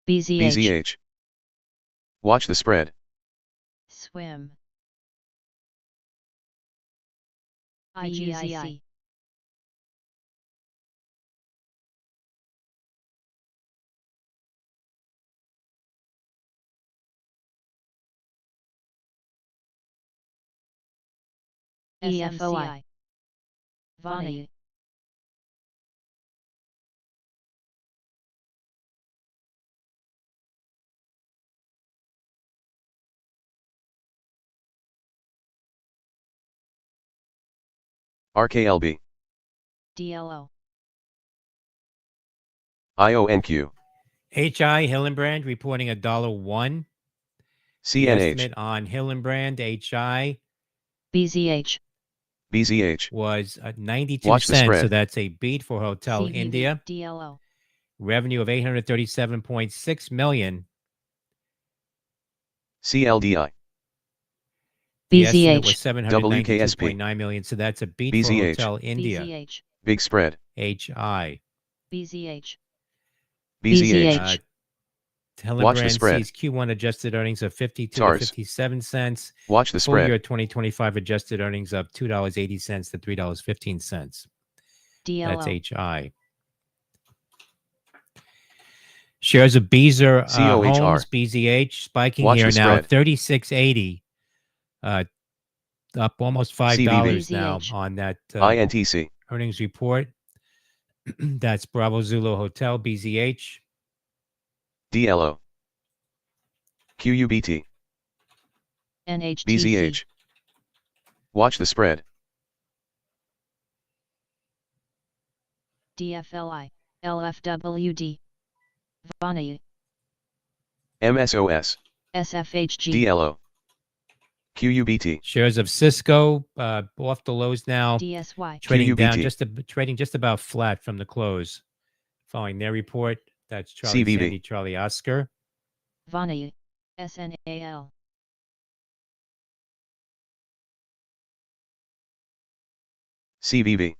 [SPEAKER 4] BZH,
[SPEAKER 3] BZH, Watch the spread,
[SPEAKER 4] Swim, IUZI, EFOI, Vani,
[SPEAKER 3] RKLB,
[SPEAKER 4] DLO,
[SPEAKER 3] IONQ,
[SPEAKER 1] HI Hillenbrand reporting $1.01. The
[SPEAKER 3] CNH,
[SPEAKER 1] estimate on Hillenbrand HI
[SPEAKER 4] BZH,
[SPEAKER 1] was
[SPEAKER 3] BZH,
[SPEAKER 1] 92
[SPEAKER 3] Watch the
[SPEAKER 1] cents. So
[SPEAKER 3] spread.
[SPEAKER 1] that's a beat for Hotel
[SPEAKER 4] CVV,
[SPEAKER 1] India.
[SPEAKER 4] DLO,
[SPEAKER 1] Revenue of 837.6 million.
[SPEAKER 3] CLDI,
[SPEAKER 1] The estimate was
[SPEAKER 2] BZH,
[SPEAKER 3] WKSP,
[SPEAKER 1] 792.9 million. So that's a beat for
[SPEAKER 3] BZH,
[SPEAKER 1] Hotel India.
[SPEAKER 4] BZH,
[SPEAKER 3] Big Spread,
[SPEAKER 1] HI.
[SPEAKER 4] BZH,
[SPEAKER 3] BZH,
[SPEAKER 1] Uh,
[SPEAKER 2] BZH,
[SPEAKER 3] Watch the
[SPEAKER 1] Hillenbrand
[SPEAKER 3] spread.
[SPEAKER 1] sees Q1 adjusted earnings of 52 to
[SPEAKER 3] TARS,
[SPEAKER 1] 57 cents.
[SPEAKER 3] Watch the
[SPEAKER 1] Full year
[SPEAKER 3] spread,
[SPEAKER 1] 2025 adjusted earnings of $2.80 to $3.15. That's
[SPEAKER 4] DLO,
[SPEAKER 1] HI. Shares of Beazer Homes,
[SPEAKER 3] COHR,
[SPEAKER 1] BZH, spiking
[SPEAKER 3] Watch
[SPEAKER 1] here
[SPEAKER 3] the
[SPEAKER 1] now,
[SPEAKER 3] spread.
[SPEAKER 1] 36.80, up almost $5
[SPEAKER 3] CVV,
[SPEAKER 1] now
[SPEAKER 4] BZH,
[SPEAKER 1] on that
[SPEAKER 3] INTC,
[SPEAKER 1] earnings report. That's Bravo Zulu Hotel, BZH.
[SPEAKER 3] DLO, QUBT,
[SPEAKER 4] NHTC,
[SPEAKER 3] BZH, Watch the spread,
[SPEAKER 4] DFLI, LFWD, Vani,
[SPEAKER 3] MSOS,
[SPEAKER 4] SFHG,
[SPEAKER 3] DLO, QUBT,
[SPEAKER 1] Shares of Cisco off the lows now,
[SPEAKER 4] DSY,
[SPEAKER 1] trading down,
[SPEAKER 3] QUBT,
[SPEAKER 1] trading just about flat from the close. Following their report, that's Charlie
[SPEAKER 3] CVV,
[SPEAKER 1] Sandy, Charlie Oscar.
[SPEAKER 4] Vani, SNAL,
[SPEAKER 3] CVV,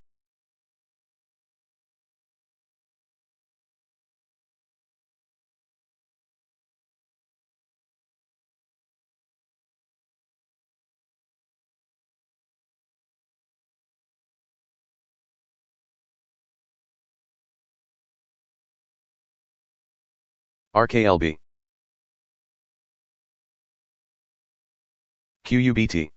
[SPEAKER 3] RKLB, QUBT,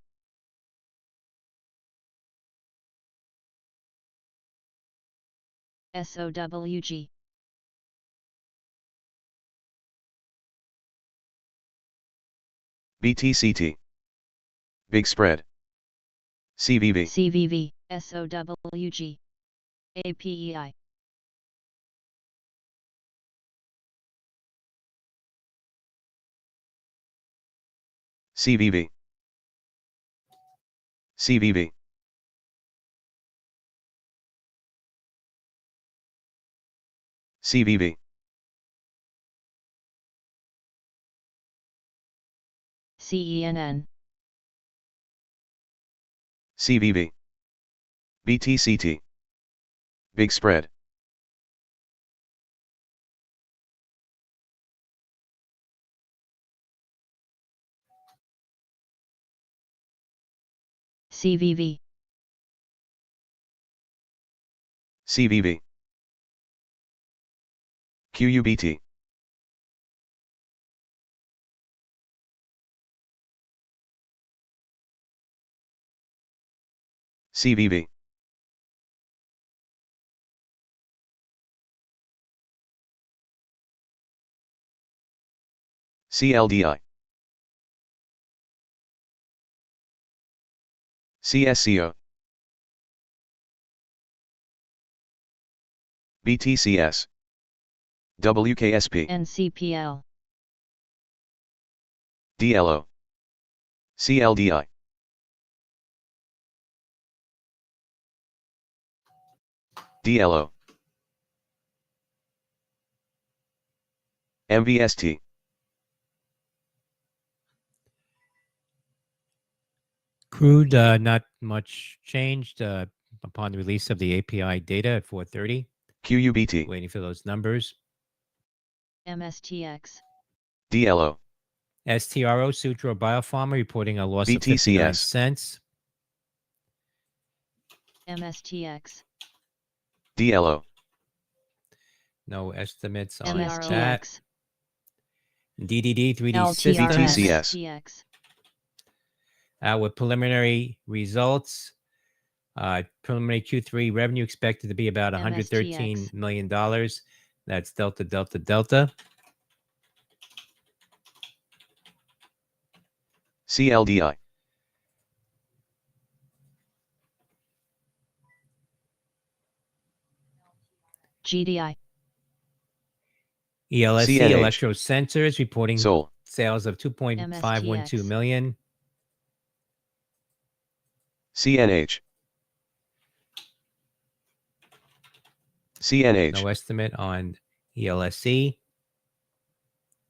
[SPEAKER 4] SOWG,
[SPEAKER 3] BTCT, Big Spread, CVV,
[SPEAKER 4] CVV, SOWG, APEI,
[SPEAKER 3] CVV. CVV. CVV.
[SPEAKER 4] CENN.
[SPEAKER 3] CVV. BTCT. Big spread.
[SPEAKER 4] CVV.
[SPEAKER 3] CVV. QUBT. CVV. CLDI. CSCO. BTCS. WKSP.
[SPEAKER 4] NCPL.
[SPEAKER 3] DLO. CLDI. DLO. MVST.
[SPEAKER 1] Crude, not much changed upon the release of the API data at 4:30.
[SPEAKER 3] QUBT.
[SPEAKER 1] Waiting for those numbers.
[SPEAKER 4] MSTX.
[SPEAKER 3] DLO.
[SPEAKER 1] STRO, Sutro Biopharma, reporting a loss of 59
[SPEAKER 3] BTCS.
[SPEAKER 1] cents.
[SPEAKER 4] MSTX.
[SPEAKER 3] DLO.
[SPEAKER 1] No estimates on that.
[SPEAKER 4] MSTX.
[SPEAKER 1] DDD, 3D
[SPEAKER 2] LTRS.
[SPEAKER 1] Systems.
[SPEAKER 3] BTCS.
[SPEAKER 4] MSTX.
[SPEAKER 1] With preliminary results. Preliminary Q3 revenue expected to be about $113
[SPEAKER 4] MSTX.
[SPEAKER 1] million. That's Delta, Delta, Delta.
[SPEAKER 3] CLDI.
[SPEAKER 4] GDI.
[SPEAKER 1] ELSC,
[SPEAKER 3] CNH.
[SPEAKER 1] Electro Sensors, reporting
[SPEAKER 3] Sol.
[SPEAKER 1] sales of 2.512
[SPEAKER 4] MSTX.
[SPEAKER 1] million.
[SPEAKER 3] CNH. CNH.
[SPEAKER 1] No estimate on ELSC.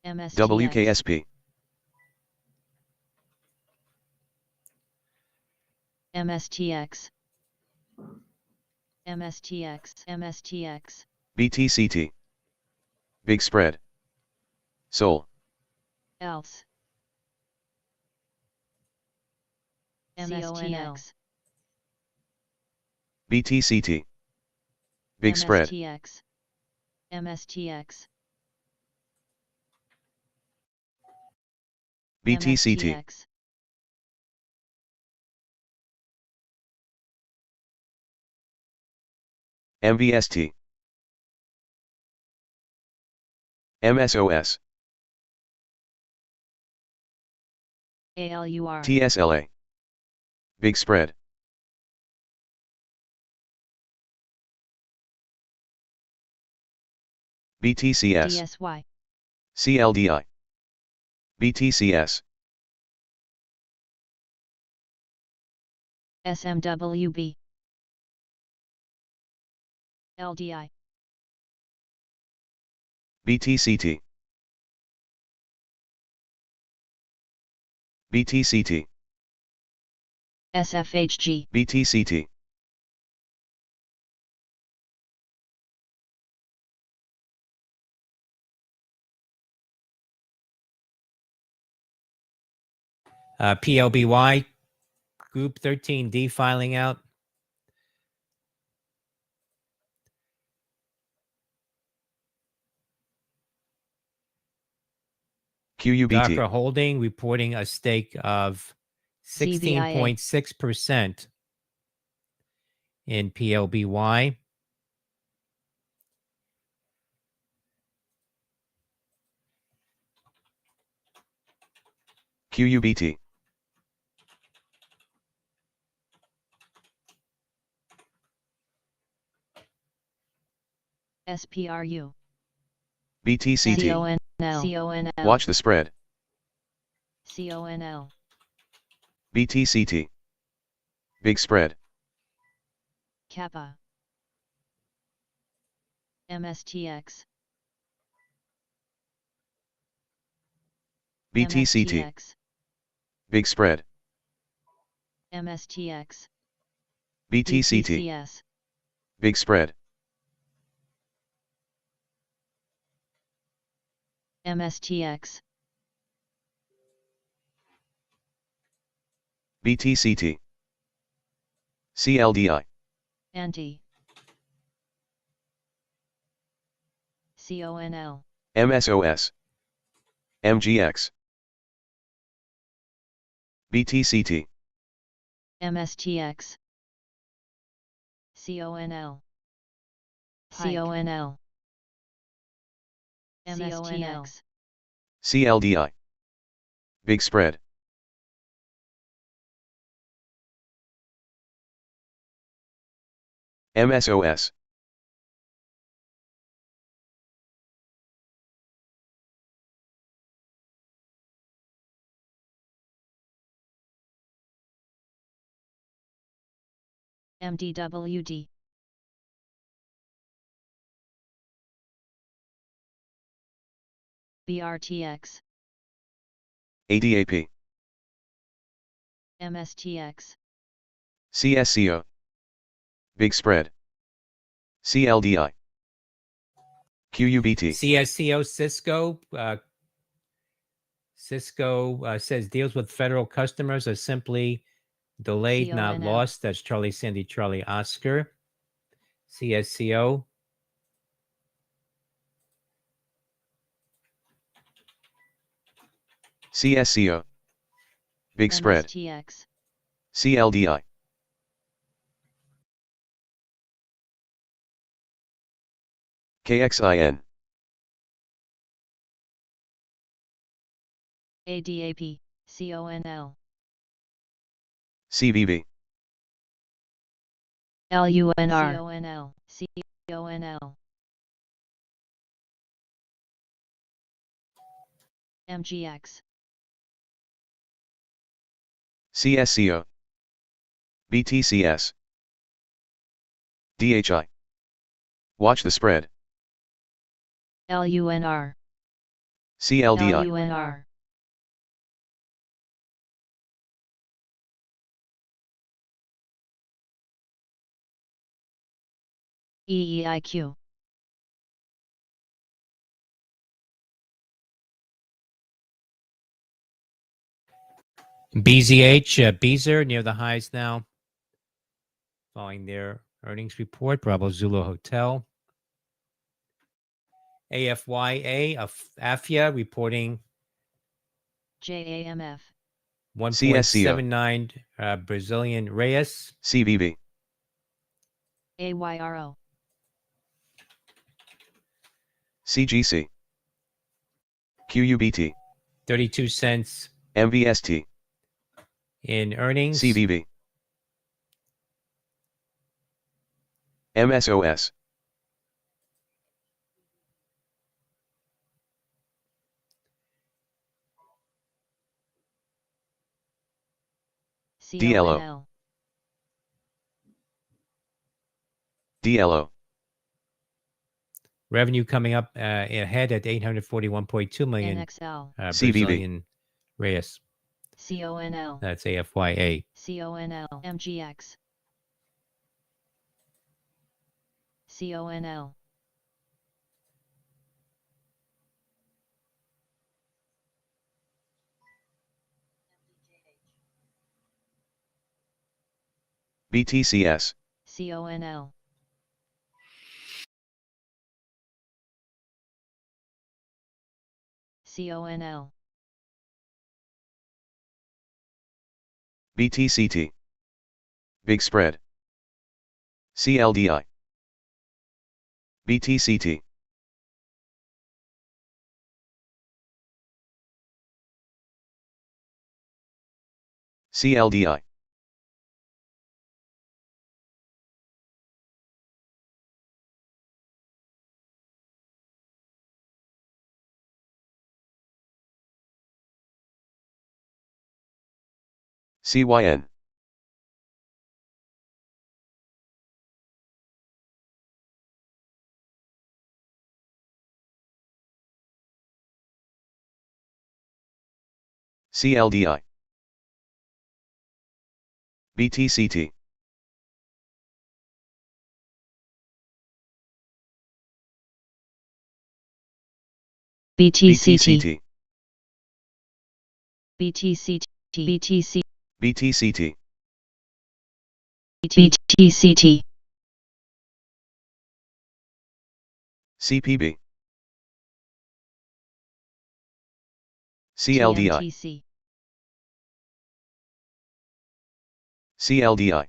[SPEAKER 4] MSTX.
[SPEAKER 3] WKSP.
[SPEAKER 4] MSTX. MSTX. MSTX.
[SPEAKER 3] BTCT. Big spread. Sol.
[SPEAKER 4] Else. MSTX.
[SPEAKER 3] BTCT. Big spread.
[SPEAKER 4] MSTX. MSTX.
[SPEAKER 3] BTCT.
[SPEAKER 4] MSTX.
[SPEAKER 3] MVST. MSOS.
[SPEAKER 4] ALUR.
[SPEAKER 3] TSLA. Big spread. BTCS.
[SPEAKER 4] DSY.
[SPEAKER 3] CLDI. BTCS.
[SPEAKER 4] SMWB. LDI.
[SPEAKER 3] BTCT. BTCT.
[SPEAKER 4] SFHG.
[SPEAKER 3] BTCT.
[SPEAKER 1] PLBY, Group 13D filing out.
[SPEAKER 3] QUBT.
[SPEAKER 1] Gakra Holding reporting a stake of 16.6% in PLBY.
[SPEAKER 3] QUBT.
[SPEAKER 4] SPRU.
[SPEAKER 3] BTCT.
[SPEAKER 4] CONL.
[SPEAKER 3] Watch the spread.
[SPEAKER 4] CONL.
[SPEAKER 3] BTCT. Big spread.
[SPEAKER 4] Kappa. MSTX.
[SPEAKER 3] BTCT.
[SPEAKER 4] MSTX.
[SPEAKER 3] Big spread.
[SPEAKER 4] MSTX.
[SPEAKER 3] BTCT.
[SPEAKER 4] BTCS.
[SPEAKER 3] Big spread.
[SPEAKER 4] MSTX.
[SPEAKER 3] BTCT. CLDI.
[SPEAKER 4] Anti. CONL.
[SPEAKER 3] MSOS. MGX. BTCT.
[SPEAKER 4] MSTX. CONL. CONL. MSTX.
[SPEAKER 3] CLDI. Big spread. MSOS.
[SPEAKER 4] MDWD. BRTX.
[SPEAKER 3] ADAP.
[SPEAKER 4] MSTX.
[SPEAKER 3] CSCO. Big spread. CLDI. QUBT.
[SPEAKER 1] CSCO Cisco. Cisco says deals with federal customers are simply delayed, not
[SPEAKER 4] CONL.
[SPEAKER 1] lost. That's Charlie Sandy Charlie Oscar. CSCO.
[SPEAKER 3] CSCO. Big spread.
[SPEAKER 4] MSTX.
[SPEAKER 3] CLDI. KXIN.
[SPEAKER 4] ADAP. CONL.
[SPEAKER 3] CVV.
[SPEAKER 2] LUNR.
[SPEAKER 4] CONL. CONL. MGX.
[SPEAKER 3] CSCO. BTCS. DHI. Watch the spread.
[SPEAKER 2] LUNR.
[SPEAKER 3] CLDI.
[SPEAKER 2] LUNR. EEIQ.
[SPEAKER 1] BZH, Beezer near the highs now. Following their earnings report. Bravo Zulu Hotel. AFYA, AFIA reporting
[SPEAKER 4] JAMF.
[SPEAKER 1] 1.79 Brazilian Reais.
[SPEAKER 3] CVV.
[SPEAKER 4] AYRO.
[SPEAKER 3] CGC. QUBT.
[SPEAKER 1] 32 cents
[SPEAKER 3] MVST.
[SPEAKER 1] in earnings.
[SPEAKER 3] CVV. MSOS. DLO.
[SPEAKER 4] CONL.
[SPEAKER 3] DLO.
[SPEAKER 1] Revenue coming up ahead at 841.2 million
[SPEAKER 4] NXL.
[SPEAKER 3] CVV.
[SPEAKER 1] Brazilian Reais.
[SPEAKER 4] CONL.
[SPEAKER 1] That's AFYA.
[SPEAKER 4] CONL. MGX. CONL.
[SPEAKER 3] BTCS.
[SPEAKER 4] CONL. CONL.
[SPEAKER 3] BTCT. Big spread. CLDI. BTCT. CLDI. CYN. CLDI. BTCT.
[SPEAKER 2] BTCT.
[SPEAKER 3] BTCT.
[SPEAKER 4] BTCT. BTC.
[SPEAKER 3] BTCT.
[SPEAKER 2] BTCT.
[SPEAKER 3] CPB. CLDI.
[SPEAKER 4] GMTC.
[SPEAKER 3] CLDI.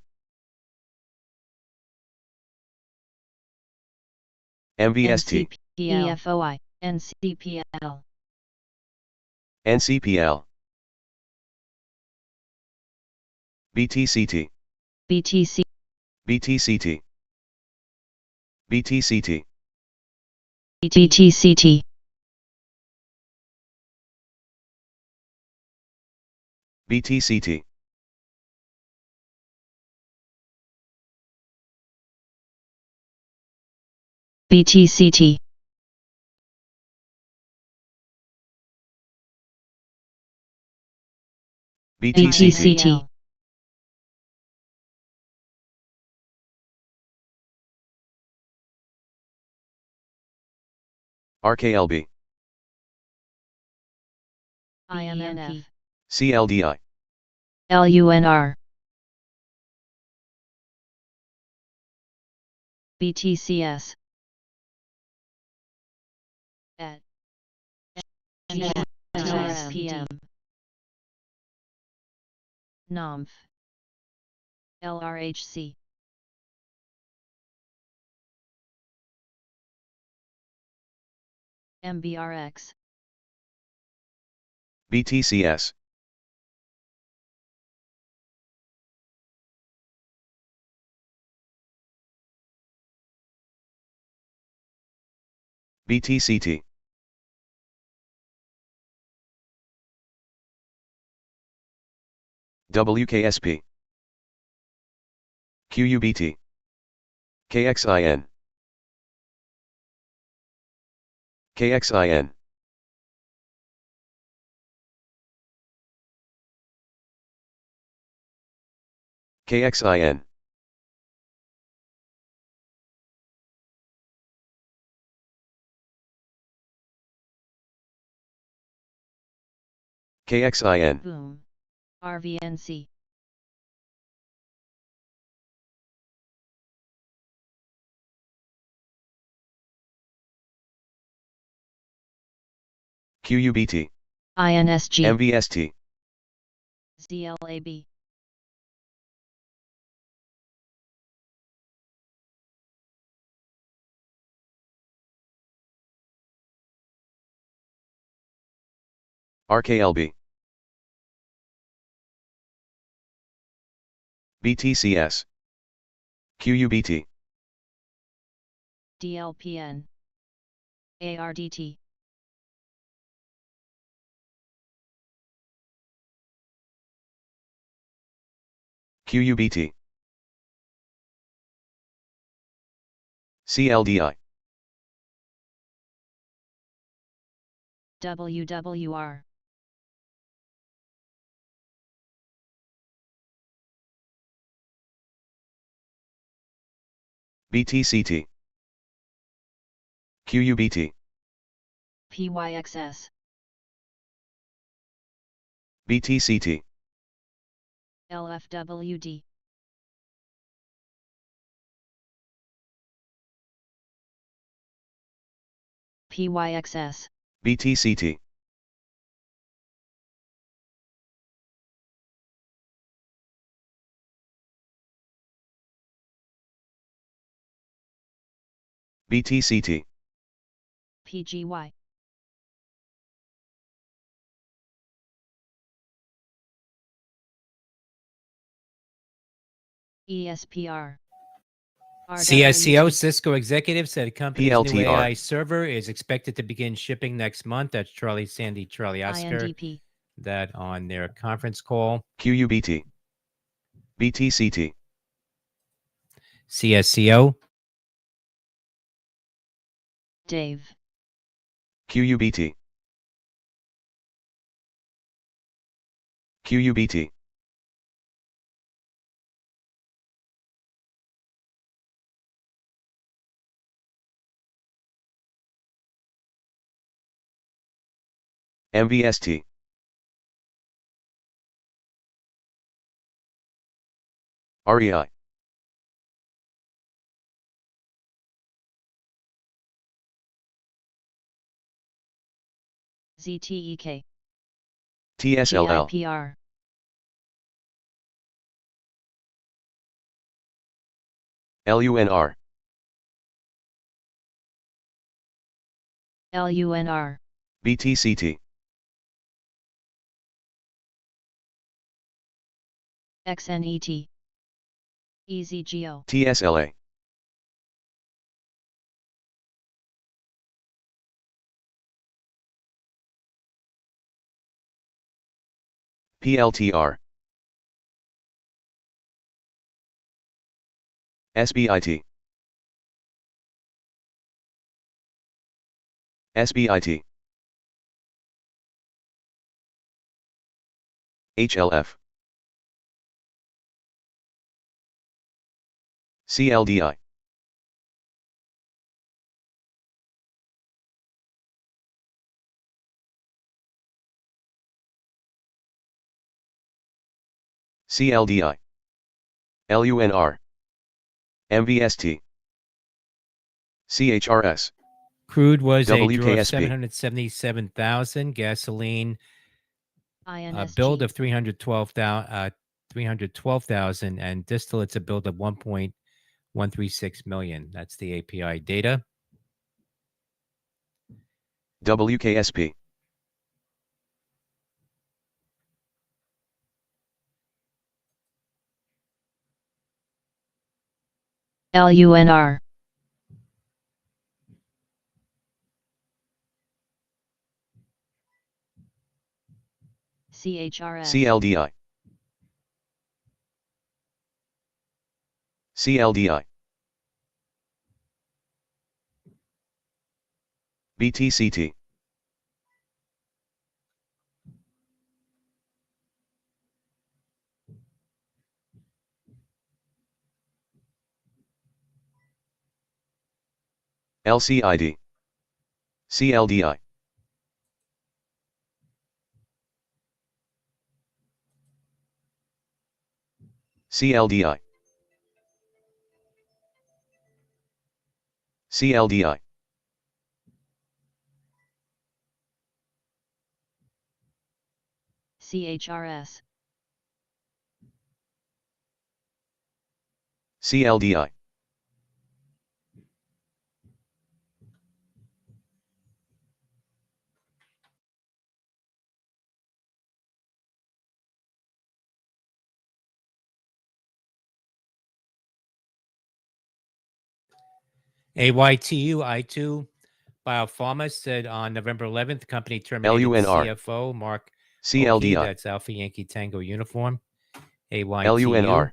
[SPEAKER 3] MVST.
[SPEAKER 4] EFOI. NCPL.
[SPEAKER 3] NCPL. BTCT.
[SPEAKER 2] BTC.
[SPEAKER 3] BTCT. BTCT.
[SPEAKER 2] BTCT.
[SPEAKER 3] BTCT.
[SPEAKER 2] BTCT.
[SPEAKER 3] BTCT.
[SPEAKER 2] BTCT.
[SPEAKER 3] RKLB.
[SPEAKER 4] INF.
[SPEAKER 3] CLDI.
[SPEAKER 2] LUNR.
[SPEAKER 4] BTCS. at GRSPM. NOMF. LRHC. MBRX.
[SPEAKER 3] BTCS. BTCT. WKSP. QUBT. KXIN. KXIN. KXIN. KXIN.
[SPEAKER 4] Boom. RVNC.
[SPEAKER 3] QUBT.
[SPEAKER 2] INSG.
[SPEAKER 3] MVST.
[SPEAKER 4] ZLAB.
[SPEAKER 3] RKLB. BTCS. QUBT.
[SPEAKER 4] DLPN. ARDT.
[SPEAKER 3] QUBT. CLDI.
[SPEAKER 4] WWR.
[SPEAKER 3] BTCT. QUBT.
[SPEAKER 4] PYXS.
[SPEAKER 3] BTCT.
[SPEAKER 4] LFWD. PYXS.
[SPEAKER 3] BTCT. BTCT.
[SPEAKER 4] PGY. ESPR.
[SPEAKER 1] CSCO
[SPEAKER 4] RWT.
[SPEAKER 1] Cisco executive said company's new
[SPEAKER 3] PLTR.
[SPEAKER 1] AI server is expected to begin shipping next month. That's Charlie Sandy, Charlie Oscar.
[SPEAKER 4] INDP.
[SPEAKER 1] that on their conference call.
[SPEAKER 3] QUBT. BTCT.
[SPEAKER 1] CSCO.
[SPEAKER 4] Dave,
[SPEAKER 3] QUBT. QUBT. MVST. REI.
[SPEAKER 4] ZTEK,
[SPEAKER 3] TSLL.
[SPEAKER 4] TIPR,
[SPEAKER 3] LUNR.
[SPEAKER 4] LUNR,
[SPEAKER 3] BTCT.
[SPEAKER 4] XNET, EZGO,
[SPEAKER 3] TSLA. PLTR. SBIT. SBIT. HLF. CLDI. CLDI. LUNR. MVST. CHRS.
[SPEAKER 1] Crude was a draw of
[SPEAKER 3] WKSP.
[SPEAKER 1] 777,000. Gasoline
[SPEAKER 4] INSG,
[SPEAKER 1] build of 312,000, and distillates a build of 1.136 million. That's the API data.
[SPEAKER 3] WKSP.
[SPEAKER 2] LUNR,
[SPEAKER 4] CHRS,
[SPEAKER 3] CLDI. CLDI. BTCT. LCID. CLDI. CLDI. CLDI.
[SPEAKER 4] CHRS,
[SPEAKER 3] CLDI.
[SPEAKER 1] AYTU I2 Biopharma said on November 11th, the company terminated
[SPEAKER 3] LUNR.
[SPEAKER 1] CFO Mark Oki,
[SPEAKER 3] CLDI.
[SPEAKER 1] that's Alpha Yankee Tango uniform. AYTU.
[SPEAKER 3] LUNR.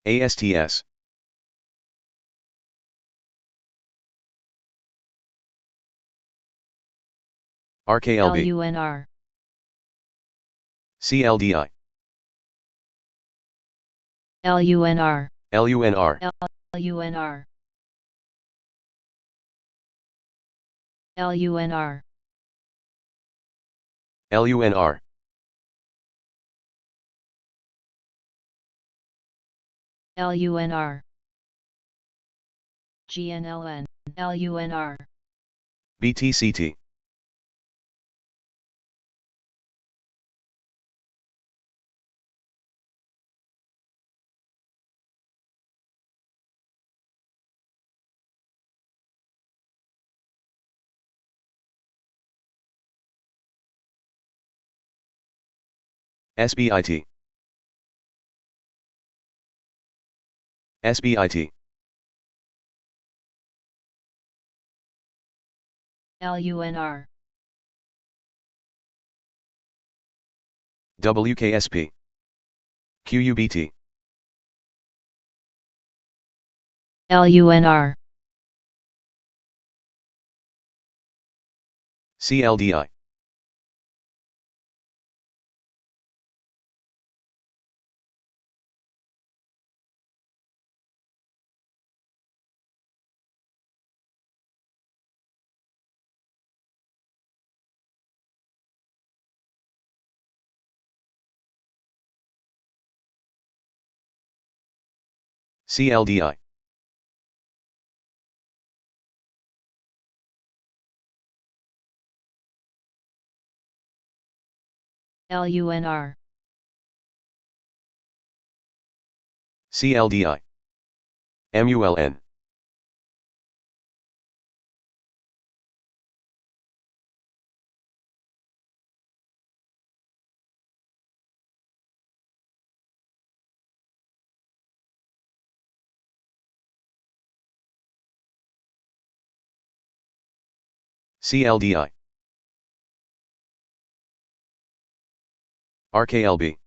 [SPEAKER 3] ASTS. RKLB.
[SPEAKER 4] LUNR,
[SPEAKER 3] CLDI.
[SPEAKER 2] LUNR,
[SPEAKER 3] LUNR.
[SPEAKER 4] LUNR, LUNR,
[SPEAKER 3] LUNR.
[SPEAKER 4] LUNR, GNLN, LUNR,
[SPEAKER 3] BTCT. SBIT. SBIT.
[SPEAKER 4] LUNR,
[SPEAKER 3] WKSP, QUBT,
[SPEAKER 2] LUNR,
[SPEAKER 3] CLDI, CLDI,
[SPEAKER 4] LUNR,
[SPEAKER 3] CLDI, MULN, CLDI, RKLB,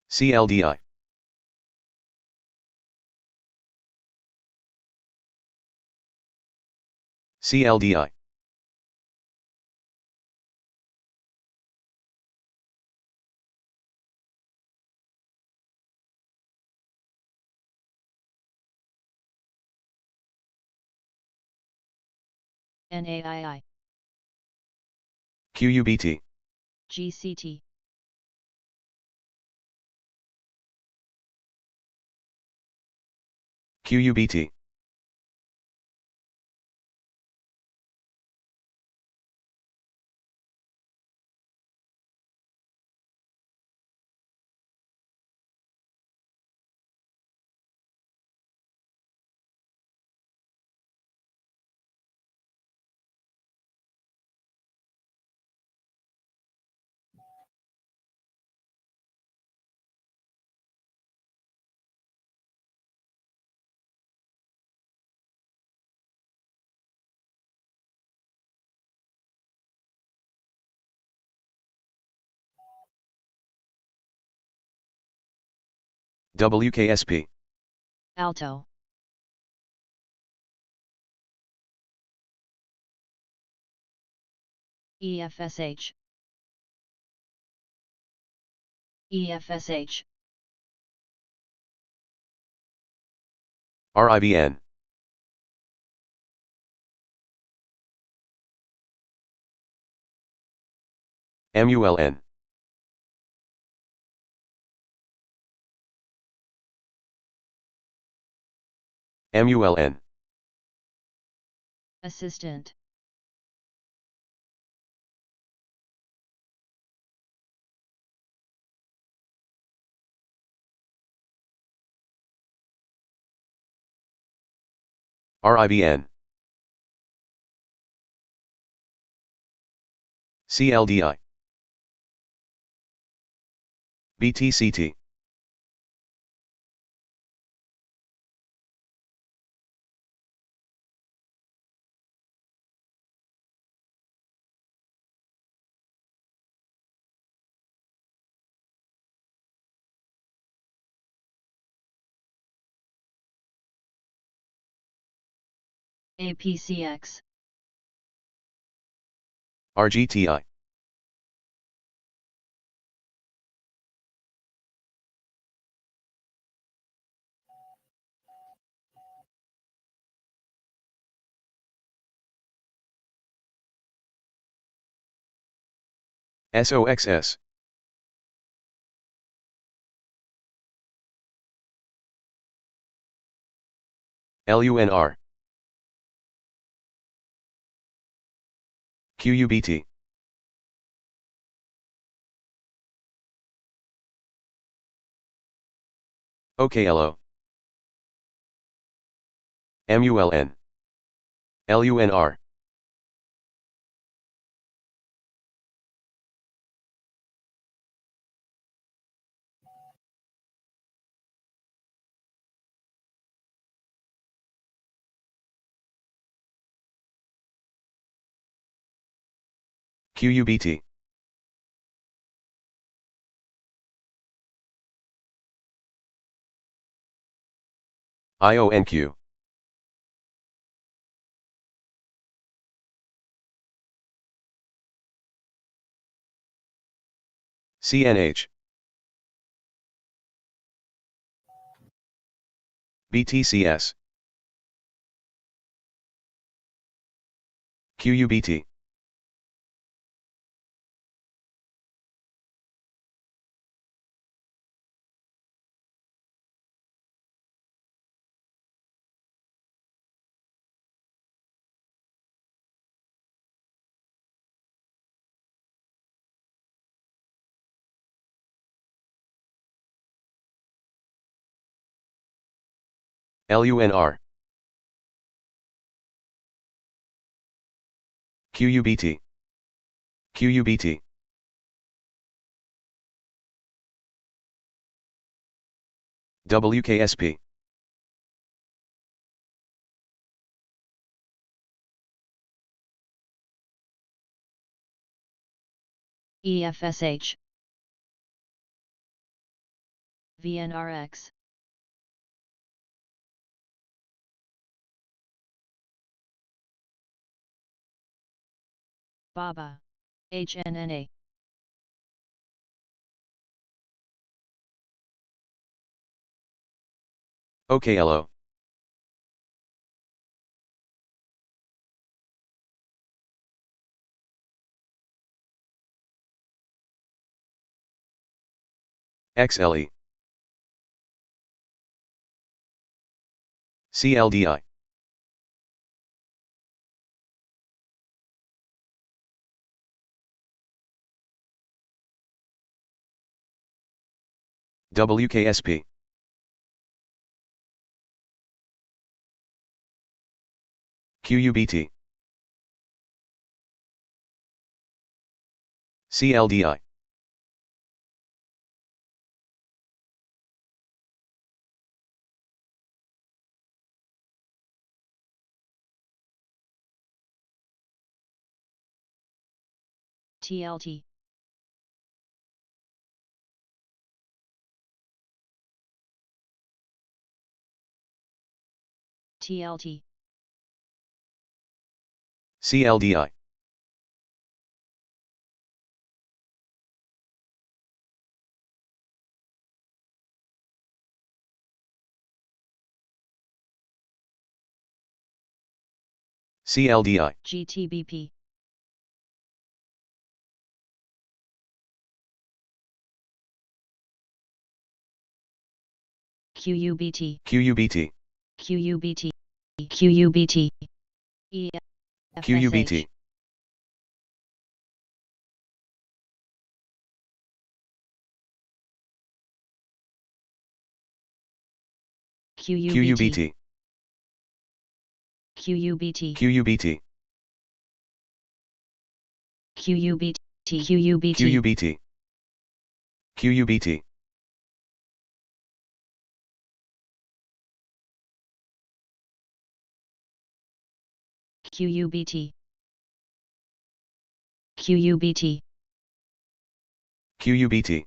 [SPEAKER 3] CLDI, CLDI,
[SPEAKER 4] NAII,
[SPEAKER 3] QUBT,
[SPEAKER 4] GCT,
[SPEAKER 3] QUBT, WKSP,
[SPEAKER 4] Alto, EFSH, EFSH,
[SPEAKER 3] RIBN, MULN, MULN,
[SPEAKER 4] Assistant,
[SPEAKER 3] RIBN, CLDI, BTCT,
[SPEAKER 4] APCX,
[SPEAKER 3] RGTI, SOXS, LUNR, QUBT, OKLO, MULN, LUNR, QUBT. IONQ. CNH. BTCS. QUBT. LUNR. QUBT. QUBT. WKSP.
[SPEAKER 4] EFSH. VNRX. BABA. HNNA.
[SPEAKER 3] OKLO. XLE. CLDI. WKSP. QUBT. CLDI.
[SPEAKER 4] TLT. TLT.
[SPEAKER 3] CLDI. CLDI.
[SPEAKER 4] GTBP. QUBT.
[SPEAKER 3] QUBT.
[SPEAKER 4] QUBT. QUBT. EFSH.
[SPEAKER 3] QUBT.
[SPEAKER 4] QUBT.
[SPEAKER 3] QUBT.
[SPEAKER 4] QUBT.
[SPEAKER 3] QUBT.
[SPEAKER 4] QUBT. QUBT.
[SPEAKER 3] QUBT. QUBT.
[SPEAKER 4] QUBT. QUBT.
[SPEAKER 3] QUBT.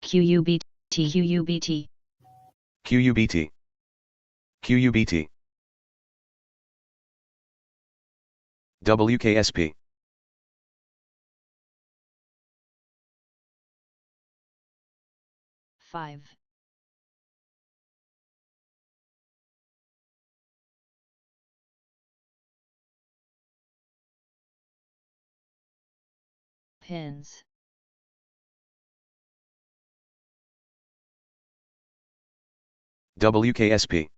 [SPEAKER 4] QUBT. QUBT.
[SPEAKER 3] QUBT. QUBT. WKSP.
[SPEAKER 4] Five. Pins.
[SPEAKER 3] WKSP.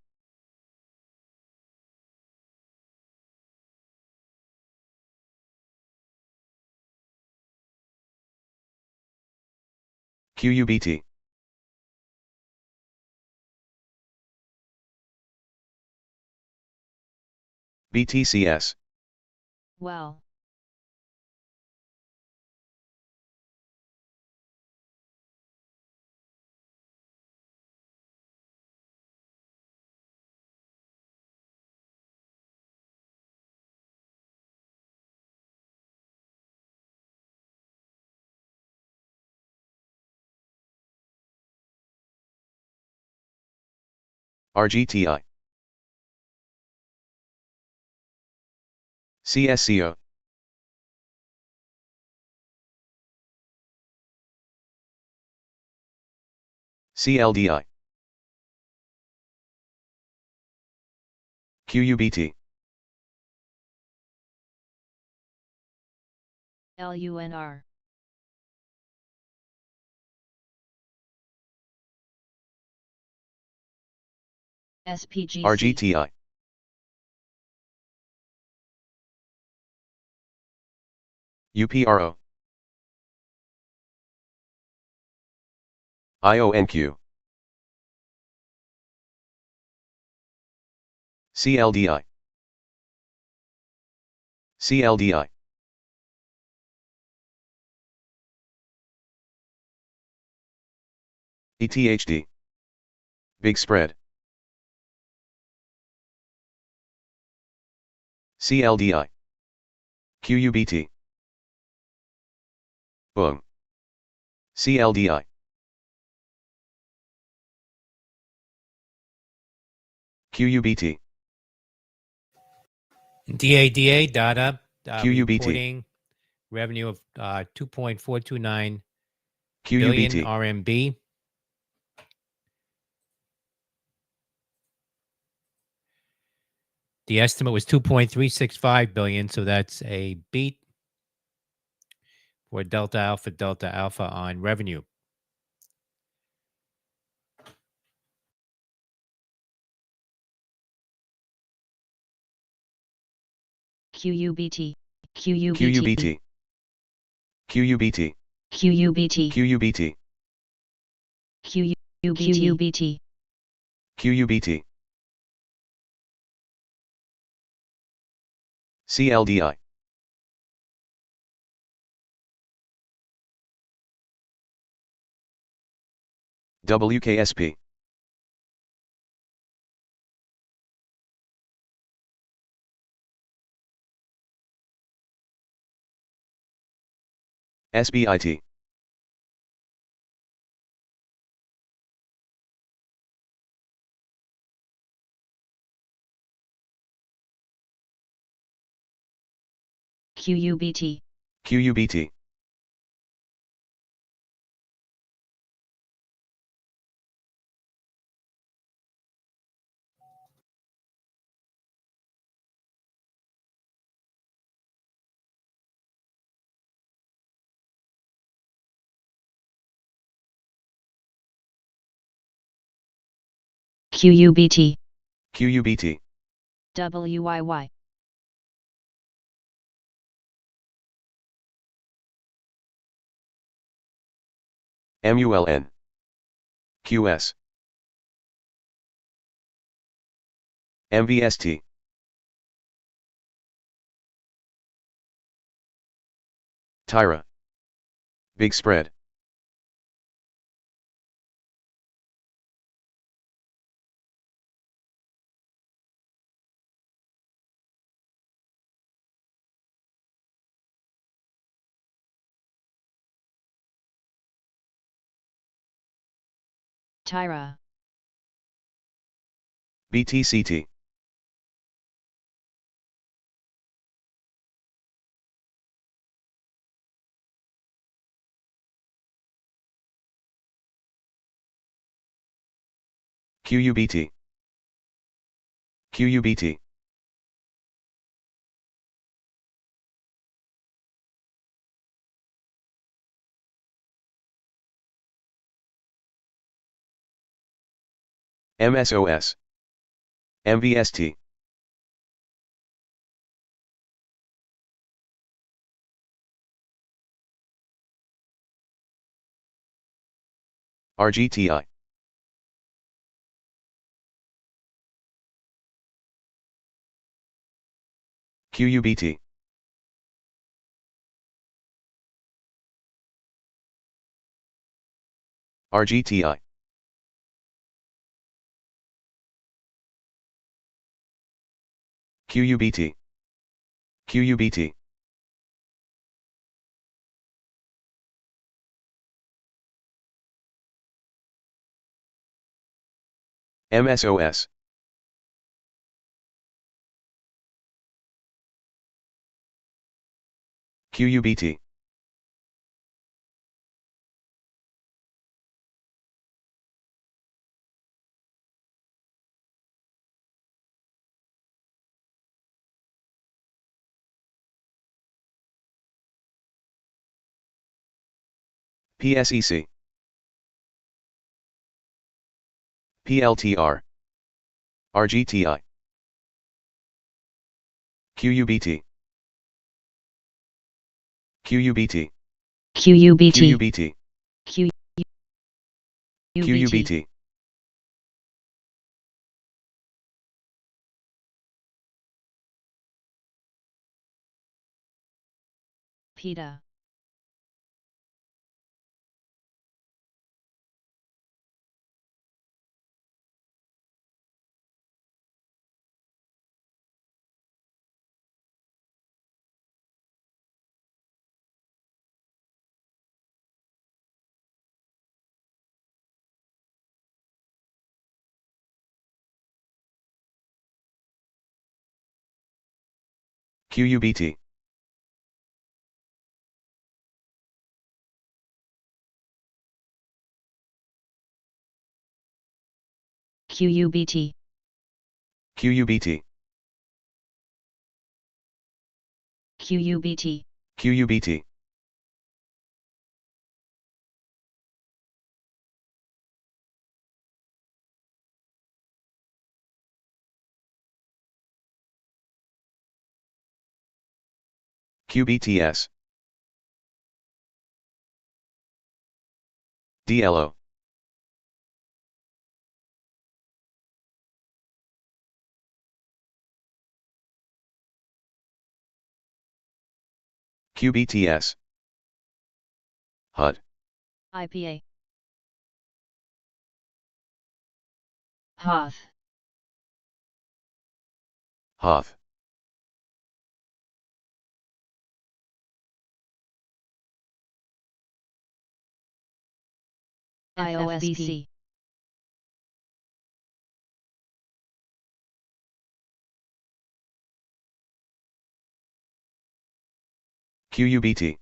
[SPEAKER 3] QUBT. BTCS.
[SPEAKER 4] Well.
[SPEAKER 3] RGTI. CSCO. CLDI. QUBT.
[SPEAKER 4] LUNR. SPGC.
[SPEAKER 3] RGTI. UPRO. IONQ. CLDI. CLDI. ETHD. Big spread. CLDI. QUBT. Boom. CLDI. QUBT.
[SPEAKER 1] DADA data
[SPEAKER 3] QUBT.
[SPEAKER 1] reporting revenue of 2.429 billion
[SPEAKER 3] QUBT.
[SPEAKER 1] RMB. The estimate was 2.365 billion, so that's a beat for Delta Alpha on revenue.
[SPEAKER 4] QUBT.
[SPEAKER 3] QUBT. QUBT.
[SPEAKER 4] QUBT.
[SPEAKER 3] QUBT.
[SPEAKER 4] QUBT.
[SPEAKER 3] QUBT. CLDI. WKSP. SBIT.
[SPEAKER 4] QUBT.
[SPEAKER 3] QUBT.
[SPEAKER 4] QUBT.
[SPEAKER 3] QUBT.
[SPEAKER 4] WYY.
[SPEAKER 3] MULN. QS. MVST. Tyra. Big spread.
[SPEAKER 4] Tyra.
[SPEAKER 3] BTCT. QUBT. QUBT. MSOS. MVST. RGTI. QUBT. RGTI. QUBT. QUBT. MSOS. QUBT. PSEC. PLTR. RGTI. QUBT. QUBT.
[SPEAKER 4] QUBT.
[SPEAKER 3] QUBT.
[SPEAKER 4] QUBT.
[SPEAKER 3] QUBT.
[SPEAKER 4] PETA.
[SPEAKER 3] QUBT.
[SPEAKER 4] QUBT.
[SPEAKER 3] QUBT.
[SPEAKER 4] QUBT.
[SPEAKER 3] QUBT. QBTS. DLO. QBTS. HUD.
[SPEAKER 4] IPA. Hoth.
[SPEAKER 3] HOF.
[SPEAKER 4] IOSBC.
[SPEAKER 3] QUBT.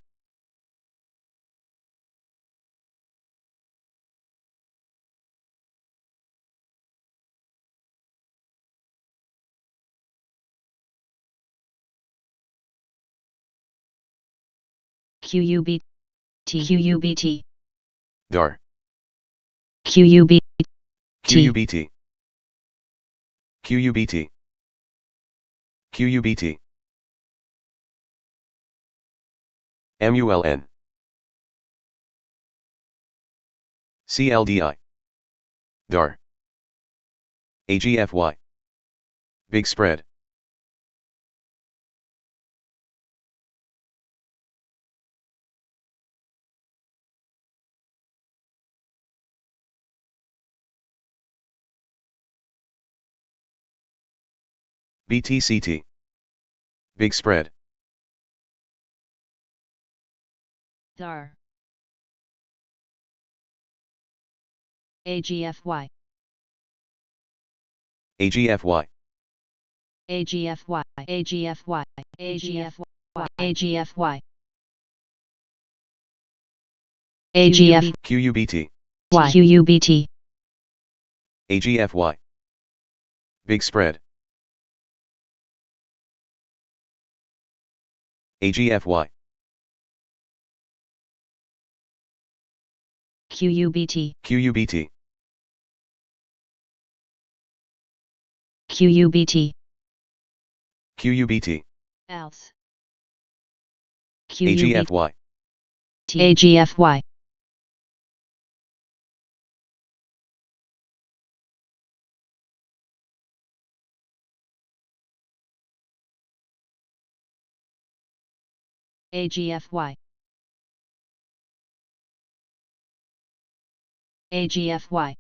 [SPEAKER 4] QUBT. QUBT.
[SPEAKER 3] DAR.
[SPEAKER 4] QUBT.
[SPEAKER 3] QUBT. QUBT. QUBT. MULN. CLDI. DAR. AGFY. Big spread. BTCT. Big spread.
[SPEAKER 4] DAR. AGFY.
[SPEAKER 3] AGFY.
[SPEAKER 4] AGFY. AGFY. AGFY. AGFY. AGF.
[SPEAKER 3] QUBT.
[SPEAKER 4] QUBT.
[SPEAKER 3] AGFY. Big spread. AGFY.
[SPEAKER 4] QUBT.
[SPEAKER 3] QUBT.
[SPEAKER 4] QUBT.
[SPEAKER 3] QUBT.
[SPEAKER 4] Else.
[SPEAKER 3] AGFY.
[SPEAKER 4] AGFY. AGFY. AGFY.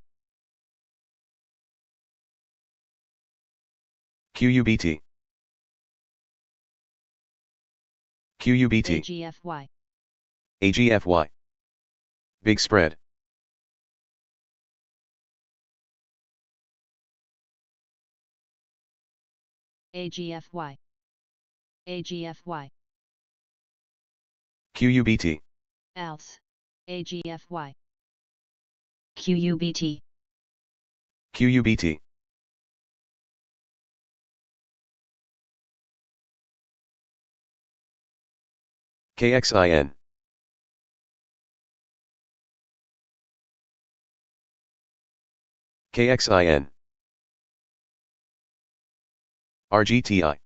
[SPEAKER 3] QUBT. QUBT.
[SPEAKER 4] AGFY.
[SPEAKER 3] AGFY. Big spread.
[SPEAKER 4] AGFY. AGFY.
[SPEAKER 3] QUBT.
[SPEAKER 4] Else. AGFY. QUBT.
[SPEAKER 3] QUBT. KXIN. KXIN. RGTI.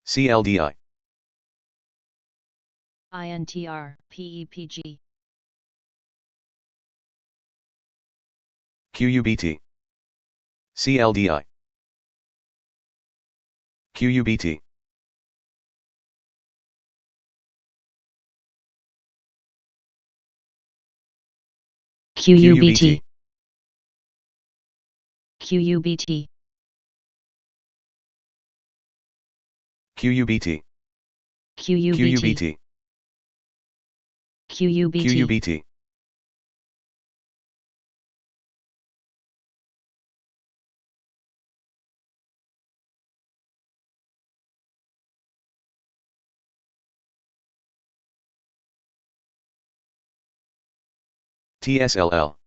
[SPEAKER 3] CLDI.
[SPEAKER 4] INTR, PEPG.
[SPEAKER 3] QUBT. CLDI. QUBT.
[SPEAKER 2] QUBT.
[SPEAKER 4] QUBT.
[SPEAKER 3] QUBT.
[SPEAKER 2] QUBT.
[SPEAKER 3] QUBT.
[SPEAKER 2] QUBT.
[SPEAKER 3] QUBT. TSLL.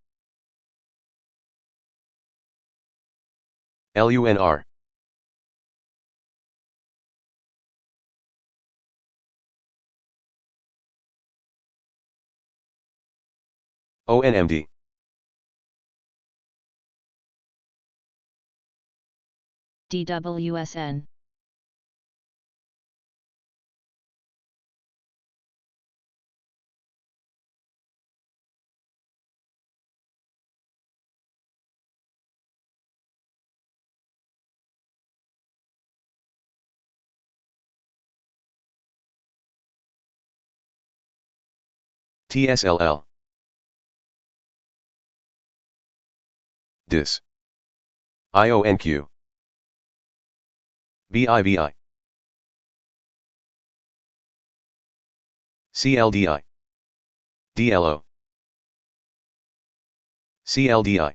[SPEAKER 3] LUNR. ONMD.
[SPEAKER 4] DWSN.
[SPEAKER 3] TSLL. DIS. IONQ. BIVI. CLDI. DLO. CLDI.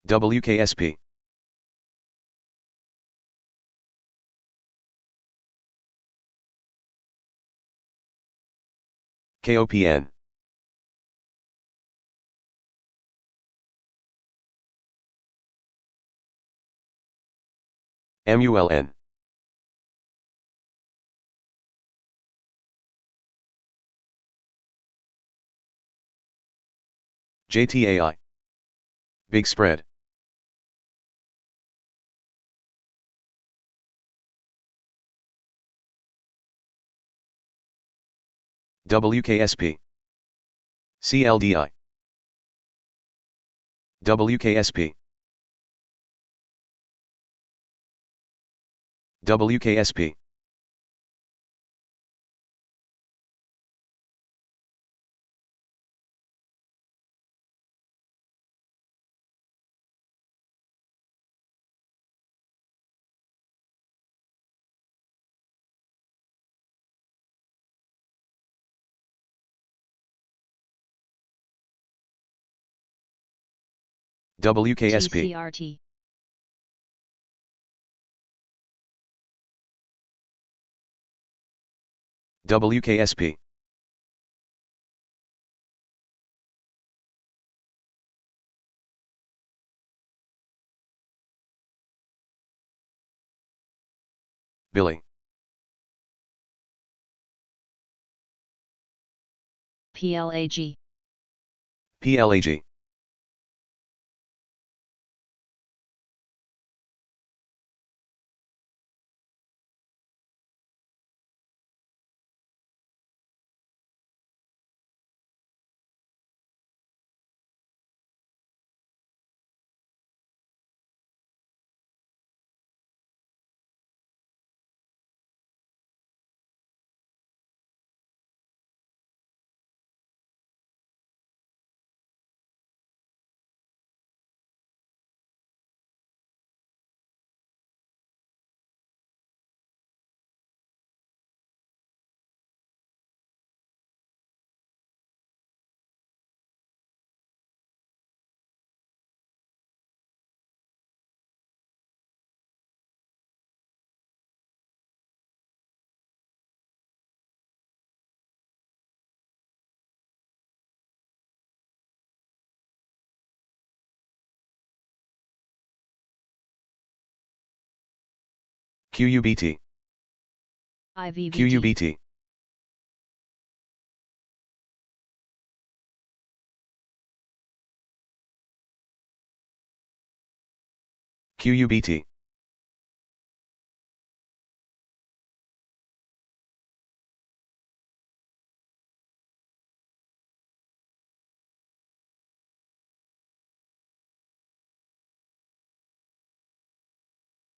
[SPEAKER 3] WKSP. KOPN. MULN. JTAI. Big spread. WKSP. CLDI. WKSP. WKSP. WKSP.
[SPEAKER 4] TCRT.
[SPEAKER 3] WKSP. Billy.
[SPEAKER 4] PLAG.
[SPEAKER 3] PLAG. QUBT,
[SPEAKER 4] IVVT,
[SPEAKER 3] QUBT, QUBT,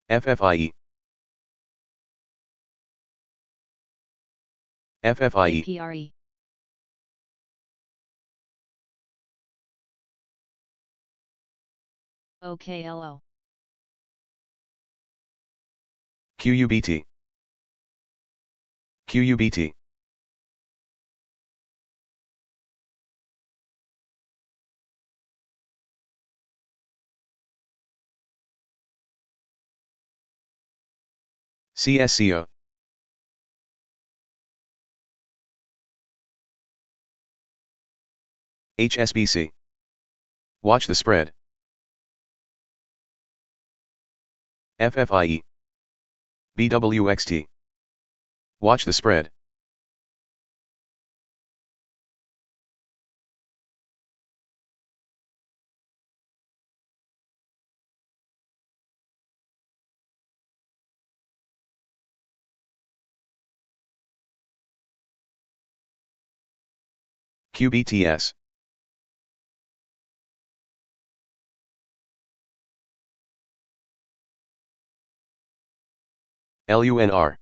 [SPEAKER 3] FFIE, FFIE,
[SPEAKER 4] APRE, OKLO,
[SPEAKER 3] QUBT, QUBT, CSCO, HSBC. Watch the spread. FFIE, BWXT. Watch the spread. QBTS, LUNR,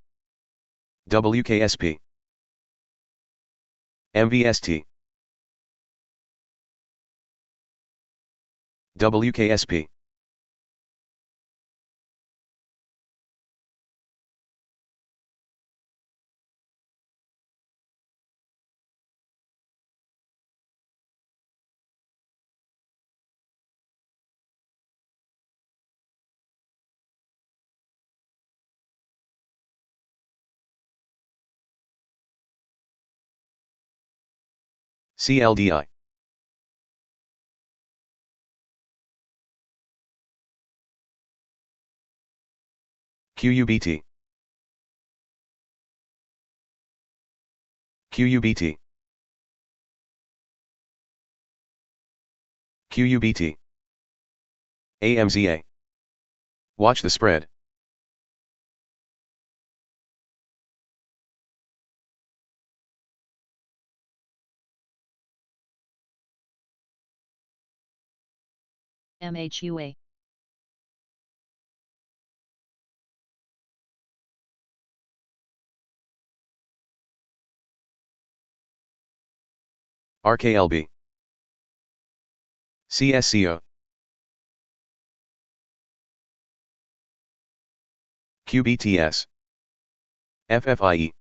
[SPEAKER 3] WKSP, MVST, WKSP, CLDI, QUBT, QUBT, QUBT, AMZA. Watch the spread.
[SPEAKER 4] MHUA,
[SPEAKER 3] RKLB, CSCO, QBTS, FFIE,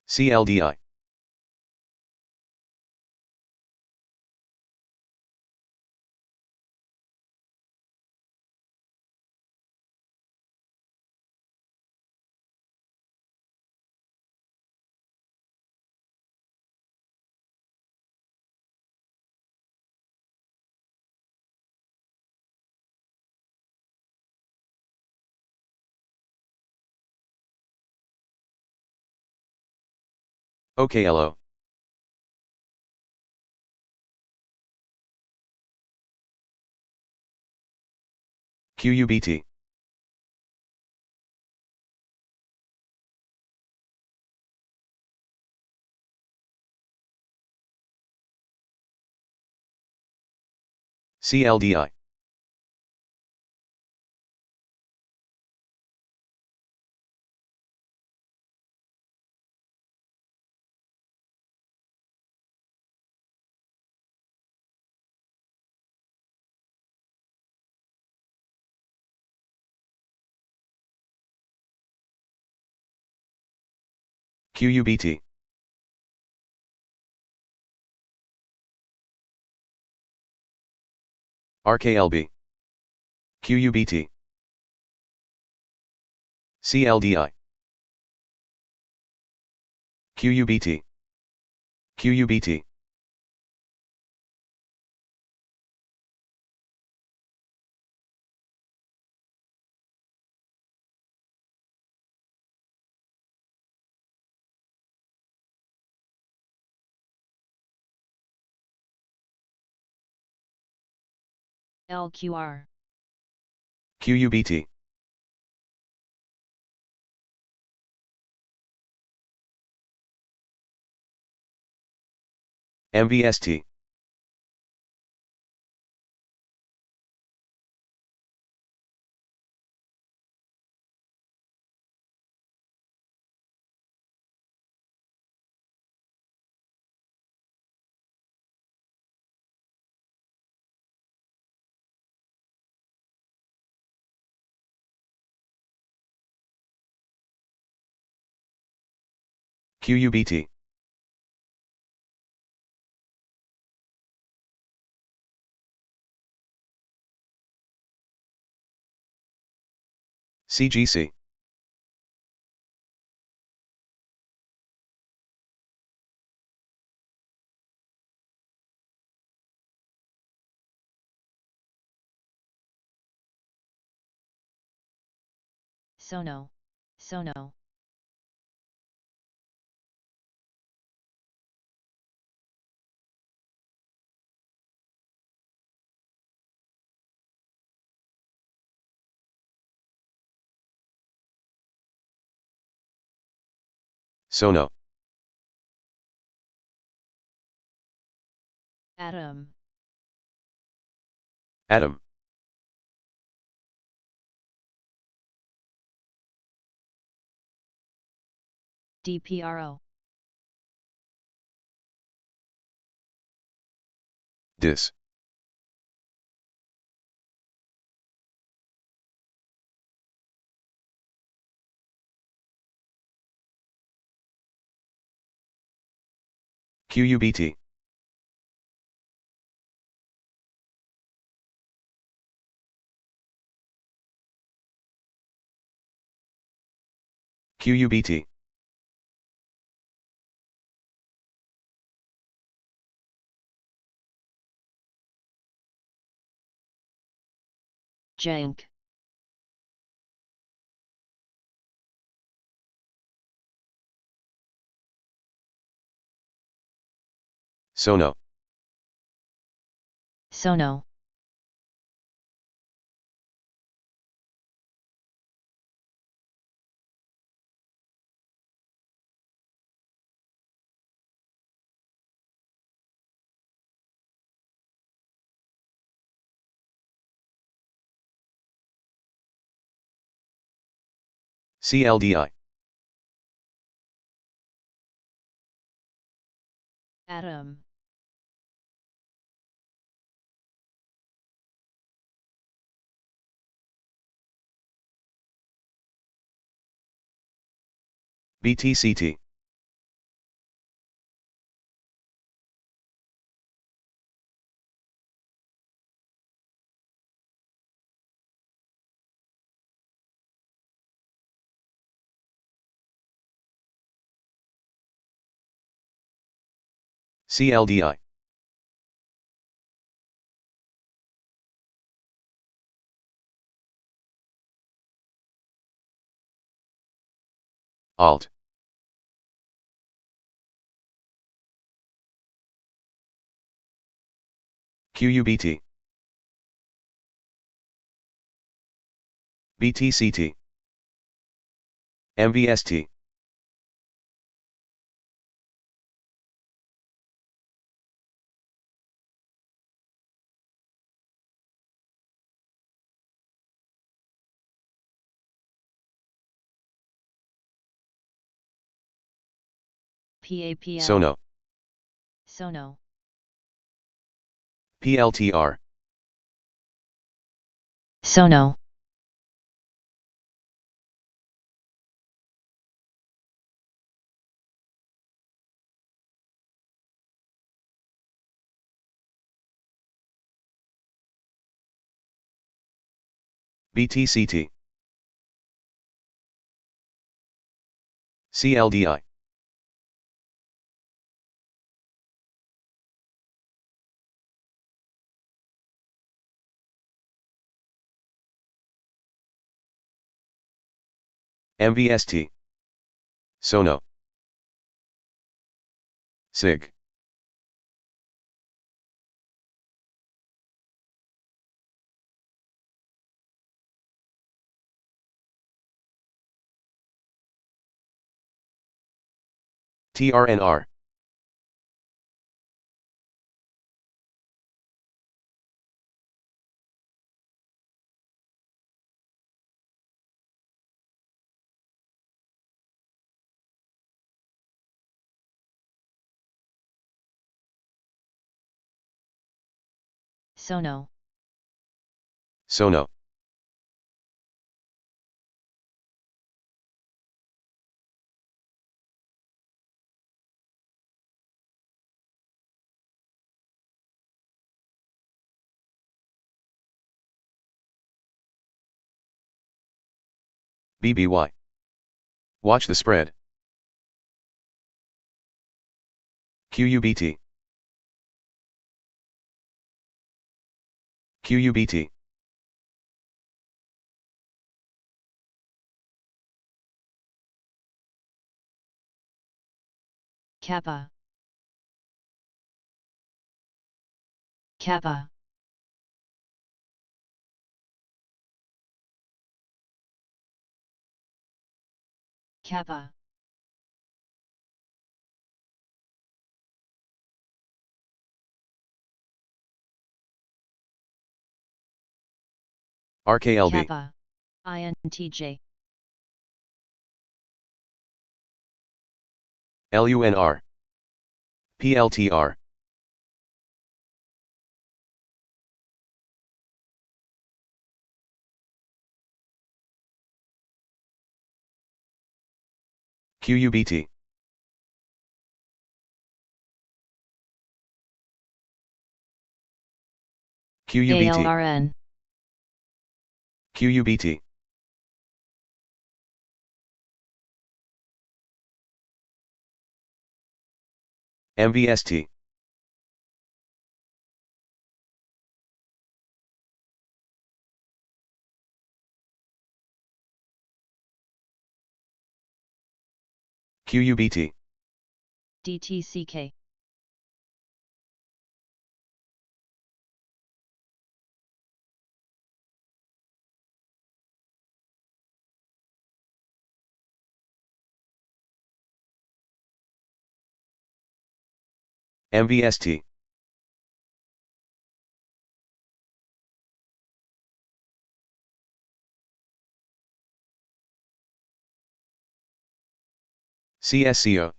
[SPEAKER 3] CLDI, OKLO, QUBT, CLDI, QUBT, RKLB, QUBT, CLDI. QUBT. QUBT.
[SPEAKER 4] LQR.
[SPEAKER 3] QUBT. MVST. QUBT. CGC.
[SPEAKER 4] Sono. Sono.
[SPEAKER 3] Sono.
[SPEAKER 4] Atom.
[SPEAKER 3] Atom.
[SPEAKER 4] DPRO.
[SPEAKER 3] Dis. QUBT. QUBT.
[SPEAKER 4] Jank.
[SPEAKER 3] Sono.
[SPEAKER 4] Sono.
[SPEAKER 3] CLDI.
[SPEAKER 4] Atom.
[SPEAKER 3] BTCT. CLDI. Alt. QUBT. BTCT. MVST.
[SPEAKER 4] PAPL.
[SPEAKER 3] Sono.
[SPEAKER 4] Sono.
[SPEAKER 3] PLTR.
[SPEAKER 4] Sono.
[SPEAKER 3] BTCT. CLDI. MVST. Sono. SIG. TRNR.
[SPEAKER 4] Sono.
[SPEAKER 3] Sono. BBY. Watch the spread. QUBT. QUBT.
[SPEAKER 4] Kappa. Kappa. Kappa.
[SPEAKER 3] RKLB.
[SPEAKER 4] Kappa. INTJ.
[SPEAKER 3] LUNR. PLTR. QUBT. QUBT.
[SPEAKER 4] ALRN.
[SPEAKER 3] QUBT. MVST. QUBT.
[SPEAKER 4] DTCK.
[SPEAKER 3] MVST. CSCO.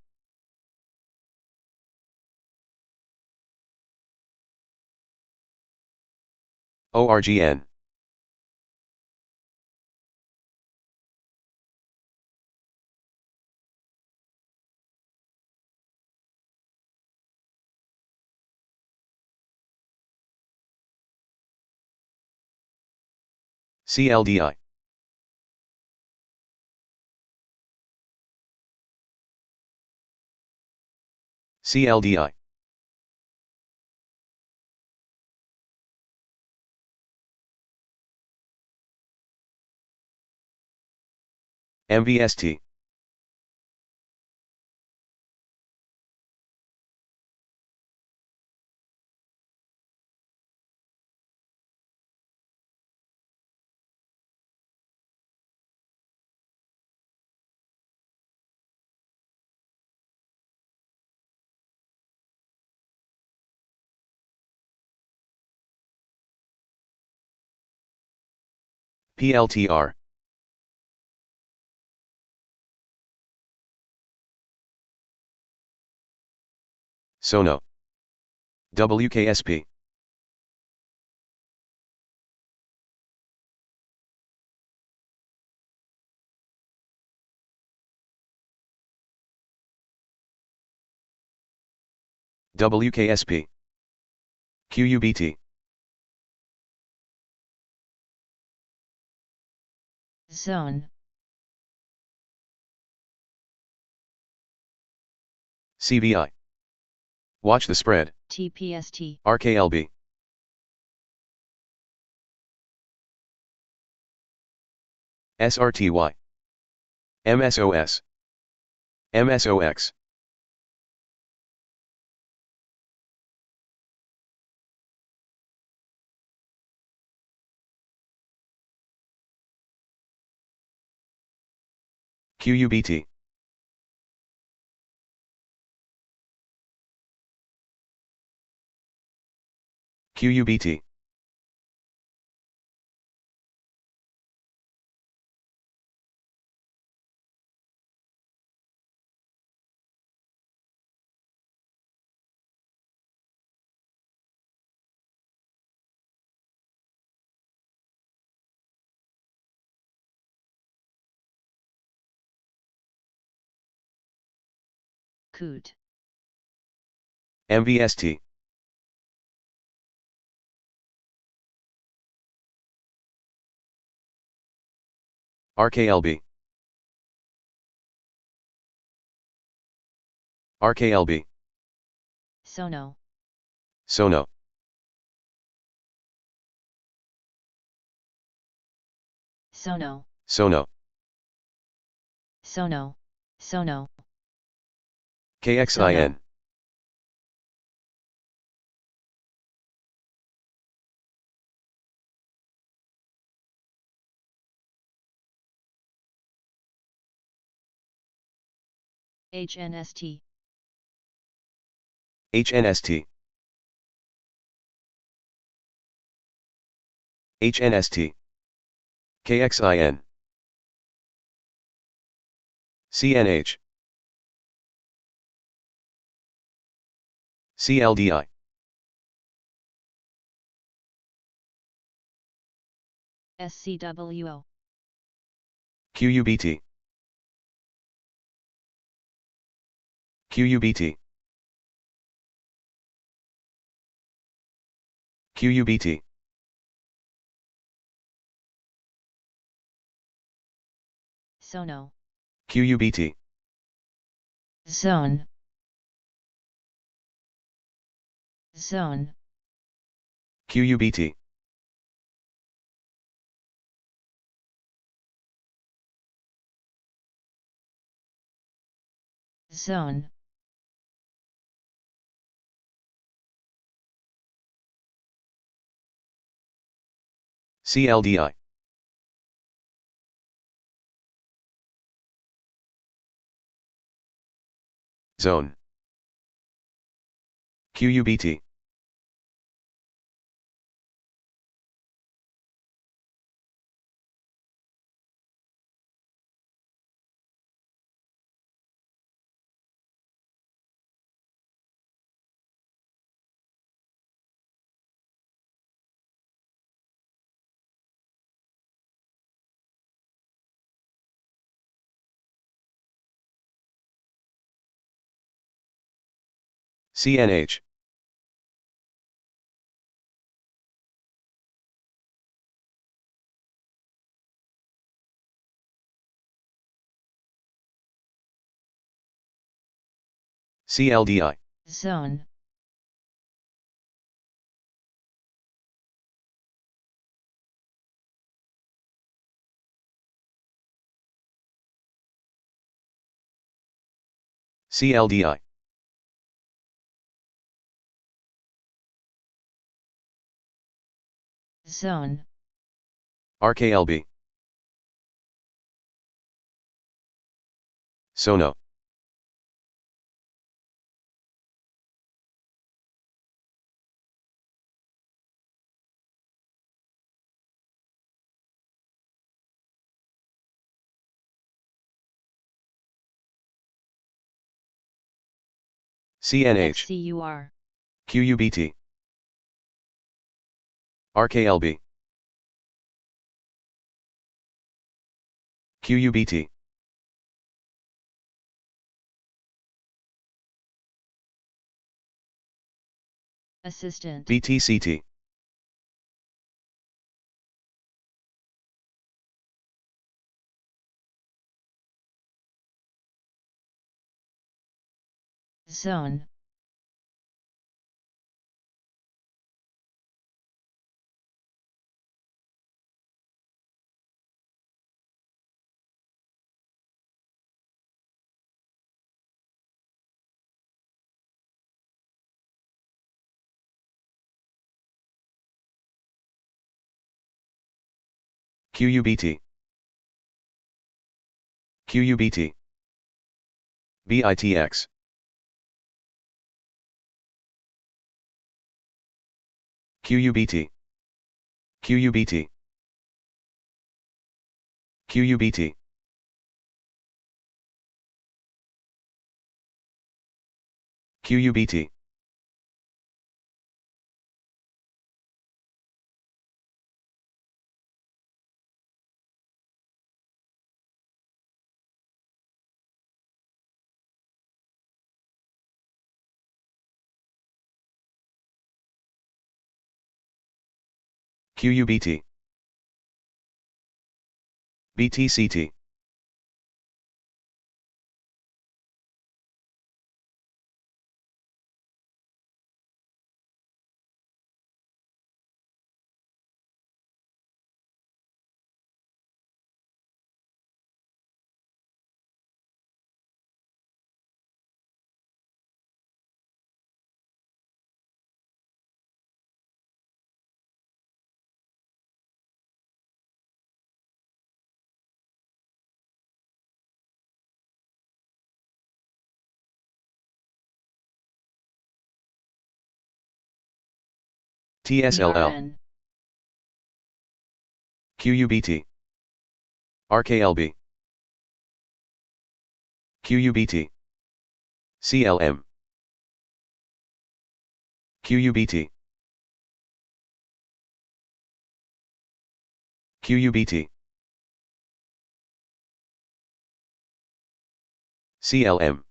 [SPEAKER 3] ORGN. CLDI. CLDI. MVST. PLTR. Sono. WKSP. WKSP. QUBT.
[SPEAKER 4] Zone.
[SPEAKER 3] CVI. Watch the spread.
[SPEAKER 4] TPST,
[SPEAKER 3] RKLB. SRTY. MSOS. MSOX. QUBT. QUBT.
[SPEAKER 4] COOT,
[SPEAKER 3] MVST. RKLB. RKLB.
[SPEAKER 4] Sono,
[SPEAKER 3] Sono.
[SPEAKER 4] Sono,
[SPEAKER 3] Sono.
[SPEAKER 4] Sono, Sono,
[SPEAKER 3] KXIN.
[SPEAKER 4] HNST,
[SPEAKER 3] HNST. HNST. KXIN. CNH. CLDI.
[SPEAKER 4] SCWO,
[SPEAKER 3] QUBT. QUBT. QUBT.
[SPEAKER 4] Sono,
[SPEAKER 3] QUBT.
[SPEAKER 4] Zone, Zone,
[SPEAKER 3] QUBT.
[SPEAKER 4] Zone,
[SPEAKER 3] CLDI. Zone. QUBT. CNH. CLDI.
[SPEAKER 4] Zone,
[SPEAKER 3] CLDI.
[SPEAKER 4] Zone,
[SPEAKER 3] RKLB. Sono. CNH.
[SPEAKER 4] FCUR,
[SPEAKER 3] QUBT. RKLB. QUBT.
[SPEAKER 4] Assistant,
[SPEAKER 3] BTCT.
[SPEAKER 4] zone,
[SPEAKER 3] QUBT. QUBT. BITX. QUBT. QUBT. QUBT. QUBT. QUBT. BTCT. TSLL.
[SPEAKER 4] PRN,
[SPEAKER 3] QUBT. RKLB. QUBT. CLM. QUBT. QUBT. CLM.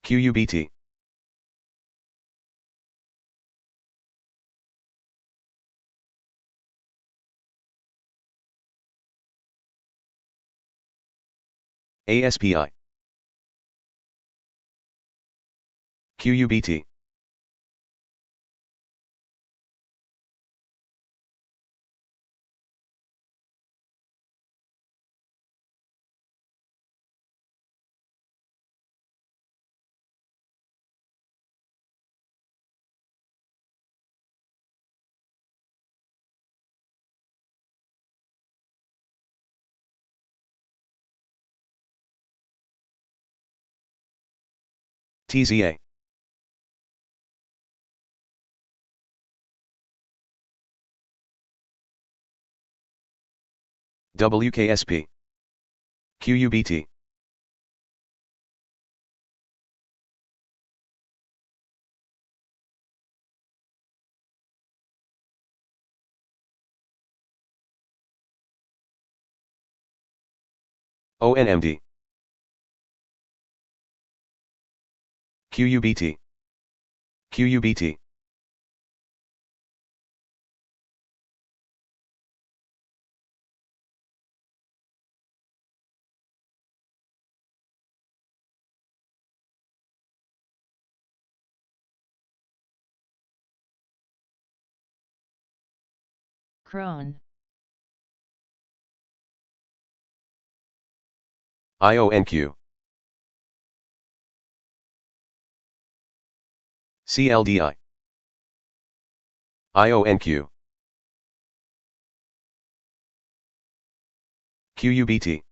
[SPEAKER 3] QUBT. ASPI. QUBT. TZA. WKSP. QUBT. ONMD. QUBT. QUBT.
[SPEAKER 4] Crone,
[SPEAKER 3] IONQ. CLDI. IONQ. QUBT.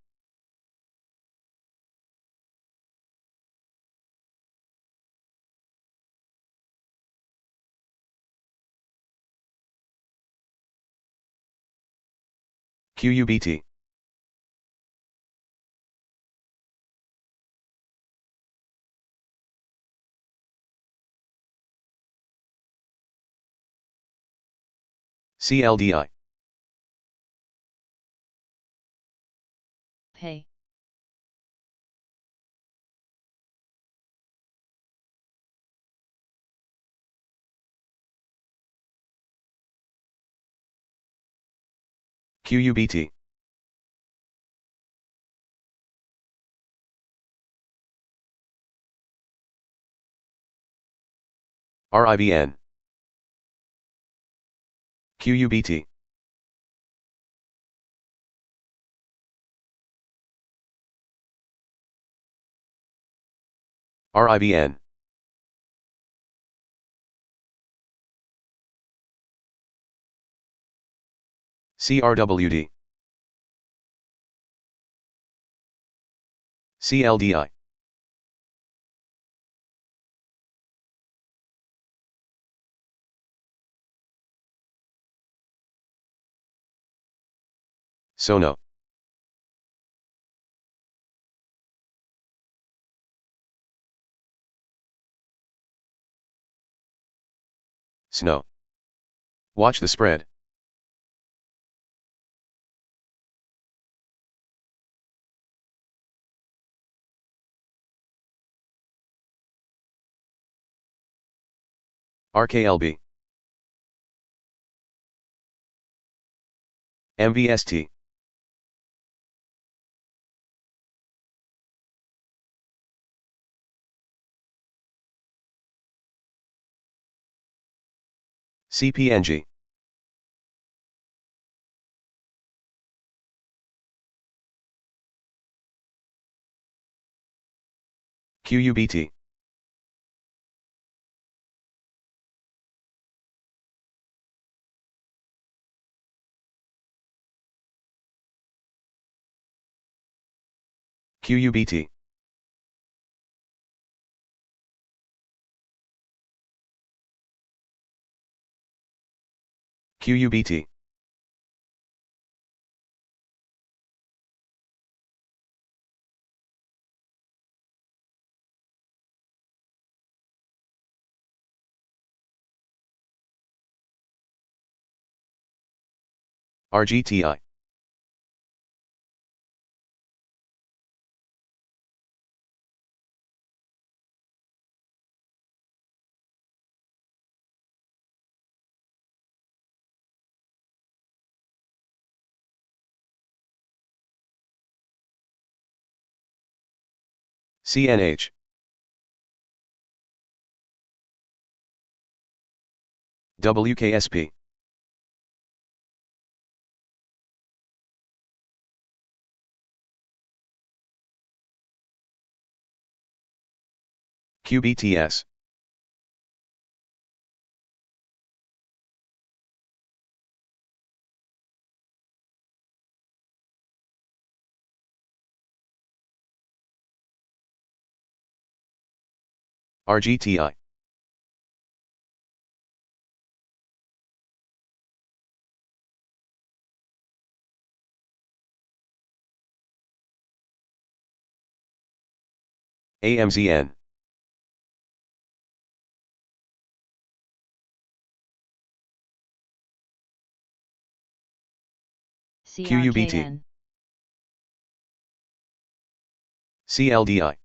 [SPEAKER 3] QUBT. CLDI.
[SPEAKER 4] Pay.
[SPEAKER 3] QUBT. RIBN. QUBT. RIBN. CRWD. CLDI. SONO. SNO. Watch the spread. RKLB. MVST. CPNG. QUBT. QUBT. QUBT. RGTI. CNH. WKSP. QBTS. RGTI. AMZN.
[SPEAKER 4] CRKN.
[SPEAKER 3] CLDI.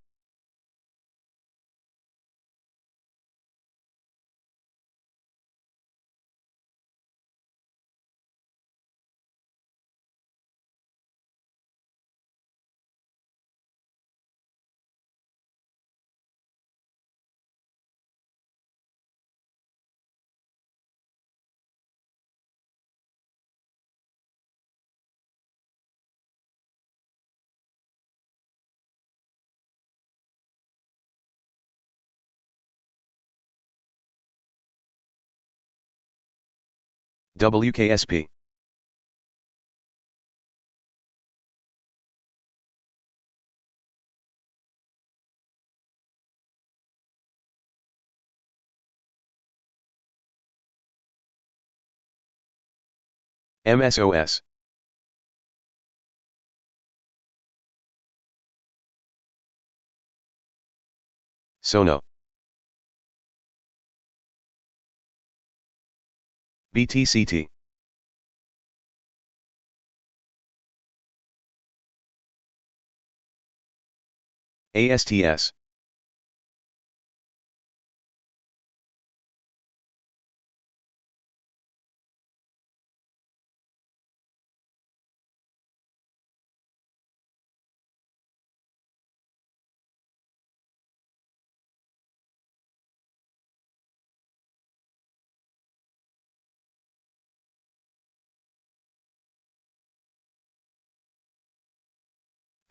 [SPEAKER 3] WKSP. MSOS. SONO. BTCT. ASTS.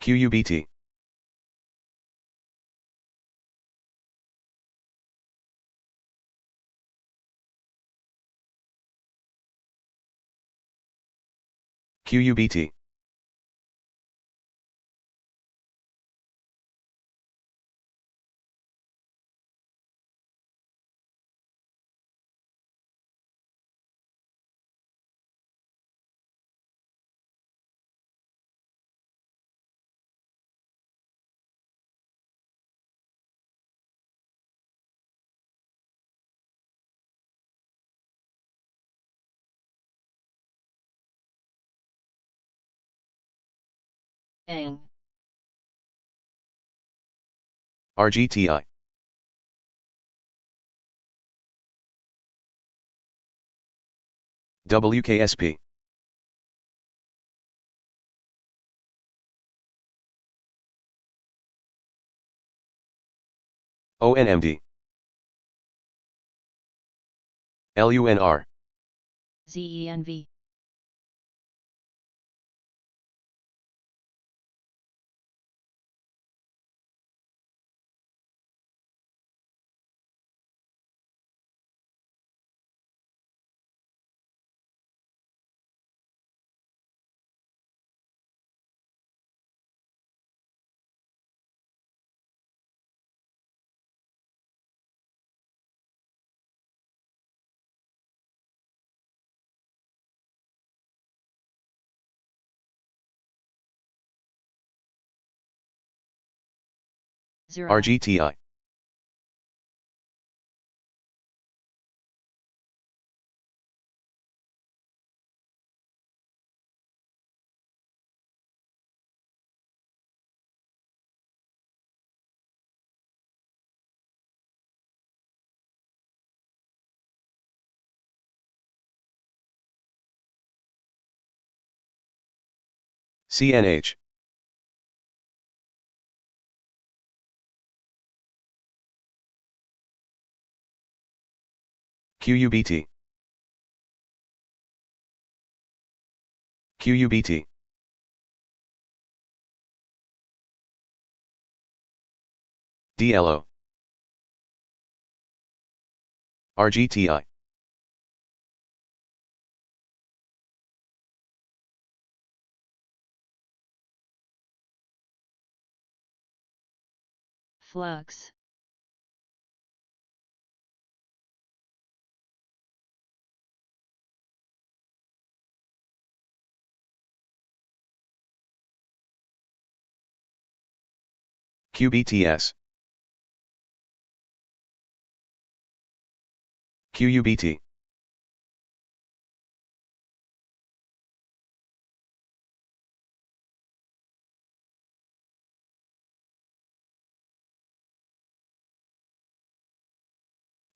[SPEAKER 3] QUBT. QUBT.
[SPEAKER 4] ANG,
[SPEAKER 3] RGTI. WKSP. ONMD. LUNR.
[SPEAKER 4] ZENV, Zero,
[SPEAKER 3] RGTI. CNH. QUBT. QUBT. DLO. RGTI.
[SPEAKER 4] Flux,
[SPEAKER 3] QBTS. QUBT.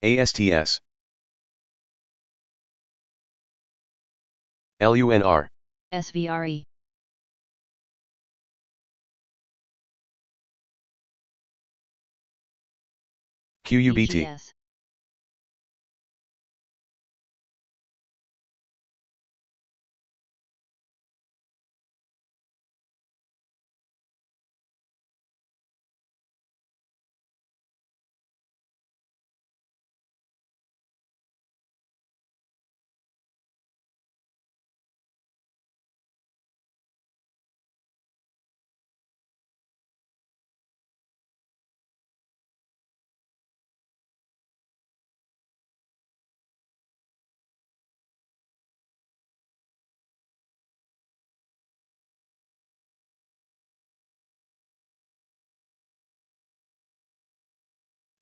[SPEAKER 3] ASTS. LUNR.
[SPEAKER 4] SVRE,
[SPEAKER 3] QUBT.
[SPEAKER 4] BGS,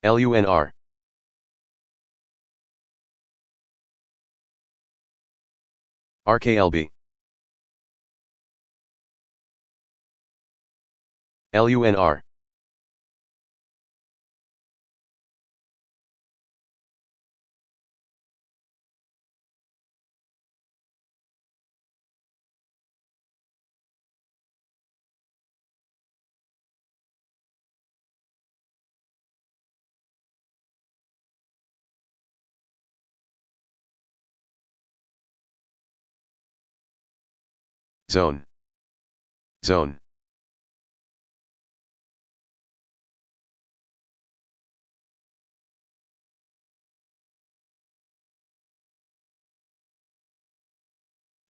[SPEAKER 3] LUNR. RKLB. LUNR. Zone. Zone.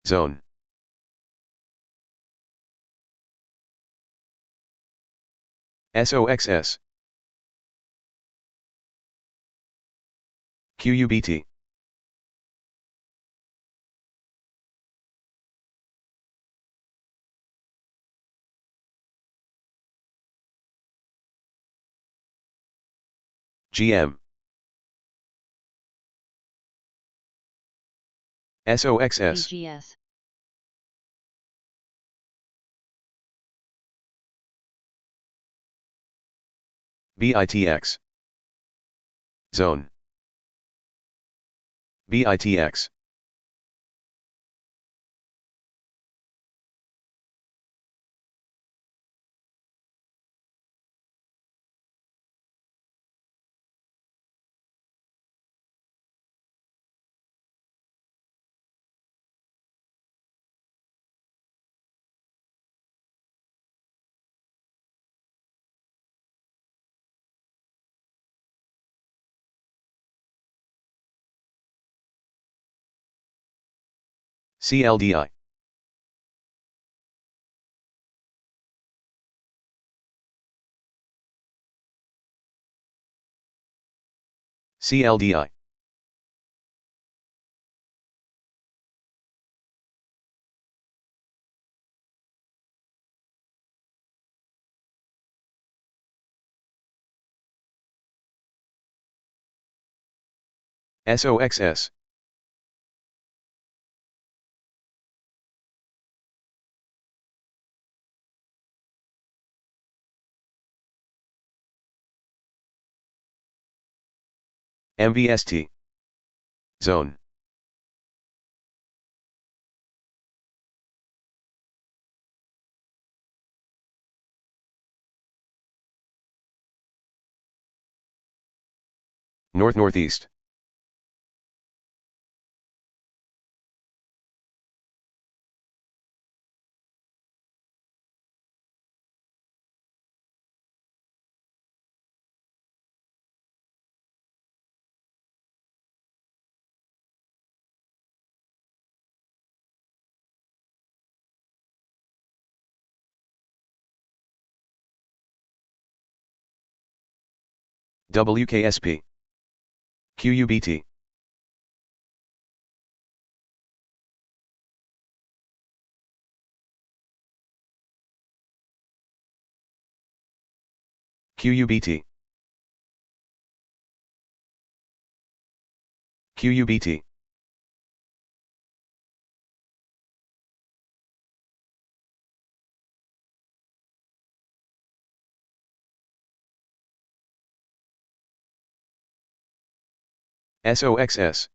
[SPEAKER 3] Zone. SOXS. QUBT. GM. SOXS.
[SPEAKER 4] BGS.
[SPEAKER 3] BITX. Zone. BITX. CLDI. CLDI. SOXS. MVST. Zone. North-northeast. WKSP. QUBT. QUBT. QUBT. SOXS.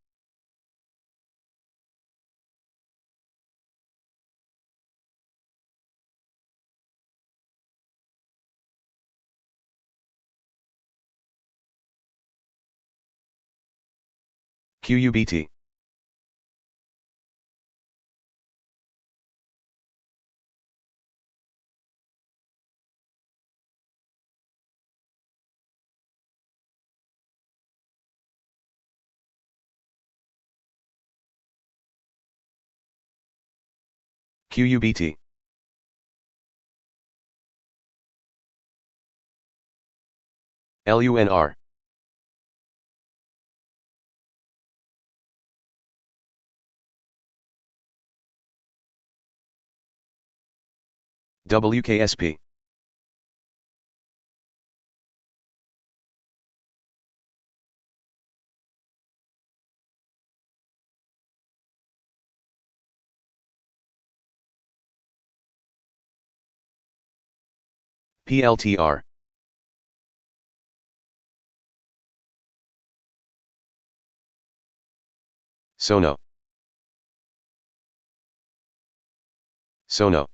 [SPEAKER 3] QUBT. QUBT. LUNR. WKSP. PLTR. Sono. Sono.